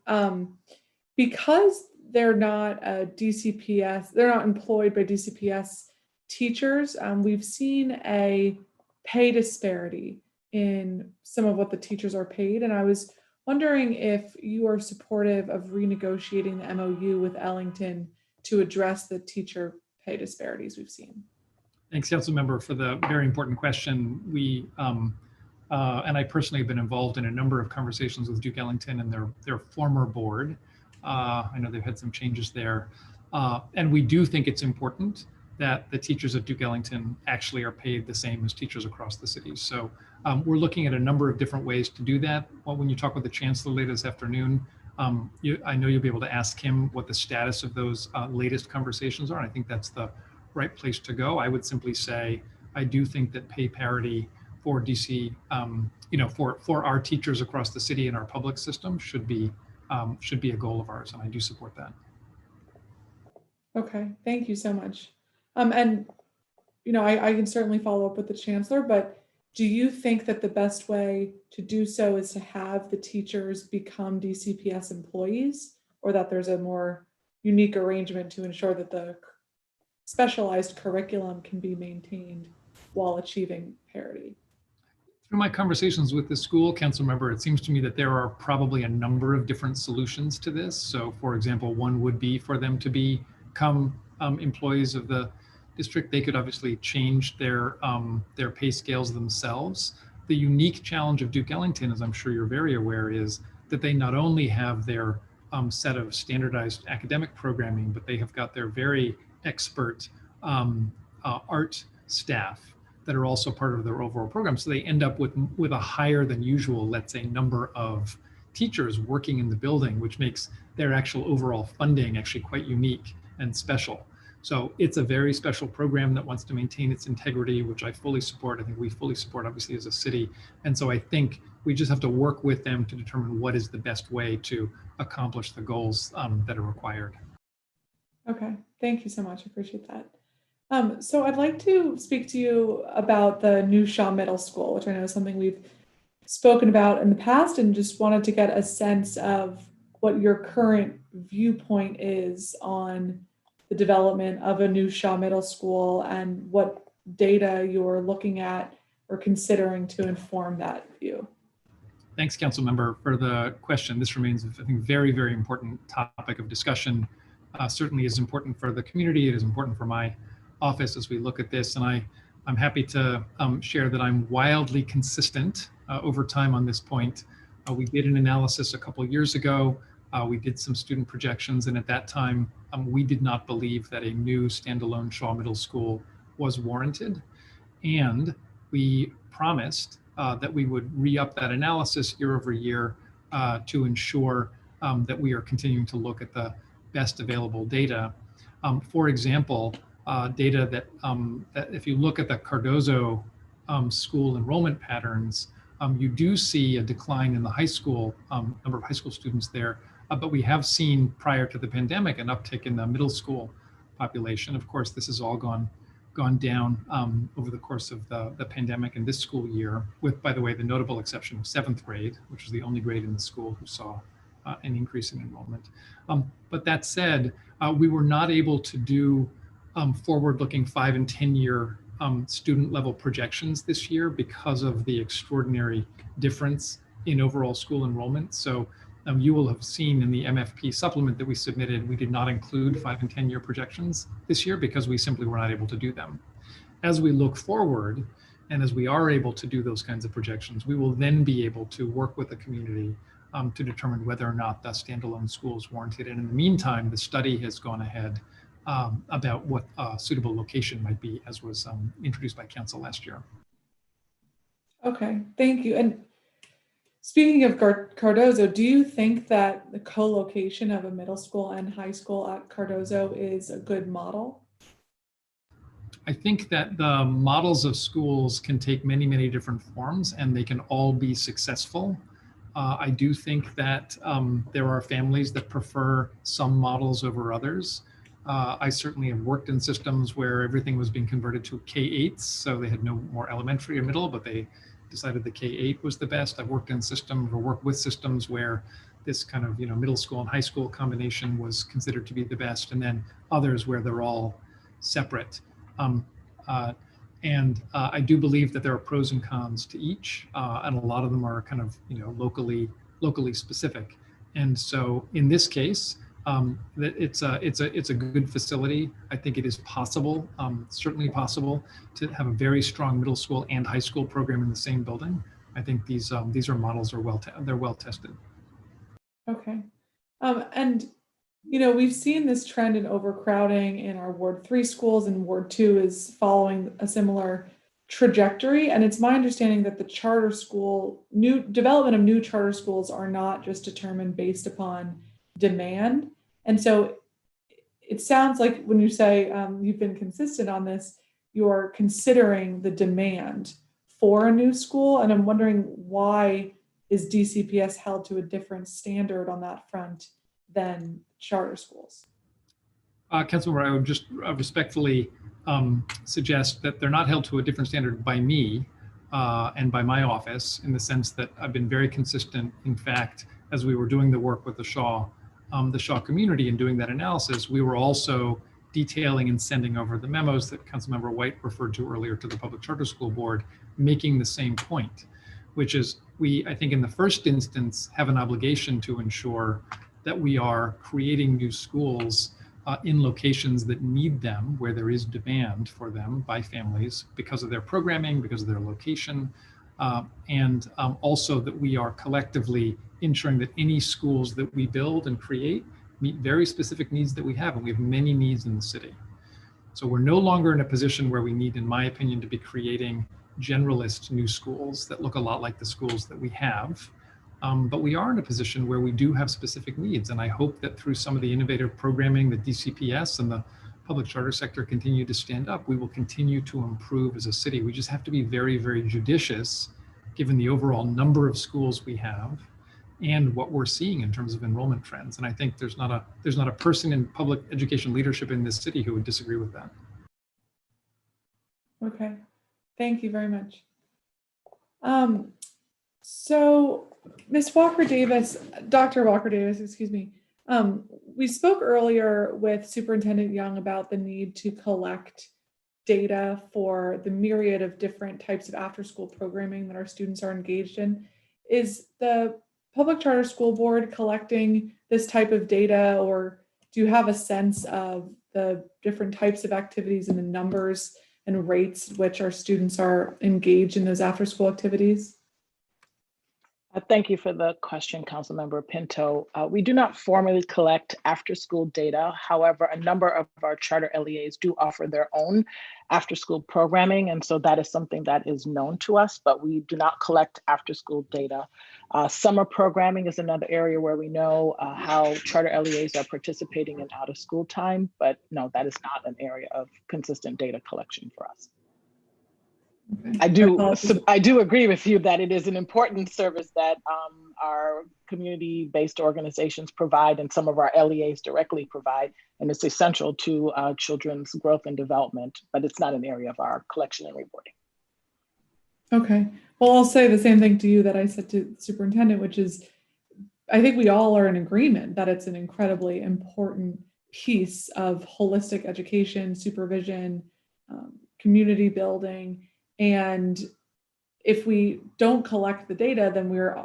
Because they're not a DCPS, they're not employed by DCPS teachers, we've seen a pay disparity in some of what the teachers are paid. And I was wondering if you are supportive of renegotiating the MOU with Ellington to address the teacher pay disparities we've seen. Thanks, Councilmember, for the very important question. We and I personally have been involved in a number of conversations with Duke Ellington and their former board. I know they've had some changes there. And we do think it's important that the teachers at Duke Ellington actually are paid the same as teachers across the city. So we're looking at a number of different ways to do that. Well, when you talk with the chancellor later this afternoon, I know you'll be able to ask him what the status of those latest conversations are. And I think that's the right place to go. I would simply say, I do think that pay parity for DC, for our teachers across the city and our public system should be a goal of ours, and I do support that. Okay, thank you so much. And I can certainly follow up with the chancellor, but do you think that the best way to do so is to have the teachers become DCPS employees, or that there's a more unique arrangement to ensure that the specialized curriculum can be maintained while achieving parity? Through my conversations with the school council member, it seems to me that there are probably a number of different solutions to this. So for example, one would be for them to become employees of the district. They could obviously change their pay scales themselves. The unique challenge of Duke Ellington, as I'm sure you're very aware, is that they not only have their set of standardized academic programming, but they have got their very expert art staff that are also part of their overall program. So they end up with a higher than usual, let's say, number of teachers working in the building, which makes their actual overall funding actually quite unique and special. So it's a very special program that wants to maintain its integrity, which I fully support. I think we fully support, obviously, as a city. And so I think we just have to work with them to determine what is the best way to accomplish the goals that are required. Okay, thank you so much. I appreciate that. So I'd like to speak to you about the new Shaw Middle School, which I know is something we've spoken about in the past, and just wanted to get a sense of what your current viewpoint is on the development of a new Shaw Middle School and what data you're looking at or considering to inform that view. Thanks, Council Member, for the question. This remains, I think, very, very important topic of discussion. Certainly is important for the community. It is important for my office as we look at this, and I'm happy to share that I'm wildly consistent over time on this point. We did an analysis a couple of years ago. We did some student projections, and at that time, we did not believe that a new standalone Shaw Middle School was warranted. And we promised that we would re-up that analysis year over year to ensure that we are continuing to look at the best available data. For example, data that if you look at the Cardozo school enrollment patterns, you do see a decline in the high school, number of high school students there, but we have seen prior to the pandemic an uptick in the middle school population. Of course, this has all gone down over the course of the pandemic and this school year, with, by the way, the notable exception of 7th grade, which was the only grade in the school who saw an increase in enrollment. But that said, we were not able to do forward-looking 5 and 10-year student level projections this year because of the extraordinary difference in overall school enrollment. So you will have seen in the MFP supplement that we submitted, we did not include 5 and 10-year projections this year because we simply were not able to do them. As we look forward, and as we are able to do those kinds of projections, we will then be able to work with the community to determine whether or not the standalone school is warranted. And in the meantime, the study has gone ahead about what a suitable location might be, as was introduced by council last year. Okay, thank you. And speaking of Cardozo, do you think that the co-location of a middle school and high school at Cardozo is a good model? I think that the models of schools can take many, many different forms and they can all be successful. I do think that there are families that prefer some models over others. I certainly have worked in systems where everything was being converted to K-8s, so they had no more elementary or middle, but they decided the K-8 was the best. I've worked in systems or worked with systems where this kind of middle school and high school combination was considered to be the best, and then others where they're all separate. I do believe that there are pros and cons to each, and a lot of them are kind of locally specific. And so in this case, that it's a good facility. I think it is possible, certainly possible, to have a very strong middle school and high school program in the same building. I think these are models they're well tested. Okay, and we've seen this trend in overcrowding in our Ward 3 schools, and Ward 2 is following a similar trajectory. And it's my understanding that the charter school, development of new charter schools are not just determined based upon demand. And so it sounds like when you say you've been consistent on this, you're considering the demand for a new school. And I'm wondering, why is DCPS held to a different standard on that front than charter schools? Councilmember, I would just respectfully suggest that they're not held to a different standard by me and by my office, in the sense that I've been very consistent. In fact, as we were doing the work with the Shaw community and doing that analysis, we were also detailing and sending over the memos that Councilmember White referred to earlier to the Public Charter School Board, making the same point, which is I think in the first instance, have an obligation to ensure that we are creating new schools in locations that need them, where there is demand for them by families because of their programming, because of their location, and also that we are collectively ensuring that any schools that we build and create meet very specific needs that we have, and we have many needs in the city. So we're no longer in a position where we need, in my opinion, to be creating generalist new schools that look a lot like the schools that we have. But we are in a position where we do have specific needs. And I hope that through some of the innovative programming that DCPS and the public charter sector continue to stand up, we will continue to improve as a city. We just have to be very, very judicious, given the overall number of schools we have and what we're seeing in terms of enrollment trends. And I think there's not a person in public education leadership in this city who would disagree with that. Okay, thank you very much. So Ms. Walker-Davis, Dr. Walker-Davis, excuse me, we spoke earlier with Superintendent Young about the need to collect data for the myriad of different types of after-school programming that our students are engaged in. Is the Public Charter School Board collecting this type of data, or do you have a sense of the different types of activities and the numbers and rates at which our students are engaged in those after-school activities? Thank you for the question, Councilmember Pinto. We do not formally collect after-school data. However, a number of our charter LEAs do offer their own after-school programming, and so that is something that is known to us, but we do not collect after-school data. Summer programming is another area where we know how charter LEAs are participating in out-of-school time, but no, that is not an area of consistent data collection for us. I do agree with you that it is an important service that our community-based organizations provide and some of our LEAs directly provide, and it's essential to children's growth and development, but it's not an area of our collection and reporting. Okay, well, I'll say the same thing to you that I said to the superintendent, which is, I think we all are in agreement that it's an incredibly important piece of holistic education, supervision, community building. And if we don't collect the data, then we're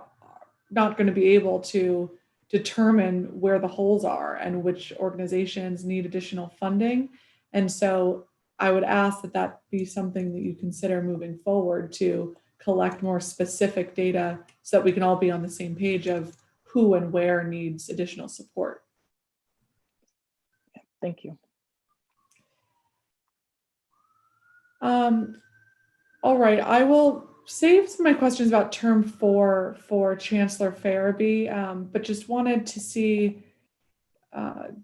not going to be able to determine where the holes are and which organizations need additional funding. And so I would ask that that be something that you consider moving forward, to collect more specific data so that we can all be on the same page of who and where needs additional support. Thank you. All right, I will save some of my questions about term 4 for Chancellor Farabee, but just wanted to see,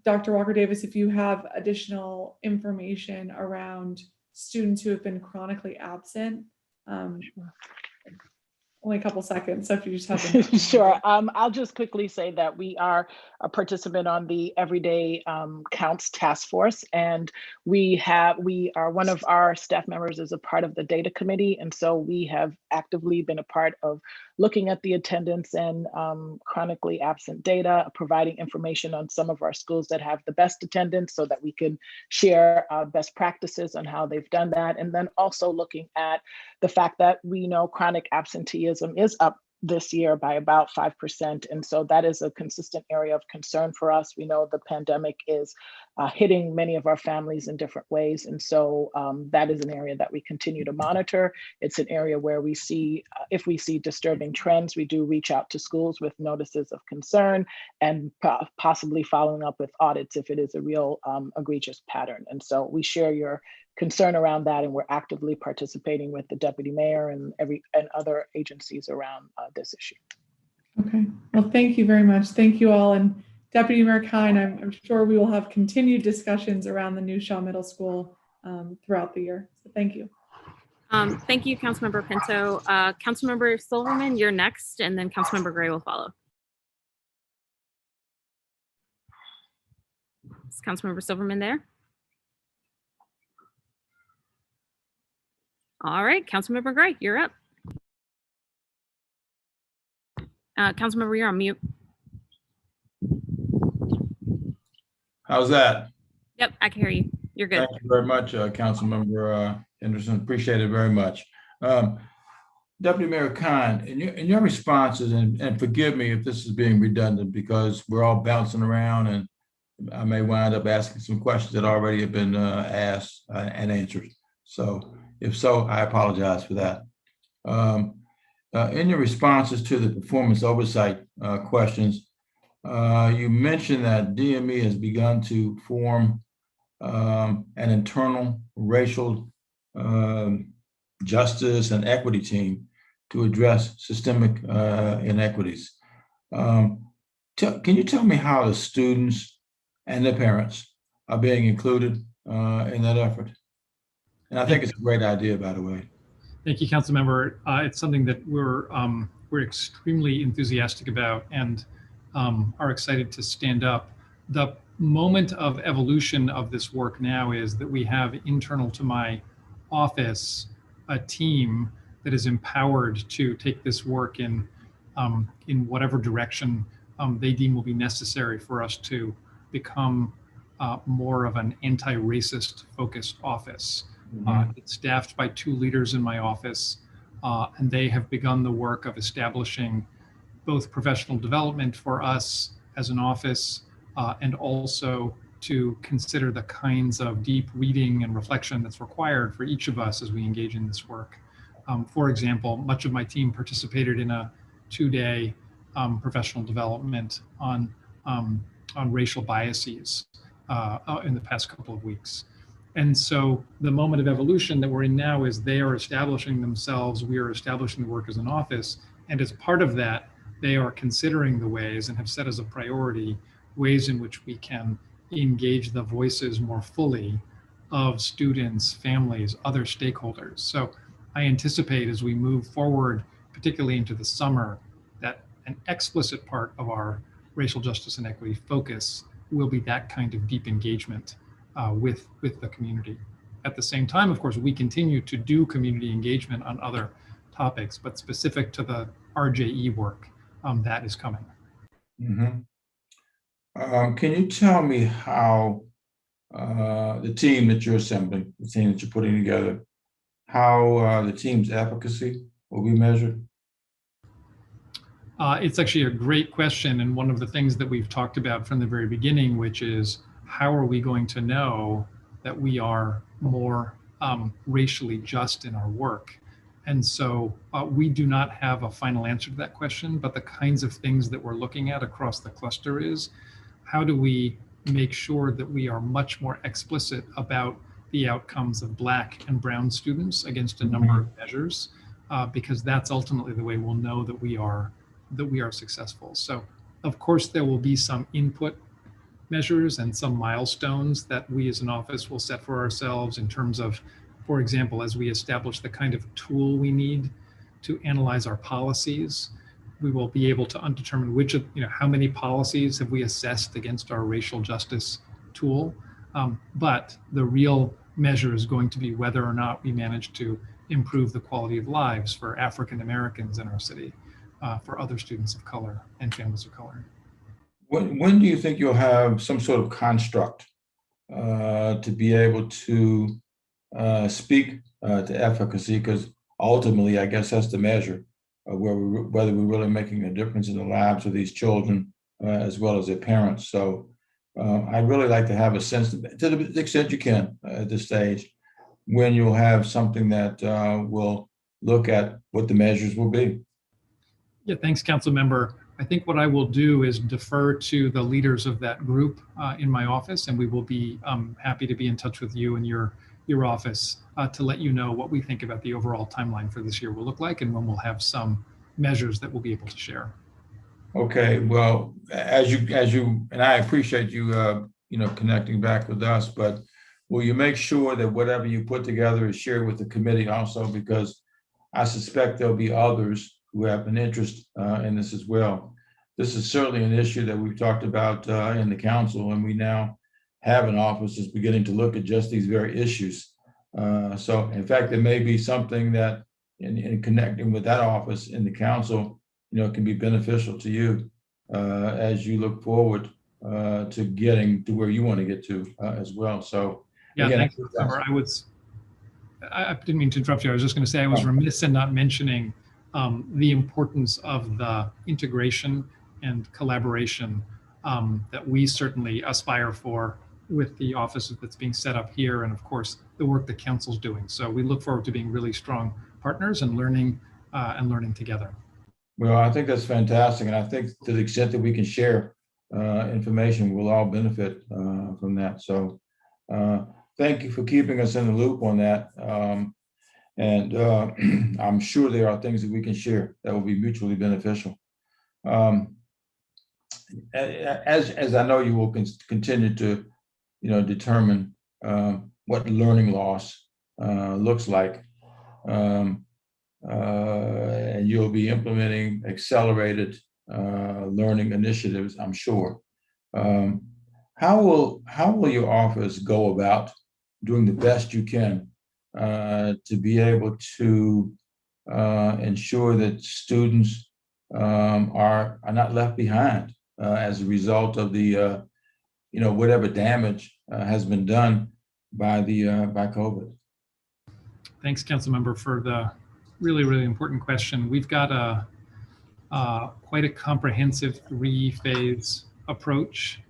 Dr. Walker-Davis, if you have additional information around students who have been chronically absent. Only a couple seconds, so if you just have them. Sure. I'll just quickly say that we are a participant on the Everyday Counts Task Force, and we are, one of our staff members is a part of the data committee, and so we have actively been a part of looking at the attendance and chronically absent data, providing information on some of our schools that have the best attendance so that we can share best practices on how they've done that, and then also looking at the fact that we know chronic absenteeism is up this year by about 5%. And so that is a consistent area of concern for us. We know the pandemic is hitting many of our families in different ways. And so that is an area that we continue to monitor. It's an area where we see, if we see disturbing trends, we do reach out to schools with notices of concern and possibly following up with audits if it is a real egregious pattern. And so we share your concern around that, and we're actively participating with the deputy mayor and other agencies around this issue. Okay, well, thank you very much. Thank you all. And Deputy Mayor Kine, I'm sure we will have continued discussions around the New Shaw Middle School throughout the year. So thank you. Thank you, Councilmember Pinto. Councilmember Silverman, you're next, and then Councilmember Gray will follow. Is Councilmember Silverman there? All right, Councilmember Gray, you're up. Councilmember, you're on mute. How's that? Yep, I can hear you. You're good. Thank you very much, Councilmember Henderson. Appreciate it very much. Deputy Mayor Khan, in your responses, and forgive me if this is being redundant because we're all bouncing around and I may wind up asking some questions that already have been asked and answered. So if so, I apologize for that. In your responses to the performance oversight questions, you mentioned that DME has begun to form an internal racial justice and equity team to address systemic inequities. Can you tell me how the students and their parents are being included in that effort? And I think it's a great idea, by the way. Thank you, Councilmember. It's something that we're extremely enthusiastic about and are excited to stand up. The moment of evolution of this work now is that we have internal to my office a team that is empowered to take this work in whatever direction they deem will be necessary for us to become more of an anti-racist focused office. It's staffed by 2 leaders in my office, and they have begun the work of establishing both professional development for us as an office and also to consider the kinds of deep reading and reflection that's required for each of us as we engage in this work. For example, much of my team participated in a 2-day professional development on racial biases in the past couple of weeks. And so the moment of evolution that we're in now is they are establishing themselves, we are establishing the work as an office, and as part of that, they are considering the ways and have set as a priority ways in which we can engage the voices more fully of students, families, other stakeholders. So I anticipate as we move forward, particularly into the summer, that an explicit part of our racial justice and equity focus will be that kind of deep engagement with the community. At the same time, of course, we continue to do community engagement on other topics, but specific to the RJE work, that is coming. Mhm. Can you tell me how the team that you're assembling, the team that you're putting together, how the team's efficacy will be measured? It's actually a great question, and one of the things that we've talked about from the very beginning, which is how are we going to know that we are more racially just in our work? And so we do not have a final answer to that question, but the kinds of things that we're looking at across the cluster is how do we make sure that we are much more explicit about the outcomes of Black and Brown students against a number of measures, because that's ultimately the way we'll know that we are successful. So of course there will be some input measures and some milestones that we as an office will set for ourselves in terms of, for example, as we establish the kind of tool we need to analyze our policies, we will be able to determine which of, how many policies have we assessed against our racial justice tool. But the real measure is going to be whether or not we manage to improve the quality of lives for African Americans in our city, for other students of color and families of color. When do you think you'll have some sort of construct to be able to speak to efficacy? Because ultimately, I guess that's the measure of whether we're really making a difference in the lives of these children as well as their parents. So I'd really like to have a sense, to the extent you can at this stage, when you'll have something that will look at what the measures will be. Yeah, thanks, Council Member. I think what I will do is defer to the leaders of that group in my office, and we will be happy to be in touch with you and your office to let you know what we think about the overall timeline for this year will look like and when we'll have some measures that we'll be able to share. Okay, well, as you, and I appreciate you, connecting back with us, but will you make sure that whatever you put together is shared with the committee also? Because I suspect there'll be others who have an interest in this as well. This is certainly an issue that we've talked about in the council, and we now have an office that's beginning to look at just these very issues. So in fact, there may be something that in connecting with that office in the council, can be beneficial to you as you look forward to getting to where you want to get to as well. So yeah, again, thanks, Member. I didn't mean to interrupt you. I was just going to say I was remiss in not mentioning the importance of the integration and collaboration that we certainly aspire for with the offices that's being set up here, and of course the work the council's doing. So we look forward to being really strong partners and learning together. Well, I think that's fantastic, and I think to the extent that we can share information, we'll all benefit from that. So thank you for keeping us in the loop on that. And I'm sure there are things that we can share that will be mutually beneficial. As I know you will continue to, determine what learning loss looks like, and you'll be implementing accelerated learning initiatives, I'm sure. How will your office go about doing the best you can to be able to ensure that students are not left behind as a result of the whatever damage has been done by COVID? Thanks, Councilmember, for the really, really important question. We've got quite a comprehensive 3-phase approach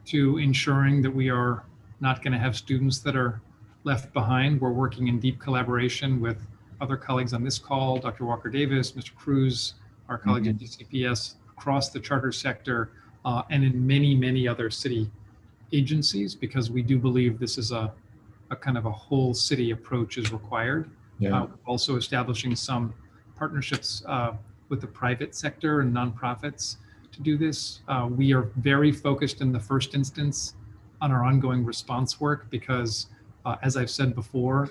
to ensuring that we are not going to have students that are left behind. We're working in deep collaboration with other colleagues on this call, Dr. Walker Davis, Mr. Cruz, our colleagues at DCPS, across the charter sector, and in many, many other city agencies, because we do believe this is a kind of a whole city approach is required. Yeah. Also establishing some partnerships with the private sector and nonprofits to do this. We are very focused in the first instance on our ongoing response work because, as I've said before,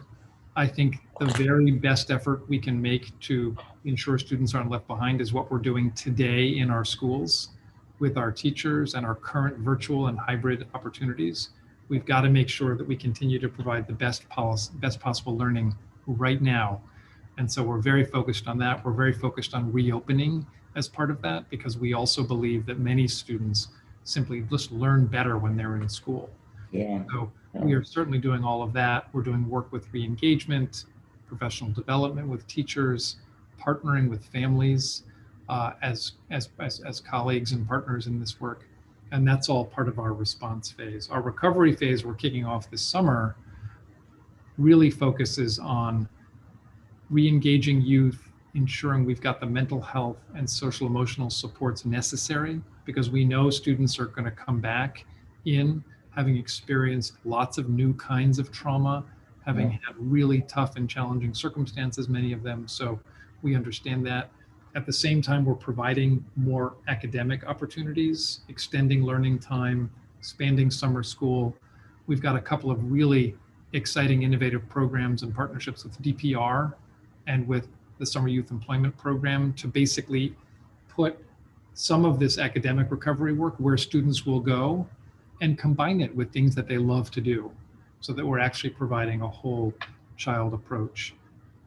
I think the very best effort we can make to ensure students aren't left behind is what we're doing today in our schools with our teachers and our current virtual and hybrid opportunities. We've got to make sure that we continue to provide the best possible learning right now. And so we're very focused on that. We're very focused on reopening as part of that, because we also believe that many students simply just learn better when they're in school. Yeah. So we are certainly doing all of that. We're doing work with re-engagement, professional development with teachers, partnering with families as colleagues and partners in this work. And that's all part of our response phase. Our recovery phase we're kicking off this summer really focuses on re-engaging youth, ensuring we've got the mental health and social emotional supports necessary, because we know students are going to come back in having experienced lots of new kinds of trauma, having had really tough and challenging circumstances, many of them. So we understand that. At the same time, we're providing more academic opportunities, extending learning time, expanding summer school. We've got a couple of really exciting, innovative programs and partnerships with DPR and with the Summer Youth Employment Program to basically put some of this academic recovery work where students will go and combine it with things that they love to do, so that we're actually providing a whole child approach.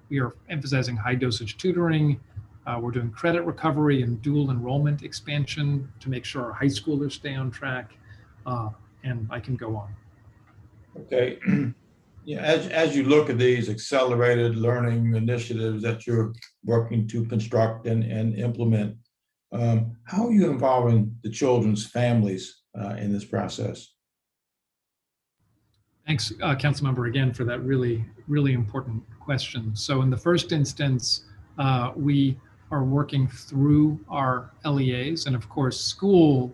We are emphasizing high dosage tutoring. We're doing credit recovery and dual enrollment expansion to make sure our high schoolers stay on track. And I can go on. Okay. Yeah, as you look at these accelerated learning initiatives that you're working to construct and implement, how are you involving the children's families in this process? Thanks, Councilmember, again, for that really, really important question. So in the first instance, we are working through our LEAs, and of course, school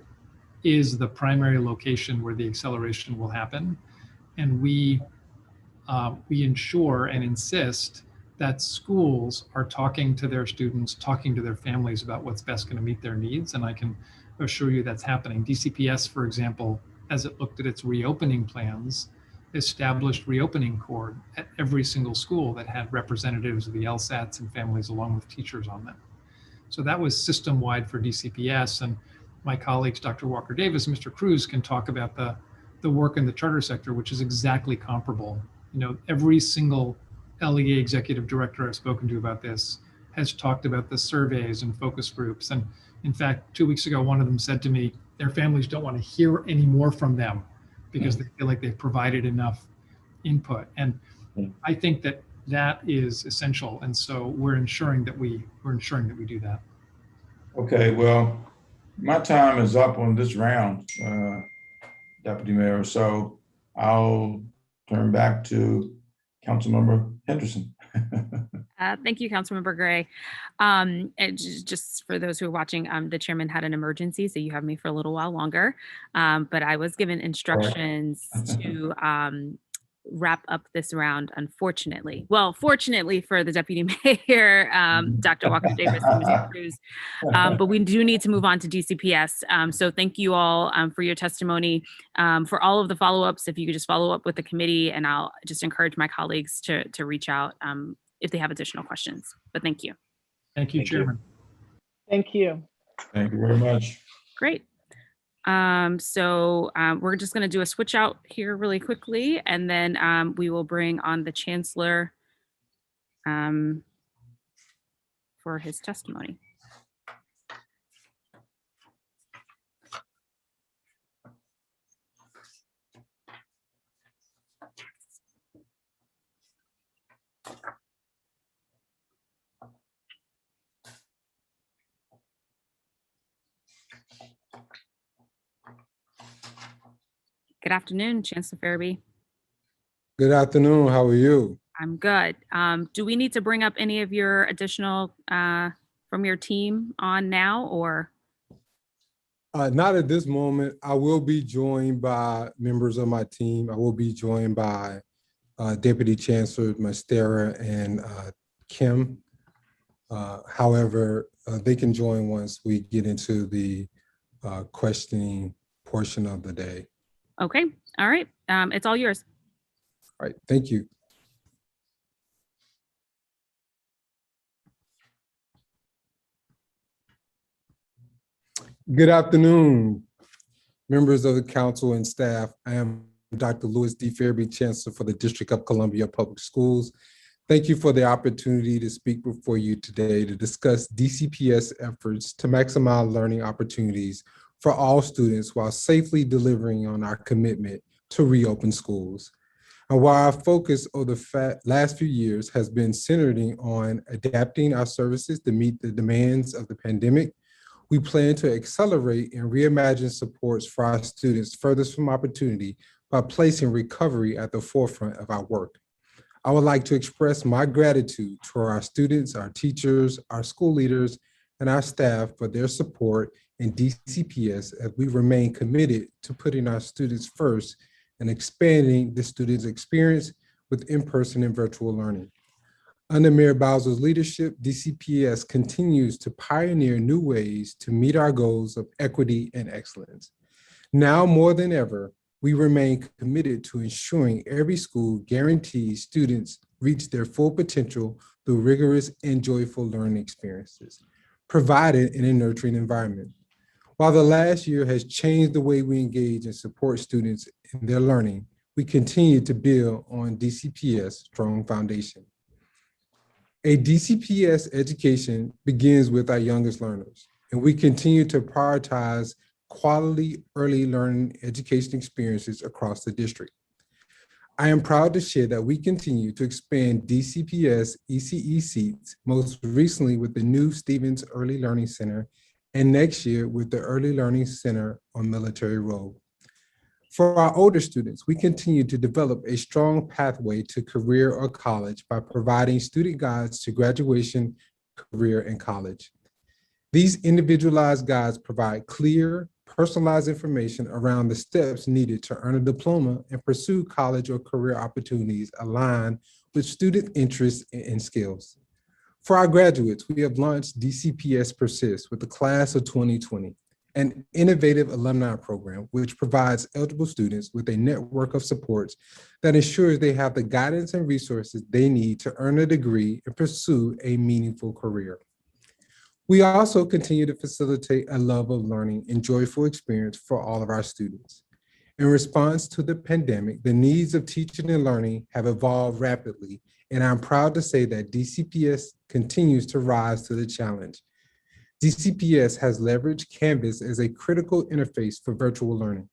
is the primary location where the acceleration will happen. And we ensure and insist that schools are talking to their students, talking to their families about what's best going to meet their needs. And I can assure you that's happening. DCPS, for example, as it looked at its reopening plans, established reopening cord at every single school that had representatives of the LSATs and families along with teachers on them. So that was system-wide for DCPS. And my colleagues, Dr. Walker Davis and Mr. Cruz, can talk about the work in the charter sector, which is exactly comparable. You know, every single LEA executive director I've spoken to about this has talked about the surveys and focus groups. And in fact, 2 weeks ago, one of them said to me, their families don't want to hear any more from them because they feel like they've provided enough input. And I think that that is essential. And so we're ensuring that we do that. Okay, well, my time is up on this round, Deputy Mayor. So I'll turn back to Councilmember Henderson. Thank you, Councilmember Gray. Just for those who are watching, the chairman had an emergency, so you have me for a little while longer. But I was given instructions to wrap up this round, unfortunately. Well, fortunately for the Deputy Mayor, Dr. Walker Davis and Mr. Cruz. But we do need to move on to DCPS. So thank you all for your testimony. For all of the follow-ups, if you could just follow up with the committee, and I'll just encourage my colleagues to reach out if they have additional questions. But thank you. Thank you, Chairman. Thank you. Thank you very much. Great. So we're just going to do a switch out here really quickly, and then we will bring on the Chancellor for his testimony. Good afternoon, Chancellor Farabee. Good afternoon. How are you? I'm good. Do we need to bring up any of your additional from your team on now, or? Not at this moment. I will be joined by members of my team. I will be joined by Deputy Chancellor Mastera and Kim. However, they can join once we get into the questioning portion of the day. Okay. All right. It's all yours. All right. Thank you. Good afternoon, members of the council and staff. I am Dr. Louis D. Fairby, Chancellor for the District of Columbia Public Schools. Thank you for the opportunity to speak before you today to discuss DCPS efforts to maximize learning opportunities for all students while safely delivering on our commitment to reopen schools. And while our focus over the last few years has been centering on adapting our services to meet the demands of the pandemic, we plan to accelerate and reimagine supports for our students furthest from opportunity by placing recovery at the forefront of our work. I would like to express my gratitude to our students, our teachers, our school leaders, and our staff for their support in DCPS as we remain committed to putting our students first and expanding the students' experience with in-person and virtual learning. Under Mayor Bowser's leadership, DCPS continues to pioneer new ways to meet our goals of equity and excellence. Now more than ever, we remain committed to ensuring every school guarantees students reach their full potential through rigorous and joyful learning experiences, provided in a nurturing environment. While the last year has changed the way we engage and support students in their learning, we continue to build on DCPS' strong foundation. A DCPS education begins with our youngest learners, and we continue to prioritize quality early learning education experiences across the district. I am proud to share that we continue to expand DCPS ECE seats, most recently with the new Stevens Early Learning Center, and next year with the Early Learning Center on Military Road. For our older students, we continue to develop a strong pathway to career or college by providing student guides to graduation, career, and college. These individualized guides provide clear, personalized information around the steps needed to earn a diploma and pursue college or career opportunities aligned with student interests and skills. For our graduates, we have launched DCPS Persist with the class of 2020, an innovative alumni program which provides eligible students with a network of supports that ensures they have the guidance and resources they need to earn a degree and pursue a meaningful career. We also continue to facilitate a love of learning and joyful experience for all of our students. In response to the pandemic, the needs of teaching and learning have evolved rapidly, and I'm proud to say that DCPS continues to rise to the challenge. DCPS has leveraged Canvas as a critical interface for virtual learning.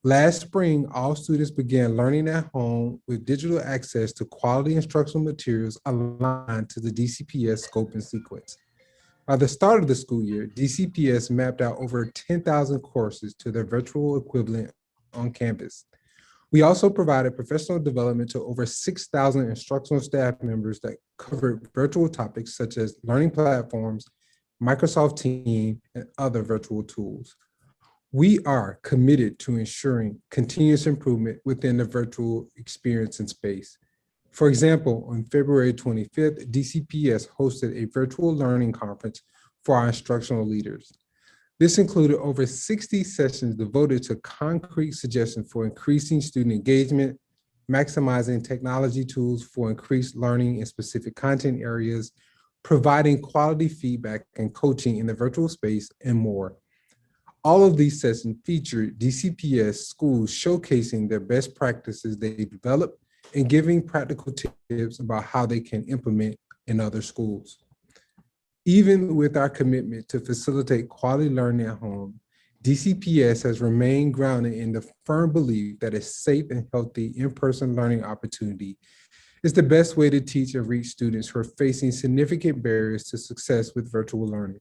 Last spring, all students began learning at home with digital access to quality instructional materials aligned to the DCPS scope and sequence. By the start of the school year, DCPS mapped out over 10,000 courses to their virtual equivalent on campus. We also provided professional development to over 6,000 instructional staff members that covered virtual topics such as learning platforms, Microsoft Teams, and other virtual tools. We are committed to ensuring continuous improvement within the virtual experience and space. For example, on February 25th, DCPS hosted a virtual learning conference for our instructional leaders. This included over 60 sessions devoted to concrete suggestions for increasing student engagement, maximizing technology tools for increased learning in specific content areas, providing quality feedback and coaching in the virtual space, and more. All of these sessions featured DCPS schools showcasing their best practices they developed and giving practical tips about how they can implement in other schools. Even with our commitment to facilitate quality learning at home, DCPS has remained grounded in the firm belief that a safe and healthy in-person learning opportunity is the best way to teach and reach students who are facing significant barriers to success with virtual learning.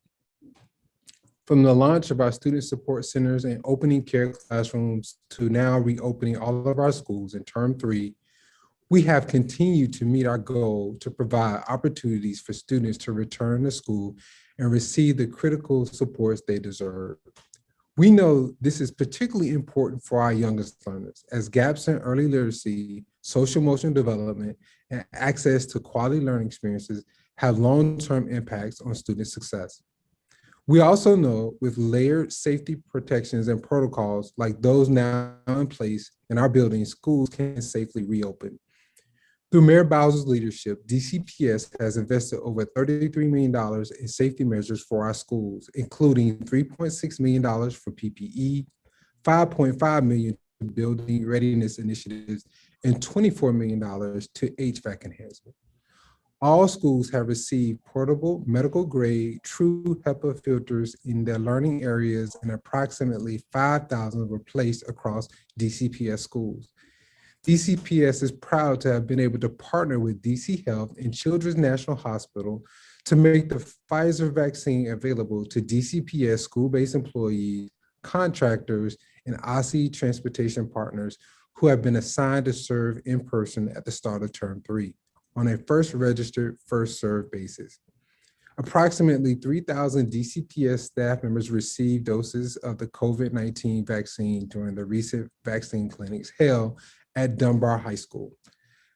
From the launch of our student support centers and opening care classrooms to now reopening all of our schools in term 3, we have continued to meet our goal to provide opportunities for students to return to school and receive the critical supports they deserve. We know this is particularly important for our youngest learners, as gaps in early literacy, social emotional development, and access to quality learning experiences have long-term impacts on student success. We also know with layered safety protections and protocols like those now in place in our buildings, schools can safely reopen. Through Mayor Bowser's leadership, DCPS has invested over $33 million in safety measures for our schools, including $3.6 million for PPE, $5.5 million to building readiness initiatives, and $24 million to HVAC enhancement. All schools have received portable medical grade true HEPA filters in their learning areas, and approximately 5,000 were placed across DCPS schools. DCPS is proud to have been able to partner with DC Health and Children's National Hospital to make the Pfizer vaccine available to DCPS school-based employees, contractors, and OSSE transportation partners who have been assigned to serve in person at the start of term 3 on a first registered, first served basis. Approximately 3,000 DCPS staff members received doses of the COVID-19 vaccine during the recent vaccine clinics held at Dunbar High School.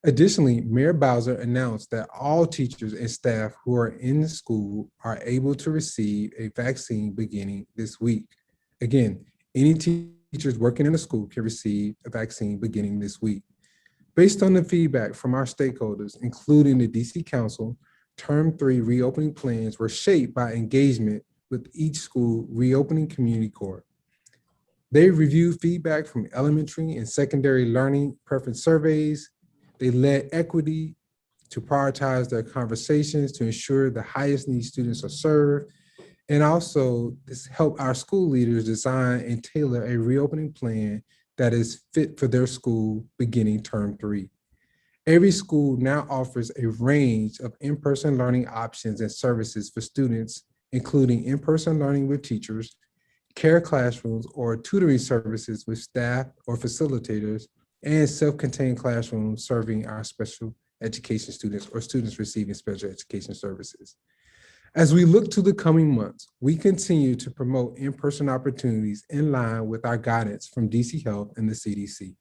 Additionally, Mayor Bowser announced that all teachers and staff who are in the school are able to receive a vaccine beginning this week. Again, any teachers working in the school can receive a vaccine beginning this week. Based on the feedback from our stakeholders, including the DC Council, Term 3 reopening plans were shaped by engagement with each school reopening community core. They reviewed feedback from elementary and secondary learning preference surveys. They led equity to prioritize their conversations to ensure the highest need students are served. And also, this helped our school leaders design and tailor a reopening plan that is fit for their school beginning term 3. Every school now offers a range of in-person learning options and services for students, including in-person learning with teachers, care classrooms or tutoring services with staff or facilitators, and self-contained classrooms serving our special education students or students receiving special education services. As we look to the coming months, we continue to promote in-person opportunities in line with our guidance from DC Health and the CDC.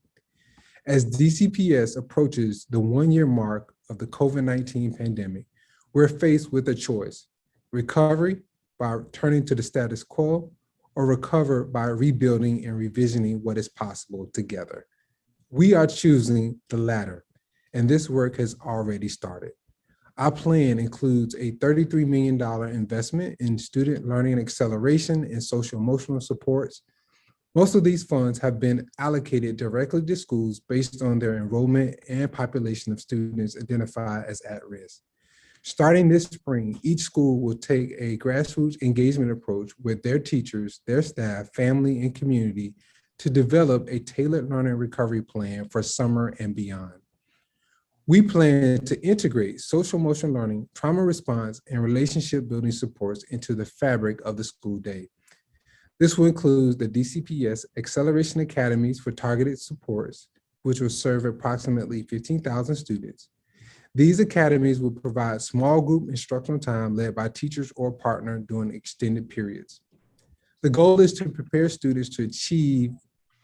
As DCPS approaches the 1-year mark of the COVID-19 pandemic, we're faced with a choice: recovery by returning to the status quo, or recover by rebuilding and revisioning what is possible together. We are choosing the latter, and this work has already started. Our plan includes a $33 million investment in student learning acceleration and social emotional supports. Most of these funds have been allocated directly to schools based on their enrollment and population of students identified as at risk. Starting this spring, each school will take a grassroots engagement approach with their teachers, their staff, family, and community to develop a tailored learning recovery plan for summer and beyond. We plan to integrate social emotional learning, trauma response, and relationship building supports into the fabric of the school day. This will include the DCPS Acceleration Academies for Targeted Supports, which will serve approximately 15,000 students. These academies will provide small group instructional time led by teachers or partner during extended periods. The goal is to prepare students to achieve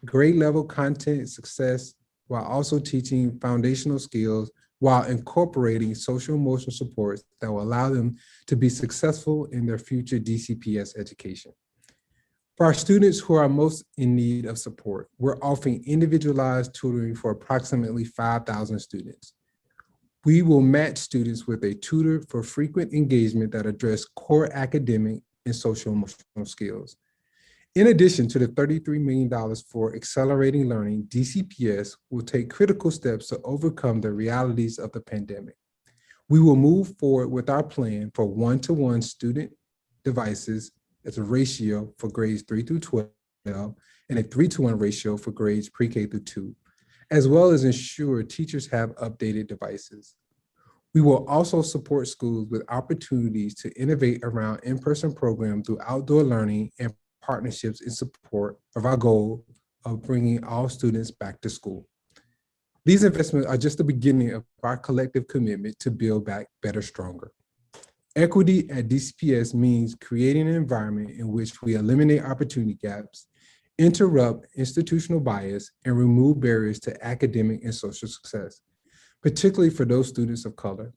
grade level content success while also teaching foundational skills while incorporating social emotional supports that will allow them to be successful in their future DCPS education. For our students who are most in need of support, we're offering individualized tutoring for approximately 5,000 students. We will match students with a tutor for frequent engagement that address core academic and social emotional skills. In addition to the $33 million for accelerating learning, DCPS will take critical steps to overcome the realities of the pandemic. We will move forward with our plan for one-to-one student devices as a ratio for grades 3 through 12 and a 3-to-1 ratio for grades pre-K through 2, as well as ensure teachers have updated devices. We will also support schools with opportunities to innovate around in-person programs through outdoor learning and partnerships in support of our goal of bringing all students back to school. These investments are just the beginning of our collective commitment to build back better, stronger. Equity at DCPS means creating an environment in which we eliminate opportunity gaps, interrupt institutional bias, and remove barriers to academic and social success, particularly for those students of color.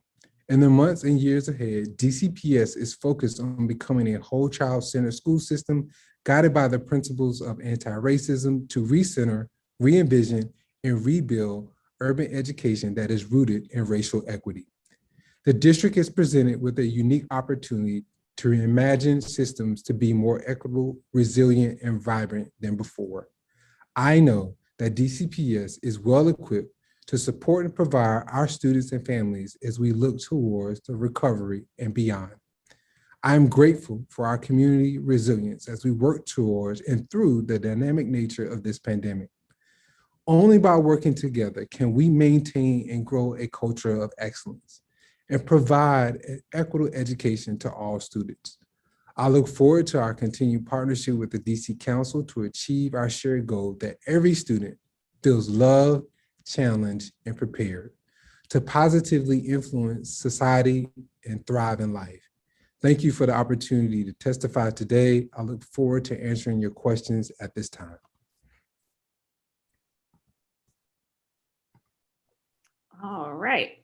In the months and years ahead, DCPS is focused on becoming a whole child-centered school system guided by the principles of anti-racism to recenter, re-envision, and rebuild urban education that is rooted in racial equity. The district is presented with a unique opportunity to reimagine systems to be more equitable, resilient, and vibrant than before. I know that DCPS is well equipped to support and provide our students and families as we look towards the recovery and beyond. I am grateful for our community resilience as we work towards and through the dynamic nature of this pandemic. Only by working together can we maintain and grow a culture of excellence and provide an equitable education to all students. I look forward to our continued partnership with the DC Council to achieve our shared goal that every student feels loved, challenged, and prepared to positively influence society and thrive in life. Thank you for the opportunity to testify today. I look forward to answering your questions at this time. All right.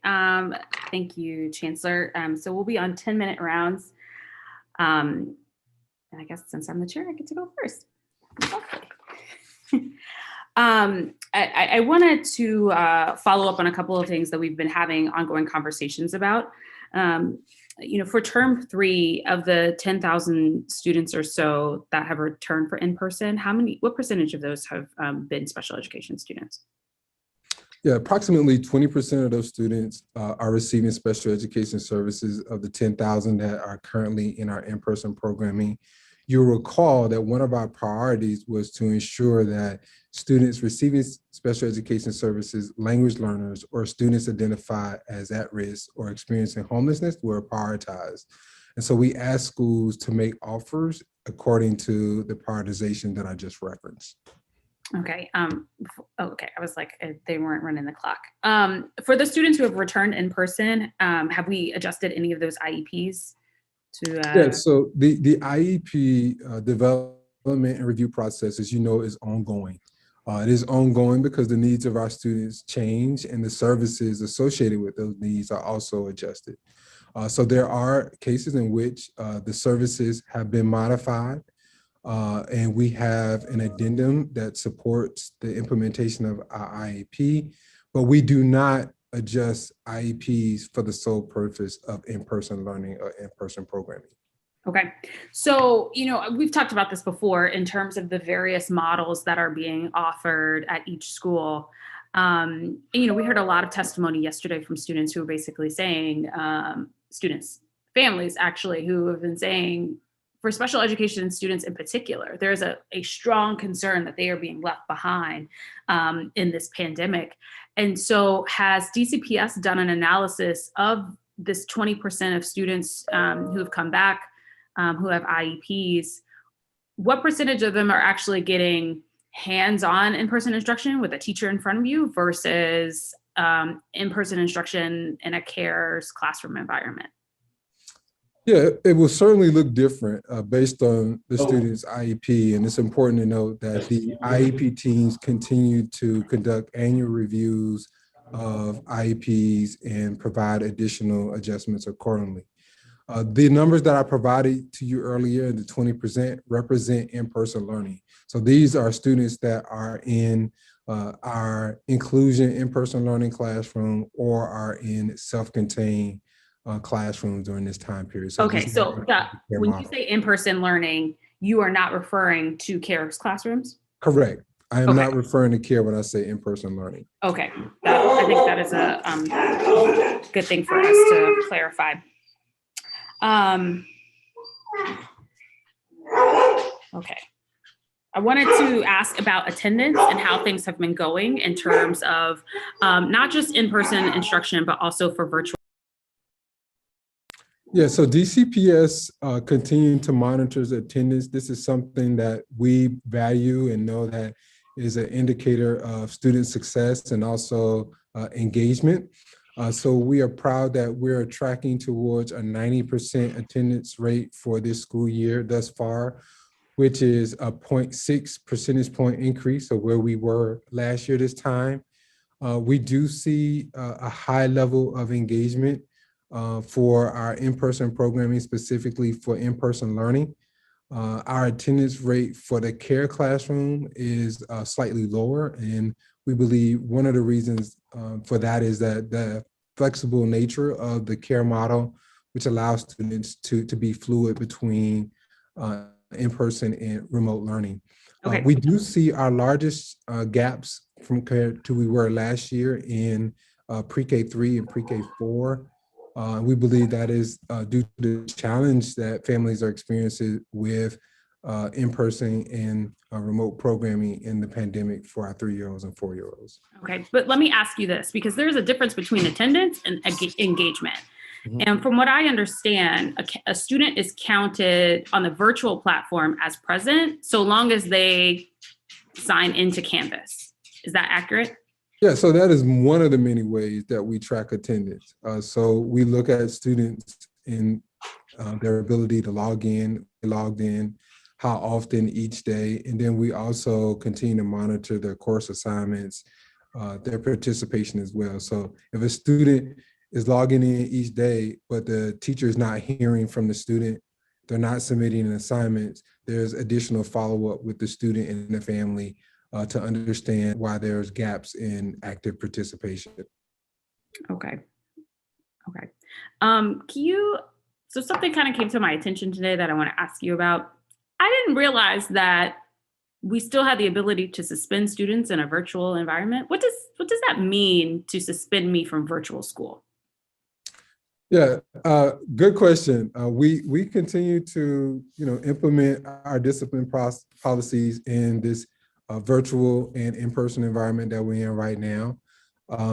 Thank you, Chancellor. So we'll be on 10-minute rounds. And I guess since I'm the chair, I get to go first. I wanted to follow up on a couple of things that we've been having ongoing conversations about. For term 3 of the 10,000 students or so that have returned for in-person, what percentage of those have been special education students? Yeah, approximately 20% of those students are receiving special education services of the 10,000 that are currently in our in-person programming. You'll recall that one of our priorities was to ensure that students receiving special education services, language learners, or students identified as at risk or experiencing homelessness were prioritized. And so we asked schools to make offers according to the prioritization that I just referenced. Okay. Okay. I was like, they weren't running the clock. For the students who have returned in person, have we adjusted any of those IEPs? Yeah, so the IEP development and review process, as you know, is ongoing. It is ongoing because the needs of our students change and the services associated with those needs are also adjusted. So there are cases in which the services have been modified and we have an addendum that supports the implementation of our IEP, but we do not adjust IEPs for the sole purpose of in-person learning or in-person programming. Okay. So, we've talked about this before in terms of the various models that are being offered at each school. We heard a lot of testimony yesterday from students who were basically saying, families actually, who have been saying, for special education students in particular, there's a strong concern that they are being left behind in this pandemic. And so has DCPS done an analysis of this 20% of students who have come back, who have IEPs? What percentage of them are actually getting hands-on in-person instruction with a teacher in front of you versus in-person instruction in a CARES classroom environment? Yeah, it will certainly look different based on the student's IEP. And it's important to note that the IEP teams continue to conduct annual reviews of IEPs and provide additional adjustments accordingly. The numbers that I provided to you earlier, the 20%, represent in-person learning. So these are students that are in our inclusion in-person learning classroom or are in self-contained classrooms during this time period. So okay, so when you say in-person learning, you are not referring to CARES classrooms? Correct. I am not referring to CARE when I say in-person learning. Okay, I think that is a good thing for us to clarify. Okay. I wanted to ask about attendance and how things have been going in terms of not just in-person instruction, but also for virtual. Yeah, so DCPS continuing to monitor attendance. This is something that we value and know that is an indicator of student success and also engagement. So we are proud that we're tracking towards a 90% attendance rate for this school year thus far, which is a 0.6 percentage point increase of where we were last year this time. We do see a high level of engagement for our in-person programming, specifically for in-person learning. Our attendance rate for the CARE classroom is slightly lower, and we believe one of the reasons for that is that the flexible nature of the care model, which allows students to be fluid between in-person and remote learning. Okay. We do see our largest gaps compared to we were last year in pre-K 3 and pre-K 4. We believe that is due to the challenge that families are experiencing with in-person and remote programming in the pandemic for our 3-year-olds and 4-year-olds. Okay, but let me ask you this, because there's a difference between attendance and engagement. And from what I understand, a student is counted on the virtual platform as present so long as they sign into Canvas. Is that accurate? Yeah, so that is one of the many ways that we track attendance. So we look at students in their ability to log in, logged in, how often each day, and then we also continue to monitor their course assignments, their participation as well. So if a student is logging in each day, but the teacher is not hearing from the student, they're not submitting assignments, there's additional follow-up with the student and the family to understand why there's gaps in active participation. Okay. Okay. So something kind of came to my attention today that I want to ask you about. I didn't realize that we still have the ability to suspend students in a virtual environment. What does that mean, to suspend me from virtual school? Yeah, good question. We continue to implement our discipline policies in this virtual and in-person environment that we're in right now.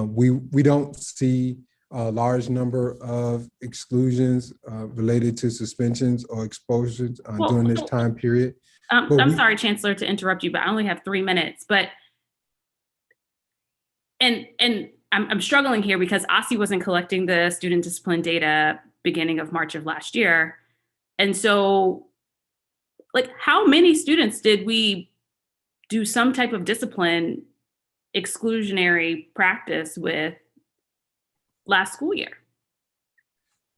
We don't see a large number of exclusions related to suspensions or exposures during this time period. I'm sorry, Chancellor, to interrupt you, but I only have 3 minutes. But and I'm struggling here because OSSE wasn't collecting the student discipline data beginning of March of last year. And so, like, how many students did we do some type of discipline exclusionary practice with last school year?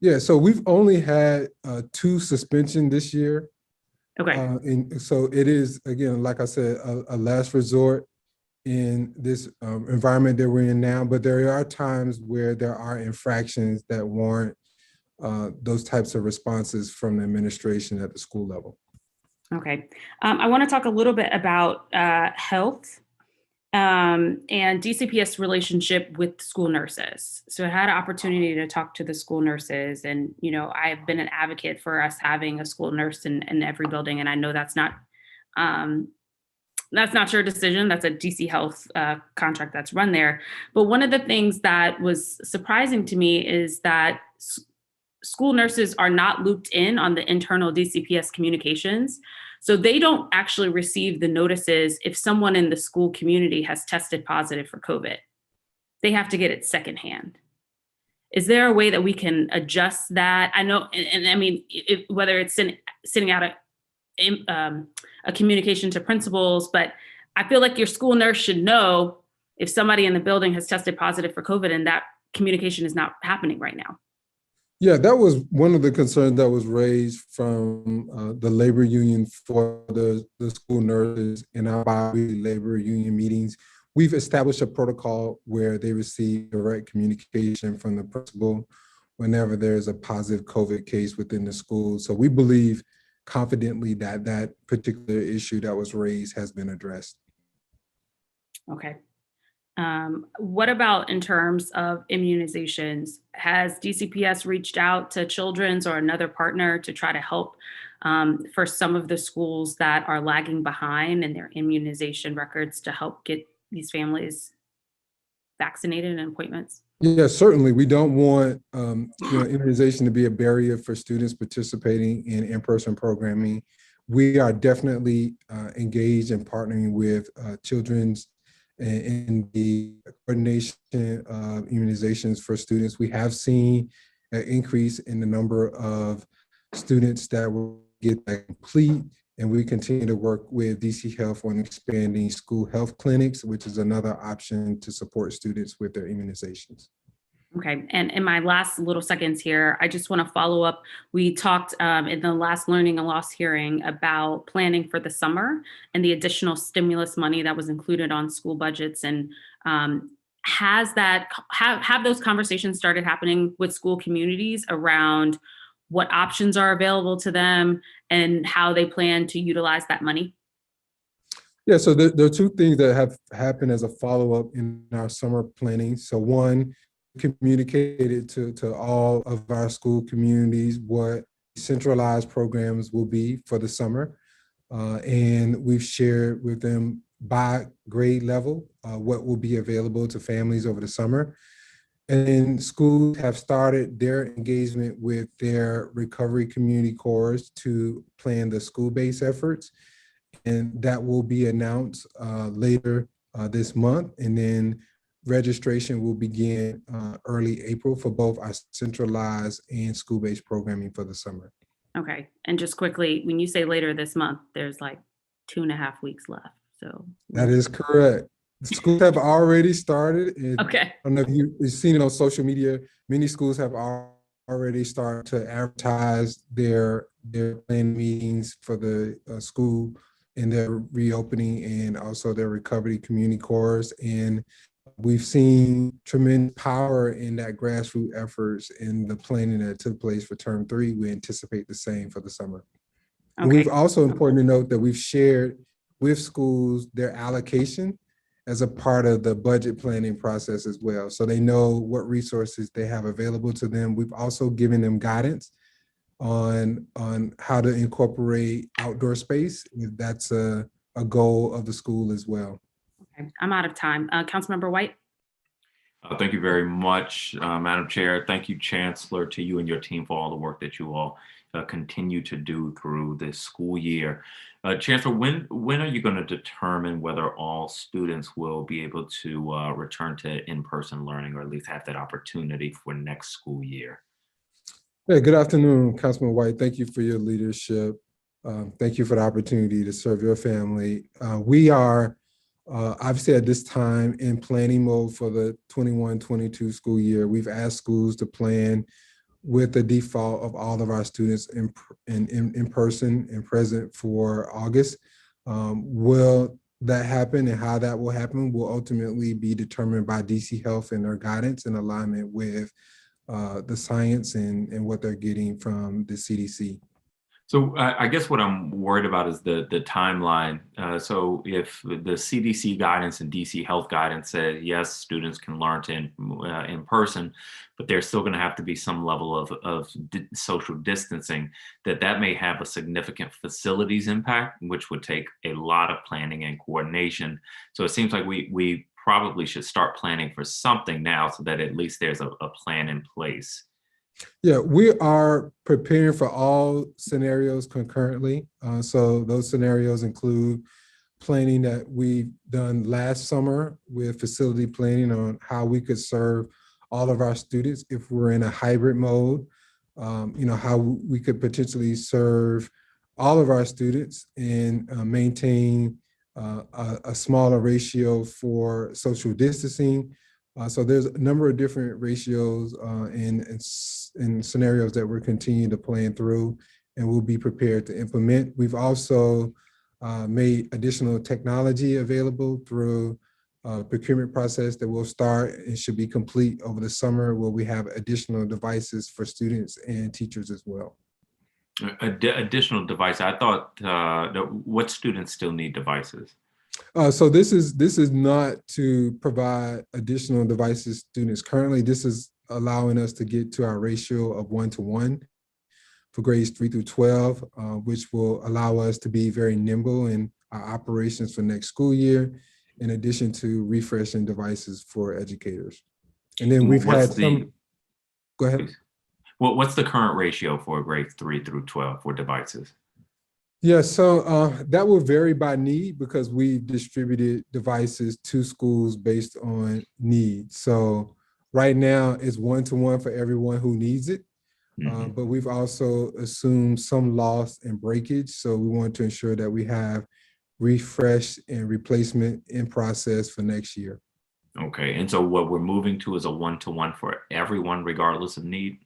Yeah, so we've only had 2 suspension this year. Okay. And so it is, again, like I said, a last resort in this environment that we're in now, but there are times where there are infractions that warrant those types of responses from the administration at the school level. Okay. I want to talk a little bit about health and DCPS relationship with school nurses. So I had an opportunity to talk to the school nurses, and I've been an advocate for us having a school nurse in every building, and I know that's not your decision. That's a DC Health contract that's run there. But one of the things that was surprising to me is that school nurses are not looped in on the internal DCPS communications. So they don't actually receive the notices if someone in the school community has tested positive for COVID. They have to get it secondhand. Is there a way that we can adjust that? I know, and I mean, whether it's sending out a communication to principals, but I feel like your school nurse should know if somebody in the building has tested positive for COVID, and that communication is not happening right now. Yeah, that was one of the concerns that was raised from the labor union for the school nurses in our bi-weekly labor union meetings. We've established a protocol where they receive direct communication from the principal whenever there's a positive COVID case within the school. So we believe confidently that that particular issue that was raised has been addressed. Okay. What about in terms of immunizations? Has DCPS reached out to Children's or another partner to try to help for some of the schools that are lagging behind in their immunization records to help get these families vaccinated and appointments? Yeah, certainly. We don't want immunization to be a barrier for students participating in in-person programming. We are definitely engaged in partnering with Children's in the coordination of immunizations for students. We have seen an increase in the number of students that will get that complete, and we continue to work with DC Health on expanding school health clinics, which is another option to support students with their immunizations. Okay, and in my last little seconds here, I just want to follow up. We talked in the last learning and loss hearing about planning for the summer and the additional stimulus money that was included on school budgets. And have those conversations started happening with school communities around what options are available to them and how they plan to utilize that money? Yeah, so there are two things that have happened as a follow-up in our summer planning. So one, communicated to all of our school communities what centralized programs will be for the summer. And we've shared with them by grade level what will be available to families over the summer. And then schools have started their engagement with their recovery community cores to plan the school-based efforts. And that will be announced later this month. And then registration will begin early April for both our centralized and school-based programming for the summer. Okay, and just quickly, when you say later this month, there's like 2.5 weeks left, so. That is correct. The schools have already started. And Okay. I don't know if you've seen it on social media. Many schools have already started to advertise their planning meetings for the school and their reopening and also their recovery community cores. And we've seen tremendous power in that grassroots efforts in the planning that took place for term 3. We anticipate the same for the summer. Okay. And we've also important to note that we've shared with schools their allocation as a part of the budget planning process as well. So they know what resources they have available to them. We've also given them guidance on how to incorporate outdoor space. That's a goal of the school as well. Okay, I'm out of time. Councilmember White. Thank you very much, Madam Chair. Thank you, Chancellor, to you and your team for all the work that you all continue to do through this school year. Chancellor, when are you going to determine whether all students will be able to return to in-person learning, or at least have that opportunity for next school year? Hey, good afternoon, Councilman White. Thank you for your leadership. Thank you for the opportunity to serve your family. We are obviously at this time in planning mode for the 21-22 school year. We've asked schools to plan with the default of all of our students in person and present for August. Will that happen, and how that will happen will ultimately be determined by DC Health and their guidance in alignment with the science and what they're getting from the CDC. So I guess what I'm worried about is the timeline. So if the CDC guidance and DC Health guidance says, yes, students can learn in person, but there's still going to have to be some level of social distancing, that may have a significant facilities impact, which would take a lot of planning and coordination. So it seems like we probably should start planning for something now, so that at least there's a plan in place. Yeah, we are preparing for all scenarios concurrently. So those scenarios include planning that we've done last summer with facility planning on how we could serve all of our students if we're in a hybrid mode, how we could potentially serve all of our students and maintain a smaller ratio for social distancing. So there's a number of different ratios and scenarios that we're continuing to plan through, and we'll be prepared to implement. We've also made additional technology available through a procurement process that will start and should be complete over the summer, where we have additional devices for students and teachers as well. Additional device. I thought what students still need devices? So this is not to provide additional devices to students. Currently, this is allowing us to get to our ratio of 1-to-1 for grades 3 through 12, which will allow us to be very nimble in our operations for next school year, in addition to refreshing devices for educators. And then we've had some, go ahead. Well, what's the current ratio for grades 3 through 12 for devices? Yeah, so that will vary by need, because we've distributed devices to schools based on need. So right now it's 1-to-1 for everyone who needs it, but we've also assumed some loss and breakage. So we want to ensure that we have refresh and replacement in process for next year. Okay, and so what we're moving to is a 1-to-1 for everyone, regardless of need?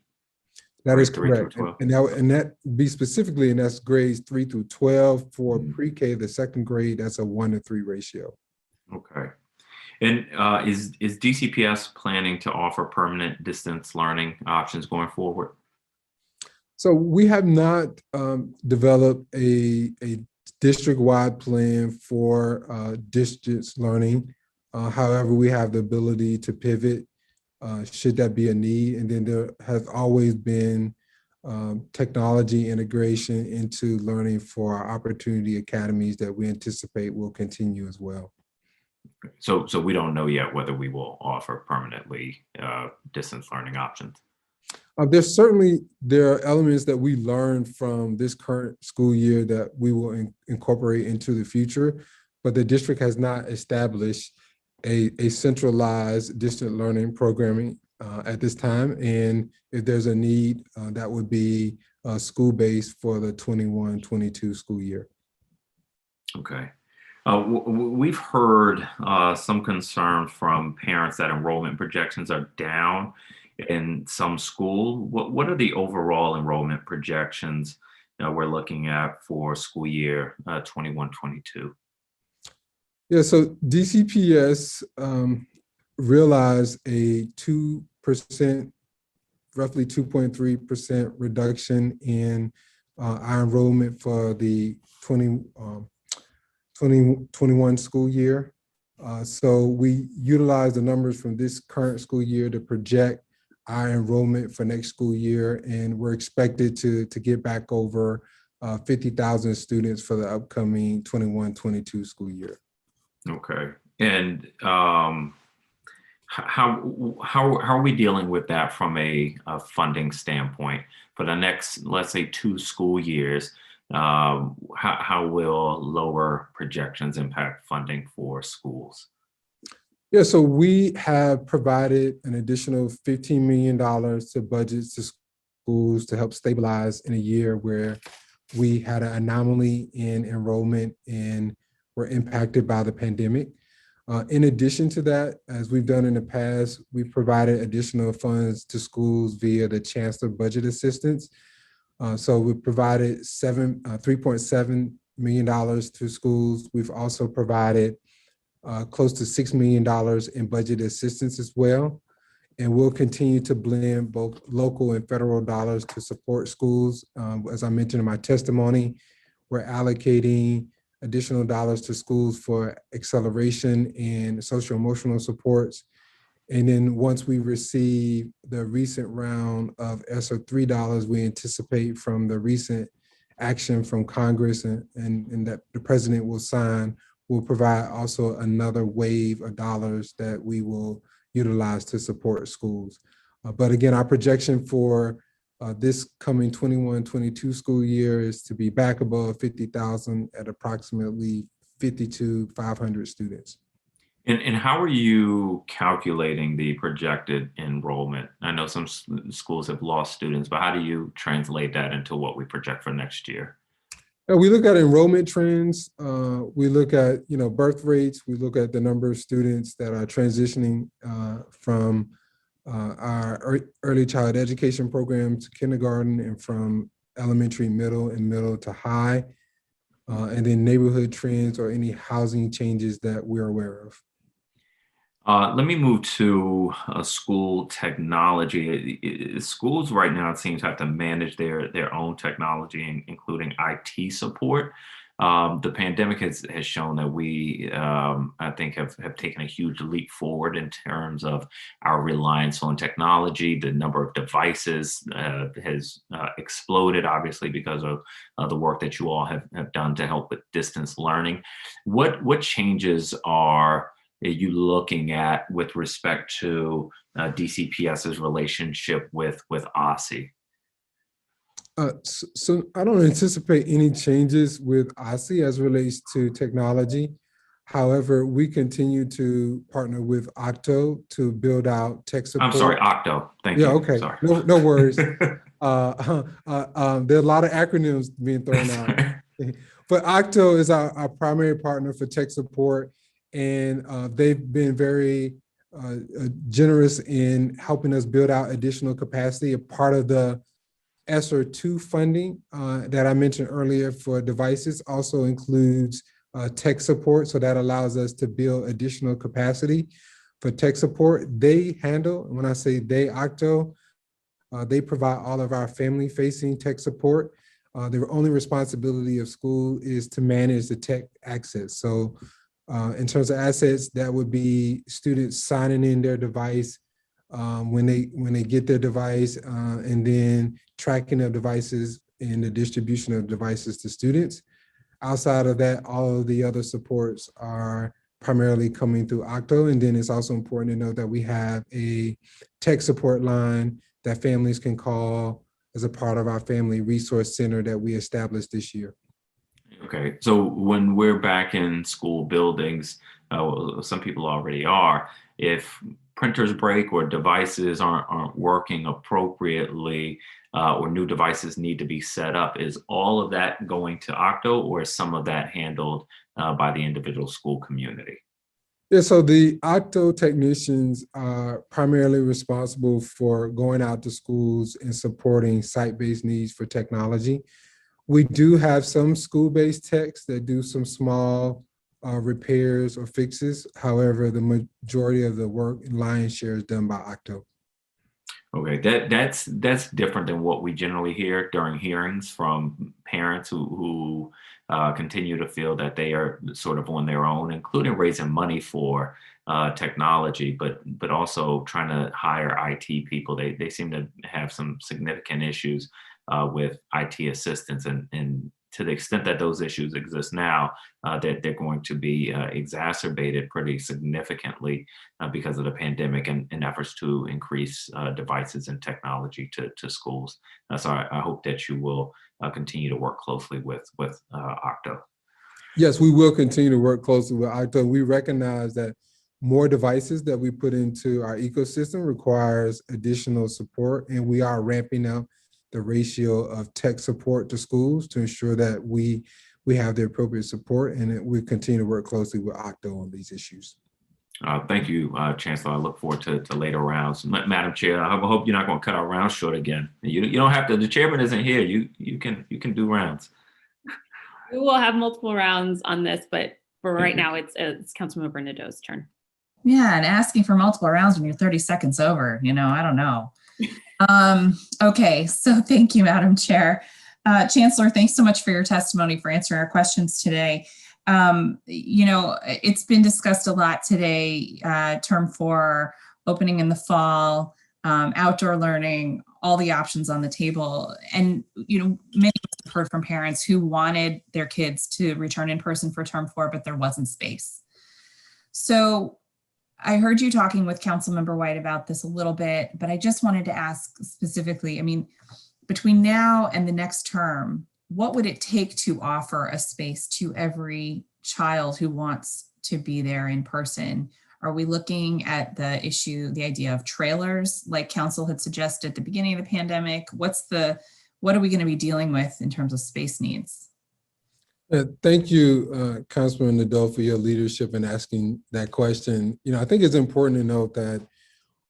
That is correct. And that be specifically, and that's grades 3 through 12 for pre-K, the second grade, that's a 1-to-3 ratio. Okay. And is DCPS planning to offer permanent distance learning options going forward? So we have not developed a district-wide plan for distance learning. However, we have the ability to pivot should that be a need. And then there has always been technology integration into learning for our opportunity academies that we anticipate will continue as well. So we don't know yet whether we will offer permanently distance learning options. There are elements that we learned from this current school year that we will incorporate into the future, but the district has not established a centralized distant learning programming at this time. And if there's a need, that would be school-based for the 21-22 school year. Okay. We've heard some concern from parents that enrollment projections are down in some school. What are the overall enrollment projections we're looking at for school year 21-22? Yeah, so DCPS realized a 2%, roughly 2.3% reduction in our enrollment for the 2021 school year. So we utilized the numbers from this current school year to project our enrollment for next school year, and we're expected to get back over 50,000 students for the upcoming 21-22 school year. Okay, and how are we dealing with that from a funding standpoint for the next, let's say, 2 school years? How will lower projections impact funding for schools? Yeah, so we have provided an additional $15 million to budgets to schools to help stabilize in a year where we had an anomaly in enrollment and were impacted by the pandemic. In addition to that, as we've done in the past, we've provided additional funds to schools via the Chancellor Budget Assistance. So we provided $3.7 million to schools. We've also provided close to $6 million in budget assistance as well. And we'll continue to blend both local and federal dollars to support schools. As I mentioned in my testimony, we're allocating additional dollars to schools for acceleration and social emotional supports. And then once we receive the recent round of ESSER $3 we anticipate from the recent action from Congress and that the president will sign, we'll provide also another wave of dollars that we will utilize to support schools. But again, our projection for this coming 21-22 school year is to be back above 50,000 at approximately 5,500 students. And how are you calculating the projected enrollment? I know some schools have lost students, but how do you translate that into what we project for next year? We look at enrollment trends. We look at birth rates. We look at the number of students that are transitioning from our early child education program to kindergarten and from elementary, middle to high, and then neighborhood trends or any housing changes that we're aware of. Let me move to school technology. Schools right now, it seems, have to manage their own technology, including IT support. The pandemic has shown that we, I think, have taken a huge leap forward in terms of our reliance on technology. The number of devices has exploded, obviously, because of the work that you all have done to help with distance learning. What changes are you looking at with respect to DCPS's relationship with OSSE? So I don't anticipate any changes with OSSE as relates to technology. However, we continue to partner with Octo to build out tech support. I'm sorry, Octo. Thank you. Yeah, okay. Sorry. No worries. There are a lot of acronyms being thrown out. But Octo is our primary partner for tech support, and they've been very generous in helping us build out additional capacity. A part of the ESSER II funding that I mentioned earlier for devices also includes tech support. So that allows us to build additional capacity for tech support. They handle, when I say they, Octo, they provide all of our family-facing tech support. The only responsibility of school is to manage the tech access. So in terms of assets, that would be students signing in their device when they get their device, and then tracking of devices and the distribution of devices to students. Outside of that, all of the other supports are primarily coming through Octo. And then it's also important to note that we have a tech support line that families can call as a part of our family resource center that we established this year. Okay, so when we're back in school buildings, some people already are, if printers break or devices aren't working appropriately, or new devices need to be set up, is all of that going to Octo, or is some of that handled by the individual school community? Yeah, so the Octo technicians are primarily responsible for going out to schools and supporting site-based needs for technology. We do have some school-based techs that do some small repairs or fixes. However, the majority of the work and lion's share is done by Octo. Okay, that's different than what we generally hear during hearings from parents who continue to feel that they are sort of on their own, including raising money for technology, but also trying to hire IT people. They seem to have some significant issues with IT assistance, and to the extent that those issues exist now, that they're going to be exacerbated pretty significantly because of the pandemic and efforts to increase devices and technology to schools. So I hope that you will continue to work closely with Octo. Yes, we will continue to work closely with Octo. We recognize that more devices that we put into our ecosystem requires additional support, and we are ramping up the ratio of tech support to schools to ensure that we have the appropriate support, and we continue to work closely with Octo on these issues. Thank you, Chancellor. I look forward to later rounds. Madam Chair, I hope you're not going to cut our rounds short again. You don't have to. The chairman isn't here. You can do rounds. We will have multiple rounds on this, but for right now, it's Councilmember Nadeau's turn. Yeah, and asking for multiple rounds when you're 30 seconds over, I don't know. Okay, so thank you, Madam Chair. Chancellor, thanks so much for your testimony, for answering our questions today. It's been discussed a lot today, term 4, opening in the fall, outdoor learning, all the options on the table. And, many of us have heard from parents who wanted their kids to return in person for term 4, but there wasn't space. So I heard you talking with Councilmember White about this a little bit, but I just wanted to ask specifically, between now and the next term, what would it take to offer a space to every child who wants to be there in person? Are we looking at the idea of trailers, like Council had suggested at the beginning of the pandemic? What are we going to be dealing with in terms of space needs? Thank you, Councilman Nadeau, for your leadership in asking that question. I think it's important to note that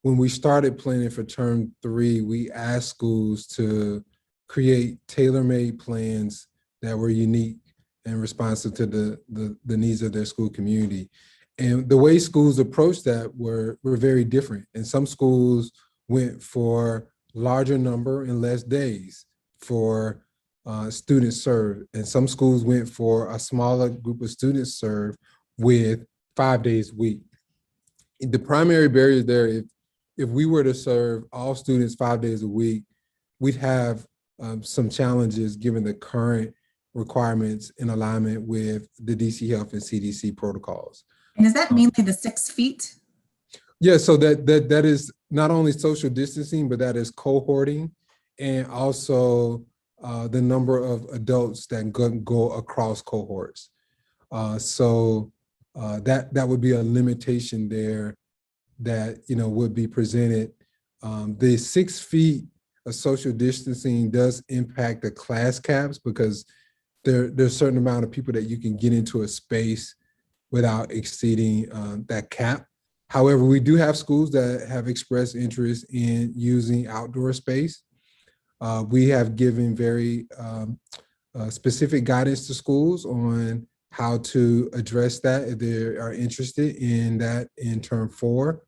when we started planning for term 3, we asked schools to create tailor-made plans that were unique and responsive to the needs of their school community. And the way schools approached that were very different. And some schools went for larger number and less days for students served. And some schools went for a smaller group of students served with 5 days a week. The primary barrier there, if we were to serve all students 5 days a week, we'd have some challenges given the current requirements in alignment with the DC Health and CDC protocols. And is that mainly the 6 feet? Yeah, so that is not only social distancing, but that is cohorting, and also the number of adults that go across cohorts. So that would be a limitation there that would be presented. The 6 feet of social distancing does impact the class caps because there's a certain amount of people that you can get into a space without exceeding that cap. However, we do have schools that have expressed interest in using outdoor space. We have given very specific guidance to schools on how to address that if they are interested in that in term 4.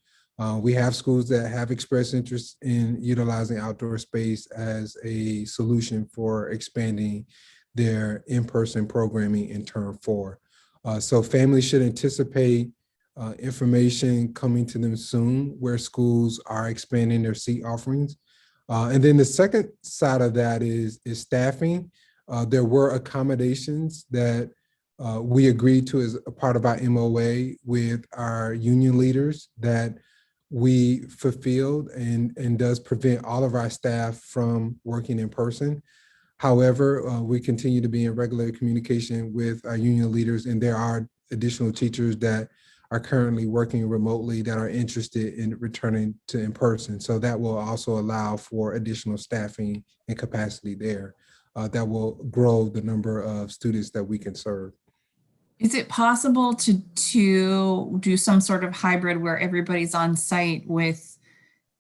We have schools that have expressed interest in utilizing outdoor space as a solution for expanding their in-person programming in term 4. So families should anticipate information coming to them soon where schools are expanding their seat offerings. And then the second side of that is staffing. There were accommodations that we agreed to as a part of our MOA with our union leaders that we fulfilled and does prevent all of our staff from working in person. However, we continue to be in regular communication with our union leaders, and there are additional teachers that are currently working remotely that are interested in returning to in person. So that will also allow for additional staffing and capacity there that will grow the number of students that we can serve. Is it possible to do some sort of hybrid where everybody's on site with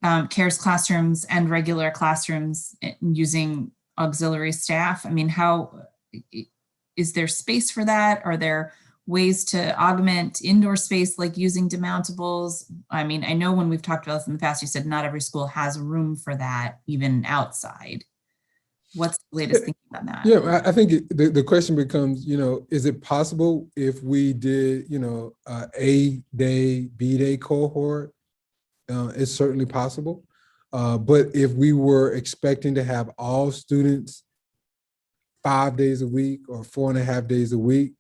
CARES classrooms and regular classrooms using auxiliary staff? I mean, how is there space for that? Are there ways to augment indoor space like using demountables? I mean, I know when we've talked about this in the past, you said not every school has room for that, even outside. What's the latest thinking on that? Yeah, I think the question becomes, is it possible if we did, A day, B day cohort? It's certainly possible. But if we were expecting to have all students 5 days a week or 4.5 days a week,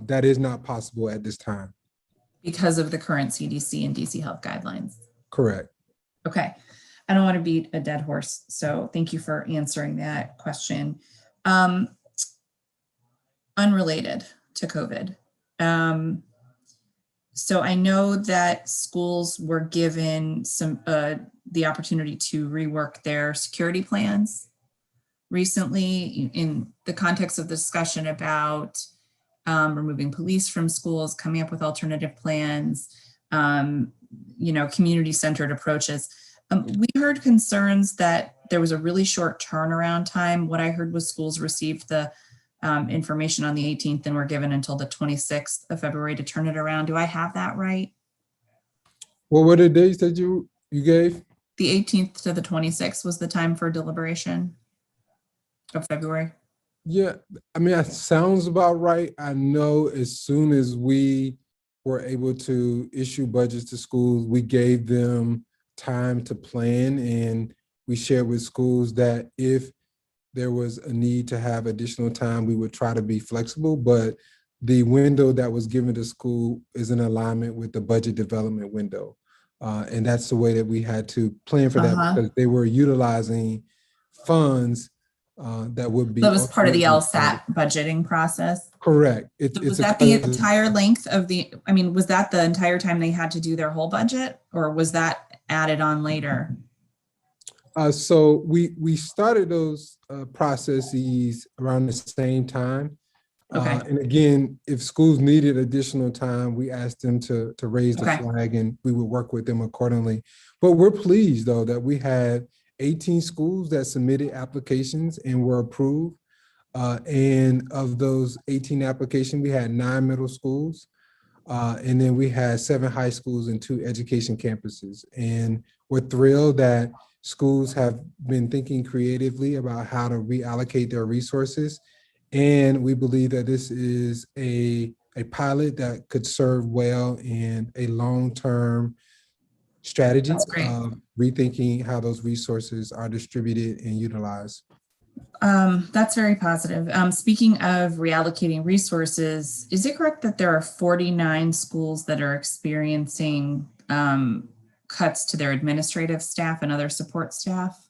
that is not possible at this time. Because of the current CDC and DC health guidelines. Correct. Okay. I don't want to beat a dead horse, so thank you for answering that question. Unrelated to COVID. So I know that schools were given the opportunity to rework their security plans recently in the context of the discussion about removing police from schools, coming up with alternative plans, community-centered approaches. We heard concerns that there was a really short turnaround time. What I heard was schools received the information on the 18th and were given until the 26th of February to turn it around. Do I have that right? What were the dates that you gave? The 18th to the 26th was the time for deliberation of February. Yeah, I mean, that sounds about right. I know as soon as we were able to issue budgets to schools, we gave them time to plan, and we shared with schools that if there was a need to have additional time, we would try to be flexible, but the window that was given to school is in alignment with the budget development window. And that's the way that we had to plan for that because they were utilizing funds that would be- That was part of the LSAT budgeting process? Correct. Was that the entire length of was that the entire time they had to do their whole budget, or was that added on later? So we started those processes around the same time. Okay. And again, if schools needed additional time, we asked them to raise the flag and we would work with them accordingly. But we're pleased though that we had 18 schools that submitted applications and were approved. And of those 18 applications, we had 9 middle schools. And then we had 7 high schools and 2 education campuses. And we're thrilled that schools have been thinking creatively about how to reallocate their resources. And we believe that this is a pilot that could serve well in a long-term strategy of rethinking how those resources are distributed and utilized. That's very positive. Speaking of reallocating resources, is it correct that there are 49 schools that are experiencing cuts to their administrative staff and other support staff?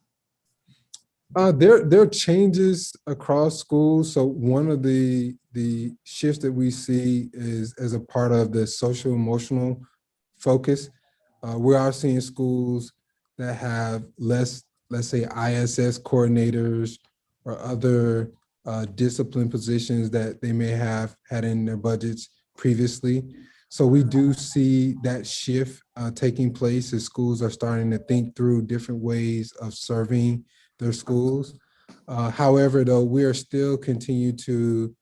There are changes across schools. So one of the shifts that we see is as a part of the social emotional focus. We are seeing schools that have less, let's say, ISS coordinators or other discipline positions that they may have had in their budgets previously. So we do see that shift taking place as schools are starting to think through different ways of serving their schools. However, though, we are still continue to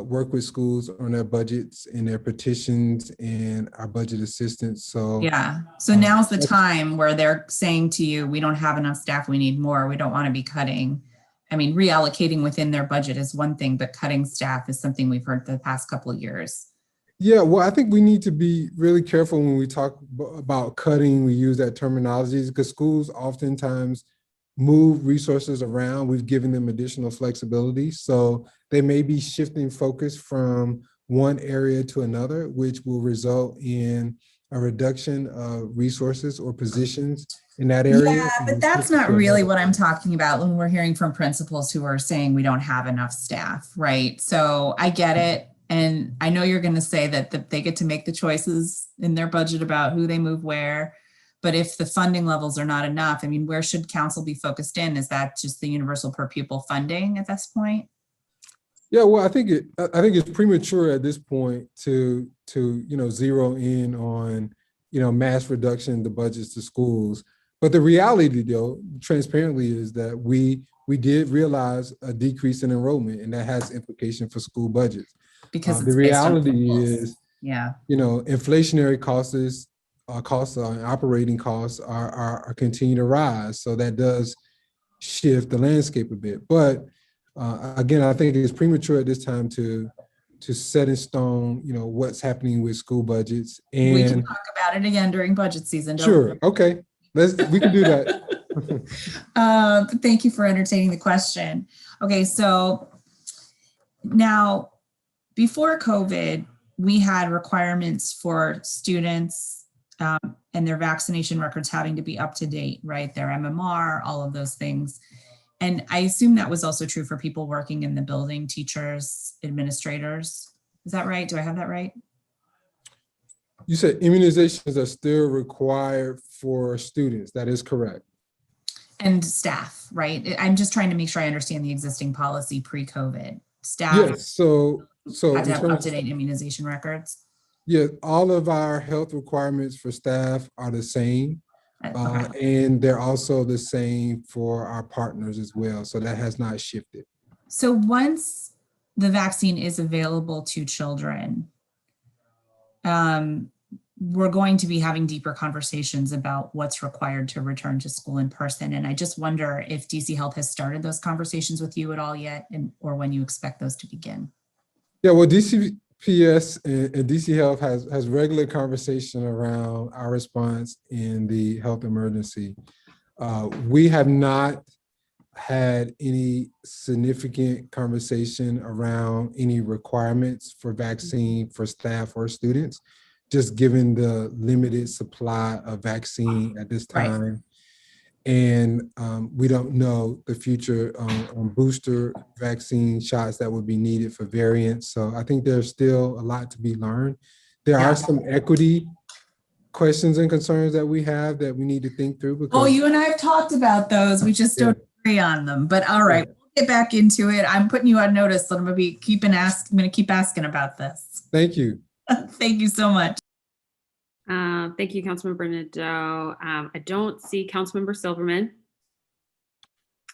work with schools on their budgets and their petitions and our budget assistance. So yeah, so now's the time where they're saying to you, we don't have enough staff, we need more, we don't want to be cutting. I mean, reallocating within their budget is one thing, but cutting staff is something we've heard the past couple of years. Yeah, well, I think we need to be really careful when we talk about cutting, we use that terminology, because schools oftentimes move resources around. We've given them additional flexibility. So they may be shifting focus from one area to another, which will result in a reduction of resources or positions in that area. Yeah, but that's not really what I'm talking about when we're hearing from principals who are saying we don't have enough staff, right? So I get it. And I know you're going to say that they get to make the choices in their budget about who they move where. But if the funding levels are not enough, I mean, where should council be focused in? Is that just the universal per pupil funding at this point? Yeah, well, I think it's premature at this point to zero in on mass reduction in the budgets to schools. But the reality, though, transparently, is that we did realize a decrease in enrollment, and that has implication for school budgets. Because the reality is, yeah, inflationary costs operating costs are continue to rise. So that does shift the landscape a bit. But again, I think it's premature at this time to set in stone, what's happening with school budgets. And we can talk about it again during budget season. Sure. Okay. We can do that. Thank you for entertaining the question. Okay. So now, before COVID, we had requirements for students and their vaccination records having to be up to date, right? Their MMR, all of those things. And I assume that was also true for people working in the building, teachers, administrators. Is that right? Do I have that right? You said immunizations are still required for students. That is correct. And staff, right? I'm just trying to make sure I understand the existing policy pre-COVID. Staff. Yes. So have to have up-to-date immunization records. Yeah, all of our health requirements for staff are the same. And they're also the same for our partners as well. So that has not shifted. So once the vaccine is available to children, we're going to be having deeper conversations about what's required to return to school in person. And I just wonder if DC Health has started those conversations with you at all yet, or when you expect those to begin. Yeah, well, DCPS and DC Health has regular conversation around our response in the health emergency. We have not had any significant conversation around any requirements for vaccine for staff or students, just given the limited supply of vaccine at this time. Right. And we don't know the future on booster vaccine shots that would be needed for variants. So I think there's still a lot to be learned. There are some equity questions and concerns that we have that we need to think through. Because, you and I have talked about those. We just don't agree on them. But all right, we'll get back into it. I'm putting you on notice, so I'm going to keep asking about this. Thank you. Thank you so much. Thank you, Councilmember Nadeau. I don't see Councilmember Silverman.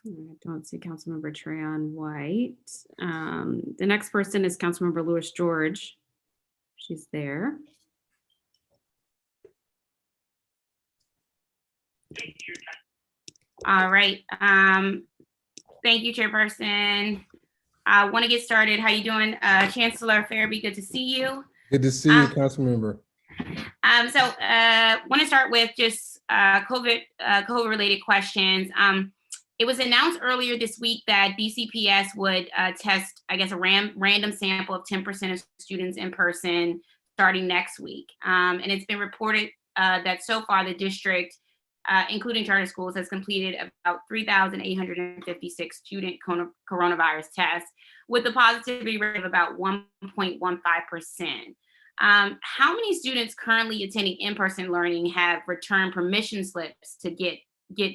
I don't see Councilmember Trayon White. The next person is Councilmember Lewis George. She's there. All right. Thank you, Chairperson. I want to get started. How you doing, Chancellor Farabee? Good to see you. Good to see you, Councilmember. Want to start with just COVID-related questions. It was announced earlier this week that DCPS would test, I guess, a random sample of 10% of students in person starting next week. And it's been reported that so far the district, including charter schools, has completed about 3,856 student coronavirus tests with a positivity rate of about 1.15%. How many students currently attending in-person learning have returned permission slips to get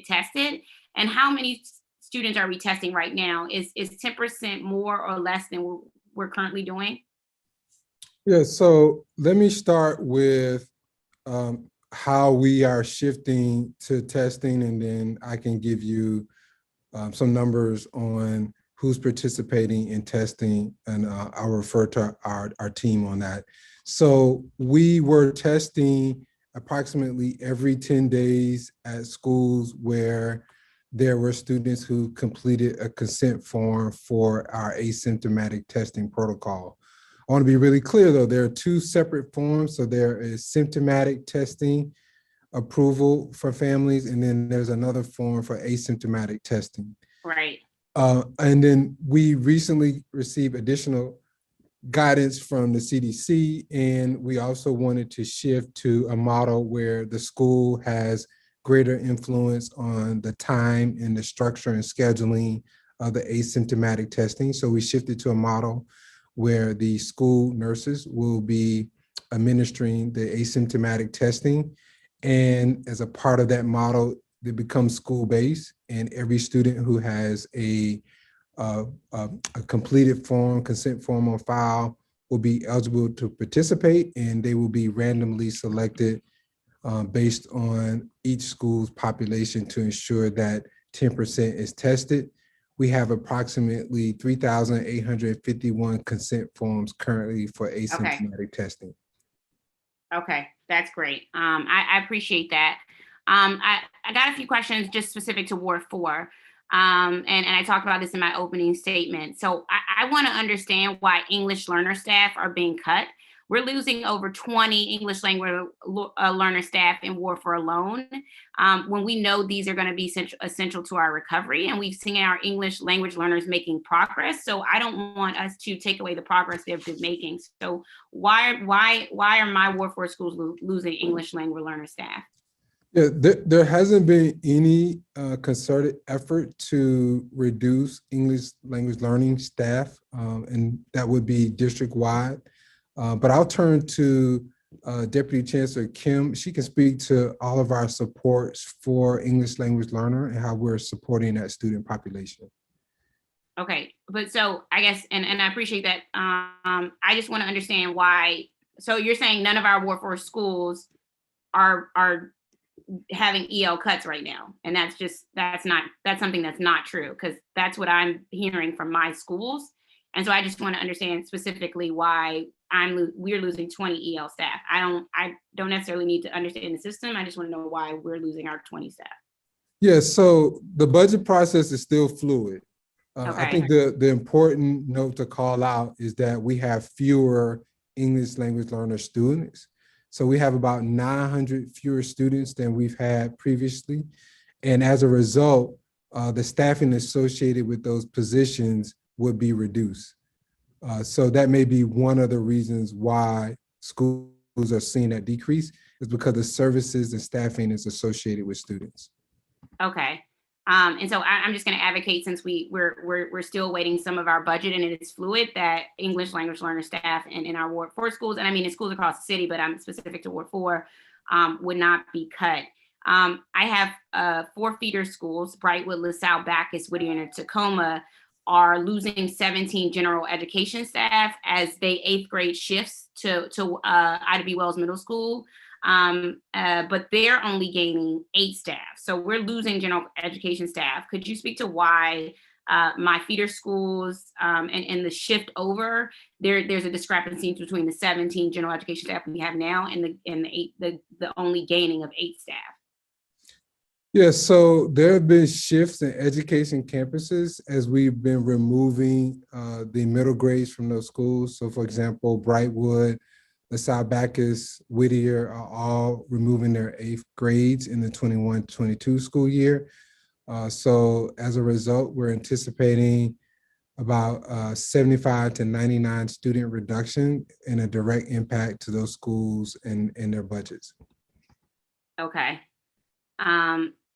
tested? And how many students are we testing right now? Is 10% more or less than we're currently doing? Yeah, so let me start with how we are shifting to testing, and then I can give you some numbers on who's participating in testing, and I'll refer to our team on that. So we were testing approximately every 10 days at schools where there were students who completed a consent form for our asymptomatic testing protocol. I want to be really clear though, there are two separate forms. So there is symptomatic testing approval for families, and then there's another form for asymptomatic testing. Right. And then we recently received additional guidance from the CDC, and we also wanted to shift to a model where the school has greater influence on the time and the structure and scheduling of the asymptomatic testing. So we shifted to a model where the school nurses will be administering the asymptomatic testing. And as a part of that model, it becomes school-based, and every student who has a completed form, consent form on file, will be eligible to participate, and they will be randomly selected based on each school's population to ensure that 10% is tested. We have approximately 3,851 consent forms currently for asymptomatic testing. Okay, that's great. I appreciate that. I got a few questions just specific to Ward 4. And I talked about this in my opening statement. So I want to understand why English learner staff are being cut. We're losing over 20 English language learner staff in Ward 4 alone, when we know these are going to be essential to our recovery, and we've seen our English language learners making progress. So I don't want us to take away the progress they've been making. So why are my Ward 4 schools losing English language learner staff? Yeah, there hasn't been any concerted effort to reduce English language learning staff, and that would be district-wide. But I'll turn to Deputy Chancellor Kim. She can speak to all of our supports for English language learner and how we're supporting that student population. Okay, but so I guess, and I appreciate that. I just want to understand why. So you're saying none of our Ward 4 schools are having EL cuts right now, and that's something that's not true, because that's what I'm hearing from my schools. And so I just want to understand specifically why we're losing 20 EL staff. I don't necessarily need to understand the system. I just want to know why we're losing our 20 staff. Yeah, so the budget process is still fluid. Okay. I think the important note to call out is that we have fewer English language learner students. So we have about 900 fewer students than we've had previously. And as a result, the staffing associated with those positions would be reduced. So that may be one of the reasons why schools are seeing that decrease, is because the services and staffing is associated with students. Okay. And so I'm just going to advocate, since we're still awaiting some of our budget and it is fluid, that English language learner staff in our Ward 4 schools, and I mean in schools across the city, but I'm specific to Ward 4, would not be cut. I have 4 feeder schools: Brightwood, LaSalle, Bacchus, Whittier, and Tacoma are losing 17 general education staff as they 8th grade shifts to Ida B. Wells Middle School. But they're only gaining 8 staff. So we're losing general education staff. Could you speak to why my feeder schools and the shift over, there's a discrepancy between the 17 general education staff we have now and the only gaining of 8 staff? Yeah, so there have been shifts in education campuses as we've been removing the middle grades from those schools. So for example, Brightwood, LaSalle, Bacchus, Whittier are all removing their 8th grades in the 21-22 school year. So as a result, we're anticipating about 75 to 99 student reduction and a direct impact to those schools and their budgets. Okay.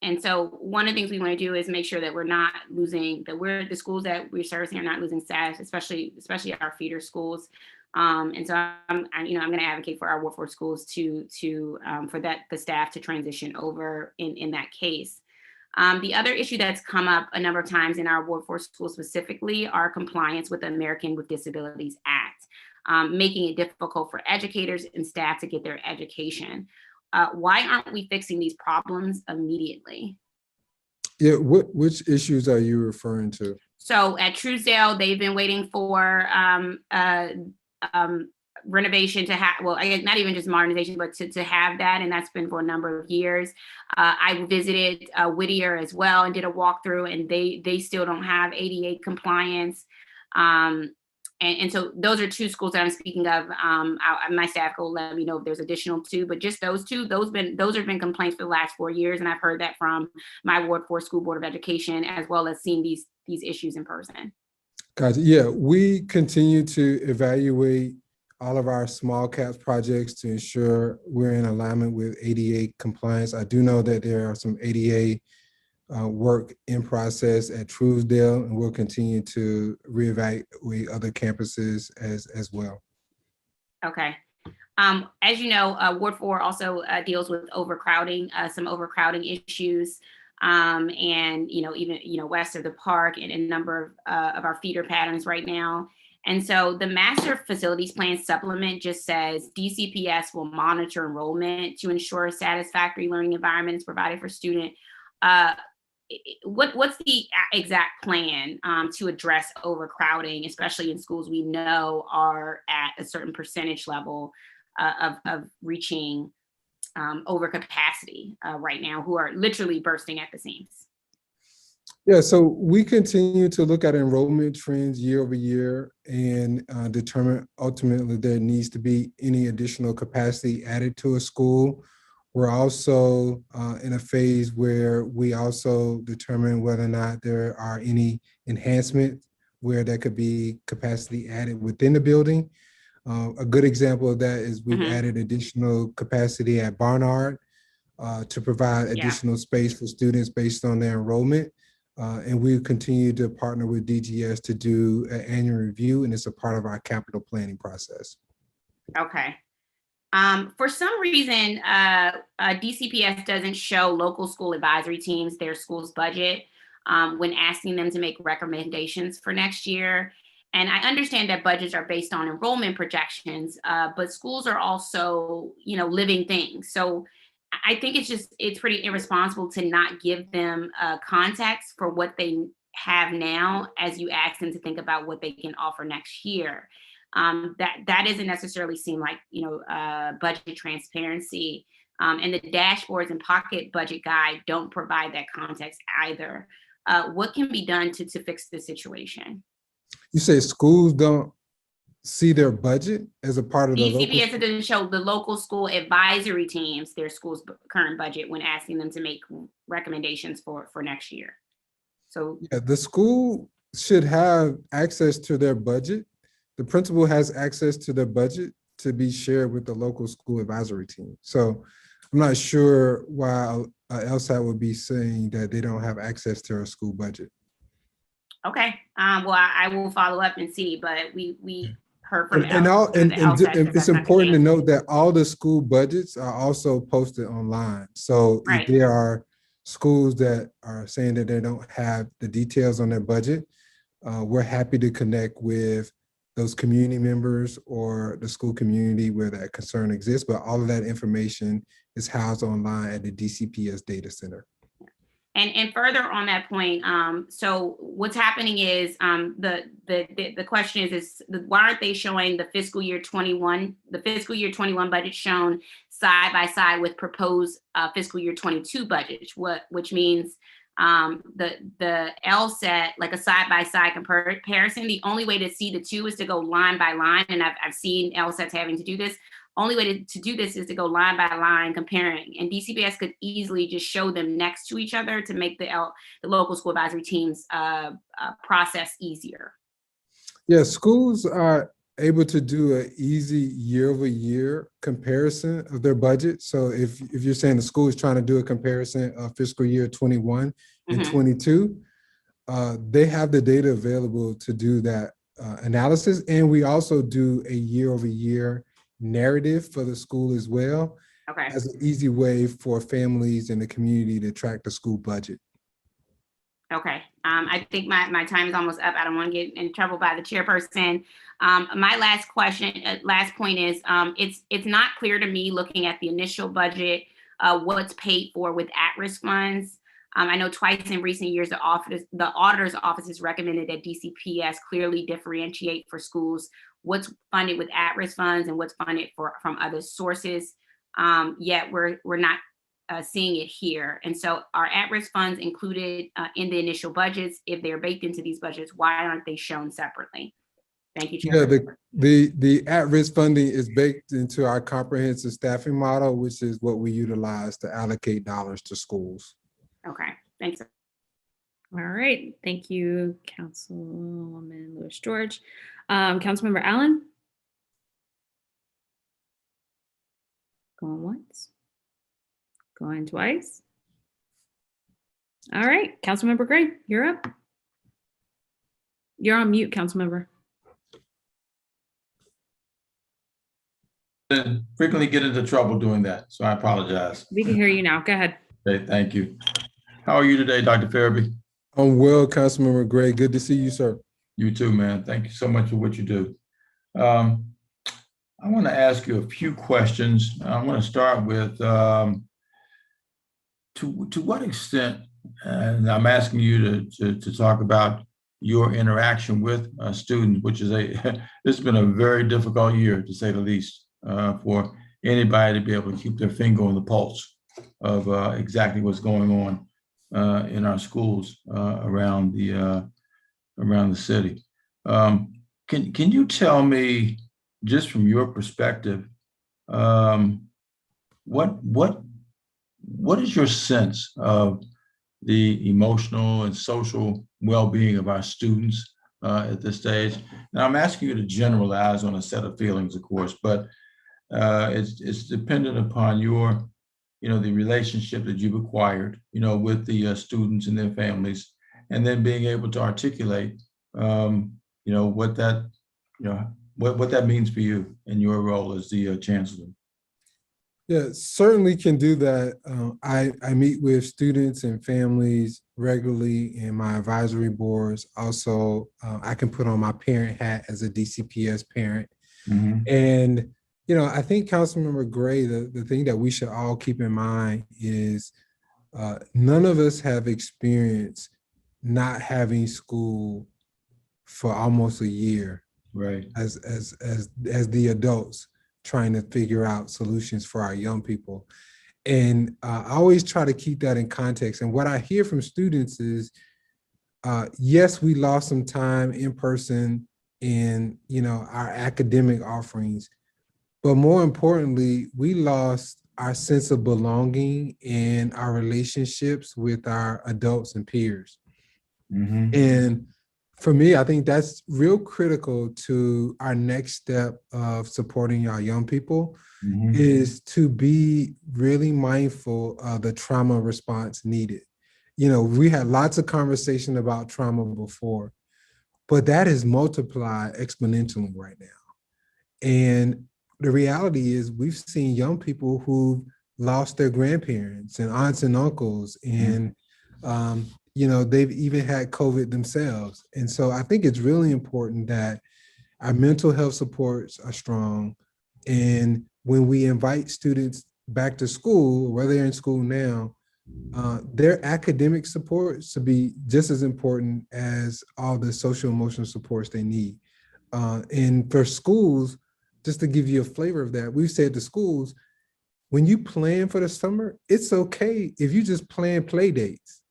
And so one of the things we want to do is make sure that we're not losing, the schools that we're servicing are not losing staff, especially our feeder schools. And so I'm going to advocate for our Ward 4 schools for the staff to transition over in that case. The other issue that's come up a number of times in our Ward 4 schools specifically are compliance with the American with Disabilities Act, making it difficult for educators and staff to get their education. Why aren't we fixing these problems immediately? Yeah, which issues are you referring to? So at Truesdale, they've been waiting for renovation to have, well, I guess not even just modernization, but to have that. And that's been for a number of years. I visited Whittier as well and did a walkthrough, and they still don't have ADA compliance. And so those are two schools that I'm speaking of. My staff will let me know if there's additional two, but just those two, those have been complaints for the last 4 years. And I've heard that from my Ward 4 School Board of Education, as well as seeing these issues in person. Gotcha. Yeah, we continue to evaluate all of our small caps projects to ensure we're in alignment with ADA compliance. I do know that there are some ADA work in process at Truesdale, and we'll continue to reevaluate other campuses as well. Okay. As you know, Ward 4 also deals with overcrowding, some overcrowding issues, and even west of the park, and a number of our feeder patterns right now. And so the Master Facilities Plan supplement just says DCPS will monitor enrollment to ensure a satisfactory learning environment is provided for student. What's the exact plan to address overcrowding, especially in schools we know are at a certain percentage level of reaching overcapacity right now, who are literally bursting at the seams? Yeah, so we continue to look at enrollment trends year over year and determine ultimately there needs to be any additional capacity added to a school. We're also in a phase where we also determine whether or not there are any enhancements where there could be capacity added within the building. A good example of that is we've added additional capacity at Barnard to provide additional space for students based on their enrollment. And we continue to partner with DGS to do an annual review, and it's a part of our capital planning process. Okay. For some reason, DCPS doesn't show local school advisory teams their school's budget when asking them to make recommendations for next year. And I understand that budgets are based on enrollment projections, but schools are also, living things. So I think it's pretty irresponsible to not give them context for what they have now as you ask them to think about what they can offer next year. That doesn't necessarily seem like, budget transparency. And the dashboards and pocket budget guide don't provide that context either. What can be done to fix the situation? You say schools don't see their budget as a part of the local? DCPS doesn't show the local school advisory teams their school's current budget when asking them to make recommendations for next year. So yeah, the school should have access to their budget. The principal has access to their budget to be shared with the local school advisory team. So I'm not sure why LSAT would be saying that they don't have access to our school budget. Okay, well, I will follow up and see, but we heard from and it's important to note that all the school budgets are also posted online. So if there are schools that are saying that they don't have the details on their budget, we're happy to connect with those community members or the school community where that concern exists, but all of that information is housed online at the DCPS data center. And further on that point, so what's happening is the question is why aren't they showing the fiscal year 21 budget shown side by side with proposed fiscal year 22 budgets, which means the LSAT, like a side by side comparison. The only way to see the two is to go line by line, and I've seen LSATs having to do this. Only way to do this is to go line by line comparing, and DCPS could easily just show them next to each other to make the local school advisory teams process easier. Yeah, schools are able to do an easy year-over-year comparison of their budget. So if you're saying the school is trying to do a comparison of fiscal year 21 and 22, they have the data available to do that analysis. And we also do a year-over-year narrative for the school as well, as an easy way for families in the community to track the school budget. Okay, I think my time is almost up. I don't want to get in trouble by the chairperson. My last point is, it's not clear to me looking at the initial budget, what's paid for with at-risk funds. I know twice in recent years, the auditor's office has recommended that DCPS clearly differentiate for schools what's funded with at-risk funds and what's funded from other sources. Yet we're not seeing it here. And so are at-risk funds included in the initial budgets? If they're baked into these budgets, why aren't they shown separately? Thank you, Chair. Yeah, the at-risk funding is baked into our comprehensive staffing model, which is what we utilize to allocate dollars to schools. Okay, thanks. All right, thank you, Councilwoman Lewis George. Councilmember Allen? Going once, going twice. All right, Councilmember Gray, you're up. You're on mute, Councilmember. Frequently get into trouble doing that, so I apologize. We can hear you now. Go ahead. Okay, thank you. How are you today, Dr. Farabee? I'm well, Councilmember Gray. Good to see you, sir. You too, man. Thank you so much for what you do. I want to ask you a few questions. I want to start with to what extent, and I'm asking you to talk about your interaction with students, which is this has been a very difficult year, to say the least, for anybody to be able to keep their finger on the pulse of exactly what's going on in our schools around the city. Can you tell me, just from your perspective, what is your sense of the emotional and social well-being of our students at this stage? Now, I'm asking you to generalize on a set of feelings, of course, but it's dependent upon your, the relationship that you've acquired, with the students and their families, and then being able to articulate, what that, what that means for you in your role as the chancellor. Yeah, certainly can do that. I meet with students and families regularly in my advisory boards. Also, I can put on my parent hat as a DCPS parent. Mm-hmm. And, I think, Councilmember Gray, the thing that we should all keep in mind is none of us have experienced not having school for almost a year, right? As the adults trying to figure out solutions for our young people. And I always try to keep that in context. And what I hear from students is, yes, we lost some time in person in, our academic offerings, but more importantly, we lost our sense of belonging in our relationships with our adults and peers. Mm-hmm. And for me, I think that's real critical to our next step of supporting our young people, mm-hmm. is to be really mindful of the trauma response needed. We had lots of conversation about trauma before, but that is multiplied exponentially right now. And the reality is we've seen young people who've lost their grandparents and aunts and uncles, and they've even had COVID themselves. And so I think it's really important that our mental health supports are strong. And when we invite students back to school, whether they're in school now, their academic supports to be just as important as all the social emotional supports they need. And for schools, just to give you a flavor of that, we've said to schools, when you plan for the summer, it's okay if you just plan play dates.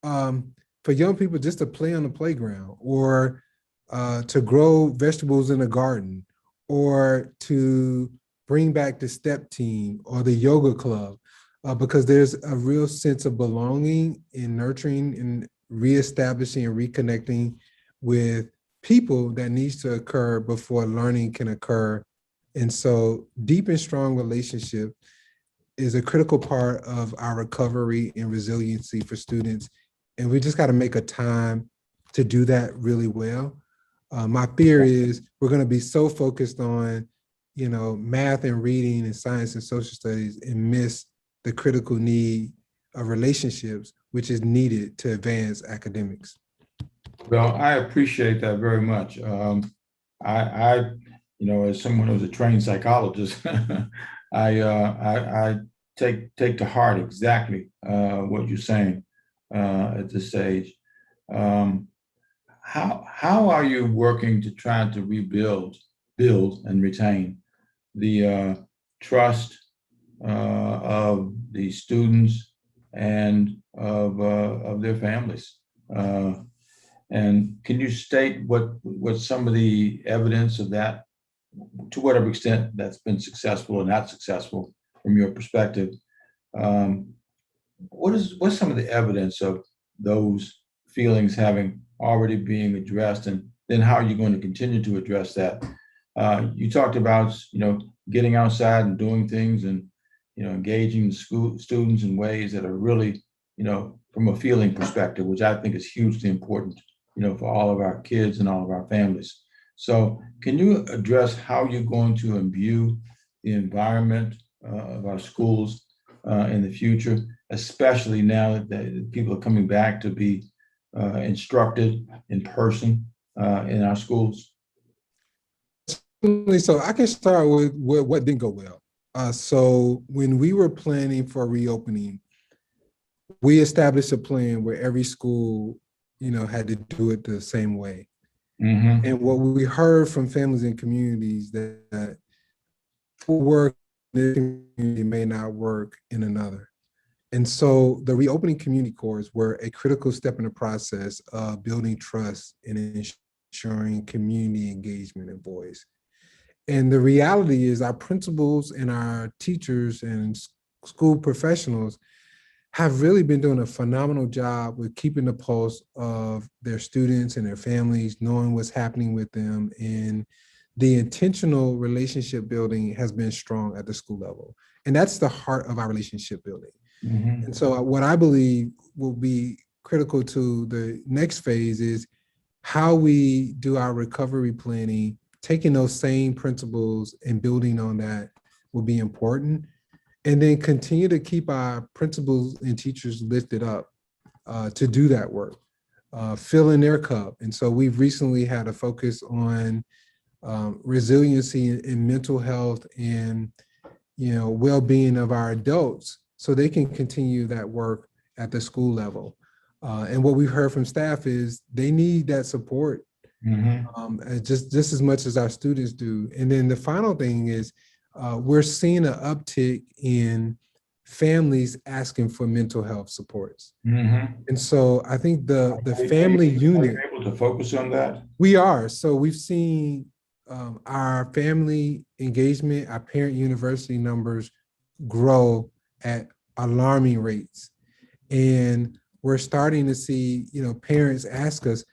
For young people, just to play on the playground, or to grow vegetables in the garden, or to bring back the step team or the yoga club, because there's a real sense of belonging in nurturing and reestablishing and reconnecting with people that needs to occur before learning can occur. And so deep and strong relationship is a critical part of our recovery and resiliency for students. And we just got to make a time to do that really well. My fear is we're going to be so focused on, math and reading and science and social studies and miss the critical need of relationships, which is needed to advance academics. Well, I appreciate that very much. As someone who's a trained psychologist, I take to heart exactly what you're saying at this stage. How are you working to try to build and retain the trust of the students and of their families? And can you state what some of the evidence of that, to whatever extent that's been successful or not successful from your perspective? What's some of the evidence of those feelings having already being addressed, and then how are you going to continue to address that? You talked about, getting outside and doing things and, engaging the students in ways that are really, from a feeling perspective, which I think is hugely important, for all of our kids and all of our families. So can you address how you're going to imbue the environment of our schools in the future, especially now that people are coming back to be instructed in person in our schools? So I can start with what didn't go well. So when we were planning for reopening, we established a plan where every school, had to do it the same way. Mm-hmm. And what we heard from families and communities that work in this community may not work in another. And so the reopening community cores were a critical step in the process of building trust and ensuring community engagement and voice. And the reality is our principals and our teachers and school professionals have really been doing a phenomenal job with keeping the pulse of their students and their families, knowing what's happening with them. And the intentional relationship building has been strong at the school level. And that's the heart of our relationship building. Mm-hmm. And so what I believe will be critical to the next phase is how we do our recovery planning, taking those same principles and building on that will be important. And then continue to keep our principals and teachers lifted up to do that work, fill in their cup. And so we've recently had a focus on resiliency in mental health and well-being of our adults so they can continue that work at the school level. And what we've heard from staff is they need that support just as much as our students do. And then the final thing is we're seeing an uptick in families asking for mental health supports. Mm-hmm. And so I think the family unit— Are you able to focus on that? We are. So we've seen our family engagement, our parent university numbers grow at alarming rates. And we're starting to see, parents ask us,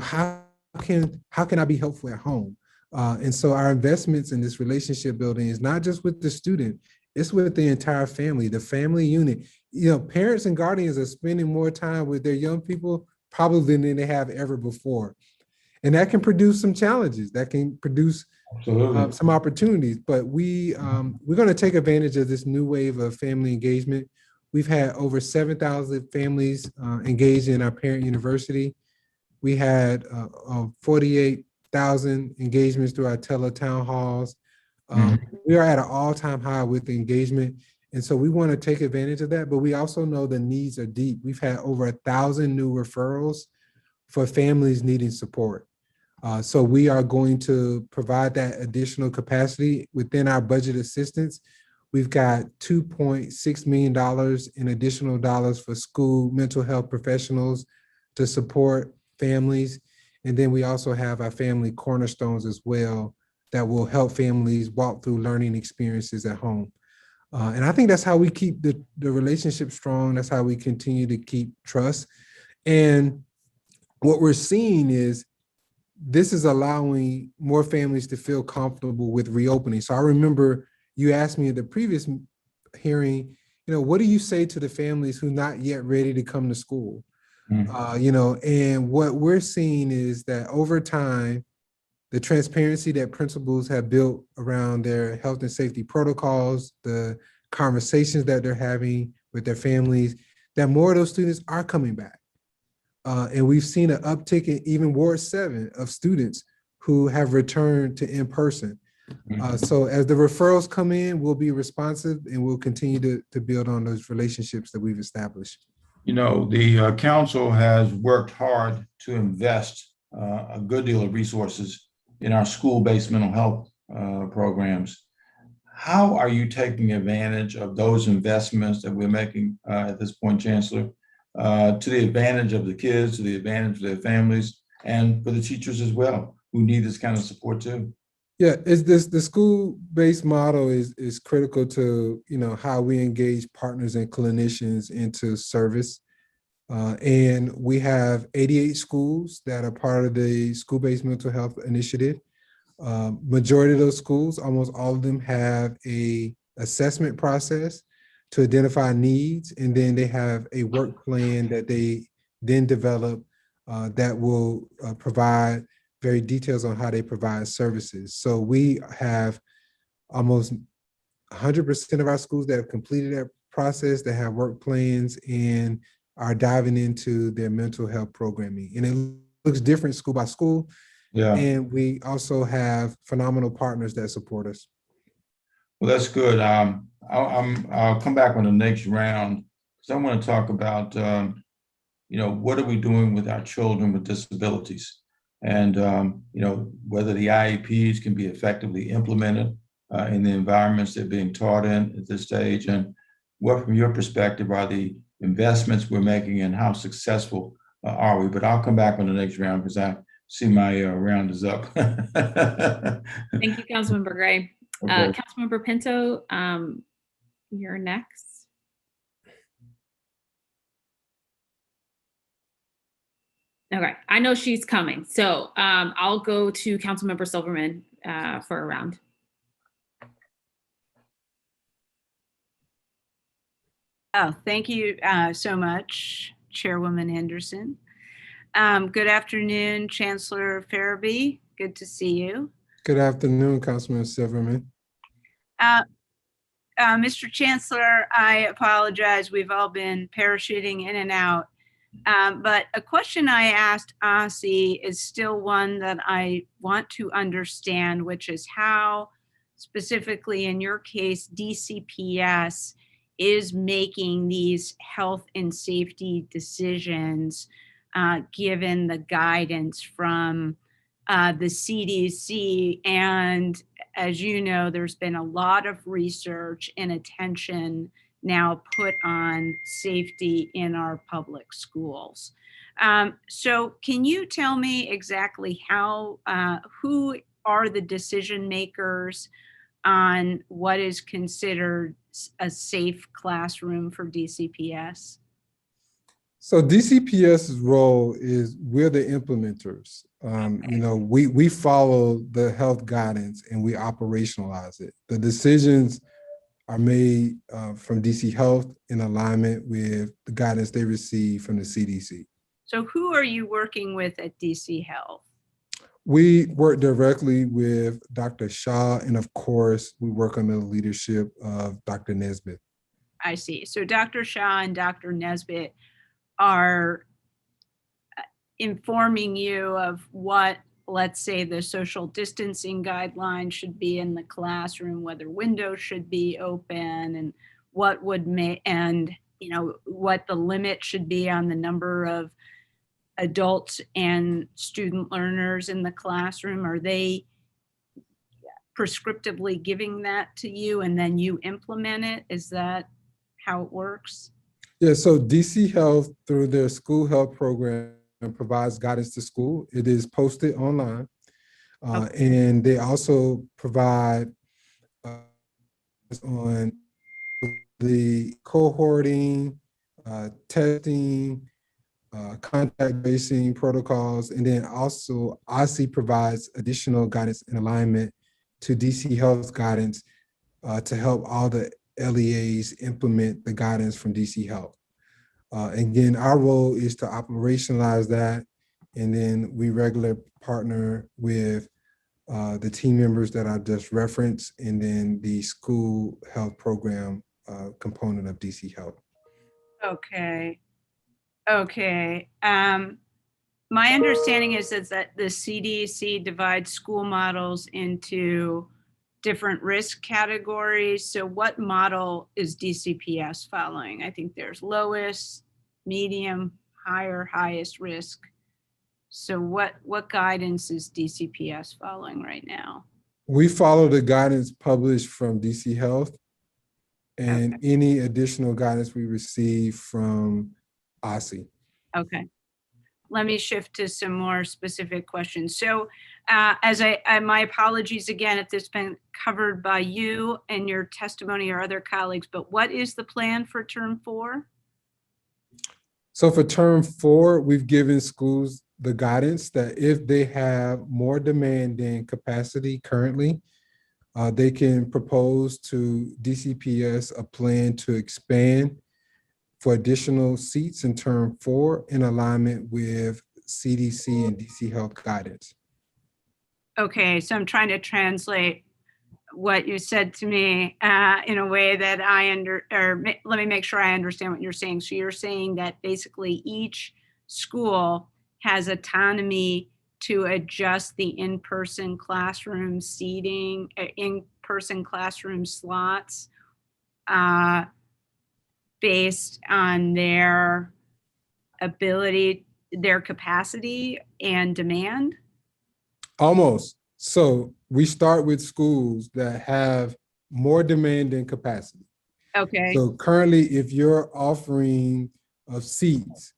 how can I be helpful at home? And so our investments in this relationship building is not just with the student, it's with the entire family, the family unit. Parents and guardians are spending more time with their young people probably than they have ever before. And that can produce some challenges, that can produce some opportunities. But we're going to take advantage of this new wave of family engagement. We've had over 7,000 families engaged in our parent university. We had 48,000 engagements through our tele-town halls. We are at an all-time high with the engagement. And so we want to take advantage of that, but we also know the needs are deep. We've had over 1,000 new referrals for families needing support. So we are going to provide that additional capacity within our budget assistance. We've got $2.6 million in additional dollars for school mental health professionals to support families. And then we also have our family cornerstones as well that will help families walk through learning experiences at home. And I think that's how we keep the relationship strong. That's how we continue to keep trust. And what we're seeing is this is allowing more families to feel comfortable with reopening. So I remember you asked me at the previous hearing, what do you say to the families who are not yet ready to come to school? And what we're seeing is that over time, the transparency that principals have built around their health and safety protocols, the conversations that they're having with their families, that more of those students are coming back. And we've seen an uptick in even Ward 7 of students who have returned to in-person. So as the referrals come in, we'll be responsive and we'll continue to build on those relationships that we've established. You know, the council has worked hard to invest a good deal of resources in our school-based mental health programs. How are you taking advantage of those investments that we're making at this point, Chancellor, to the advantage of the kids, to the advantage of their families, and for the teachers as well, who need this kind of support too? Yeah, the school-based model is critical to, you know, how we engage partners and clinicians into service. And we have 88 schools that are part of the school-based mental health initiative. Majority of those schools, almost all of them, have a assessment process to identify needs, and then they have a work plan that they then develop that will provide very details on how they provide services. So we have almost 100% of our schools that have completed that process, that have work plans and are diving into their mental health programming. And it looks different school by school. Yeah. And we also have phenomenal partners that support us. Well, that's good. I'll come back on the next round because I want to talk about, you know, what are we doing with our children with disabilities? And, you know, whether the IEPs can be effectively implemented in the environments they're being taught in at this stage, and what, from your perspective, are the investments we're making and how successful are we? But I'll come back on the next round because I see my round is up. Thank you, Councilmember Gray. Okay. Councilmember Pinto, you're next. Okay, I know she's coming. So I'll go to Councilmember Silverman for a round. Oh, thank you so much, Chairwoman Henderson. Good afternoon, Chancellor Farabee. Good to see you. Good afternoon, Councilman Silverman. Mr. Chancellor, I apologize. We've all been parachuting in and out. But a question I asked OSSE is still one that I want to understand, which is how, specifically in your case, DCPS is making these health and safety decisions given the guidance from the CDC. And as you know, there's been a lot of research and attention now put on safety in our public schools. So can you tell me exactly how, who are the decision makers on what is considered a safe classroom for DCPS? So DCPS's role is we're the implementers. You know, we follow the health guidance and we operationalize it. The decisions are made from DC Health in alignment with the guidance they receive from the CDC. So who are you working with at DC Health? We work directly with Dr. Shah, and of course, we work under the leadership of Dr. Nesbitt. I see. So Dr. Shah and Dr. Nesbitt are informing you of what, let's say, the social distancing guidelines should be in the classroom, whether windows should be open, and what would make, and you know, what the limit should be on the number of adults and student learners in the classroom. Are they prescriptively giving that to you and then you implement it? Is that how it works? Yeah, so DC Health, through their school health program, provides guidance to school. It is posted online. And they also provide on the cohorting, testing, contact tracing protocols, and then also OSSE provides additional guidance and alignment to DC Health's guidance to help all the LEAs implement the guidance from DC Health. Again, our role is to operationalize that, and then we regularly partner with the team members that I just referenced, and then the school health program component of DC Health. Okay. Okay. My understanding is that the CDC divides school models into different risk categories. So what model is DCPS following? I think there's lowest, medium, higher, highest risk. So what guidance is DCPS following right now? We follow the guidance published from DC Health and any additional guidance we receive from OSSE. Okay. Let me shift to some more specific questions. So my apologies again if this has been covered by you and your testimony or other colleagues, but what is the plan for term 4? So for term 4, we've given schools the guidance that if they have more demand than capacity currently, they can propose to DCPS a plan to expand for additional seats in term 4 in alignment with CDC and DC Health guidance. Okay, so I'm trying to translate what you said to me in a way that let me make sure I understand what you're saying. So you're saying that basically each school has autonomy to adjust the in-person classroom seating, in-person classroom slots based on their ability, their capacity and demand? Almost. So we start with schools that have more demand than capacity. Okay. So currently, if your offering of seats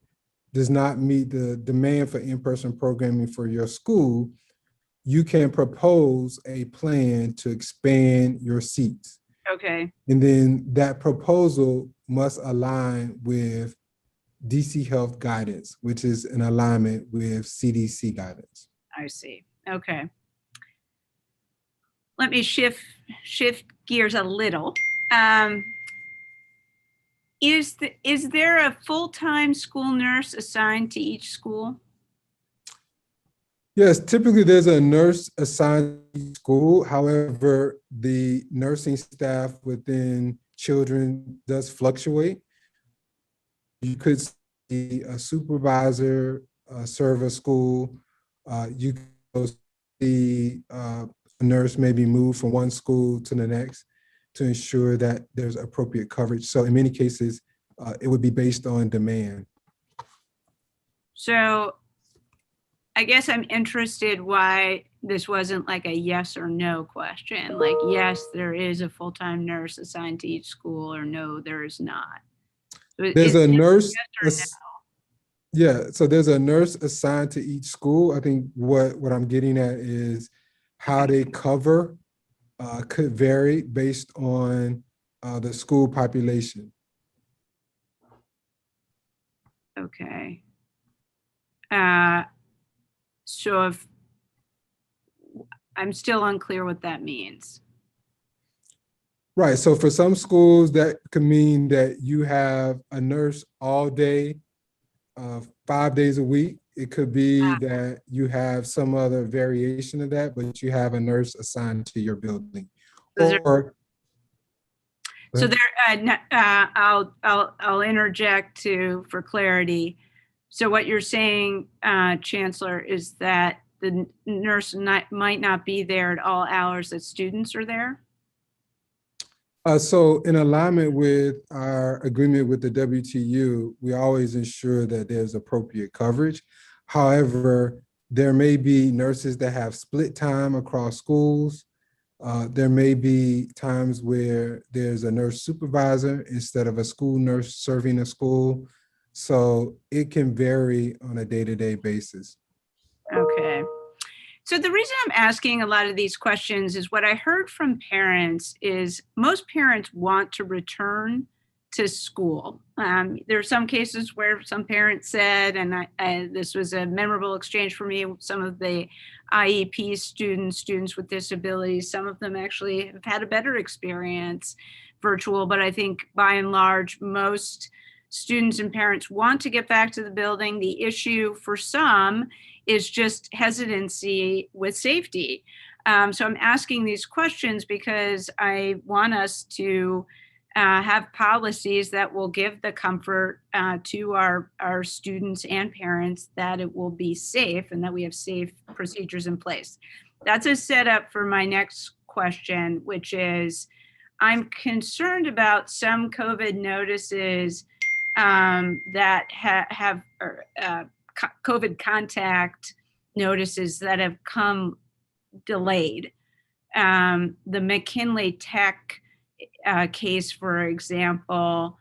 does not meet the demand for in-person programming for your school, you can propose a plan to expand your seats. Okay. And then that proposal must align with DC Health guidance, which is in alignment with CDC guidance. I see. Okay. Let me shift gears a little. Is there a full-time school nurse assigned to each school? Yes, typically there's a nurse assigned to school. However, the nursing staff within children does fluctuate. You could see a supervisor serve a school. You could see a nurse maybe move from one school to the next to ensure that there's appropriate coverage. So in many cases, it would be based on demand. So I guess I'm interested why this wasn't like a yes or no question. Like, yes, there is a full-time nurse assigned to each school, or no, there is not. So There's a nurse. Yes Yeah, so there's a nurse assigned to each school. I think what I'm getting at is how they cover could vary based on the school population. Okay. So if I'm still unclear what that means. Right, so for some schools that could mean that you have a nurse all day, 5 days a week. It could be that you have some other variation of that, but you have a nurse assigned to your building. So there, I'll interject for clarity. So what you're saying, Chancellor, is that the nurse might not be there at all hours that students are there? So in alignment with our agreement with the WTU, we always ensure that there's appropriate coverage. However, there may be nurses that have split time across schools. There may be times where there's a nurse supervisor instead of a school nurse serving a school. So it can vary on a day-to-day basis. Okay. So the reason I'm asking a lot of these questions is what I heard from parents is most parents want to return to school. There are some cases where some parents said, and this was a memorable exchange for me, some of the IEP students with disabilities, some of them actually have had a better experience virtual, but I think by and large, most students and parents want to get back to the building. The issue for some is just hesitancy with safety. So I'm asking these questions because I want us to have policies that will give the comfort to our students and parents that it will be safe and that we have safe procedures in place. That's a setup for my next question, which is, I'm concerned about some COVID notices that have COVID contact notices that have come delayed. The McKinley Tech case, for example,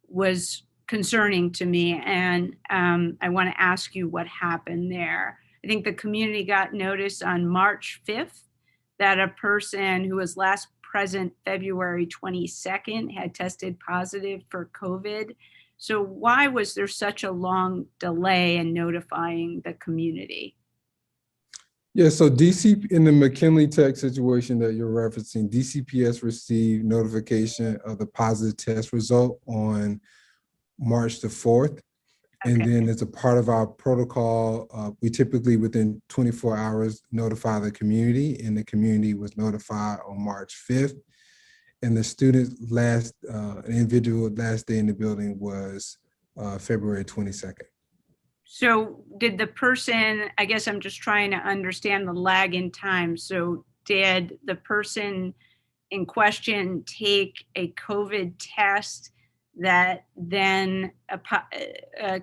was concerning to me, and I want to ask you what happened there. I think the community got notice on March 5th that a person who was last present February 22nd had tested positive for COVID. So why was there such a long delay in notifying the community? Yeah, so DC, in the McKinley Tech situation that you're referencing, DCPS received notification of the positive test result on March the 4th. And then as a part of our protocol, we typically within 24 hours notify the community, and the community was notified on March 5th. And the student's last, individual last day in the building was February 22nd. So did the person, I guess I'm just trying to understand the lag in time. So did the person in question take a COVID test that then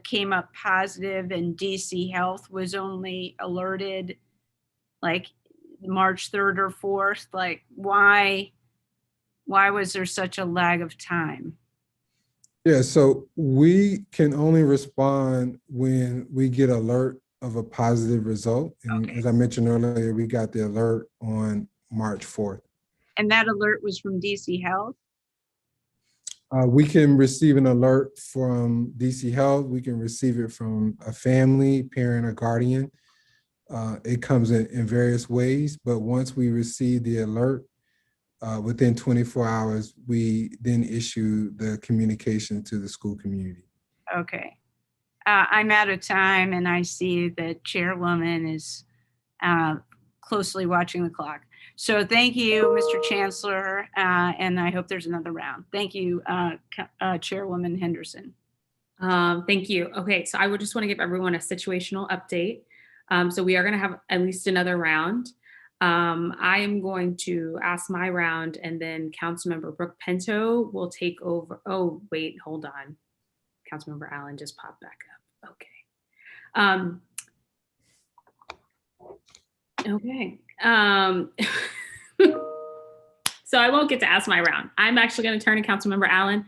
came up positive, and DC Health was only alerted like March 3rd or 4th? Like why was there such a lag of time? Yeah, so we can only respond when we get alert of a positive result. And as I mentioned earlier, we got the alert on March 4th. And that alert was from DC Health? We can receive an alert from DC Health. We can receive it from a family, parent, or guardian. It comes in various ways, but once we receive the alert, within 24 hours, we then issue the communication to the school community. Okay. I'm out of time, and I see the chairwoman is closely watching the clock. So thank you, Mr. Chancellor, and I hope there's another round. Thank you, Chairwoman Henderson. Thank you. Okay, so I would just want to give everyone a situational update. So we are going to have at least another round. I am going to ask my round, and then Councilmember Brooke Pinto will take over. Oh, wait, hold on. Councilmember Allen just popped back up. Okay. Okay. So I won't get to ask my round. I'm actually going to turn to Councilmember Allen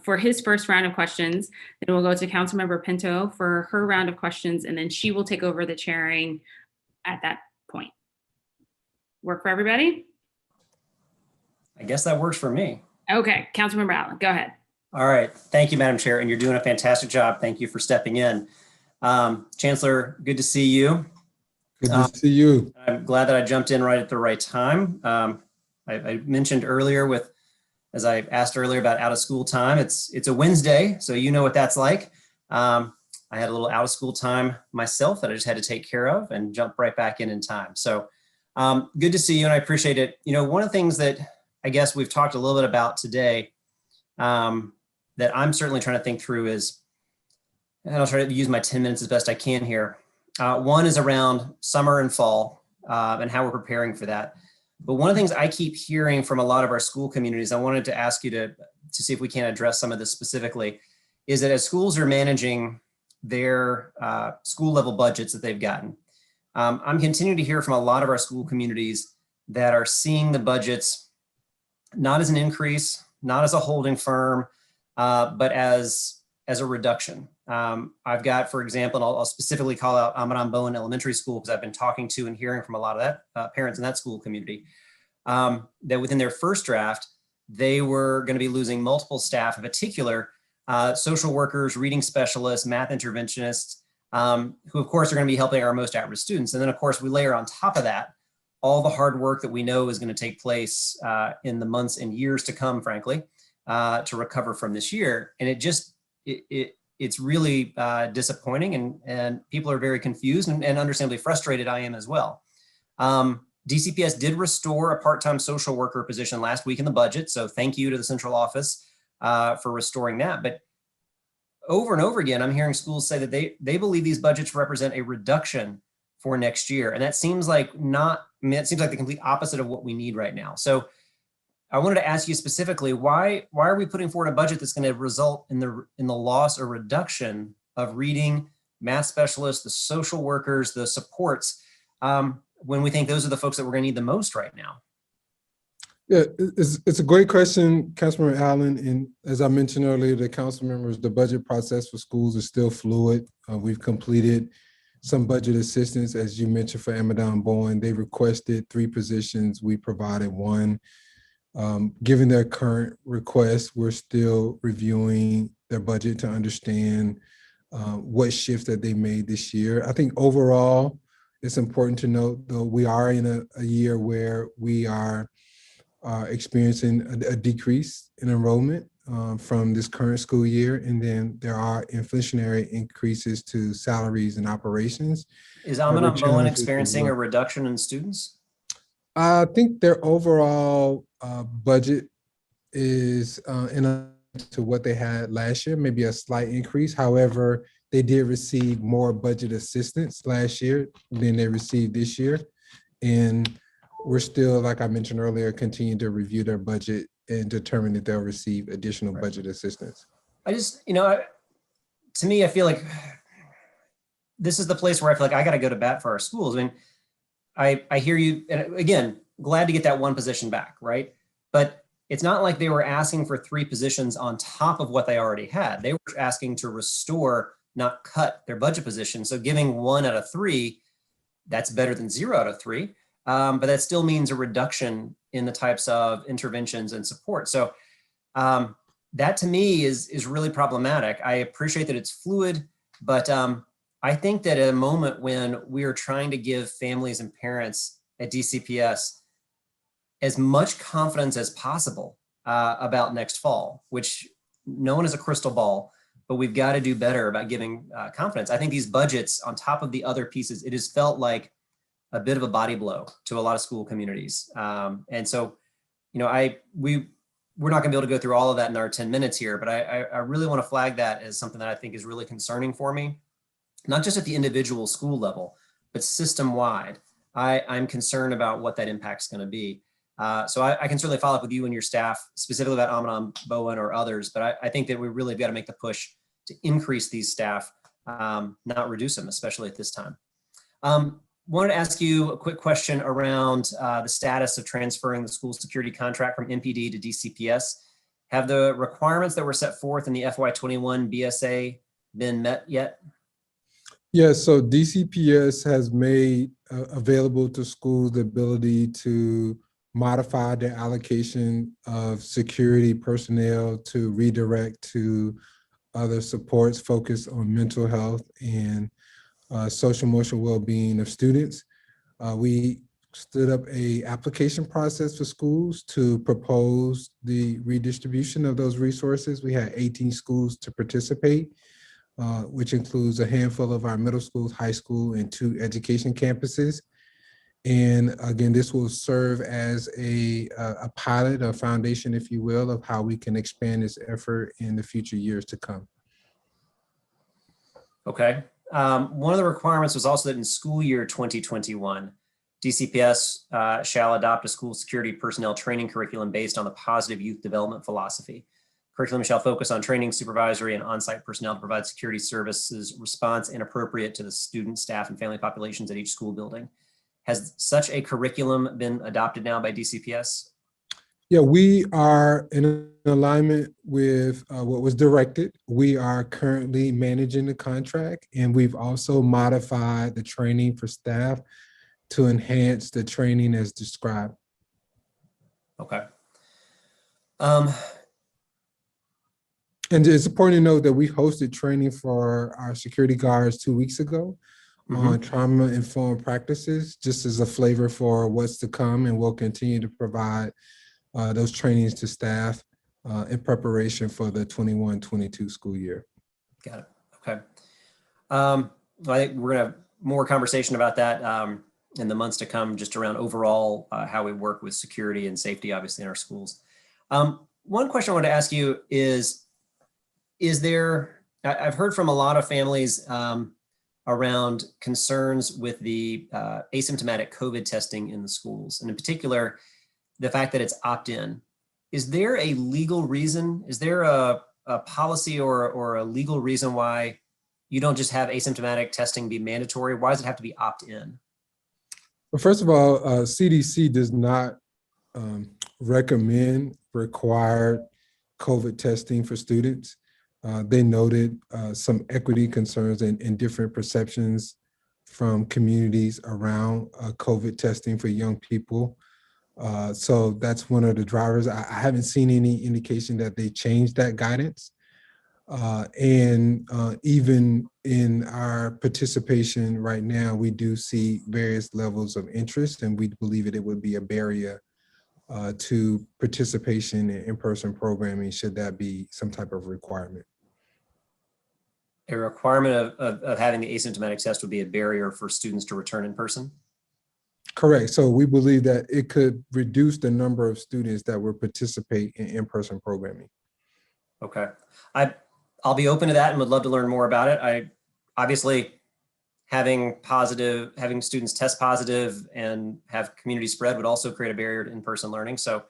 for his first round of questions. Then we'll go to Councilmember Pinto for her round of questions, and then she will take over the chairing at that point. Work for everybody? I guess that works for me. Okay, Councilmember Allen, go ahead. All right. Thank you, Madam Chair, and you're doing a fantastic job. Thank you for stepping in. Chancellor, good to see you. Good to see you. I'm glad that I jumped in right at the right time. I mentioned earlier as I asked earlier about out of school time, it's a Wednesday, so you know what that's like. I had a little out of school time myself that I just had to take care of and jump right back in time. So good to see you, and I appreciate it. You know, one of the things that I guess we've talked a little bit about today that I'm certainly trying to think through is, and I'll try to use my 10 minutes as best I can here. One is around summer and fall and how we're preparing for that. But one of the things I keep hearing from a lot of our school communities, I wanted to ask you to see if we can address some of this specifically, is that as schools are managing their school level budgets that they've gotten, I'm continuing to hear from a lot of our school communities that are seeing the budgets not as an increase, not as a holding firm, but as a reduction. I've got, for example, and I'll specifically call out Amadon Bowen Elementary School because I've been talking to and hearing from a lot of that parents in that school community, that within their first draft, they were going to be losing multiple staff, in particular, social workers, reading specialists, math interventionists, who of course are going to be helping our most at-risk students. And then of course we layer on top of that all the hard work that we know is going to take place in the months and years to come, frankly, to recover from this year. And it's really disappointing, and people are very confused and understandably frustrated. I am as well. DCPS did restore a part-time social worker position last week in the budget. So thank you to the central office for restoring that. But over and over again, I'm hearing schools say that they believe these budgets represent a reduction for next year. And that seems like not I mean, it seems like the complete opposite of what we need right now. So I wanted to ask you specifically, why are we putting forward a budget that's going to result in the loss or reduction of reading, math specialists, the social workers, the supports, when we think those are the folks that we're going to need the most right now? Yeah, it's a great question, Councilmember Allen. And as I mentioned earlier, the council members, the budget process for schools is still fluid. We've completed some budget assistance, as you mentioned, for Amadon Bowen. They requested 3 positions. We provided 1. Given their current request, we're still reviewing their budget to understand what shifts that they made this year. I think overall, it's important to note, though, we are in a year where we are experiencing a decrease in enrollment from this current school year. And then there are inflationary increases to salaries and operations. Is Amadon Bowen experiencing a reduction in students? I think their overall budget is to what they had last year, maybe a slight increase. However, they did receive more budget assistance last year than they received this year. And we're still, like I mentioned earlier, continuing to review their budget and determine if they'll receive additional budget assistance. I just, to me, I feel like this is the place where I feel like I got to go to bat for our schools. I mean, I hear you, and again, glad to get that 1 position back, right? But it's not like they were asking for 3 positions on top of what they already had. They were asking to restore, not cut their budget position. So giving 1 out of 3, that's better than 0 out of 3. But that still means a reduction in the types of interventions and support. So that to me is really problematic. I appreciate that it's fluid, but I think that at a moment when we are trying to give families and parents at DCPS as much confidence as possible about next fall, which no one has a crystal ball, but we've got to do better about giving confidence. I think these budgets, on top of the other pieces, it has felt like a bit of a body blow to a lot of school communities. And so, we're not gonna be able to go through all of that in our 10 minutes here, but I really want to flag that as something that I think is really concerning for me, not just at the individual school level, but system-wide. I'm concerned about what that impact's gonna be. So I can certainly follow up with you and your staff, specifically about Amadon Bowen or others, but I think that we really got to make the push to increase these staff, not reduce them, especially at this time. Wanted to ask you a quick question around the status of transferring the school security contract from MPD to DCPS. Have the requirements that were set forth in the FY21 BSA been met yet? Yeah, so DCPS has made available to schools the ability to modify their allocation of security personnel to redirect to other supports focused on mental health and social emotional well-being of students. We stood up a application process for schools to propose the redistribution of those resources. We had 18 schools to participate, which includes a handful of our middle schools, high school, and 2 education campuses. And again, this will serve as a pilot, a foundation, if you will, of how we can expand this effort in the future years to come. Okay. One of the requirements was also that in school year 2021, DCPS shall adopt a school security personnel training curriculum based on the positive youth development philosophy. Curriculum shall focus on training supervisory and on-site personnel to provide security services response and appropriate to the student, staff, and family populations at each school building. Has such a curriculum been adopted now by DCPS? Yeah, we are in alignment with what was directed. We are currently managing the contract, and we've also modified the training for staff to enhance the training as described. Okay. And it's important to note that we hosted training for our security guards 2 weeks ago on trauma-informed practices, just as a flavor for what's to come, and we'll continue to provide those trainings to staff in preparation for the 21-22 school year. Got it. Okay. I think we're gonna have more conversation about that in the months to come, just around overall how we work with security and safety, obviously, in our schools. One question I wanted to ask you is there, I've heard from a lot of families around concerns with the asymptomatic COVID testing in the schools, and in particular, the fact that it's opt-in. Is there a legal reason? Is there a policy or a legal reason why you don't just have asymptomatic testing be mandatory? Why does it have to be opt-in? Well, first of all, CDC does not recommend required COVID testing for students. They noted some equity concerns and different perceptions from communities around COVID testing for young people. So that's one of the drivers. I haven't seen any indication that they changed that guidance. And even in our participation right now, we do see various levels of interest, and we believe that it would be a barrier to participation in in-person programming should that be some type of requirement. A requirement of having the asymptomatic test would be a barrier for students to return in person? Correct. So we believe that it could reduce the number of students that will participate in in-person programming. Okay. I'll be open to that and would love to learn more about it. Obviously having students test positive and have community spread would also create a barrier to in-person learning. So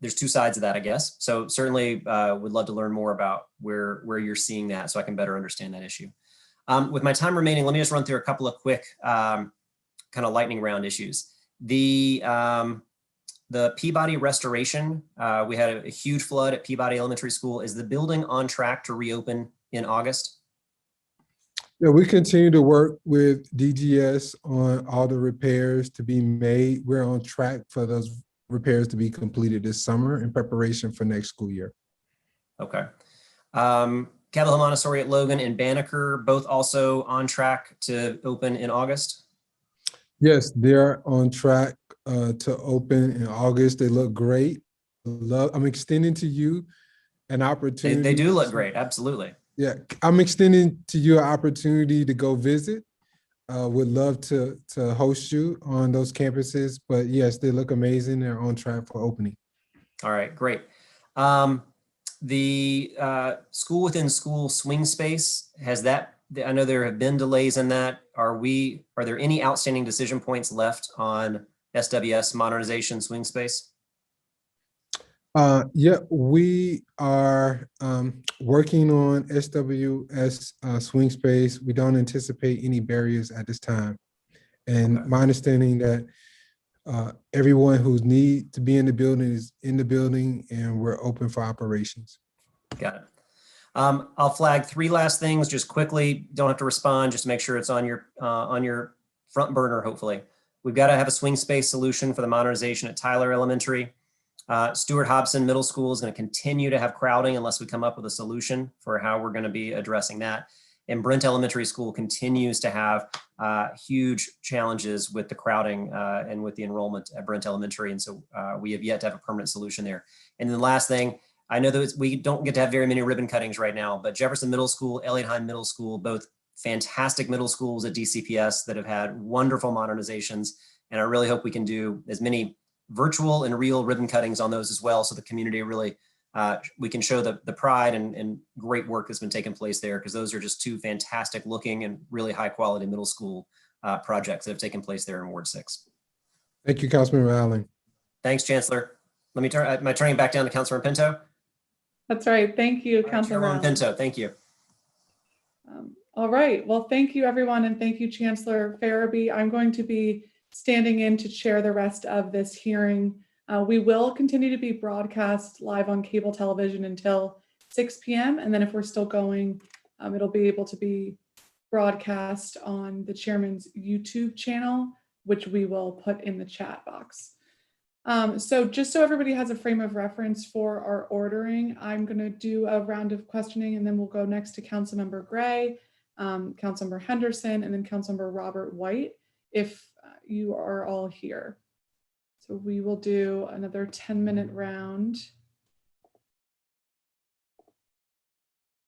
there's two sides of that, I guess. So certainly would love to learn more about where you're seeing that so I can better understand that issue. With my time remaining, let me just run through a couple of quick kind of lightning round issues. The Peabody restoration, we had a huge flood at Peabody Elementary School. Is the building on track to reopen in August? Yeah, we continue to work with DGS on all the repairs to be made. We're on track for those repairs to be completed this summer in preparation for next school year. Okay. Kettle Hill Montessori at Logan and Banneker, both also on track to open in August? Yes, they're on track to open in August. They look great. I'm extending to you an opportunity. They do look great, absolutely. Yeah, I'm extending to you an opportunity to go visit. Would love to host you on those campuses, but yes, they look amazing. They're on track for opening. All right, great. The school within school swing space, has that, I know there have been delays in that. Are there any outstanding decision points left on SWS modernization swing space? Yeah, we are working on SWS swing space. We don't anticipate any barriers at this time. And okay. My understanding that everyone who's need to be in the building is in the building, and we're open for operations. Got it. I'll flag three last things just quickly. Don't have to respond, just to make sure it's on your front burner, hopefully. We've got to have a swing space solution for the modernization at Tyler Elementary. Stuart Hobson Middle School is going to continue to have crowding unless we come up with a solution for how we're going to be addressing that. And Brent Elementary School continues to have huge challenges with the crowding and with the enrollment at Brent Elementary. And so we have yet to have a permanent solution there. And then the last thing, I know that we don't get to have very many ribbon cuttings right now, but Jefferson Middle School, Elliott Hine Middle School, both fantastic middle schools at DCPS that have had wonderful modernizations. And I really hope we can do as many virtual and real ribbon cuttings on those as well, so the community really, we can show the pride and great work that's been taking place there, because those are just two fantastic looking and really high quality middle school projects that have taken place there in Ward 6. Thank you, Councilmember Allen. Thanks, Chancellor. Let me am I turning back down to Councilmember Pinto? That's right. Thank you, Councilmember Pinto. Thank you. All right. Well, thank you, everyone. And thank you, Chancellor Farabee. I'm going to be standing in to chair the rest of this hearing. We will continue to be broadcast live on cable television until 6 p.m. And then if we're still going, it'll be able to be broadcast on the chairman's YouTube channel, which we will put in the chat box. So just so everybody has a frame of reference for our ordering, I'm going to do a round of questioning, and then we'll go next to Councilmember Gray, Councilmember Henderson, and then Councilmember Robert White, if you are all here. So we will do another 10-minute round.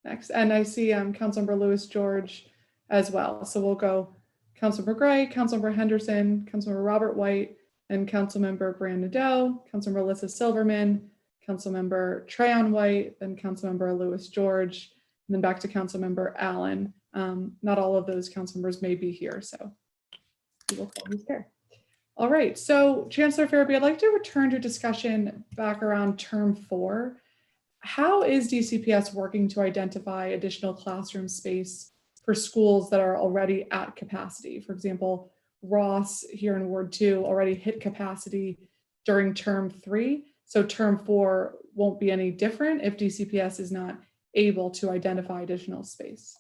Next, and I see Councilmember Lewis George as well. So we'll go Councilmember Gray, Councilmember Henderson, Councilmember Robert White, and Councilmember Brandon Doe, Councilmember Alyssa Silverman, Councilmember Trayon White, then Councilmember Lewis George, and then back to Councilmember Allen Not all of those council members may be here, so we will call who's there. All right, so Chancellor Farabee, I'd like to return to discussion back around term 4. How is DCPS working to identify additional classroom space for schools that are already at capacity? For example, Ross here in Ward 2 already hit capacity during term 3. So term 4 won't be any different if DCPS is not able to identify additional space.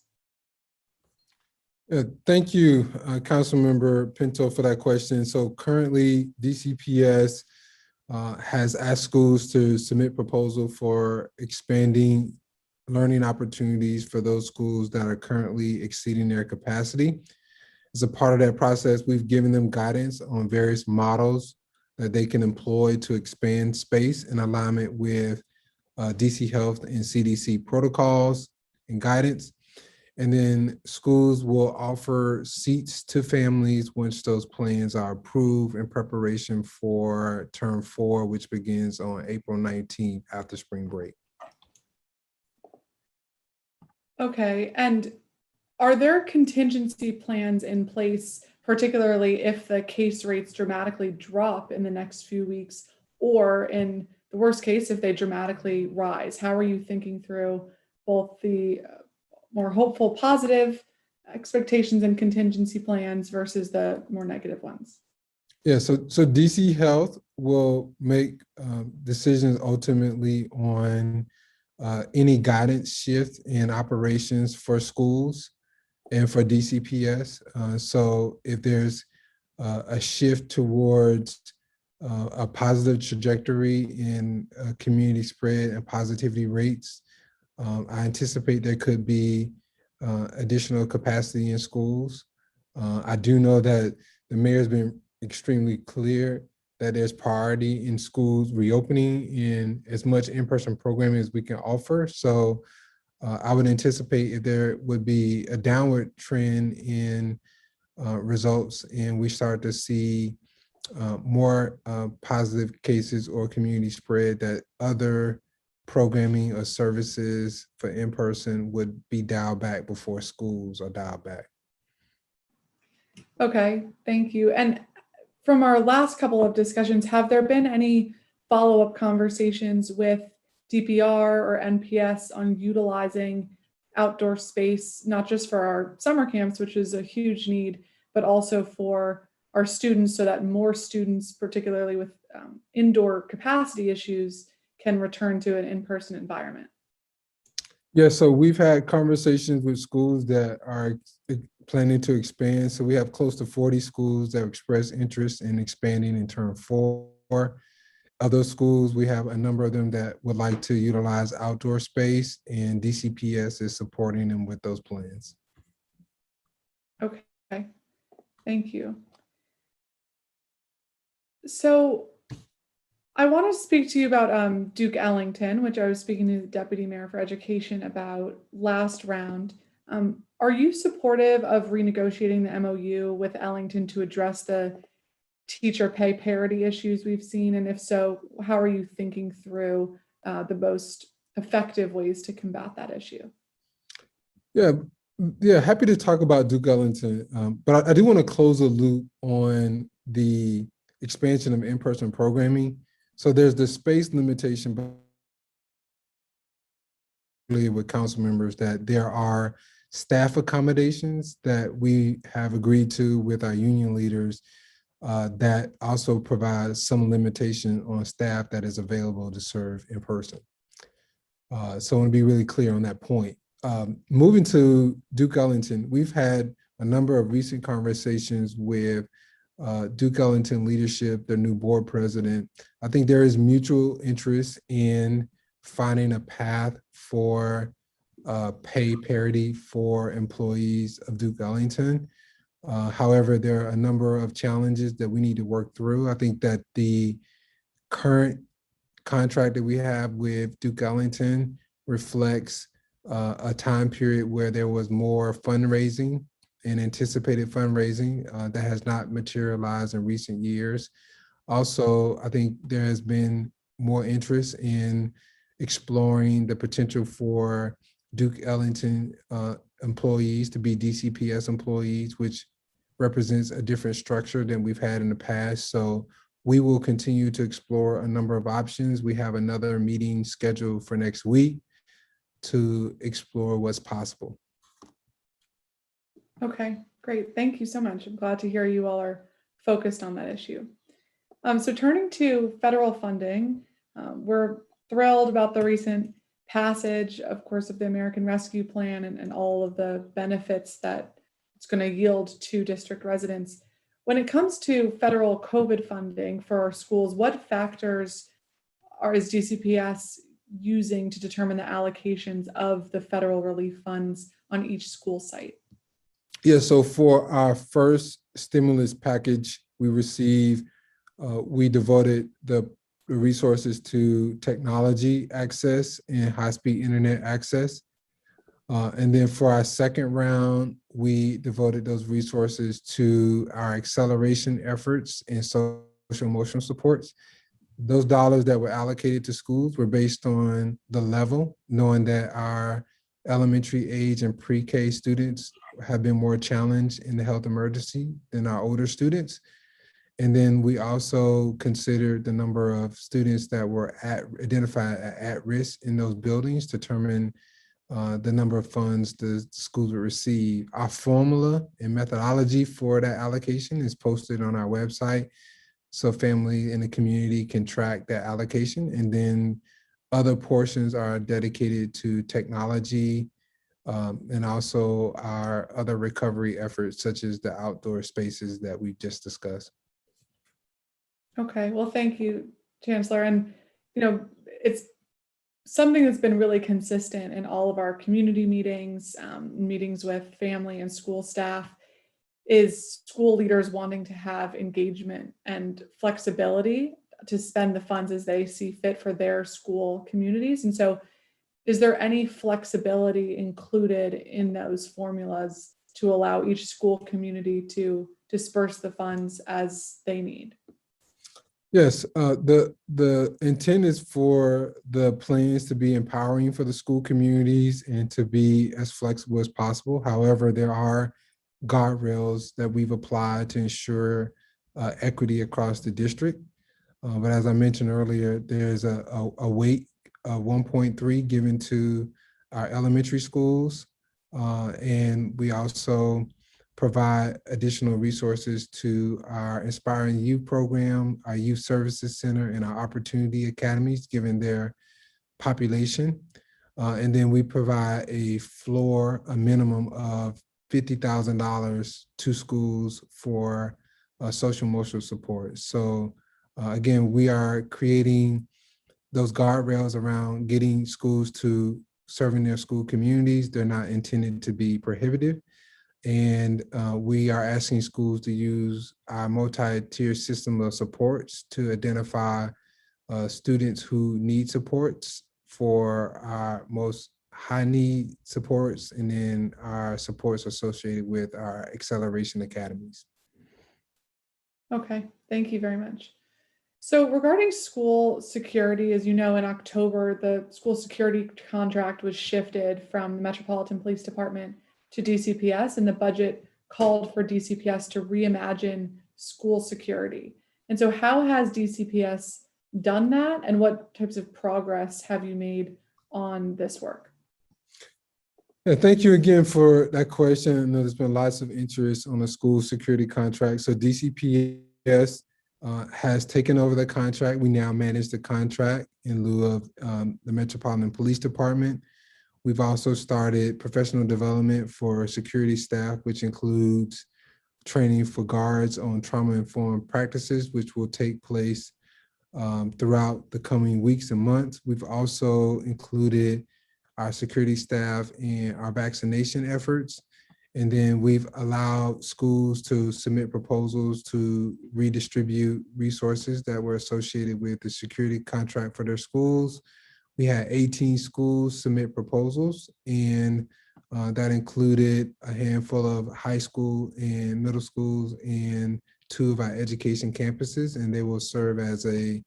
Thank you, Councilmember Pinto, for that question. So currently, DCPS has asked schools to submit proposal for expanding learning opportunities for those schools that are currently exceeding their capacity. As a part of that process, we've given them guidance on various models that they can employ to expand space in alignment with DC Health and CDC protocols and guidance. And then schools will offer seats to families once those plans are approved in preparation for term 4, which begins on April 19th after spring break. Okay, and are there contingency plans in place, particularly if the case rates dramatically drop in the next few weeks, or in the worst case, if they dramatically rise? How are you thinking through both the more hopeful, positive expectations and contingency plans versus the more negative ones? Yeah, so DC Health will make decisions ultimately on any guidance shift in operations for schools and for DCPS. So if there's a shift towards a positive trajectory in community spread and positivity rates, I anticipate there could be additional capacity in schools. I do know that the mayor's been extremely clear that there's priority in schools reopening in as much in-person programming as we can offer. So I would anticipate if there would be a downward trend in results and we start to see more positive cases or community spread, that other programming or services for in-person would be dialed back before schools are dialed back. Okay, thank you. And from our last couple of discussions, have there been any follow-up conversations with DPR or NPS on utilizing outdoor space, not just for our summer camps, which is a huge need, but also for our students, so that more students, particularly with indoor capacity issues, can return to an in-person environment? Yeah, so we've had conversations with schools that are planning to expand. So we have close to 40 schools that have expressed interest in expanding in term 4. Of those schools, we have a number of them that would like to utilize outdoor space, and DCPS is supporting them with those plans. Okay, thank you. So I want to speak to you about Duke Ellington, which I was speaking to the Deputy Mayor for Education about last round. Are you supportive of renegotiating the MOU with Ellington to address the teacher pay parity issues we've seen? And if so, how are you thinking through the most effective ways to combat that issue? Yeah, happy to talk about Duke Ellington, but I do want to close a loop on the expansion of in-person programming. So there's the space limitation with council members, that there are staff accommodations that we have agreed to with our union leaders that also provide some limitation on staff that is available to serve in person. So I want to be really clear on that point. Moving to Duke Ellington, we've had a number of recent conversations with Duke Ellington leadership, their new board president. I think there is mutual interest in finding a path for pay parity for employees of Duke Ellington. However, there are a number of challenges that we need to work through. I think that the current contract that we have with Duke Ellington reflects a time period where there was more fundraising and anticipated fundraising that has not materialized in recent years. Also, I think there has been more interest in exploring the potential for Duke Ellington employees to be DCPS employees, which represents a different structure than we've had in the past. So we will continue to explore a number of options. We have another meeting scheduled for next week to explore what's possible. Okay, great. Thank you so much. I'm glad to hear you all are focused on that issue. So turning to federal funding, we're thrilled about the recent passage, of course, of the American Rescue Plan and all of the benefits that it's going to yield to district residents. When it comes to federal COVID funding for our schools, what factors is DCPS using to determine the allocations of the federal relief funds on each school site? Yeah, so for our first stimulus package we received, we devoted the resources to technology access and high-speed internet access. And then for our second round, we devoted those resources to our acceleration efforts and social emotional supports. Those dollars that were allocated to schools were based on the level, knowing that our elementary age and pre-K students have been more challenged in the health emergency than our older students. And then we also considered the number of students that were identified at risk in those buildings to determine the number of funds the schools would receive. Our formula and methodology for that allocation is posted on our website, so family in the community can track that allocation. And then other portions are dedicated to technology and also our other recovery efforts, such as the outdoor spaces that we just discussed. Okay, well, thank you, Chancellor. And, you know, it's something that's been really consistent in all of our community meetings, meetings with family and school staff, is school leaders wanting to have engagement and flexibility to spend the funds as they see fit for their school communities. And so is there any flexibility included in those formulas to allow each school community to disperse the funds as they need? Yes, the intent is for the plans to be empowering for the school communities and to be as flexible as possible. However, there are guardrails that we've applied to ensure equity across the district. But as I mentioned earlier, there's a weight of 1.3 given to our elementary schools. And we also provide additional resources to our Inspiring Youth program, our Youth Services Center, and our Opportunity Academies, given their population. And then we provide a minimum of $50,000 to schools for social emotional support. So again, we are creating those guardrails around getting schools to serving their school communities. They're not intended to be prohibitive. And we are asking schools to use our multi-tier system of supports to identify students who need supports for our most high need supports, and then our supports associated with our acceleration academies. Okay, thank you very much. So regarding school security, as you know, in October, the school security contract was shifted from the Metropolitan Police Department to DCPS, and the budget called for DCPS to reimagine school security. And so how has DCPS done that, and what types of progress have you made on this work? Yeah, thank you again for that question. I know there's been lots of interest on the school security contract. So DCPS has taken over the contract. We now manage the contract in lieu of the Metropolitan Police Department. We've also started professional development for security staff, which includes training for guards on trauma-informed practices, which will take place throughout the coming weeks and months. We've also included our security staff in our vaccination efforts. And then we've allowed schools to submit proposals to redistribute resources that were associated with the security contract for their schools. We had 18 schools submit proposals, and that included a handful of high school and middle schools and 2 of our education campuses, and they will serve as a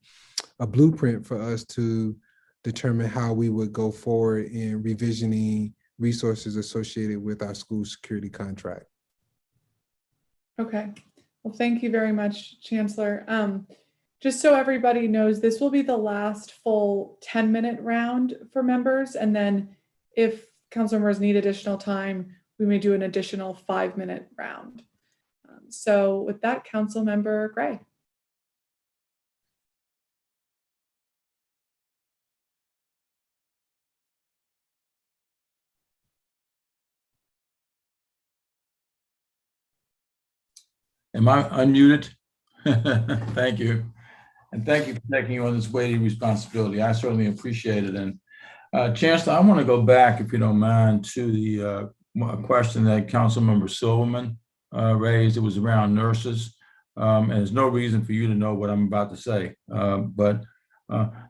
blueprint for us to determine how we would go forward in revisioning resources associated with our school security contract. Okay. Well, thank you very much, Chancellor. Just so everybody knows, this will be the last full 10-minute round for members. And then if council members need additional time, we may do an additional 5-minute round. So with that, Councilmember Gray. Am I unmuted? Thank you. And thank you for taking on this weighty responsibility. I certainly appreciate it. And Chancellor, I want to go back, if you don't mind, to the question that Councilmember Silverman raised. It was around nurses. And there's no reason for you to know what I'm about to say. But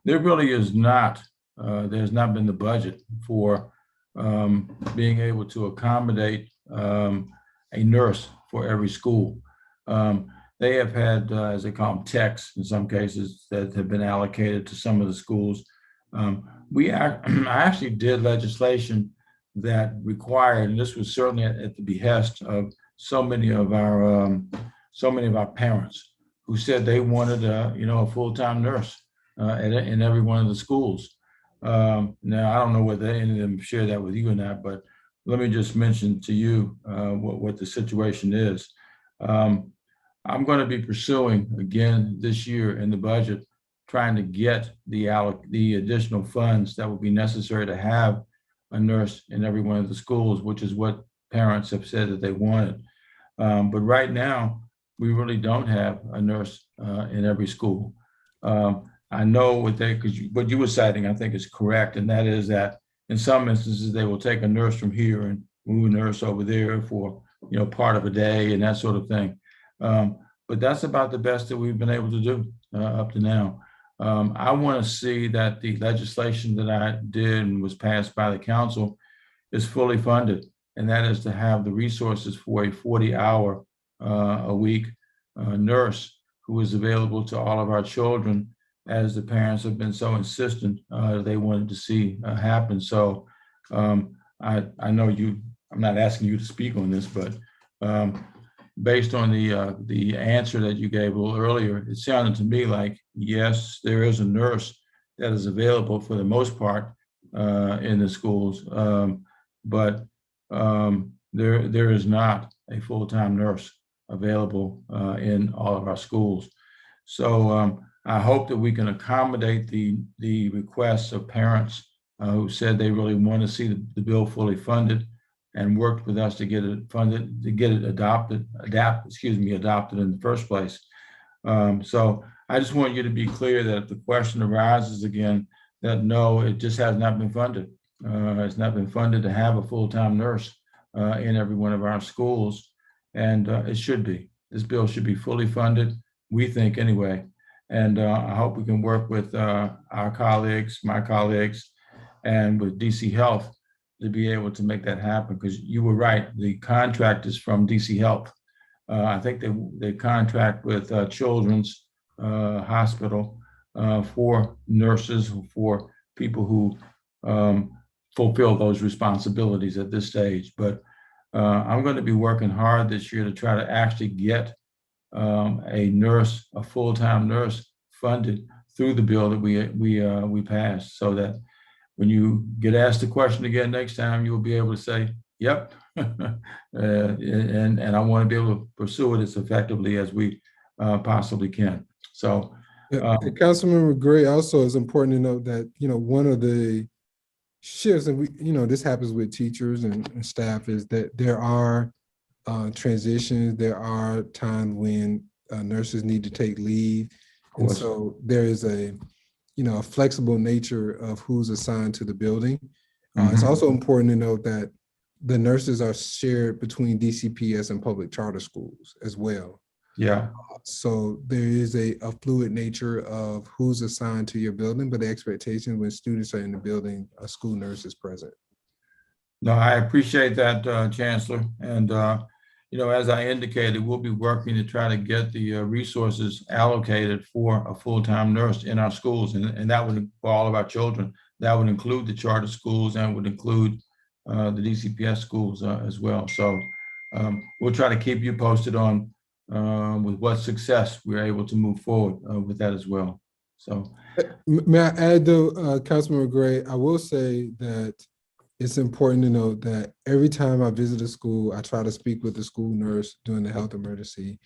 there really is not, there's not been the budget for being able to accommodate a nurse for every school. They have had, as they call them, techs in some cases that have been allocated to some of the schools. I actually did legislation that required, and this was certainly at the behest of so many of our parents who said they wanted a full-time nurse in every one of the schools. Now I don't know whether any of them share that with you or not, but let me just mention to you what the situation is. I'm going to be pursuing again this year in the budget, trying to get the additional funds that will be necessary to have a nurse in every one of the schools, which is what parents have said that they wanted. But right now, we really don't have a nurse in every school. I know what you were citing, I think is correct, and that is that in some instances they will take a nurse from here and move a nurse over there for part of a day and that sort of thing. But that's about the best that we've been able to do up to now. I want to see that the legislation that I did and was passed by the council is fully funded, and that is to have the resources for a 40-hour a week nurse who is available to all of our children, as the parents have been so insistent they wanted to see happen. So I know I'm not asking you to speak on this, but based on the answer that you gave a little earlier, it sounded to me like, yes, there is a nurse that is available for the most part in the schools, but there is not a full-time nurse available in all of our schools. So I hope that we can accommodate the requests of parents who said they really want to see the bill fully funded, and worked with us to get it funded, to get it adopted in the first place. So I just want you to be clear that if the question arises again, that no, it just has not been funded. It's not been funded to have a full-time nurse in every one of our schools, and it should be. This bill should be fully funded, we think anyway. And I hope we can work with our colleagues, my colleagues, and with DC Health to be able to make that happen, because you were right, the contract is from DC Health. I think they contract with Children's Hospital for nurses, for people who fulfill those responsibilities at this stage. But I'm going to be working hard this year to try to actually get a full-time nurse funded through the bill that we passed, so that when you get asked the question again next time, you'll be able to say, yep. and I want to be able to pursue it as effectively as we possibly can. So Councilmember Gray, also it's important to note that, one of the shifts, and this happens with teachers and staff, is that there are transitions, there are times when nurses need to take leave. And so there is a flexible nature of who's assigned to the building. It's also important to note that the nurses are shared between DCPS and public charter schools as well. Yeah. So there is a fluid nature of who's assigned to your building, but the expectation when students are in the building, a school nurse is present. No, I appreciate that, Chancellor. And, as I indicated, we'll be working to try to get the resources allocated for a full-time nurse in our schools. And that would, for all of our children, that would include the charter schools and would include the DCPS schools as well. So we'll try to keep you posted on with what success we're able to move forward with that as well. So, may I add though, Councilmember Gray, I will say that it's important to note that every time I visit a school, I try to speak with the school nurse during the health emergency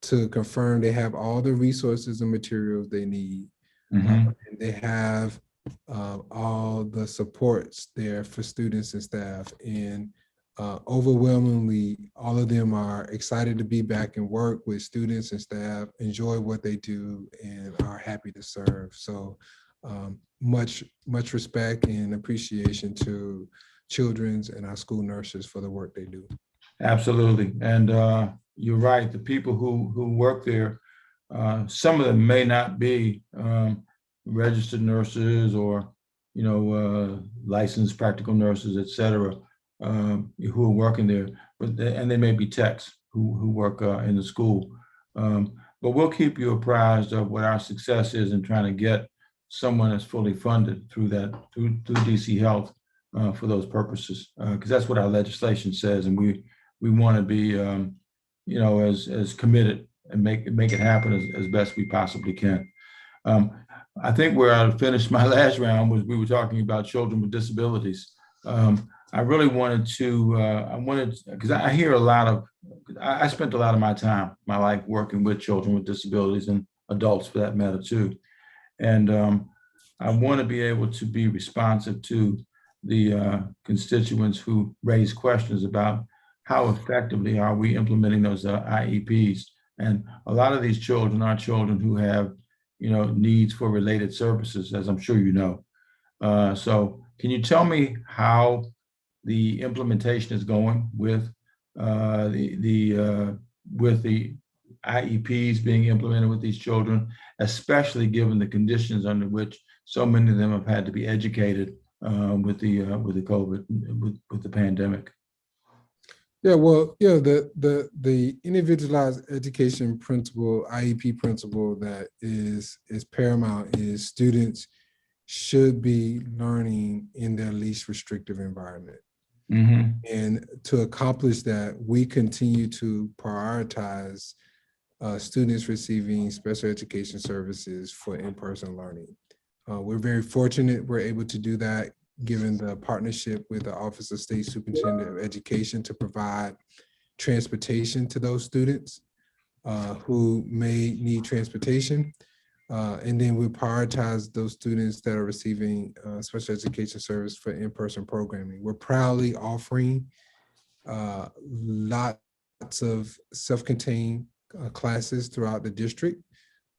to confirm they have all the resources and materials they need. And they have all the supports there for students and staff. And overwhelmingly, all of them are excited to be back and work with students and staff, enjoy what they do, and are happy to serve. So much respect and appreciation to children's and our school nurses for the work they do. Absolutely. And you're right, the people who work there, some of them may not be registered nurses or, licensed practical nurses, et cetera, who are working there, but they may be techs who work in the school. But we'll keep you apprised of what our success is in trying to get someone that's fully funded through DC Health for those purposes, because that's what our legislation says, and we want to be, as committed and make it happen as best we possibly can. I think where I finished my last round was we were talking about children with disabilities. I really wanted to, because I hear a lot of, I spent a lot of my life working with children with disabilities and adults for that matter too. And I want to be able to be responsive to the constituents who raise questions about how effectively are we implementing those IEPs. And a lot of these children are children who have, needs for related services, as I'm sure you know. So can you tell me how the implementation is going with the IEPs being implemented with these children, especially given the conditions under which so many of them have had to be educated with the COVID, with the pandemic? Yeah, well, the individualized education principle, IEP principle that is paramount is students should be learning in their least restrictive environment. And to accomplish that, we continue to prioritize students receiving special education services for in-person learning. We're very fortunate we're able to do that given the partnership with the Office of State Superintendent of Education to provide transportation to those students who may need transportation. And then we prioritize those students that are receiving special education service for in-person programming. We're proudly offering lots of self-contained classes throughout the district.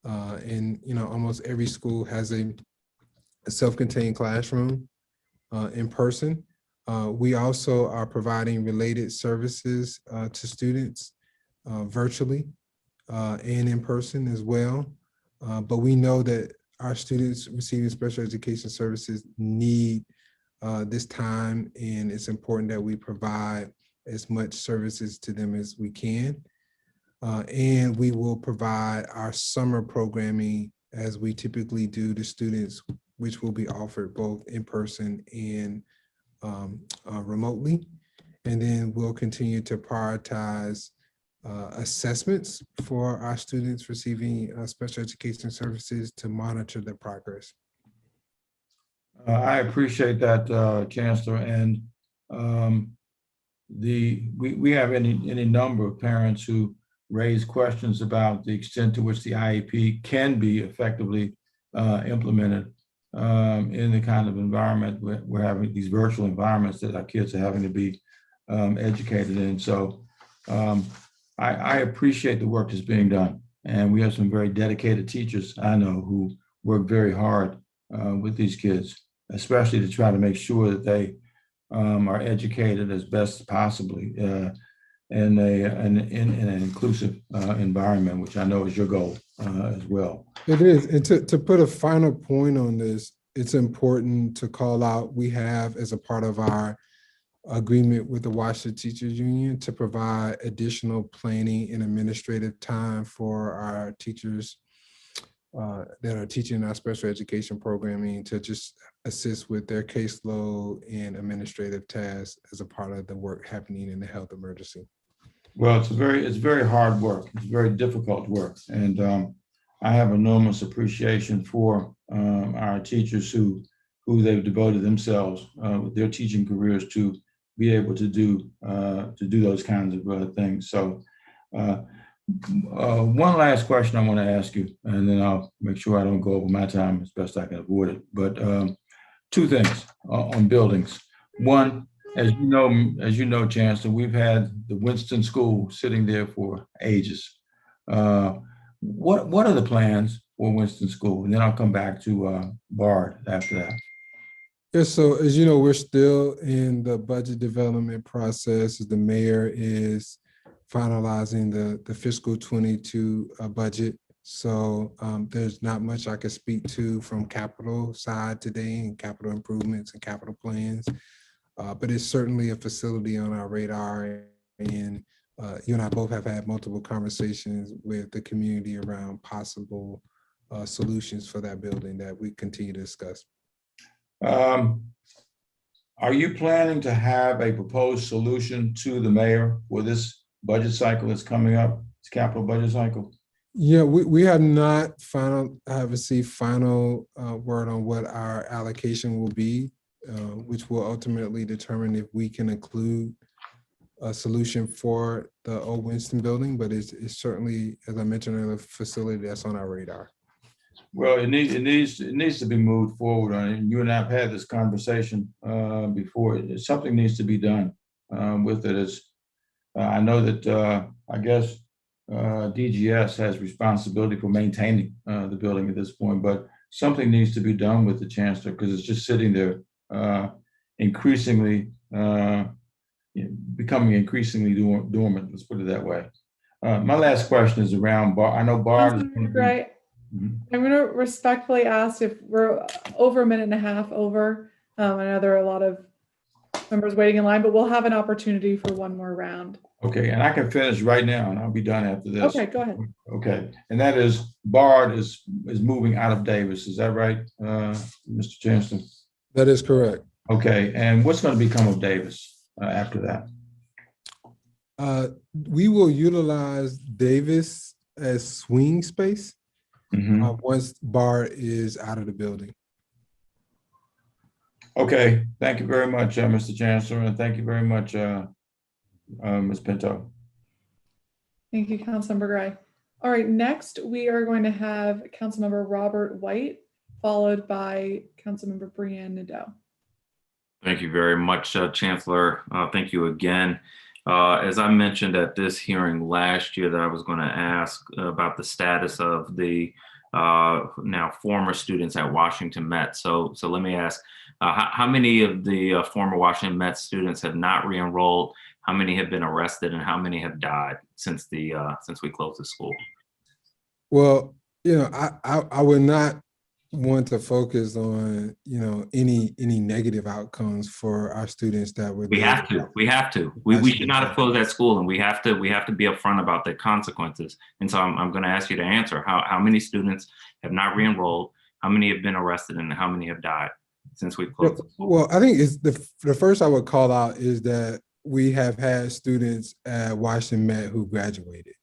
And almost every school has a self-contained classroom in person. We also are providing related services to students virtually and in person as well. But we know that our students receiving special education services need this time, and it's important that we provide as much services to them as we can. And we will provide our summer programming as we typically do to students, which will be offered both in person and remotely. And then we'll continue to prioritize assessments for our students receiving special education services to monitor their progress. I appreciate that, Chancellor. And we have any number of parents who raise questions about the extent to which the IEP can be effectively implemented in the kind of environment we're having, these virtual environments that our kids are having to be educated in. So I appreciate the work that's being done. And we have some very dedicated teachers I know who work very hard with these kids, especially to try to make sure that they are educated as best possibly in an inclusive environment, which I know is your goal as well. It is. And to put a final point on this, it's important to call out, we have as a part of our agreement with the Washington Teachers Union to provide additional planning and administrative time for our teachers that are teaching our special education programming to just assist with their caseload and administrative tasks as a part of the work happening in the health emergency. Well, it's very hard work. It's very difficult work. And I have enormous appreciation for our teachers who they've devoted themselves with their teaching careers to be able to do those kinds of things. So one last question I want to ask you, and then I'll make sure I don't go over my time as best I can avoid it. But two things on buildings. One, as you know, Chancellor, we've had the Winston School sitting there for ages. What are the plans for Winston School? And then I'll come back to Bard after that. Yes, so as you know, we're still in the budget development process. The mayor is finalizing the fiscal 22 budget. So there's not much I can speak to from capital side today and capital improvements and capital plans. But it's certainly a facility on our radar. And you and I both have had multiple conversations with the community around possible solutions for that building that we continue to discuss. Are you planning to have a proposed solution to the mayor for this budget cycle that's coming up, this capital budget cycle? Yeah, we have not received final word on what our allocation will be, which will ultimately determine if we can include a solution for the old Winston building, but it's certainly, as I mentioned earlier, a facility that's on our radar. Well, it needs to be moved forward on it. You and I have had this conversation before. Something needs to be done with it. I know that I guess DGS has responsibility for maintaining the building at this point, but something needs to be done with the chancellor because it's just sitting there, becoming increasingly dormant. Let's put it that way. My last question is around Bard. I know Bard is right. I'm going to respectfully ask if we're over a minute and a half over. I know there are a lot of members waiting in line, but we'll have an opportunity for one more round. Okay, and I can finish right now and I'll be done after this. Okay, go ahead. Okay, and that is Bard is moving out of Davis. Is that right, Mr. Chancellor? That is correct. Okay, and what's going to become of Davis after that? We will utilize Davis as swing space. Once Bard is out of the building. Okay, thank you very much, Mr. Chancellor, and thank you very much, Ms. Pinto. Thank you, Councilmember Gray. All right, next we are going to have Councilmember Robert White, followed by Councilmember Brianne Nadeau. Thank you very much, Chancellor. Thank you again. As I mentioned at this hearing last year that I was going to ask about the status of the now former students at Washington Met. So let me ask, how many of the former Washington Met students have not re-enrolled? How many have been arrested and how many have died since we closed the school? Well, I would not want to focus on any negative outcomes for our students that would. We have to. We should not have closed that school, and we have to be upfront about the consequences. And so I'm going to ask you to answer how many students have not re-enrolled, how many have been arrested, and how many have died since we closed the school? Well, I think it's the first I would call out is that we have had students at Washington Met who graduated.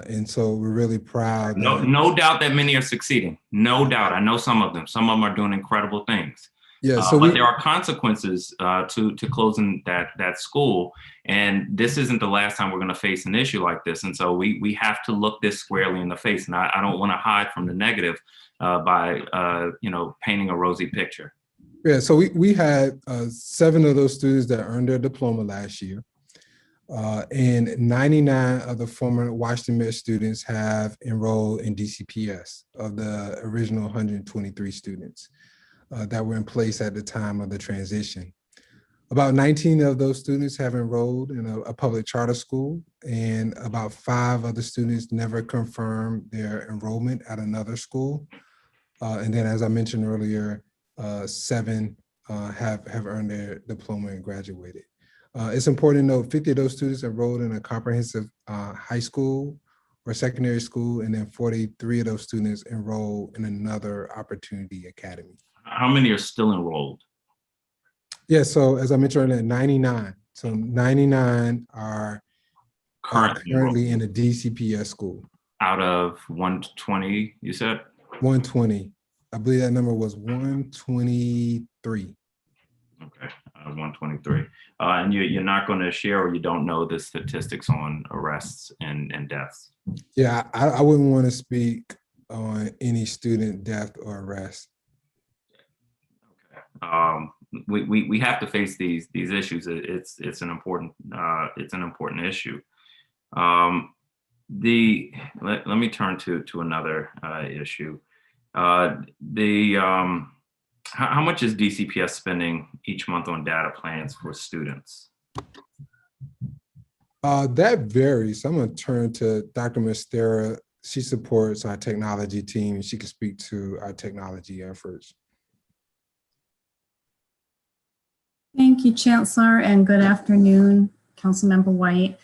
And so we're really proud. No doubt that many are succeeding. No doubt. I know some of them. Some of them are doing incredible things. Yeah. But there are consequences to closing that school. And this isn't the last time we're going to face an issue like this. And so we have to look this squarely in the face. And I don't want to hide from the negative by painting a rosy picture. Yeah. So we had 7 of those students that earned their diploma last year. And 99 of the former Washington Met students have enrolled in DCPS of the original 123 students that were in place at the time of the transition. About 19 of those students have enrolled in a public charter school, and about 5 of the students never confirmed their enrollment at another school. And then, as I mentioned earlier, 7 have earned their diploma and graduated. It's important to note 50 of those students enrolled in a comprehensive high school or secondary school, and then 43 of those students enroll in another Opportunity Academy. How many are still enrolled? Yeah, so as I mentioned earlier, 99. So 99 are currently in a DCPS school. Out of 120, you said? 120. I believe that number was 123. Okay, 123. And you're not going to share, or you don't know the statistics on arrests and deaths? Yeah, I wouldn't want to speak on any student death or arrest. We have to face these issues. It's an important issue. Let me turn to another issue. How much is DCPS spending each month on data plans for students? That varies. I'm going to turn to Dr. Mastera. She supports our technology team. She can speak to our technology efforts. Thank you, Chancellor, and good afternoon, Councilmember White.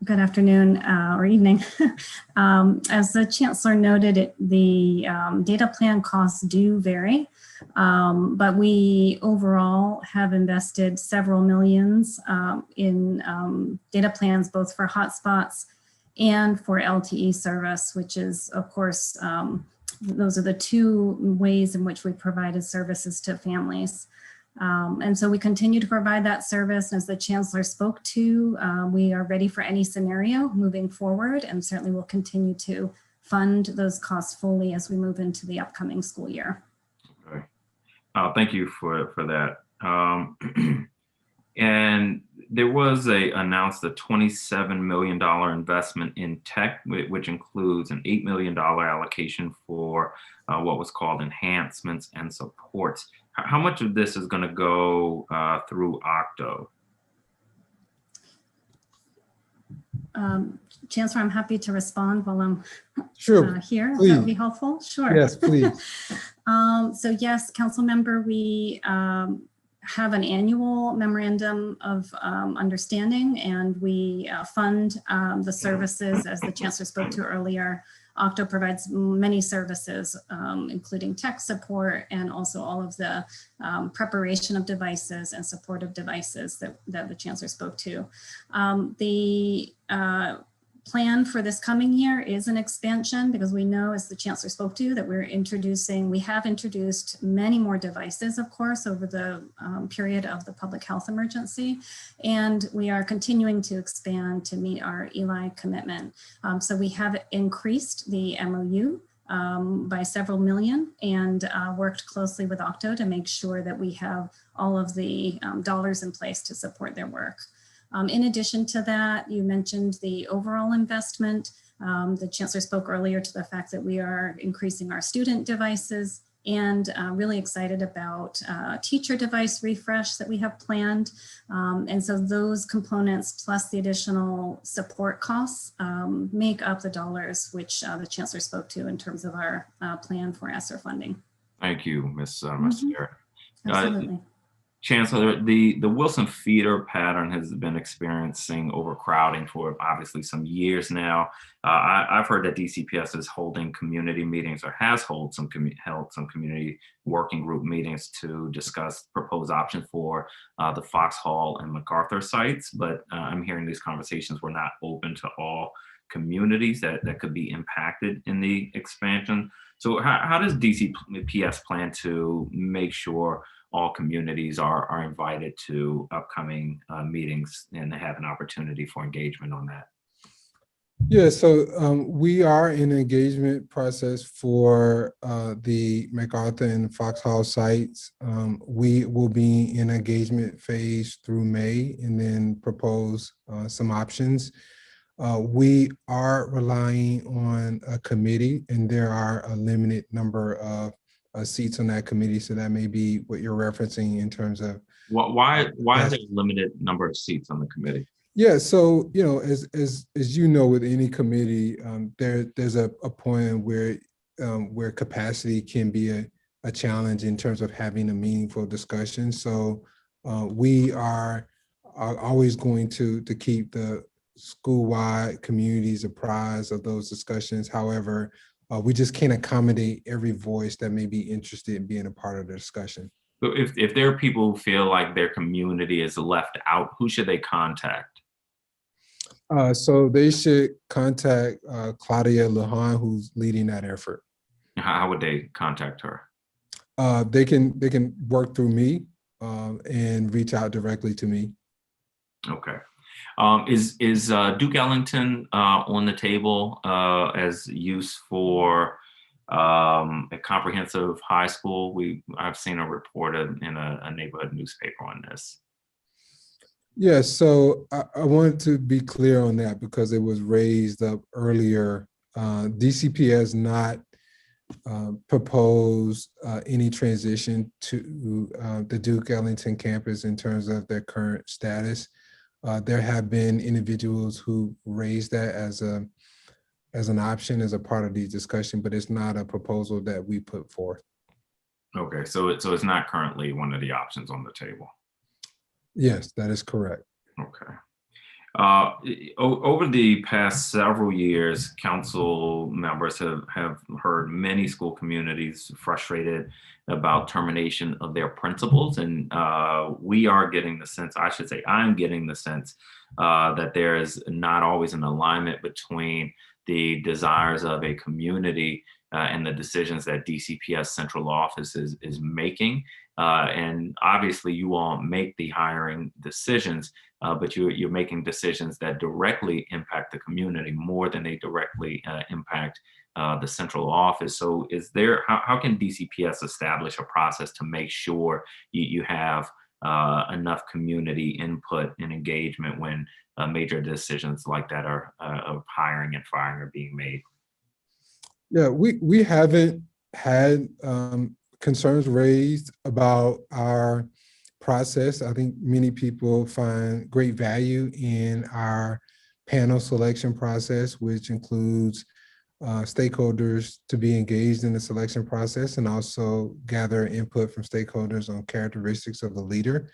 Good afternoon or evening. As the Chancellor noted, the data plan costs do vary, but we overall have invested several millions in data plans, both for hotspots and for LTE service, which is, of course, those are the two ways in which we provided services to families. And so we continue to provide that service. And as the Chancellor spoke to, we are ready for any scenario moving forward, and certainly will continue to fund those costs fully as we move into the upcoming school year. Okay. Thank you for that. And there was announced a $27 million investment in tech, which includes an $8 million allocation for what was called enhancements and supports. How much of this is going to go through Octo? Chancellor, I'm happy to respond while I'm here. Please. That would be helpful. Sure. Yes, please. So yes, Councilmember, we have an annual memorandum of understanding, and we fund the services as the Chancellor spoke to earlier. Octo provides many services, including tech support and also all of the preparation of devices and support of devices that the Chancellor spoke to. The plan for this coming year is an expansion, because we know, as the Chancellor spoke to, that we have introduced many more devices, of course, over the period of the public health emergency. And we are continuing to expand to meet our ELI commitment. So we have increased the MOU by several million, and worked closely with Octo to make sure that we have all of the dollars in place to support their work. In addition to that, you mentioned the overall investment. The Chancellor spoke earlier to the fact that we are increasing our student devices, and really excited about teacher device refresh that we have planned. And so those components plus the additional support costs make up the dollars which the Chancellor spoke to in terms of our plan for ESSER funding. Thank you, Ms. Mastera. Absolutely. Chancellor, the Wilson feeder pattern has been experiencing overcrowding for obviously some years now. I've heard that DCPS is holding community meetings, or has held some community working group meetings to discuss proposed options for the Foxhall and MacArthur sites. But I'm hearing these conversations were not open to all communities that could be impacted in the expansion. So how does DCPS plan to make sure all communities are invited to upcoming meetings and have an opportunity for engagement on that? Yeah, so we are in engagement process for the MacArthur and Foxhall sites. We will be in engagement phase through May, and then propose some options. We are relying on a committee, and there are a limited number of seats on that committee. So that may be what you're referencing in terms of why is there a limited number of seats on the committee? Yeah, so as you know, with any committee, there's a point where capacity can be a challenge in terms of having a meaningful discussion. So we are always going to keep the school-wide communities apprised of those discussions. However, we just can't accommodate every voice that may be interested in being a part of the discussion. So if there are people who feel like their community is left out, who should they contact? So they should contact Claudia Lujan, who's leading that effort. How would they contact her? They can work through me and reach out directly to me. Okay. Is Duke Ellington on the table as use for a comprehensive high school? I've seen a report in a neighborhood newspaper on this. Yeah, so I wanted to be clear on that because it was raised up earlier. DCP has not proposed any transition to the Duke Ellington campus in terms of their current status. There have been individuals who raised that as an option, as a part of the discussion, but it's not a proposal that we put forth. Okay, so it's not currently one of the options on the table. Yes, that is correct. Okay. Over the past several years, council members have heard many school communities frustrated about termination of their principals. And we are getting the sense, I should say, I'm getting the sense that there is not always an alignment between the desires of a community and the decisions that DCPS central office is making. And obviously you all make the hiring decisions, but you're making decisions that directly impact the community more than they directly impact the central office. So how can DCPS establish a process to make sure you have enough community input and engagement when major decisions like that of hiring and firing are being made? Yeah, we haven't had concerns raised about our process. I think many people find great value in our panel selection process, which includes stakeholders to be engaged in the selection process and also gather input from stakeholders on characteristics of the leader.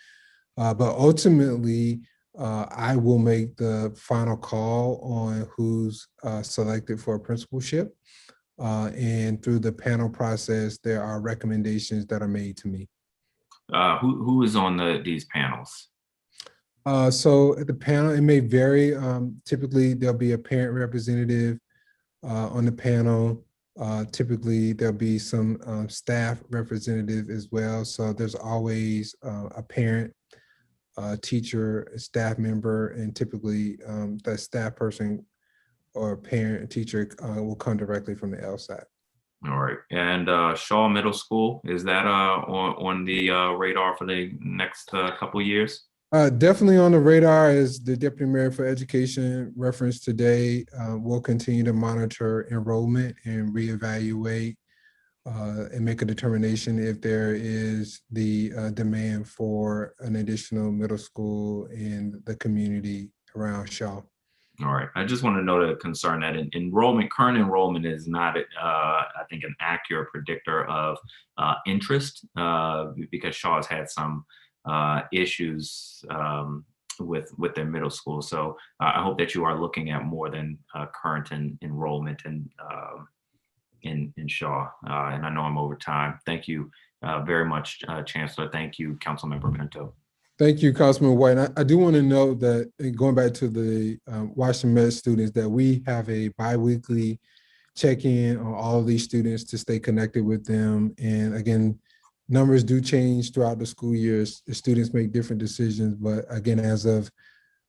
But ultimately, I will make the final call on who's selected for a principalship. And through the panel process, there are recommendations that are made to me. Who is on these panels? So at the panel, it may vary. Typically, there'll be a parent representative on the panel. Typically, there'll be some staff representative as well. So there's always a parent, teacher, a staff member, and typically that staff person or parent teacher will come directly from the LSAT. All right, and Shaw Middle School, is that on the radar for the next couple of years? Definitely on the radar, as the Deputy Mayor for Education referenced today. We'll continue to monitor enrollment and reevaluate and make a determination if there is the demand for an additional middle school in the community around Shaw. All right, I just want to note a concern that current enrollment is not, I think, an accurate predictor of interest because Shaw has had some issues with their middle school. So I hope that you are looking at more than current enrollment in Shaw. And I know I'm over time. Thank you very much, Chancellor. Thank you, Councilmember Pinto. Thank you, Councilman White. I do want to note that, going back to the Washington Med students, that we have a bi-weekly check-in on all of these students to stay connected with them. And again, numbers do change throughout the school years. The students make different decisions, but again, as of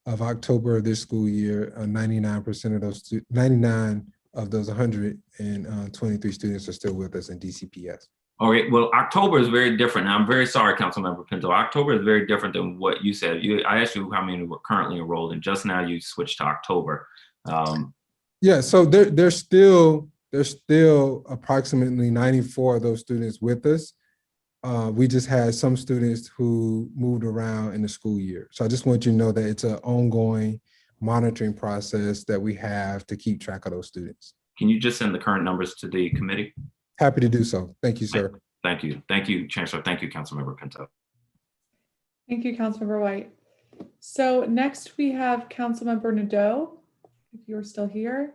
October of this school year, 99% of those 99 of those 123 students are still with us in DCPS. Okay, well, October is very different. I'm very sorry, Councilmember Pinto. October is very different than what you said. I asked you how many were currently enrolled, and just now you switched to October. Yeah, so there's still approximately 94 of those students with us. We just had some students who moved around in the school year. So I just want you to know that it's an ongoing monitoring process that we have to keep track of those students. Can you just send the current numbers to the committee? Happy to do so. Thank you, sir. Thank you. Thank you, Chancellor. Thank you, Councilmember Pinto. Thank you, Councilmember White. So next we have Councilmember Nadeau, if you're still here.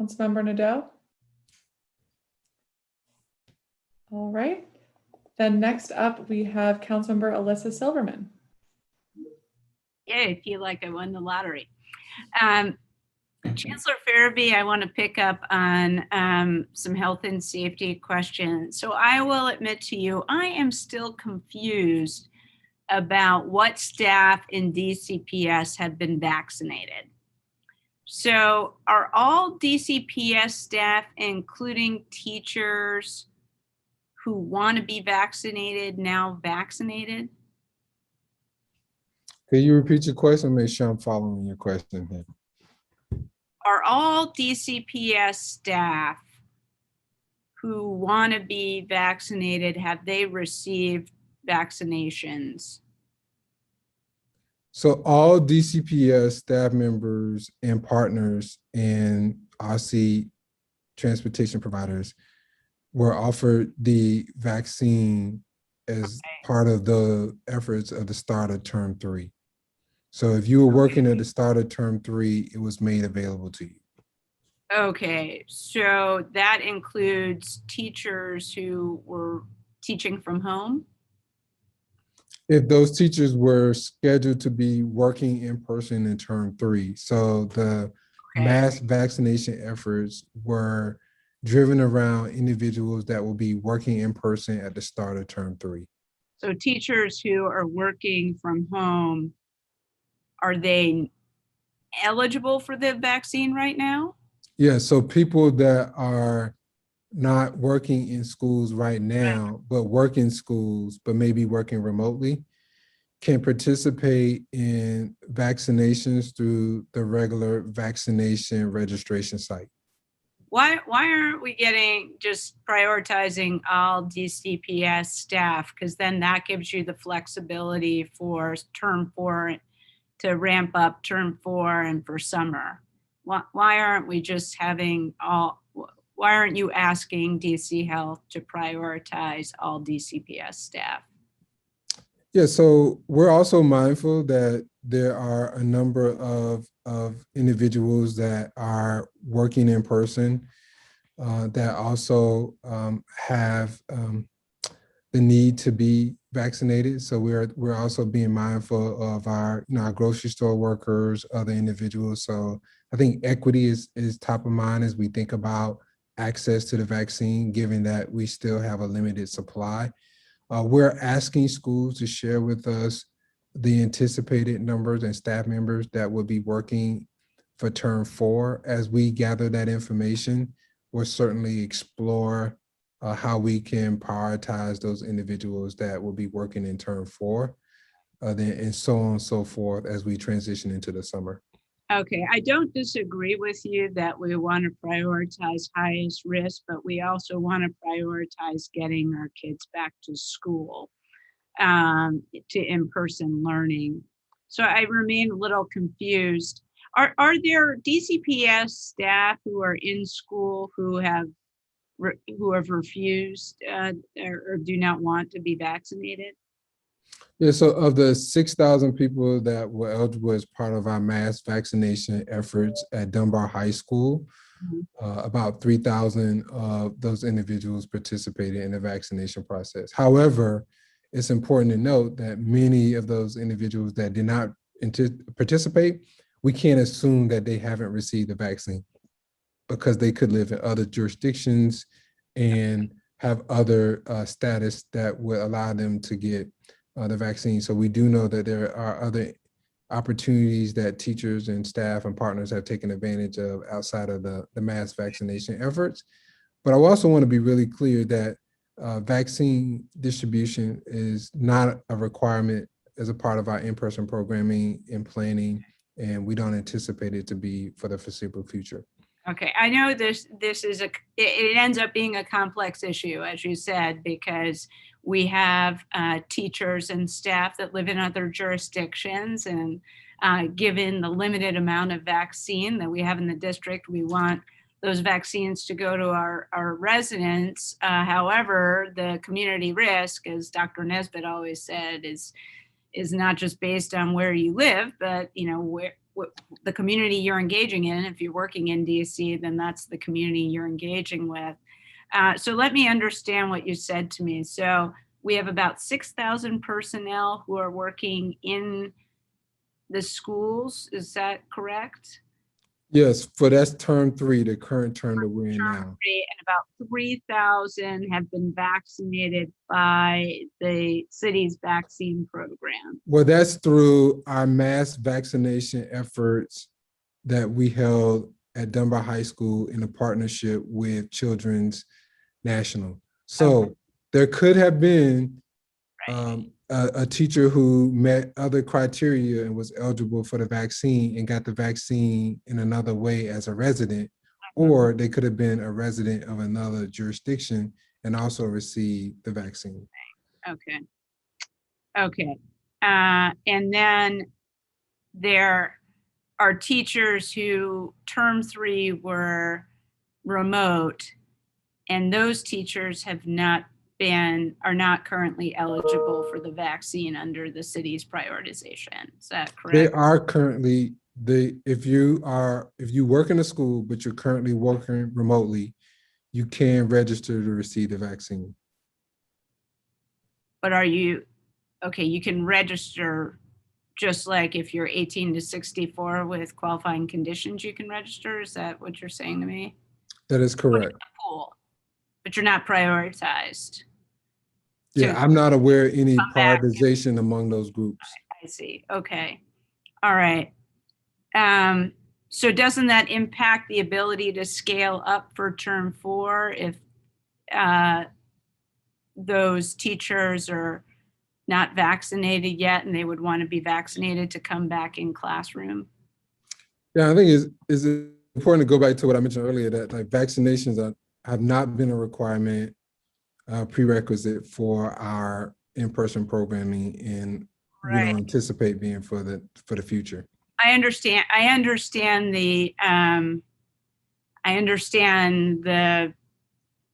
Councilmember Nadeau. All right. Then next up we have Councilmember Alyssa Silverman. Yeah, I feel like I won the lottery. Chancellor Farabee, I want to pick up on some health and safety questions. So I will admit to you, I am still confused about what staff in DCPS have been vaccinated. So are all DCPS staff, including teachers who want to be vaccinated, now vaccinated? Can you repeat your question? Make sure I'm following your question here. Are all DCPS staff who want to be vaccinated, have they received vaccinations? So all DCPS staff members and partners and OSSE transportation providers were offered the vaccine as part of the efforts of the start of term 3. So if you were working at the start of term 3, it was made available to you. Okay, so that includes teachers who were teaching from home? If those teachers were scheduled to be working in person in term 3. So the mass vaccination efforts were driven around individuals that will be working in person at the start of term 3. So teachers who are working from home, are they eligible for the vaccine right now? Yeah, so people that are not working in schools right now, but work in schools, but maybe working remotely, can participate in vaccinations through the regular vaccination registration site. Why aren't we just prioritizing all DCPS staff? Because then that gives you the flexibility for term 4 to ramp up term 4 and for summer. Why aren't we just having why aren't you asking DC Health to prioritize all DCPS staff? Yeah, so we're also mindful that there are a number of individuals that are working in person that also have the need to be vaccinated. So we're also being mindful of our grocery store workers, other individuals. So I think equity is top of mind as we think about access to the vaccine, given that we still have a limited supply. We're asking schools to share with us the anticipated numbers and staff members that will be working for term 4. As we gather that information, we'll certainly explore how we can prioritize those individuals that will be working in term 4, and so on and so forth as we transition into the summer. Okay, I don't disagree with you that we want to prioritize highest risk, but we also want to prioritize getting our kids back to school, to in-person learning. So I remain a little confused. Are there DCPS staff who are in school who have refused or do not want to be vaccinated? Yeah, so of the 6,000 people that were eligible as part of our mass vaccination efforts at Dunbar High School, about 3,000 of those individuals participated in the vaccination process. However, it's important to note that many of those individuals that did not participate, we can't assume that they haven't received the vaccine because they could live in other jurisdictions and have other status that would allow them to get the vaccine. So we do know that there are other opportunities that teachers and staff and partners have taken advantage of outside of the mass vaccination efforts. But I also want to be really clear that vaccine distribution is not a requirement as a part of our in-person programming and planning, and we don't anticipate it to be for the foreseeable future. Okay, I know this is it ends up being a complex issue, as you said, because we have teachers and staff that live in other jurisdictions, and given the limited amount of vaccine that we have in the district, we want those vaccines to go to our residents. However, the community risk, as Dr. Nesbitt always said, is not just based on where you live, but where the community you're engaging in. If you're working in DC, then that's the community you're engaging with. So let me understand what you said to me. So we have about 6,000 personnel who are working in the schools. Is that correct? Yes, for that's term 3, the current term that we're in now. And about 3,000 have been vaccinated by the city's vaccine program. Well, that's through our mass vaccination efforts that we held at Dunbar High School in a partnership with Children's National. So there could have been a teacher who met other criteria and was eligible for the vaccine and got the vaccine in another way as a resident, or they could have been a resident of another jurisdiction and also received the vaccine. Okay. And then there are teachers who term 3 were remote, and those teachers are not currently eligible for the vaccine under the city's prioritization. Is that correct? They are currently, if you work in a school, but you're currently working remotely, you can register to receive the vaccine. But you can register just like if you're 18 to 64 with qualifying conditions, you can register. Is that what you're saying to me? That is correct. Cool. But you're not prioritized. Yeah, I'm not aware of any prioritization among those groups. I see. Okay. All right. So doesn't that impact the ability to scale up for term 4 if those teachers are not vaccinated yet and they would want to be vaccinated to come back in classroom? Yeah, I think it's important to go back to what I mentioned earlier, that like vaccinations have not been a requirement, prerequisite for our in-person programming, and we don't anticipate being for the future. I understand the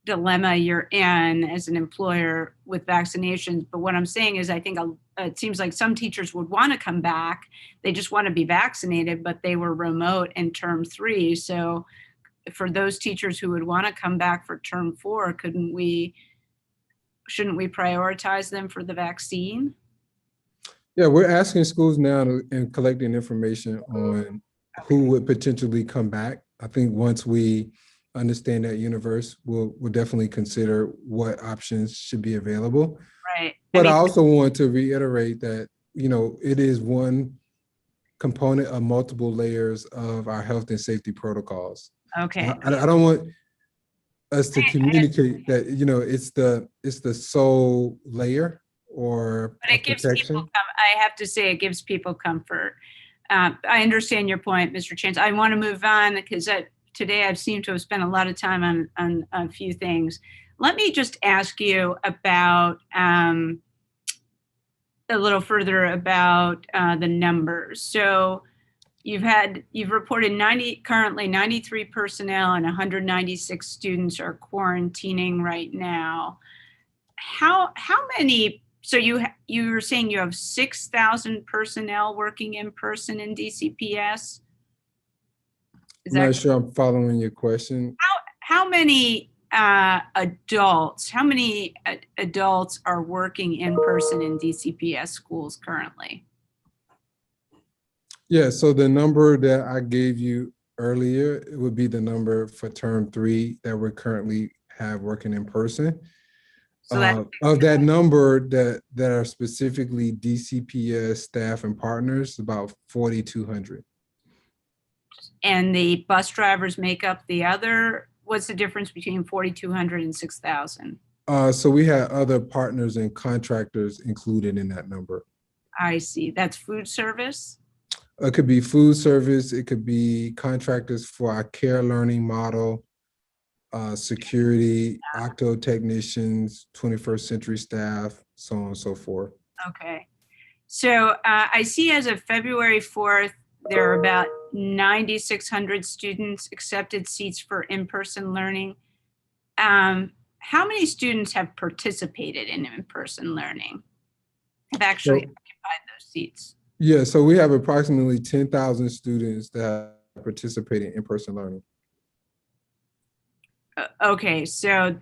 dilemma you're in as an employer with vaccinations, but what I'm saying is I think it seems like some teachers would want to come back. They just want to be vaccinated, but they were remote in term 3. So for those teachers who would want to come back for term 4, shouldn't we prioritize them for the vaccine? Yeah, we're asking schools now and collecting information on who would potentially come back. I think once we understand that universe, we'll definitely consider what options should be available. Right. But I also want to reiterate that, it is one component of multiple layers of our health and safety protocols. Okay. I don't want us to communicate that, it's the sole layer or but it gives people, I have to say, it gives people comfort. I understand your point, Mr. Chance. I want to move on because today I've seemed to have spent a lot of time on a few things. Let me just ask you about a little further about the numbers. So you've reported currently 93 personnel and 196 students are quarantining right now. How many? So you were saying you have 6,000 personnel working in person in DCPS? I'm not sure I'm following your question. How many adults are working in person in DCPS schools currently? Yeah, so the number that I gave you earlier, it would be the number for term 3 that we currently have working in person. So of that number that are specifically DCPS staff and partners, about 4,200. And the bus drivers make up the other. What's the difference between 4,200 and 6,000? So we had other partners and contractors included in that number. I see. That's food service? It could be food service. It could be contractors for our care learning model, security, octo technicians, 21st century staff, so on and so forth. Okay. So I see as of February 4th, there are about 9,600 students accepted seats for in-person learning. How many students have participated in in-person learning, have actually occupied those seats? Yeah, so we have approximately 10,000 students that participate in in-person learning. Okay, so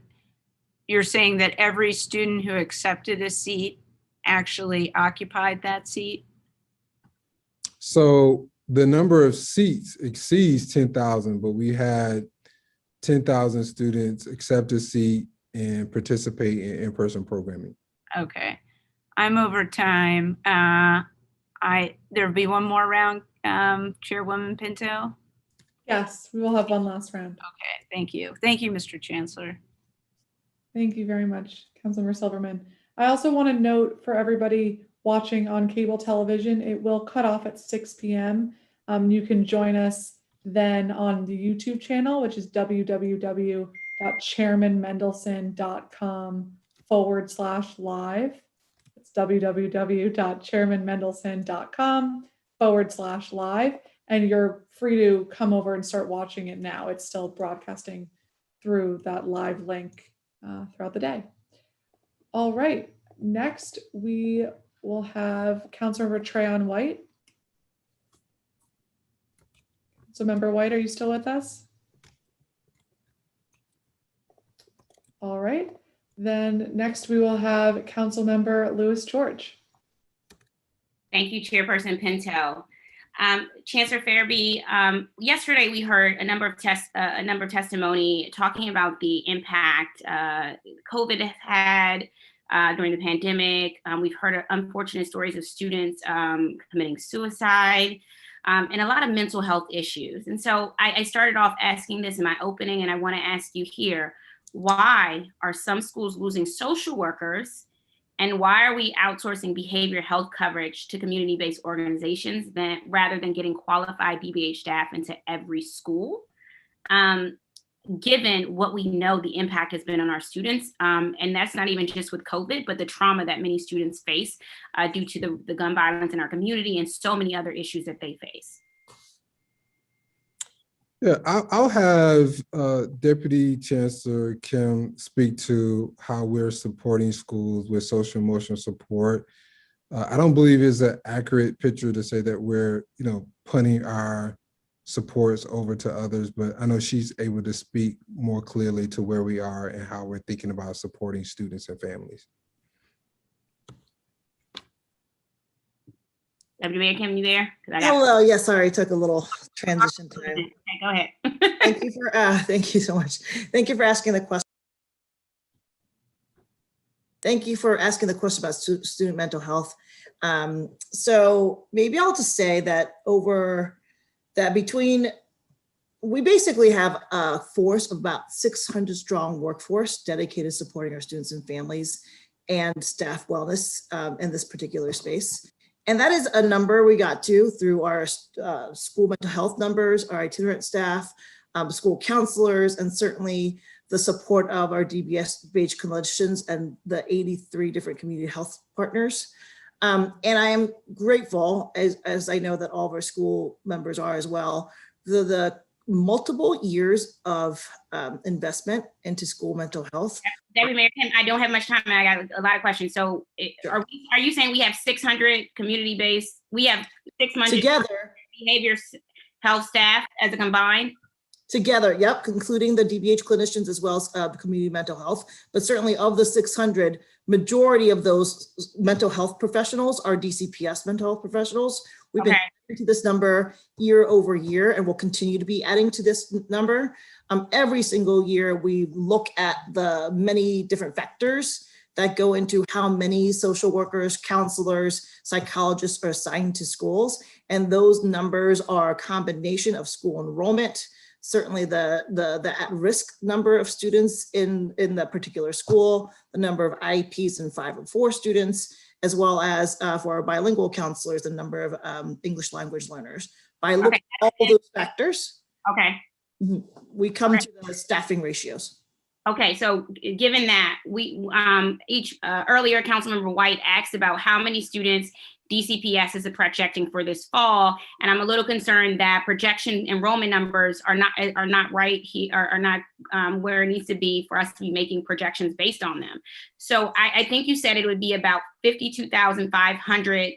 you're saying that every student who accepted a seat actually occupied that seat? So the number of seats exceeds 10,000, but we had 10,000 students accept a seat and participate in in-person programming. Okay, I'm over time. There'll be one more round, Chairwoman Pinto? Yes, we will have one last round. Okay, thank you. Thank you, Mr. Chancellor. Thank you very much, Councilmember Silverman. I also want to note for everybody watching on cable television, it will cut off at 6 p.m. You can join us then on the YouTube channel, which is www.chairmanmendelson.com/live. It's www.chairmanmendelson.com/live. And you're free to come over and start watching it now. It's still broadcasting through that live link throughout the day. All right, next we will have Councilmember Trayon White. So Member White, are you still with us? All right, then next we will have Councilmember Lewis George. Thank you, Chairperson Pinto. Chancellor Fairby, yesterday we heard a number of testimony talking about the impact COVID has had during the pandemic. We've heard unfortunate stories of students committing suicide and a lot of mental health issues. And so I started off asking this in my opening, and I want to ask you here, why are some schools losing social workers? And why are we outsourcing behavioral health coverage to community-based organizations rather than getting qualified DBH staff into every school? Given what we know the impact has been on our students, and that's not even just with COVID, but the trauma that many students face due to the gun violence in our community and so many other issues that they face. Yeah, I'll have Deputy Chancellor Kim speak to how we're supporting schools with social emotional support. I don't believe it's an accurate picture to say that we're, punting our supports over to others, but I know she's able to speak more clearly to where we are and how we're thinking about supporting students and families. Deputy Mayor Kim, you there? Hello. Yes, sorry, took a little transition time. Okay, go ahead. Thank you so much. Thank you for asking the question. Thank you for asking the question about student mental health. So maybe I'll just say that we basically have a force of about 600 strong workforce dedicated to supporting our students and families and staff wellness in this particular space. And that is a number we got to through our school mental health numbers, our itinerant staff, school counselors, and certainly the support of our DBH clinicians and the 83 different community health partners. And I am grateful, as I know that all of our school members are as well, the multiple years of investment into school mental health. Deputy Mayor Kim, I don't have much time and I got a lot of questions. So are you saying we have 600 community-based, we have 600 together behavior health staff as a combined? Together, yep, including the DBH clinicians as well as community mental health. But certainly of the 600, majority of those mental health professionals are DCPS mental health professionals. We've been adding to this number year over year and will continue to be adding to this number. Every single year, we look at the many different factors that go into how many social workers, counselors, psychologists are assigned to schools. And those numbers are a combination of school enrollment, certainly the at-risk number of students in the particular school, the number of IEPs and 504 students, as well as for our bilingual counselors, the number of English language learners. By looking at all those factors, we come to the staffing ratios. Okay, so given that, we earlier Councilmember White asked about how many students DCPS is projecting for this fall, and I'm a little concerned that projection enrollment numbers are not right here, are not where it needs to be for us to be making projections based on them. So I think you said it would be about 52,500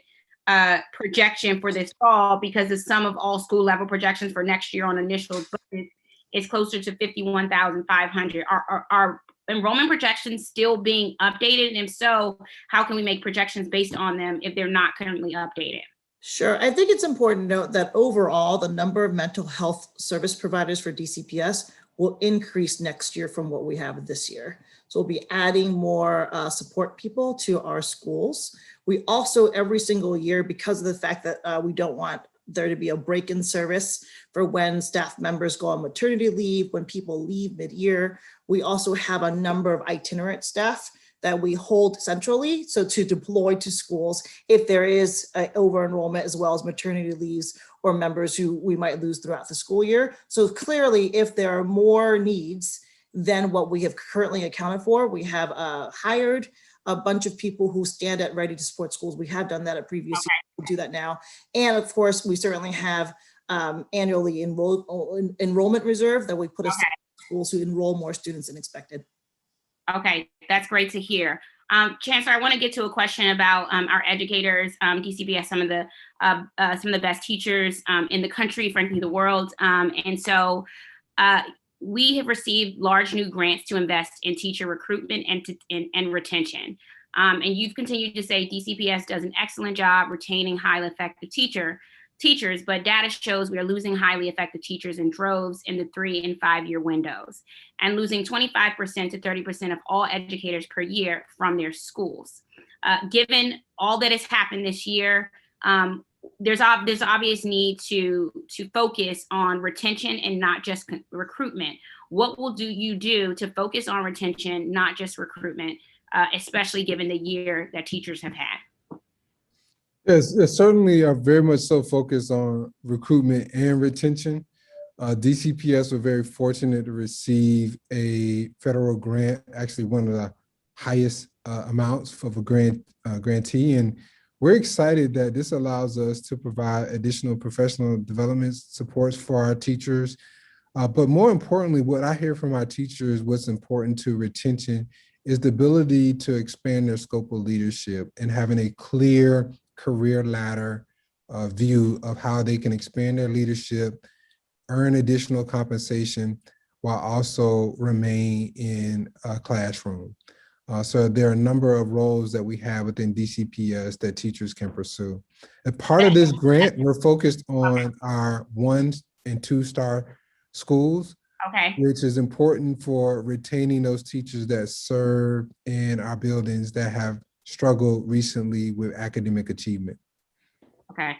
projection for this fall, because the sum of all school level projections for next year on initial budget is closer to 51,500. Are enrollment projections still being updated? And if so, how can we make projections based on them if they're not currently updated? Sure. I think it's important to note that overall, the number of mental health service providers for DCPS will increase next year from what we have this year. So we'll be adding more support people to our schools. We also, every single year, because of the fact that we don't want there to be a break in service for when staff members go on maternity leave, when people leave mid-year, we also have a number of itinerant staff that we hold centrally, so to deploy to schools if there is over enrollment, as well as maternity leaves or members who we might lose throughout the school year. So clearly, if there are more needs than what we have currently accounted for, we have hired a bunch of people who stand at ready to support schools. We have done that at previous years, we'll do that now. And of course, we certainly have annually enrollment reserve that we put aside for schools who enroll more students than expected. Okay, that's great to hear. Chancellor, I want to get to a question about our educators, DCPS, some of the best teachers in the country, frankly, the world. And so we have received large new grants to invest in teacher recruitment and retention. And you've continued to say DCPS does an excellent job retaining highly effective teachers, but data shows we are losing highly effective teachers in droves in the 3 and 5 year windows, and losing 25% to 30% of all educators per year from their schools. Given all that has happened this year, there's obvious need to focus on retention and not just recruitment. What will you do to focus on retention, not just recruitment, especially given the year that teachers have had? Yes, certainly are very much so focused on recruitment and retention. DCPS were very fortunate to receive a federal grant, actually one of the highest amounts of a grantee. And we're excited that this allows us to provide additional professional development supports for our teachers. But more importantly, what I hear from our teachers, what's important to retention is the ability to expand their scope of leadership and having a clear career ladder view of how they can expand their leadership, earn additional compensation, while also remain in a classroom. So there are a number of roles that we have within DCPS that teachers can pursue. And part of this grant, we're focused on our 1 and 2 star schools, which is important for retaining those teachers that serve in our buildings that have struggled recently with academic achievement. Okay.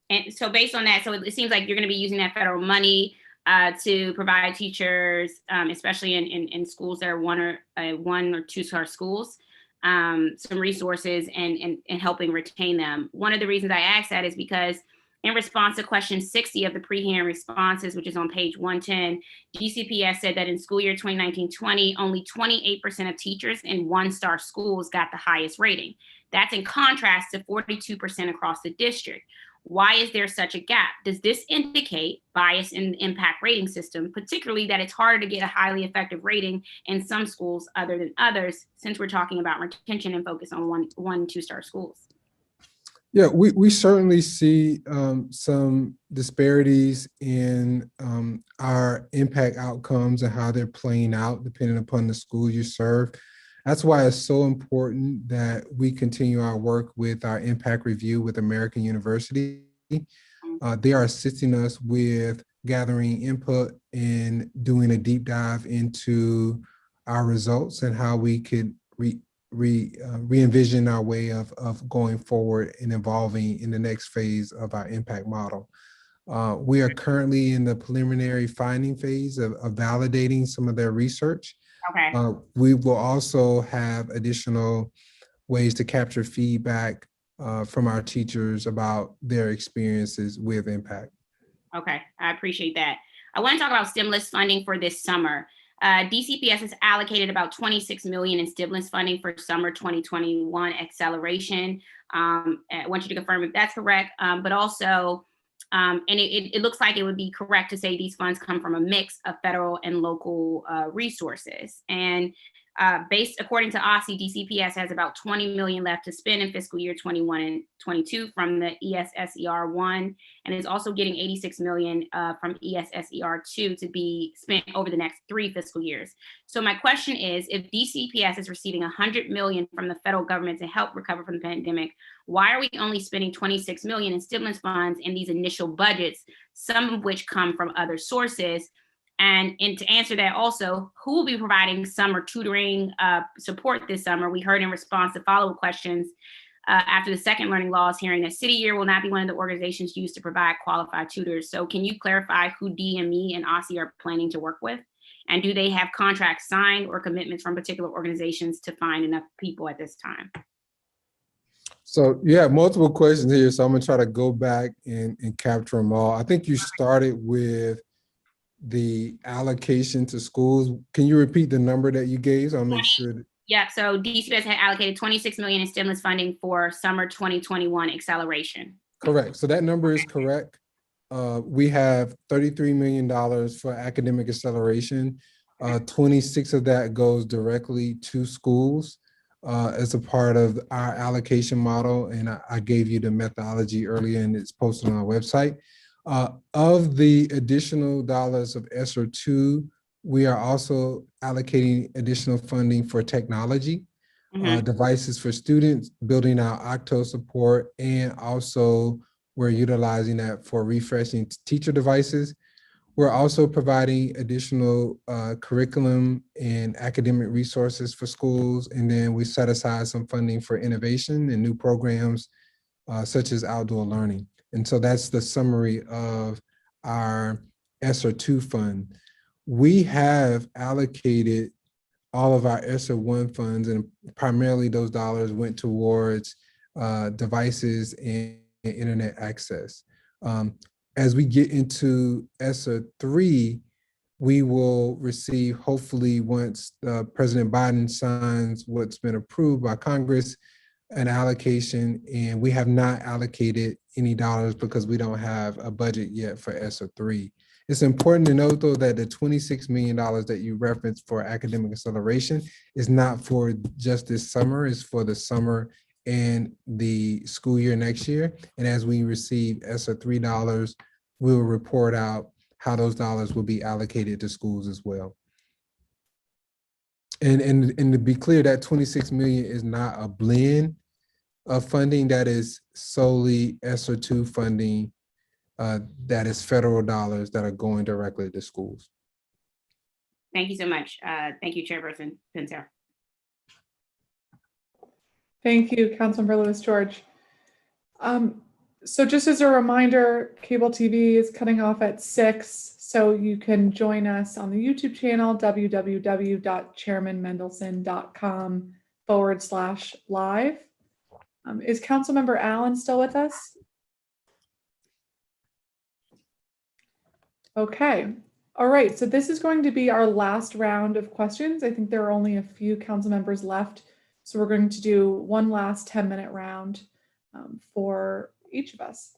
And so based on that, so it seems like you're going to be using that federal money to provide teachers, especially in schools that are 1 or 2 star schools, some resources and helping retain them. One of the reasons I asked that is because in response to question 60 of the pre-hearing responses, which is on page 110, DCPS said that in school year 2019-20, only 28% of teachers in 1 star schools got the highest rating. That's in contrast to 42% across the district. Why is there such a gap? Does this indicate bias in the impact rating system, particularly that it's harder to get a highly effective rating in some schools other than others, since we're talking about retention and focus on 1 and 2 star schools? Yeah, we certainly see some disparities in our impact outcomes and how they're playing out depending upon the school you serve. That's why it's so important that we continue our work with our impact review with American University. They are assisting us with gathering input and doing a deep dive into our results and how we could re-envision our way of going forward and evolving in the next phase of our impact model. We are currently in the preliminary finding phase of validating some of their research. We will also have additional ways to capture feedback from our teachers about their experiences with impact. Okay, I appreciate that. I want to talk about stimulus funding for this summer. DCPS has allocated about 26 million in stimulus funding for summer 2021 acceleration. I want you to confirm if that's correct, but also, and it looks like it would be correct to say these funds come from a mix of federal and local resources. And according to OSSE, DCPS has about 20 million left to spend in fiscal year 21 and 22 from the ESSER 1, and is also getting 86 million from ESSER 2 to be spent over the next 3 fiscal years. So my question is, if DCPS is receiving 100 million from the federal government to help recover from the pandemic, why are we only spending 26 million in stimulus funds in these initial budgets, some of which come from other sources? And to answer that also, who will be providing summer tutoring support this summer? We heard in response to follow-up questions after the second learning loss hearing that City Year will not be one of the organizations used to provide qualified tutors. So can you clarify who DME and OSSE are planning to work with? And do they have contracts signed or commitments from particular organizations to find enough people at this time? So you have multiple questions here, so I'm gonna try to go back and capture them all. I think you started with the allocation to schools. Can you repeat the number that you gave? So I'll make sure. Yeah, so DCPS had allocated 26 million in stimulus funding for summer 2021 acceleration. Correct. So that number is correct. We have $33 million for academic acceleration. 26 of that goes directly to schools as a part of our allocation model. And I gave you the methodology earlier and it's posted on our website. Of the additional dollars of ESSER 2, we are also allocating additional funding for technology, devices for students, building out Octo support, and also we're utilizing that for refreshing teacher devices. We're also providing additional curriculum and academic resources for schools, and then we set aside some funding for innovation and new programs such as outdoor learning. And so that's the summary of our ESSER 2 fund. We have allocated all of our ESSER 1 funds, and primarily those dollars went towards devices and internet access. As we get into ESSER 3, we will receive, hopefully once President Biden signs what's been approved by Congress, an allocation, and we have not allocated any dollars because we don't have a budget yet for ESSER 3. It's important to note though that the $26 million that you referenced for academic acceleration is not for just this summer, it's for the summer and the school year next year. And as we receive ESSER 3 dollars, we'll report out how those dollars will be allocated to schools as well. And to be clear, that 26 million is not a blend of funding, that is solely ESSER 2 funding that is federal dollars that are going directly to schools. Thank you so much. Thank you, Chairperson Pinto. Thank you, Councilmember Lewis George. So just as a reminder, cable TV is cutting off at 6, so you can join us on the YouTube channel, www.chairmanmendelson.com/live. Is Councilmember Allen still with us? Okay. All right. So this is going to be our last round of questions. I think there are only a few council members left. So we're going to do one last 10-minute round for each of us.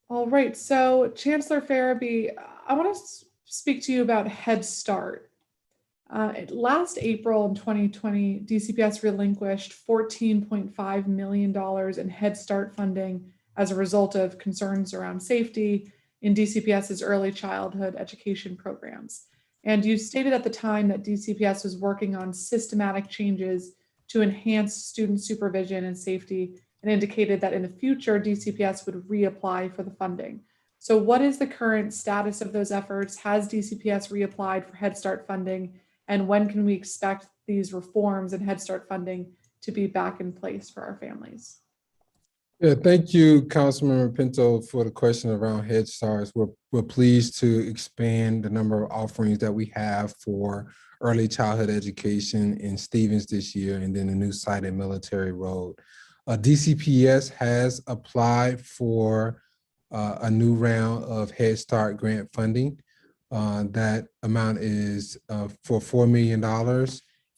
All right. So Chancellor Farabee, I want to speak to you about Head Start. Last April in 2020, DCPS relinquished $14.5 million in Head Start funding as a result of concerns around safety in DCPS's early childhood education programs. And you stated at the time that DCPS was working on systematic changes to enhance student supervision and safety, and indicated that in the future, DCPS would reapply for the funding. So what is the current status of those efforts? Has DCPS reapplied for Head Start funding? And when can we expect these reforms in Head Start funding to be back in place for our families? Yeah, thank you, Councilmember Pinto, for the question around Head Starts. We're pleased to expand the number of offerings that we have for early childhood education in Stevens this year, and then a new site at Military Road. DCPS has applied for a new round of Head Start grant funding. That amount is for $4 million,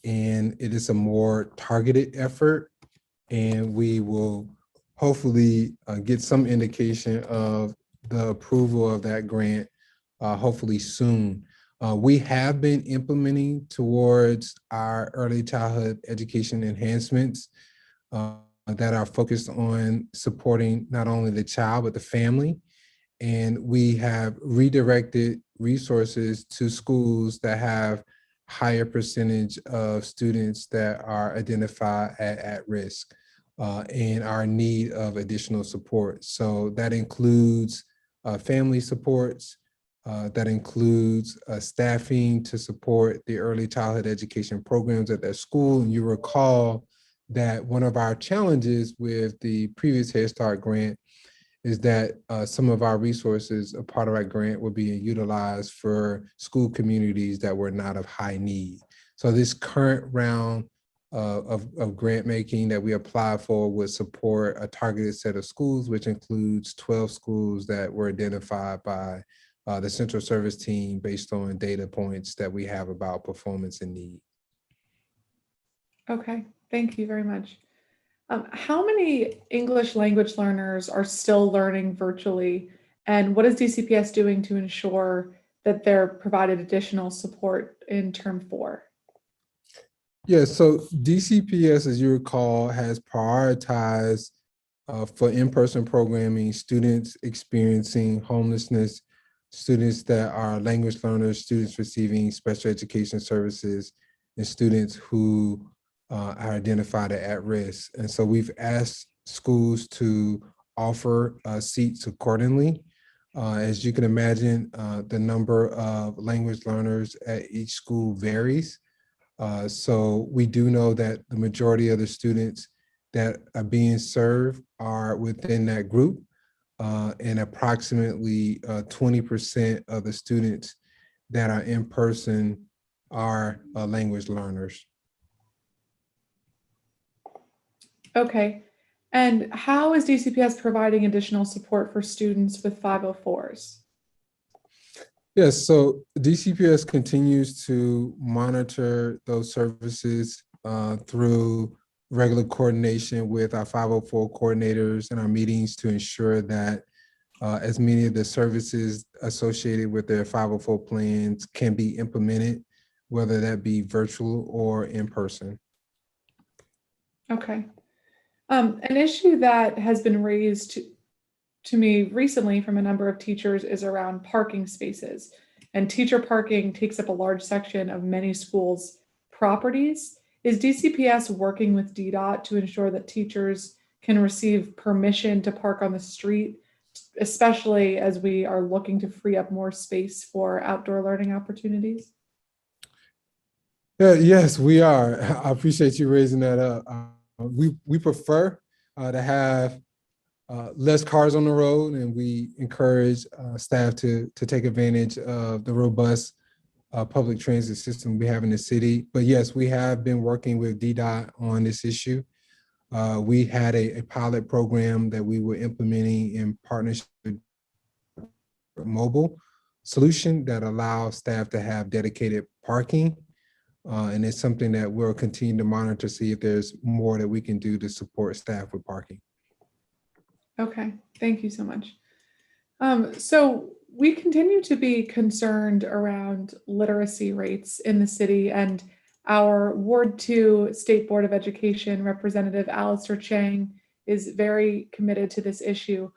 and it is a more targeted effort. And we will hopefully get some indication of the approval of that grant hopefully soon. We have been implementing towards our early childhood education enhancements that are focused on supporting not only the child, but the family. And we have redirected resources to schools that have higher percentage of students that are identified at risk and are in need of additional support. So that includes family supports, that includes staffing to support the early childhood education programs at their school. And you recall that one of our challenges with the previous Head Start grant is that some of our resources, a part of our grant, were being utilized for school communities that were not of high need. So this current round of grant making that we apply for would support a targeted set of schools, which includes 12 schools that were identified by the central service team based on data points that we have about performance and need. Okay, thank you very much. How many English language learners are still learning virtually? And what is DCPS doing to ensure that they're provided additional support in term 4? Yeah, so DCPS, as you recall, has prioritized for in-person programming, students experiencing homelessness, students that are language learners, students receiving special education services, and students who are identified at risk. And so we've asked schools to offer seats accordingly. As you can imagine, the number of language learners at each school varies. So we do know that the majority of the students that are being served are within that group, and approximately 20% of the students that are in person are language learners. Okay, and how is DCPS providing additional support for students with 504s? Yes, so DCPS continues to monitor those services through regular coordination with our 504 coordinators and our meetings to ensure that as many of the services associated with their 504 plans can be implemented, whether that be virtual or in person. Okay. An issue that has been raised to me recently from a number of teachers is around parking spaces. And teacher parking takes up a large section of many schools' properties. Is DCPS working with DDOT to ensure that teachers can receive permission to park on the street, especially as we are looking to free up more space for outdoor learning opportunities? Yes, we are. I appreciate you raising that up. We prefer to have less cars on the road, and we encourage staff to take advantage of the robust public transit system we have in the city. But yes, we have been working with DDOT on this issue. We had a pilot program that we were implementing in partnership with mobile solution that allows staff to have dedicated parking. And it's something that we'll continue to monitor to see if there's more that we can do to support staff with parking. Okay, thank you so much. So we continue to be concerned around literacy rates in the city, and our Ward 2 State Board of Education Representative Alistair Chang is very committed to this issue.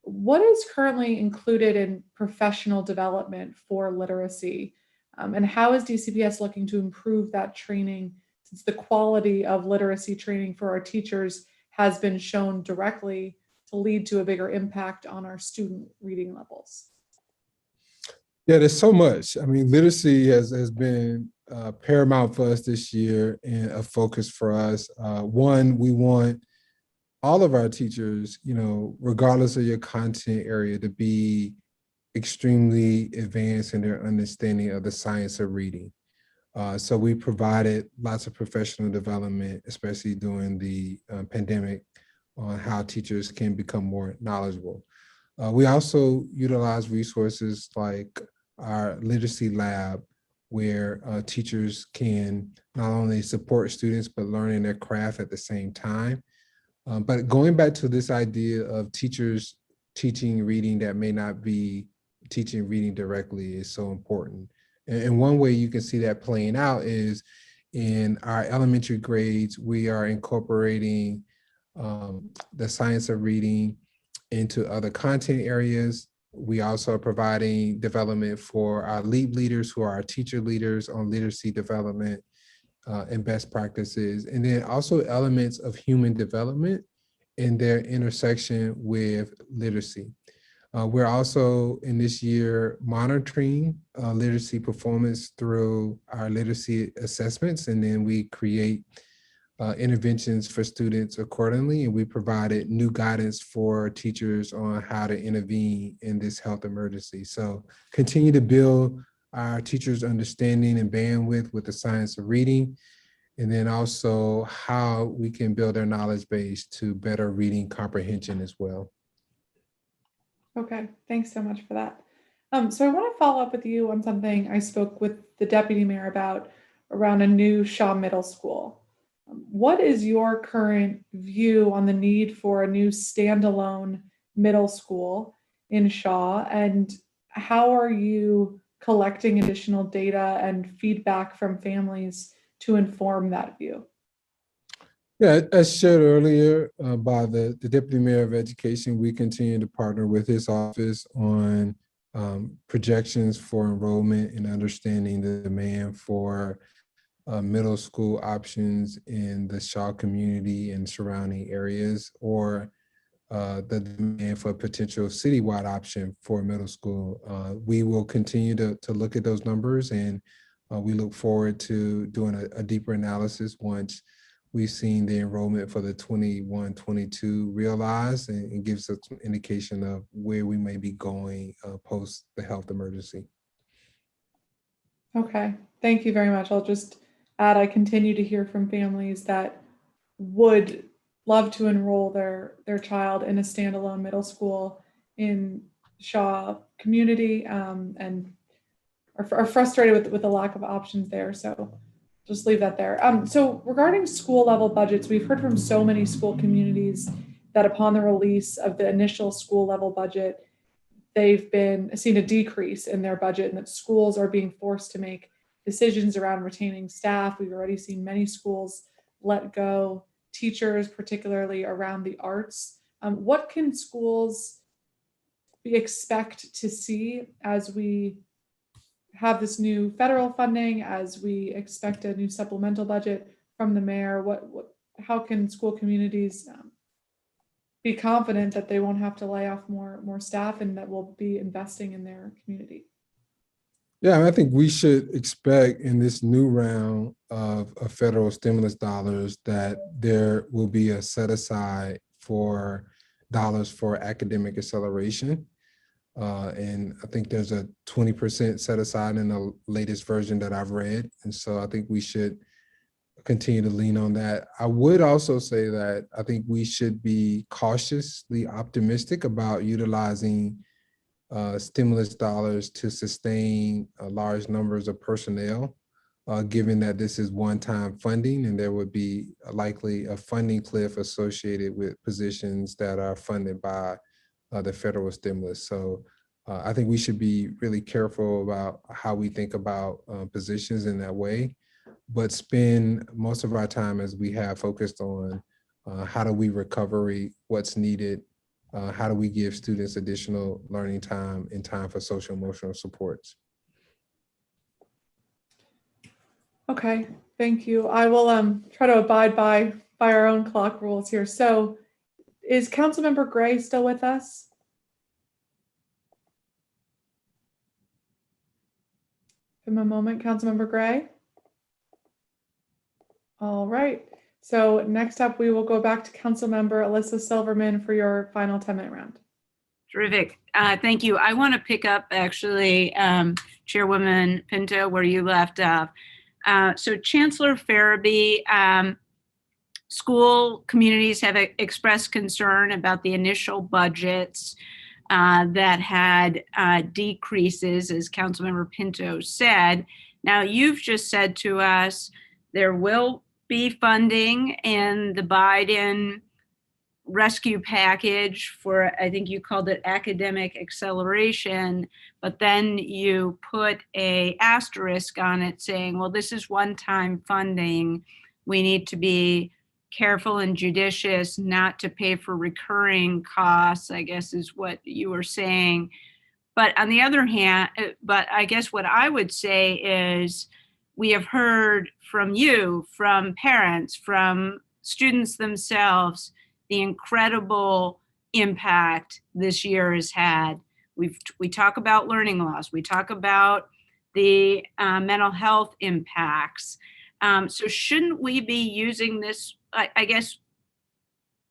What is currently included in professional development for literacy? And how is DCPS looking to improve that training, since the quality of literacy training for our teachers has been shown directly to lead to a bigger impact on our student reading levels? Yeah, there's so much. I mean, literacy has been paramount for us this year and a focus for us. One, we want all of our teachers, regardless of your content area, to be extremely advanced in their understanding of the science of reading. So we provided lots of professional development, especially during the pandemic, on how teachers can become more knowledgeable. We also utilize resources like our literacy lab, where teachers can not only support students, but learning their craft at the same time. But going back to this idea of teachers teaching reading that may not be teaching reading directly is so important. And one way you can see that playing out is in our elementary grades, we are incorporating the science of reading into other content areas. We also are providing development for our LEAP leaders, who are our teacher leaders, on literacy development and best practices, and then also elements of human development in their intersection with literacy. We're also in this year monitoring literacy performance through our literacy assessments, and then we create interventions for students accordingly, and we provided new guidance for teachers on how to intervene in this health emergency. So continue to build our teachers' understanding and bandwidth with the science of reading, and then also how we can build their knowledge base to better reading comprehension as well. Okay, thanks so much for that. So I want to follow up with you on something I spoke with the deputy mayor about around a new Shaw Middle School. What is your current view on the need for a new standalone middle school in Shaw, and how are you collecting additional data and feedback from families to inform that view? Yeah, as shared earlier by the Deputy Mayor of Education, we continue to partner with his office on projections for enrollment and understanding the demand for middle school options in the Shaw community and surrounding areas, or the demand for a potential citywide option for middle school. We will continue to look at those numbers, and we look forward to doing a deeper analysis once we've seen the enrollment for the 21-22 realized, and gives us an indication of where we may be going post the health emergency. Okay, thank you very much. I'll just add, I continue to hear from families that would love to enroll their child in a standalone middle school in Shaw community, and are frustrated with the lack of options there. So just leave that there. So regarding school level budgets, we've heard from so many school communities that upon the release of the initial school level budget, they've seen a decrease in their budget, and that schools are being forced to make decisions around retaining staff. We've already seen many schools let go teachers, particularly around the arts. What can schools expect to see as we have this new federal funding, as we expect a new supplemental budget from the mayor? How can school communities be confident that they won't have to lay off more staff, and that we'll be investing in their community? Yeah, I think we should expect in this new round of federal stimulus dollars that there will be a set aside for dollars for academic acceleration. And I think there's a 20% set aside in the latest version that I've read. And so I think we should continue to lean on that. I would also say that I think we should be cautiously optimistic about utilizing stimulus dollars to sustain large numbers of personnel, given that this is one-time funding, and there would be likely a funding cliff associated with positions that are funded by the federal stimulus. So I think we should be really careful about how we think about positions in that way, but spend most of our time, as we have, focused on how do we recovery, what's needed, how do we give students additional learning time and time for social emotional supports. Okay, thank you. I will try to abide by our own clock rules here. So is Councilmember Gray still with us? Give him a moment, Councilmember Gray. All right. So next up, we will go back to Councilmember Alyssa Silverman for your final 10-minute round. Terrific. Thank you. I want to pick up actually, Chairwoman Pinto, where you left off. So Chancellor Farabee, school communities have expressed concern about the initial budgets that had decreases, as Councilmember Pinto said. Now, you've just said to us there will be funding in the Biden rescue package for, I think you called it academic acceleration, but then you put a asterisk on it saying, well, this is one-time funding. We need to be careful and judicious not to pay for recurring costs, I guess is what you were saying. But on the other hand, but I guess what I would say is we have heard from you, from parents, from students themselves, the incredible impact this year has had. We talk about learning loss. We talk about the mental health impacts. So shouldn't we be using this, I guess,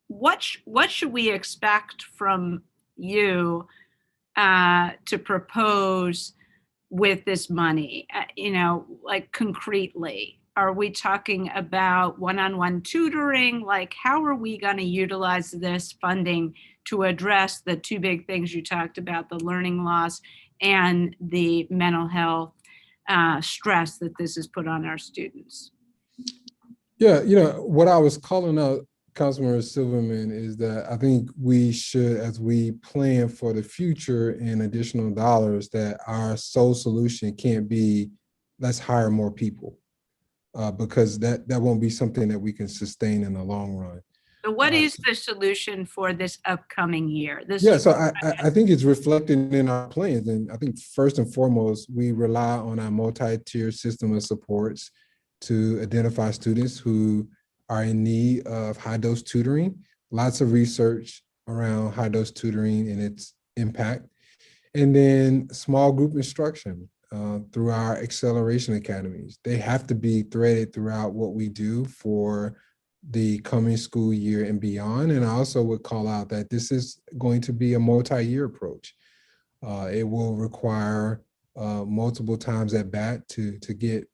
what should we expect from you to propose with this money? Like concretely, are we talking about one-on-one tutoring? Like, how are we going to utilize this funding to address the two big things you talked about, the learning loss and the mental health stress that this has put on our students? Yeah, what I was calling out, Councilmember Silverman, is that I think we should, as we plan for the future and additional dollars, that our sole solution can't be let's hire more people, because that won't be something that we can sustain in the long run. So what is the solution for this upcoming year? So I think it's reflected in our plans. And I think first and foremost, we rely on our multi-tier system of supports to identify students who are in need of high-dose tutoring. Lots of research around high-dose tutoring and its impact. And then small group instruction through our acceleration academies. They have to be threaded throughout what we do for the coming school year and beyond. And I also would call out that this is going to be a multi-year approach. It will require multiple times at bat to get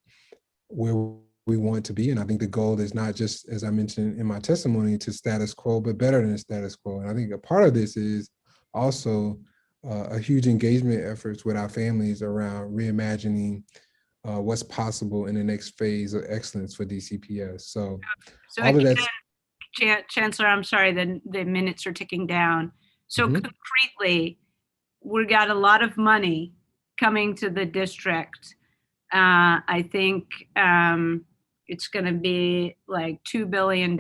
where we want to be. And I think the goal is not just, as I mentioned in my testimony, to status quo, but better than status quo. And I think a part of this is also a huge engagement efforts with our families around reimagining what's possible in the next phase of excellence for DCPS. So all of that. Chancellor, I'm sorry, the minutes are ticking down. So concretely, we got a lot of money coming to the district. I think it's going to be like $2 billion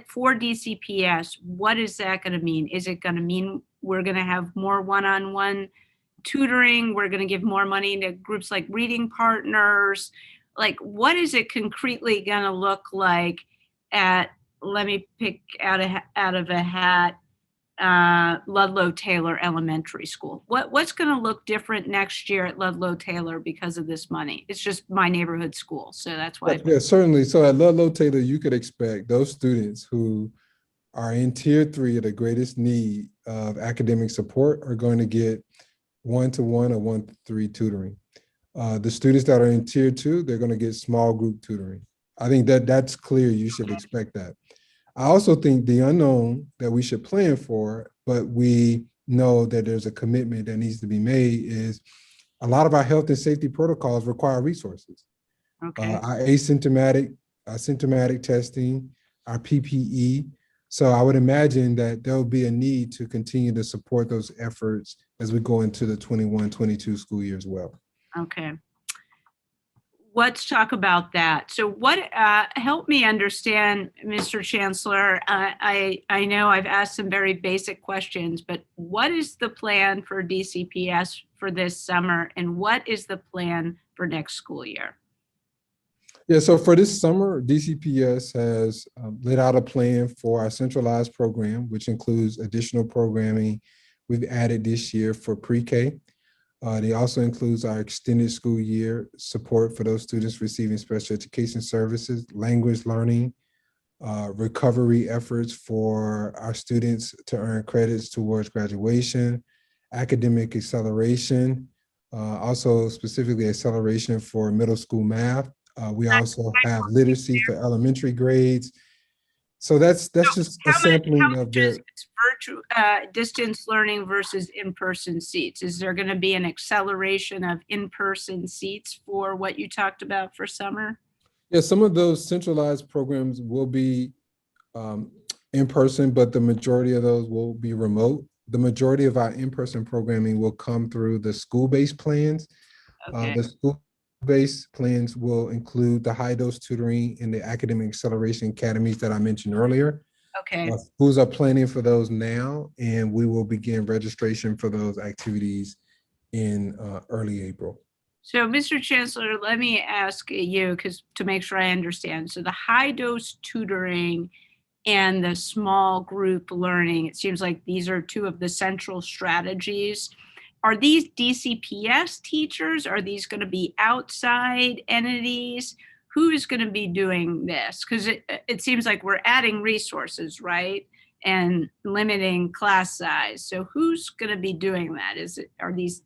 for DCPS. What is that going to mean? Is it going to mean we're going to have more one-on-one tutoring? We're going to give more money to groups like Reading Partners? Like, what is it concretely going to look like at, let me pick out of a hat, Ludlow Taylor Elementary School? What's going to look different next year at Ludlow Taylor because of this money? It's just my neighborhood school, so that's why. Yeah, certainly. So at Ludlow Taylor, you could expect those students who are in tier 3 of the greatest need of academic support are going to get 1-to-1 or 1-to-3 tutoring. The students that are in tier 2, they're going to get small group tutoring. I think that's clear. You should expect that. I also think the unknown that we should plan for, but we know that there's a commitment that needs to be made, is a lot of our health and safety protocols require resources. Okay. Our symptomatic testing, our PPE. So I would imagine that there will be a need to continue to support those efforts as we go into the 21-22 school year as well. Okay. Let's talk about that. So what, help me understand, Mr. Chancellor, I know I've asked some very basic questions, but what is the plan for DCPS for this summer, and what is the plan for next school year? Yeah, so for this summer, DCPS has laid out a plan for our centralized program, which includes additional programming we've added this year for pre-K. It also includes our extended school year support for those students receiving special education services, language learning, recovery efforts for our students to earn credits towards graduation, academic acceleration, also specifically acceleration for middle school math. We also have literacy for elementary grades. So that's just a sampling how of much their. is virtual distance learning versus in-person seats? Is there going to be an acceleration of in-person seats for what you talked about for summer? Yeah, some of those centralized programs will be in person, but the majority of those will be remote. The majority of our in-person programming will come through the school-based plans. Okay. The school-based plans will include the high-dose tutoring and the academic acceleration academies that I mentioned earlier. Okay. Schools are planning for those now, and we will begin registration for those activities in early April. So, Mr. Chancellor, let me ask you, because to make sure I understand. So the high-dose tutoring and the small group learning, it seems like these are two of the central strategies. Are these DCPS teachers? Are these going to be outside entities? Who is going to be doing this? Because it seems like we're adding resources, right? And limiting class size. So who's going to be doing that? Are these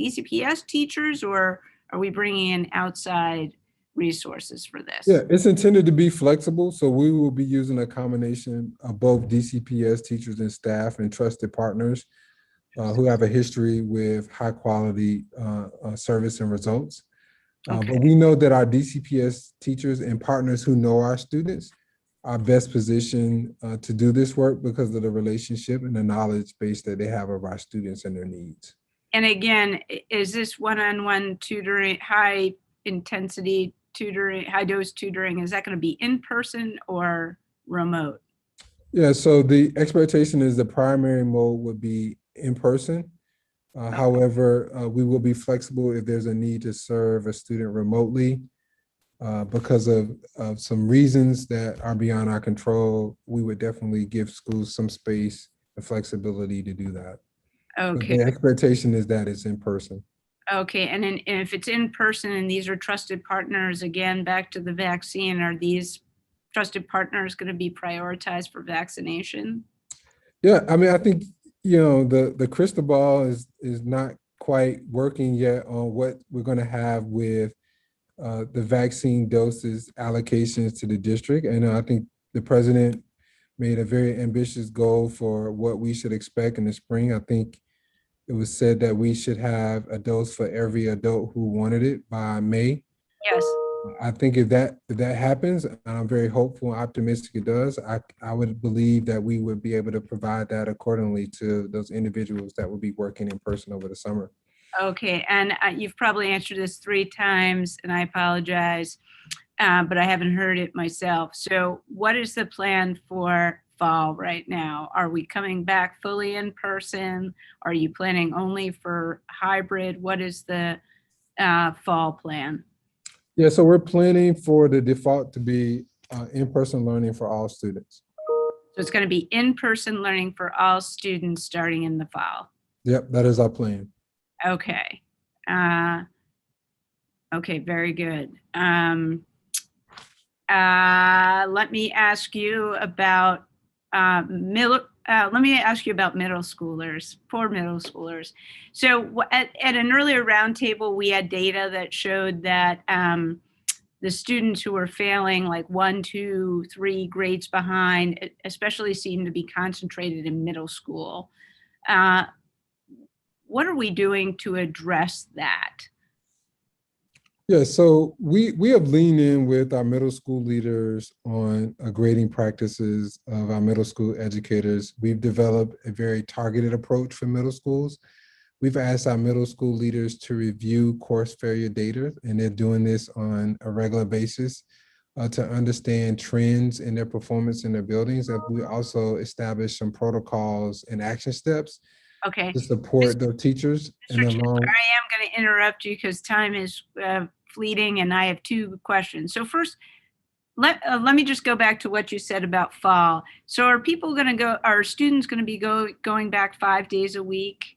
DCPS teachers, or are we bringing in outside resources for this? Yeah, it's intended to be flexible. So we will be using a combination of both DCPS teachers and staff and trusted partners who have a history with high quality service and results. Okay. But we know that our DCPS teachers and partners who know our students are best positioned to do this work because of the relationship and the knowledge base that they have of our students and their needs. And again, is this one-on-one tutoring, high intensity tutoring, high dose tutoring, is that going to be in person or remote? Yeah, so the expectation is the primary mode would be in person. However, we will be flexible if there's a need to serve a student remotely because of some reasons that are beyond our control. We would definitely give schools some space and flexibility to do that. Okay. But the expectation is that it's in person. Okay, and then if it's in person and these are trusted partners, again, back to the vaccine, are these trusted partners going to be prioritized for vaccination? Yeah, I mean, I think, the crystal ball is not quite working yet on what we're going to have with the vaccine doses allocations to the district. And I think the president made a very ambitious goal for what we should expect in the spring. I think it was said that we should have a dose for every adult who wanted it by May. Yes. I think if that happens, and I'm very hopeful and optimistic it does, I would believe that we would be able to provide that accordingly to those individuals that will be working in person over the summer. Okay, and you've probably answered this 3 times, and I apologize, but I haven't heard it myself. So what is the plan for fall right now? Are we coming back fully in person? Are you planning only for hybrid? What is the fall plan? Yeah, so we're planning for the default to be in-person learning for all students. So it's going to be in-person learning for all students starting in the fall. Yep, that is our plan. Okay. Okay, very good. Let me ask you about middle schoolers, poor middle schoolers. So at an earlier roundtable, we had data that showed that the students who were failing like 1, 2, 3 grades behind, especially seemed to be concentrated in middle school. What are we doing to address that? Yeah, so we have leaned in with our middle school leaders on grading practices of our middle school educators. We've developed a very targeted approach for middle schools. We've asked our middle school leaders to review course failure data, and they're doing this on a regular basis to understand trends in their performance in their buildings. And we also established some protocols and action steps Okay. to support their teachers. Mr. Chancellor, I am going to interrupt you because time is fleeting, and I have 2 questions. So first, let me just go back to what you said about fall. So are students going to be going back 5 days a week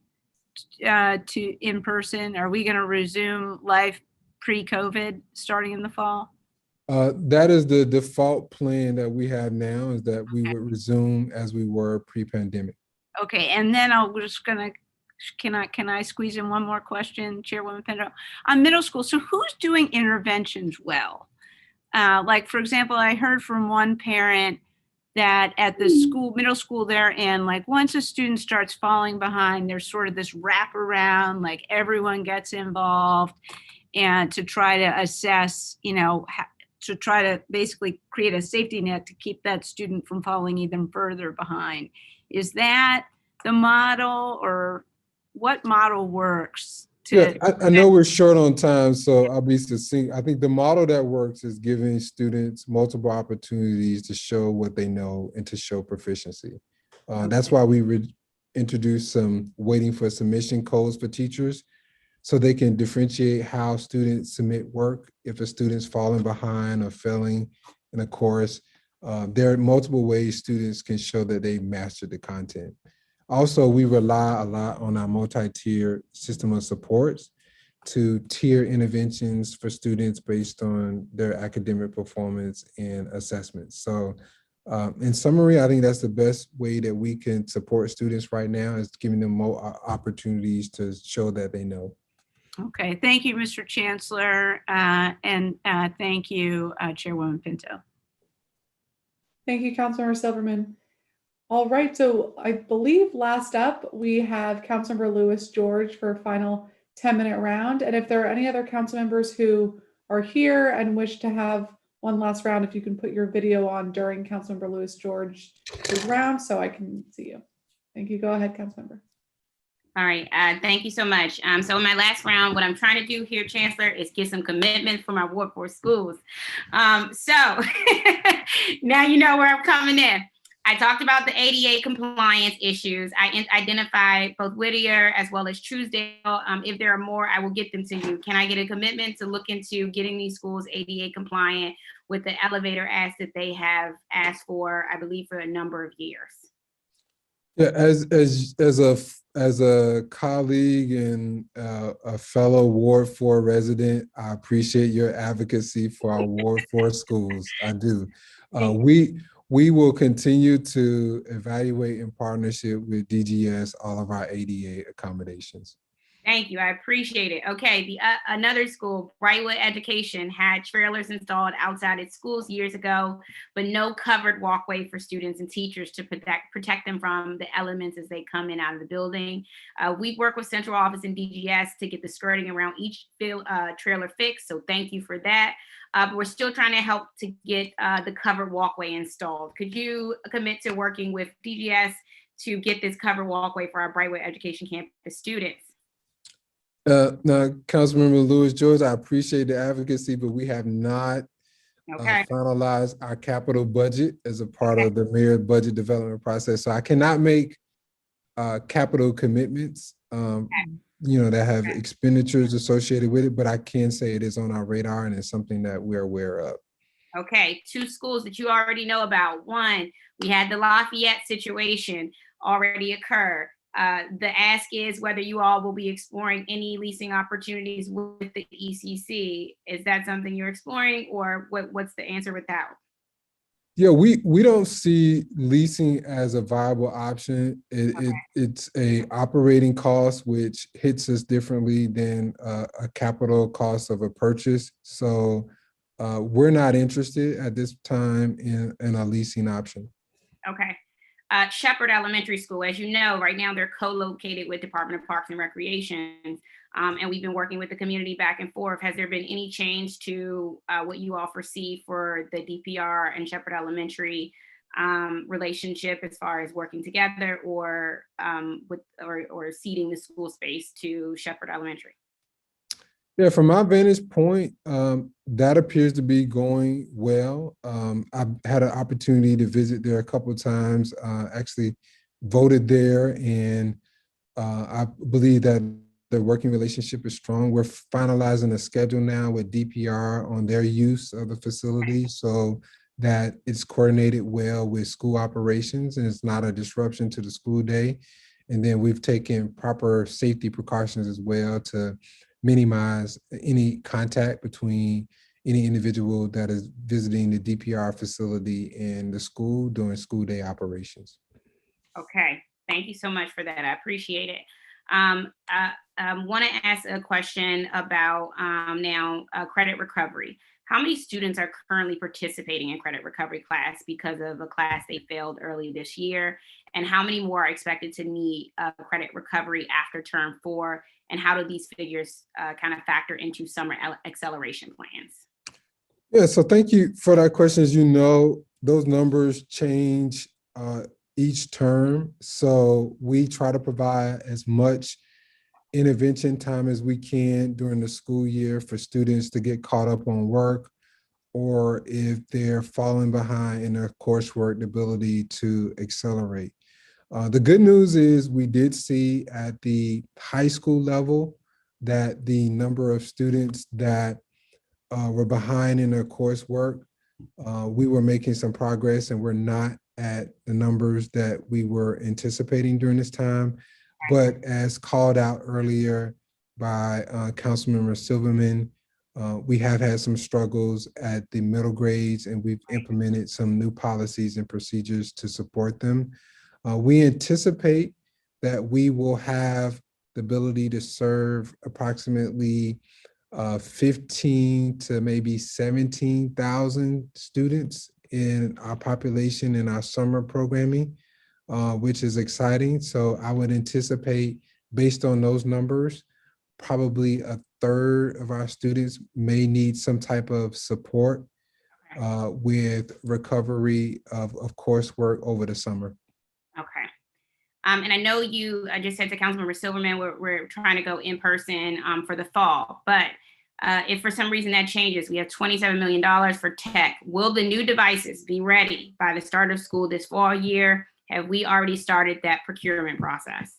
to in person? Are we going to resume life pre-COVID starting in the fall? That is the default plan that we have now, is that we would resume as we were pre-pandemic. Okay, and then can I squeeze in one more question, Chairwoman Pendo? On middle school, so who's doing interventions well? Like, for example, I heard from one parent that at the school, middle school they're in, like once a student starts falling behind, there's sort of this wraparound, like everyone gets involved and to try to assess, to try to basically create a safety net to keep that student from falling even further behind. Is that the model, or what model works? Yeah, I know we're short on time, so I'll be succinct. I think the model that works is giving students multiple opportunities to show what they know and to show proficiency. That's why we introduced some waiting for submission codes for teachers, so they can differentiate how students submit work. If a student's falling behind or failing in a course, there are multiple ways students can show that they mastered the content. Also, we rely a lot on our multi-tier system of supports to tier interventions for students based on their academic performance and assessments. So in summary, I think that's the best way that we can support students right now, is giving them more opportunities to show that they know. Okay, thank you, Mr. Chancellor, and thank you, Chairwoman Pinto. Thank you, Councilmember Silverman. All right, so I believe last up, we have Councilmember Lewis George for a final 10-minute round. And if there are any other council members who are here and wish to have one last round, if you can put your video on during Councilmember Lewis George's round so I can see you. Thank you. Go ahead, Councilmember. All right, thank you so much. So in my last round, what I'm trying to do here, Chancellor, is get some commitments from our Ward 4 schools. So now you know where I'm coming in. I talked about the ADA compliance issues. I identified both Whittier as well as Truesdale. If there are more, I will get them to you. Can I get a commitment to look into getting these schools ADA compliant with the elevator ask that they have asked for, I believe, for a number of years? Yeah, as a colleague and a fellow Ward 4 resident, I appreciate your advocacy for our Ward 4 schools. I do. We will continue to evaluate in partnership with DGS all of our ADA accommodations. Thank you, I appreciate it. Okay, another school, Brightwood Education, had trailers installed outside its schools years ago, but no covered walkway for students and teachers to protect them from the elements as they come in out of the building. We work with central office and DGS to get the skirting around each trailer fixed, so thank you for that. But we're still trying to help to get the covered walkway installed. Could you commit to working with DGS to get this covered walkway for our Brightwood Education campus students? Now, Councilmember Lewis George, I appreciate the advocacy, but we have not finalized our capital budget as a part of the mayor's budget development process. So I cannot make capital commitments, that have expenditures associated with it, but I can say it is on our radar and it's something that we're aware of. Okay, 2 schools that you already know about. One, we had the Lafayette situation already occur. The ask is whether you all will be exploring any leasing opportunities with the ECC. Is that something you're exploring, or what's the answer with that? Yeah, we don't see leasing as a viable option. It's a operating cost, which hits us differently than a capital cost of a purchase. So we're not interested at this time in a leasing option. Okay. Shepherd Elementary School, as you know, right now they're co-located with Department of Parks and Recreation, and we've been working with the community back and forth. Has there been any change to what you all foresee for the DPR and Shepherd Elementary relationship as far as working together or ceding the school space to Shepherd Elementary? Yeah, from my vantage point, that appears to be going well. I've had an opportunity to visit there a couple of times, actually voted there, and I believe that the working relationship is strong. We're finalizing a schedule now with DPR on their use of the facility so that it's coordinated well with school operations and it's not a disruption to the school day. And then we've taken proper safety precautions as well to minimize any contact between any individual that is visiting the DPR facility and the school during school day operations. Okay, thank you so much for that. I appreciate it. Want to ask a question about credit recovery. How many students are currently participating in credit recovery class because of a class they failed early this year? And how many more are expected to need credit recovery after term 4? And how do these figures kind of factor into summer acceleration plans? Yeah, so thank you for that question. As you know, those numbers change each term. So we try to provide as much intervention time as we can during the school year for students to get caught up on work, or if they're falling behind in their coursework, the ability to accelerate. The good news is we did see at the high school level that the number of students that were behind in their coursework, we were making some progress, and we're not at the numbers that we were anticipating during this time. But as called out earlier by Councilmember Silverman, we have had some struggles at the middle grades, and we've implemented some new policies and procedures to support them. We anticipate that we will have the ability to serve approximately 15 to maybe 17,000 students in our population in our summer programming, which is exciting. So I would anticipate, based on those numbers, probably a third of our students may need some type of support with recovery of coursework over the summer. Okay. And I know I just said to Councilmember Silverman, we're trying to go in person for the fall, but if for some reason that changes, we have $27 million for tech. Will the new devices be ready by the start of school this fall year? Have we already started that procurement process?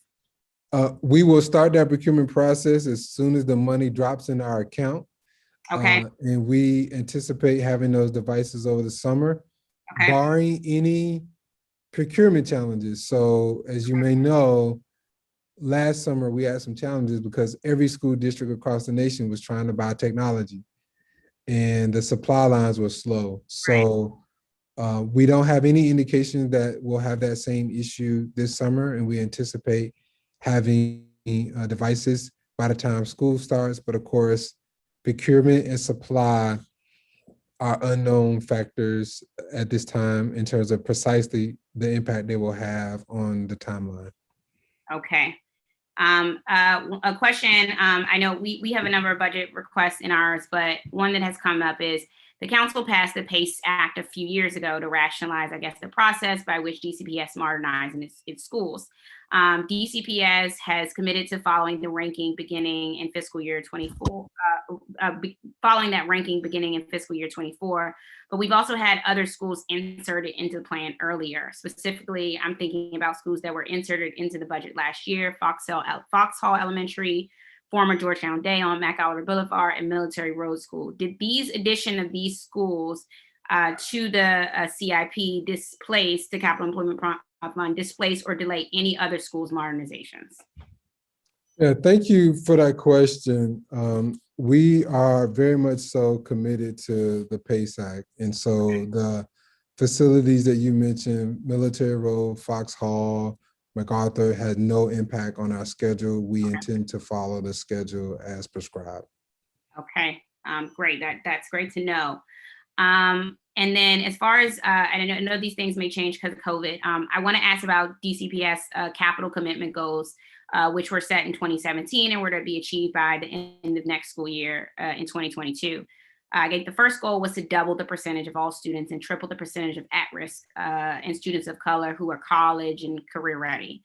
We will start that procurement process as soon as the money drops in our account. Okay. And we anticipate having those devices over the summer, barring any procurement challenges. So as you may know, last summer we had some challenges because every school district across the nation was trying to buy technology and the supply lines were slow. So we don't have any indication that we'll have that same issue this summer, and we anticipate having devices by the time school starts. But of course, procurement and supply are unknown factors at this time in terms of precisely the impact they will have on the timeline. Okay. A question, I know we have a number of budget requests in ours, but one that has come up is the council passed the PACE Act a few years ago to rationalize, I guess, the process by which DCPS modernizes its schools. DCPS has committed to following the ranking beginning in fiscal year 24, following that ranking beginning in fiscal year 24, but we've also had other schools inserted into the plan earlier. Specifically, I'm thinking about schools that were inserted into the budget last year: Foxhall Elementary, former Georgetown Day on McAllister Boulevard, and Military Road School. Did these addition of these schools to the CIP displace the capital employment fund, displace or delay any other schools' modernizations? Yeah, thank you for that question. We are very much so committed to the PACE Act. And so the facilities that you mentioned, Military Road, Foxhall, MacArthur, had no impact on our schedule. We intend to follow the schedule as prescribed. Okay, great. That's great to know. And then as far as, I know these things may change because of COVID, I want to ask about DCPS capital commitment goals, which were set in 2017 and were to be achieved by the end of next school year in 2022. I think the first goal was to double the percentage of all students and triple the percentage of at-risk and students of color who are college and career ready.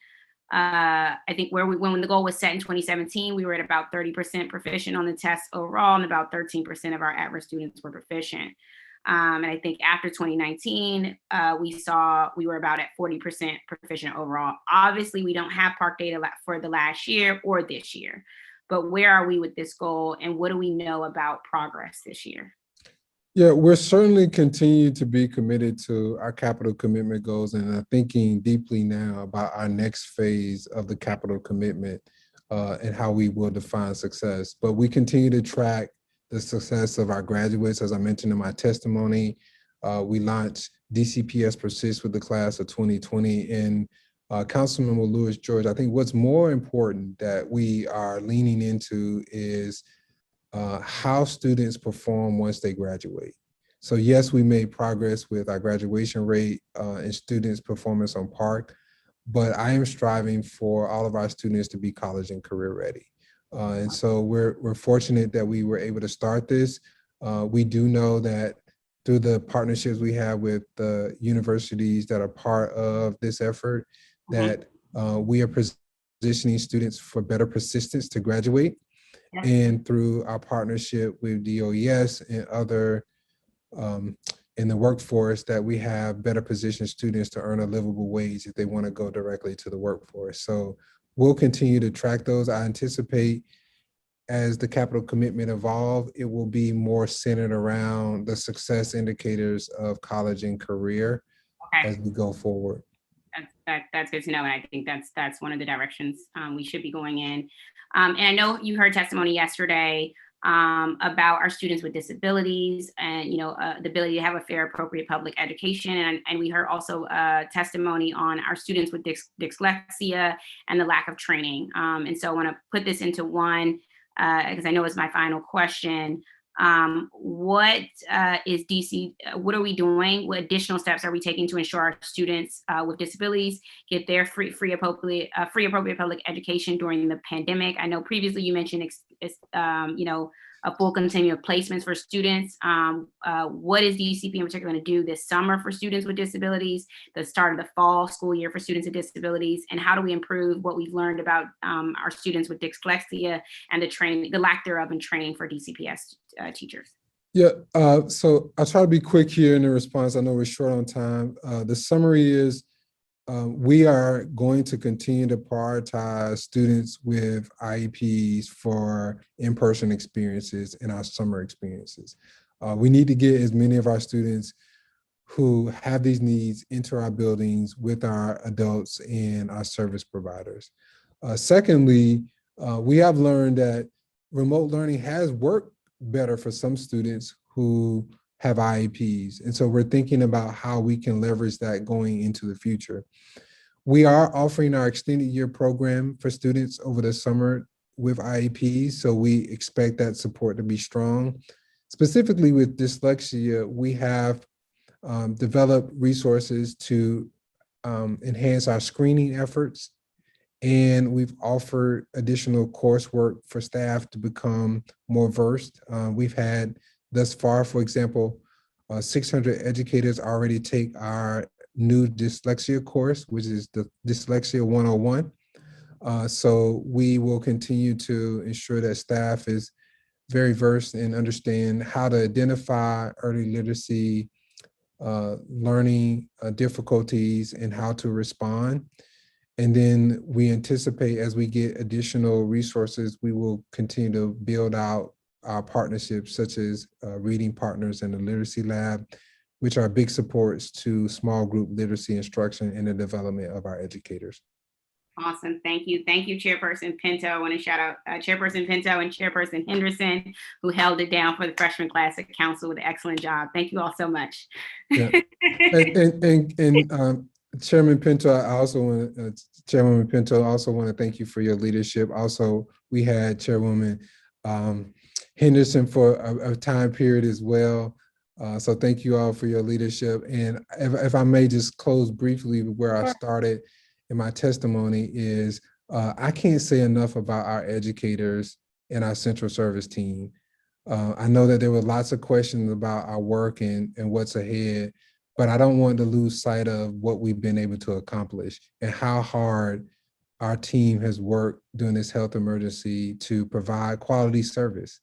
I think when the goal was set in 2017, we were at about 30% proficient on the test overall, and about 13% of our at-risk students were proficient. And I think after 2019, we were about at 40% proficient overall. Obviously, we don't have PARCC data for the last year or this year, but where are we with this goal, and what do we know about progress this year? Yeah, we're certainly continue to be committed to our capital commitment goals and are thinking deeply now about our next phase of the capital commitment and how we will define success. But we continue to track the success of our graduates. As I mentioned in my testimony, we launched DCPS Persist with the class of 2020 in Councilmember Lewis George, I think what's more important that we are leaning into is how students perform once they graduate. So yes, we made progress with our graduation rate and students' performance on PARCC, but I am striving for all of our students to be college and career ready. And so we're fortunate that we were able to start this. We do know that through the partnerships we have with the universities that are part of this effort, that we are positioning students for better persistence to graduate. And through our partnership with DOES and other in the workforce, that we have better positioned students to earn a livable wage if they want to go directly to the workforce. So we'll continue to track those. I anticipate as the capital commitment evolve, it will be more centered around the success indicators of college and career as we go forward. That's good to know, and I think that's one of the directions we should be going in. And I know you heard testimony yesterday about our students with disabilities and the ability to have a fair, appropriate public education, and we heard also testimony on our students with dyslexia and the lack of training. And so I want to put this into one because I know it's my final question. What is DC? What are we doing? What additional steps are we taking to ensure our students with disabilities get their free appropriate public education during the pandemic? I know previously you mentioned a full continuum of placements for students. What is DCP in particular going to do this summer for students with disabilities, the start of the fall school year for students with disabilities, and how do we improve what we've learned about our students with dyslexia and the lack thereof in training for DCPS teachers? Yeah, so I'll try to be quick here in the response. I know we're short on time. The summary is we are going to continue to prioritize students with IEPs for in-person experiences in our summer experiences. We need to get as many of our students who have these needs into our buildings with our adults and our service providers. Secondly, we have learned that remote learning has worked better for some students who have IEPs. And so we're thinking about how we can leverage that going into the future. We are offering our extended year program for students over the summer with IEPs, so we expect that support to be strong. Specifically with dyslexia, we have developed resources to enhance our screening efforts, and we've offered additional coursework for staff to become more versed. We've had thus far, for example, 600 educators already take our new dyslexia course, which is the Dyslexia 101. So we will continue to ensure that staff is very versed and understand how to identify early literacy, learning difficulties, and how to respond. And then we anticipate as we get additional resources, we will continue to build out our partnerships such as Reading Partners and the Literacy Lab, which are big supports to small group literacy instruction and the development of our educators. Awesome. Thank you. Thank you, Chairperson Pinto. I want to shout out Chairperson Pinto and Chairperson Henderson, who held it down for the freshman class at council with an excellent job. Thank you all so much. Yeah. And Chairman Pinto, I also want Chairwoman Pinto, I also want to thank you for your leadership. Also, we had Chairwoman Henderson for a time period as well. So thank you all for your leadership. And if I may just close briefly where I started in my testimony is, I can't say enough about our educators and our central service team. I know that there were lots of questions about our work and what's ahead, but I don't want to lose sight of what we've been able to accomplish and how hard our team has worked during this health emergency to provide quality service.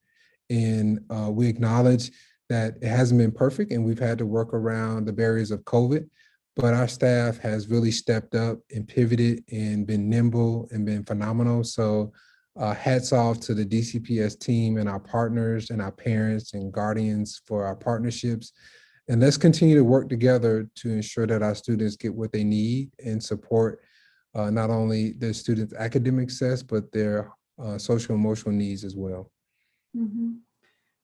And we acknowledge that it hasn't been perfect and we've had to work around the barriers of COVID, but our staff has really stepped up and pivoted and been nimble and been phenomenal. So hats off to the DCPS team and our partners and our parents and guardians for our partnerships. And let's continue to work together to ensure that our students get what they need and support not only their students' academic success, but their social emotional needs as well. Mm-hmm.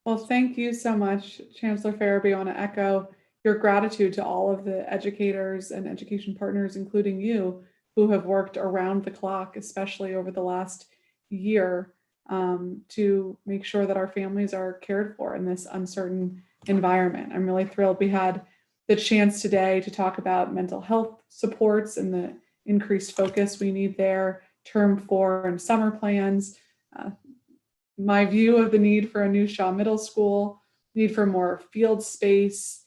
Well, thank you so much, Chancellor Farabee. I want to echo your gratitude to all of the educators and education partners, including you, who have worked around the clock, especially over the last year, to make sure that our families are cared for in this uncertain environment. I'm really thrilled we had the chance today to talk about mental health supports and the increased focus we need there, term 4 and summer plans, my view of the need for a new Shaw Middle School, need for more field space,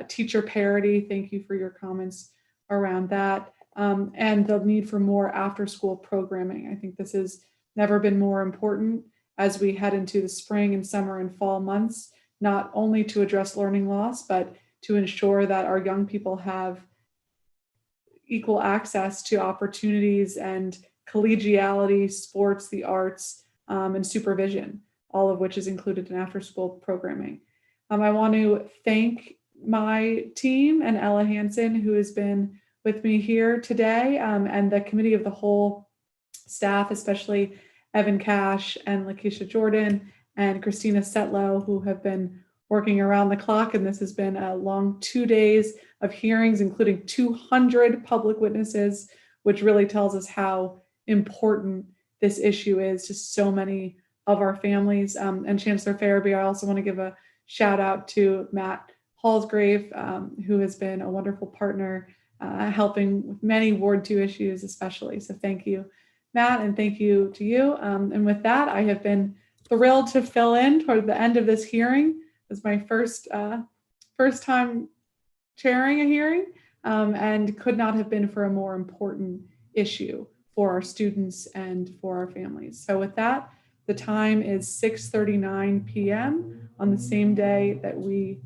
teacher parity. Thank you for your comments around that. And the need for more after-school programming. I think this has never been more important as we head into the spring and summer and fall months, not only to address learning loss, but to ensure that our young people have equal access to opportunities and collegiality, sports, the arts, and supervision, all of which is included in after-school programming. I want to thank my team and Ella Hansen, who has been with me here today, and the Committee of the Whole staff, especially Evan Cash and Lakeisha Jordan and Christina Setlow, who have been working around the clock. And this has been a long 2 days of hearings, including 200 public witnesses, which really tells us how important this issue is to so many of our families. And Chancellor Farabee, I also want to give a shout out to Matt Halsgrave, who has been a wonderful partner, helping with many Ward 2 issues especially. So thank you, Matt, and thank you to you. And with that, I have been thrilled to fill in toward the end of this hearing. It's my first time chairing a hearing, and could not have been for a more important issue for our students and for our families. So with that, the time is 6:39 p.m. on the same day that we